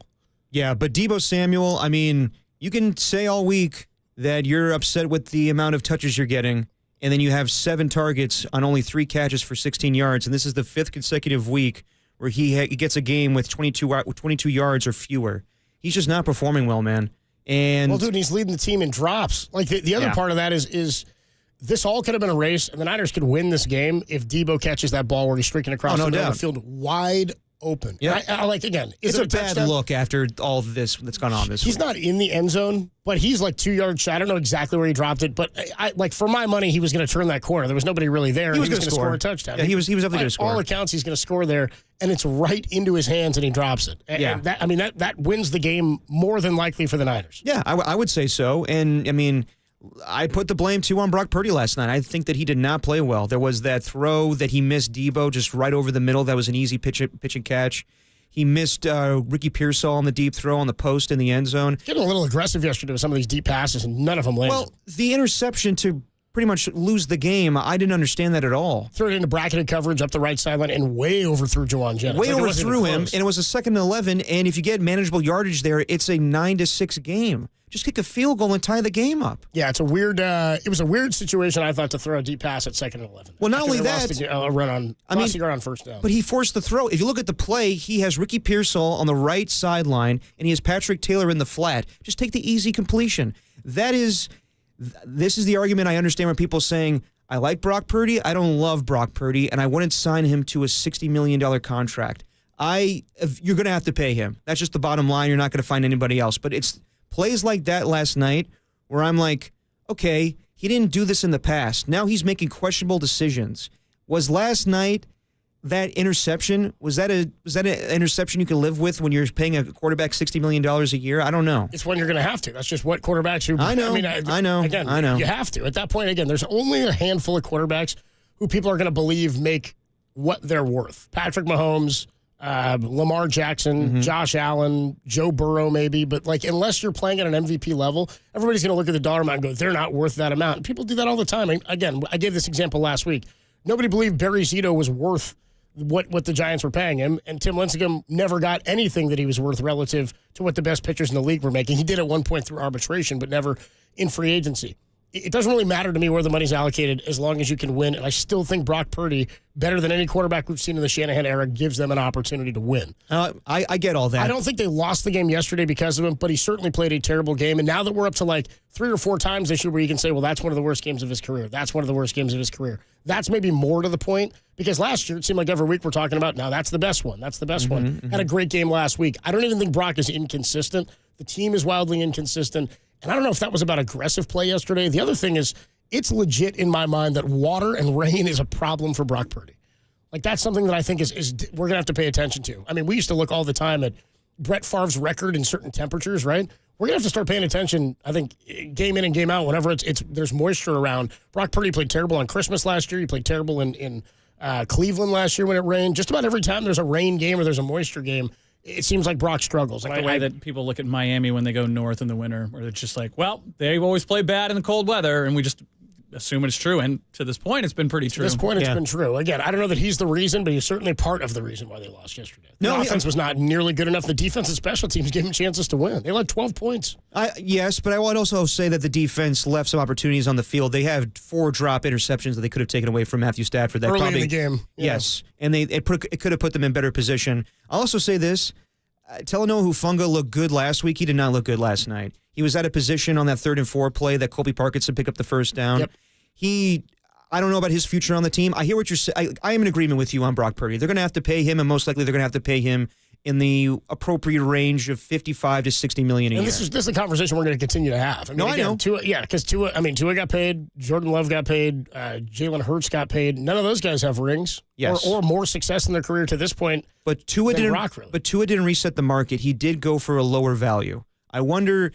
U: Yeah, but Deebo Samuel, I mean, you can say all week that you're upset with the amount of touches you're getting, and then you have 7 targets on only 3 catches for 16 yards, and this is the 5th consecutive week where he gets a game with 22 yards or fewer. He's just not performing well, man. And
B: Well, dude, he's leading the team in drops. Like, the other part of that is this all could have been a race, and the Niners could win this game if Deebo catches that ball where he's streaking across the middle of the field wide open.
U: Yeah.
B: I like, again,
U: it's a bad look after all of this that's gone on this week.
B: He's not in the end zone, but he's like 2 yards shy. I don't know exactly where he dropped it, but for my money, he was going to turn that corner. There was nobody really there.
U: He was
B: going to
U: score
B: a touchdown.
U: Yeah, he was definitely going to score.
B: All accounts, he's going to score there, and it's right into his hands, and he drops it. And that wins the game more than likely for the Niners.
U: Yeah, I would say so. And, I mean, I put the blame, too, on Brock Purdy last night. I think that he did not play well. There was that throw that he missed Deebo just right over the middle. That was an easy pitch and catch. He missed Ricky Pearsall on the deep throw on the post in the end zone.
B: Getting a little aggressive yesterday with some of these deep passes, and none of them landed.
U: Well, the interception to pretty much lose the game, I didn't understand that at all.
B: Threw it into bracketed coverage up the right sideline and way overthrew Juwan Jennings.
U: Way overthrew him, and it was a 2nd and 11, and if you get manageable yardage there, it's a 9-6 game. Just kick a field goal and tie the game up.
B: Yeah, it's a weird. It was a weird situation, I thought, to throw a deep pass at 2nd and 11.
U: Well, not only that,
B: lost a yard on first down.
U: But he forced the throw. If you look at the play, he has Ricky Pearsall on the right sideline, and he has Patrick Taylor in the flat. Just take the easy completion. This is the argument I understand when people saying, I like Brock Purdy, I don't love Brock Purdy, and I wouldn't sign him to a $60 million contract. You're going to have to pay him. That's just the bottom line. You're not going to find anybody else. But it's plays like that last night where I'm like, okay, he didn't do this in the past. Now he's making questionable decisions. Was last night that interception, was that an interception you can live with when you're paying a quarterback $60 million a year? I don't know.
B: It's when you're going to have to. That's just what quarterbacks who...
U: I know.
B: Again,
U: I know.
B: You have to. At that point, again, there's only a handful of quarterbacks who people are going to believe make what they're worth. Patrick Mahomes, Lamar Jackson, Josh Allen, Joe Burrow maybe, but unless you're playing at an MVP level, everybody's going to look at the dollar amount and go, they're not worth that amount. And people do that all the time. And again, I gave this example last week. Nobody believed Barry Zito was worth what the Giants were paying him, and Tim Lincecum never got anything that he was worth relative to what the best pitchers in the league were making. He did at one point through arbitration, but never in free agency. it doesn't really matter to me where the money's allocated as long as you can win. And I still think Brock Purdy, better than any quarterback we've seen in the Shanahan era, gives them an opportunity to win.
U: I get all that.
B: I don't think they lost the game yesterday because of him, but he certainly played a terrible game. And now that we're up to like 3 or 4 times this year where you can say, well, that's one of the worst games of his career. That's one of the worst games of his career. That's maybe more to the point because last year it seemed like every week we're talking about, now that's the best one. That's the best one. Had a great game last week. I don't even think Brock is inconsistent. The team is wildly inconsistent. And I don't know if that was about aggressive play yesterday. The other thing is, it's legit in my mind that water and rain is a problem for Brock Purdy. Like, that's something that I think is we're going to have to pay attention to. I mean, we used to look all the time at Brett Favre's record in certain temperatures, right? We're going to have to start paying attention, I think, game in and game out, whenever there's moisture around. Brock Purdy played terrible on Christmas last year. He played terrible in Cleveland last year when it rained. Just about every time there's a rain game or there's a moisture game, it seems like Brock struggles.
X: Like the way that people look at Miami when they go north in the winter, where it's just like, well, they've always played bad in the cold weather, and we just assume it's true. And to this point, it's been pretty true.
B: To this point, it's been true. Again, I don't know that he's the reason, but he's certainly part of the reason why they lost yesterday. The offense was not nearly good enough. The defense and special teams gave them chances to win. They led 12 points.
U: Yes, but I would also say that the defense left some opportunities on the field. They had 4 drop interceptions that they could have taken away from Matthew Stafford. That
B: early in the game. Yeah.
U: Yes, and it could have put them in better position. I'll also say this. Talanoa Hufanga looked good last week. He did not look good last night. He was out of position on that 3rd and 4 play that Colby Parkinson picked up the first down.
B: Yep.
U: I don't know about his future on the team. I hear what you're saying. I am in agreement with you on Brock Purdy. They're going to have to pay him, and most likely they're going to have to pay him in the appropriate range of $55 to $60 million a year.
B: This is a conversation we're going to continue to have.
U: I know.
B: Because Tua got paid, Jordan Love got paid, Jalen Hurts got paid. None of those guys have rings, or more success in their career to this point.
U: But Tua didn't.
B: Brock, really.
U: But Tua didn't reset the market. He did go for a lower value. I wonder.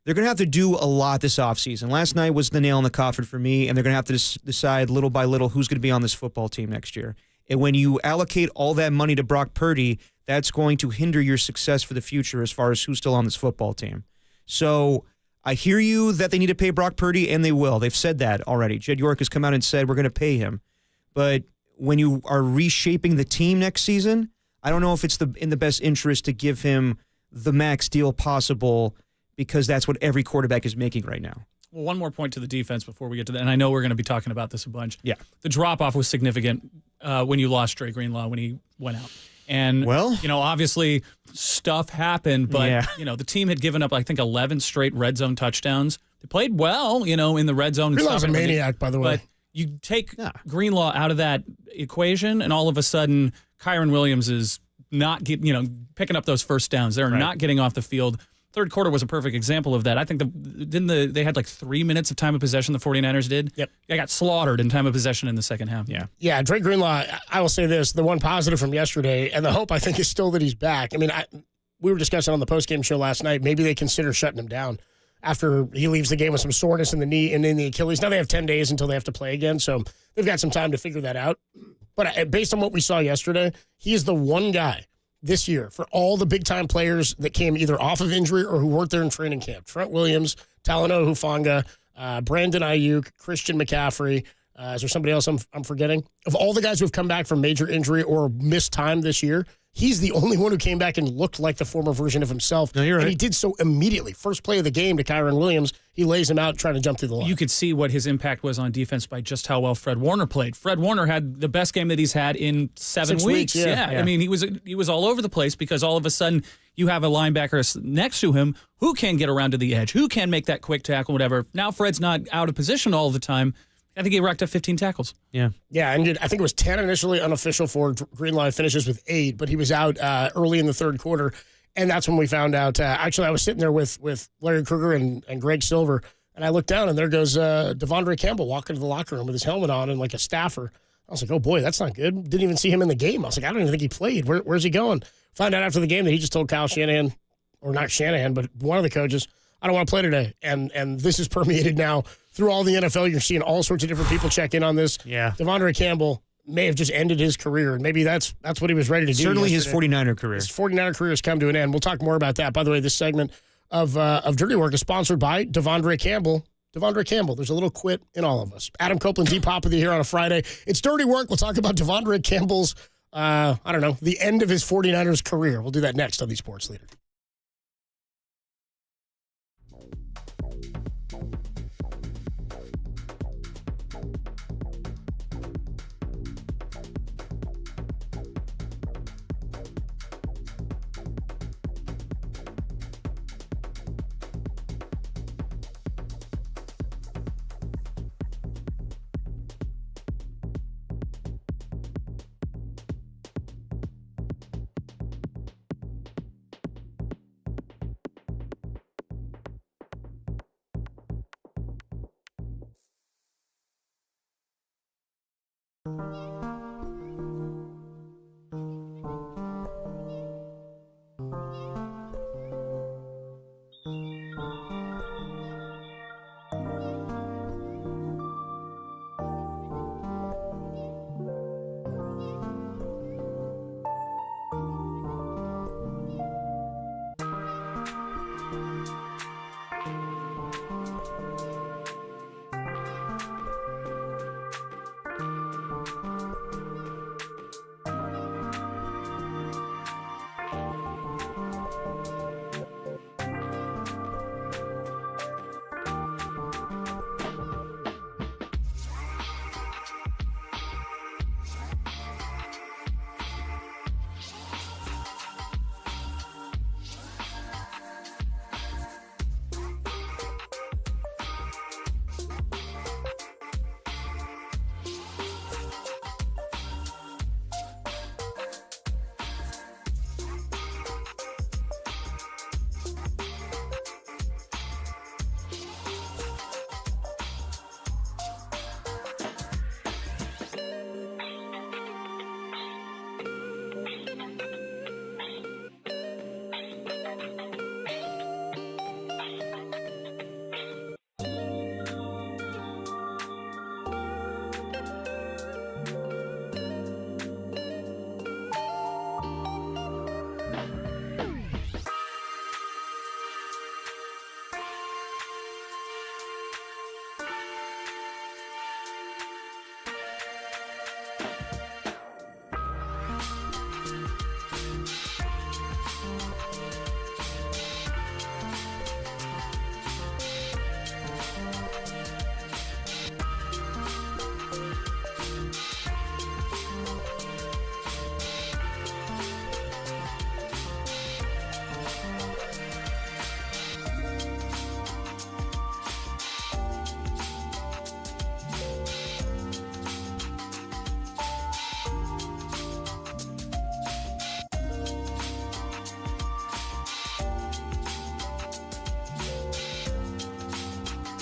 U: They're going to have to do a lot this offseason. Last night was the nail in the coffin for me, and they're going to have to decide little by little who's going to be on this football team next year. And when you allocate all that money to Brock Purdy, that's going to hinder your success for the future as far as who's still on this football team. So I hear you that they need to pay Brock Purdy, and they will. They've said that already. Jed York has come out and said we're going to pay him. But when you are reshaping the team next season, I don't know if it's in the best interest to give him the max deal possible, because that's what every quarterback is making right now.
X: Well, one more point to the defense before we get to that, and I know we're going to be talking about this a bunch.
U: Yeah.
X: The drop-off was significant when you lost Dre Greenlaw when he went out. And, obviously stuff happened, but, the team had given up, I think, 11 straight red zone touchdowns. They played well, in the red zone.
B: Greenlaw's a maniac, by the way.
X: But you take Greenlaw out of that equation, and all of a sudden, Kyron Williams is not picking up those first downs. They're not getting off the field. Third quarter was a perfect example of that. I think they had like 3 minutes of time of possession, the 49ers did?
B: Yep.
X: They got slaughtered in time of possession in the second half.
B: Yeah, Dre Greenlaw, I will say this, the one positive from yesterday, and the hope I think is still that he's back. I mean, we were discussing on the postgame show last night, maybe they consider shutting him down after he leaves the game with some soreness in the knee and in the Achilles. Now they have 10 days until they have to play again, so they've got some time to figure that out. But based on what we saw yesterday, he is the one guy this year for all the big-time players that came either off of injury or who weren't there in training camp. Trent Williams, Talanoa Hufanga, Brandon Ayuk, Christian McCaffrey. Is there somebody else I'm forgetting? Of all the guys who have come back from major injury or missed time this year, he's the only one who came back and looked like the former version of himself.
U: No, you're right.
B: And he did so immediately. First play of the game to Kyron Williams, he lays him out trying to jump through the line.
X: You could see what his impact was on defense by just how well Fred Warner played. Fred Warner had the best game that he's had in 7 weeks.
B: Yeah.
X: I mean, he was all over the place because all of a sudden you have a linebacker next to him who can get around to the edge, who can make that quick tackle, whatever. Now Fred's not out of position all the time. I think he racked up 15 tackles.
U: Yeah,
B: and I think it was 10 initially unofficial for Greenlaw, finishes with 8, but he was out early in the third quarter, and that's when we found out. Actually, I was sitting there with Larry Krueger and Greg Silver, and I looked down, and there goes Devondre Campbell walking to the locker room with his helmet on and like a staffer. I was like, oh, boy, that's not good. Didn't even see him in the game. I was like, I don't even think he played. Where's he going? Found out after the game that he just told Kyle Shanahan, or not Shanahan, but one of the coaches, I don't want to play today. And this is permeated now through all the NFL. You're seeing all sorts of different people check in on this.
U: Yeah.
B: Devondre Campbell may have just ended his career, and maybe that's what he was ready to do.
U: Certainly
B: yesterday.
U: His 49er career.
B: His 49er career has come to an end. We'll talk more about that. By the way, this segment of Dirty Work is sponsored by Devondre Campbell. Devondre Campbell, there's a little quit in all of us. Adam Copeland, Deep Hop with you here on a Friday. It's Dirty Work. We'll talk about Devondre Campbell's, the end of his 49ers career. We'll do that next on the Sports Leader.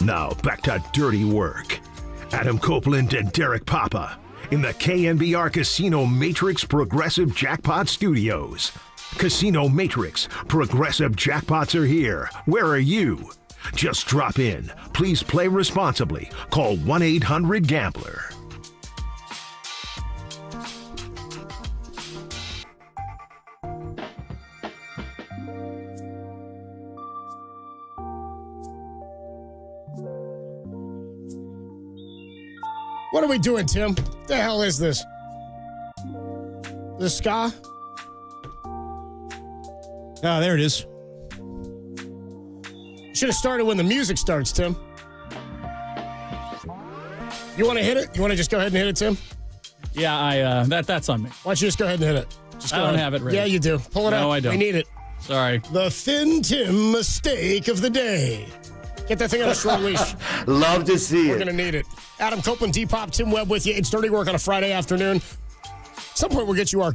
A: Now back to dirty work. Adam Copeland and Derek Papa in the KNBR Casino Matrix Progressive Jackpot Studios. Casino Matrix Progressive Jackpots are here. Where are you? Just drop in. Please play responsibly. Call 1-800-GAMBLER.
B: What are we doing, Tim? What the hell is this? The ska?
U: Ah, there it is.
B: Should have started when the music starts, Tim. You want to hit it? You want to just go ahead and hit it, Tim?
X: Yeah, that's on me.
B: Why don't you just go ahead and hit it? Just
X: I
B: go
X: don't
B: ahead.
X: have it ready.
B: Yeah, you do. Pull it out.
X: No, I don't.
B: We need it.
X: Sorry.
B: The Thin Tim mistake of the day. Get that thing on a short leash.
F: Love to see
B: We're
F: it.
B: going to need it. Adam Copeland, Depop, Tim Webb with you. It's Dirty Work on a Friday afternoon. At some point, we'll get you our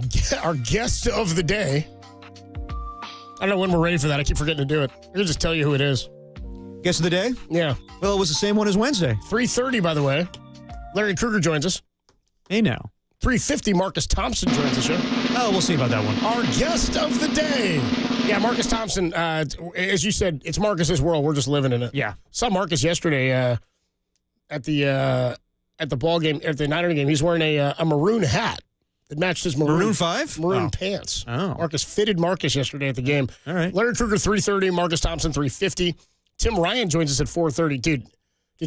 B: guest of the day. I don't know when we're ready for that. I keep forgetting to do it. I'll just tell you who it is.
U: Guess of the day?
B: Yeah.
U: Well, it was the same one as Wednesday.
B: 3:30, by the way. Larry Kruger joins us.
U: Hey, now.
B: 3:50, Marcus Thompson joins the show.
U: Oh, we'll see about that one.
B: Our guest of the day. Yeah, Marcus Thompson, as you said, it's Marcus's world. We're just living in it.
U: Yeah.
B: Saw Marcus yesterday at the ball game, at the Niner game. He's wearing a maroon hat that matched his
U: Maroon 5?
B: maroon pants.
U: Oh.
B: Marcus fitted Marcus yesterday at the game.
U: All right.
B: Larry Kruger, 3:30. Marcus Thompson, 3:50. Tim Ryan joins us at 4:30. Dude,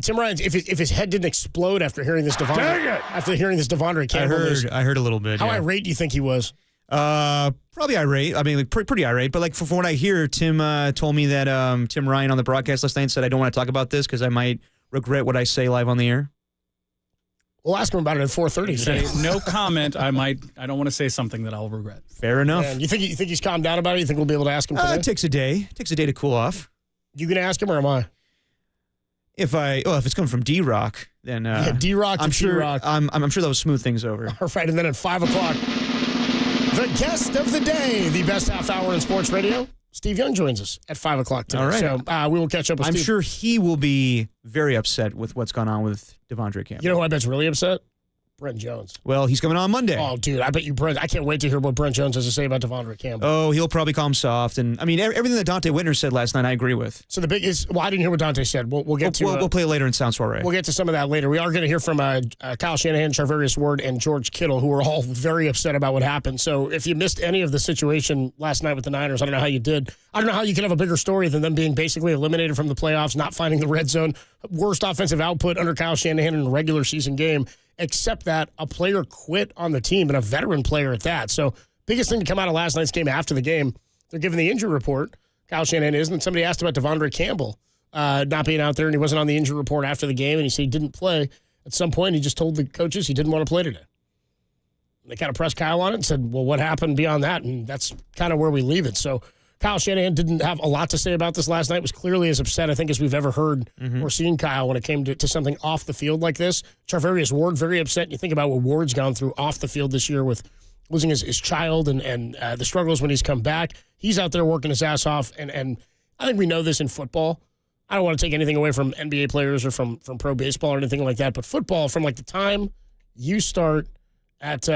B: Tim Ryan, if his head didn't explode after hearing this Devondre Campbell news.
U: I heard a little bit.
B: How
U: yeah.
B: irate do you think he was?
U: Probably irate. I mean, like, pretty irate. But like from what I hear, Tim told me that Tim Ryan on the broadcast last night said, I don't want to talk about this because I might regret what I say live on the air.
B: We'll ask him about it at 4:30.
X: Say no comment. I don't want to say something that I'll regret.
U: Fair enough.
B: Man, you think he's calmed down about it? You think we'll be able to ask him today?
U: It takes a day. It takes a day to cool off.
B: You gonna ask him or am I?
U: If it's coming from D-Rock, then
B: D-Rock.
U: I'm sure.
B: D-Rock.
U: I'm sure that will smooth things over.
B: All right, and then at 5 o'clock, the guest of the day, the best half hour in sports radio, Steve Young joins us at 5 o'clock today.
U: All right.
B: So we will catch up with
U: I'm
B: Steve.
U: sure he will be very upset with what's gone on with Devondre Campbell.
B: You know who I bet's really upset? Brent Jones.
U: Well, he's coming on Monday.
B: Oh, dude, I bet you Brent. I can't wait to hear what Brent Jones has to say about Devondre Campbell.
U: Oh, he'll probably call him soft. And, I mean, everything that Dante Whitner said last night, I agree with.
B: So the biggest, I didn't hear what Dante said. We'll get to
U: We'll play it later in Sound Soiree.
B: We'll get to some of that later. We are going to hear from Kyle Shanahan, Charvarius Ward, and George Kittle, who are all very upset about what happened. So if you missed any of the situation last night with the Niners, I don't know how you did. I don't know how you can have a bigger story than them being basically eliminated from the playoffs, not finding the red zone, worst offensive output under Kyle Shanahan in a regular season game, except that a player quit on the team, and a veteran player at that. So biggest thing to come out of last night's game after the game, they're giving the injury report. Kyle Shanahan is, and somebody asked about Devondre Campbell not being out there, and he wasn't on the injury report after the game, and he said he didn't play. At some point, he just told the coaches he didn't want to play today. And they kind of pressed Kyle on it and said, well, what happened beyond that? And that's kind of where we leave it. So Kyle Shanahan didn't have a lot to say about this last night, was clearly as upset, I think, as we've ever heard or seen Kyle when it came to something off the field like this. Charvarius Ward, very upset. You think about what Ward's gone through off the field this year with losing his child and the struggles when he's come back. He's out there working his ass off, and I think we know this in football. I don't want to take anything away from NBA players or from pro baseball or anything like that, but football, from like the time you start at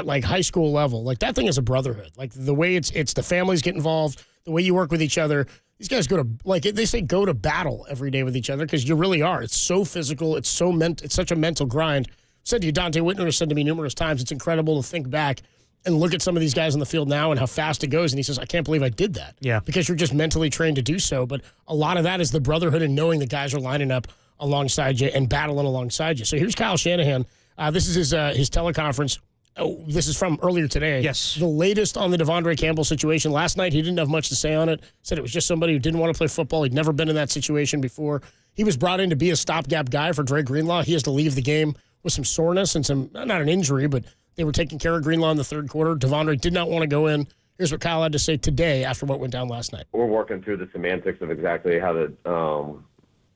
B: like high school level, like that thing is a brotherhood. Like the way it's the families get involved, the way you work with each other. These guys go to, like they say, go to battle every day with each other, because you really are. It's so physical. It's so it's such a mental grind. Said to you, Dante Whitner has said to me numerous times, it's incredible to think back and look at some of these guys on the field now and how fast it goes. And he says, I can't believe I did that.
U: Yeah.
B: Because you're just mentally trained to do so. But a lot of that is the brotherhood and knowing the guys are lining up alongside you and battling alongside you. So here's Kyle Shanahan. This is his teleconference. Oh, this is from earlier today.
U: Yes.
B: The latest on the Devondre Campbell situation. Last night, he didn't have much to say on it. Said it was just somebody who didn't want to play football. He'd never been in that situation before. He was brought in to be a stopgap guy for Dre Greenlaw. He has to leave the game with some soreness and some, not an injury, but they were taking care of Greenlaw in the third quarter. Devondre did not want to go in. Here's what Kyle had to say today after what went down last night.
K: We're working through the semantics of exactly how to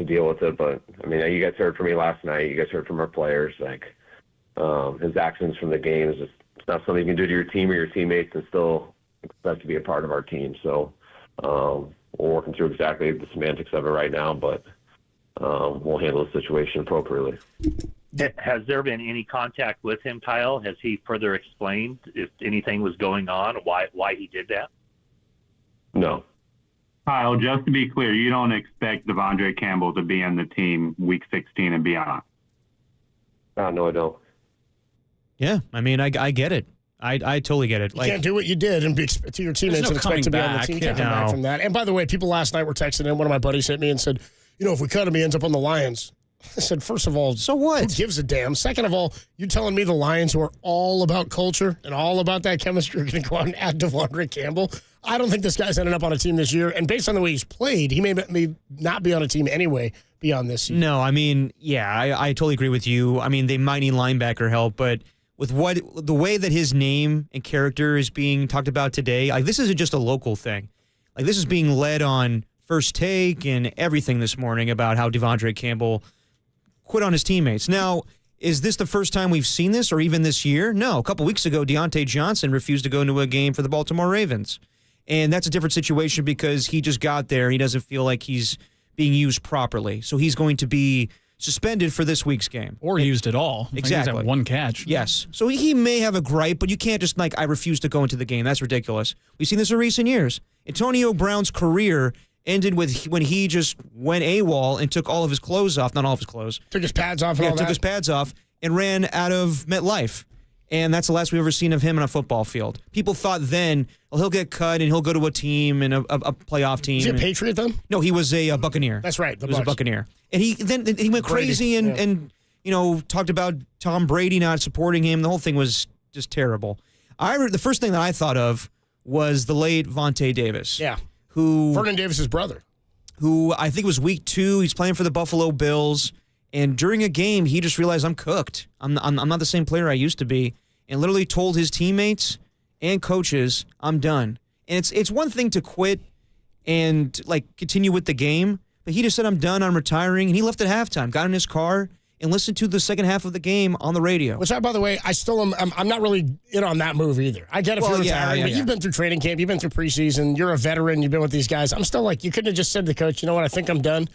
K: deal with it. But, I mean, you guys heard from me last night. You guys heard from our players. Like, his actions from the game is just, it's not something you can do to your team or your teammates and still expect to be a part of our team. So we're working through exactly the semantics of it right now, but we'll handle the situation appropriately.
L: Has there been any contact with him, Kyle? Has he further explained if anything was going on, why he did that?
K: No.
O: Kyle, just to be clear, you don't expect Devondre Campbell to be on the team week 16 and beyond?
K: No, I don't.
U: Yeah, I mean, I get it. I totally get it.
B: You can't do what you did and be to your teammates and expect to be on the team. Can't come back from that. And by the way, people last night were texting in. One of my buddies hit me and said, if we cut him, he ends up on the Lions. I said, first of all,
U: so what?
B: Who gives a damn? Second of all, you're telling me the Lions, who are all about culture and all about that chemistry, are going to go out and add Devondre Campbell? I don't think this guy's ended up on a team this year. And based on the way he's played, he may not be on a team anyway beyond this season.
U: No, I mean, yeah, I totally agree with you. I mean, they might need linebacker help, but with the way that his name and character is being talked about today, like this isn't just a local thing. Like this is being led on First Take and everything this morning about how Devondre Campbell quit on his teammates. Now, is this the first time we've seen this, or even this year? No. A couple weeks ago, Deontay Johnson refused to go into a game for the Baltimore Ravens. And that's a different situation because he just got there. He doesn't feel like he's being used properly. So he's going to be suspended for this week's game.
X: Or used at all.
U: Exactly.
X: Like one catch.
U: Yes. So he may have a gripe, but you can't just I refuse to go into the game. That's ridiculous. We've seen this in recent years. Antonio Brown's career ended with when he just went AWOL and took all of his clothes off. Not all of his clothes.
B: Took his pads off and all that.
U: Took his pads off and ran out of MetLife. And that's the last we've ever seen of him on a football field. People thought then, well, he'll get cut and he'll go to a team and a playoff team.
B: Is he a Patriot then?
U: No, he was a Buccaneer.
B: That's right.
U: He was a Buccaneer. And he went crazy and talked about Tom Brady not supporting him. The whole thing was just terrible. The first thing that I thought of was the late Vontae Davis.
B: Yeah.
U: Vernon
B: Davis's brother.
U: Who I think was week 2. He's playing for the Buffalo Bills. And during a game, he just realized, I'm cooked. I'm not the same player I used to be. And literally told his teammates and coaches, I'm done. And it's one thing to quit and continue with the game. But he just said, I'm done, I'm retiring. And he left at halftime, got in his car, and listened to the second half of the game on the radio.
B: Which, by the way, I still am. I'm not really in on that move either. I get if you're retiring, but you've been through training camp, you've been through preseason, you're a veteran, you've been with these guys. I'm still you couldn't have just said to the coach, you know what, I think I'm done.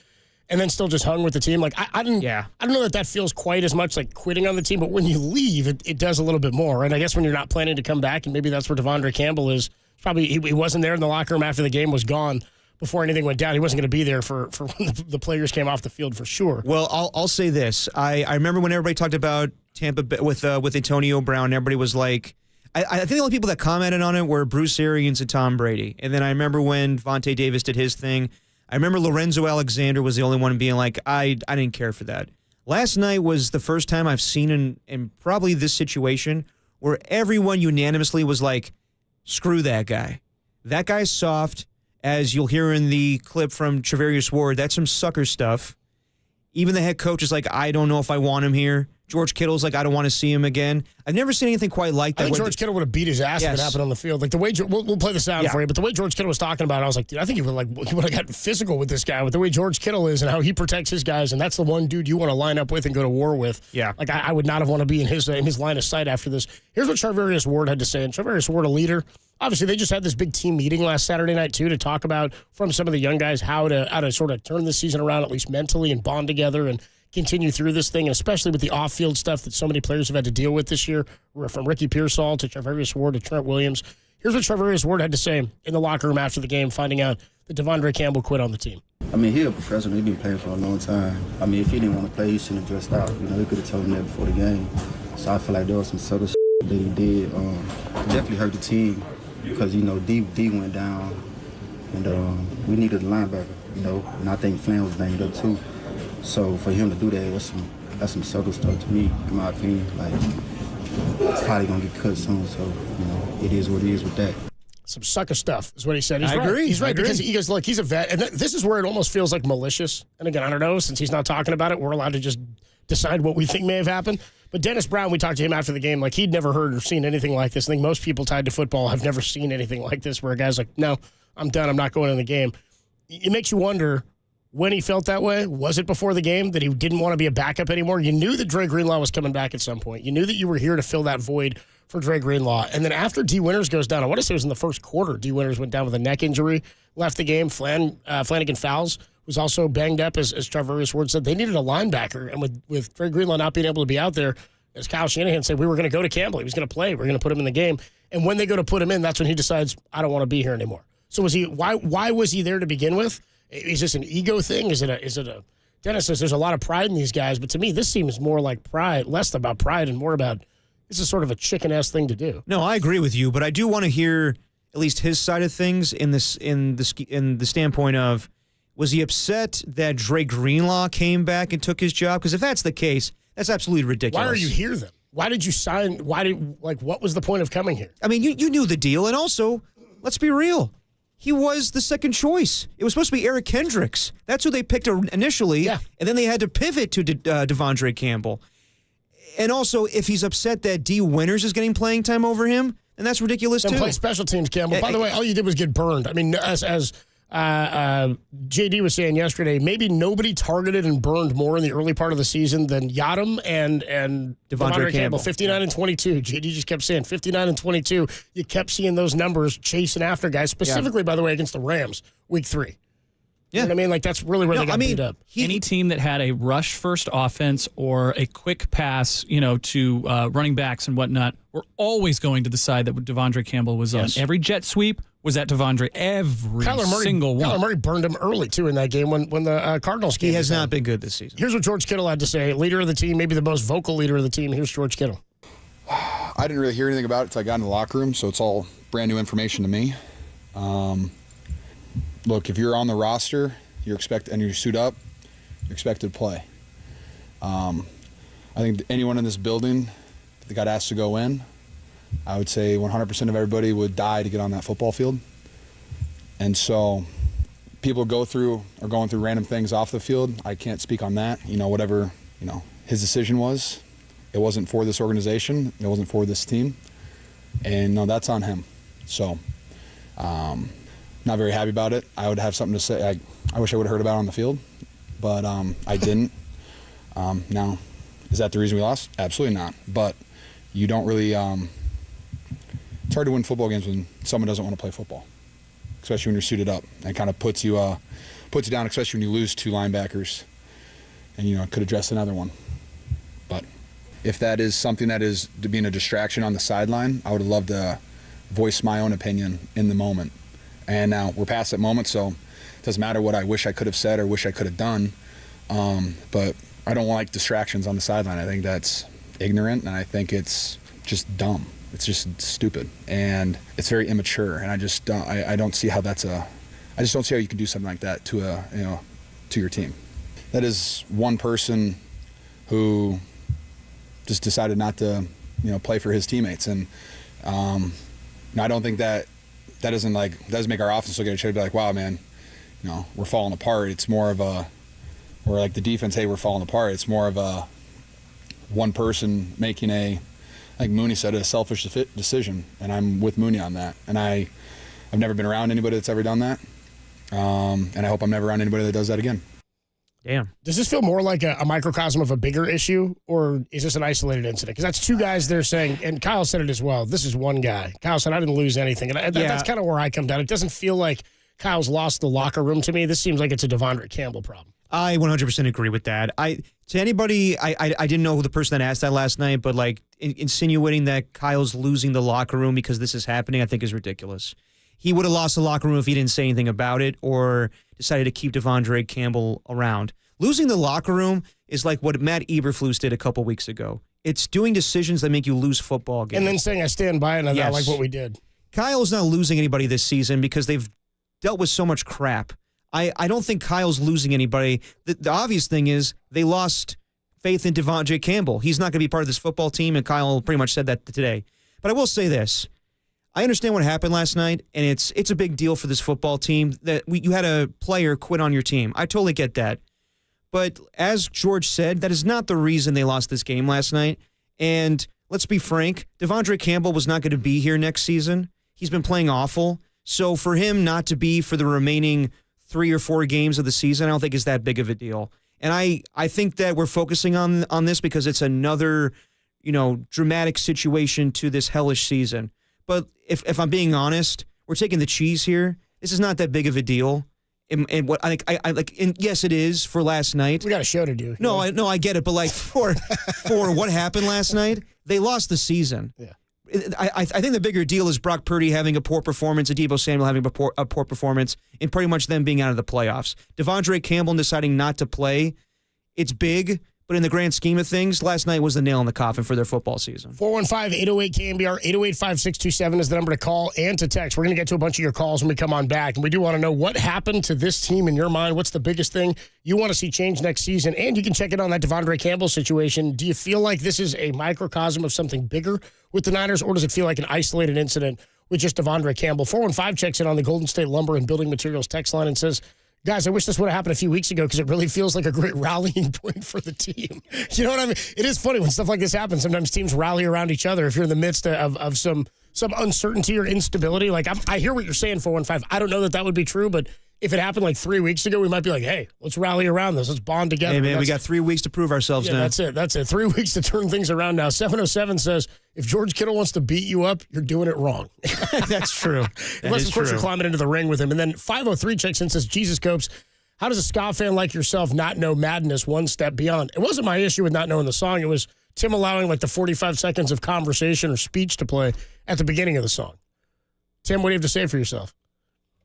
B: and then still just hung with the team. Like I don't know that feels quite as much like quitting on the team, but when you leave, it does a little bit more. And I guess when you're not planning to come back, and maybe that's where Devondre Campbell is. Probably he wasn't there in the locker room after the game was gone. Before anything went down, he wasn't going to be there for when the players came off the field for sure.
U: Well, I'll say this: I remember when everybody talked about Tampa Bay with Antonio Brown, everybody was like, I think the only people that commented on it were Bruce Arians and Tom Brady. And then I remember when Vontae Davis did his thing. I remember Lorenzo Alexander was the only one being like, I didn't care for that. Last night was the first time I've seen in probably this situation where everyone unanimously was like, screw that guy. That guy's soft. As you'll hear in the clip from Travarius Ward, that's some sucker stuff. Even the head coach is like, I don't know if I want him here. George Kittle's like, I don't want to see him again. I've never seen anything quite like that.
B: I think George Kittle would have beat his ass if it happened on the field. Like the way we'll play the sound for you, but the way George Kittle was talking about it, I was like, dude, I think he would have gotten physical with this guy with the way George Kittle is and how he protects his guys, and that's the one dude you want to line up with and go to war with.
U: Yeah,
B: like I would not have wanted to be in his line of sight after this. Here's what Charvarius Ward had to say, and Charvarius Ward, a leader. Obviously, they just had this big team meeting last Saturday night, too, to talk about from some of the young guys how to sort of turn the season around, at least mentally, and bond together and continue through this thing, and especially with the off-field stuff that so many players have had to deal with this year, from Ricky Pearsall to Charvarius Ward to Trent Williams. Here's what Charvarius Ward had to say in the locker room after the game, finding out that Devondre Campbell quit on the team.
G: I mean, he's a professional. He's been playing for a long time. I mean, if he didn't want to play, he shouldn't have dressed out. You know, he could have told him that before the game. So I feel like there was some subtle shit that he did. Definitely hurt the team because, you know, D went down, and we needed a linebacker, you know, and I think Flan was banged up too. So for him to do that, that's some subtle stuff to me, in my opinion. Like, it's probably going to get cut soon, so, you know, it is what it is with that.
B: Some sucker stuff is what he said. He's
U: I
B: right.
U: agree.
B: He's right because he goes, look, he's a vet. And this is where it almost feels like malicious. And again, I don't know, since he's not talking about it, we're allowed to just decide what we think may have happened. But Dennis Brown, we talked to him after the game, like he'd never heard or seen anything like this. I think most people tied to football have never seen anything like this where a guy's like, no, I'm done. I'm not going in the game. It makes you wonder when he felt that way. Was it before the game that he didn't want to be a backup anymore? You knew that Dre Greenlaw was coming back at some point. You knew that you were here to fill that void for Dre Greenlaw. And then after D. Winters goes down, I want to say it was in the first quarter, D. Winters went down with a neck injury, left the game. Flanagan Fowles was also banged up, as Charvarius Ward said. They needed a linebacker. And with Dre Greenlaw not being able to be out there, as Kyle Shanahan said, we were going to go to Campbell. He was going to play. We're going to put him in the game. And when they go to put him in, that's when he decides, I don't want to be here anymore. So why was he there to begin with? Is this an ego thing? Is it a Dennis says there's a lot of pride in these guys, but to me this seems more like pride, less about pride and more about this is sort of a chicken-ass thing to do.
U: No, I agree with you, but I do want to hear at least his side of things in the standpoint of, was he upset that Dre Greenlaw came back and took his job? Because if that's the case, that's absolutely ridiculous.
B: Why are you here then? Why did you sign? What was the point of coming here?
U: I mean, you knew the deal, and also, let's be real. He was the second choice. It was supposed to be Eric Kendricks. That's who they picked initially, and then they had to pivot to Devondre Campbell. And also, if he's upset that D. Winters is getting playing time over him, then that's ridiculous too.
B: Play special teams, Campbell. By the way, all you did was get burned. I mean, as JD was saying yesterday, maybe nobody targeted and burned more in the early part of the season than Yadam and Devondre Campbell. 59 and 22. JD just kept saying 59 and 22. You kept seeing those numbers chasing after guys, specifically, by the way, against the Rams, week 3. You know what I mean? Like, that's really where they got beat up.
X: Any team that had a rush-first offense or a quick pass, to running backs and whatnot, were always going to the side that Devondre Campbell was on. Every jet sweep was at Devondre. Every single one.
B: Kyler Murray burned him early, too, in that game when the Cardinals came.
U: He has not been good this season.
B: Here's what George Kittle had to say. Leader of the team, maybe the most vocal leader of the team. Here's George Kittle.
P: I didn't really hear anything about it until I got in the locker room, so it's all brand new information to me. Look, if you're on the roster, and you suit up, you're expected to play. I think anyone in this building that got asked to go in, I would say 100% of everybody would die to get on that football field. And so people are going through random things off the field. I can't speak on that. Whatever, his decision was, it wasn't for this organization. It wasn't for this team. And no, that's on him. So, not very happy about it. I would have something to say. I wish I would have heard about it on the field, but I didn't. Now, is that the reason we lost? Absolutely not. But you don't really it's hard to win football games when someone doesn't want to play football, especially when you're suited up. It kind of puts you puts you down, especially when you lose 2 linebackers, and could address another one. But if that is something that is being a distraction on the sideline, I would love to voice my own opinion in the moment. And now we're past that moment, so it doesn't matter what I wish I could have said or wish I could have done. But I don't like distractions on the sideline. I think that's ignorant, and I think it's just dumb. It's just stupid, and it's very immature. And I just don't. I don't see how that's I just don't see how you can do something like that to to your team. That is one person who just decided not to play for his teammates, and I don't think that doesn't make our offense look at each other and be like, wow, man, we're falling apart. It's more of a, or like the defense, hey, we're falling apart. It's more of a one person making like Mooney said, a selfish decision, and I'm with Mooney on that. And I've never been around anybody that's ever done that, and I hope I'm never around anybody that does that again.
N: Damn.
B: Does this feel more like a microcosm of a bigger issue, or is this an isolated incident? Because that's 2 guys they're saying, and Kyle said it as well, this is one guy. Kyle said, I didn't lose anything. And that's kind of where I come down. It doesn't feel like Kyle's lost the locker room to me. This seems like it's a Devondre Campbell problem.
U: I 100% agree with that. To anybody, I didn't know who the person that asked that last night, but insinuating that Kyle's losing the locker room because this is happening, I think is ridiculous. He would have lost the locker room if he didn't say anything about it or decided to keep Devondre Campbell around. Losing the locker room is like what Matt Eberflus did a couple weeks ago. It's doing decisions that make you lose football games.
B: And then saying, I stand by it, and I like what we did.
U: Kyle's not losing anybody this season because they've dealt with so much crap. I don't think Kyle's losing anybody. The obvious thing is they lost faith in Devondre Campbell. He's not going to be part of this football team, and Kyle pretty much said that today. But I will say this. I understand what happened last night, and it's a big deal for this football team that you had a player quit on your team. I totally get that. But as George said, that is not the reason they lost this game last night. And let's be frank, Devondre Campbell was not going to be here next season. He's been playing awful. So for him not to be for the remaining 3 or 4 games of the season, I don't think is that big of a deal. And I think that we're focusing on this because it's another, dramatic situation to this hellish season. But if I'm being honest, we're taking the cheese here. This is not that big of a deal. And what I think, and yes, it is for last night.
B: We got a show to do.
U: No, I get it. But for what happened last night, they lost the season.
B: Yeah.
U: I think the bigger deal is Brock Purdy having a poor performance, Deebo Samuel having a poor performance, and pretty much them being out of the playoffs. Devondre Campbell deciding not to play, it's big, but in the grand scheme of things, last night was the nail in the coffin for their football season.
B: 415-808-KNBR, 808-5627 is the number to call and to text. We're going to get to a bunch of your calls when we come on back, and we do want to know what happened to this team in your mind. What's the biggest thing you want to see change next season? And you can check it on that Devondre Campbell situation. Do you feel like this is a microcosm of something bigger with the Niners, or does it feel like an isolated incident with just Devondre Campbell? 415 checks in on the Golden State Lumber and Building Materials text line and says, guys, I wish this would have happened a few weeks ago because it really feels like a great rallying point for the team. You know what I mean? It is funny when stuff like this happens. Sometimes teams rally around each other if you're in the midst of some uncertainty or instability. Like, I hear what you're saying, 415. I don't know that would be true, but if it happened like 3 weeks ago, we might be like, hey, let's rally around this. Let's bond together.
U: Hey, man, we got 3 weeks to prove ourselves now.
B: That's it. 3 weeks to turn things around now. 707 says, if George Kittle wants to beat you up, you're doing it wrong.
U: That's true.
B: Unless, of course, you're climbing into the ring with him. And then 503 checks in and says, Jesus Copes, how does a ska fan like yourself not know Madness one step beyond? It wasn't my issue with not knowing the song. It was Tim allowing like the 45 seconds of conversation or speech to play at the beginning of the song. Tim, what do you have to say for yourself?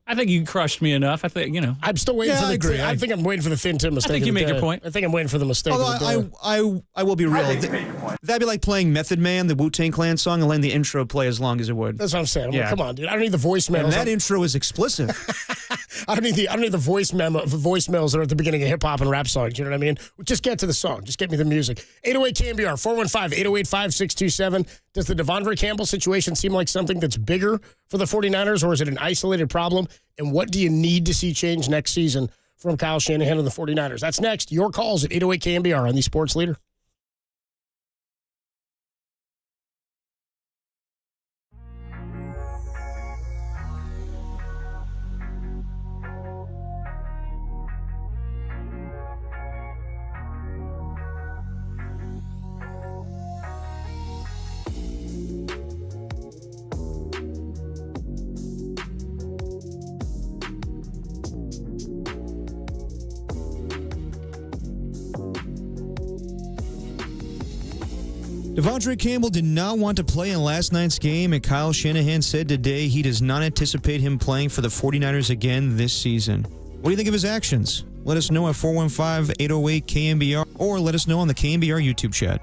X: I think you crushed me enough. I think,
B: I'm still waiting for the
U: agree.
B: I think I'm waiting for the Thin Tim mistake.
X: I think you made your point.
B: I think I'm waiting for the mistake.
U: Although I will be real. That'd be like playing Method Man, the Wu-Tang Clan song, and letting the intro play as long as it would.
B: That's what I'm saying. Like, come on, dude. I don't need the voicemails.
U: And that intro is explicit.
B: I don't need the voicemails that are at the beginning of hip hop and rap songs. You know what I mean? Just get to the song. Just get me the music. 808 KNBR 415-808-5627. Does the Devondre Campbell situation seem like something that's bigger for the 49ers, or is it an isolated problem? And what do you need to see change next season from Kyle Shanahan and the 49ers? That's next. Your calls at 808 KNBR on the Sports Leader.
U: Devondre Campbell did not want to play in last night's game, and Kyle Shanahan said today he does not anticipate him playing for the 49ers again this season. What do you think of his actions? Let us know at 415-808-KNBR or let us know on the KNBR YouTube chat.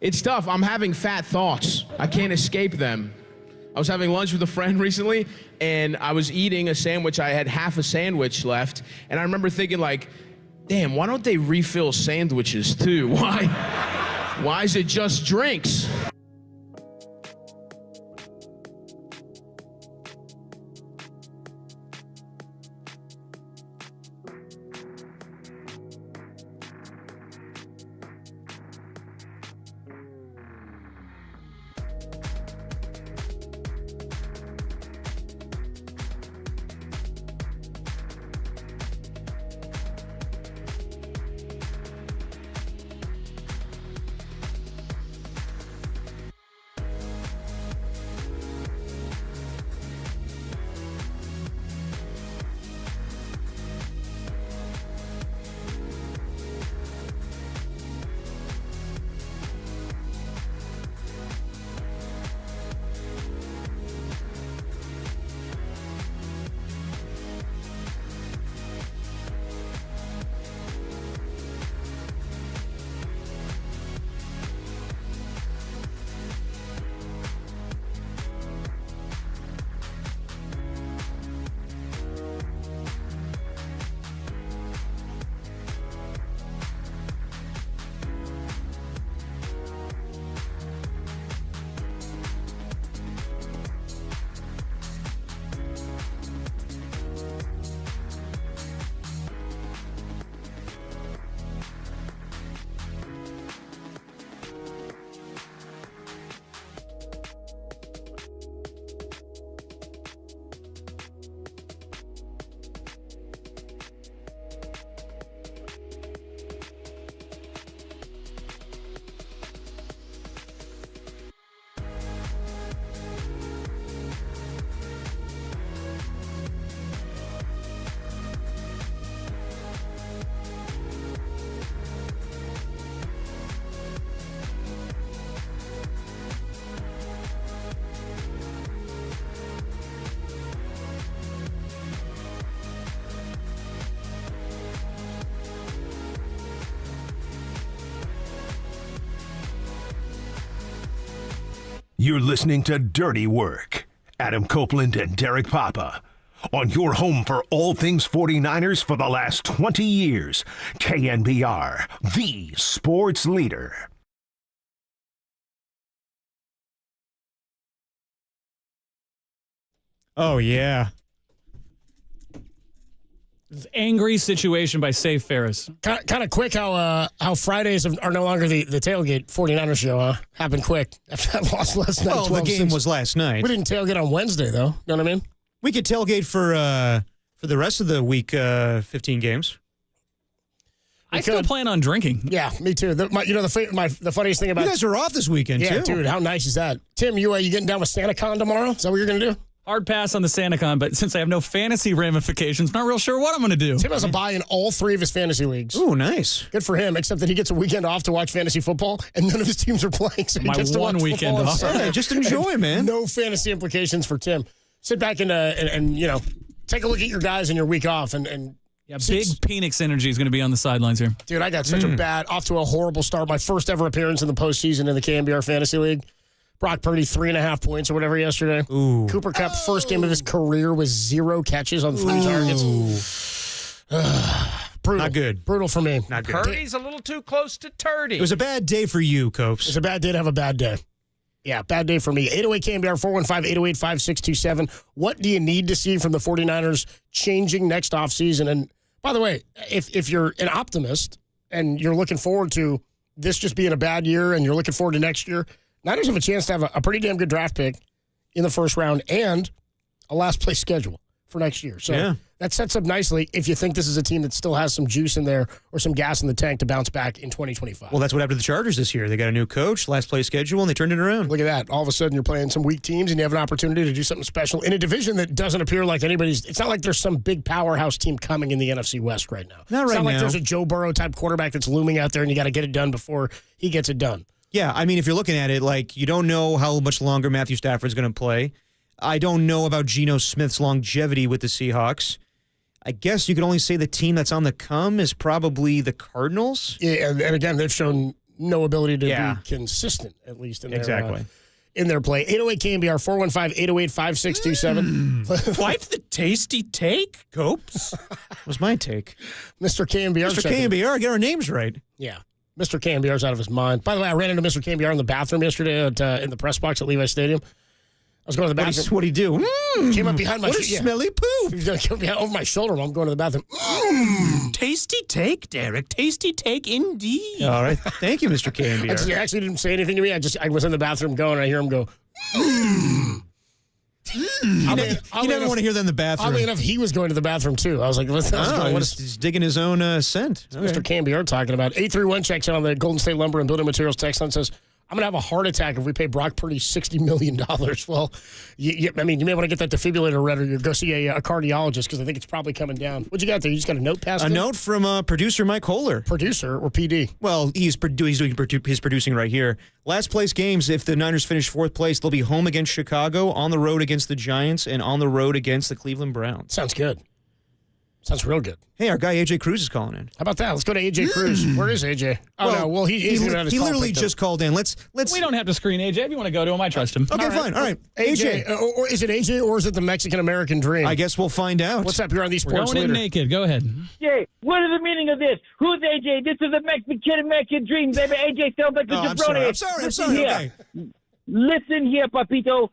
H: It's tough. I'm having fat thoughts. I can't escape them. I was having lunch with a friend recently, and I was eating a sandwich. I had half a sandwich left, and I remember thinking, like, damn, why don't they refill sandwiches too? Why is it just drinks?
A: You're listening to Dirty Work. Adam Copeland and Derek Papa. On your home for all things 49ers for the last 20 years. KNBR, the sports leader.
U: Oh, yeah.
X: Angry situation by Safe Ferris.
B: Kind of quick how Fridays are no longer the tailgate 49ers show, huh? Happened quick after that loss last night.
U: Well, the game was last night.
B: We didn't tailgate on Wednesday, though. You know what I mean?
U: We could tailgate for the rest of the week 15 games.
X: I still plan on drinking.
B: Yeah, me too. The funniest thing about
U: you guys are off this weekend,
B: yeah,
U: too.
B: dude, how nice is that? Tim, you getting down with SantaCon tomorrow? Is that what you're going to do?
X: Hard pass on the SantaCon, but since I have no fantasy ramifications, not real sure what I'm going to do.
B: Tim has a bye in all 3 of his fantasy leagues.
U: Ooh, nice.
B: Good for him, except that he gets a weekend off to watch fantasy football, and none of his teams are playing, so he
X: My
B: gets to
X: one
B: watch
X: weekend
B: football
X: off.
B: Sunday.
U: Yeah, just enjoy, man.
B: No fantasy implications for Tim. Sit back and take a look at your guys in your week off and
X: yeah, big Penix energy is going to be on the sidelines here.
B: Dude, I got such off to a horrible start. My first ever appearance in the postseason in the KNBR Fantasy League. Brock Purdy, 3.5 points or whatever yesterday.
U: Ooh.
B: Cooper Kupp, first game of his career with 0 catches on 3 targets. Brutal.
U: Not good.
B: Brutal for me.
U: Not good.
J: Purdy's a little too close to Turdy.
U: It was a bad day for you, Copes.
B: It's a bad day to have a bad day. Yeah, bad day for me. 808 KNBR 415-808-5627. What do you need to see from the 49ers changing next offseason? And by the way, if you're an optimist and you're looking forward to this just being a bad year and you're looking forward to next year, Niners have a chance to have a pretty damn good draft pick in the first round and a last place schedule for next year. So that sets up nicely if you think this is a team that still has some juice in there or some gas in the tank to bounce back in 2025.
U: Well, that's what happened to the Chargers this year. They got a new coach, last place schedule, and they turned it around.
B: Look at that. All of a sudden, you're playing some weak teams, and you have an opportunity to do something special in a division that doesn't appear like anybody's. It's not like there's some big powerhouse team coming in the NFC West right now.
U: Not right now.
B: It's not like there's a Joe Burrow-type quarterback that's looming out there, and you got to get it done before he gets it done.
U: Yeah, I mean, if you're looking at it, like, you don't know how much longer Matthew Stafford's going to play. I don't know about Geno Smith's longevity with the Seahawks. I guess you could only say the team that's on the come is probably the Cardinals.
B: Yeah, and again, they've shown no ability to be consistent, at least in their in their play. 808 KNBR 415-808-5627.
U: Quite the tasty take, Copes. Was my take.
B: Mr. KNBR.
U: Mr. KNBR, get our names right.
B: Yeah. Mr. KNBR's out of his mind. By the way, I ran into Mr. KNBR in the bathroom yesterday in the press box at Levi Stadium. I was going to the bathroom.
U: What'd he do?
B: Came up behind my
U: What a smelly poop.
B: He was over my shoulder while I'm going to the bathroom.
U: Tasty take, Derek. Tasty take indeed. All right. Thank you, Mr. KNBR.
B: He actually didn't say anything to me. I was in the bathroom going, and I hear him go,
U: You never want to hear that in the bathroom.
B: Oddly enough, he was going to the bathroom, too. I was like, what's going on?
U: He's digging his own scent.
B: Okay. Mr. KNBR talking about. 831 checks in on the Golden State Lumber and Building Materials text line says, I'm going to have a heart attack if we pay Brock Purdy $60 million. Well, you may want to get that defibrillator read or you go see a cardiologist because I think it's probably coming down. What you got there? You just got a note passed
U: A note from producer Mike Kohler.
B: Producer or PD?
U: Well, he's producing right here. Last place games, if the Niners finish 4th place, they'll be home against Chicago, on the road against the Giants, and on the road against the Cleveland Browns.
B: Sounds good. Sounds real good.
U: Hey, our guy AJ Cruz is calling in.
B: How about that? Let's go to AJ Cruz. Where is AJ? Oh, no. Well, he
U: literally just called in. Let's.
X: We don't have to screen AJ. If you want to go to him, I trust him.
U: Okay, fine. All right.
B: AJ. Or is it AJ or is it the Mexican-American dream?
U: I guess we'll find out.
B: What's up? You're on these sports
X: Going in naked. Go ahead.
D: AJ, what is the meaning of this? Who's AJ? This is a Mexican-American dream, baby. AJ sounds like a jabroni.
U: I'm sorry. Okay.
D: Listen here, papito.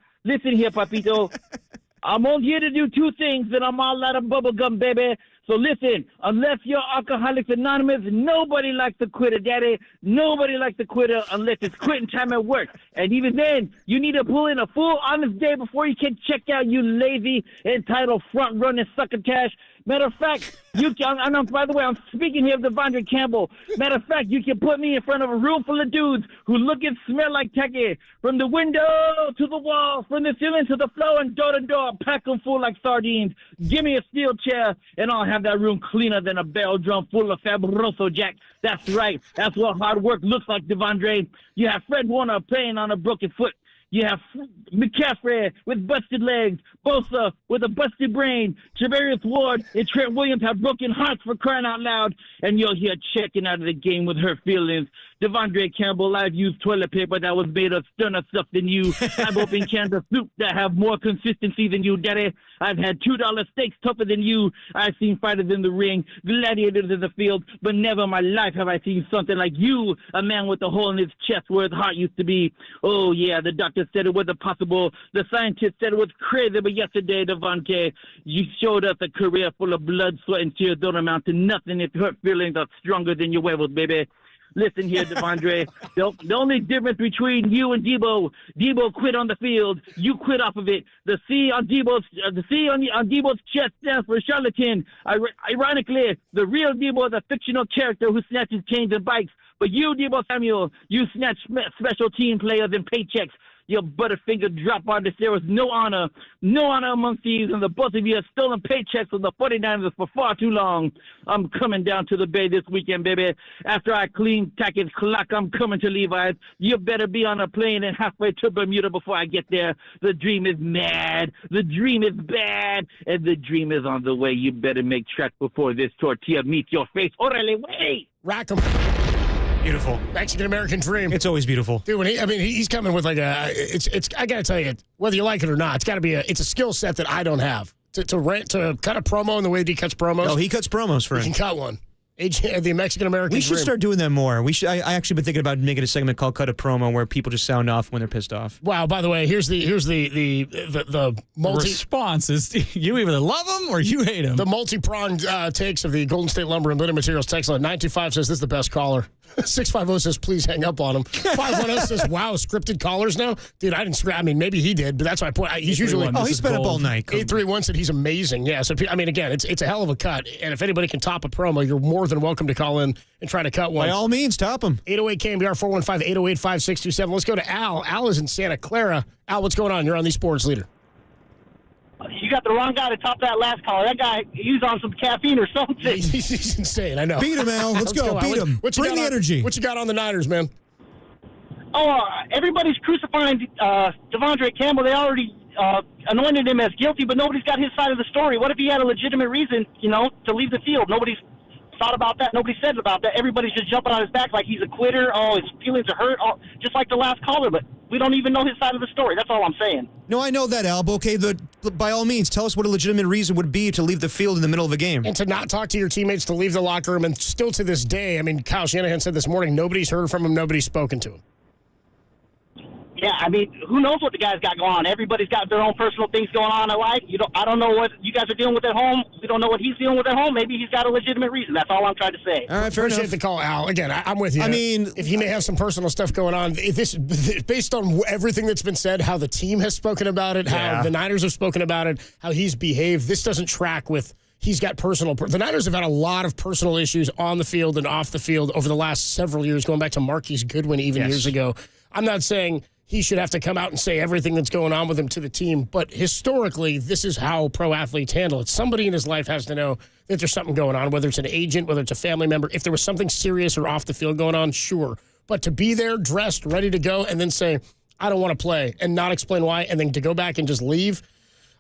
D: I'm on here to do 2 things, and I'm all out of bubblegum, baby. So listen, unless you're Alcoholics Anonymous, nobody likes to quit, daddy. Nobody likes to quit unless it's quitting time at work. And even then, you need to pull in a full honest day before you can check out, you lazy, entitled, front-running succotash. Matter of fact, by the way, I'm speaking here of Devondre Campbell. Matter of fact, you can put me in front of a room full of dudes who look and smell like Techie. From the window to the wall, from the ceiling to the floor, and door to door, pack them full like sardines. Give me a steel chair, and I'll have that room cleaner than a bell drum full of Fabuloso Jack. That's right. That's what hard work looks like, Devondre. You have Fred Warner playing on a broken foot. You have McCaffrey with busted legs, Bosa with a busted brain, Javarius Ward and Trent Williams have broken hearts for crying out loud, and you're here checking out of the game with hurt feelings. Devondre Campbell, I've used toilet paper that was made of sterner stuff than you. I've opened cans of soup that have more consistency than you, Daddy. I've had $2 steaks tougher than you. I've seen fighters in the ring, gladiators in the field, but never in my life have I seen something like you, a man with a hole in his chest where his heart used to be. Oh, yeah, the doctor said it wasn't possible. The scientist said it was crazy, but yesterday, Devontae, you showed us a career full of blood, sweat, and tears don't amount to nothing if hurt feelings are stronger than your huevos, baby. Listen here, Devondre. The only difference between you and Debo quit on the field. You quit off of it. The C on Debo's chest stands for charlatan. Ironically, the real Debo is a fictional character who snatches chains and bikes. But you, Debo Samuel, you snatch special team players and paychecks. Your butterfinger drop artist. There was no honor amongst these, and the both of you have stolen paychecks from the 49ers for far too long. I'm coming down to the Bay this weekend, baby. After I clean Tackett's clock, I'm coming to Levi's. You better be on a plane and halfway to Bermuda before I get there. The dream is mad, the dream is bad, and the dream is on the way. You better make tracks before this tortilla meets your face. Orale, wait!
B: Rack 'em.
U: Beautiful.
B: Mexican-American dream.
U: It's always beautiful.
B: Dude, he's coming with like it's I got to tell you, whether you like it or not, it's got to be it's a skill set that I don't have. To cut a promo in the way that he cuts promos.
U: Oh, he cuts promos for
B: him. He can cut one. The Mexican-American
U: We should start doing that more. I actually been thinking about making a segment called Cut a Promo where people just sound off when they're pissed off.
B: Wow, by the way, here's the
X: response is you either love him or you hate him.
B: The multi-pronged takes of the Golden State Lumber and Building Materials text line. 925 says this is the best caller. 650 says please hang up on him. 510 says wow, scripted callers now? Dude, I didn't script. I mean, maybe he did, but that's my point. He's usually
U: he's been up all night.
B: 831 said he's amazing. Yeah, so I mean, again, it's a hell of a cut, and if anybody can top a promo, you're more than welcome to call in and try to cut one.
U: By all means, top him.
B: 808 KNBR 415-808-5627. Let's go to Al. Al is in Santa Clara. Al, what's going on? You're on the Sports Leader.
M: You got the wrong guy to top that last caller. That guy, he's on some caffeine or something.
B: He's insane, I know.
U: Beat him, Al. Let's go. Beat him. Bring the energy.
B: What you got on the Niners, man?
M: Oh, everybody's crucifying Devondre Campbell. They already anointed him as guilty, but nobody's got his side of the story. What if he had a legitimate reason, to leave the field? Nobody's thought about that. Nobody said about that. Everybody's just jumping on his back like he's a quitter. Oh, his feelings are hurt, just like the last caller, but we don't even know his side of the story. That's all I'm saying.
U: No, I know that, Al. But okay, by all means, tell us what a legitimate reason would be to leave the field in the middle of a game.
B: And to not talk to your teammates, to leave the locker room, and still to this day, I mean, Kyle Shanahan said this morning, nobody's heard from him, nobody's spoken to him.
M: Yeah, I mean, who knows what the guy's got going on? Everybody's got their own personal things going on in life. I don't know what you guys are dealing with at home. We don't know what he's dealing with at home. Maybe he's got a legitimate reason. That's all I'm trying to say.
U: All right, fair enough.
B: Appreciate the call, Al. Again, I'm with you.
U: I mean,
B: if he may have some personal stuff going on, based on everything that's been said, how the team has spoken about it, how the Niners have spoken about it, how he's behaved, this doesn't track with he's got personal. The Niners have had a lot of personal issues on the field and off the field over the last several years, going back to Marquise Goodwin even years ago. I'm not saying he should have to come out and say everything that's going on with him to the team. But historically, this is how pro athletes handle it. Somebody in his life has to know that there's something going on, whether it's an agent, whether it's a family member. If there was something serious or off the field going on, sure. But to be there, dressed, ready to go, and then say, I don't want to play, and not explain why, and then to go back and just leave,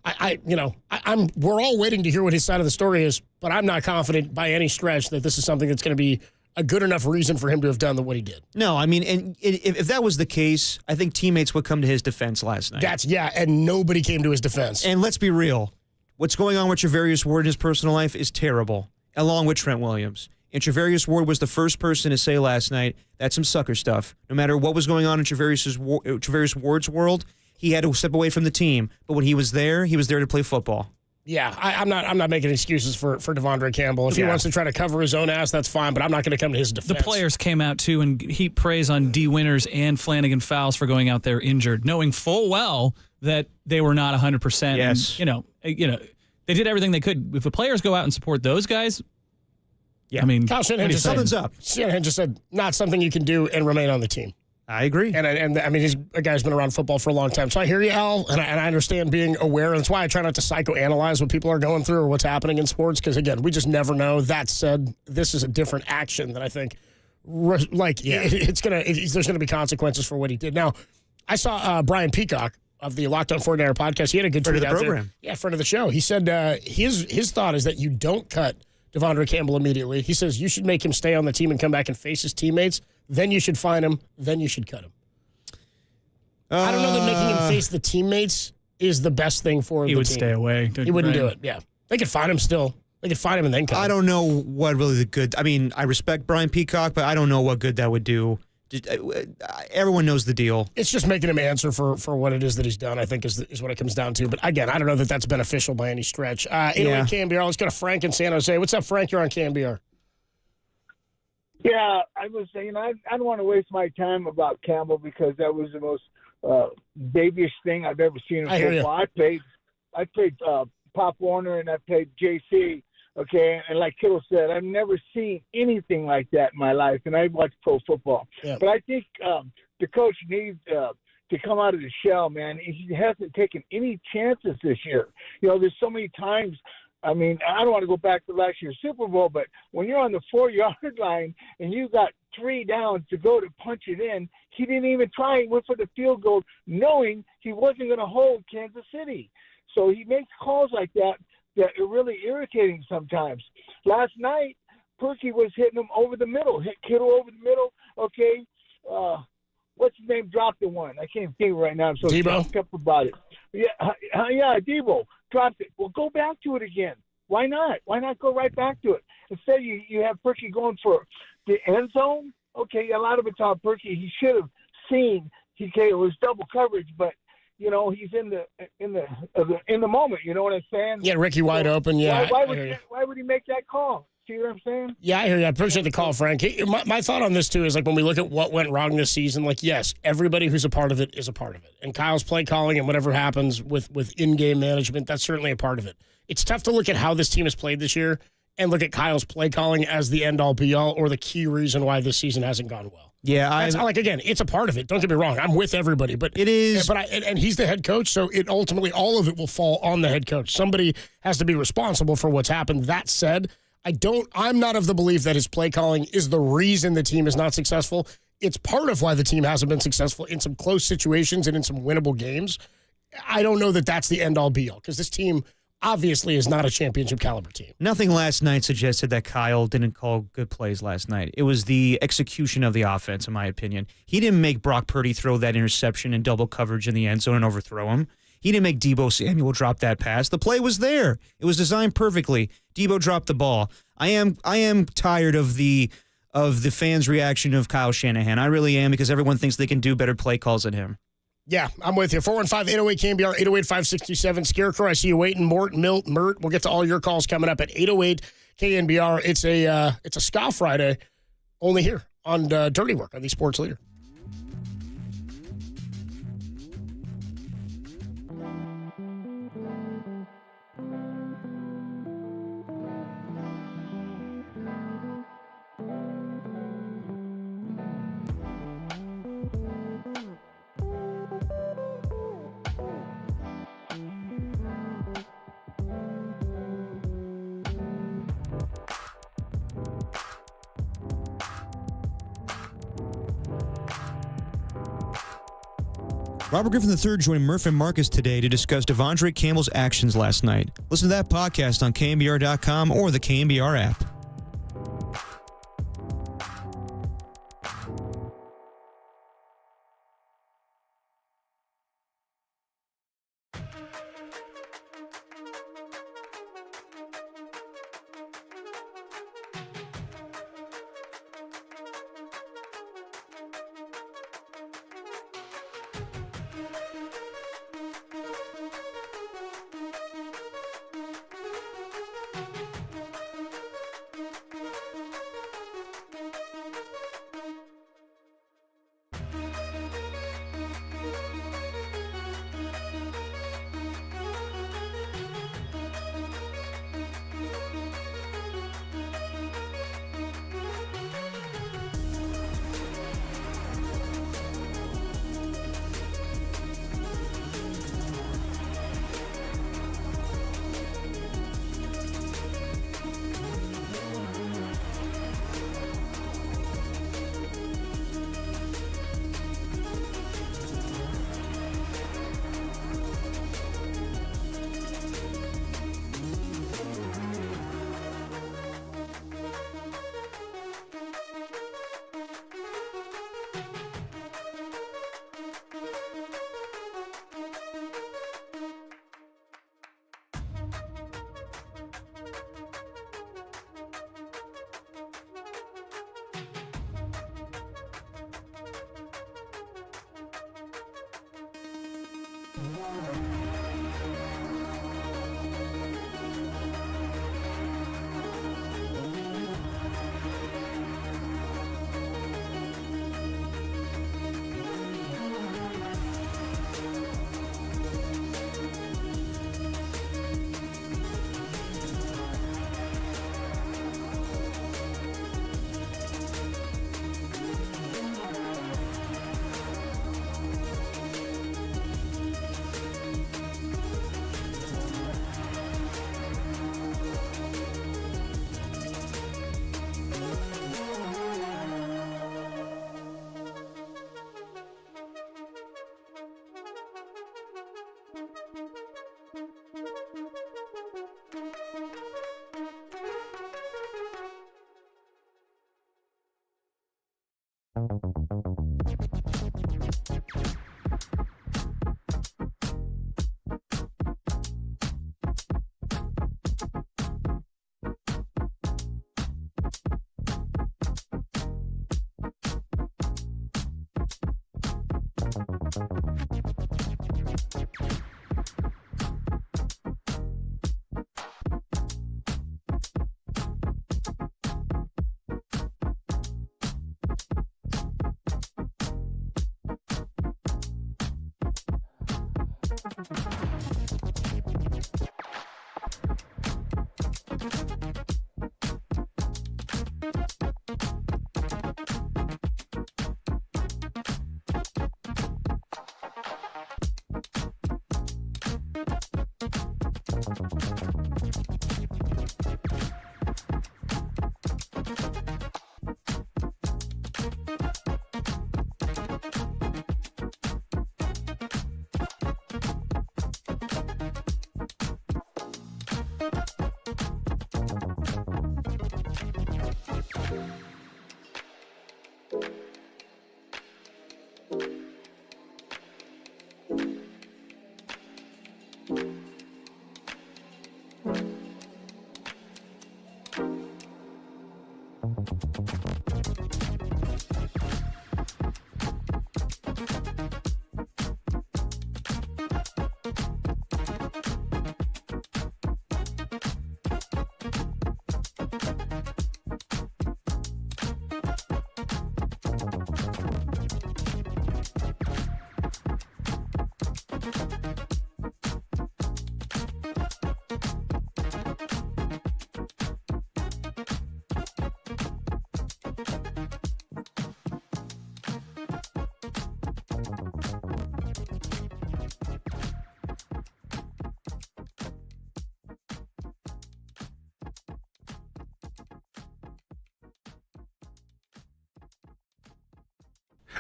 B: we're all waiting to hear what his side of the story is, but I'm not confident by any stretch that this is something that's going to be a good enough reason for him to have done what he did.
U: No, I mean, and if that was the case, I think teammates would come to his defense last night.
B: And nobody came to his defense.
U: And let's be real. What's going on with Travarius Ward in his personal life is terrible, along with Trent Williams. And Travarius Ward was the first person to say last night, that's some sucker stuff. No matter what was going on in Travarius Ward's world, he had to step away from the team. But when he was there to play football.
B: Yeah, I'm not making excuses for Devondre Campbell. If he wants to try to cover his own ass, that's fine, but I'm not going to come to his defense.
X: The players came out, too, and heaped praise on D. Winters and Flanagan Fowles for going out there injured, knowing full well that they were not 100%.
U: Yes.
X: And, they did everything they could. If the players go out and support those guys, I mean,
B: Kyle Shanahan just
U: something's up.
B: Shanahan just said, not something you can do and remain on the team.
U: I agree.
B: And I mean, he's a guy who's been around football for a long time. So I hear you, Al, and I understand being aware. And that's why I try not to psychoanalyze what people are going through or what's happening in sports, because, again, we just never know. That said, this is a different action that I think, there's going to be consequences for what he did. Now, I saw Brian Peacock of the Locked On 49er podcast. He had a good tweet out there. Yeah, friend of the show. He said his thought is that you don't cut Devondre Campbell immediately. He says you should make him stay on the team and come back and face his teammates. then you should fine him, then you should cut him. I don't know that making him face the teammates is the best thing for the team.
X: He would stay away.
B: He wouldn't do it, yeah. They could fine him still. They could fine him and then cut him.
U: I don't know what really the good. I mean, I respect Brian Peacock, but I don't know what good that would do. Everyone knows the deal.
B: It's just making him answer for what it is that he's done, I think, is what it comes down to. But again, I don't know that that's beneficial by any stretch. 808 KNBR, let's go to Frank in San Jose. What's up, Frank? You're on KNBR.
C: Yeah, I was saying I don't want to waste my time about Campbell because that was the most babyish thing I've ever seen in football. I played Pop Warner and I played JC. Okay, and like Kittle said, I've never seen anything like that in my life, and I watch pro football. Yeah. But I think the coach needs to come out of the shell, man. He hasn't taken any chances this year. You know, there's so many times. I mean, I don't want to go back to last year's Super Bowl, but when you're on the 4-yard line and you got 3 downs to go to punch it in, he didn't even try. He went for the field goal, knowing he wasn't going to hold Kansas City. So he makes calls like that are really irritating sometimes. Last night, Perky was hitting him over the middle, hit Kittle over the middle. Okay, what's his name? Dropped the one. I can't think right now. I'm so jacked up about it. Yeah, Debo dropped it. Well, go back to it again. Why not? Why not go right back to it? Instead, you have Perky going for the end zone. Okay, a lot of it's on Perky. He should have seen. It was double coverage, but you know, he's in the moment. You know what I'm saying?
B: Yeah, Ricky wide open. Yeah.
C: Why would he make that call? See what I'm saying?
B: Yeah, I hear you. I appreciate the call, Frank. My thought on this, too, is like when we look at what went wrong this season, like, yes, everybody who's a part of it is a part of it. And Kyle's play calling and whatever happens with in-game management, that's certainly a part of it. It's tough to look at how this team has played this year and look at Kyle's play calling as the end-all, be-all, or the key reason why this season hasn't gone well.
U: Yeah,
B: again, it's a part of it. Don't get me wrong. I'm with everybody, but
U: it is.
B: And he's the head coach, so it ultimately all of it will fall on the head coach. Somebody has to be responsible for what's happened. That said, I'm not of the belief that his play calling is the reason the team is not successful. It's part of why the team hasn't been successful in some close situations and in some winnable games. I don't know that that's the end all be all because this team obviously is not a championship caliber team.
U: Nothing last night suggested that Kyle didn't call good plays last night. It was the execution of the offense, in my opinion. He didn't make Brock Purdy throw that interception in double coverage in the end zone and overthrow him. He didn't make Deebo Samuel drop that pass. The play was there. It was designed perfectly. Deebo dropped the ball. I am tired of the fans' reaction of Kyle Shanahan. I really am because everyone thinks they can do better play calls than him.
B: Yeah, I'm with you. 415-808-KNBR, 808-567. Scarecrow, I see you waiting. Mort, Milt, Mert. We'll get to all your calls coming up at 808-KNBR. It's a Ska Friday, only here on Dirty Work on the Sports Leader.
U: Robert Griffin III joined Murph and Marcus today to discuss Devondre Campbell's actions last night. Listen to that podcast on KNBR.com or the KNBR app.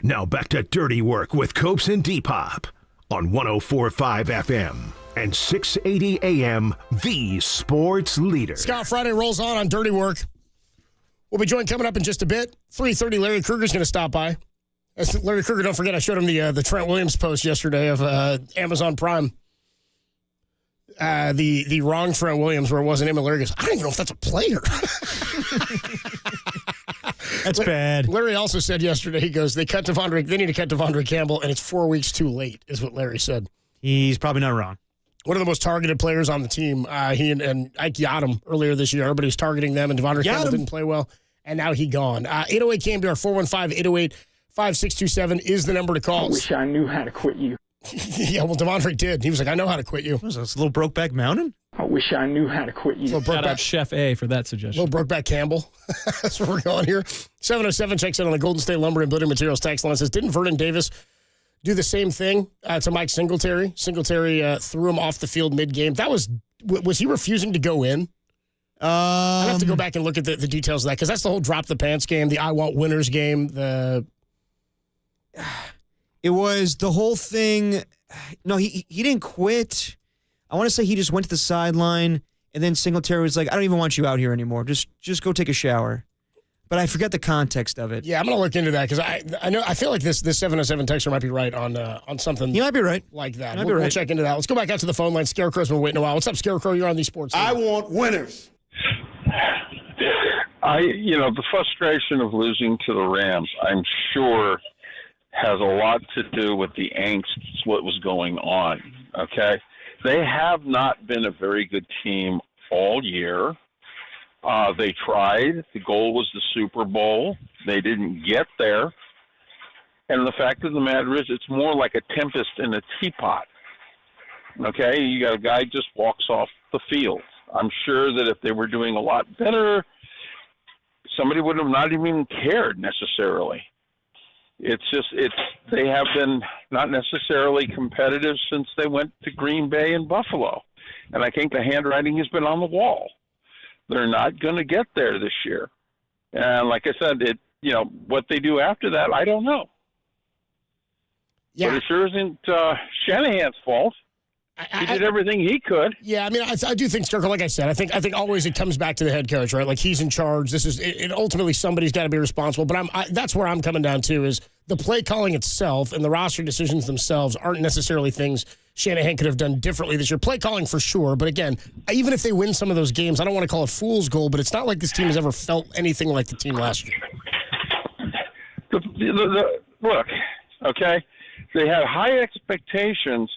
A: Now back to Dirty Work with Copes and Depop on 104.5 FM and 680 AM, the sports leader.
B: Scott Friday rolls on Dirty Work. We'll be joined coming up in just a bit. 3:30, Larry Krueger's going to stop by. Larry Krueger, don't forget, I showed him the Trent Williams post yesterday of Amazon Prime. The wrong Trent Williams where it wasn't him, and Larry goes, I don't even know if that's a player.
U: That's bad.
B: Larry also said yesterday, he goes, they need to cut Devondre Campbell, and it's 4 weeks too late, is what Larry said.
U: He's probably not wrong.
B: One of the most targeted players on the team. He and Ike got him earlier this year. Everybody was targeting them, and Devondre Campbell didn't play well, and now he gone. 808 KNBR 415-808-5627 is the number to call.
Q: I wish I knew how to quit you.
B: Yeah, well, Devondre did. He was like, I know how to quit you.
U: Was this a little Brokeback Mountain?
Q: I wish I knew how to quit you.
X: Shout out Chef A for that suggestion.
B: Little Brokeback Campbell. That's where we're going here. 707 checks in on the Golden State Lumber and Building Materials text line. Says, didn't Vernon Davis do the same thing to Mike Singletary? Singletary threw him off the field mid-game. Was he refusing to go in? I'd have to go back and look at the details of that, because that's the whole drop the pants game, the I want winners game.
U: It was the whole thing. No, he didn't quit. I want to say he just went to the sideline, and then Singletary was like, I don't even want you out here anymore. Just go take a shower. But I forgot the context of it.
B: Yeah, I'm going to look into that, because I feel like this 707 texter might be right on something.
U: He might be right.
B: Like that. We'll check into that. Let's go back out to the phone line. Scarecrow's been waiting a while. What's up, Scarecrow? You're on these sports.
J: I want winners. The frustration of losing to the Rams, I'm sure, has a lot to do with the angst, what was going on, okay? They have not been a very good team all year. They tried. The goal was the Super Bowl. They didn't get there. And the fact of the matter is, it's more like a tempest in a teapot. Okay? You got a guy just walks off the field. I'm sure that if they were doing a lot better, somebody would have not even cared necessarily. They have been not necessarily competitive since they went to Green Bay and Buffalo. And I think the handwriting has been on the wall. They're not going to get there this year. And like I said, what they do after that, I don't know.
B: Yeah.
J: But it sure isn't Shanahan's fault. He did everything he could.
B: Yeah, I mean, I do think, Sturkle, like I said, I think always it comes back to the head coach, right? Like, he's in charge. This is it, ultimately somebody's got to be responsible. But that's where I'm coming down to is the play calling itself and the roster decisions themselves aren't necessarily things Shanahan could have done differently this year. Play calling for sure, but again, even if they win some of those games, I don't want to call it fool's gold, but it's not like this team has ever felt anything like the team last year.
J: Look, okay, they had high expectations.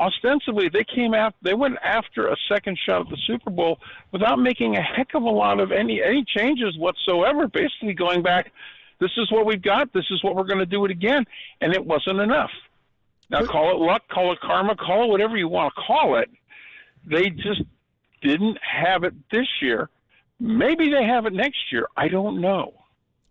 J: Ostensibly, they went after a second shot at the Super Bowl without making a heck of a lot of any changes whatsoever, basically going back, this is what we've got, this is what we're going to do it again, and it wasn't enough. Now, call it luck, call it karma, call it whatever you want to call it. They just didn't have it this year. Maybe they have it next year. I don't know.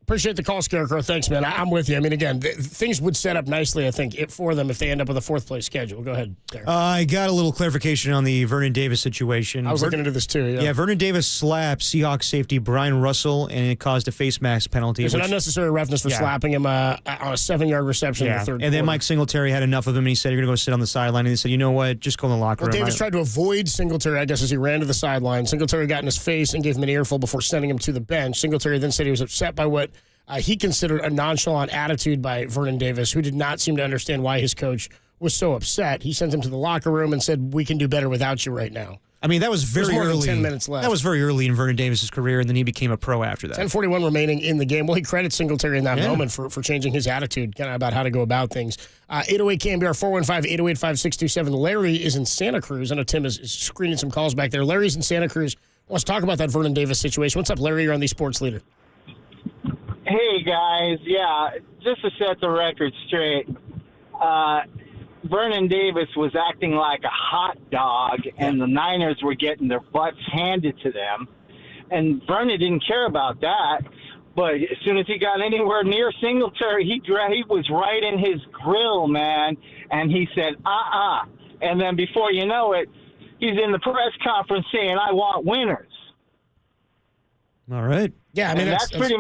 B: Appreciate the call, Scarecrow. Thanks, man. I'm with you. I mean, again, things would set up nicely, I think, for them if they end up with a fourth-place schedule. Go ahead, Derek.
U: I got a little clarification on the Vernon Davis situation.
B: I was looking into this, too.
U: Yeah, Vernon Davis slapped Seahawks safety Brian Russell, and it caused a face mask penalty.
B: There's an unnecessary roughness for slapping him on a 7-yard reception in the third quarter.
U: And then Mike Singletary had enough of him, and he said, you're going to go sit on the sideline. And he said, you know what, just go in the locker room.
B: Davis tried to avoid Singletary, I guess, as he ran to the sideline. Singletary got in his face and gave him an earful before sending him to the bench. Singletary then said he was upset by what he considered a nonchalant attitude by Vernon Davis, who did not seem to understand why his coach was so upset. He sent him to the locker room and said, we can do better without you right now.
U: I mean, that was very
B: more
U: early.
B: Than 10 minutes left.
U: That was very early in Vernon Davis's career, and then he became a pro after that.
B: 10:41 remaining in the game. Well, he credits Singletary in that moment for changing his attitude kind of about how to go about things. 808 KNBR 415-808-5627. Larry is in Santa Cruz. I know Tim is screening some calls back there. Larry's in Santa Cruz. Wants to talk about that Vernon Davis situation. What's up, Larry? You're on the Sports Leader.
R: Hey, guys. Yeah, just to set the record straight, Vernon Davis was acting like a hot dog, and the Niners were getting their butts handed to them. And Vernon didn't care about that. But as soon as he got anywhere near Singletary, he was right in his grill, man. And he said, And then before you know it, he's in the press conference saying, I want winners.
U: All right.
B: Yeah, I mean,
R: that's pretty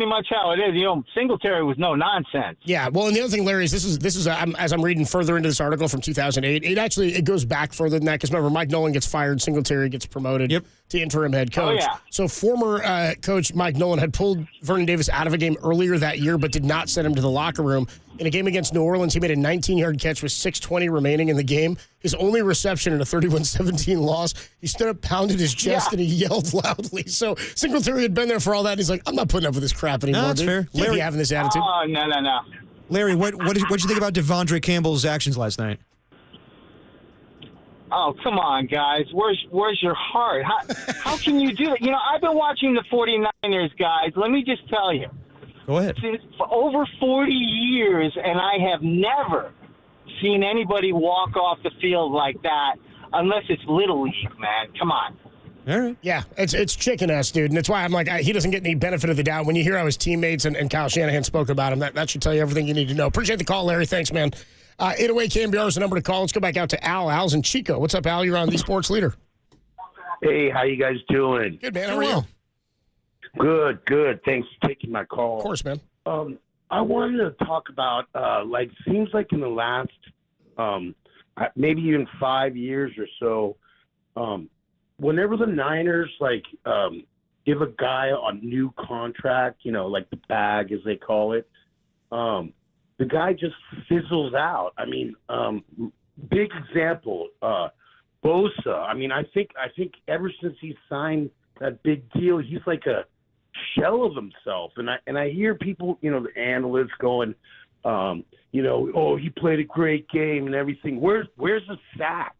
R: much how it is. You know, Singletary was no nonsense.
B: Yeah, well, and the other thing, Larry, is this is as I'm reading further into this article from 2008, it goes back further than that, because remember, Mike Nolan gets fired, Singletary gets promoted to interim head coach.
R: Oh, yeah.
B: So former coach Mike Nolan had pulled Vernon Davis out of a game earlier that year, but did not send him to the locker room. In a game against New Orleans, he made a 19-yard catch with 6:20 remaining in the game. His only reception in a 31-17 loss. He stood up, pounded his chest, and he yelled loudly. So Singletary had been there for all that. He's like, I'm not putting up with this crap anymore.
U: No, that's fair.
B: Can't be having this attitude.
R: Oh, no.
U: Larry, what did you think about Devondre Campbell's actions last night?
R: Oh, come on, guys. Where's your heart? How can you do that? You know, I've been watching the 49ers, guys. Let me just tell you.
U: Go ahead.
R: For over 40 years, and I have never seen anybody walk off the field like that unless it's Little League, man. Come on.
U: All right.
B: Yeah, it's chicken-ass, dude, and it's why I'm like, he doesn't get any benefit of the doubt. When you hear how his teammates and Kyle Shanahan spoke about him, that should tell you everything you need to know. Appreciate the call, Larry. Thanks, man. 808 KNBR is the number to call. Let's go back out to Al. Al's in Chico. What's up, Al? You're on the Sports Leader.
S: Hey, how you guys doing?
B: Good, man. How are you?
S: Good. Thanks for taking my call.
B: Of course, man.
S: I wanted to talk about, seems like in the last maybe even 5 years or so, whenever the Niners, give a guy a new contract, like the bag, as they call it, the guy just fizzles out. I mean, big example, Bosa. I mean, I think ever since he signed that big deal, he's like a shell of himself. And I hear people, the analysts going, he played a great game and everything. Where's the sacks?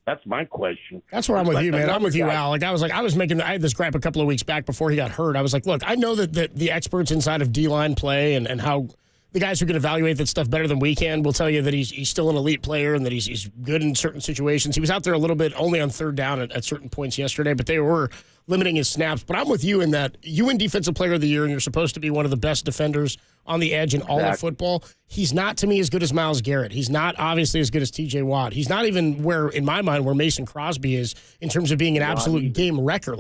S: That's my question.
B: That's where I'm with you, man. I'm with you, Al. I had this gripe a couple of weeks back before he got hurt. I was like, look, I know that the experts inside of D-line play and how the guys who can evaluate that stuff better than we can will tell you that he's still an elite player and that he's good in certain situations. He was out there a little bit only on third down at certain points yesterday, but they were limiting his snaps. But I'm with you in that you win Defensive Player of the Year and you're supposed to be one of the best defenders on the edge in all of football. He's not, to me, as good as Myles Garrett. He's not obviously as good as T.J. Watt. He's not even in my mind, where Mason Crosby is in terms of being an absolute game wrecker.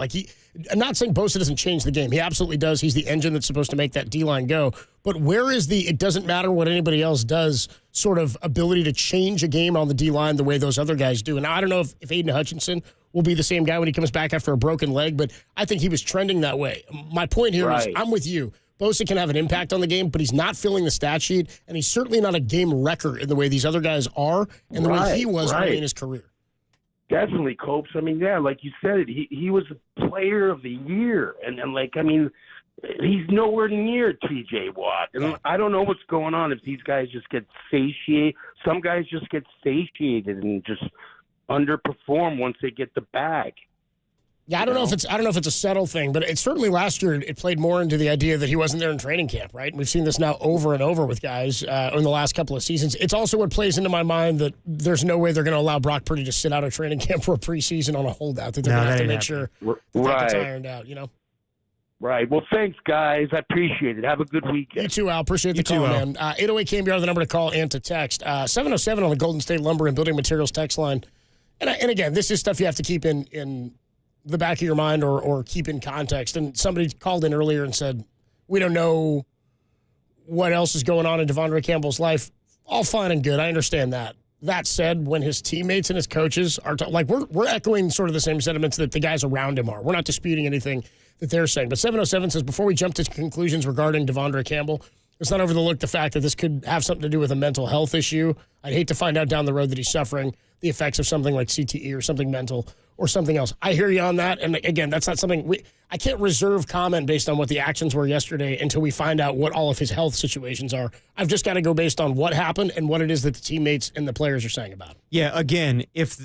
B: I'm not saying Bosa doesn't change the game. He absolutely does. He's the engine that's supposed to make that D-line go. But where is it doesn't matter what anybody else does sort of ability to change a game on the D-line the way those other guys do? And I don't know if Aiden Hutchinson will be the same guy when he comes back after a broken leg, but I think he was trending that way. My point here is I'm with you. Bosa can have an impact on the game, but he's not filling the stat sheet, and he's certainly not a game wrecker in the way these other guys are and the way he was early in his career.
S: Definitely, Copes. I mean, yeah, like you said, he was a player of the year. And he's nowhere near T.J. Watt. And I don't know what's going on if these guys just get satiated. Some guys just get satiated and just underperform once they get the bag.
B: Yeah, I don't know if it's a subtle thing, but it certainly last year it played more into the idea that he wasn't there in training camp, right? And we've seen this now over and over with guys in the last couple of seasons. It's also what plays into my mind that there's no way they're going to allow Brock Purdy to sit out of training camp for a preseason on a holdout. That they're going to have to make sure that gets ironed out,
S: Right. Well, thanks, guys. I appreciate it. Have a good weekend.
B: You too, Al. Appreciate the call, man. 808 KNBR, the number to call and to text. 707 on the Golden State Lumber and Building Materials text line. And again, this is stuff you have to keep in the back of your mind or keep in context. And somebody called in earlier and said, we don't know what else is going on in Devondre Campbell's life. All fine and good. I understand that. That said, when his teammates and his coaches are we're echoing sort of the same sentiments that the guys around him are. We're not disputing anything that they're saying. But 707 says, before we jump to conclusions regarding Devondre Campbell, let's not overlook the fact that this could have something to do with a mental health issue. I'd hate to find out down the road that he's suffering the effects of something like CTE or something mental or something else. I hear you on that. And again, that's not something I can't reserve comment based on what the actions were yesterday until we find out what all of his health situations are. I've just got to go based on what happened and what it is that the teammates and the players are saying about it.
U: Yeah, again, if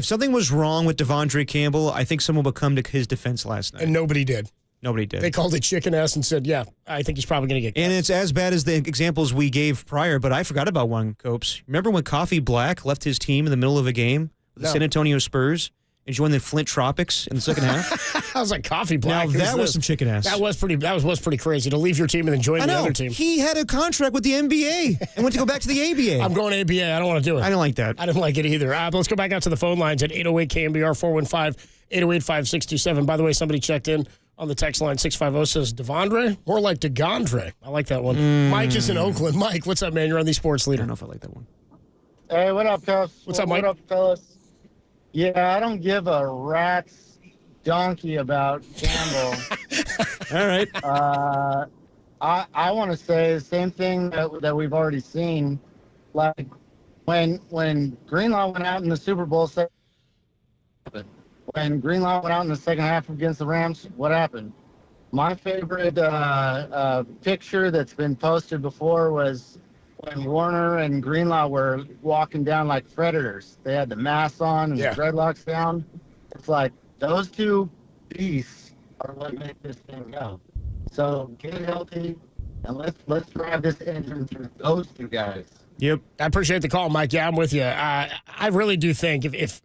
U: something was wrong with Devondre Campbell, I think someone would come to his defense last night.
B: And nobody did.
U: Nobody did.
B: They called it chicken ass and said, yeah, I think he's probably going to get cut.
U: And it's as bad as the examples we gave prior, but I forgot about one, Copes. Remember when Coffee Black left his team in the middle of a game with the San Antonio Spurs and joined the Flint Tropics in the second half?
B: I was like, Coffee Black.
U: Now, that was some chicken ass.
B: That was pretty crazy to leave your team and then join the other team.
U: He had a contract with the NBA and went to go back to the ABA.
B: I'm going ABA. I don't want to do it.
U: I don't like that.
B: I didn't like it either. But let's go back out to the phone lines at 808 KNBR 415-808-5627. By the way, somebody checked in on the text line 650 says, Devondre? More like DeGondre. I like that one. Mike is in Oakland. Mike, what's up, man? You're on the Sports Leader.
U: I don't know if I like that one.
E: Hey, what up, Cuss?
B: What's up, Mike?
E: What up, fellas? Yeah, I don't give a rat's donkey about Campbell.
U: All right.
E: I want to say the same thing that we've already seen. Like, when Greenlaw went out in the Super Bowl, when Greenlaw went out in the second half against the Rams, what happened? My favorite picture that's been posted before was when Warner and Greenlaw were walking down like predators. They had the masks on and the dreadlocks down. It's like those two beasts are what make this thing go. So get healthy and let's drive this engine through those two guys.
B: Yep. I appreciate the call, Mike. Yeah, I'm with you. I really do think if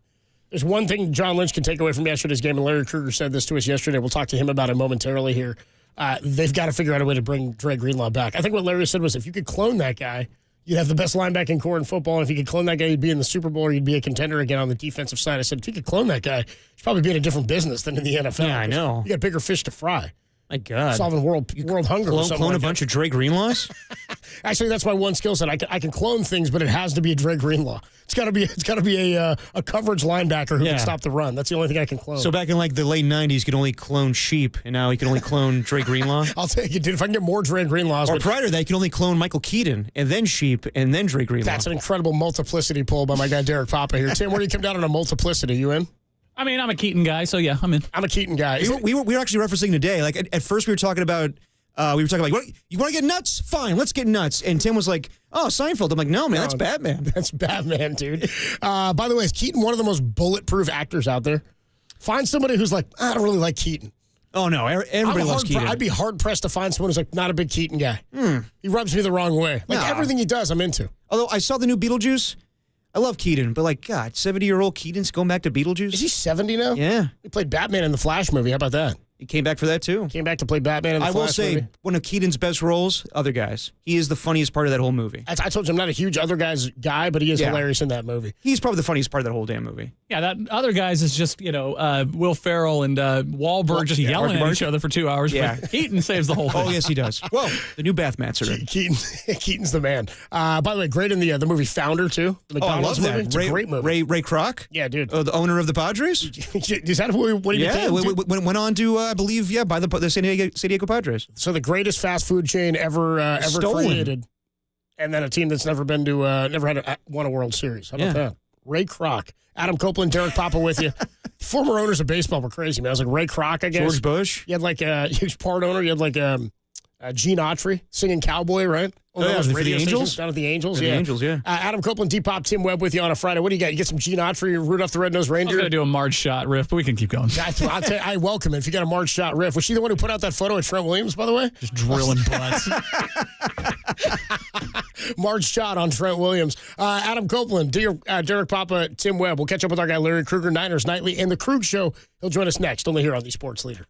B: there's one thing John Lynch can take away from yesterday's game, and Larry Krueger said this to us yesterday. We'll talk to him about it momentarily here. They've got to figure out a way to bring Dre Greenlaw back. I think what Larry said was if you could clone that guy, you'd have the best linebacking core in football. And if you could clone that guy, you'd be in the Super Bowl or you'd be a contender again on the defensive side. I said, if you could clone that guy, you'd probably be in a different business than in the NFL.
U: Yeah, I know.
B: You got bigger fish to fry.
U: My God.
B: Solving world hunger.
U: Clone a bunch of Dre Greenlaws?
B: Actually, that's my one skill set. I can clone things, but it has to be a Dre Greenlaw. It's got to be a coverage linebacker who can stop the run. That's the only thing I can clone.
U: So back in like the late 90s, you could only clone sheep, and now you can only clone Dre Greenlaw?
B: I'll take it, dude. If I can get more Dre Greenlaws.
U: Or prior to that, you can only clone Michael Keaton, and then sheep, and then Dre Greenlaw.
B: That's an incredible multiplicity pull by my guy Derek Papa here. Tim, where do you come down on a multiplicity? You in?
X: I mean, I'm a Keaton guy, so yeah, I'm in.
B: I'm a Keaton guy.
U: We were actually referencing today, like at first we were talking about we were talking like, what, you want to get nuts? Fine, let's get nuts. And Tim was like, oh, Seinfeld. I'm like, no, man, that's Batman.
B: That's Batman, dude. By the way, is Keaton one of the most bulletproof actors out there? Find somebody who's like, I don't really like Keaton.
U: Oh, no, everybody loves Keaton.
B: I'd be hard-pressed to find someone who's like, not a big Keaton guy. He rubs me the wrong way. Like, everything he does, I'm into.
U: Although I saw the new Beetlejuice. I love Keaton, but like, God, 70-year-old Keaton's going back to Beetlejuice?
B: Is he 70 now?
U: Yeah.
B: He played Batman in the Flash movie. How about that?
U: He came back for that, too.
B: Came back to play Batman in the Flash movie.
U: I will say, one of Keaton's best roles, Other Guys. He is the funniest part of that whole movie.
B: I told you I'm not a huge Other Guys guy, but he is hilarious in that movie.
U: He's probably the funniest part of that whole damn movie.
X: Yeah, that Other Guys is just, Will Ferrell and Wahlberg just yelling at each other for 2 hours.
U: Yeah.
X: But Keaton saves the whole thing.
U: Oh, yes, he does. Whoa, the new Bathmats are in.
B: Keaton's the man. By the way, great in the movie Founder, too. The McDonald's
U: I love
B: movie.
U: that.
B: It's a great movie.
U: Ray Kroc?
B: Yeah, dude.
U: The owner of the Padres?
B: Is that what he became?
U: Went on to, I believe, by the San Diego Padres.
B: So the greatest fast food chain ever created, and then a team that's never been to won a World Series. How about that? Ray Kroc, Adam Copeland, Derek Papa with you. Former owners of baseball were crazy, man. I was like Ray Kroc, I guess.
U: George Bush.
B: You had like he was part owner. You had like Gene Autry singing Cowboy, right?
U: For the Angels?
B: Down at the Angels,
U: The Angels, yeah.
B: Adam Copeland, Depop, Tim Webb with you on a Friday. What do you got? You get some Gene Autry, Rudolph the Red-Nosed
X: I was
B: Reindeer?
X: going to do a Marge shot riff, but we can keep going.
B: I'll tell you, I welcome it. If you got a Marge shot riff. Was she the one who put out that photo of Trent Williams, by the way?
X: Just drilling butts.
B: Marge shot on Trent Williams. Adam Copeland, Derek Papa, Tim Webb. We'll catch up with our guy Larry Krueger, Niners Nightly, and the Krug Show. He'll join us next, only here on the Sports Leader.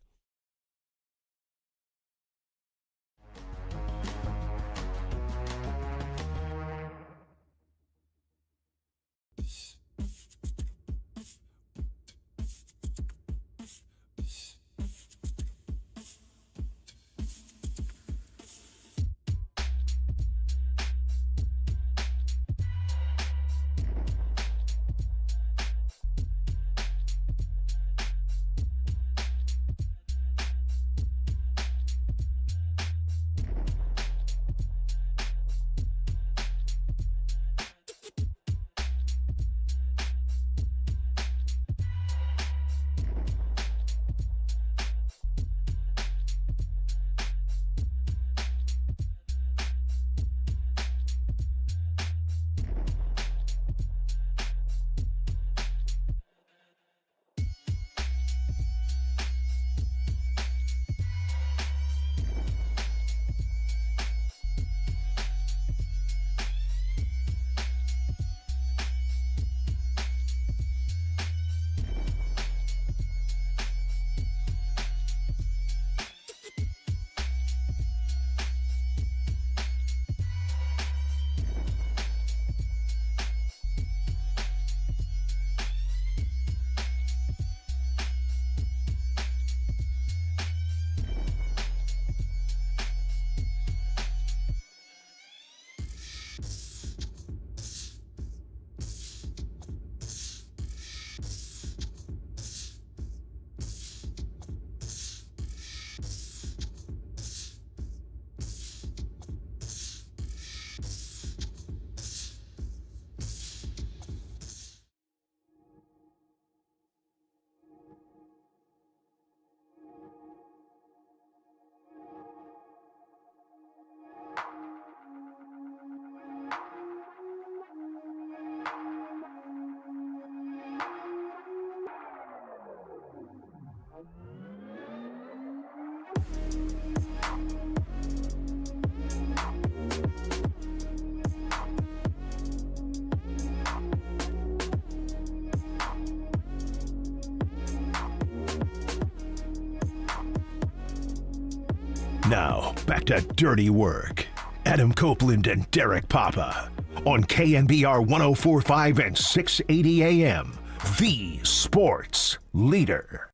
A: Now, back to Dirty Work. Adam Copeland and Derek Papa on KNBR 104.5 and 680 AM, the Sports Leader.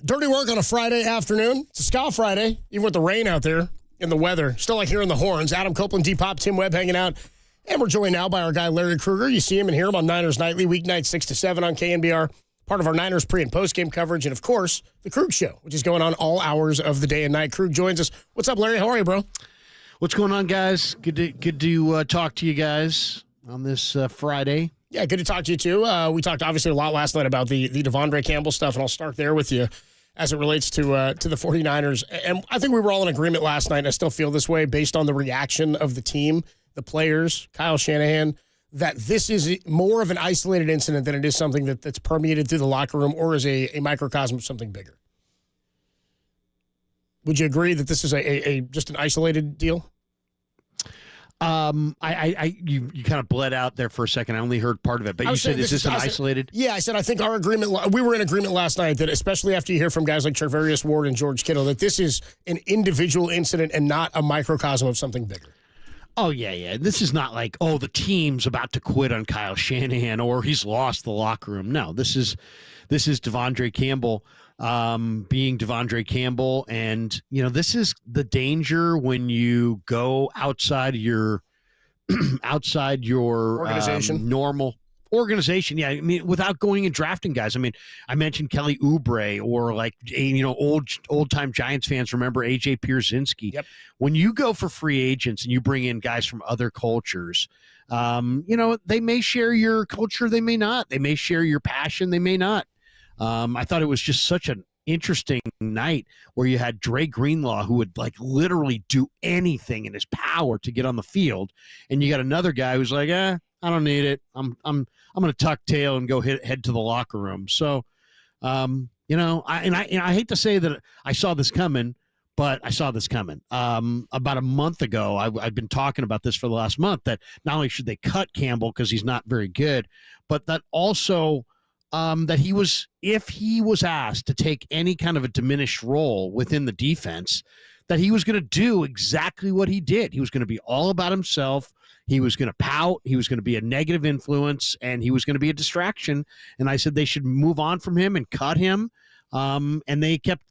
B: Dirty Work on a Friday afternoon. It's a Ska Friday, even with the rain out there and the weather. Still like hearing the horns. Adam Copeland, Depop, Tim Webb hanging out. And we're joined now by our guy Larry Krueger. You see him and hear him on Niners Nightly, weeknights 6 to 7 on KNBR. Part of our Niners pre- and post-game coverage. And, of course, the Krug Show, which is going on all hours of the day and night. Krug joins us. What's up, Larry? How are you, bro?
I: What's going on, guys? Good to talk to you guys on this Friday.
B: Yeah, good to talk to you, too. We talked, obviously, a lot last night about the Devondre Campbell stuff, and I'll start there with you as it relates to the 49ers. And I think we were all in agreement last night, and I still feel this way based on the reaction of the team, the players, Kyle Shanahan, that this is more of an isolated incident than it is something that's permeated through the locker room or is a microcosm of something bigger. Would you agree that this is just an isolated deal?
I: You kind of bled out there for a second. I only heard part of it, but you said is this an isolated?
B: Yeah, I said I think our agreement. We were in agreement last night that, especially after you hear from guys like Charvarius Ward and George Kittle, that this is an individual incident and not a microcosm of something bigger.
I: Oh yeah. This is not like the team's about to quit on Kyle Shanahan or he's lost the locker room. No, this is Devondre Campbell. Being Devondre Campbell, and this is the danger when you go outside your
B: organization,
I: normal organization. Yeah, I mean, without going and drafting guys. I mean, I mentioned Kelly Oubre or old time Giants fans remember AJ Pierzynski.
B: Yep.
I: When you go for free agents and you bring in guys from other cultures, they may share your culture, they may not. They may share your passion, they may not. I thought it was just such an interesting night where you had Dre Greenlaw, who would literally do anything in his power to get on the field, and you got another guy who's like, I don't need it. I'm going to tuck tail and go head to the locker room. So, I hate to say that I saw this coming, but I saw this coming. About a month ago, I've been talking about this for the last month, that not only should they cut Campbell because he's not very good, but that also that if he was asked to take any kind of a diminished role within the defense, that he was going to do exactly what he did. He was going to be all about himself. He was going to pout. He was going to be a negative influence, and he was going to be a distraction. And I said they should move on from him and cut him. And they kept,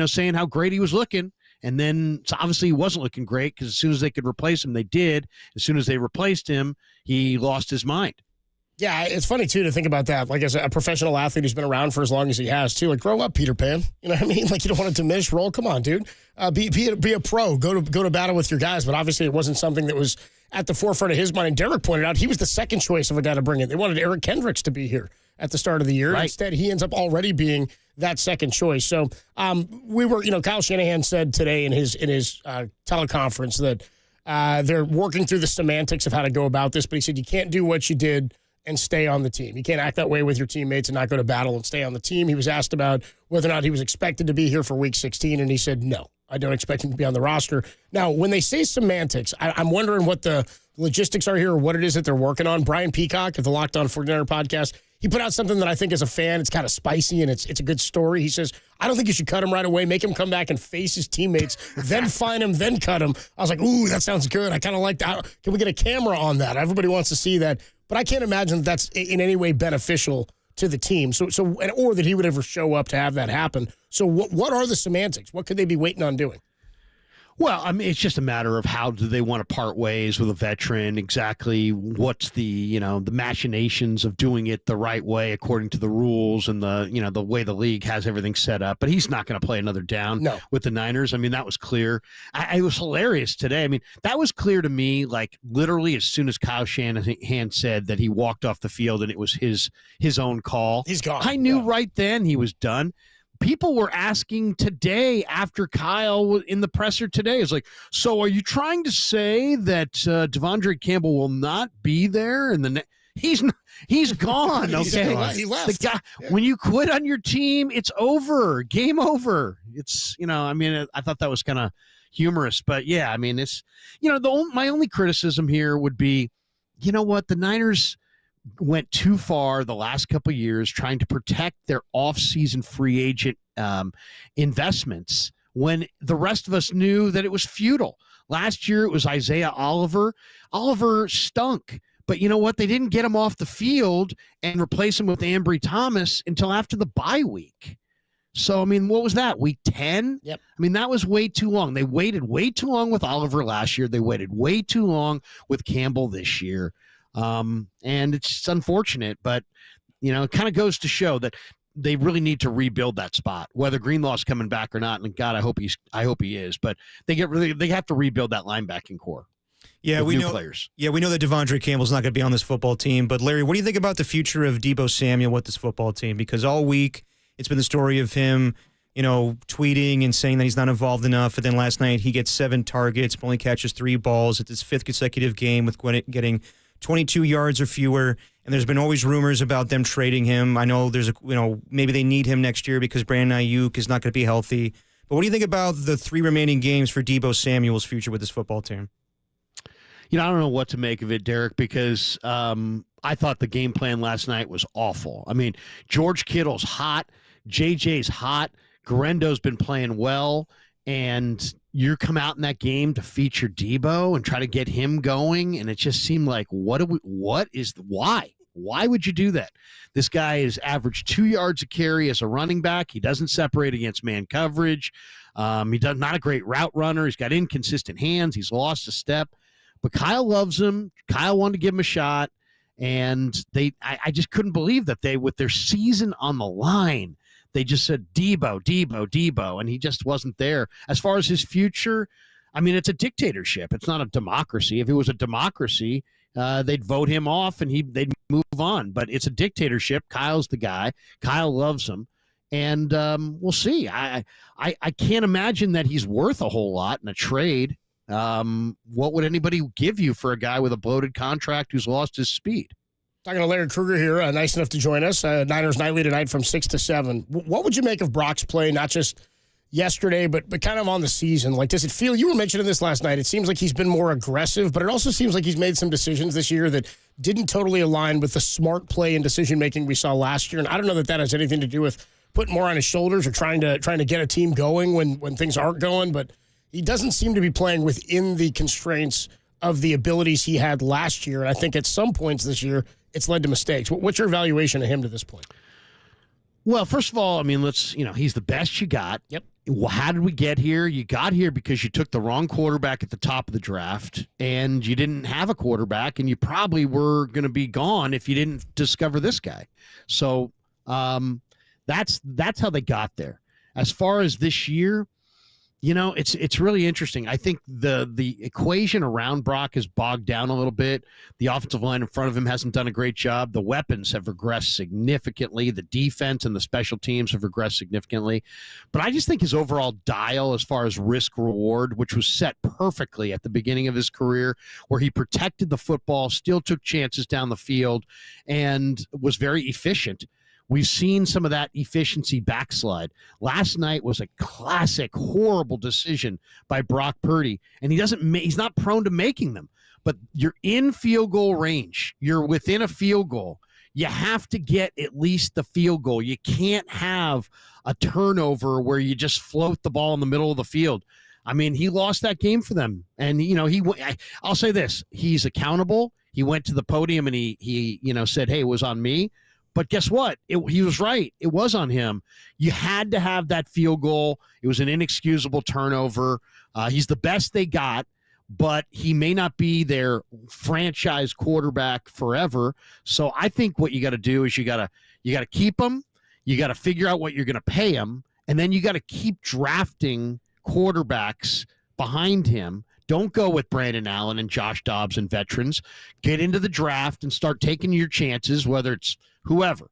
I: saying how great he was looking. And then so obviously he wasn't looking great, because as soon as they could replace him, they did. As soon as they replaced him, he lost his mind.
B: Yeah, it's funny, too, to think about that. Like, as a professional athlete who's been around for as long as he has, too. Like, grow up, Peter Pan. You know what I mean? Like, you don't want to diminish role. Come on, dude. Be a pro. Go to battle with your guys. But obviously it wasn't something that was at the forefront of his mind. And Derek pointed out he was the second choice of a guy to bring in. They wanted Eric Kendricks to be here at the start of the year. Right. Instead, he ends up already being that second choice. So Kyle Shanahan said today in his teleconference that they're working through the semantics of how to go about this. But he said you can't do what you did and stay on the team. You can't act that way with your teammates and not go to battle and stay on the team. He was asked about whether or not he was expected to be here for Week 16, and he said, no, I don't expect him to be on the roster. Now, when they say semantics, I'm wondering what the logistics are here or what it is that they're working on. Brian Peacock at the Locked On 49er podcast, he put out something that I think as a fan, it's kind of spicy and it's a good story. He says, I don't think you should cut him right away. Make him come back and face his teammates, then fine him, then cut him. I was like, ooh, that sounds good. I kind of like that. Can we get a camera on that? Everybody wants to see that. But I can't imagine that's in any way beneficial to the team. Or that he would ever show up to have that happen. So what are the semantics? What could they be waiting on doing?
I: Well, I mean, it's just a matter of how do they want to part ways with a veteran, exactly what's the machinations of doing it the right way according to the rules and the way the league has everything set up. But he's not going to play another down with the Niners. I mean, that was clear. It was hilarious today. I mean, that was clear to me, like literally as soon as Kyle Shanahan said that he walked off the field and it was his own call.
B: He's gone.
I: I knew right then he was done. People were asking today after Kyle in the presser today is like, so are you trying to say that Devondre Campbell will not be there? And he's gone. Okay.
B: He left.
I: The guy, when you quit on your team, it's over. Game over. It's, I thought that was kind of humorous, but yeah, I mean, it's, my only criticism here would be, you know what, the Niners went too far the last couple of years trying to protect their off-season free agent investments when the rest of us knew that it was futile. Last year it was Isaiah Oliver. Oliver stunk. But you know what? They didn't get him off the field and replace him with Ambry Thomas until after the bye week. So, I mean, what was that? Week 10?
B: Yep.
I: I mean, that was way too long. They waited way too long with Oliver last year. They waited way too long with Campbell this year. And it's just unfortunate, but it kind of goes to show that they really need to rebuild that spot, whether Greenlaw's coming back or not. And God, I hope he is, but they have to rebuild that linebacking core.
U: Yeah,
I: with
U: we
I: new
U: know.
I: players.
U: Yeah, we know that Devondre Campbell's not going to be on this football team. But Larry, what do you think about the future of Deebo Samuel with this football team? Because all week it's been the story of him, tweeting and saying that he's not involved enough. And then last night he gets 7 targets, but only catches 3 balls. It's his 5th consecutive game with getting 22 yards or fewer. And there's been always rumors about them trading him. I know there's maybe they need him next year because Brandon Ayuk is not going to be healthy. But what do you think about the 3 remaining games for Deebo Samuel's future with this football team?
I: I don't know what to make of it, Derek, because I thought the game plan last night was awful. I mean, George Kittle's hot, JJ's hot, Garendo's been playing well, and you come out in that game to feature Deebo and try to get him going, and it just seemed like, why? Why would you do that? This guy is averaged 2 yards a carry as a running back. He doesn't separate against man coverage. He does not a great route runner. He's got inconsistent hands. He's lost a step. But Kyle loves him. Kyle wanted to give him a shot. And I just couldn't believe that they, with their season on the line, they just said, Deebo, Deebo, Deebo. And he just wasn't there. As far as his future, I mean, it's a dictatorship. It's not a democracy. If it was a democracy, they'd vote him off and they'd move on. But it's a dictatorship. Kyle's the guy. Kyle loves him. And we'll see. I can't imagine that he's worth a whole lot in a trade. What would anybody give you for a guy with a bloated contract who's lost his speed?
B: Talking to Larry Krueger here, nice enough to join us. Niners Nightly tonight from 6 to 7. What would you make of Brock's play, not just yesterday, but kind of on the season? Like, does it feel, you were mentioning this last night, it seems like he's been more aggressive, but it also seems like he's made some decisions this year that didn't totally align with the smart play and decision-making we saw last year. And I don't know that has anything to do with putting more on his shoulders or trying to get a team going when things aren't going, but he doesn't seem to be playing within the constraints of the abilities he had last year. And I think at some points this year, it's led to mistakes. What's your evaluation of him to this point?
I: Well, first of all, I mean, he's the best you got.
B: Yep.
I: How did we get here? You got here because you took the wrong quarterback at the top of the draft, and you didn't have a quarterback, and you probably were going to be gone if you didn't discover this guy. So that's how they got there. As far as this year, it's really interesting. I think the equation around Brock is bogged down a little bit. The offensive line in front of him hasn't done a great job. The weapons have regressed significantly. The defense and the special teams have regressed significantly. But I just think his overall dial as far as risk-reward, which was set perfectly at the beginning of his career, where he protected the football, still took chances down the field, and was very efficient. We've seen some of that efficiency backslide. Last night was a classic, horrible decision by Brock Purdy, and he's not prone to making them. But you're in field goal range. You're within a field goal. You have to get at least the field goal. You can't have a turnover where you just float the ball in the middle of the field. I mean, he lost that game for them. And, I'll say this. He's accountable. He went to the podium and he said, hey, it was on me. But guess what? He was right. It was on him. You had to have that field goal. It was an inexcusable turnover. He's the best they got, but he may not be their franchise quarterback forever. So I think what you got to do is you got to keep him. You got to figure out what you're going to pay him, and then you got to keep drafting quarterbacks behind him. Don't go with Brandon Allen and Josh Dobbs and veterans. Get into the draft and start taking your chances, whether it's whoever,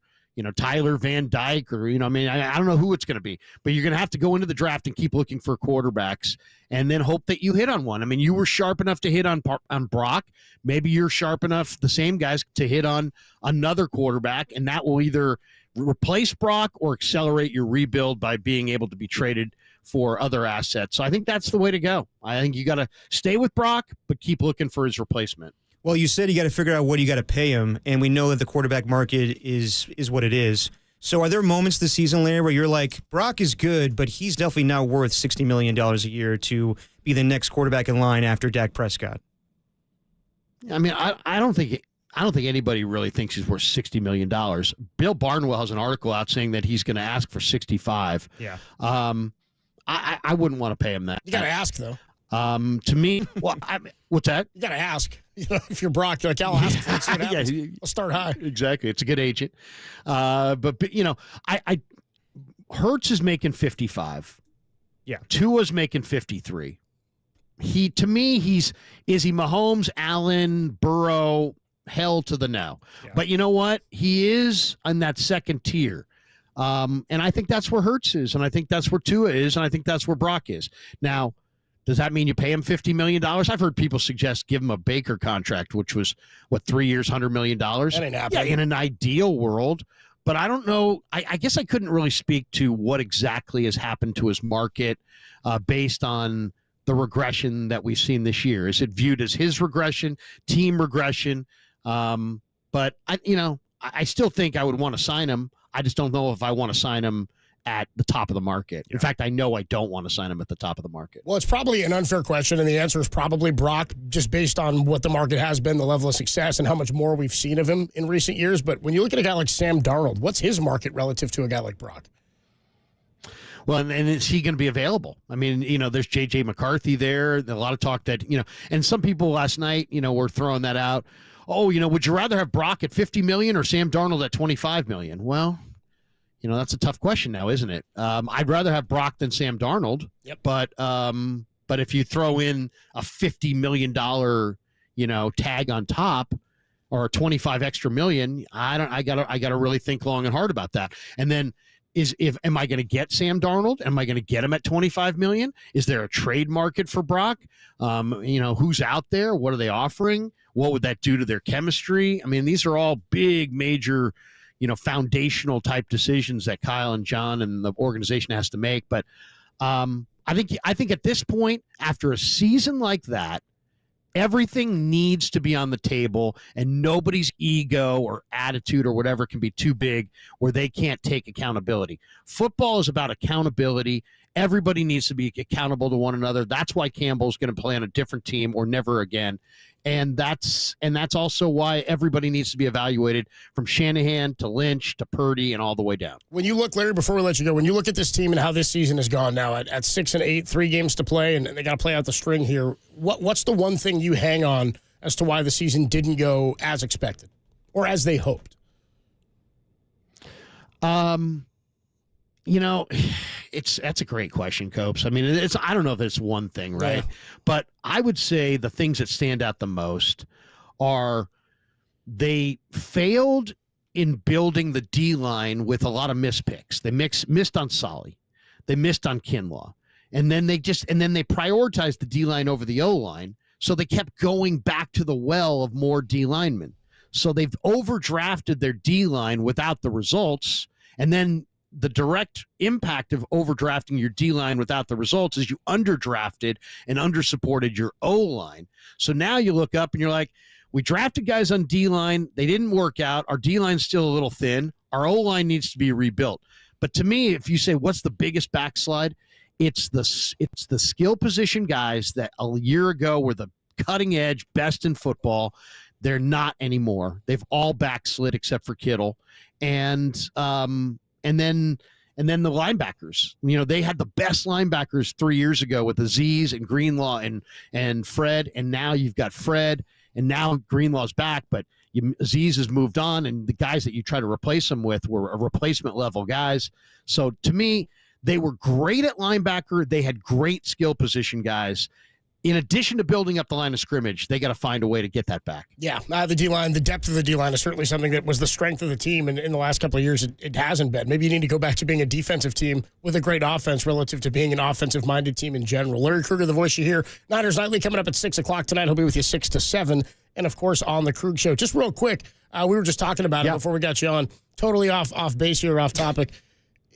I: Tyler Van Dyke or, I don't know who it's going to be, but you're going to have to go into the draft and keep looking for quarterbacks and then hope that you hit on one. I mean, you were sharp enough to hit on Brock. Maybe you're sharp enough, the same guys, to hit on another quarterback, and that will either replace Brock or accelerate your rebuild by being able to be traded for other assets. So I think that's the way to go. I think you got to stay with Brock, but keep looking for his replacement.
U: Well, you said you got to figure out what you got to pay him, and we know that the quarterback market is what it is. So are there moments this season, Larry, where you're like, Brock is good, but he's definitely now worth $60 million a year to be the next quarterback in line after Dak Prescott?
I: I mean, I don't think anybody really thinks he's worth $60 million. Bill Barnwell has an article out saying that he's going to ask for 65.
U: Yeah.
I: I wouldn't want to pay him that.
B: You got to ask, though.
I: To me, what's that?
B: You got to ask. If you're Brock, you're like, I'll ask for it. See what happens.
I: Yeah,
B: I'll start high.
I: Exactly. It's a good agent. But Hurts is making 55.
U: Yeah.
I: Tua's making 53. to me, is he Mahomes, Allen, Burrow? Hell to the no. Yeah. But you know what? He is on that second tier. And I think that's where Hurts is, and I think that's where Tua is, and I think that's where Brock is. Now, does that mean you pay him $50 million? I've heard people suggest give him a Baker contract, which was, 3 years, $100 million?
B: That ain't happening.
I: Yeah, in an ideal world. But I don't know. I guess I couldn't really speak to what exactly has happened to his market based on the regression that we've seen this year. Is it viewed as his regression, team regression? But I still think I would want to sign him. I just don't know if I want to sign him at the top of the market. In fact, I know I don't want to sign him at the top of the market.
B: Well, it's probably an unfair question, and the answer is probably Brock, just based on what the market has been, the level of success, and how much more we've seen of him in recent years. But when you look at a guy like Sam Darnold, what's his market relative to a guy like Brock?
I: Well, and is he going to be available? I mean, there's J.J. McCarthy there. A lot of talk that, and some people last night, were throwing that out. Oh, would you rather have Brock at $50 million or Sam Darnold at $25 million? Well, that's a tough question now, isn't it? I'd rather have Brock than Sam Darnold.
B: Yep.
I: But if you throw in a $50 million, tag on top, or a 25 extra million, I gotta really think long and hard about that. And then am I going to get Sam Darnold? Am I going to get him at 25 million? Is there a trade market for Brock? Who's out there? What are they offering? What would that do to their chemistry? I mean, these are all big, major, foundational type decisions that Kyle and John and the organization has to make. But I think at this point, after a season like that, everything needs to be on the table, and nobody's ego or attitude or whatever can be too big where they can't take accountability. Football is about accountability. Everybody needs to be accountable to one another. That's why Campbell's going to play on a different team or never again. And that's also why everybody needs to be evaluated, from Shanahan to Lynch to Purdy and all the way down.
B: When you look, Larry, before we let you go, when you look at this team and how this season has gone now at 6-8, 3 games to play, and they got to play out the string here, what's the one thing you hang on as to why the season didn't go as expected or as they hoped?
I: That's a great question, Copes. I mean, I don't know if it's one thing, right? Yeah. But I would say the things that stand out the most are they failed in building the D-line with a lot of mispicks. They missed on Solly. They missed on Kinlaw. And then they prioritized the D-line over the O-line, so they kept going back to the well of more D-linemen. So they've overdrafted their D-line without the results, and then the direct impact of overdrafting your D-line without the results is you underdrafted and undersupported your O-line. So now you look up and you're like, we drafted guys on D-line. They didn't work out. Our D-line's still a little thin. Our O-line needs to be rebuilt. But to me, if you say what's the biggest backslide, it's the skill position guys that a year ago were the cutting edge, best in football. They're not anymore. They've all backslid except for Kittle. And then the linebackers, they had the best linebackers 3 years ago with Azeez and Greenlaw and Fred. And now you've got Fred, and now Greenlaw's back, but Azeez has moved on, and the guys that you try to replace him with were a replacement level guys. So to me, they were great at linebacker. They had great skill position guys. In addition to building up the line of scrimmage, they got to find a way to get that back.
B: Yeah, the D-line, the depth of the D-line is certainly something that was the strength of the team, and in the last couple of years, it hasn't been. Maybe you need to go back to being a defensive team with a great offense relative to being an offensive-minded team in general. Larry Krueger, the voice you hear, Niners Nightly coming up at 6 o'clock tonight. He'll be with you 6 to 7, and, of course, on the Krug Show. Just real quick, we were just talking about it before we got you on. Totally off base here, off topic.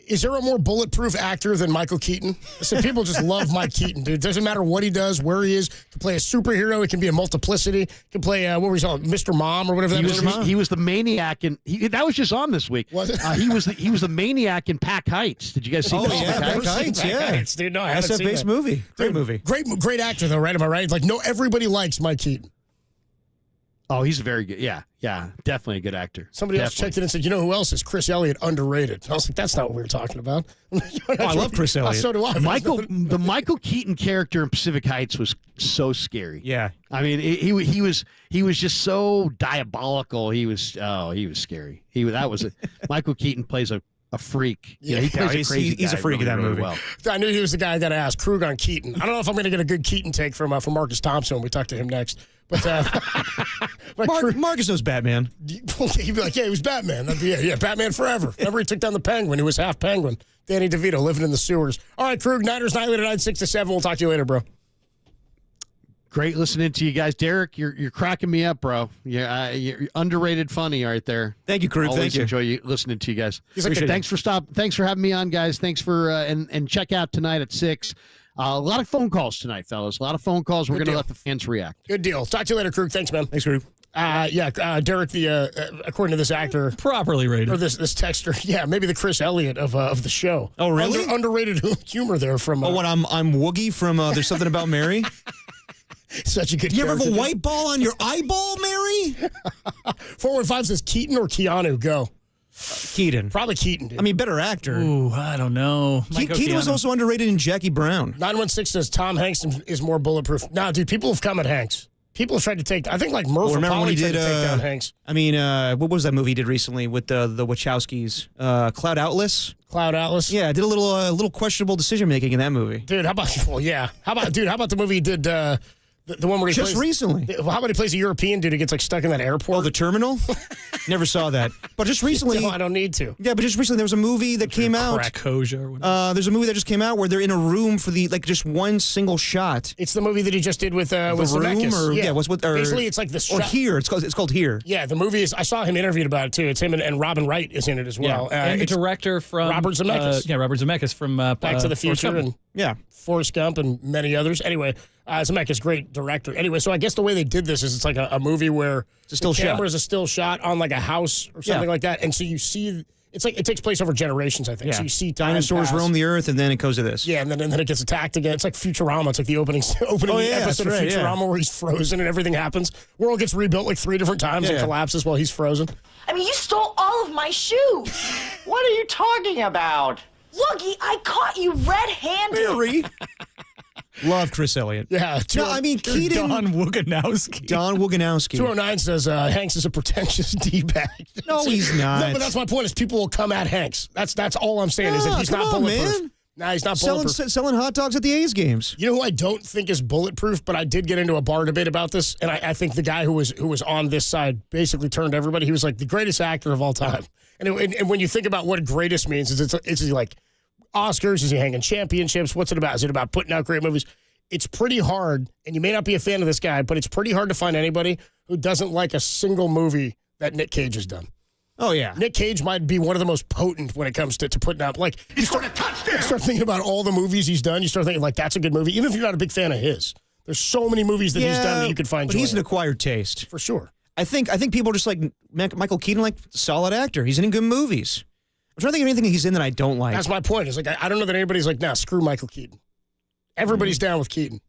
B: Is there a more bulletproof actor than Michael Keaton? So people just love Mike Keaton, dude. Doesn't matter what he does, where he is. He can play a superhero. He can be a multiplicity. He can play, what was he called, Mr. Mom or whatever that was.
I: He was the maniac, and that was just on this week.
B: Was it?
I: He was the maniac in Pack Heights. Did you guys see that?
U: Pack Heights, yeah.
B: Heights, dude. No, I haven't seen that.
U: movie. Great movie.
B: Great actor, though, right? Am I right? Like, everybody likes Mike Keaton.
I: Oh, he's very good. Yeah, definitely a good actor.
B: Somebody else checked in and said, you know who else is Chris Elliott underrated? I was like, that's not what we were talking about.
U: I love Chris Elliott.
B: So do I.
I: The Michael Keaton character in Pacific Heights was so scary.
U: Yeah.
I: I mean, he was just so diabolical. He was scary. Michael Keaton plays a a freak.
U: Yeah,
I: he plays a crazy guy.
U: He's a freak in that movie.
I: Well.
B: I knew he was the guy I got to ask. Krug on Keaton. I don't know if I'm going to get a good Keaton take from Marcus Thompson when we talk to him next. But
U: Marcus knows Batman.
B: He'd be like, yeah, he was Batman. That'd be it. Yeah, Batman forever. Remember he took down the Penguin. He was half Penguin. Danny DeVito living in the sewers. All right, Krug, Niners night later, 9-6-7. We'll talk to you later, bro.
I: Great listening to you guys. Derek, you're cracking me up, bro. You're underrated funny right there.
U: Thank you, Krug.
I: Always
U: Thank you.
I: enjoy listening to you guys.
U: Like
I: Thanks for having me on, guys. Thanks for and check out tonight at 6. A lot of phone calls tonight, fellas. A lot of phone calls. We're going to let the fans react.
B: Good deal. Talk to you later, Krug. Thanks, man.
U: Thanks, Krug.
B: Derek, according to this actor,
X: properly rated,
B: or this texter, maybe the Chris Elliott of the show.
U: Oh, really?
B: Underrated humor there from.
U: When I'm Woogie from There's Something About Mary.
B: Such a good.
U: You ever have a white ball on your eyeball, Mary?
B: 415 says Keaton or Keanu. Go.
U: Keaton.
B: Probably Keaton, dude.
U: I mean, better actor.
X: Ooh, I don't know.
U: Keaton was also underrated in Jackie Brown.
B: 916 says Tom Hanks is more bulletproof. Nah, dude, people have come at Hanks. People have tried to take. I think like Murphy
U: remember when he did
B: to take down Hanks.
U: I mean, what was that movie he did recently with the Wachowskis? Cloud Atlas.
B: Cloud Atlas.
U: Yeah, did a little questionable decision making in that movie.
B: Dude, how about? Well, yeah. How about the movie he did? The one where he
U: just
B: plays,
U: recently.
B: How about he plays a European dude who gets like stuck in that airport?
U: Oh, The Terminal? Never saw that. But just recently.
B: No, I don't need to.
U: Yeah, but just recently there was a movie that came out.
X: Krakosia or whatever.
U: There's a movie that just came out where they're in a room for just one single shot.
B: It's the movie that he just did with
U: Room,
B: Zemeckis.
U: or
B: basically it's like the
U: or Here. It's called Here.
B: Yeah, the movie is. I saw him interviewed about it too. It's him and Robin Wright is in it as well.
X: Yeah. And the director from
B: Robert Zemeckis.
X: Robert Zemeckis from
B: Back to the Future and Forrest Gump and many others. Anyway, Zemeckis, great director. Anyway, so I guess the way they did this is it's like a movie where
U: it's a still
B: the camera is a still shot on like a house or something like that, and so you see it's like it takes place over generations. I think.
U: Yeah.
B: So you see
U: dinosaurs roam the earth, and then it goes to this.
B: Yeah, and then it gets attacked again. It's like Futurama. It's like the opening episode of Futurama where he's frozen and everything happens. World gets rebuilt like 3 different times and collapses while he's frozen.
F: I mean, you stole all of my shoes.
R: What are you talking about?
F: Woogie, I caught you red-handed.
U: Mary. Love Chris Elliott.
B: Yeah.
U: Keaton.
X: Don Woganowski.
B: 209 says Hanks is a pretentious D-bag.
U: No, he's not.
B: No, but that's my point is people will come at Hanks. That's all I'm saying is that he's not bulletproof.
U: Man.
B: Nah, he's not bulletproof.
U: Selling hot dogs at the A's games.
B: You know who I don't think is bulletproof, but I did get into a bar debate about this, and I think the guy who was on this side basically turned everybody. He was like the greatest actor of all time. And when you think about what greatest means, it's like Oscars, is he hanging championships? What's it about? Is it about putting out great movies? It's pretty hard, and you may not be a fan of this guy, but it's pretty hard to find anybody who doesn't like a single movie that Nick Cage has done.
U: Oh, yeah.
B: Nick Cage might be one of the most potent when it comes to putting out. Like, you start thinking about all the movies he's done. You start thinking, like, that's a good movie, even if you're not a big fan of his. There's so many movies that he's done that you could find
U: but
B: joy
U: he's
B: in.
U: an acquired taste.
B: For sure.
U: I think people are just like Michael Keaton, like solid actor. He's in good movies. I'm trying to think of anything he's in that I don't like.
B: That's my point. It's like I don't know that anybody's like, nah, screw Michael Keaton. Everybody's down with Keaton.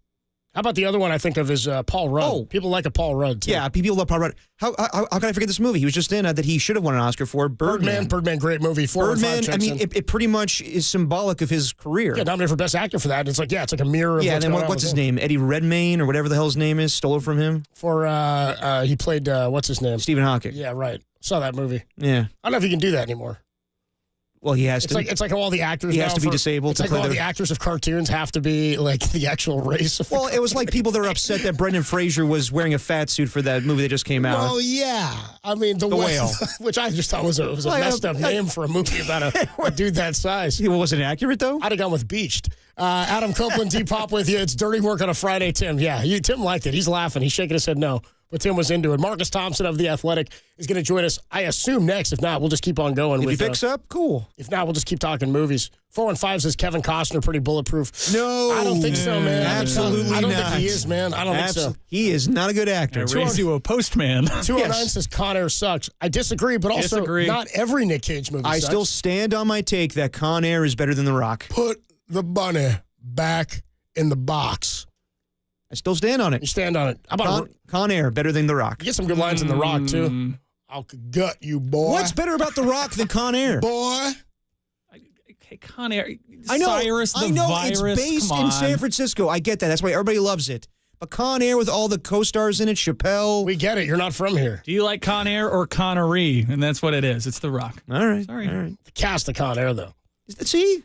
B: How about the other one I think of is Paul Rudd? Oh. People like a Paul Rudd, too.
U: Yeah, people love Paul Rudd. How can I forget this movie? He was just in that he should have won an Oscar for. Birdman,
B: great movie.
U: Birdman, I mean, it pretty much is symbolic of his career.
B: Yeah, nominated for Best Actor for that. It's like, it's like a mirror of
U: and then what's his name? Eddie Redmayne or whatever the hell his name is, stole it from him.
B: He played, what's his name?
U: Stephen Hawking.
B: Yeah, right. Saw that movie.
U: Yeah.
B: I don't know if you can do that anymore.
U: Well, he has to.
B: It's like how all the actors.
U: He has to be disabled.
B: It's like all the actors of cartoons have to be like the actual race.
U: Well, it was like people that are upset that Brendan Fraser was wearing a fat suit for that movie that just came out.
B: Well, yeah. I mean, the Whale, which I just thought was a messed up name for a movie about a dude that size.
U: Was it accurate though?
B: I'd have gone with Beached. Adam Copeland, D-Pop with you. It's Dirty Work on a Friday, Tim. Yeah, Tim liked it. He's laughing. He's shaking his head no. But Tim was into it. Marcus Thompson of The Athletic is going to join us, I assume, next. If not, we'll just keep on going.
U: If he picks up, cool.
B: If not, we'll just keep talking movies. 415 says Kevin Costner pretty bulletproof.
U: No.
B: I don't think so, man.
U: Absolutely not.
B: I don't think he is, man. I don't think so.
U: He is not a good actor.
X: Raise you a postman.
B: 209 says Con Air sucks. I disagree, but also not every Nick Cage movie sucks.
U: I still stand on my take that Con Air is better than The Rock.
B: Put the bunny back in the box.
U: I still stand on it.
B: You stand on it. How about
U: Con Air better than The Rock?
B: You get some good lines in The Rock, too. I'll gut you, boy.
U: What's better about The Rock than Con Air?
B: Boy.
X: Okay, Con Air.
U: I know.
X: Cyrus the
U: I know
X: Virus.
U: it's based in San Francisco. I get that. That's why everybody loves it. But Con Air with all the co-stars in it, Chappelle.
B: We get it. You're not from here.
X: Do you like Con Air or Connery? And that's what it is. It's The Rock.
U: All right.
X: Sorry.
U: All right.
B: The cast of Con Air, though.
U: See?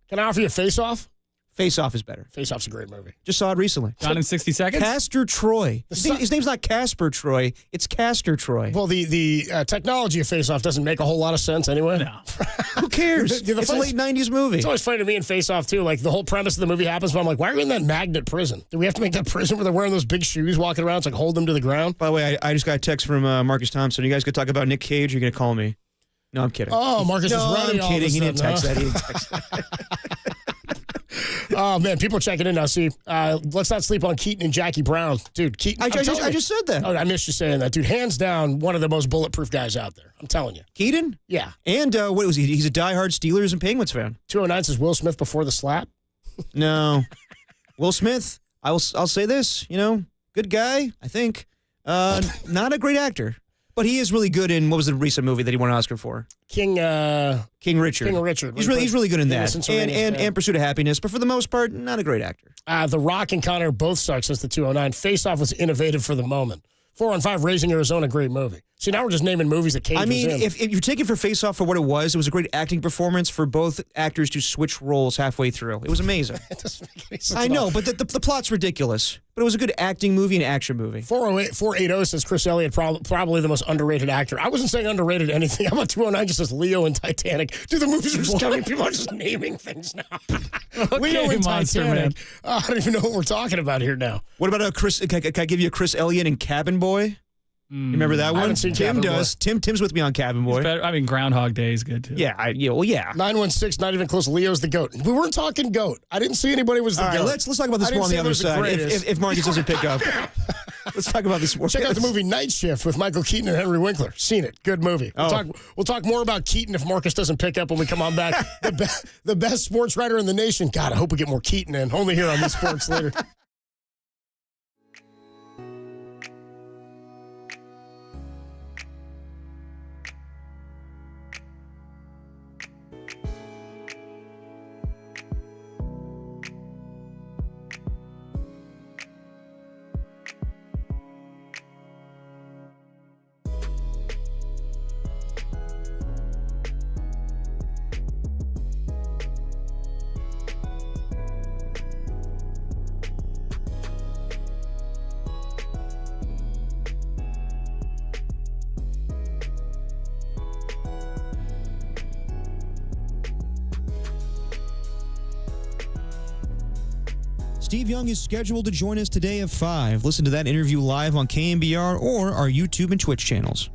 B: Can I offer you a face-off?
U: Face-Off is better.
B: Face-Off's a great movie.
U: Just saw it recently.
X: Gone in 60 Seconds?
U: Castor Troy. His name's not Casper Troy. It's Castor Troy.
B: Well, the technology of Face-Off doesn't make a whole lot of sense anyway.
X: No.
U: Who cares? It's a late 90s movie.
B: It's always funny to me in Face-Off, too. Like, the whole premise of the movie happens, but I'm like, why are we in that magnet prison? Do we have to make that prison where they're wearing those big shoes walking around? It's like, hold them to the ground?
U: By the way, I just got a text from Marcus Thompson. You guys could talk about Nick Cage, or you're going to call me? No, I'm kidding.
B: Oh, Marcus is ready.
U: I'm kidding. He didn't text that. He didn't text that.
B: Oh, man, people are checking in now. See, let's not sleep on Keaton and Jackie Brown. Dude, Keaton.
U: I just said that.
B: Oh, I missed you saying that. Dude, hands down, one of the most bulletproof guys out there. I'm telling you.
U: Keaton?
B: Yeah.
U: And what was he? He's a diehard Steelers and Penguins fan.
B: 209 says Will Smith before the slap.
U: No. Will Smith, I'll say this, good guy, I think. Not a great actor. But he is really good in, what was the recent movie that he won an Oscar for?
B: King Richard.
U: King Richard. He's really good in that. And Pursuit of Happiness. But for the most part, not a great actor.
B: The Rock and Con Air both suck since the 209. Face Off was innovative for the moment. 4-on-5 Raising Arizona, great movie. See, now we're just naming movies that Cage was in.
U: If you take it for Face Off for what it was a great acting performance for both actors to switch roles halfway through. It was amazing.
B: It doesn't make any sense.
U: I know, but the plot's ridiculous. But it was a good acting movie and action movie.
B: 480 says Chris Elliott, probably the most underrated actor. I wasn't saying underrated anything. How about 209 just says Leo and Titanic? Dude, the movies are just coming. People are just naming things now. Leo and
U: Monster,
B: Titanic. I don't even know what we're talking about here now.
U: What about Chris? Can I give you a Chris Elliott and Cabin Boy? You remember that
B: I
U: one?
B: haven't seen
U: Tim
B: Cabin
U: does.
B: Boy.
U: Tim's with me on Cabin Boy.
X: Groundhog Day is good too.
U: Yeah, yeah.
B: 916, not even close. Leo's the GOAT. We weren't talking GOAT. I didn't see anybody was the
U: All right,
B: GOAT.
U: let's talk about this more on the other side. If Marcus doesn't pick up, let's talk about this more.
B: Check out the movie Night Shift with Michael Keaton and Henry Winkler. Seen it. Good movie. We'll talk more about Keaton if Marcus doesn't pick up when we come on back. The best sports writer in the nation. God, I hope we get more Keaton in. Only here on This Sports Later.
U: Steve Young is scheduled to join us today at 5. Listen to that interview live on KNBR or our YouTube and Twitch channels.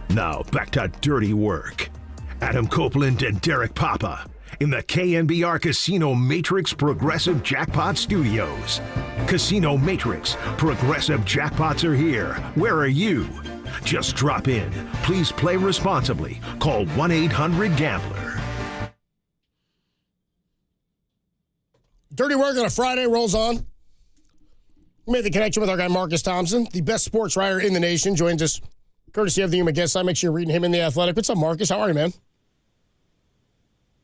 A: Now back to dirty work. Adam Copeland and Derek Papa in the KNBR Casino Matrix Progressive Jackpot Studios. Casino Matrix, Progressive Jackpots are here. Where are you? Just drop in. Please play responsibly. Call 1-800-GAMBLER.
B: Dirty work on a Friday rolls on. We made the connection with our guy Marcus Thompson, the best sports writer in the nation, joins us courtesy of the Yuma guest. I make sure you're reading him in The Athletic. What's up, Marcus? How are you, man?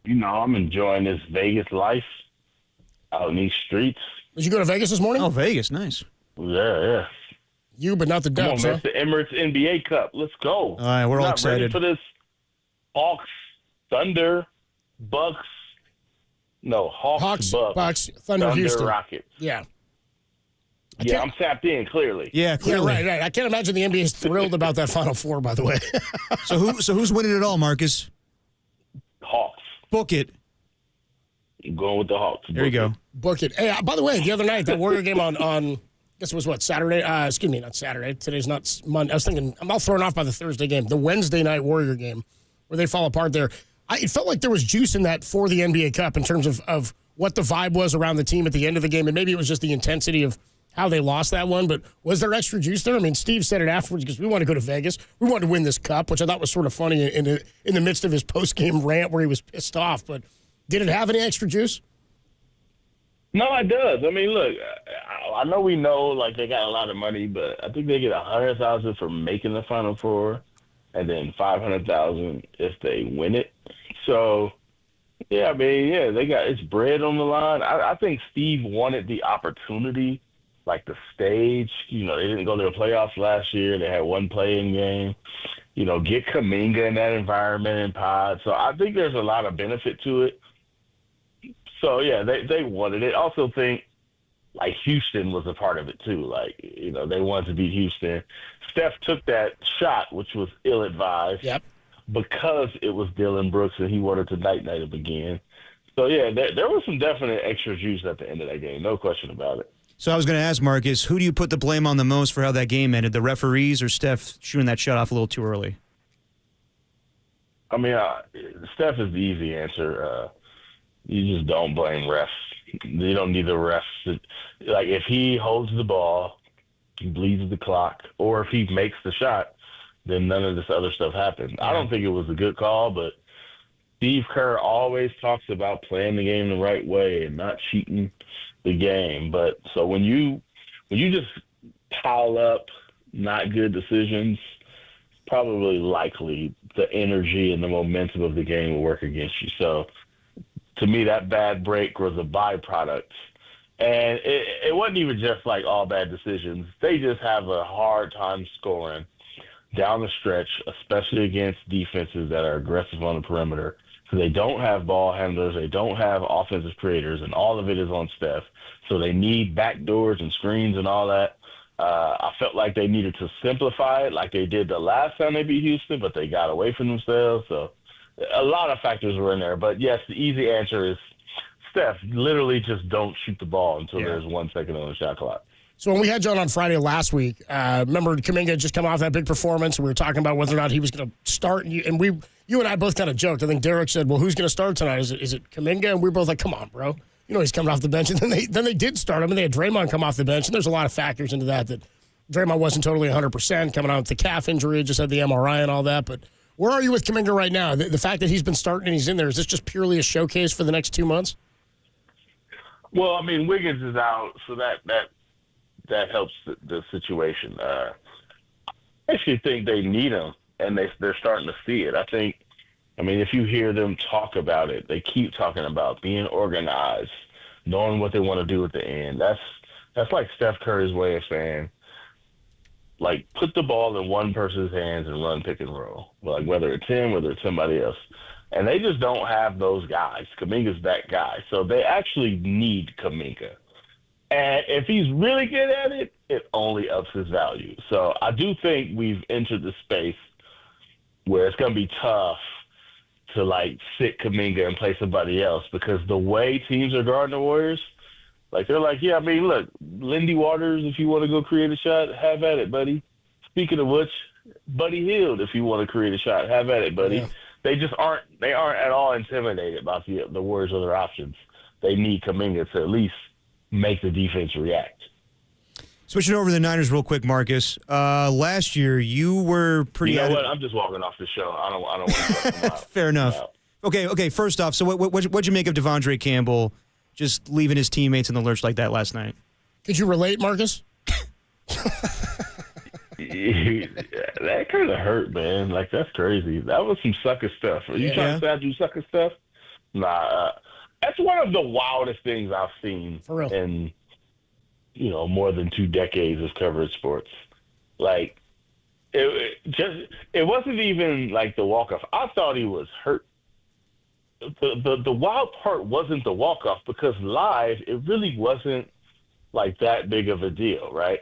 L: You know, I'm enjoying this Vegas life out in these streets.
B: Did you go to Vegas this morning?
U: Oh, Vegas, nice.
L: Yeah.
B: You, but not the Dubs,
L: Come on, man. It's the Emirates NBA Cup. Let's go.
U: All right, we're all excited.
L: Ready for this Hawks, Thunder, Bucks. No, Hawks,
B: Bucks, Thunder, Houston.
L: Rockets.
B: Yeah.
L: Yeah, I'm tapped in, clearly.
U: Yeah, clearly.
B: Yeah, right. I can't imagine the NBA is thrilled about that Final Four, by the way.
U: So who's winning it all, Marcus?
L: Hawks.
U: Book it.
L: I'm going with the Hawks.
U: There you go.
B: Book it. Hey, by the way, the other night, that Warrior game on I guess it was what, Saturday? Excuse me, not Saturday. Today's not Monday. I was thinking, I'm all thrown off by the Thursday game. The Wednesday night Warrior game, where they fall apart there. It felt like there was juice in that for the NBA Cup in terms of what the vibe was around the team at the end of the game. And maybe it was just the intensity of how they lost that one. But was there extra juice there? I mean, Steve said it afterwards because we want to go to Vegas. We want to win this cup, which I thought was sort of funny in the midst of his post-game rant where he was pissed off. But did it have any extra juice?
L: No, it does. I mean, look, I know we know, like, they got a lot of money, but I think they get $100,000 for making the Final Four and then $500,000 if they win it. So, yeah, I mean, yeah, it's bread on the line. I think Steve wanted the opportunity, like the stage. You know, they didn't go to the playoffs last year. They had one playing game. You know, get Kuminga in that environment and pod. So I think there's a lot of benefit to it. So, yeah, they wanted it. Also think, like, Houston was a part of it, too. Like, you know, they wanted to beat Houston. Steph took that shot, which was ill-advised.
B: Yep.
L: Because it was Dylan Brooks and he wanted to night him again. So, yeah, there was some definite extra juice at the end of that game. No question about it.
U: So I was going to ask, Marcus, who do you put the blame on the most for how that game ended, the referees or Steph shooting that shot off a little too early?
L: I mean, Steph is the easy answer. You just don't blame refs. You don't need the refs. Like, if he holds the ball, he bleeds the clock, or if he makes the shot, then none of this other stuff happened. I don't think it was a good call, but Steve Kerr always talks about playing the game the right way and not cheating the game. But so when you just pile up not good decisions, probably likely the energy and the momentum of the game will work against you. So to me, that bad break was a byproduct. And it wasn't even just like all bad decisions. They just have a hard time scoring down the stretch, especially against defenses that are aggressive on the perimeter. So they don't have ball handlers. They don't have offensive creators, and all of it is on Steph. So they need backdoors and screens and all that. I felt like they needed to simplify it like they did the last time they beat Houston, but they got away from themselves. So a lot of factors were in there. But, yes, the easy answer is Steph, literally just don't shoot the ball until there's 1 second on the shot clock.
B: So when we had John on Friday last week, remember Kuminga had just come off that big performance, and we were talking about whether or not he was going to start. And you and I both kind of joked. I think Derek said, well, who's going to start tonight? Is it Kuminga? And we were both like, come on, bro. You know he's coming off the bench. And then they did start him, and they had Draymond come off the bench. And there's a lot of factors into that Draymond wasn't totally 100%, coming out with the calf injury, just had the MRI and all that. But where are you with Kuminga right now? The fact that he's been starting and he's in there, is this just purely a showcase for the next 2 months?
L: Well, I mean, Wiggins is out, so that helps the situation. I actually think they need him, and they're starting to see it. I mean, if you hear them talk about it, they keep talking about being organized, knowing what they want to do at the end. That's like Steph Curry's way of saying, like, put the ball in one person's hands and run pick and roll, like whether it's him, whether it's somebody else. And they just don't have those guys. Kuminga's that guy. So they actually need Kuminga. And if he's really good at it, it only ups his value. So I do think we've entered the space where it's going to be tough to, like, sit Kuminga and play somebody else, because the way teams are guarding the Warriors, like, they're like, yeah, I mean, look, Lindy Waters, if you want to go create a shot, have at it, buddy. Speaking of which, Buddy Hield, if you want to create a shot, have at it, buddy.
B: Yeah.
L: They just aren't. They aren't at all intimidated about the Warriors' other options. They need Kuminga to at least make the defense react.
U: Switching over to the Niners real quick, Marcus. Last year, you were pretty.
L: You know what? I'm just walking off the show. I don't want to come out.
U: Fair enough. Okay. First off, so what'd you make of Devondre Campbell just leaving his teammates in the lurch like that last night?
B: Could you relate, Marcus?
L: That kind of hurt, man. Like, that's crazy. That was some sucker stuff. Are you trying to say I do sucker stuff? Nah. That's one of the wildest things I've seen in, more than 2 decades of coverage sports. Like, it wasn't even like the walk-off. I thought he was hurt. The wild part wasn't the walk-off, because live, it really wasn't like that big of a deal, right?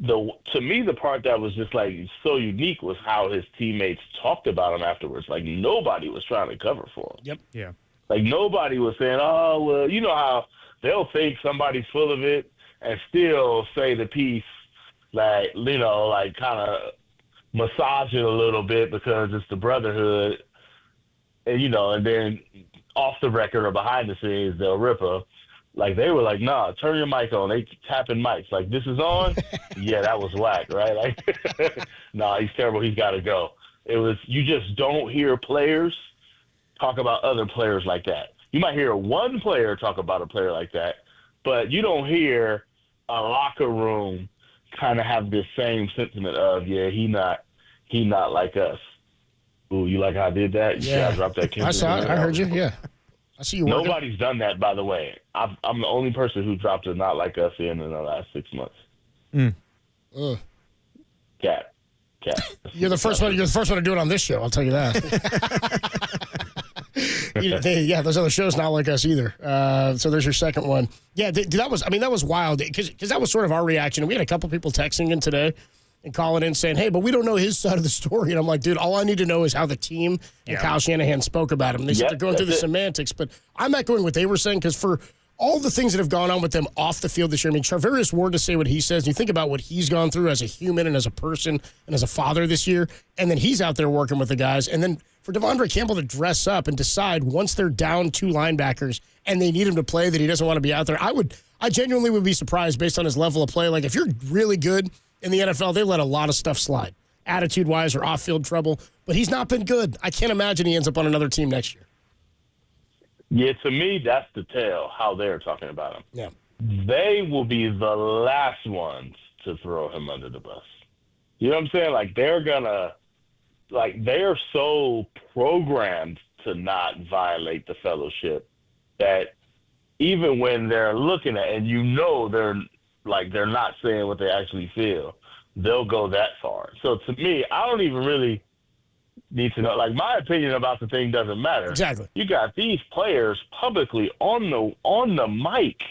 L: To me, the part that was just like so unique was how his teammates talked about him afterwards. Like, nobody was trying to cover for him.
B: Yep.
U: Yeah.
L: Like, nobody was saying, oh, well, you know how they'll think somebody's full of it and still say the piece, like, like kind of massage it a little bit because it's the brotherhood. And, and then off the record or behind the scenes, they'll rip her. Like, they were like, nah, turn your mic on. They tapping mics. Like, this is on? Yeah, that was whack, right? Like, nah, he's terrible. He's got to go. You just don't hear players talk about other players like that. You might hear one player talk about a player like that, but you don't hear a locker room kind of have this same sentiment of, yeah, he not like us. Ooh, you like how I did that?
B: Yeah.
L: I dropped that.
B: I saw it. I heard you. Yeah. I see you working.
L: Nobody's done that, by the way. I'm the only person who dropped a not like us in the last 6 months. Cat.
B: You're the first one. You're the first one to do it on this show. I'll tell you that. Those other shows not like us either. So there's your second one. Yeah, that was wild because that was sort of our reaction. We had a couple people texting in today and calling in saying, hey, but we don't know his side of the story. And I'm like, dude, all I need to know is how the team and Kyle Shanahan spoke about him. They said they're going through the semantics, but I'm echoing what they were saying, because for all the things that have gone on with them off the field this year, I mean, Charvarius Ward to say what he says, you think about what he's gone through as a human and as a person and as a father this year, and then he's out there working with the guys. And then for Devondre Campbell to dress up and decide once they're down 2 linebackers and they need him to play that he doesn't want to be out there, I genuinely would be surprised based on his level of play. Like, if you're really good in the NFL, they let a lot of stuff slide, attitude-wise or off-field trouble. But he's not been good. I can't imagine he ends up on another team next year.
L: Yeah, to me, that's the tale, how they're talking about him.
B: Yeah.
L: They will be the last ones to throw him under the bus. You know what I'm saying? Like, they're so programmed to not violate the fellowship that even when they're looking at, and they're not saying what they actually feel, they'll go that far. So to me, I don't even really need to know. Like, my opinion about the thing doesn't matter.
B: Exactly.
L: You got these players publicly on the mic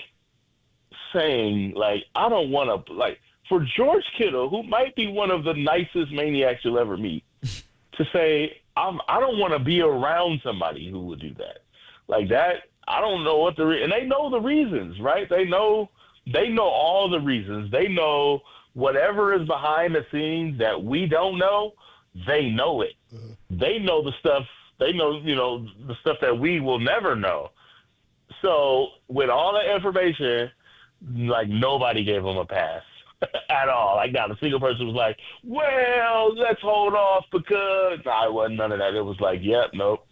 L: saying, like, I don't want to, like, for George Kittle, who might be one of the nicest maniacs you'll ever meet, to say, I don't want to be around somebody who would do that. Like that, I don't know what and they know the reasons, right? They know all the reasons. They know whatever is behind the scenes that we don't know, they know it. They know the stuff. They know, the stuff that we will never know. So with all that information, like, nobody gave them a pass at all. Like, not a single person was like, well, let's hold off because it wasn't none of that. It was like, yep, nope,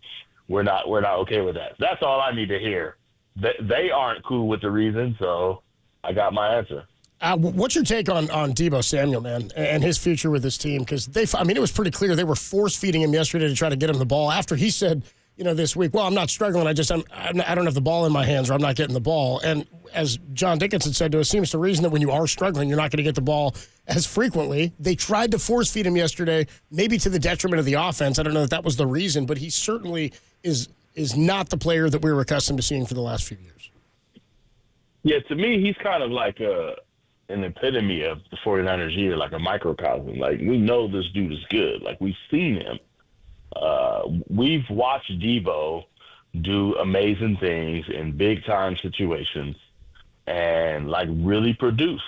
L: we're not okay with that. That's all I need to hear. They aren't cool with the reason, so I got my answer.
B: What's your take on Deebo Samuel, man, and his future with this team? Because it was pretty clear they were force-feeding him yesterday to try to get him the ball after he said, this week, well, I'm not struggling. I don't have the ball in my hands, or I'm not getting the ball. And as John Dickinson said to us, seems to reason that when you are struggling, you're not going to get the ball as frequently. They tried to force-feed him yesterday, maybe to the detriment of the offense. I don't know if that was the reason, but he certainly is not the player that we were accustomed to seeing for the last few years.
L: Yeah, to me, he's kind of like an epitome of the 49ers year, like a microcosm. Like, we know this dude is good. Like, we've seen him. We've watched Deebo do amazing things in big-time situations and, like, really produce.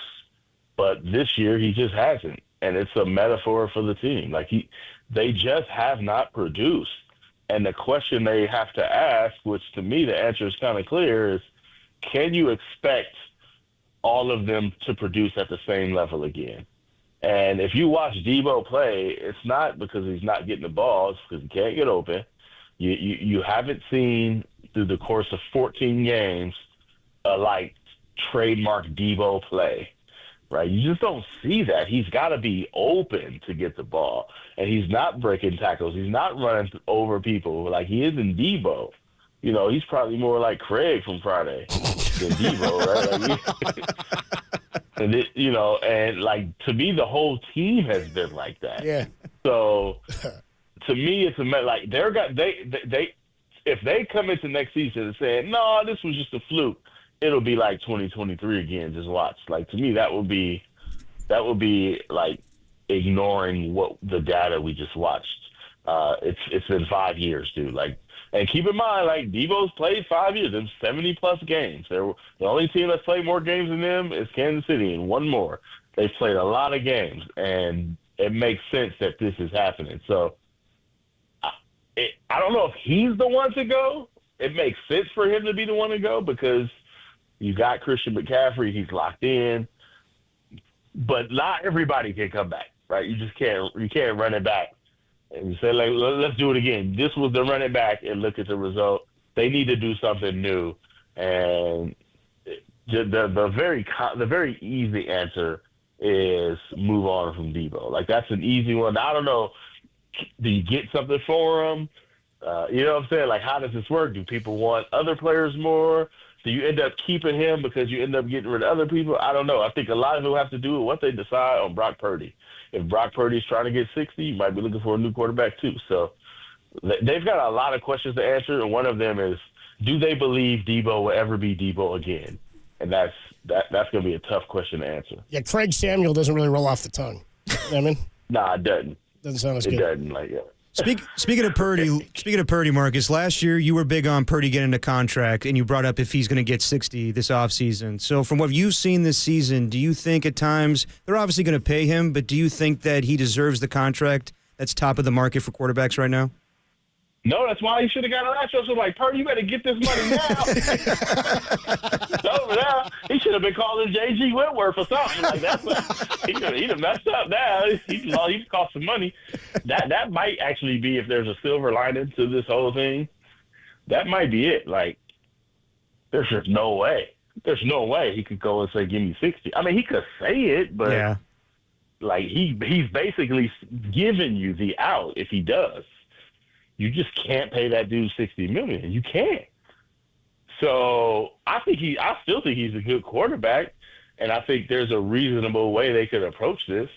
L: But this year, he just hasn't. and it's a metaphor for the team. Like they just have not produced. And the question they have to ask, which to me the answer is kind of clear, is can you expect all of them to produce at the same level again? And if you watch Debo play, it's not because he's not getting the ball, it's because he can't get open. You haven't seen through the course of 14 games like trademark Debo play, right? You just don't see that. He's got to be open to get the ball, and he's not breaking tackles. He's not running over people like he is in Debo. You know, he's probably more like Craig from Friday than Debo, right? Like, and like to me, the whole team has been like that.
B: Yeah.
L: So to me, it's like if they come into next season and say, no, this was just a fluke, it'll be like 2023 again. Just watch. Like to me, that would be like ignoring what the data we just watched. It's been 5 years, dude. Like, and keep in mind, like Debo's played 5 years, them 70+ games. The only team that's played more games than them is Kansas City, and one more. They've played a lot of games, and it makes sense that this is happening. So I don't know if he's the one to go. It makes sense for him to be the one to go because you got Christian McCaffrey. He's locked in. But not everybody can come back, right? You can't run it back. And you say, like, let's do it again. This was the running back, and look at the result. They need to do something new. And the very easy answer is move on from Debo. Like, that's an easy one. I don't know. Do you get something for him? You know what I'm saying? Like, how does this work? Do people want other players more? Do you end up keeping him because you end up getting rid of other people? I don't know. I think a lot of it will have to do with what they decide on Brock Purdy. If Brock Purdy's trying to get 60, you might be looking for a new quarterback too. So they've got a lot of questions to answer, and one of them is, do they believe Debo will ever be Debo again? And that's going to be a tough question to answer.
B: Yeah, Craig Samuel doesn't really roll off the tongue. You know what I mean?
L: Nah, it doesn't.
B: Doesn't sound as good.
L: It doesn't. Like, yeah.
U: Speaking of Purdy, Marcus, last year you were big on Purdy getting a contract, and you brought up if he's going to get 60 this offseason. So from what you've seen this season, do you think at times they're obviously going to pay him, but do you think that he deserves the contract that's top of the market for quarterbacks right now?
L: No, that's why he should have got an answer. So like, Purdy, you better get this money now. Over there, he should have been calling J.G. Whitworth or something like that. He'd have messed up now. He'd cost some money. That might actually be, if there's a silver lining to this whole thing, that might be it. Like, there's just no way. There's no way he could go and say, give me 60. I mean, he could say it, but
U: yeah.
L: Like he's basically giving you the out if he does. You just can't pay that dude $60 million. You can't. So I still think he's a good quarterback, and I think there's a reasonable way they could approach this.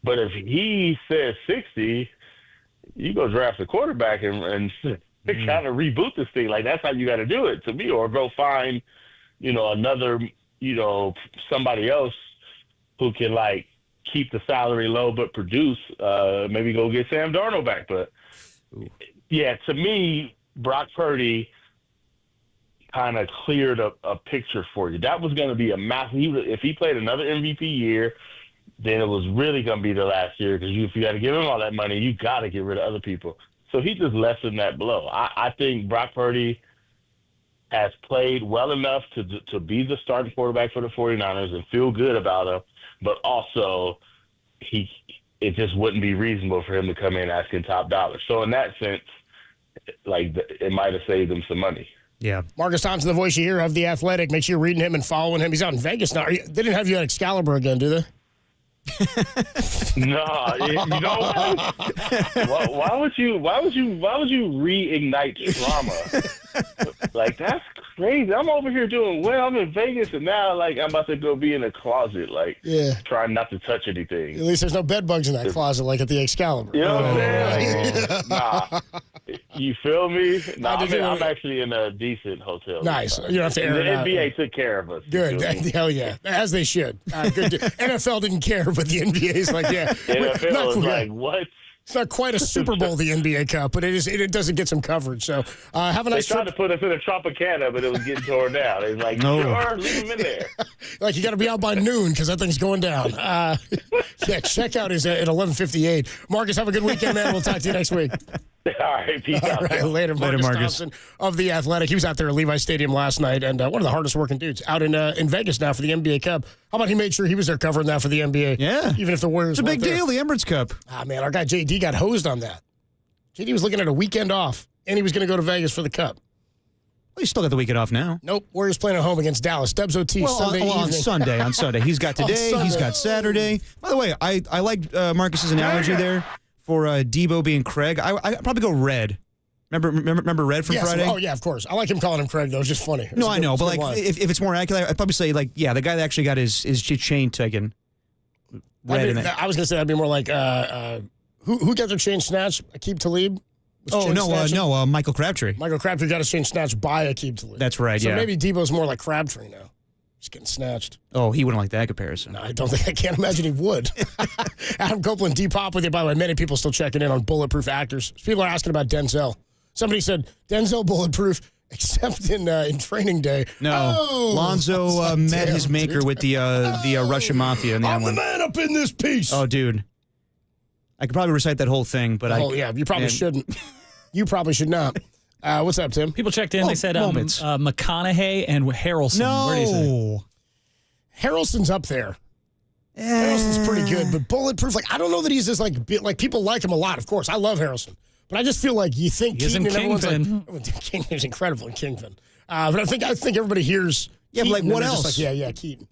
L: But if he says 60, you go draft a quarterback and kind of reboot this thing. Like, that's how you got to do it to me, or go find, another, somebody else who can like keep the salary low but produce. Maybe go get Sam Darnold back, but. Yeah, to me, Brock Purdy kind of cleared a picture for you. That was going to be a massive. If he played another MVP year, then it was really going to be the last year, because if you got to give him all that money, you got to get rid of other people. So he just lessened that blow. I think Brock Purdy has played well enough to be the starting quarterback for the 49ers and feel good about him, but also it just wouldn't be reasonable for him to come in asking top dollar. So in that sense, like, it might have saved him some money.
U: Yeah.
B: Marcus Thompson, the voice you hear of The Athletic. Make sure you're reading him and following him. He's out in Vegas now. They didn't have you at Excalibur again, do they?
L: No, you know what? Why would you reignite drama? Like, that's crazy. I'm over here doing well. I'm in Vegas, and now, like, I'm about to go be in a closet, like, trying not to touch anything.
B: At least there's no bed bugs in that closet, like at the Excalibur.
L: You know what I'm saying? Like, nah. You feel me? Nah, I'm actually in a decent hotel.
B: Nice. You don't have to air it out.
L: The NBA took care of us.
B: Good. Hell yeah. As they should. Good. NFL didn't care, but the NBA's like, yeah.
L: NFL was like, what?
B: It's not quite a Super Bowl, the NBA Cup, but it doesn't get some coverage. So have a nice
L: They tried to put us in a Tropicana, but it was getting torn down. They was like, sure, leave them in there.
B: Like, you got to be out by noon because that thing's going down. Yeah, checkout is at 11:58. Marcus, have a good weekend, man. We'll talk to you next week.
L: All right, peace out.
B: All right, later, Marcus Thompson of The Athletic. He was out there at Levi Stadium last night, and one of the hardest working dudes out in Vegas now for the NBA Cup. How about he made sure he was there covering that for the NBA?
U: Yeah.
B: Even if the Warriors
U: It's a big
B: weren't there.
U: deal, the Emirates Cup.
B: Ah, man, our guy JD got hosed on that. JD was looking at a weekend off, and he was going to go to Vegas for the Cup.
U: Well, you still got the weekend off now.
B: Nope, Warriors playing at home against Dallas. Dubs OT Sunday evening.
U: On Sunday. He's got today. He's got Saturday. By the way, I like Marcus's analogy there for Debo being Craig. I probably go Red. Remember Red from Friday?
B: Oh, yeah, of course. I like him calling him Craig, though. It's just funny.
U: No, I know, but like if it's more accurate, I'd probably say, like, yeah, the guy that actually got his chain taken. Red in it.
B: I was going to say that'd be more like, who got their chain snatched? Aqib Talib?
U: Michael Crabtree.
B: Michael Crabtree got his chain snatched by Aqib Talib.
U: That's right,
B: so
U: yeah.
B: So maybe Debo's more like Crabtree now. He's getting snatched.
U: Oh, he wouldn't like that comparison.
B: No, I can't imagine he would. Adam Copeland, D-Pop with you, by the way. Many people still checking in on bulletproof actors. People are asking about Denzel. Somebody said, Denzel bulletproof, except in Training Day.
U: No. Lonzo met his maker with the Russian mafia in the
B: I'm the man up in this piece.
U: Oh, dude. I could probably recite that whole thing, but
B: you probably shouldn't. You probably should not. What's up, Tim?
X: People checked in. They said McConaughey and Harrelson.
U: No.
X: Where do you say?
B: Harrelson's up there. Harrelson's pretty good, but bulletproof, like, I don't know that he's just like people like him a lot, of course. I love Harrelson. But I just feel like you think Keaton and everyone's like, Kingpin's incredible in Kingpin. But I think everybody hears
U: Yeah,
B: Keaton,
U: but like, what
B: and they're
U: else?
B: just like, yeah, Keaton.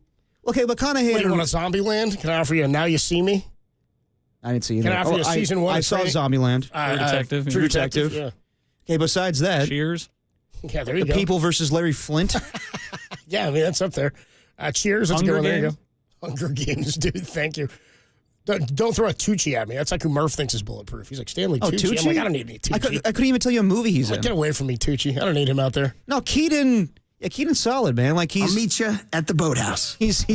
U: Okay, McConaughey.
B: Wait, you want a Zombieland? Can I offer you a Now You See Me?
U: I didn't see either.
B: Can I offer you a season one?
U: I saw Zombieland.
B: True Detective. Yeah.
U: Okay, besides that.
X: Cheers.
B: Yeah, there you
U: go. People versus Larry Flint.
B: Yeah, I mean, that's up there. Cheers. That's a good one. There you go. Hunger Games, dude. Thank you. Don't throw a Tucci at me. That's like who Murph thinks is bulletproof. He's like, Stanley Tucci?
U: Tucci?
B: I'm like, I don't need any Tucci.
U: I couldn't even tell you a movie he's in.
B: Get away from me, Tucci. I don't need him out there.
U: No, Keaton. Yeah, Keaton's solid, man. Like I'll
O: meet you at the boathouse.
U: He's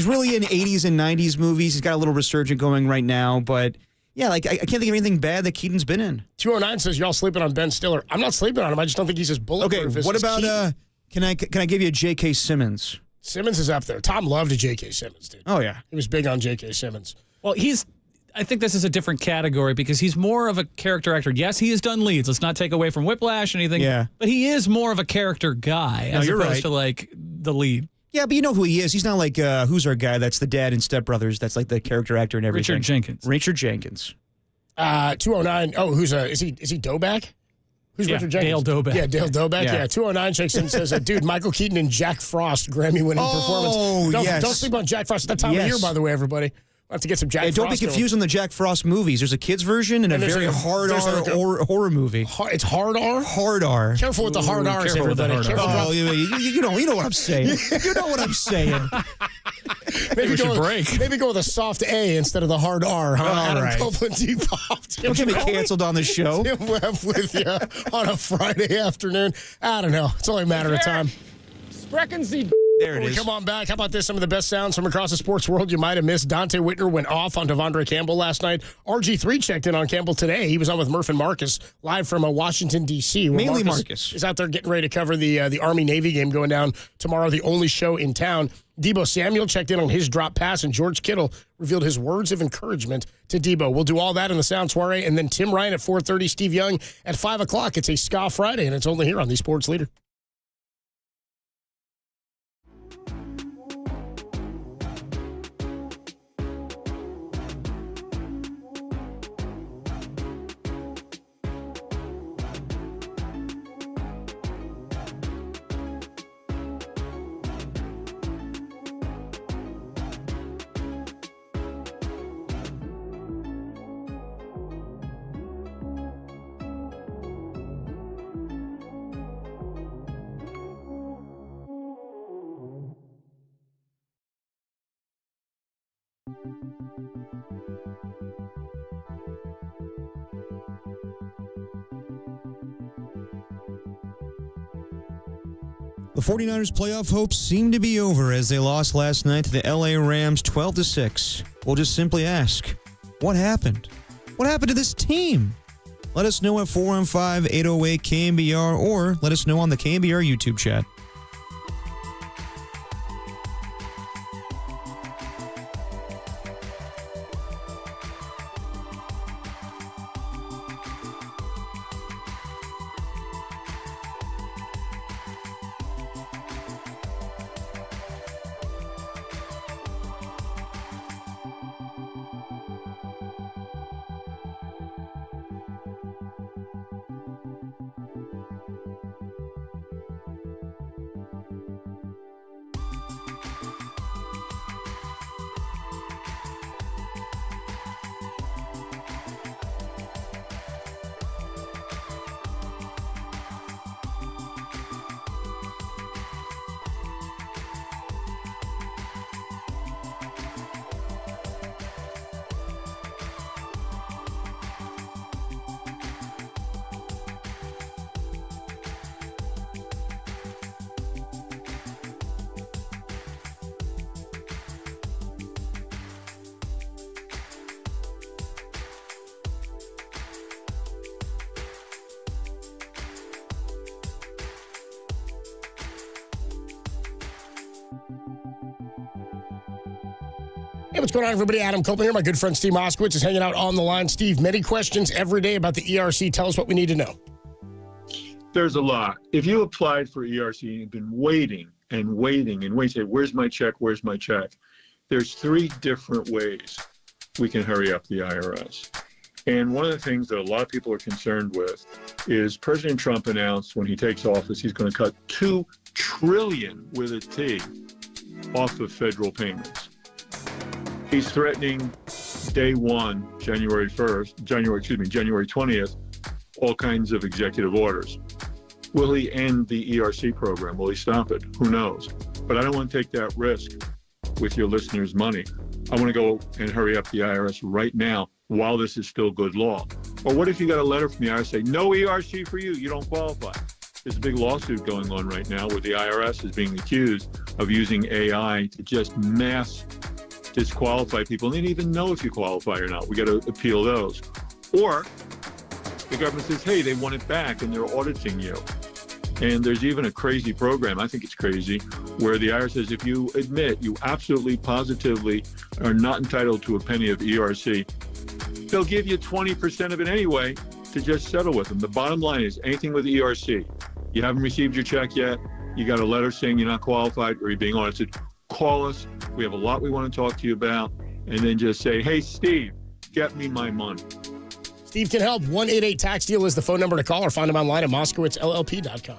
U: really in 80s and 90s movies. He's got a little resurgent going right now, but yeah, like I can't think of anything bad that Keaton's been in.
B: 209 says you're all sleeping on Ben Stiller. I'm not sleeping on him. I just don't think he's as bulletproof.
U: Okay, what about can I give you a J.K. Simmons?
B: Simmons is up there. Tom loved a J.K. Simmons, dude.
U: Oh yeah,
B: he was big on J.K. Simmons.
X: Well, I think this is a different category because he's more of a character actor. Yes, he has done leads. Let's not take away from Whiplash or anything.
U: Yeah.
X: But he is more of a character guy as opposed to like the lead.
U: Yeah, but you know who he is. He's not like who's our guy that's the dad in Step Brothers. That's like the character actor and everything.
X: Richard Jenkins.
B: 209. Oh, is he Doback? Who's Richard Jenkins?
X: Dale Doback.
B: Yeah, Dale Doback. Yeah. 209 checks in and says, dude, Michael Keaton and Jack Frost, Grammy-winning performance. Don't sleep on Jack Frost. That time of year, by the way, everybody. I'll have to get some Jack Frost.
U: Don't be confused on the Jack Frost movies. There's a kid's version and a very hard R horror movie.
B: It's hard R?
U: Hard R.
B: Careful with the hard R's, everybody.
U: You know what I'm saying. You know what I'm saying.
B: Maybe go with a soft A instead of the hard R. Huh? Adam Copeland, D-Pop.
U: Don't get me canceled on the show.
B: Tim Webb with you on a Friday afternoon. I don't know. It's only a matter of time.
U: There it is.
B: Come on back. How about this? Some of the best sounds from across the sports world you might have missed. Dante Whitner went off on Devondre Campbell last night. RG3 checked in on Campbell today. He was on with Murph and Marcus live from Washington, D.C.
U: Mainly Marcus
B: is out there getting ready to cover the Army-Navy game going down tomorrow, the only show in town. Debo Samuel checked in on his drop pass, and George Kittle revealed his words of encouragement to Debo. We'll do all that in the Sound Soiree, and then Tim Ryan at 4:30, Steve Young at 5 o'clock. It's a Ska Friday, and it's only here on the Sports Leader.
U: The 49ers playoff hopes seem to be over as they lost last night to the LA Rams 12-6. We'll just simply ask, what happened? What happened to this team? Let us know at 415-808-KNBR or let us know on the KNBR YouTube chat.
B: Hey, what's going on, everybody? Adam Copeland here. My good friend Steve Moskowitz is hanging out on the line. Steve, many questions every day about the ERC. Tell us what we need to know.
O: There's a lot. If you applied for ERC and you've been waiting and waiting and waiting, say, where's my check? Where's my check? There's 3 different ways we can hurry up the IRS. And one of the things that a lot of people are concerned with is President Trump announced when he takes office, he's going to cut $2 trillion with a T off of federal payments. He's threatening day one, January 20th, all kinds of executive orders. Will he end the ERC program? Will he stop it? Who knows? But I don't want to take that risk with your listeners' money. I want to go and hurry up the IRS right now while this is still good law. Or what if you got a letter from the IRS saying, no ERC for you, you don't qualify? There's a big lawsuit going on right now where the IRS is being accused of using AI to just mass disqualify people. And they didn't even know if you qualify or not. We got to appeal those. Or the government says, hey, they want it back and they're auditing you. And there's even a crazy program, I think it's crazy, where the IRS says if you admit you absolutely, positively are not entitled to a penny of ERC, they'll give you 20% of it anyway to just settle with them. The bottom line is anything with ERC, you haven't received your check yet, you got a letter saying you're not qualified or you're being audited, call us. We have a lot we want to talk to you about. And then just say, hey, Steve, get me my money.
B: Steve can help. 188-TAX-DEAL is the phone number to call, or find him online at MoskowitzLLP.com.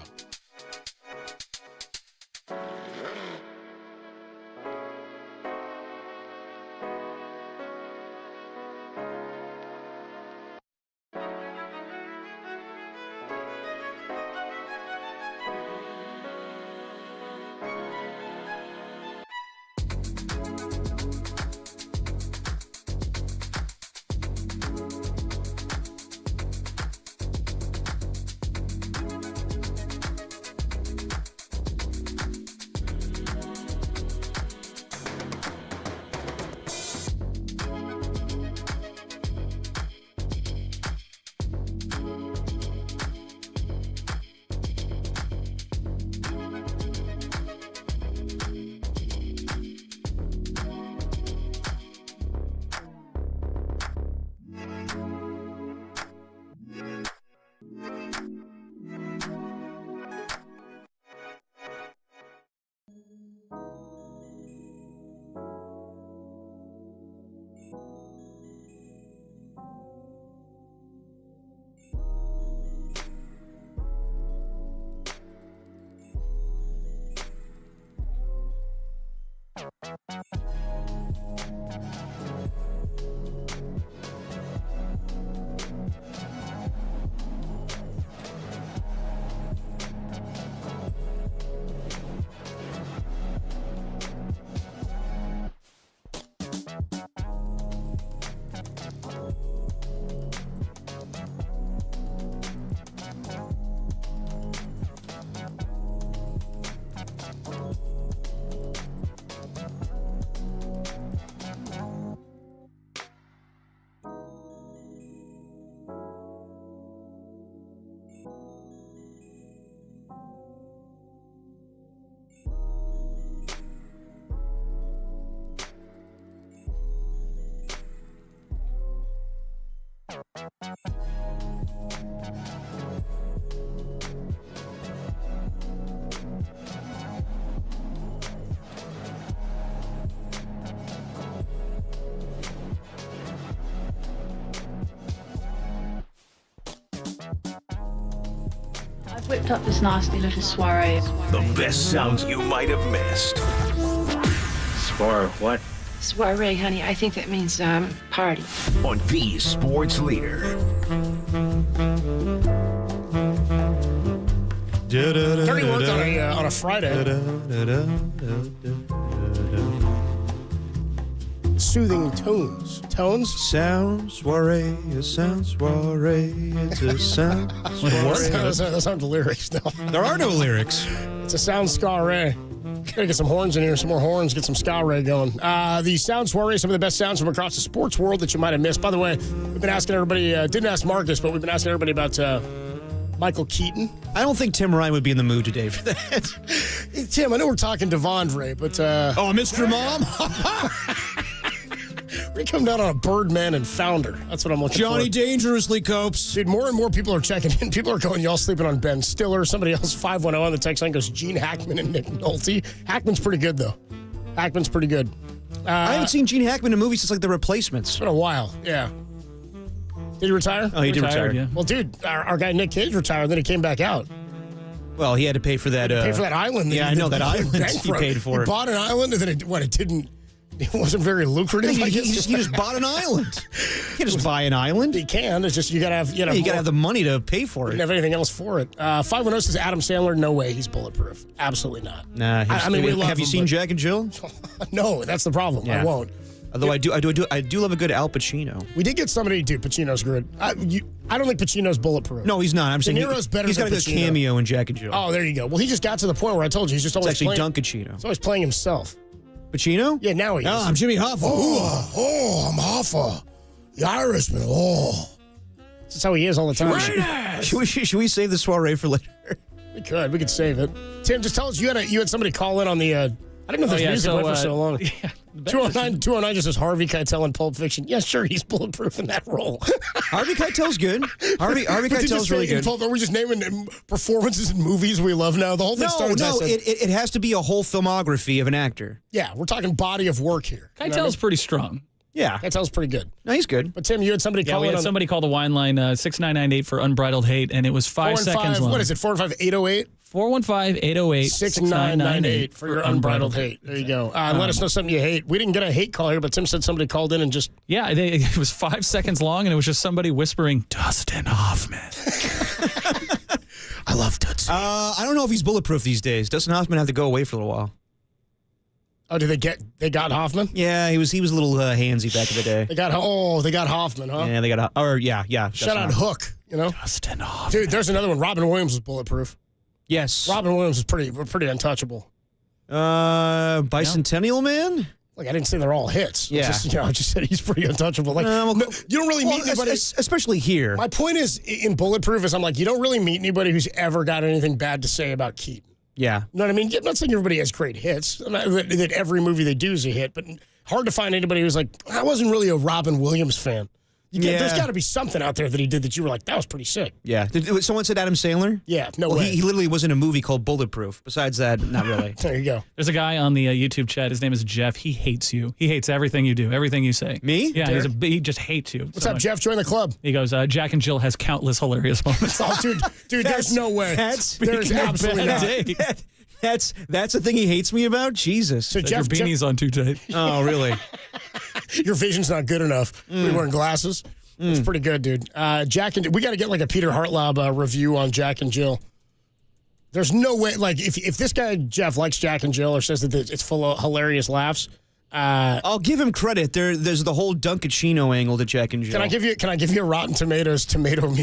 K: whipped up this nasty little soiree.
A: The best sounds you might have missed.
T: Soiree what?
K: Soiree, honey. I think that means party.
A: On the sports leader.
B: 31 on a Friday. Soothing tones. Tones?
U: Sound soiree, a sound soiree, it's a sound soiree.
B: Those aren't the lyrics, no.
U: There are no lyrics.
B: It's a sound soiree. Gotta get some horns in here, some more horns, get some soiree going. The sound soiree, some of the best sounds from across the sports world that you might have missed. By the way, we've been asking everybody, didn't ask Marcus, but we've been asking everybody about Michael Keaton.
U: I don't think Tim Ryan would be in the mood today for that.
B: Tim, I know we're talking Devondre, but...
U: oh, Mr. Mom?
B: We come down on a Birdman and Founder. That's what I'm looking for.
U: Johnny dangerously copes.
B: Dude, more and more people are checking in. People are going, y'all sleeping on Ben Stiller. Somebody else, 510 on the text line goes, Gene Hackman and Nick Nolte. Hackman's pretty good, though. Hackman's pretty good.
U: I haven't seen Gene Hackman in movies since, like, The Replacements.
B: It's been a while, yeah. Did he retire?
U: Oh, he did retire.
X: Yeah.
B: Well, dude, our guy Nick Cage retired, then he came back out.
U: Well, he had to pay for that.
B: Pay for that island.
U: Yeah, I know that island he paid for.
B: He bought an island, and then it wasn't very lucrative.
U: He just bought an island. You can just buy an island.
B: You can. It's just you gotta have. You
U: gotta have the money to pay for it.
B: Didn't have anything else for it. 510 says Adam Sandler. No way, he's bulletproof. Absolutely not.
U: Nah.
B: I mean, we love
U: have you
B: him,
U: seen Jack and Jill?
B: No, that's the problem.
U: Yeah.
B: I won't.
U: Although I do love a good Al Pacino.
B: We did get somebody. Dude, Pacino's good. I don't think Pacino's bulletproof.
U: No, he's not. I'm saying
B: De Niro's better.
U: He's got a
B: than
U: good
B: Pacino.
U: cameo in Jack and Jill.
B: Oh, there you go. Well, he just got to the point where I told you he's just always
U: It's actually
B: playing.
U: Dunkachino.
B: He's always playing himself.
U: Pacino?
B: Yeah, now he is.
U: Oh, I'm Jimmy Hoffa.
B: I'm Hoffa. The Irishman. Oh. That's how he is all the time.
U: Should we save the soiree for later?
B: We could. We could save it. Tim, just tell us, you had somebody call in on the... I didn't know this music went for so long. Yeah, 209 just says Harvey Keitel in Pulp Fiction. Yeah, sure, he's bulletproof in that role.
U: Harvey Keitel's good. Harvey Keitel's really good.
B: Are we just naming performances in movies we love now? The whole thing started...
U: No, it has to be a whole filmography of an actor.
B: Yeah, we're talking body of work here.
X: Keitel's pretty strong.
U: Yeah.
B: Keitel's pretty good.
U: No, he's good.
B: But Tim, you had somebody call in.
X: We had somebody call the wine line 6998 for Unbridled Hate, and it was 5 seconds long.
B: What is it, 415-808?
X: 415-808-6998
B: for your unbridled hate. There you go. Let us know something you hate. We didn't get a hate call here, but Tim said somebody called in and just...
X: Yeah, it was 5 seconds long, and it was just somebody whispering, Dustin Hoffman.
B: I love Dustin.
U: I don't know if he's bulletproof these days. Dustin Hoffman had to go away for a little while.
B: Oh, did they got Hoffman?
U: Yeah, he was a little handsy back in the day.
B: They got Hoffman, huh?
U: Yeah, they got
B: Shout out Hook,
X: Dustin Hoffman.
B: Dude, there's another one. Robin Williams was bulletproof.
U: Yes.
B: Robin Williams is pretty untouchable.
U: Bicentennial Man?
B: Like, I didn't say they're all hits.
U: Yeah.
B: I just said he's pretty untouchable. Like, you don't really meet anybody.
U: Especially here.
B: My point is, in Bulletproof, is I'm like, you don't really meet anybody who's ever got anything bad to say about Keaton.
U: Yeah.
B: You know what I mean? I'm not saying everybody has great hits, that every movie they do is a hit, but hard to find anybody who's like, I wasn't really a Robin Williams fan. There's got to be something out there that he did that you were like, that was pretty sick.
U: Yeah. Someone said Adam Sandler?
B: Yeah, no way.
U: He literally was in a movie called Bulletproof. Besides that, not really.
B: There you go.
X: There's a guy on the YouTube chat. His name is Jeff. He hates you. He hates everything you do, everything you say.
U: Me?
X: Yeah, he just hates you.
B: What's up, Jeff? Join the club.
X: He goes, Jack and Jill has countless hilarious moments.
B: Oh, dude, there's no way. There's absolutely not.
U: That's the thing he hates me about? Jesus.
B: So
X: Jeff, your beanie's on too tight.
U: Oh, really?
B: Your vision's not good enough. You're wearing glasses. It's pretty good, dude. We got to get like a Peter Hartlaub review on Jack and Jill. There's no way, like, if this guy, Jeff, likes Jack and Jill or says that it's full of hilarious laughs.
U: I'll give him credit. There's the whole Dunkachino angle to Jack and Jill.
B: Can I give you a Rotten Tomatoes tomato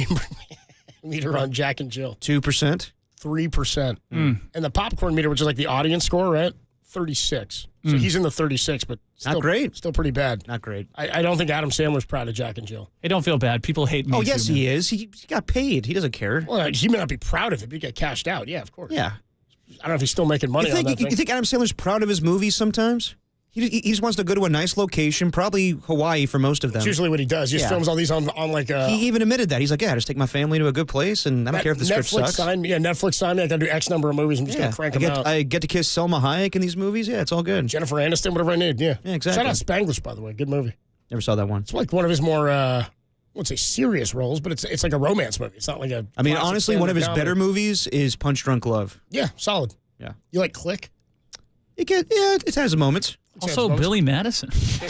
B: meter on Jack and Jill?
U: 2%?
B: 3%. And the popcorn meter, which is like the audience score, right? 36. So he's in the 36, but still,
U: not great.
B: Still pretty bad.
U: Not great.
B: I don't think Adam Sandler's proud of Jack and Jill.
X: Hey, don't feel bad. People hate me.
U: Oh, yes,
X: too,
U: he is. He got paid. He doesn't care.
B: Well, he may not be proud of it, but he got cashed out. Yeah, of course.
U: Yeah.
B: I don't know if he's still making money on that thing.
U: You think Adam Sandler's proud of his movies sometimes? He just wants to go to a nice location, probably Hawaii for most of them.
B: That's usually what he does. He just films all these on like a...
U: He even admitted that. He's like, I just take my family to a good place, and I don't care if the script sucks.
B: Netflix signed me. I got to do X number of movies. I'm just going to crank them out.
U: I get to kiss Selma Hayek in these movies. Yeah, it's all good.
B: Jennifer Aniston, whatever I need. Yeah,
U: exactly.
B: Shout out Spanglish, by the way. Good movie.
U: Never saw that one.
B: It's like one of his more wouldn't say serious roles, but it's like a romance movie. It's not like a.
U: I mean,
B: classic
U: honestly, one of his
B: family
U: better
B: comedy.
U: movies is Punch Drunk Love.
B: Yeah, solid.
U: Yeah.
B: You like Click?
U: It has moments.
X: Also, Billy Madison.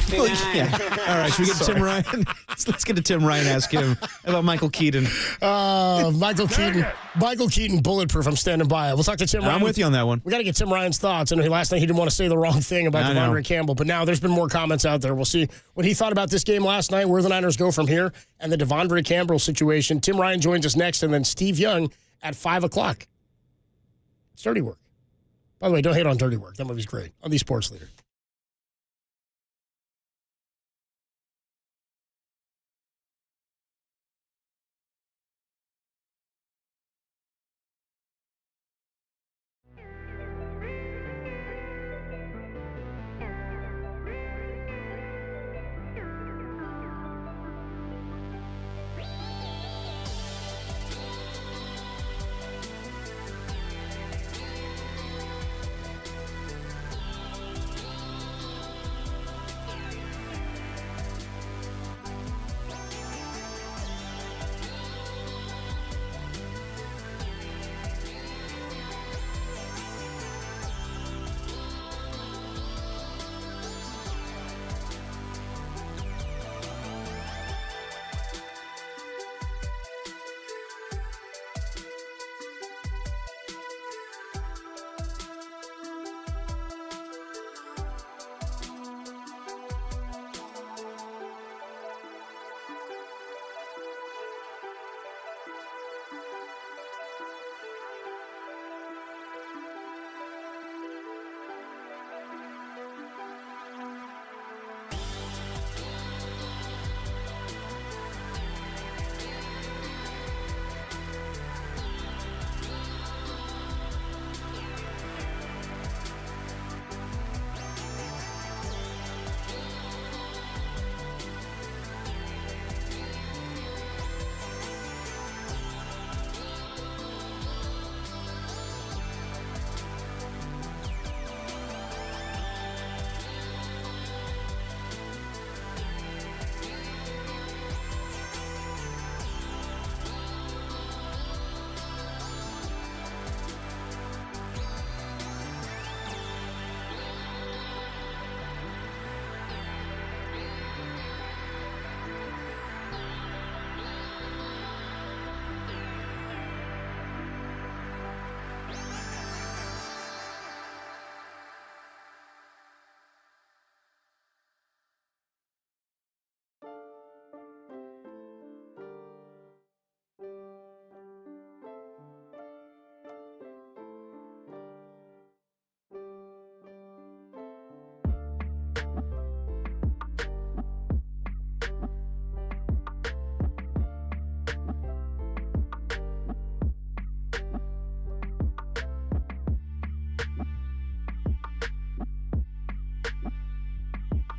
U: Yeah. All right, should we get to Tim Ryan? Let's get to Tim Ryan. Ask him about Michael Keaton.
B: Michael Keaton, bulletproof. I'm standing by. We'll talk to Tim Ryan.
U: I'm with you on that one.
B: We got to get Tim Ryan's thoughts. I know last night he didn't want to say the wrong thing about Devondre Campbell, but now there's been more comments out there. We'll see what he thought about this game last night, where the Niners go from here, and the Devondre Campbell situation. Tim Ryan joins us next, and then Steve Young at 5 o'clock. It's Dirty Work. By the way, don't hate on Dirty Work. That movie's great. On the Sports Leader.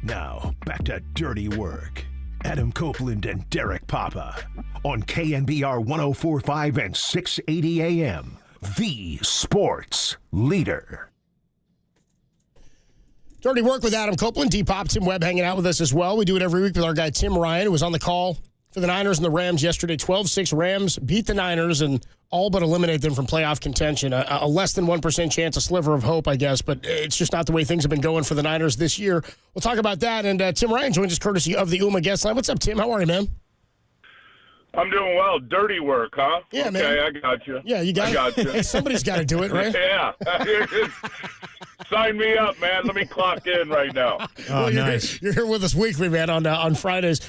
A: Now, back to Dirty Work. Adam Copeland and Derek Papa on KNBR 104.5 and 680 AM. The Sports Leader.
B: Dirty Work with Adam Copeland. D-Pop, Tim Webb hanging out with us as well. We do it every week with our guy Tim Ryan, who was on the call for the Niners and the Rams yesterday. 12-6 Rams beat the Niners and all but eliminate them from playoff contention. A less than 1% chance, a sliver of hope, I guess, but it's just not the way things have been going for the Niners this year. We'll talk about that, and Tim Ryan joins us courtesy of the UMA guest line. What's up, Tim? How are you, man?
G: I'm doing well. Dirty work, huh?
B: Yeah,
G: okay,
B: man.
G: I got you.
B: Yeah, you got it.
G: I got you.
B: Somebody's got to do it, right?
G: Yeah. Sign me up, man. Let me clock in right now.
B: Well, you're here with us weekly, man, on Fridays.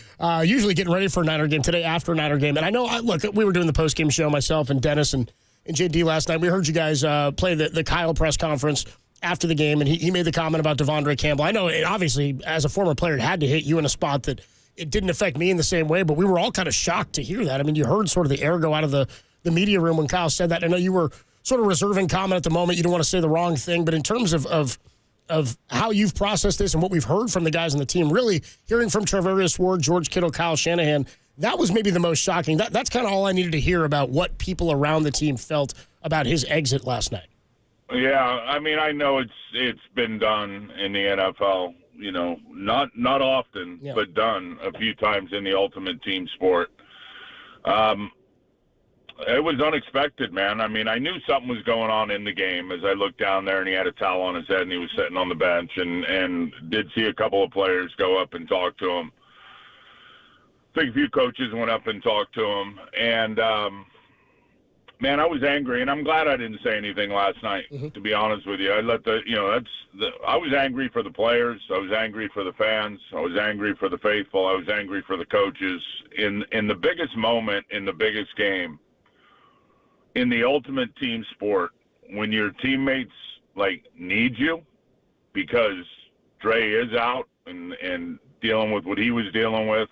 B: Usually getting ready for a Niner game. Today after a Niner game. And I know, look, we were doing the postgame show, myself and Dennis and JD last night. We heard you guys play the Kyle press conference after the game, and he made the comment about Devondre Campbell. I know, it obviously, as a former player, it had to hit you in a spot that it didn't affect me in the same way, but we were all kind of shocked to hear that. I mean, you heard sort of the air go out of the media room when Kyle said that. I know you were sort of reserving comment at the moment. You don't want to say the wrong thing, but in terms of how you've processed this and what we've heard from the guys on the team, really hearing from Travarius Ward, George Kittle, Kyle Shanahan, that was maybe the most shocking. That's kind of all I needed to hear about what people around the team felt about his exit last night.
G: Yeah, I mean, I know it's been done in the NFL not often, but done a few times in the ultimate team sport. It was unexpected, man. I mean, I knew something was going on in the game as I looked down there and he had a towel on his head and he was sitting on the bench and did see a couple of players go up and talk to him. I think a few coaches went up and talked to him. And, man, I was angry, and I'm glad I didn't say anything last night, to be honest with you. I was angry for the players. I was angry for the fans. I was angry for the faithful. I was angry for the coaches. In the biggest moment, in the biggest game, in the ultimate team sport, when your teammates need you because Dre is out and dealing with what he was dealing with.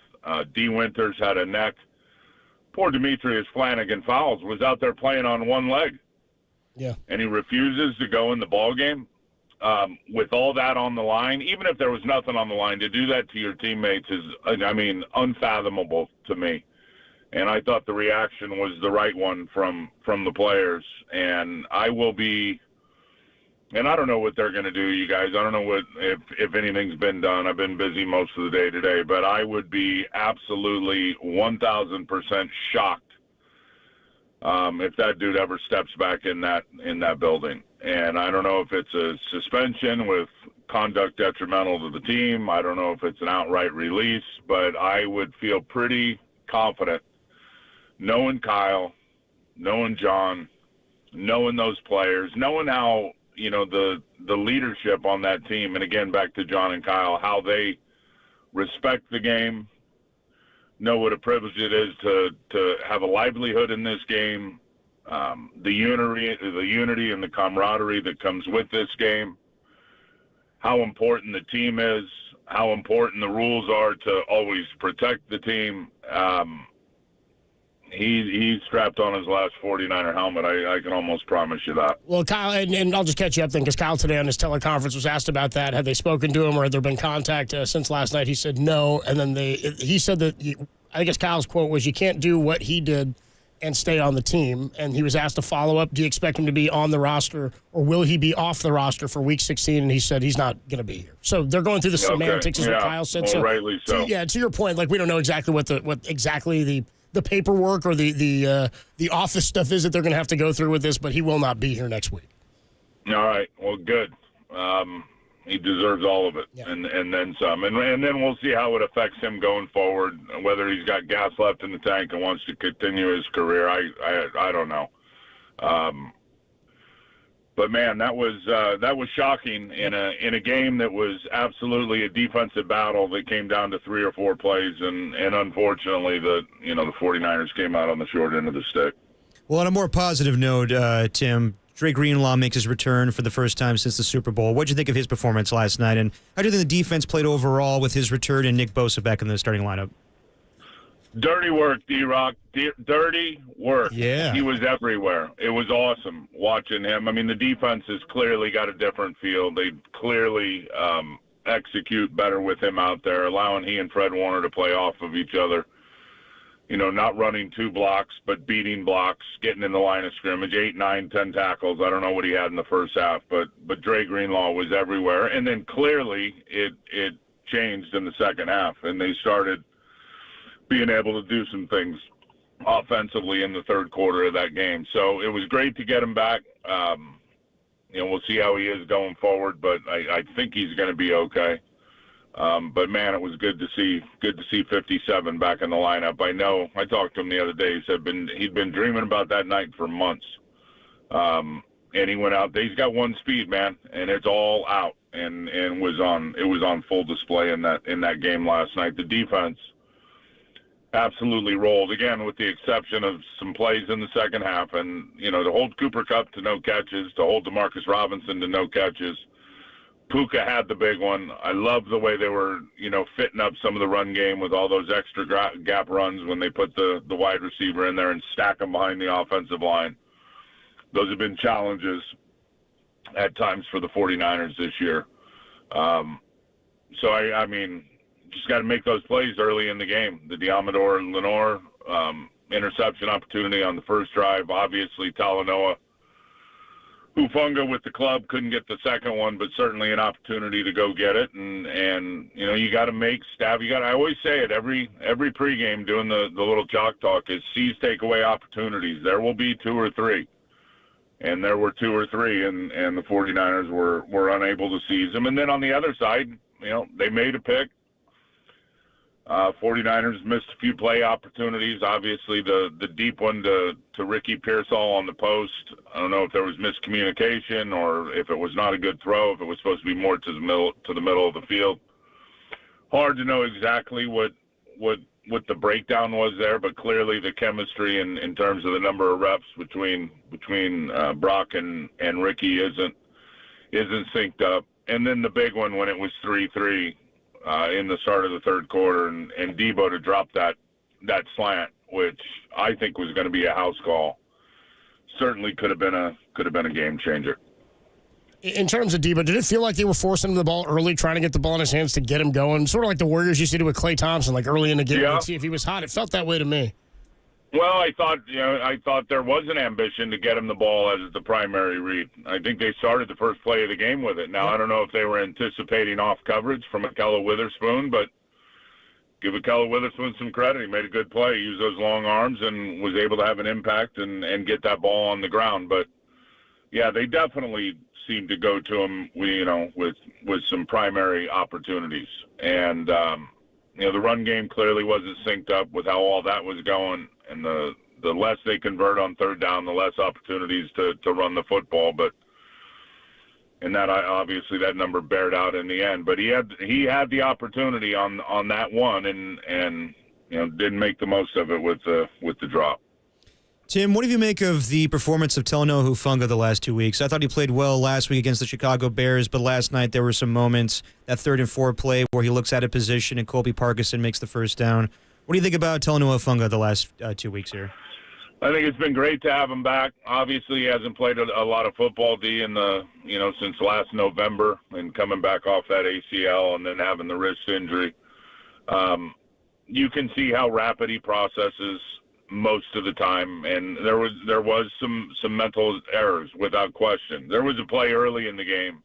G: D. Winters had a neck. Poor Demetrius Flanagan Fowles was out there playing on one leg.
B: Yeah. And
G: he refuses to go in the ball game with all that on the line. Even if there was nothing on the line, to do that to your teammates is, unfathomable to me. And I thought the reaction was the right one from the players. And I will be, and I don't know what they're going to do, you guys. I don't know if anything's been done. I've been busy most of the day today, but I would be absolutely 1,000% shocked if that dude ever steps back in that building. And I don't know if it's a suspension with conduct detrimental to the team. I don't know if it's an outright release, but I would feel pretty confident knowing Kyle, knowing John, knowing those players, knowing how, the leadership on that team, and again, back to John and Kyle, how they respect the game, know what a privilege it is to have a livelihood in this game, the unity and the camaraderie that comes with this game, how important the team is, how important the rules are to always protect the team. He's strapped on his last 49er helmet. I can almost promise you that.
B: Well, Kyle, and I'll just catch you up then, because Kyle today on his teleconference was asked about that. Had they spoken to him or had there been contact since last night? He said no, and then he said that, I guess Kyle's quote was, you can't do what he did and stay on the team. And he was asked to follow up, do you expect him to be on the roster or will he be off the roster for Week 16? And he said he's not going to be here. So they're going through the semantics, is what Kyle said.
G: Well,
B: so
G: rightly so.
B: To your point, we don't know exactly what exactly the paperwork or the office stuff is that they're going to have to go through with this, but he will not be here next week.
G: All right. Well, good. He deserves all of it, and then some. And then we'll see how it affects him going forward, whether he's got gas left in the tank and wants to continue his career. I don't know. But man, that was shocking in a game that was absolutely a defensive battle that came down to 3 or 4 plays, and unfortunately the 49ers came out on the short end of the stick.
U: Well, on a more positive note, Tim, Dre Greenlaw makes his return for the first time since the Super Bowl. What did you think of his performance last night, and how do you think the defense played overall with his return and Nick Bosa back in the starting lineup?
G: Dirty work, D-Rock. Dirty work.
U: Yeah.
G: He was everywhere. It was awesome watching him. I mean, the defense has clearly got a different feel. They clearly execute better with him out there, allowing he and Fred Warner to play off of each other. Not running 2 blocks, but beating blocks, getting in the line of scrimmage, 8, 9, 10 tackles. I don't know what he had in the first half, but Dre Greenlaw was everywhere. And then clearly it changed in the second half, and they started being able to do some things offensively in the third quarter of that game. So it was great to get him back. We'll see how he is going forward, but I think he's going to be okay. But man, it was good to see 57 back in the lineup. I know I talked to him the other day. He said he'd been dreaming about that night for months. And he went out there. He's got one speed, man, and it's all out and it was on full display in that game last night. The defense absolutely rolled, again, with the exception of some plays in the second half. And, to hold Cooper Kupp to no catches, to hold DeMarcus Robinson to no catches. Puka had the big one. I love the way they were, fitting up some of the run game with all those extra gap runs when they put the wide receiver in there and stack them behind the offensive line. Those have been challenges at times for the 49ers this year. So, I mean, just got to make those plays early in the game. The Diamador and Lenore interception opportunity on the first drive. Obviously, Talanoa Hufanga with the club couldn't get the second one, but certainly an opportunity to go get it. And you know, you got to make staff. I always say it every pregame doing the little jock talk is seize takeaway opportunities. There will be 2 or 3. And there were 2 or 3, and the 49ers were unable to seize them. And then on the other side, you know, they made a pick. 49ers missed a few play opportunities. Obviously, the deep one to Ricky Pearsall on the post. I don't know if there was miscommunication or if it was not a good throw, if it was supposed to be more to the middle of the field. Hard to know exactly what the breakdown was there, but clearly the chemistry in terms of the number of reps between Brock and Ricky isn't synced up. And then the big one when it was 3-3 in the start of the third quarter, and Debo to drop that slant, which I think was going to be a house call, certainly could have been a game changer.
B: In terms of Debo, did it feel like they were forcing him the ball early, trying to get the ball in his hands to get him going? Sort of like the Warriors used to do with Klay Thompson, like early in the game, and see if he was hot. It felt that way to me.
G: Well, I thought there was an ambition to get him the ball as the primary read. I think they started the first play of the game with it. Now, I don't know if they were anticipating off coverage from Akella Witherspoon, but give Akella Witherspoon some credit. He made a good play, used those long arms, and was able to have an impact and get that ball on the ground. But, yeah, they definitely seemed to go to him, with some primary opportunities. And, the run game clearly wasn't synced up with how all that was going. And the less they convert on third down, the less opportunities to run the football. And that obviously that number bared out in the end. But he had the opportunity on that one, and didn't make the most of it with the drop.
U: Tim, what do you make of the performance of Talanoa Hufanga the last 2 weeks? I thought he played well last week against the Chicago Bears, but last night there were some moments, that 3rd and 4 play where he looks out of position and Colby Parkinson makes the first down. What do you think about Talanoa Hufanga the last 2 weeks here?
G: I think it's been great to have him back. Obviously, he hasn't played a lot of football, since last November, and coming back off that ACL and then having the wrist injury. You can see how rapid he processes most of the time, and there was some mental errors without question. There was a play early in the game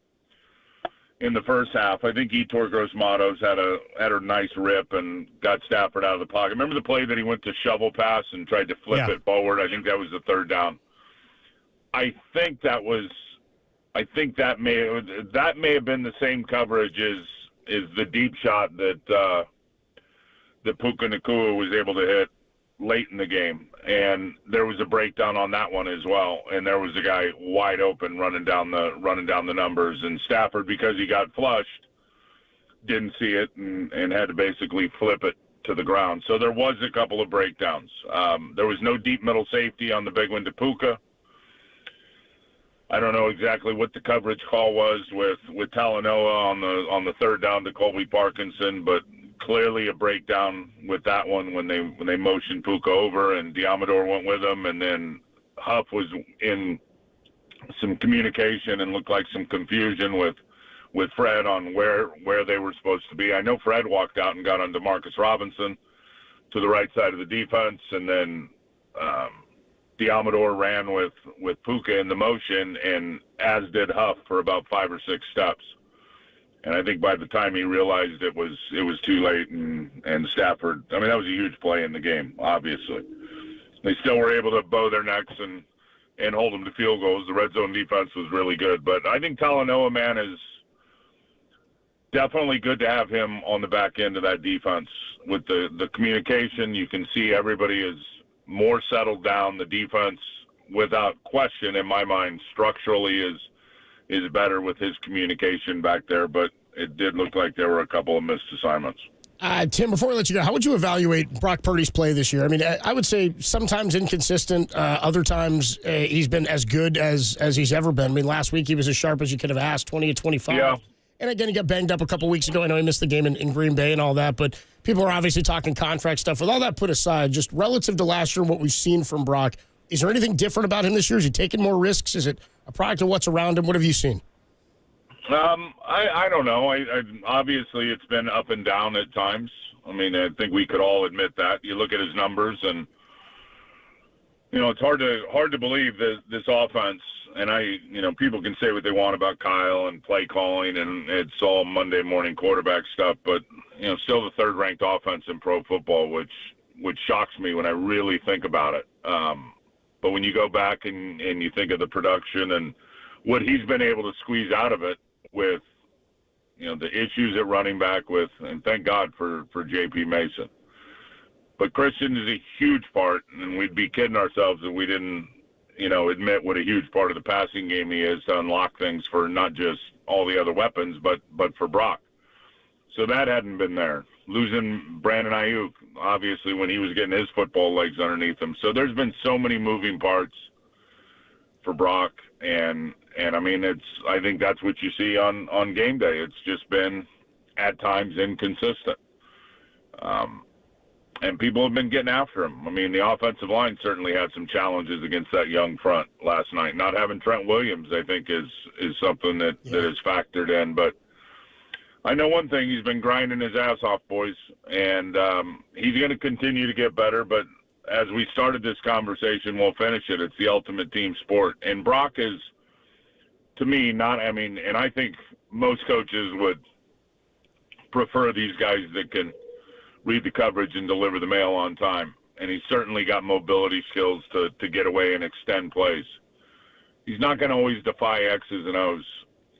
G: in the first half. I think Yetur Gross-Matos had a nice rip and got Stafford out of the pocket. Remember the play that he went to shovel pass and tried to flip it forward? I think that was the third down. I think that may have been the same coverage as the deep shot that Puka Nacua was able to hit late in the game, and there was a breakdown on that one as well, and there was a guy wide open running down the numbers, and Stafford, because he got flushed, didn't see it and had to basically flip it to the ground. So there was a couple of breakdowns. There was no deep middle safety on the big one to Puka. I don't know exactly what the coverage call was with Talanoa on the third down to Colby Parkinson, but clearly a breakdown with that one when they motioned Puka over and Diamador went with him, and then Huff was in some communication and looked like some confusion with Fred on where they were supposed to be. I know Fred walked out and got on DeMarcus Robinson to the right side of the defense, and then Diamador ran with Puka in the motion, and as did Huff for about 5 or 6 steps. And I think by the time he realized it was too late, and Stafford, I mean, that was a huge play in the game, obviously. They still were able to bow their necks and hold them to field goals. The red zone defense was really good. But I think Talanoa, man, is definitely good to have him on the back end of that defense. With the communication, you can see everybody is more settled down. The defense, without question, in my mind, structurally is better with his communication back there, but it did look like there were a couple of missed assignments.
B: Tim, before we let you go, how would you evaluate Brock Purdy's play this year? I mean, I would say sometimes inconsistent, other times he's been as good as he's ever been. I mean, last week he was as sharp as you could have asked, 20 of 25. Yeah. And again, he got banged up a couple weeks ago. I know he missed the game in Green Bay and all that, but people are obviously talking contract stuff. With all that put aside, just relative to last year and what we've seen from Brock, is there anything different about him this year? Is he taking more risks? Is it a product of what's around him? What have you seen?
G: I don't know. Obviously it's been up and down at times. I mean, I think we could all admit that. You look at his numbers, and It's hard to believe that this offense, and people can say what they want about Kyle and play calling, and it's all Monday morning quarterback stuff, but still the third-ranked offense in pro football, which shocks me when I really think about it. But when you go back and you think of the production and what he's been able to squeeze out of it with, the issues at running back with, and thank God for J.P. Mason. But Christian is a huge part, and we'd be kidding ourselves if we didn't, admit what a huge part of the passing game he is to unlock things for not just all the other weapons, but for Brock. So that hadn't been there. Losing Brandon Ayuk, obviously, when he was getting his football legs underneath him. So there's been so many moving parts for Brock, and I think that's what you see on game day. It's just been at times inconsistent. And people have been getting after him. The offensive line certainly had some challenges against that young front last night. Not having Trent Williams, I think, is something that is factored in. But I know one thing, he's been grinding his ass off, boys, and he's going to continue to get better. But as we started this conversation, we'll finish it. It's the ultimate team sport. And Brock is, to me, and I think most coaches would prefer these guys that can read the coverage and deliver the mail on time. And he's certainly got mobility skills to get away and extend plays. He's not going to always defy X's and O's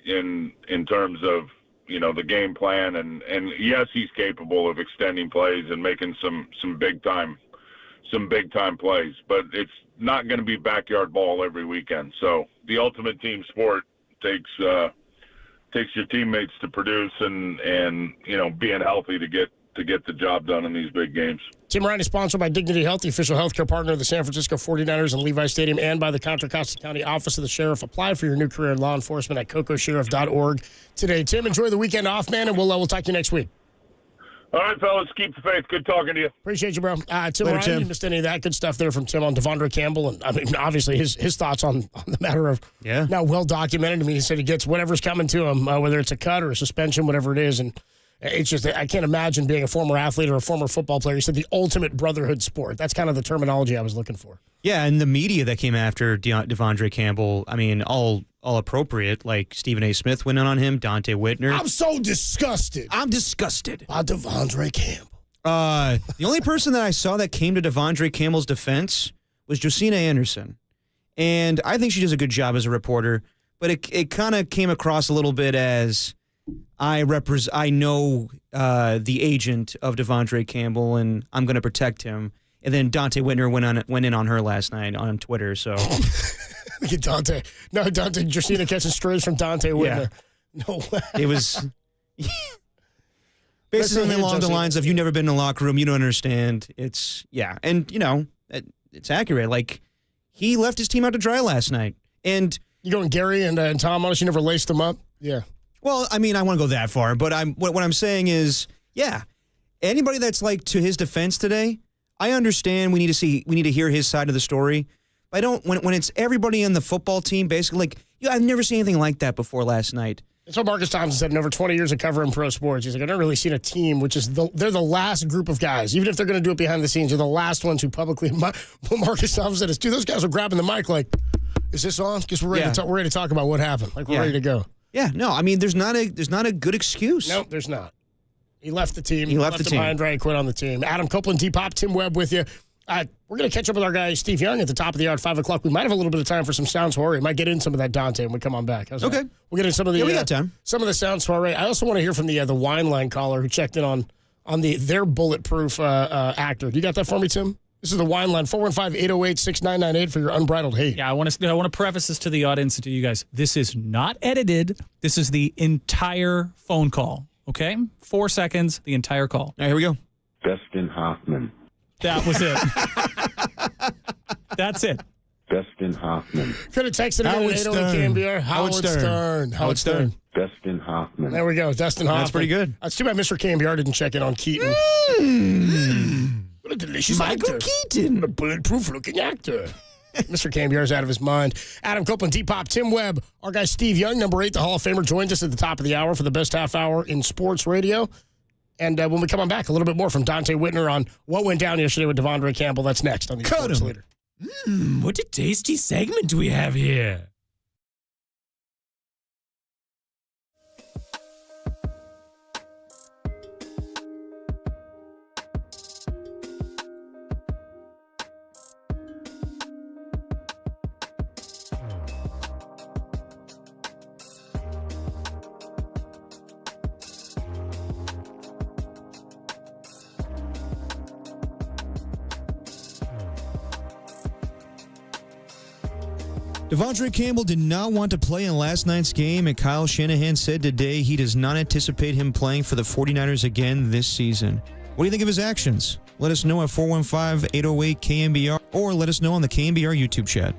G: in terms of, the game plan. And yes, he's capable of extending plays and making some big time plays, but it's not going to be backyard ball every weekend. So the ultimate team sport takes your teammates to produce and being healthy to get the job done in these big games.
B: Tim Ryan is sponsored by Dignity Health, the official healthcare partner of the San Francisco 49ers and Levi Stadium, and by the Contra Costa County Office of the Sheriff. Apply for your new career in law enforcement at cocosheriff.org today. Tim, enjoy the weekend off, man, and we'll talk to you next week.
G: All right, fellas, keep the faith. Good talking to you.
B: Appreciate you, bro. Tim
U: Later,
B: Ryan,
U: Tim.
B: you missed any of that good stuff there from Tim on Devondre Campbell, and obviously his thoughts on the matter of now well documented. He said he gets whatever's coming to him, whether it's a cut or a suspension, whatever it is, and it's just, I can't imagine being a former athlete or a former football player. He said the ultimate brotherhood sport. That's kind of the terminology I was looking for.
U: Yeah, and the media that came after Devondre Campbell, all appropriate. Like Stephen A. Smith went in on him, Dante Whitner.
B: I'm so disgusted.
U: I'm disgusted.
B: By Devondre Campbell.
U: The only person that I saw that came to Devondre Campbell's defense was Josina Anderson. And I think she does a good job as a reporter, but it kind of came across a little bit as I know the agent of Devondre Campbell, and I'm going to protect him. And then Dante Whitner went in on her last night on Twitter. So
B: look at Dante. No, Josina catching strays from Dante Whitner. Yeah. No way.
U: It was basically along the lines of, you've never been in a locker room, you don't understand. It's and it's accurate. Like, he left his team out to dry last night, and
B: you going Gary and Tom on us. You never laced them up. Yeah.
U: Well, I won't go that far, but what I'm saying is, anybody that's like to his defense today, I understand we need to hear his side of the story. But I don't when it's everybody on the football team basically like, I've never seen anything like that before last night.
B: That's what Marcus Thompson said in over 20 years of covering pro sports. He's like, I've never really seen a team which is they're the last group of guys. Even if they're going to do it behind the scenes, they're the last ones who publicly. What Marcus Thompson said is, dude, those guys were grabbing the mic like, is this on? Because we're ready to talk about what happened. Like, we're ready to go.
U: Yeah, no, there's not a good excuse.
B: Nope, there's not. He left the team.
U: He left the team.
B: Behind, right, quit on the team. Adam Copeland, T-Pop, Tim Webb with you. We're going to catch up with our guy, Steve Young, at the top of the hour at 5 o'clock. We might have a little bit of time for some sound soiree. Might get in some of that Dante when we come on back.
U: Okay.
B: We'll get in some of the
U: we got time.
B: Some of the sound soiree. I also want to hear from the wine line caller who checked in on their bulletproof actor. You got that for me, Tim? This is the wine line, 415-808-6998 for your unbridled hate.
X: Yeah, I want to preface this to the audience and to you guys. This is not edited. This is the entire phone call, okay? 4 seconds, the entire call.
U: All right, here we go.
N: Dustin Hoffman.
X: That was it. That's it.
N: Dustin Hoffman.
B: Could have texted him at 808 KNBR. Howard Stern.
N: Dustin Hoffman.
B: There we go, Dustin Hoffman.
U: That's pretty good.
B: That's too bad Mr. KNBR didn't check in on Keaton. What a delicious
U: Michael
B: actor.
U: Keaton.
B: A bulletproof-looking actor. Mr. KNBR's out of his mind. Adam Copeland, T-Pop, Tim Webb, our guy Steve Young, number 8, the Hall of Famer, joins us at the top of the hour for the best half hour in sports radio. And when we come on back, a little bit more from Dante Whitner on what went down yesterday with Devondre Campbell. That's next on the Sports Leader.
H: What a tasty segment we have here.
U: Devondre Campbell did not want to play in last night's game, and Kyle Shanahan said today he does not anticipate him playing for the 49ers again this season. What do you think of his actions? Let us know at 415-808-KNBR or let us know on the KNBR YouTube chat.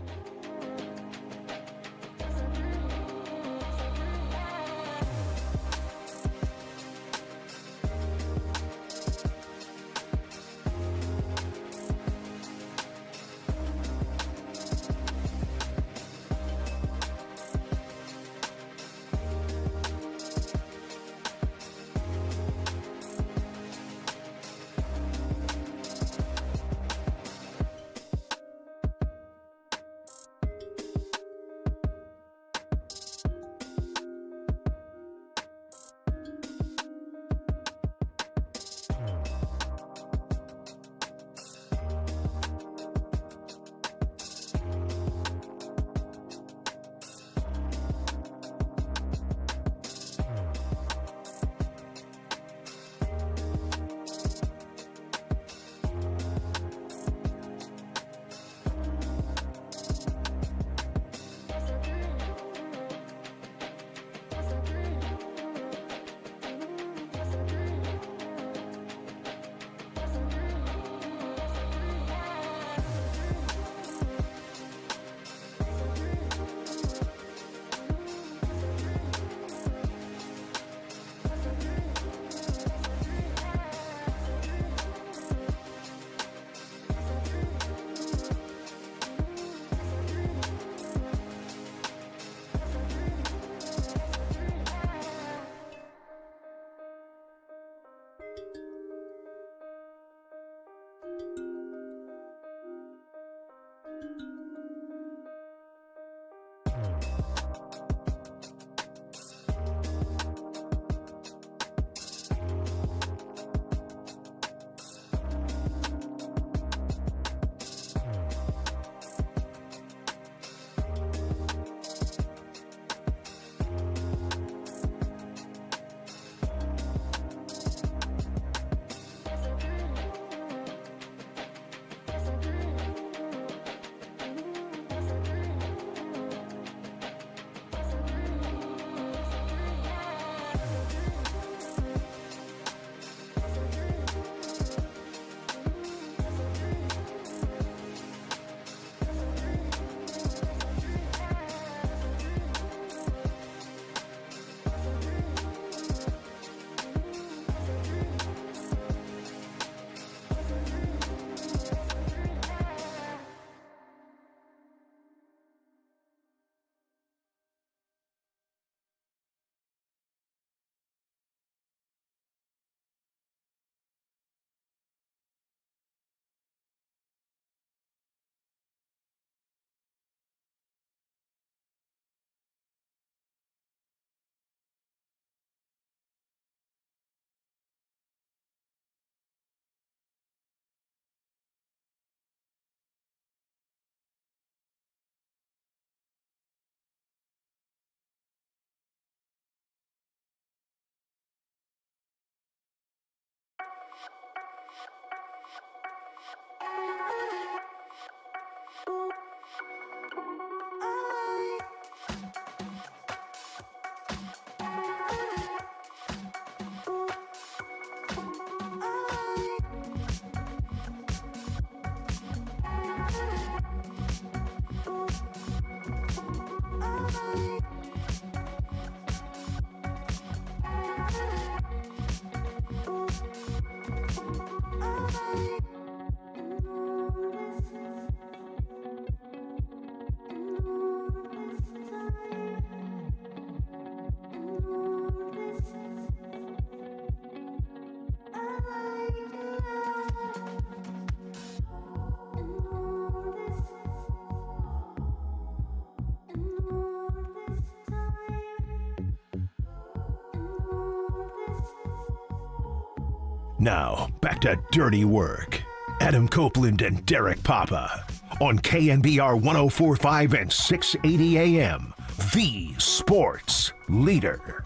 A: Now, back to dirty work. Adam Copeland and Derek Papa on KNBR 104.5 and 680 AM, the sports leader.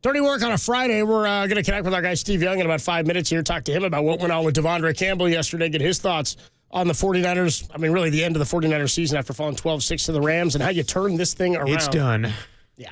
B: Dirty work on a Friday. We're going to connect with our guy Steve Young in about 5 minutes here, talk to him about what went on with Devondre Campbell yesterday, get his thoughts on the 49ers. I mean, really the end of the 49ers season after falling 12-6 to the Rams, and how you turn this thing around.
U: It's done.
B: Yeah.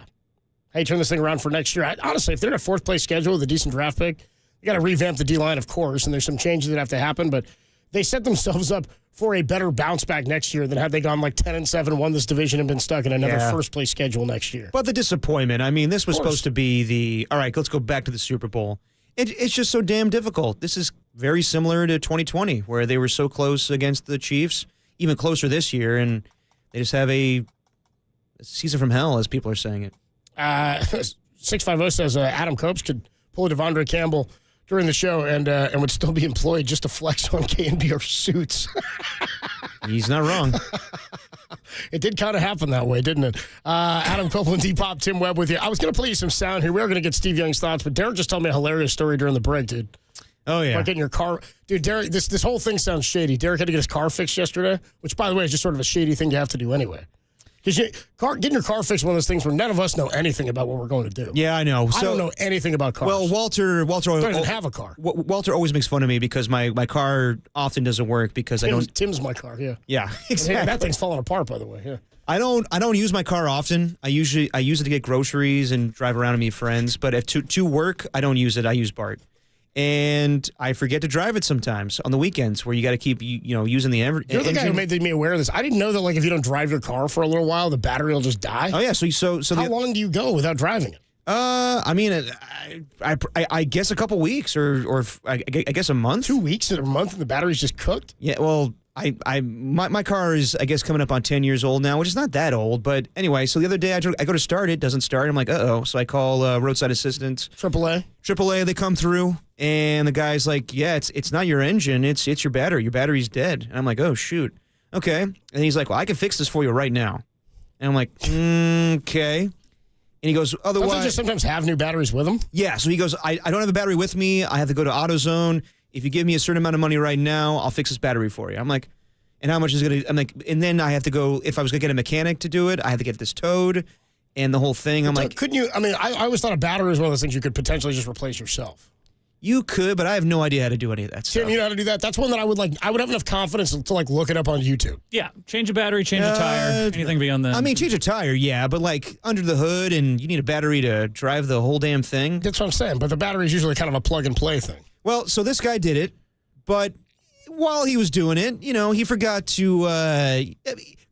B: How you turn this thing around for next year. Honestly, if they're in a fourth-place schedule with a decent draft pick, you got to revamp the D-line, of course, and there's some changes that have to happen, but they set themselves up for a better bounce back next year than had they gone like 10-7, won this division, and been stuck in another first-place schedule next year.
U: But the disappointment, I mean, this was supposed to be all right, let's go back to the Super Bowl. It's just so damn difficult. This is very similar to 2020, where they were so close against the Chiefs, even closer this year, and they just have a season from hell, as people are saying it.
B: 650 says Adam Copes could pull a Devondre Campbell during the show and would still be employed just to flex on KNBR suits.
U: He's not wrong.
B: It did kind of happen that way, didn't it? Adam Copeland, D-Pop, Tim Webb with you. I was going to play you some sound here. We are going to get Steve Young's thoughts, but Derek just told me a hilarious story during the break, dude.
U: Oh, yeah.
B: About getting your car. Dude, Derek, this whole thing sounds shady. Derek had to get his car fixed yesterday, which, by the way, is just sort of a shady thing you have to do anyway. Because getting your car fixed is one of those things where none of us know anything about what we're going to do.
U: Yeah, I know.
B: I don't know anything about cars.
U: Well, Walter
B: doesn't have a car.
U: Walter always makes fun of me because my car often doesn't work because I don't.
B: Tim's my car. Yeah.
U: Yeah, exactly.
B: That thing's falling apart, by the way. Yeah.
U: I don't use my car often. I use it to get groceries and drive around and meet friends. But if to work, I don't use it. I use BART. And I forget to drive it sometimes on the weekends where you got to keep using the engine.
B: You're the guy who made me aware of this. I didn't know that if you don't drive your car for a little while, the battery will just die.
U: Oh yeah, so
B: how long do you go without driving it?
U: I mean, I guess a couple weeks or I guess a month.
B: 2 weeks or a month, and the battery's just cooked.
U: Yeah, well, my car is, I guess, coming up on 10 years old now, which is not that old. But anyway, so the other day I go to start it, doesn't start. I'm like, uh-oh. So I call roadside assistance. AAA, they come through, and the guy's like, yeah, it's not your engine, it's your battery. Your battery's dead. And I'm like, oh, shoot. Okay. And he's like, well, I can fix this for you right now. And I'm like, okay. And he goes, otherwise.
B: Don't they just sometimes have new batteries with them?
U: Yeah. So he goes, I don't have a battery with me. I have to go to AutoZone. If you give me a certain amount of money right now, I'll fix this battery for you. I'm like, and how much is it? I'm like, and then I have to go, if I was going to get a mechanic to do it, I have to get this towed and the whole thing. I'm like.
B: Couldn't you? I mean, I always thought a battery was one of those things you could potentially just replace yourself.
U: You could, but I have no idea how to do any of that stuff.
B: Tim, you know how to do that? That's one that I would have enough confidence to look it up on YouTube.
X: Yeah, change a battery, change a tire, anything beyond that.
U: I mean, change a tire, yeah, but under the hood and you need a battery to drive the whole damn thing.
B: That's what I'm saying, but the battery is usually kind of a plug-and-play thing.
U: Well, so this guy did it, but while he was doing it, he forgot to,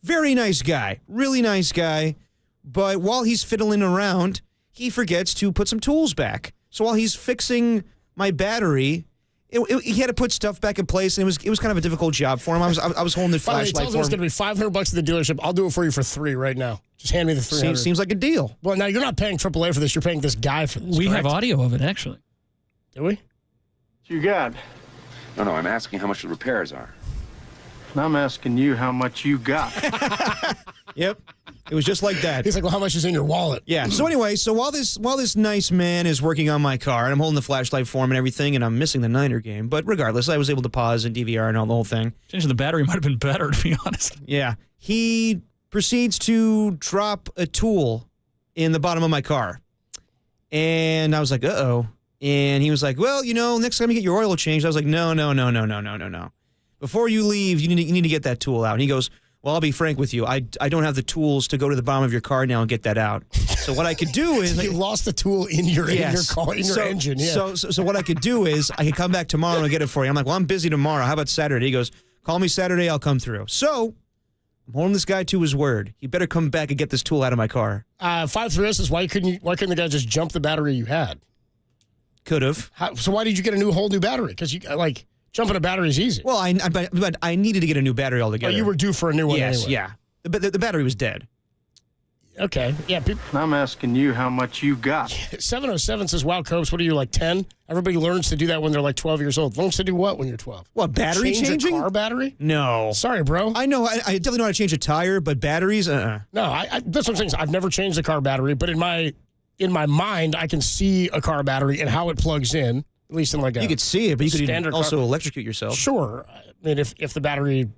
U: very nice guy, really nice guy, but while he's fiddling around, he forgets to put some tools back. So while he's fixing my battery, he had to put stuff back in place, and it was kind of a difficult job for him. I was holding the flashlight for him.
B: It's going to be $500 at the dealership. I'll do it for you for $3 right now. Just hand me the $300.
U: Seems like a deal.
B: Well, now you're not paying AAA for this. You're paying this guy for this.
X: We have audio of it, actually.
B: Do we?
Q: You got?
D: No, I'm asking how much the repairs are.
Q: I'm asking you how much you got.
U: Yep. It was just like that.
B: He's like, well, how much is in your wallet?
U: Yeah. So anyway, while this nice man is working on my car, and I'm holding the flashlight for him and everything, and I'm missing the Niner game, but regardless, I was able to pause and DVR and all the whole thing.
X: Changing the battery might have been better, to be honest.
U: Yeah. He proceeds to drop a tool in the bottom of my car. And I was like, uh-oh. And he was like, well, next time you get your oil changed. I was like, no. Before you leave, you need to get that tool out. And he goes, well, I'll be frank with you. I don't have the tools to go to the bottom of your car now and get that out. So what I could do is...
B: You lost the tool in your car, in your engine, yeah.
U: So what I could do is I could come back tomorrow and get it for you. I'm like, well, I'm busy tomorrow. How about Saturday? He goes, call me Saturday, I'll come through. So I'm holding this guy to his word. He better come back and get this tool out of my car.
B: 5-3 is why couldn't the guy just jump the battery you had?
U: Could have.
B: So why did you get a whole new battery? Because jumping a battery is easy.
U: Well, but I needed to get a new battery altogether.
B: Oh, you were due for a new one anyway.
U: Yeah. The battery was dead.
B: Okay. Yeah.
Q: I'm asking you how much you got.
B: 707 says, wow, Copes, what are you, 10? Everybody learns to do that when they're 12 years old. Learns to do what when you're 12?
U: What, battery changing?
B: Change a car battery?
U: No.
B: Sorry, bro.
U: I know. I definitely know how to change a tire, but batteries,
B: No, that's what I'm saying. I've never changed a car battery, but in my mind, I can see a car battery and how it plugs in. At least in like a
U: You could see it, but you could
B: standard
U: also
B: car.
U: electrocute yourself.
B: Sure. I mean, if the battery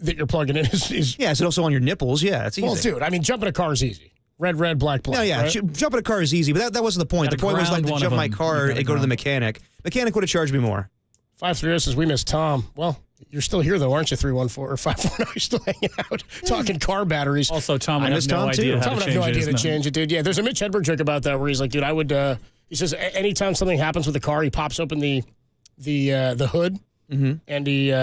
B: that you're plugging in is
U: Yeah, is it also on your nipples? Yeah, it's easy.
B: well, dude. I mean, jumping a car is easy. Red, black.
U: No, yeah,
B: right?
U: jumping a car is easy, but that wasn't the point.
X: Gotta
U: The point was like
X: ground
U: to
X: one
U: jump
X: of
U: my
X: them.
U: car
X: You gotta
U: and go to the
X: ground.
U: mechanic. Mechanic would have charged me more.
B: 530 says we miss Tom. Well, you're still here though, aren't you? 314 or 540. You're still hanging out talking car batteries.
X: Also, Tom would
U: I
X: have
U: miss
X: no
U: Tom,
X: idea
U: too.
X: how
B: Tom
X: to
B: would have
X: change
B: no idea
X: his
B: to
X: number.
B: change it, dude. Yeah, there's a Mitch Hedberg joke about that where he's like, dude, I would. He says anytime something happens with the car, he pops open the hood, and he.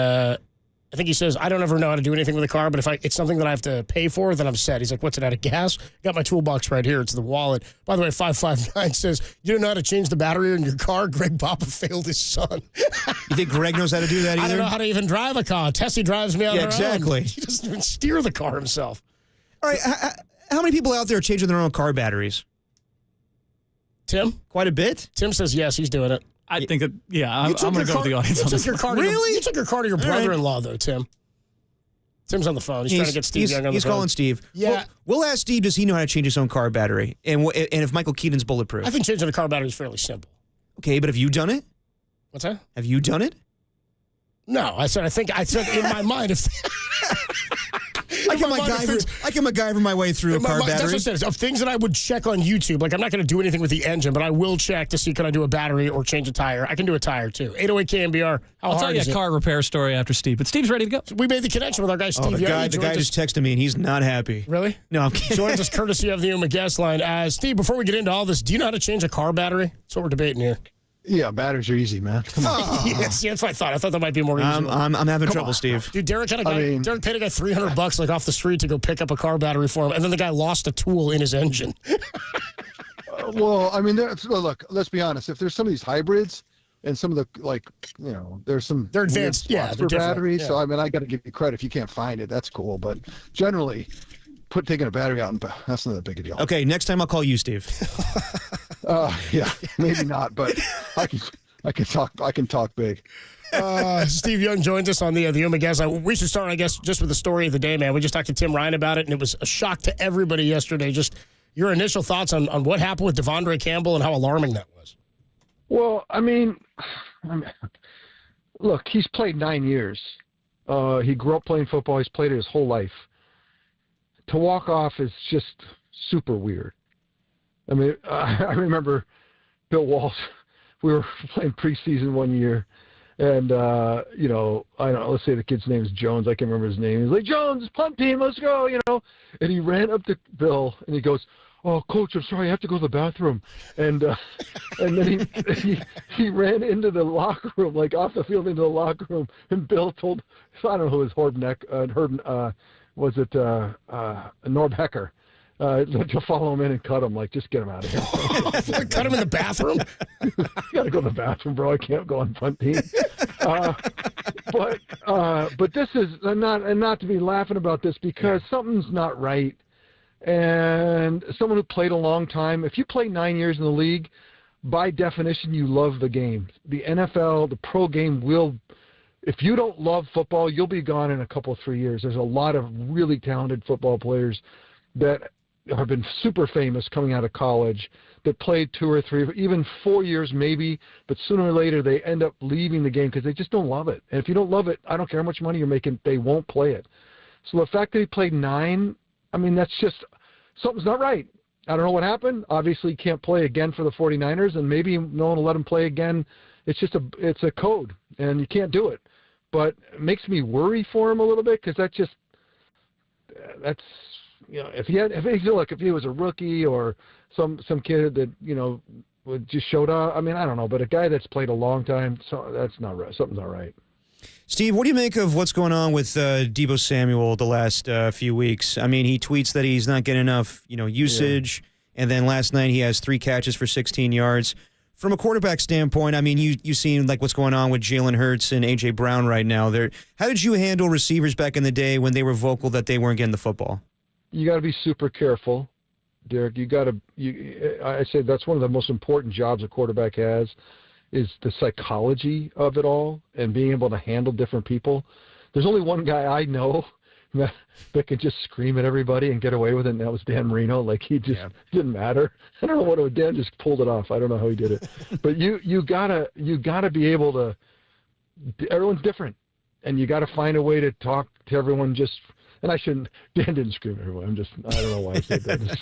B: I think he says, I don't ever know how to do anything with a car, but if it's something that I have to pay for, then I'm set. He's like, what's it out of gas? Got my toolbox right here. It's the wallet. By the way, 559 says, you don't know how to change the battery in your car? Greg Papa failed his son.
U: You think Greg knows how to do that either?
B: I don't know how to even drive a car. Tessie drives me on her
U: exactly.
B: own. He doesn't even steer the car himself.
U: All right, how many people out there are changing their own car batteries?
B: Tim?
U: Quite a bit.
B: Tim says yes, he's doing it.
X: I think I'm going to go with the audience
B: You
X: on
B: took
X: this.
B: your car to
U: Really?
B: you took your car to your brother-in-law, though, Tim. Tim's on the phone. He's trying to get Steve Young on the phone.
U: He's calling Steve.
B: Yeah.
U: We'll ask Steve, does he know how to change his own car battery? And if Michael Keaton's bulletproof?
B: I think changing a car battery is fairly simple.
U: Okay, but have you done it?
B: What's that?
U: Have you done it?
B: No, I said in my mind if
U: I can MacGyver my way through a car battery.
B: That's what it says. Of things that I would check on YouTube, like I'm not going to do anything with the engine, but I will check to see can I do a battery or change a tire. I can do a tire too. 808 KNBR.
X: I'll tell you a car repair story after Steve, but Steve's ready to go.
B: So we made the connection with our guy Steve.
U: The guy just texted me and he's not happy.
B: Really?
U: No, I'm kidding.
B: Joins us courtesy of the Uma guest line. Steve, before we get into all this, do you know how to change a car battery? That's what we're debating here.
M: Yeah, batteries are easy, man. Come on.
B: Yes, that's what I thought. I thought that might be more easy.
U: I'm having trouble, Steve.
B: Dude, Derek paid a guy $300 like off the street to go pick up a car battery for him, and then the guy lost a tool in his engine.
M: Well, I mean, look, let's be honest. If there's some of these hybrids and some of the, there's some
B: they're advanced,
M: weird spots
B: they're
M: for batteries.
B: yeah.
M: So, I mean, I got to give you credit. If you can't find it, that's cool. But generally, taking a battery out, that's not that big a deal.
U: Okay, next time I'll call you, Steve.
M: Yeah, maybe not, but I can talk big.
B: Steve Young joins us on the Uma guest. We should start, I guess, just with the story of the day, man. We just talked to Tim Ryan about it, and it was a shock to everybody yesterday. Just your initial thoughts on what happened with Devondre Campbell and how alarming that was.
M: Well, I mean, look, he's played 9 years. He grew up playing football. He's played it his whole life. To walk off is just super weird. I mean, I remember Bill Walsh. We were playing preseason one year, and I don't know. Let's say the kid's name is Jones. I can't remember his name. He's like, "Jones, punt team, let's go!" And he ran up to Bill, and he goes, "Oh, coach, I'm sorry, I have to go to the bathroom." And then he ran into the locker room, like off the field into the locker room, and Bill told, I don't know who it was, Norb Hecker. To follow him in and cut him, just get him out of here.
B: Cut him in the bathroom?
M: You got to go to the bathroom, bro. I can't go on front team. But this is not to be laughing about this because something's not right. And someone who played a long time, if you play 9 years in the league, by definition, you love the game. The NFL, the pro game will. If you don't love football, you'll be gone in a couple, 3 years. There's a lot of really talented football players that have been super famous coming out of college that played 2 or 3, even 4 years maybe, but sooner or later they end up leaving the game because they just don't love it. And if you don't love it, I don't care how much money you're making, they won't play it. So the fact that he played 9, I mean, that's just something's not right. I don't know what happened. Obviously, he can't play again for the 49ers, and maybe no one will let him play again. It's a code, and you can't do it. But it makes me worry for him a little bit because that's if he was a rookie or some kid that would just showed up. I mean, I don't know, but a guy that's played a long time, so that's not right. Something's not right.
U: Steve, what do you make of what's going on with Deebo Samuel the last few weeks? I mean, he tweets that he's not getting enough, usage, and then last night he has 3 catches for 16 yards. From a quarterback standpoint, I mean, you seen what's going on with Jalen Hurts and A.J. Brown right now. How did you handle receivers back in the day when they were vocal that they weren't getting the football?
M: You got to be super careful, Derek. I say that's one of the most important jobs a quarterback has is the psychology of it all and being able to handle different people. There's only one guy I know that could just scream at everybody and get away with it, and that was Dan Marino. Like, he just didn't matter. I don't know what it was. Dan just pulled it off. I don't know how he did it. But you gotta be able to. Everyone's different, and you got to find a way to talk to everyone. Just, and I shouldn't. Dan didn't scream at everyone. I don't know why I said that.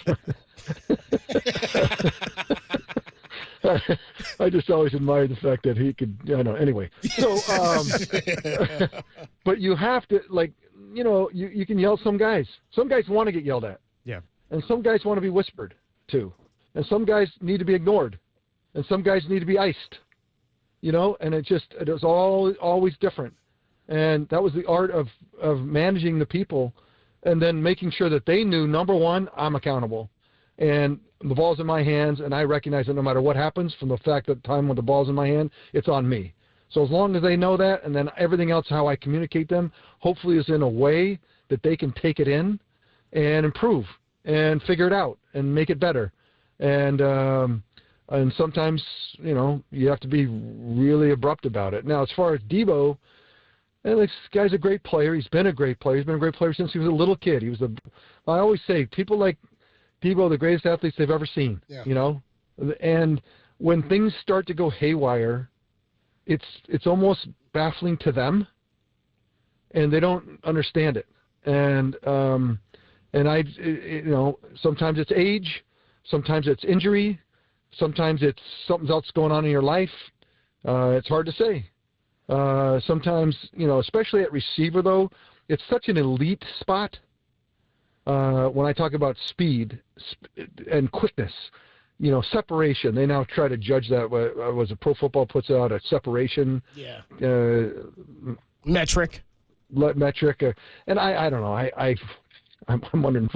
M: I just always admired the fact that he could. I don't know. Anyway, so but you have to, like, you can yell at some guys. Some guys want to get yelled at.
B: Yeah.
M: And some guys want to be whispered to. And some guys need to be ignored. And some guys need to be iced. And it was always different. And that was the art of managing the people and then making sure that they knew, number one, I'm accountable. And the ball's in my hands, and I recognize that no matter what happens, from the fact that the time when the ball's in my hand, it's on me. So as long as they know that, and then everything else, how I communicate them, hopefully is in a way that they can take it in and improve and figure it out and make it better. And sometimes, you have to be really abrupt about it. Now, as far as Debo, this guy's a great player. He's been a great player. He's been a great player since he was a little kid. I always say, people like Debo, the greatest athletes they've ever seen. Yeah. And when things start to go haywire, it's almost baffling to them, and they don't understand it. And sometimes it's age, sometimes it's injury, sometimes it's something else going on in your life. It's hard to say. Sometimes, especially at receiver, though, it's such an elite spot. When I talk about speed and quickness, separation. They now try to judge that. Was Pro Football puts out a separation
B: metric.
M: And I don't know. I'm wondering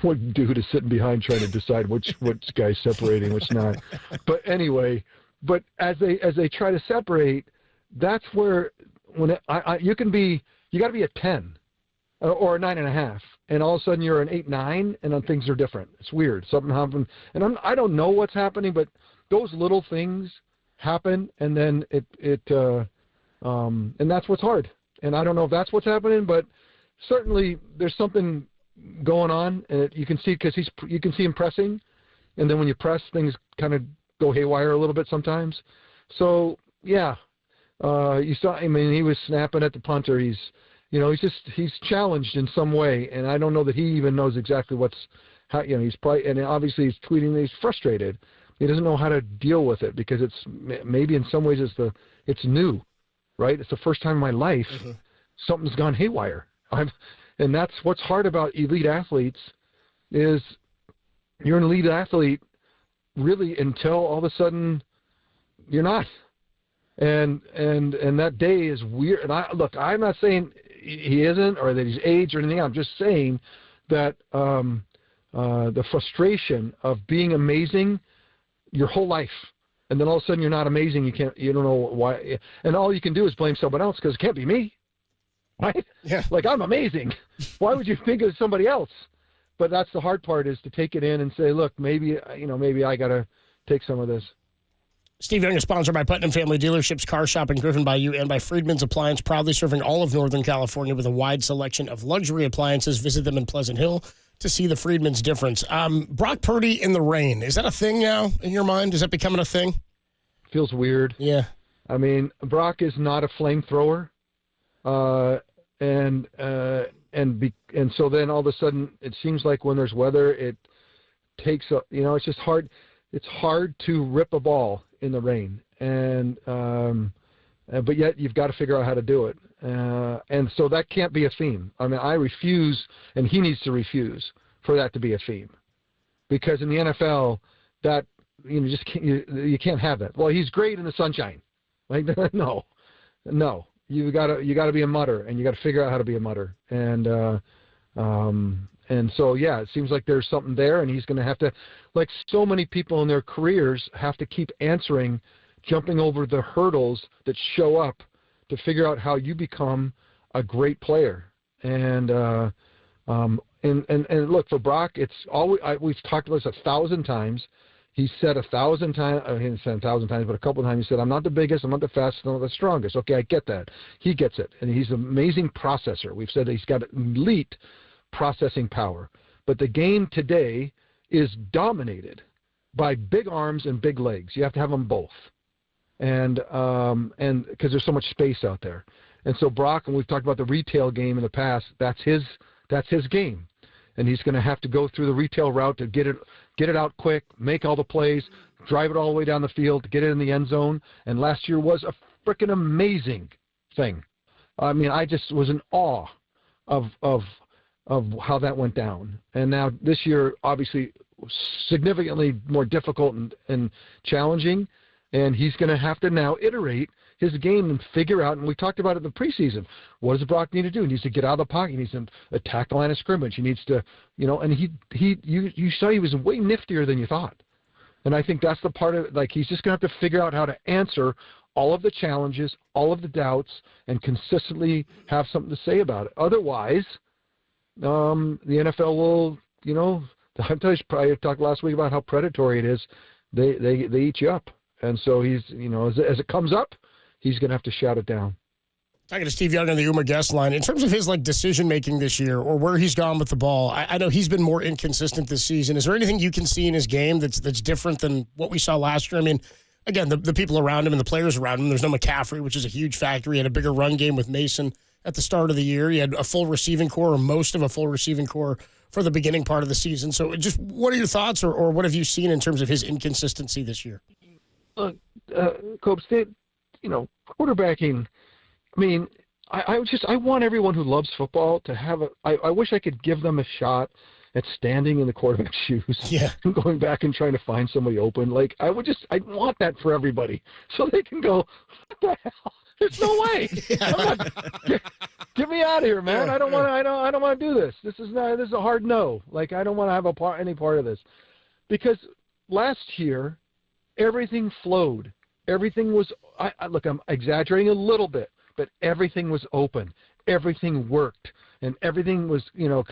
M: what dude is sitting behind trying to decide which guy's separating, which not. But anyway, as they try to separate, that's where you got to be a 10 or a 9.5. And all of a sudden you're an 8, 9, and then things are different. It's weird. Something happened, and I don't know what's happening, but those little things happen, and then and that's what's hard. And I don't know if that's what's happening, but certainly there's something going on, and you can see because you can see him pressing, and then when you press, things kind of go haywire a little bit sometimes. So yeah, you saw. I mean, he was snapping at the punter. He's challenged in some way, and I don't know that he even knows exactly he's probably, and obviously he's tweeting that he's frustrated. He doesn't know how to deal with it because it's maybe in some ways it's new, right? It's the first time in my life something's gone haywire. And that's what's hard about elite athletes is you're an elite athlete really until all of a sudden you're not. And that day is weird. And I'm not saying he isn't or that he's aged or anything. I'm just saying that the frustration of being amazing your whole life, and then all of a sudden you're not amazing. You don't know why, and all you can do is blame someone else because it can't be me, right?
B: Yeah.
M: Like, I'm amazing. Why would you think of somebody else? But that's the hard part, is to take it in and say, look, maybe I got to take some of this.
B: Steve Young is sponsored by Putnam Family Dealerships, Car Shop in Griffin Bayou, and by Friedman's Appliance, proudly serving all of Northern California with a wide selection of luxury appliances. Visit them in Pleasant Hill to see the Friedman's difference. Brock Purdy in the rain, is that a thing now in your mind? Is that becoming a thing?
M: Feels weird.
B: Yeah.
M: I mean, Brock is not a flamethrower, and so then all of a sudden it seems like when there's weather, it takes it's just hard. It's hard to rip a ball in the rain, but yet you've got to figure out how to do it, and so that can't be a theme. I mean, I refuse, and he needs to refuse for that to be a theme, because in the NFL, that just can't, you can't have that. Well, he's great in the sunshine, like no, you got to be a mutter, and you got to figure out how to be a mutter, and so, yeah, it seems like there's something there, and he's going to have to, like so many people in their careers, have to keep answering, jumping over the hurdles that show up to figure out how you become a great player. And look, for Brock, it's always, we've talked about this 1,000 times. He said 1,000 times, he didn't say 1,000 times, but a couple of times he said, I'm not the biggest, I'm not the fastest, I'm not the strongest. Okay, I get that. He gets it. And he's an amazing processor. We've said that he's got elite processing power. But the game today is dominated by big arms and big legs. You have to have them both. And because there's so much space out there. And so Brock, and we've talked about the retail game in the past, that's his game. And he's going to have to go through the retail route to get it out quick, make all the plays, drive it all the way down the field to get it in the end zone. And last year was a freaking amazing thing. I mean, I just was in awe of how that went down. And now this year, obviously, significantly more difficult and challenging. And he's going to have to now iterate his game and figure out, and we talked about it in the preseason, what does Brock need to do? He needs to get out of the pocket. He needs to attack the line of scrimmage. He needs to, and you saw he was way niftier than you thought. And I think that's the part of it. Like, he's just going to have to figure out how to answer all of the challenges, all of the doubts, and consistently have something to say about it. Otherwise, the NFL will, I talked last week about how predatory it is. They eat you up. And so he's, as it comes up, he's going to have to shout it down.
B: Talking to Steve Young on the Umer guest line. In terms of his decision-making this year or where he's gone with the ball, I know he's been more inconsistent this season. Is there anything you can see in his game that's different than what we saw last year? I mean, again, the people around him and the players around him, there's no McCaffrey, which is a huge factor. He had a bigger run game with Mason at the start of the year. He had a full receiving core or most of a full receiving core for the beginning part of the season. So just what are your thoughts or what have you seen in terms of his inconsistency this year?
M: Look, Copes, quarterbacking, I mean, I want everyone who loves football to have I wish I could give them a shot at standing in the quarterback's shoes and going back and trying to find somebody open. Like, I want that for everybody so they can go, what the hell? There's no way. Get me out of here, man. I don't want to do this. This is a hard no. Like, I don't want to have any part of this. Because last year, everything flowed. Everything was, look, I'm exaggerating a little bit, but everything was open. Everything worked. And everything was,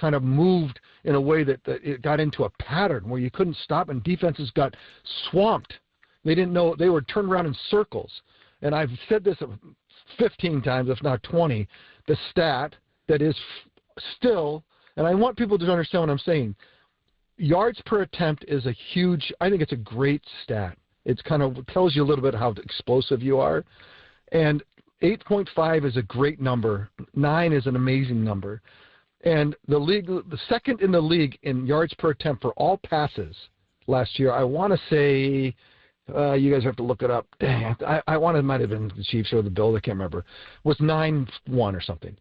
M: kind of moved in a way that it got into a pattern where you couldn't stop and defenses got swamped. They didn't know, they were turned around in circles. And I've said this 15 times, if not 20, the stat that is still, and I want people to understand what I'm saying, yards per attempt is I think it's a great stat. It's kind of tells you a little bit how explosive you are. And 8.5 is a great number. 9 is an amazing number. And the second in the league in yards per attempt for all passes last year, I want to say, you guys have to look it up. Dang, I want it might have been the Chiefs or the Bills, I can't remember, was 9-1 or something.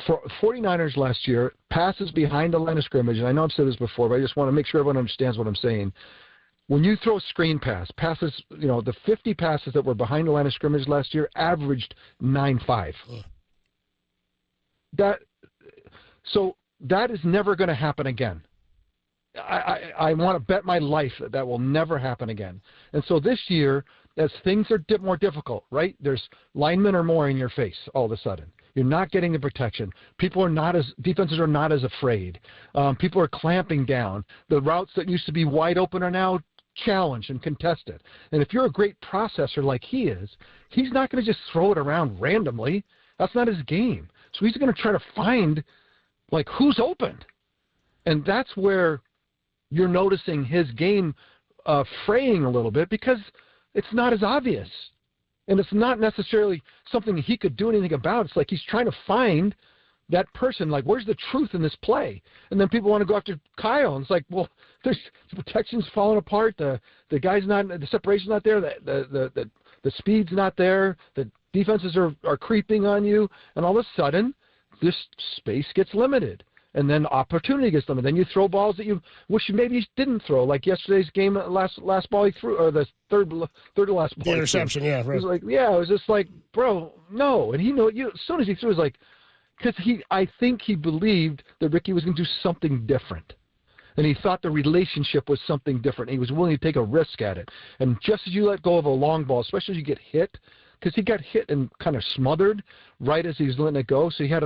M: For 49ers last year, passes behind the line of scrimmage, and I know I've said this before, but I just want to make sure everyone understands what I'm saying. When you throw a screen passes, the 50 passes that were behind the line of scrimmage last year averaged 9.5. So that is never going to happen again. I want to bet my life that will never happen again. And so this year, as things are more difficult, right? There's linemen are more in your face all of a sudden. You're not getting the protection. Defenses are not as afraid. People are clamping down. The routes that used to be wide open are now challenged and contested. And if you're a great processor like he is, he's not going to just throw it around randomly. That's not his game. So he's going to try to find, who's open. And that's where you're noticing his game fraying a little bit because it's not as obvious. And it's not necessarily something he could do anything about. It's like he's trying to find that person, where's the truth in this play? And then people want to go after Kyle. And it's like, well, the protection's falling apart. The guy's not, the separation's not there. The speed's not there. The defenses are creeping on you. And all of a sudden, this space gets limited. And then opportunity gets limited. Then you throw balls that you wish maybe you didn't throw, like yesterday's game, last ball he threw, or the third to last ball.
B: The interception, yeah, right.
M: It was it was just like, bro, no. And he knew as soon as he threw, it was like, because I think he believed that Ricky was going to do something different. And he thought the relationship was something different. He was willing to take a risk at it. And just as you let go of a long ball, especially as you get hit, because he got hit and kind of smothered right as he was letting it go. So he had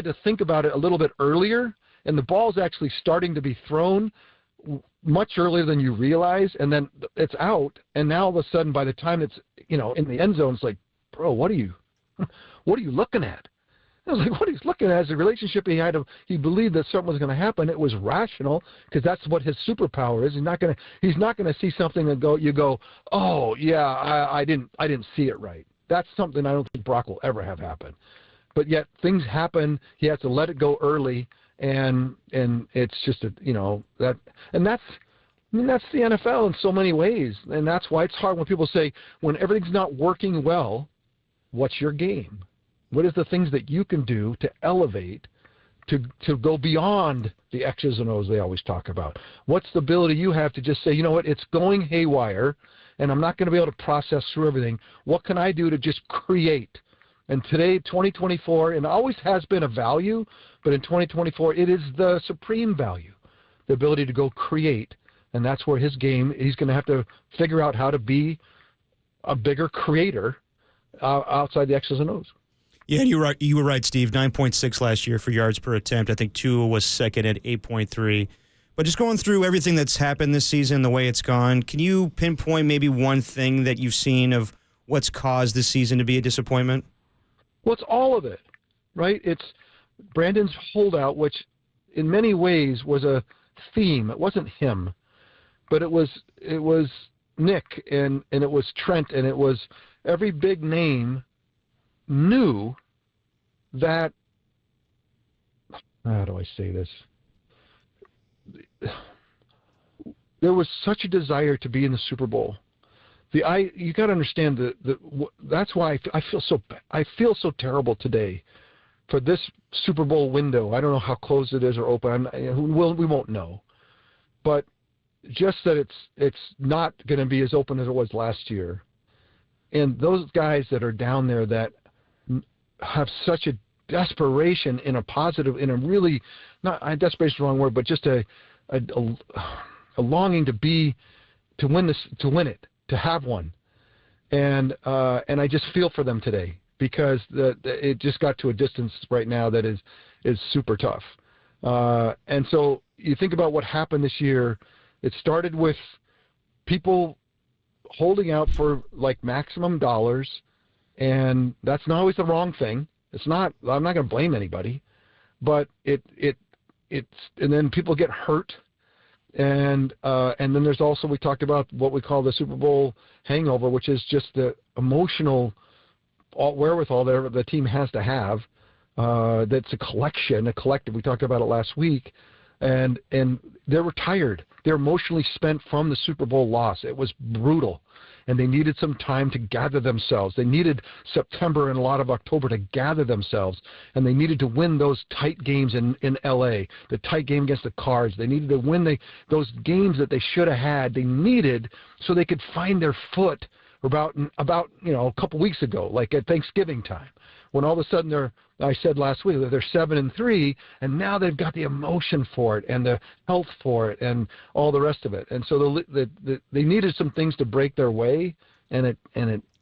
M: to think about it a little bit earlier, and the ball's actually starting to be thrown much earlier than you realize, and then it's out, and now all of a sudden, by the time it's in the end zone, it's like, bro, what are you looking at? I was like, what he's looking at is a relationship he believed that something was going to happen. It was rational because that's what his superpower is. He's not going to see something and go, oh yeah, I didn't see it right. That's something I don't think Brock will ever have happen. But yet things happen. He has to let it go early, and it's just that's the NFL in so many ways, and that's why it's hard when people say when everything's not working well, what's your game? What is the things that you can do to elevate, to go beyond the X's and O's they always talk about? What's the ability you have to just say, you know what, it's going haywire, and I'm not going to be able to process through everything. What can I do to just create? And today, 2024, and it always has been a value, but in 2024, it is the supreme value, the ability to go create. And that's where his game, he's going to have to figure out how to be a bigger creator outside the X's and O's.
U: Yeah, you were right, Steve. 9.6 last year for yards per attempt. I think Tua was second at 8.3. But just going through everything that's happened this season, the way it's gone, can you pinpoint maybe one thing that you've seen of what's caused this season to be a disappointment?
M: Well, it's all of it, right? It's Brandon's holdout, which in many ways was a theme. It wasn't him, but it was Nick and it was Trent, and it was every big name knew that, how do I say this? There was such a desire to be in the Super Bowl. You got to understand that's why I feel so terrible today for this Super Bowl window. I don't know how closed it is or open. We won't know, but just that it's not going to be as open as it was last year. And those guys that are down there that have such a desperation in a positive, in a really, not desperation is the wrong word, but just a longing to win it, to have one, and I just feel for them today because it just got to a distance right now that is super tough. And so you think about what happened this year. It started with people holding out for like maximum dollars, and that's not always the wrong thing. It's not. I'm not going to blame anybody, but it's and then people get hurt. And then there's also, we talked about what we call the Super Bowl hangover, which is just the emotional wherewithal that the team has to have. That's a collective. We talked about it last week, and they were tired. They're emotionally spent from the Super Bowl loss. It was brutal, and they needed some time to gather themselves. They needed September and a lot of October to gather themselves, and they needed to win those tight games in L.A., the tight game against the Cards. They needed to win those games that they should have had. They needed so they could find their foot about a couple weeks ago, like at Thanksgiving time, when all of a sudden I said last week that they're 7-3, and now they've got the emotion for it and the health for it and all the rest of it. And so they needed some things to break their way, and it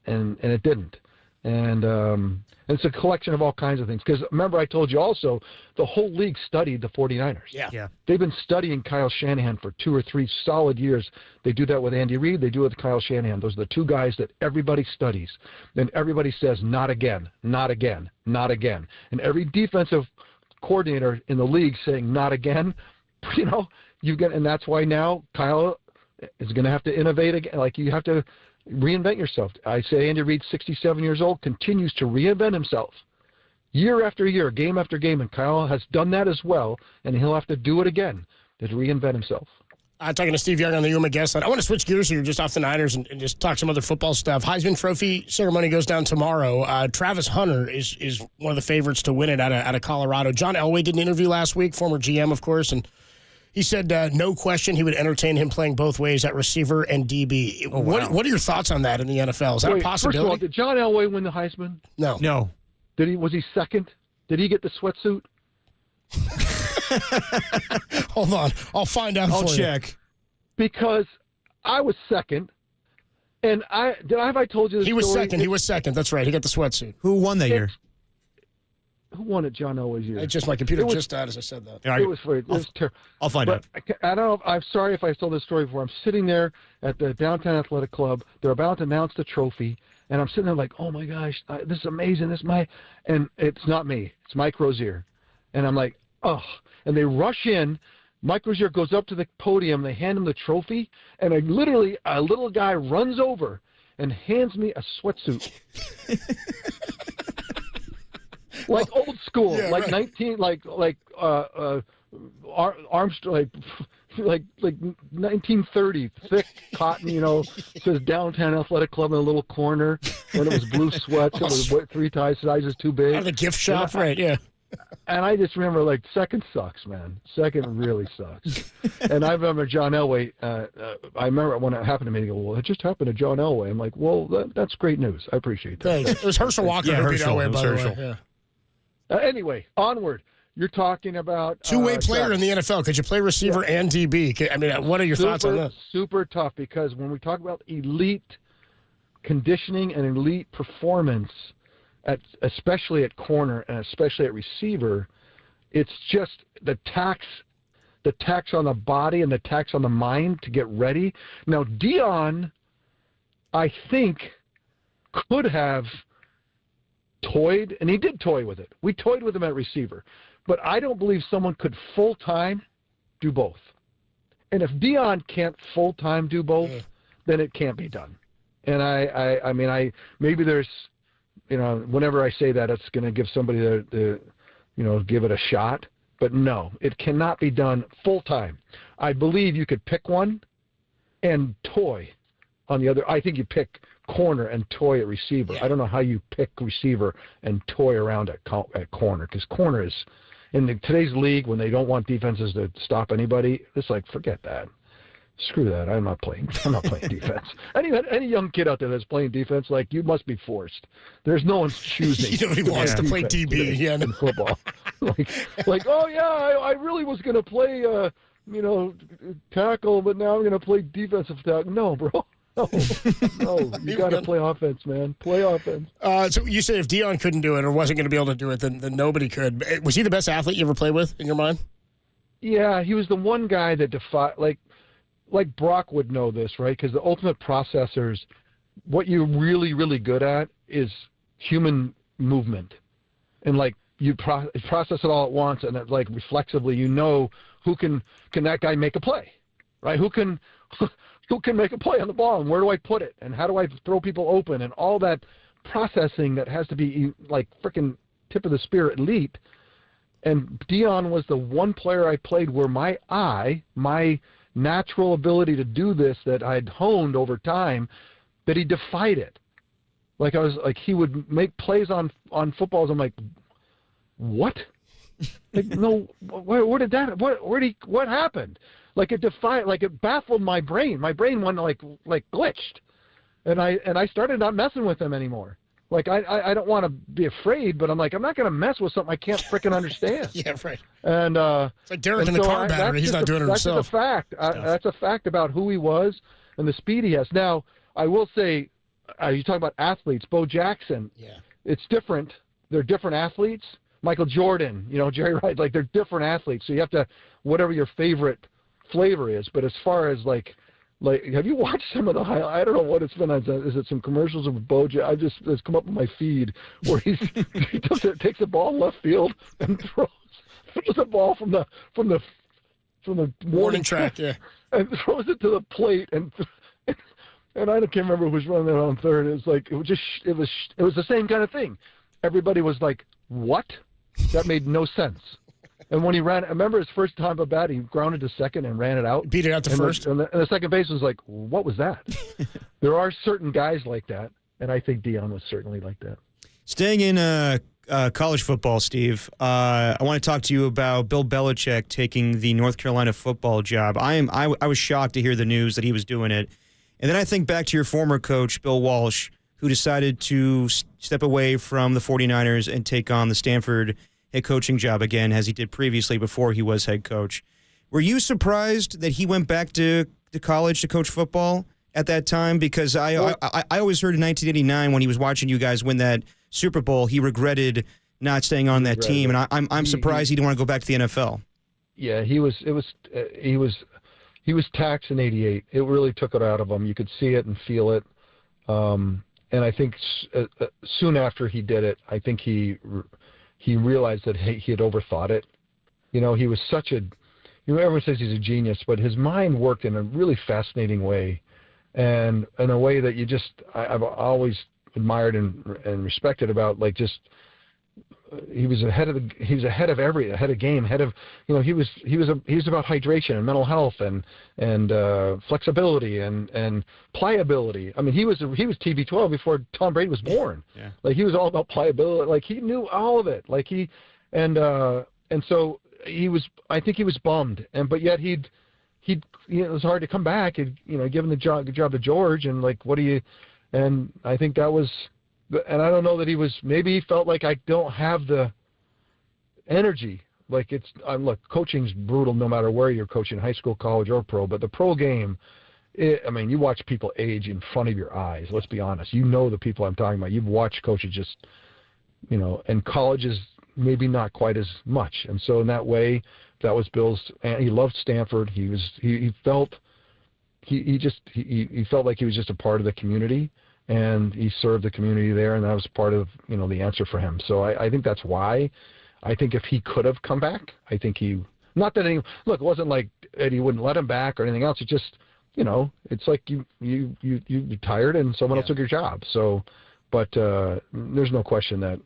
M: didn't. And it's a collection of all kinds of things. Because remember, I told you also, the whole league studied the 49ers.
U: Yeah.
M: They've been studying Kyle Shanahan for 2 or 3 solid years. They do that with Andy Reid. They do it with Kyle Shanahan. Those are the two guys that everybody studies. And everybody says, not again, not again, not again. And every defensive coordinator in the league saying, not again, and that's why now Kyle is going to have to innovate again. Like, you have to reinvent yourself. I say Andy Reid, 67 years old, continues to reinvent himself year after year, game after game, and Kyle has done that as well, and he'll have to do it again to reinvent himself.
B: Talking to Steve Young on the Yuma guest line. I want to switch gears here just off the Niners and just talk some other football stuff. Heisman Trophy ceremony goes down tomorrow. Travis Hunter is one of the favorites to win it out of Colorado. John Elway did an interview last week, former GM, of course, and he said no question he would entertain him playing both ways at receiver and DB.
U: Oh, wow.
B: What are your thoughts on that in the NFL? Is that a possibility?
M: First of all, did John Elway win the Heisman?
B: No.
M: Was he second? Did he get the sweatsuit?
B: Hold on. I'll find out
U: I'll
B: for
U: check.
B: you.
M: Because I was second, and have I told you this
B: He was
M: story?
B: second. He was second. That's right. He got the sweatsuit.
U: Who won that year?
M: Who won it John Elway's year?
B: My computer just died as I said that.
M: It was terrible.
U: I'll find out.
M: I don't know. I'm sorry if I told this story before. I'm sitting there at the Downtown Athletic Club. They're about to announce the trophy, and I'm sitting there like, oh my gosh, this is amazing. And it's not me. It's Mike Rozier, and I'm like, oh. And they rush in. Mike Rozier goes up to the podium. They hand him the trophy, and literally a little guy runs over and hands me a sweatsuit. Like old school,
B: Yeah,
M: like
B: right.
M: 19, Armstrong, like 1930, thick cotton, says Downtown Athletic Club in a little corner. When it was blue sweats, it was 3 sizes too big.
B: Out of the gift shop, right? Yeah.
M: And I just remember, second sucks, man. Second really sucks. And I remember John Elway. I remember when it happened to me, he go, well, it just happened to John Elway. I'm like, well, that's great news. I appreciate that.
B: Thanks. It was Herschel Walker who beat Elway, by the way. Yeah.
M: Anyway, onward. You're talking about
B: Two-way player in the NFL. Could you play receiver and DB? I mean, what are your thoughts on that?
M: Super tough, because when we talk about elite conditioning and elite performance, especially at corner and especially at receiver, it's just the tax on the body and the tax on the mind to get ready. Now, Dion, I think, could have toyed, and he did toy with it. We toyed with him at receiver. But I don't believe someone could full-time do both. And if Dion can't full-time do both, then it can't be done. And I mean, maybe there's, whenever I say that, it's going to give somebody the give it a shot. But no, it cannot be done full-time. I believe you could pick one and toy on the other. I think you pick corner and toy at receiver. Yeah. I don't know how you pick receiver and toy around at corner, because corner is, in today's league, when they don't want defenses to stop anybody, it's like, forget that. Screw that. I'm not playing defense. Any young kid out there that's playing defense, you must be forced. There's no one choosing.
B: Nobody wants to play DB
M: in football. I really was going to play, tackle, but now I'm going to play defensive tackle. No, bro. No, you got to play offense, man. Play offense.
B: So you say if Dion couldn't do it or wasn't going to be able to do it, then nobody could. Was he the best athlete you ever played with in your mind?
M: Yeah, he was the one guy that defied, like Brock would know this, right? Because the ultimate processors, what you're really, really good at is human movement. And you process it all at once, and it, reflexively, who can that guy make a play, right? Who can make a play on the ball, and where do I put it, and how do I throw people open, and all that processing that has to be freaking tip of the spear elite. And Dion was the one player I played where my natural ability to do this that I'd honed over time, that he defied it. He would make plays on footballs. I'm like, what? No, where did that? What happened? It baffled my brain. My brain went glitched, and I started not messing with him anymore. I don't want to be afraid, but I'm not going to mess with something I can't freaking understand.
B: Yeah, right.
M: And
B: it's like Derek in the car battery. He's not doing it himself.
M: That's a fact. That's a fact about who he was and the speed he has. Now, I will say, you talk about athletes. Bo Jackson. Yeah. It's different. They're different athletes. Michael Jordan. Jerry Rice. They're different athletes. So you have to, whatever your favorite flavor is. But as far as have you watched some of the highlights? I don't know what it's been. Is it some commercials of Bojack? It's come up on my feed where he takes the ball left field and throws the ball from the warning track,
B: yeah,
M: and throws it to the plate, and I can't remember who was running that on third. It was the same kind of thing. Everybody was like, "What?" That made no sense. And when he ran, I remember his first time at bat, he grounded to second and ran it out.
B: Beat it out to first.
M: And the second base was like, what was that? There are certain guys like that, and I think Dion was certainly like that.
U: Staying in college football, Steve, I want to talk to you about Bill Belichick taking the North Carolina football job. I was shocked to hear the news that he was doing it. And then I think back to your former coach, Bill Walsh, who decided to step away from the 49ers and take on the Stanford head coaching job again, as he did previously before he was head coach. Were you surprised that he went back to college to coach football at that time? Because I always heard in 1989 when he was watching you guys win that Super Bowl, he regretted not staying on that team, and I'm surprised he didn't want to go back to the NFL.
M: Yeah, he was taxed in '88. It really took it out of him. You could see it and feel it. And I think soon after he did it, I think he realized that he had overthought it. You know, he was such a, everyone says he's a genius, but his mind worked in a really fascinating way, and in a way that I've always admired and respected about, like, just he was ahead of game, he was about hydration and mental health and flexibility and pliability. I mean, he was TB12 before Tom Brady was born.
U: Yeah.
M: Like, he was all about pliability. Like, he knew all of it. Like, and so I think he was bummed, but yet it was hard to come back. Given the job to George, and like, and I think that was. And I don't know that maybe he felt like, I don't have the energy. Like, look, coaching's brutal no matter where you're coaching, high school, college, or pro, but the pro game, you watch people age in front of your eyes. Let's be honest. You know the people I'm talking about. You've watched coaches just, and college is maybe not quite as much. And so in that way, that was Bill's, and he loved Stanford. He felt like he was just a part of the community. And he served the community there, and that was part of, the answer for him. So I think that's why. I think if he could have come back, I think it wasn't like Eddie wouldn't let him back or anything else. It just, it's like you retired and someone else took your job. So, but there's no question that,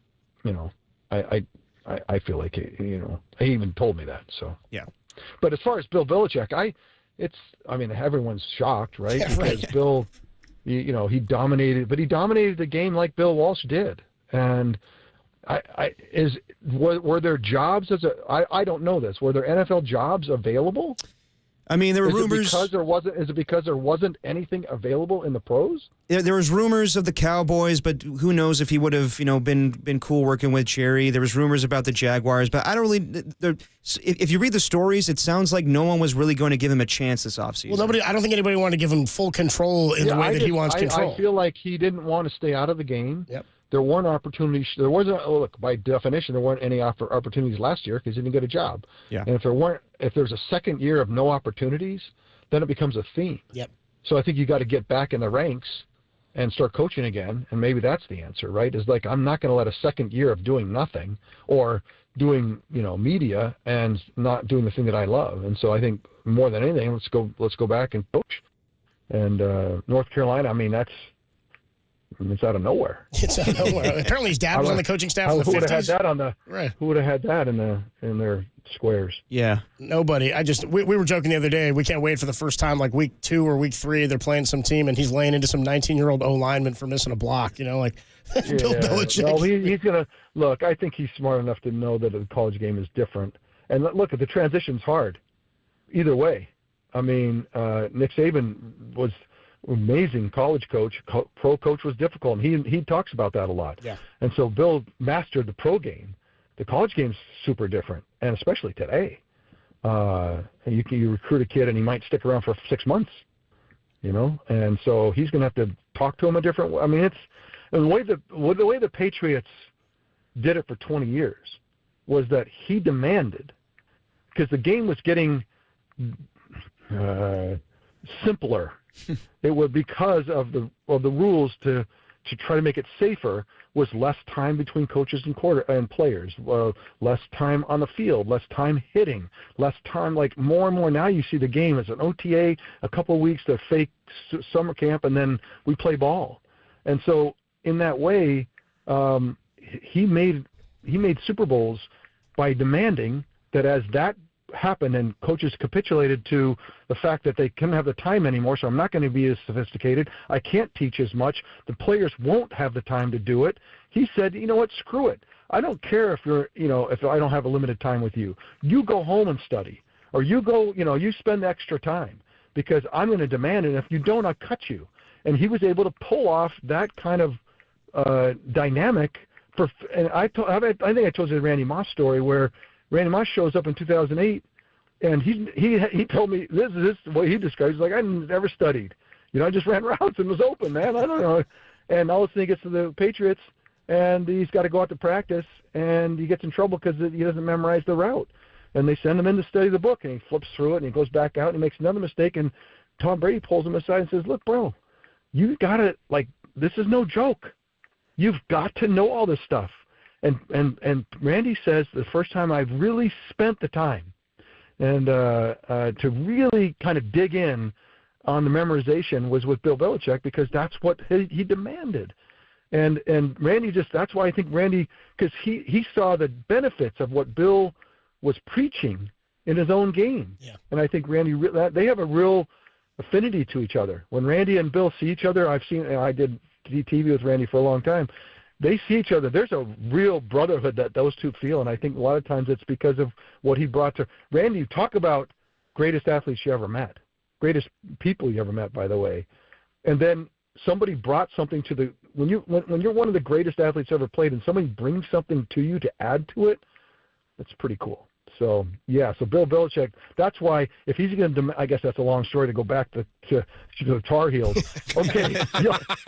M: I feel like, he even told me that. So
U: yeah.
M: But as far as Bill Belichick, everyone's shocked, right?
B: Yeah,
M: because
B: right.
M: Bill. He dominated, but he dominated the game like Bill Walsh did. And were there jobs I don't know this. Were there NFL jobs available? I mean, there were rumors. Is it because there wasn't anything available in the pros?
U: There was rumors of the Cowboys, but who knows if he would have, been cool working with Jerry. There was rumors about the Jaguars, but I don't really. If you read the stories, it sounds like no one was really going to give him a chance this offseason.
B: Well, I don't think anybody wanted to give him full control in the way that he wants control.
M: I feel like he didn't want to stay out of the game.
B: Yep.
M: There weren't opportunities. There wasn't. Look, by definition, there weren't any opportunities last year because he didn't get a job.
U: Yeah.
M: And if there's a second year of no opportunities, then it becomes a theme.
B: Yep.
M: So I think you got to get back in the ranks and start coaching again, and maybe that's the answer, right? Is like, I'm not going to let a second year of doing nothing or doing media and not doing the thing that I love. And so I think more than anything, let's go back and coach. And North Carolina, it's out of nowhere.
B: It's out of nowhere. Apparently, his dad was on the coaching staff in the 50s.
M: Who would have had that in their squares?
U: Yeah.
B: Nobody. We were joking the other day. We can't wait for the first time, like week 2 or week 3, they're playing some team, and he's laying into some 19-year-old O-lineman for missing a block. Bill Belichick.
M: No, he's going to look. I think he's smart enough to know that the college game is different. And look, the transition's hard. Either way, Nick Saban was amazing college coach. Pro coach was difficult, and he talks about that a lot.
B: Yeah.
M: And so Bill mastered the pro game. The college game's super different, and especially today. You recruit a kid, and he might stick around for 6 months. And so he's going to have to talk to him a different way. It's the way the Patriots did it for 20 years was that he demanded, because the game was getting simpler. It was because of the rules to try to make it safer, was less time between coaches and players, less time on the field, less time hitting, less time, like more and more now you see the game as an OTA, a couple of weeks to fake summer camp, and then we play ball. And so in that way, he made Super Bowls by demanding that as that happened and coaches capitulated to the fact that they couldn't have the time anymore, so I'm not going to be as sophisticated, I can't teach as much, the players won't have the time to do it. He said, you know what, screw it. I don't care if if I don't have a limited time with you. You go home and study, or you go, you spend extra time, because I'm going to demand it, and if you don't, I'll cut you. And he was able to pull off that kind of dynamic. And I think I told you the Randy Moss story where Randy Moss shows up in 2008, and he told me this is what he describes. He's like, I never studied. I just ran routes and was open, man. I don't know. And all of a sudden he gets to the Patriots, and he's got to go out to practice, and he gets in trouble because he doesn't memorize the route. And they send him in to study the book, and he flips through it, and he goes back out, and he makes another mistake, and Tom Brady pulls him aside and says, look, bro, you got to, this is no joke. You've got to know all this stuff. And Randy says the first time I've really spent the time and to really kind of dig in on the memorization was with Bill Belichick, because that's what he demanded. And Randy that's why I think Randy, because he saw the benefits of what Bill was preaching in his own game.
B: Yeah.
M: And I think Randy, they have a real affinity to each other. When Randy and Bill see each other, I did TV with Randy for a long time. They see each other. There's a real brotherhood that those two feel, and I think a lot of times it's because of what he brought to Randy. You talk about greatest athletes you ever met, greatest people you ever met, by the way, and then somebody brought something to when you're one of the greatest athletes ever played, and somebody brings something to you to add to it, that's pretty cool. So so Bill Belichick. That's why if he's going to, I guess that's a long story to go back to the Tar Heels. Okay,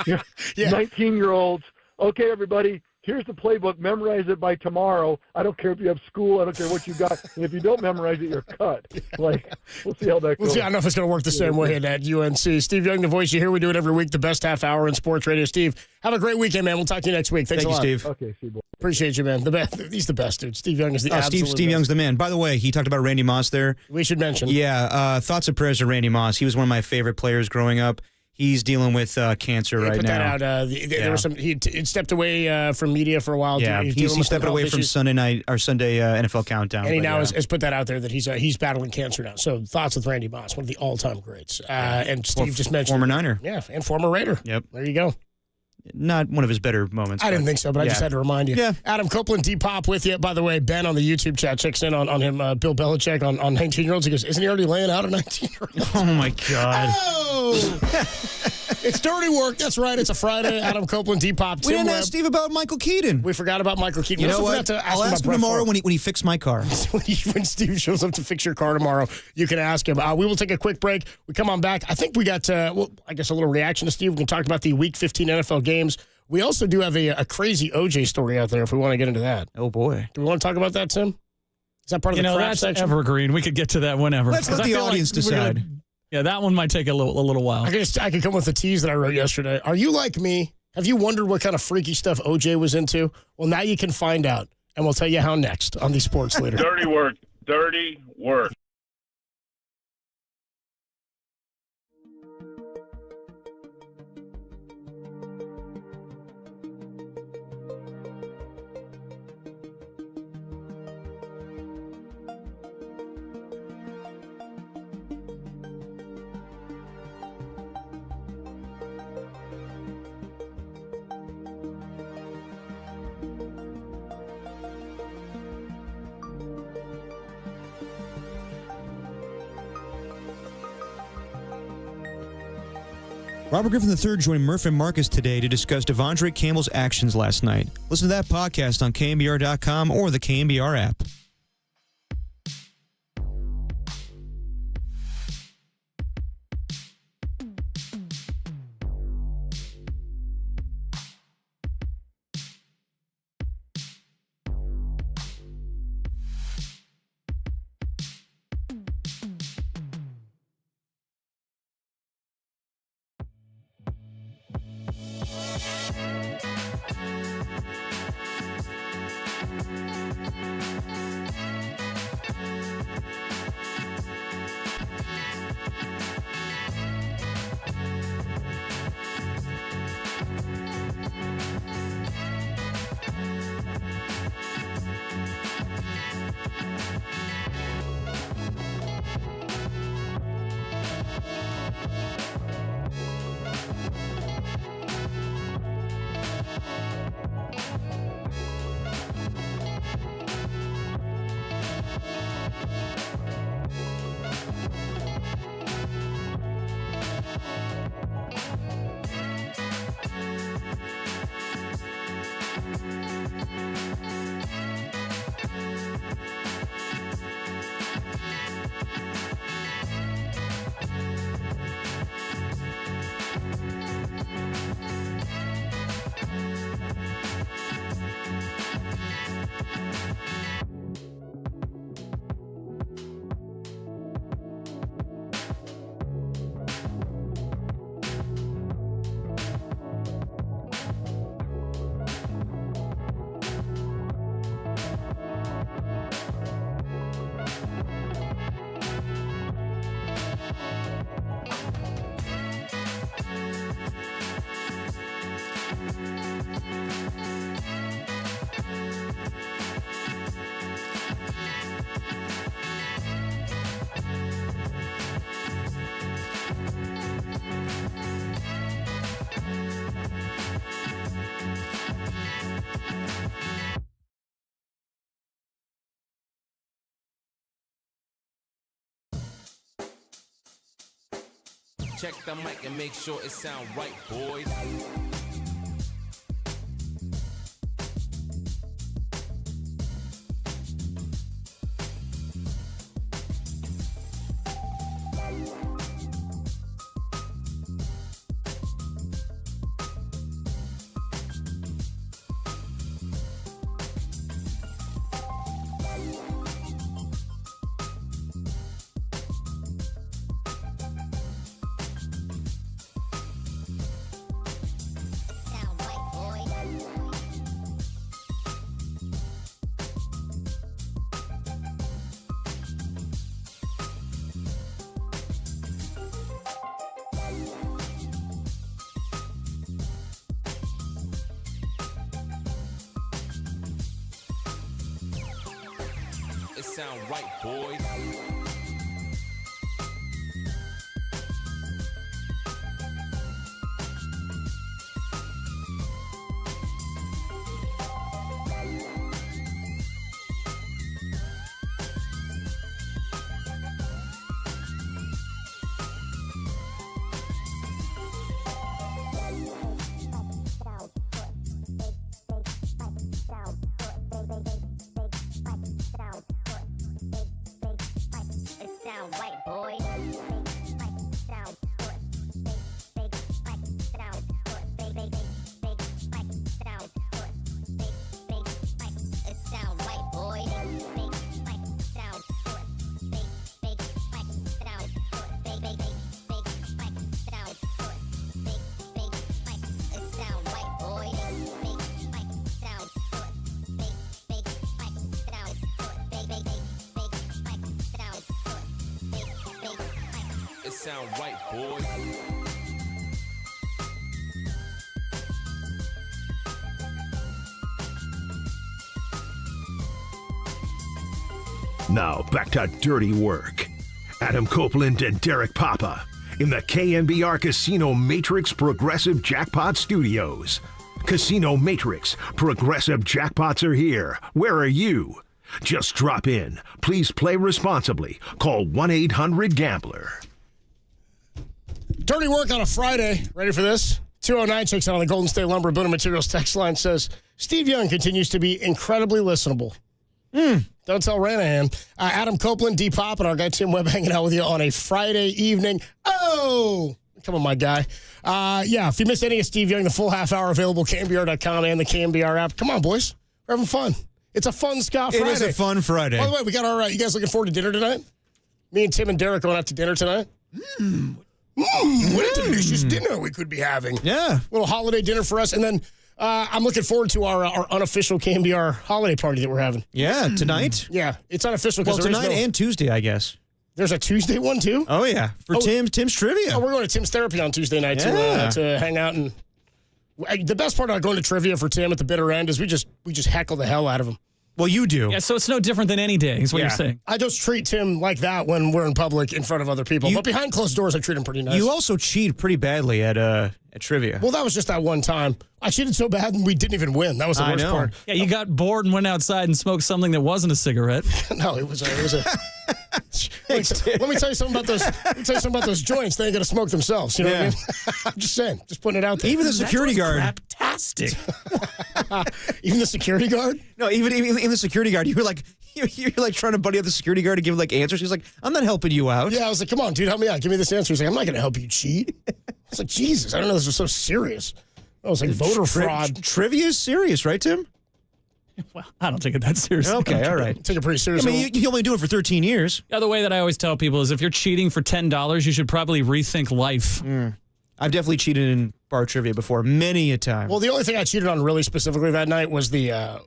M: you're 19-year-olds. Okay, everybody, here's the playbook. Memorize it by tomorrow. I don't care if you have school. I don't care what you got. And if you don't memorize it, you're cut. We'll see how that goes.
B: We'll see. I don't know if it's going to work the same way at UNC. Steve Young, the voice you hear. We do it every week, the best half hour in sports radio. Steve, have a great weekend, man. We'll talk to you next week. Thanks a lot.
U: Thank you, Steve.
M: Okay, see you, boy.
B: Appreciate you, man. The best. He's the best, dude. Steve Young is the absolute
U: Steve Young's the man. By the way, he talked about Randy Moss there.
B: We should mention.
U: Yeah, thoughts and prayers to Randy Moss. He was one of my favorite players growing up. He's dealing with cancer right
B: put
U: now.
B: That out. There was some. He stepped away from media for a while.
U: Yeah, he's stepping away from Sunday NFL Countdown.
B: And he now has put that out there that he's battling cancer now. So thoughts with Randy Moss, one of the all-time greats. And Steve just mentioned
U: former Niner.
B: Yeah, and former Raider.
U: Yep.
B: There you go.
U: Not one of his better moments.
B: I didn't think so, but I just had to remind you.
U: Yeah.
B: Adam Copeland, D-Pop with you. By the way, Ben on the YouTube chat checks in on him, Bill Belichick, on 19-year-olds. He goes, isn't he already laying out a 19-year-old?
U: Oh, my God.
B: Oh! It's dirty work. That's right. It's a Friday. Adam Copeland, Depop, Tim
U: We didn't
B: Webb.
U: ask Steve about Michael Keaton.
B: We forgot about Michael Keaton.
U: You know what? I'll ask him tomorrow when he fixed my car.
B: When Steve shows up to fix your car tomorrow, you can ask him. We will take a quick break. We come on back. I think we got, I guess, a little reaction to Steve. We can talk about the Week 15 NFL games. We also do have a crazy OJ story out there if we want to get into that.
U: Oh, boy.
B: Do we want to talk about that, Tim? Is that part of the crap
X: that's
B: section?
X: evergreen. We could get to that whenever.
U: Let's let the audience decide.
X: Yeah, that one might take a little while.
B: I could come with the tease that I wrote yesterday. Are you like me? Have you wondered what kind of freaky stuff OJ was into? Well, now you can find out, and we'll tell you how next on the Sports Leader.
G: Dirty work. Dirty work.
U: Robert Griffin III joined Murph and Marcus today to discuss Devondre Campbell's actions last night. Listen to that podcast on KNBR.com or the KNBR app.
C: Check the mic and make sure it sound right, boys. It sound right, boys. Sound right, boys.
A: Now back to dirty work. Adam Copeland and Derek Papa in the KNBR Casino Matrix Progressive Jackpot Studios. Casino Matrix Progressive Jackpots are here. Where are you? Just drop in. Please play responsibly. Call 1-800-GAMBLER.
B: Dirty work on a Friday. Ready for this? 209 checks out on the Golden State Lumber Building Materials text line says, Steve Young continues to be incredibly listenable. Don't tell Ranahan. Adam Copeland, D Pop, and our guy Tim Webb hanging out with you on a Friday evening. Oh! Come on, my guy. Yeah, if you missed any of Steve Young, the full half hour available, KNBR.com and the KNBR app. Come on, boys. We're having fun. It's a fun Scott Friday.
U: It is a fun Friday.
B: By the way, we got our, you guys looking forward to dinner tonight? Me and Tim and Derek going out to dinner tonight? What a delicious dinner we could be having.
U: Yeah.
B: Little holiday dinner for us. And then I'm looking forward to our unofficial KNBR holiday party that we're having.
U: Yeah, tonight?
B: Yeah, it's unofficial.
U: Well, tonight and Tuesday, I guess.
B: There's a Tuesday one, too?
U: Oh, yeah. For Tim's Trivia.
B: Oh, we're going to Tim's Therapy on Tuesday night to hang out. And the best part about going to trivia for Tim at the bitter end is we just heckle the hell out of him.
U: Well, you do.
X: Yeah, so it's no different than any day, is what you're saying.
B: I just treat Tim like that when we're in public in front of other people. But behind closed doors, I treat him pretty nice.
U: You also cheat pretty badly at trivia.
B: Well, that was just that one time. I cheated so bad and we didn't even win. That was the worst part.
X: Yeah, you got bored and went outside and smoked something that wasn't a cigarette.
B: No, it was a let me tell you something about those. Let me tell you something about those joints. They ain't gonna smoke themselves. You know what I mean? I'm just saying. Just putting it out there.
U: Even the security guard.
X: Fantastic.
B: Even the security guard?
U: No, even the security guard. You're like trying to buddy up the security guard to give like answers. He's like, I'm not helping you out.
B: Yeah, I was like, come on, dude, help me out. Give me this answer. He's like, I'm not gonna help you cheat. I was like, Jesus, I don't know this was so serious. I was like, voter fraud.
U: Trivia is serious, right, Tim?
X: Well, I don't take it that seriously.
U: Okay, all right.
B: Take it pretty seriously.
U: I mean, you only do it for 13 years.
X: Yeah, the way that I always tell people is if you're cheating for $10, you should probably rethink life.
U: I've definitely cheated in bar trivia before, many a time.
B: Well, the only thing I cheated on really specifically that night was the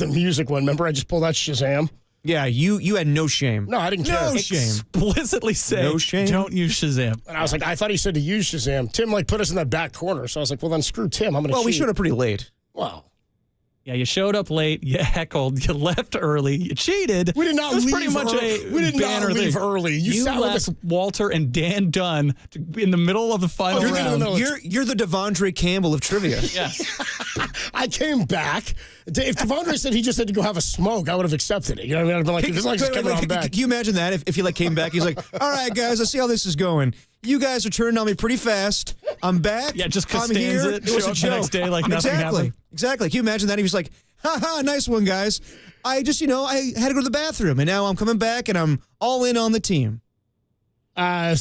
B: music one. Remember, I just pulled out Shazam.
U: Yeah, you had no shame.
B: No, I didn't care.
U: No shame.
X: Explicitly say,
U: no shame.
X: Don't use Shazam.
B: And I was like, I thought he said to use Shazam. Tim put us in that back corner, so I was like, well, then screw Tim. I'm going to cheat.
U: Well, we showed up pretty late.
B: Wow.
X: Yeah, you showed up late, you heckled, you left early, you cheated.
B: We did not leave
X: pretty much
B: early. We did not leave early.
X: You
B: sat
X: left
B: with
X: Walter and Dan Dunn in the middle of the final round.
U: You're the Devondre Campbell of trivia.
X: Yes.
B: I came back. If Devondre said he just had to go have a smoke, I would have accepted it. You know what I mean? I'd be like, it's like just coming on back.
U: Can you imagine that if he like came back? He's like, all right, guys, let's see how this is going. You guys are turning on me pretty fast. I'm back.
X: Yeah, just I'm
U: here.
X: here.
U: It was a joke.
X: The next day, like nothing happened.
U: Exactly. Can you imagine that? He was like, ha, nice one, guys. I just, I had to go to the bathroom, and now I'm coming back, and I'm all in on the team.
B: I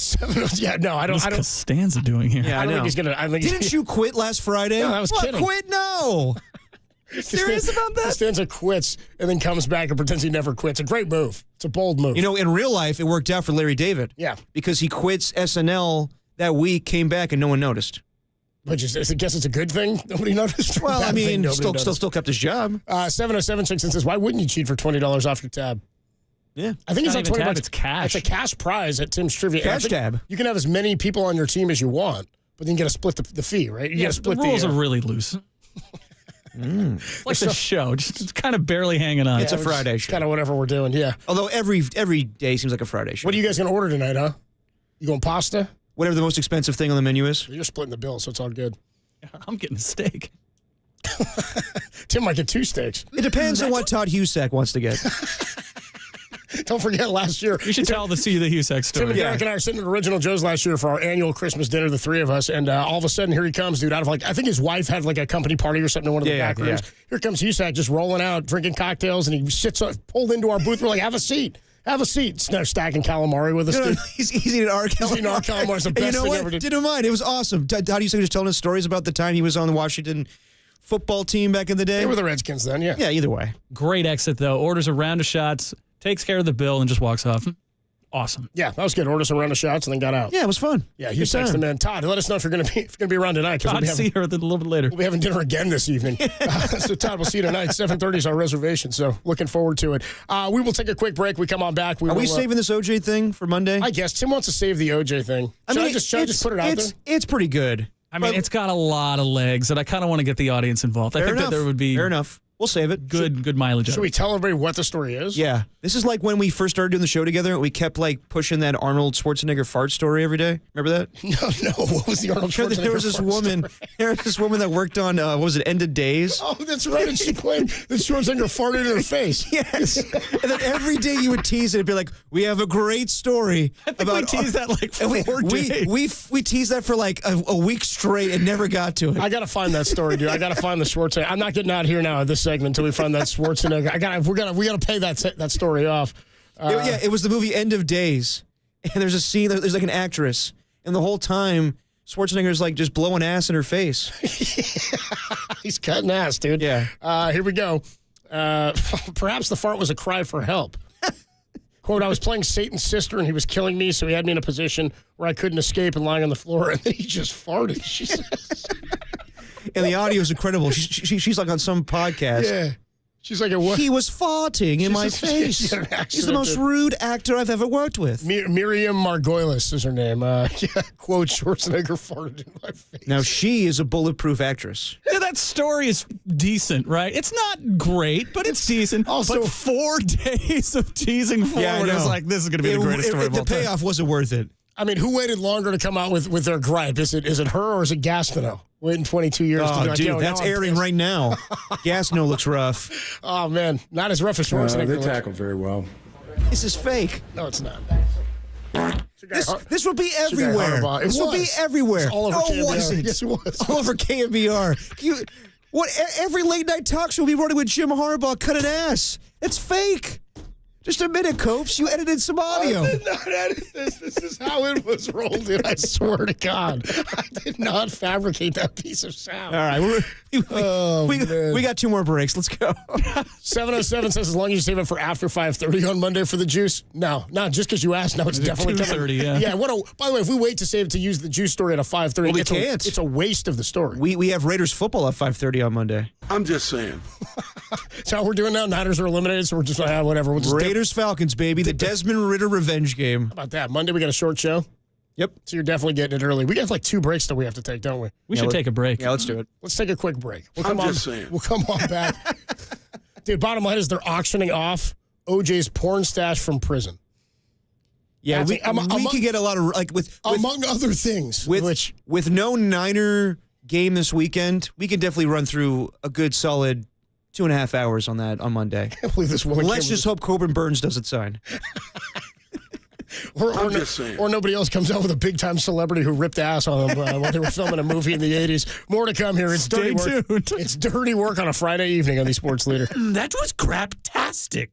B: don't.
X: What's Costanza doing here?
U: Yeah, I know.
B: think he's gonna.
U: Didn't you quit last Friday?
B: No, I was kidding.
U: Quit? No. Serious about that?
B: Costanza quits and then comes back and pretends he never quits. A great move. It's a bold move.
U: In real life, it worked out for Larry David.
B: Yeah.
U: Because he quits SNL that week, came back, and no one noticed.
B: But I guess it's a good thing nobody noticed.
U: Well, I mean,
B: still
U: still kept his job.
B: 707 says, why wouldn't you cheat for $20 off your tab?
U: Yeah.
B: I think it's like $20.
X: It's cash.
B: It's a cash prize at Tim's Trivia.
U: Cash tab.
B: You can have as many people on your team as you want, but then you got to split the fee, right? You got to split
X: the rules are really loose. Like the show, just kind of barely hanging on.
U: It's a Friday show.
B: Kind of whatever we're doing, yeah.
U: Although every day seems like a Friday show.
B: What are you guys going to order tonight, huh? You going pasta?
U: Whatever the most expensive thing on the menu is.
B: You're splitting the bill, so it's all good.
X: I'm getting a steak.
B: Tim might get 2 steaks.
U: It depends on what Todd Husak wants to get.
B: Don't forget last year.
X: You should tell the Husak story.
B: Tim and Derek and I were sitting at Original Joe's last year for our annual Christmas dinner, the 3 of us, and all of a sudden, here he comes, dude, out of I think his wife had a company party or something in one of the back rooms. Yeah. Here comes Husak just rolling out, drinking cocktails, and he sits pulled into our booth. We're like, have a seat. Have a seat. No, stacking calamari with us, dude.
U: He's eating our calamari.
B: He's eating our calamari. It's the best thing ever.
U: Didn't mind. It was awesome. Todd Husak was telling us stories about the time he was on the Washington football team back in the day.
B: They were the Redskins then, yeah.
U: Yeah, either way.
X: Great exit, though. Orders a round of shots, takes care of the bill, and just walks off. Awesome.
B: Yeah, that was good. Ordered some round of shots and then got out.
U: Yeah, it was fun.
B: Yeah, he texted the man. Todd, let us know if you're going to be around tonight.
X: Todd, see her a little bit later.
B: We'll be having dinner again this evening. So Todd, we'll see you tonight. 7:30 is our reservation. So looking forward to it. We will take a quick break. We come on back.
U: Are we saving this OJ thing for Monday?
B: I guess Tim wants to save the OJ thing. Should I just put it out there?
U: It's pretty good.
X: I mean, it's got a lot of legs, and I kind of want to get the audience involved. I think that there would be
U: fair enough. We'll save it.
X: Good mileage.
B: Should we tell everybody what the story is?
U: Yeah. This is like when we first started doing the show together. We kept pushing that Arnold Schwarzenegger fart story every day. Remember that?
B: No. What was the Arnold Schwarzenegger
U: There was this woman. There was this woman that worked on what was it? End of Days.
B: Oh, that's right. And she claimed that Schwarzenegger farted in her face.
U: Yes. And then every day you would tease it. It'd be like, we have a great story about.
X: We teased that 4 days.
U: We teased that for a week straight and never got to it.
B: I gotta find that story, dude. I gotta find the Schwarzenegger. I'm not getting out here now at this segment until we find that Schwarzenegger. We gotta pay that story off.
U: It was the movie End of Days, and there's a scene. There's an actress, and the whole time Schwarzenegger's just blowing ass in her face.
B: He's cutting ass, dude.
U: Yeah.
B: Here we go. Perhaps the fart was a cry for help. Quote, I was playing Satan's sister and he was killing me, so he had me in a position where I couldn't escape and lying on the floor, and then he just farted, she says.
U: And the audio is incredible. She's on some podcast.
B: Yeah. She's like, what?
U: He was farting in my face. He's the most rude actor I've ever worked with.
B: Miriam Margolis is her name. Quote, Schwarzenegger farted in my face.
U: Now, she is a bulletproof actress.
X: Yeah, that story is decent, right? It's not great, but it's decent.
B: Also,
X: but 4 days of teasing forward, I was like, this is going to be the greatest story of all time.
U: The payoff wasn't worth it.
B: I mean, who waited longer to come out with their gripe? Is it her or is it Gastineau? Waiting 22 years to be like,
U: dude, that's airing right now. Gastineau looks rough.
B: Oh, man. Not as rough as Schwarzenegger.
N: They tackled very well.
U: This is fake.
B: No, it's not.
U: This will be everywhere. This will be everywhere.
B: All over KNBR.
U: Was it?
B: Yes, it was.
U: All over KNBR. Every late night talk show will be running with Jim Harbaugh cutting ass. It's fake. Just a minute, Copes. You edited some audio.
B: I did not edit this. This is how it was rolled in. I swear to God. I did not fabricate that piece of sound.
U: All right. We got 2 more breaks. Let's go.
B: 707 says, as long as you save it for after 5:30 on Monday for the juice. No, not just because you asked. No, it's definitely
X: 2:30, yeah.
B: Yeah, by the way, if we wait to save it to use the juice story at a 5:30, it's a waste of the story.
U: We have Raiders football at 5:30 on Monday.
N: I'm just saying.
B: That's how we're doing now. Niners are eliminated, so we're just like, whatever. We'll just
U: Raiders Falcons, baby. The Desmond Ridder revenge game.
B: How about that? Monday we got a short show.
U: Yep.
B: So you're definitely getting it early. We got 2 breaks that we have to take, don't we?
X: We should take a break.
U: Yeah, let's do it.
B: Let's take a quick break. We'll come
N: saying.
B: We'll come on back. Dude, bottom line is they're auctioning off OJ's porn stash from prison.
U: Yeah, we could get a lot of with
B: among other things.
U: With no Niner game this weekend, we can definitely run through a good solid 2.5 hours on that on Monday.
B: I can't believe this woman.
U: Let's just hope Corbin Burns doesn't sign.
B: Or nobody else comes out with a big-time celebrity who ripped ass on them when they were filming a movie in the 80s. More to come here. It's Dirty Work. It's Dirty Work on a Friday evening on the Sports Leader.
H: That was craptastic.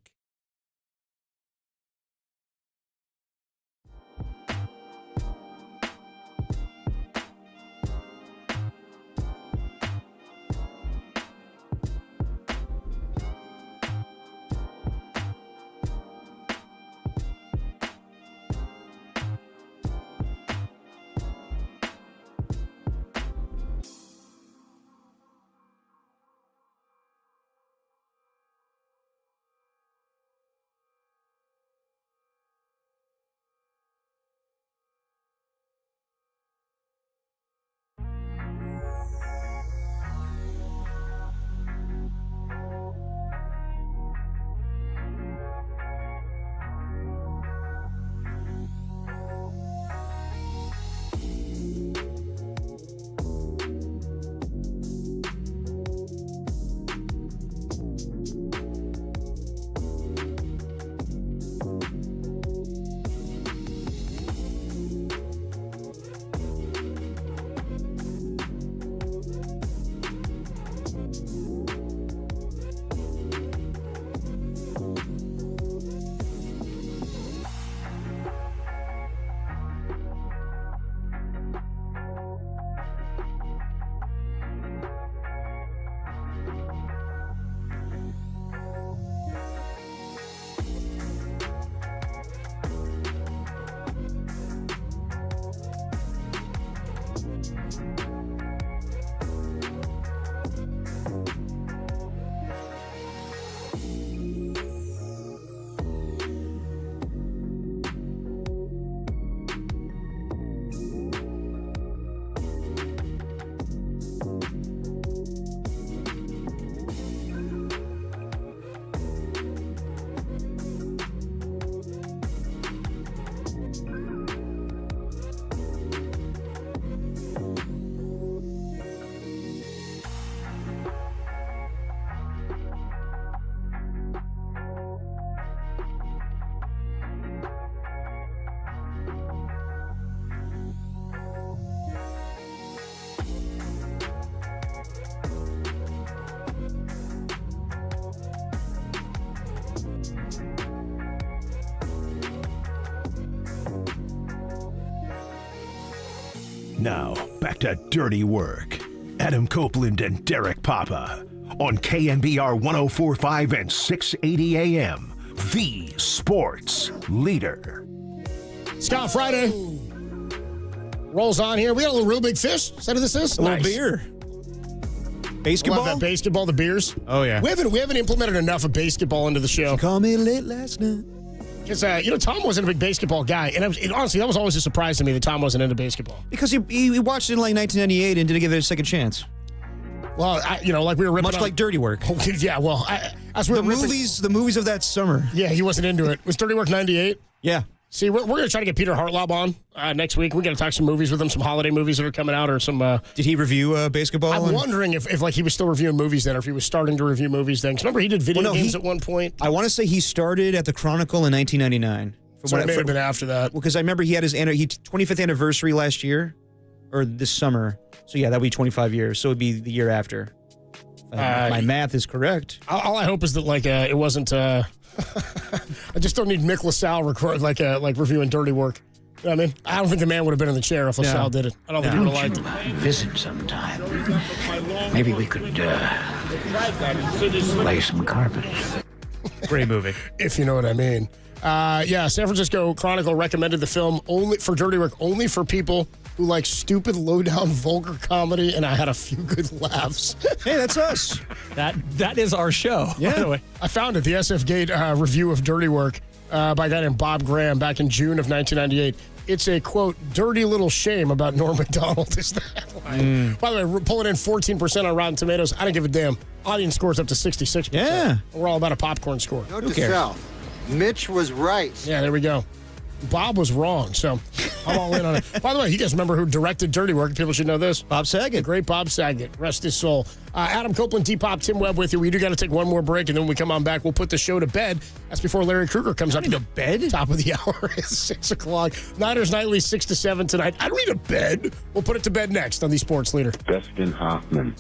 A: Now, back to Dirty Work. Adam Copeland and Derek Papa on KNBR 104.5 and 680 AM, the sports leader.
B: Scott Friday rolls on here. We got a little Real Big Fish. Is that what this is?
U: A little beer. Basketball?
B: Love that basketball, the beers.
U: Oh, yeah.
B: We haven't implemented enough of basketball into the show.
U: Call me late last night.
B: Because, Tom wasn't a big basketball guy. And honestly, that was always a surprise to me that Tom wasn't into basketball.
U: Because he watched it in like 1998 and didn't give it a second chance.
B: Well, like we were ripping
U: Much like Dirty Work.
B: Yeah, well,
U: the movies of that summer.
B: Yeah, he wasn't into it. Was Dirty Work 98?
U: Yeah.
B: See, we're going to try to get Peter Hartlaub on next week. We're going to talk some movies with him, some holiday movies that are coming out, or some.
U: Did he review basketball?
B: I'm wondering if he was still reviewing movies then, or if he was starting to review movies then. Because remember, he did video games at one point.
U: I want to say he started at the Chronicle in 1999.
B: So it may have been after that.
U: Well, because I remember he had his 25th anniversary last year, or this summer. So yeah, that would be 25 years. So it would be the year after. My math is correct.
B: All I hope is that it wasn't. I just don't need Mick LaSalle reviewing Dirty Work. You know what I mean? I don't think the man would have been in the chair if LaSalle did it. I don't think he would have liked it.
J: Visit sometime. Maybe we could lay some carpet.
U: Great movie.
B: If you know what I mean. San Francisco Chronicle recommended the film only for Dirty Work, only for people who like stupid, low-down, vulgar comedy, and I had a few good laughs.
U: Hey, that's us.
X: That is our show.
B: Yeah.
X: By the way.
B: I found it, the SF Gate review of Dirty Work by a guy named Bob Graham back in June of 1998. It's a, quote, dirty little shame about Norm Macdonald is the headline. By the way, we're pulling in 14% on Rotten Tomatoes. I don't give a damn. Audience scores up to 66%.
U: Yeah.
B: We're all about a popcorn score.
P: Note to self. Mitch was right.
B: Yeah, there we go. Bob was wrong, so I'm all in on it. By the way, you guys remember who directed Dirty Work? People should know this.
U: Bob Saget.
B: The great Bob Saget. Rest his soul. Adam Copeland, Depop, Tim Webb with you. We do got to take one more break, and then when we come on back, we'll put the show to bed. That's before Larry Krueger comes up.
U: I need a bed?
B: Top of the hour is 6 o'clock. Niners Nightly, 6 to 7 tonight. I don't need a bed. We'll put it to bed next on the Sports Leader.
D: Dustin Hoffman.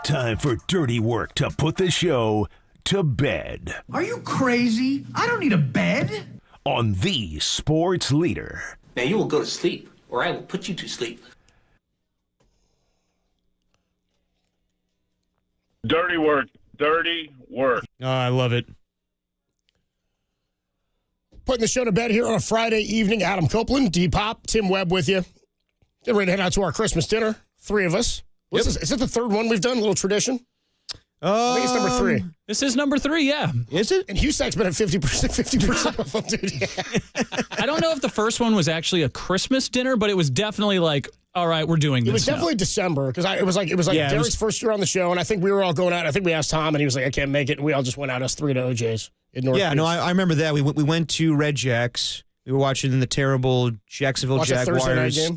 A: Time for Dirty Work to put the show to bed.
J: Are you crazy? I don't need a bed.
A: On the Sports Leader.
J: Now you will go to sleep, or I will put you to sleep.
G: Dirty Work. Dirty Work.
U: Oh, I love it.
B: Putting the show to bed here on a Friday evening. Adam Copeland, D-Pop, Tim Webb with you. Getting ready to head out to our Christmas dinner. 3 of us. What's this? Is it the third one we've done? A little tradition? I think it's number 3.
X: This is number 3, yeah.
U: Is it?
B: And Husak's been at 50% of them, dude. Yeah.
X: I don't know if the first one was actually a Christmas dinner, but it was definitely like, all right, we're doing this.
B: It was definitely
X: now.
B: December because it was like Derek's first year on the show, and I think we were all going out. I think we asked Tom, and he was like, I can't make it. And we all just went out, us 3 to OJ's in North.
U: Yeah, no, I remember that. We went to Red Jacks. We were watching the terrible Jacksonville
B: Watch a Thursday night
U: Jaguars
B: game?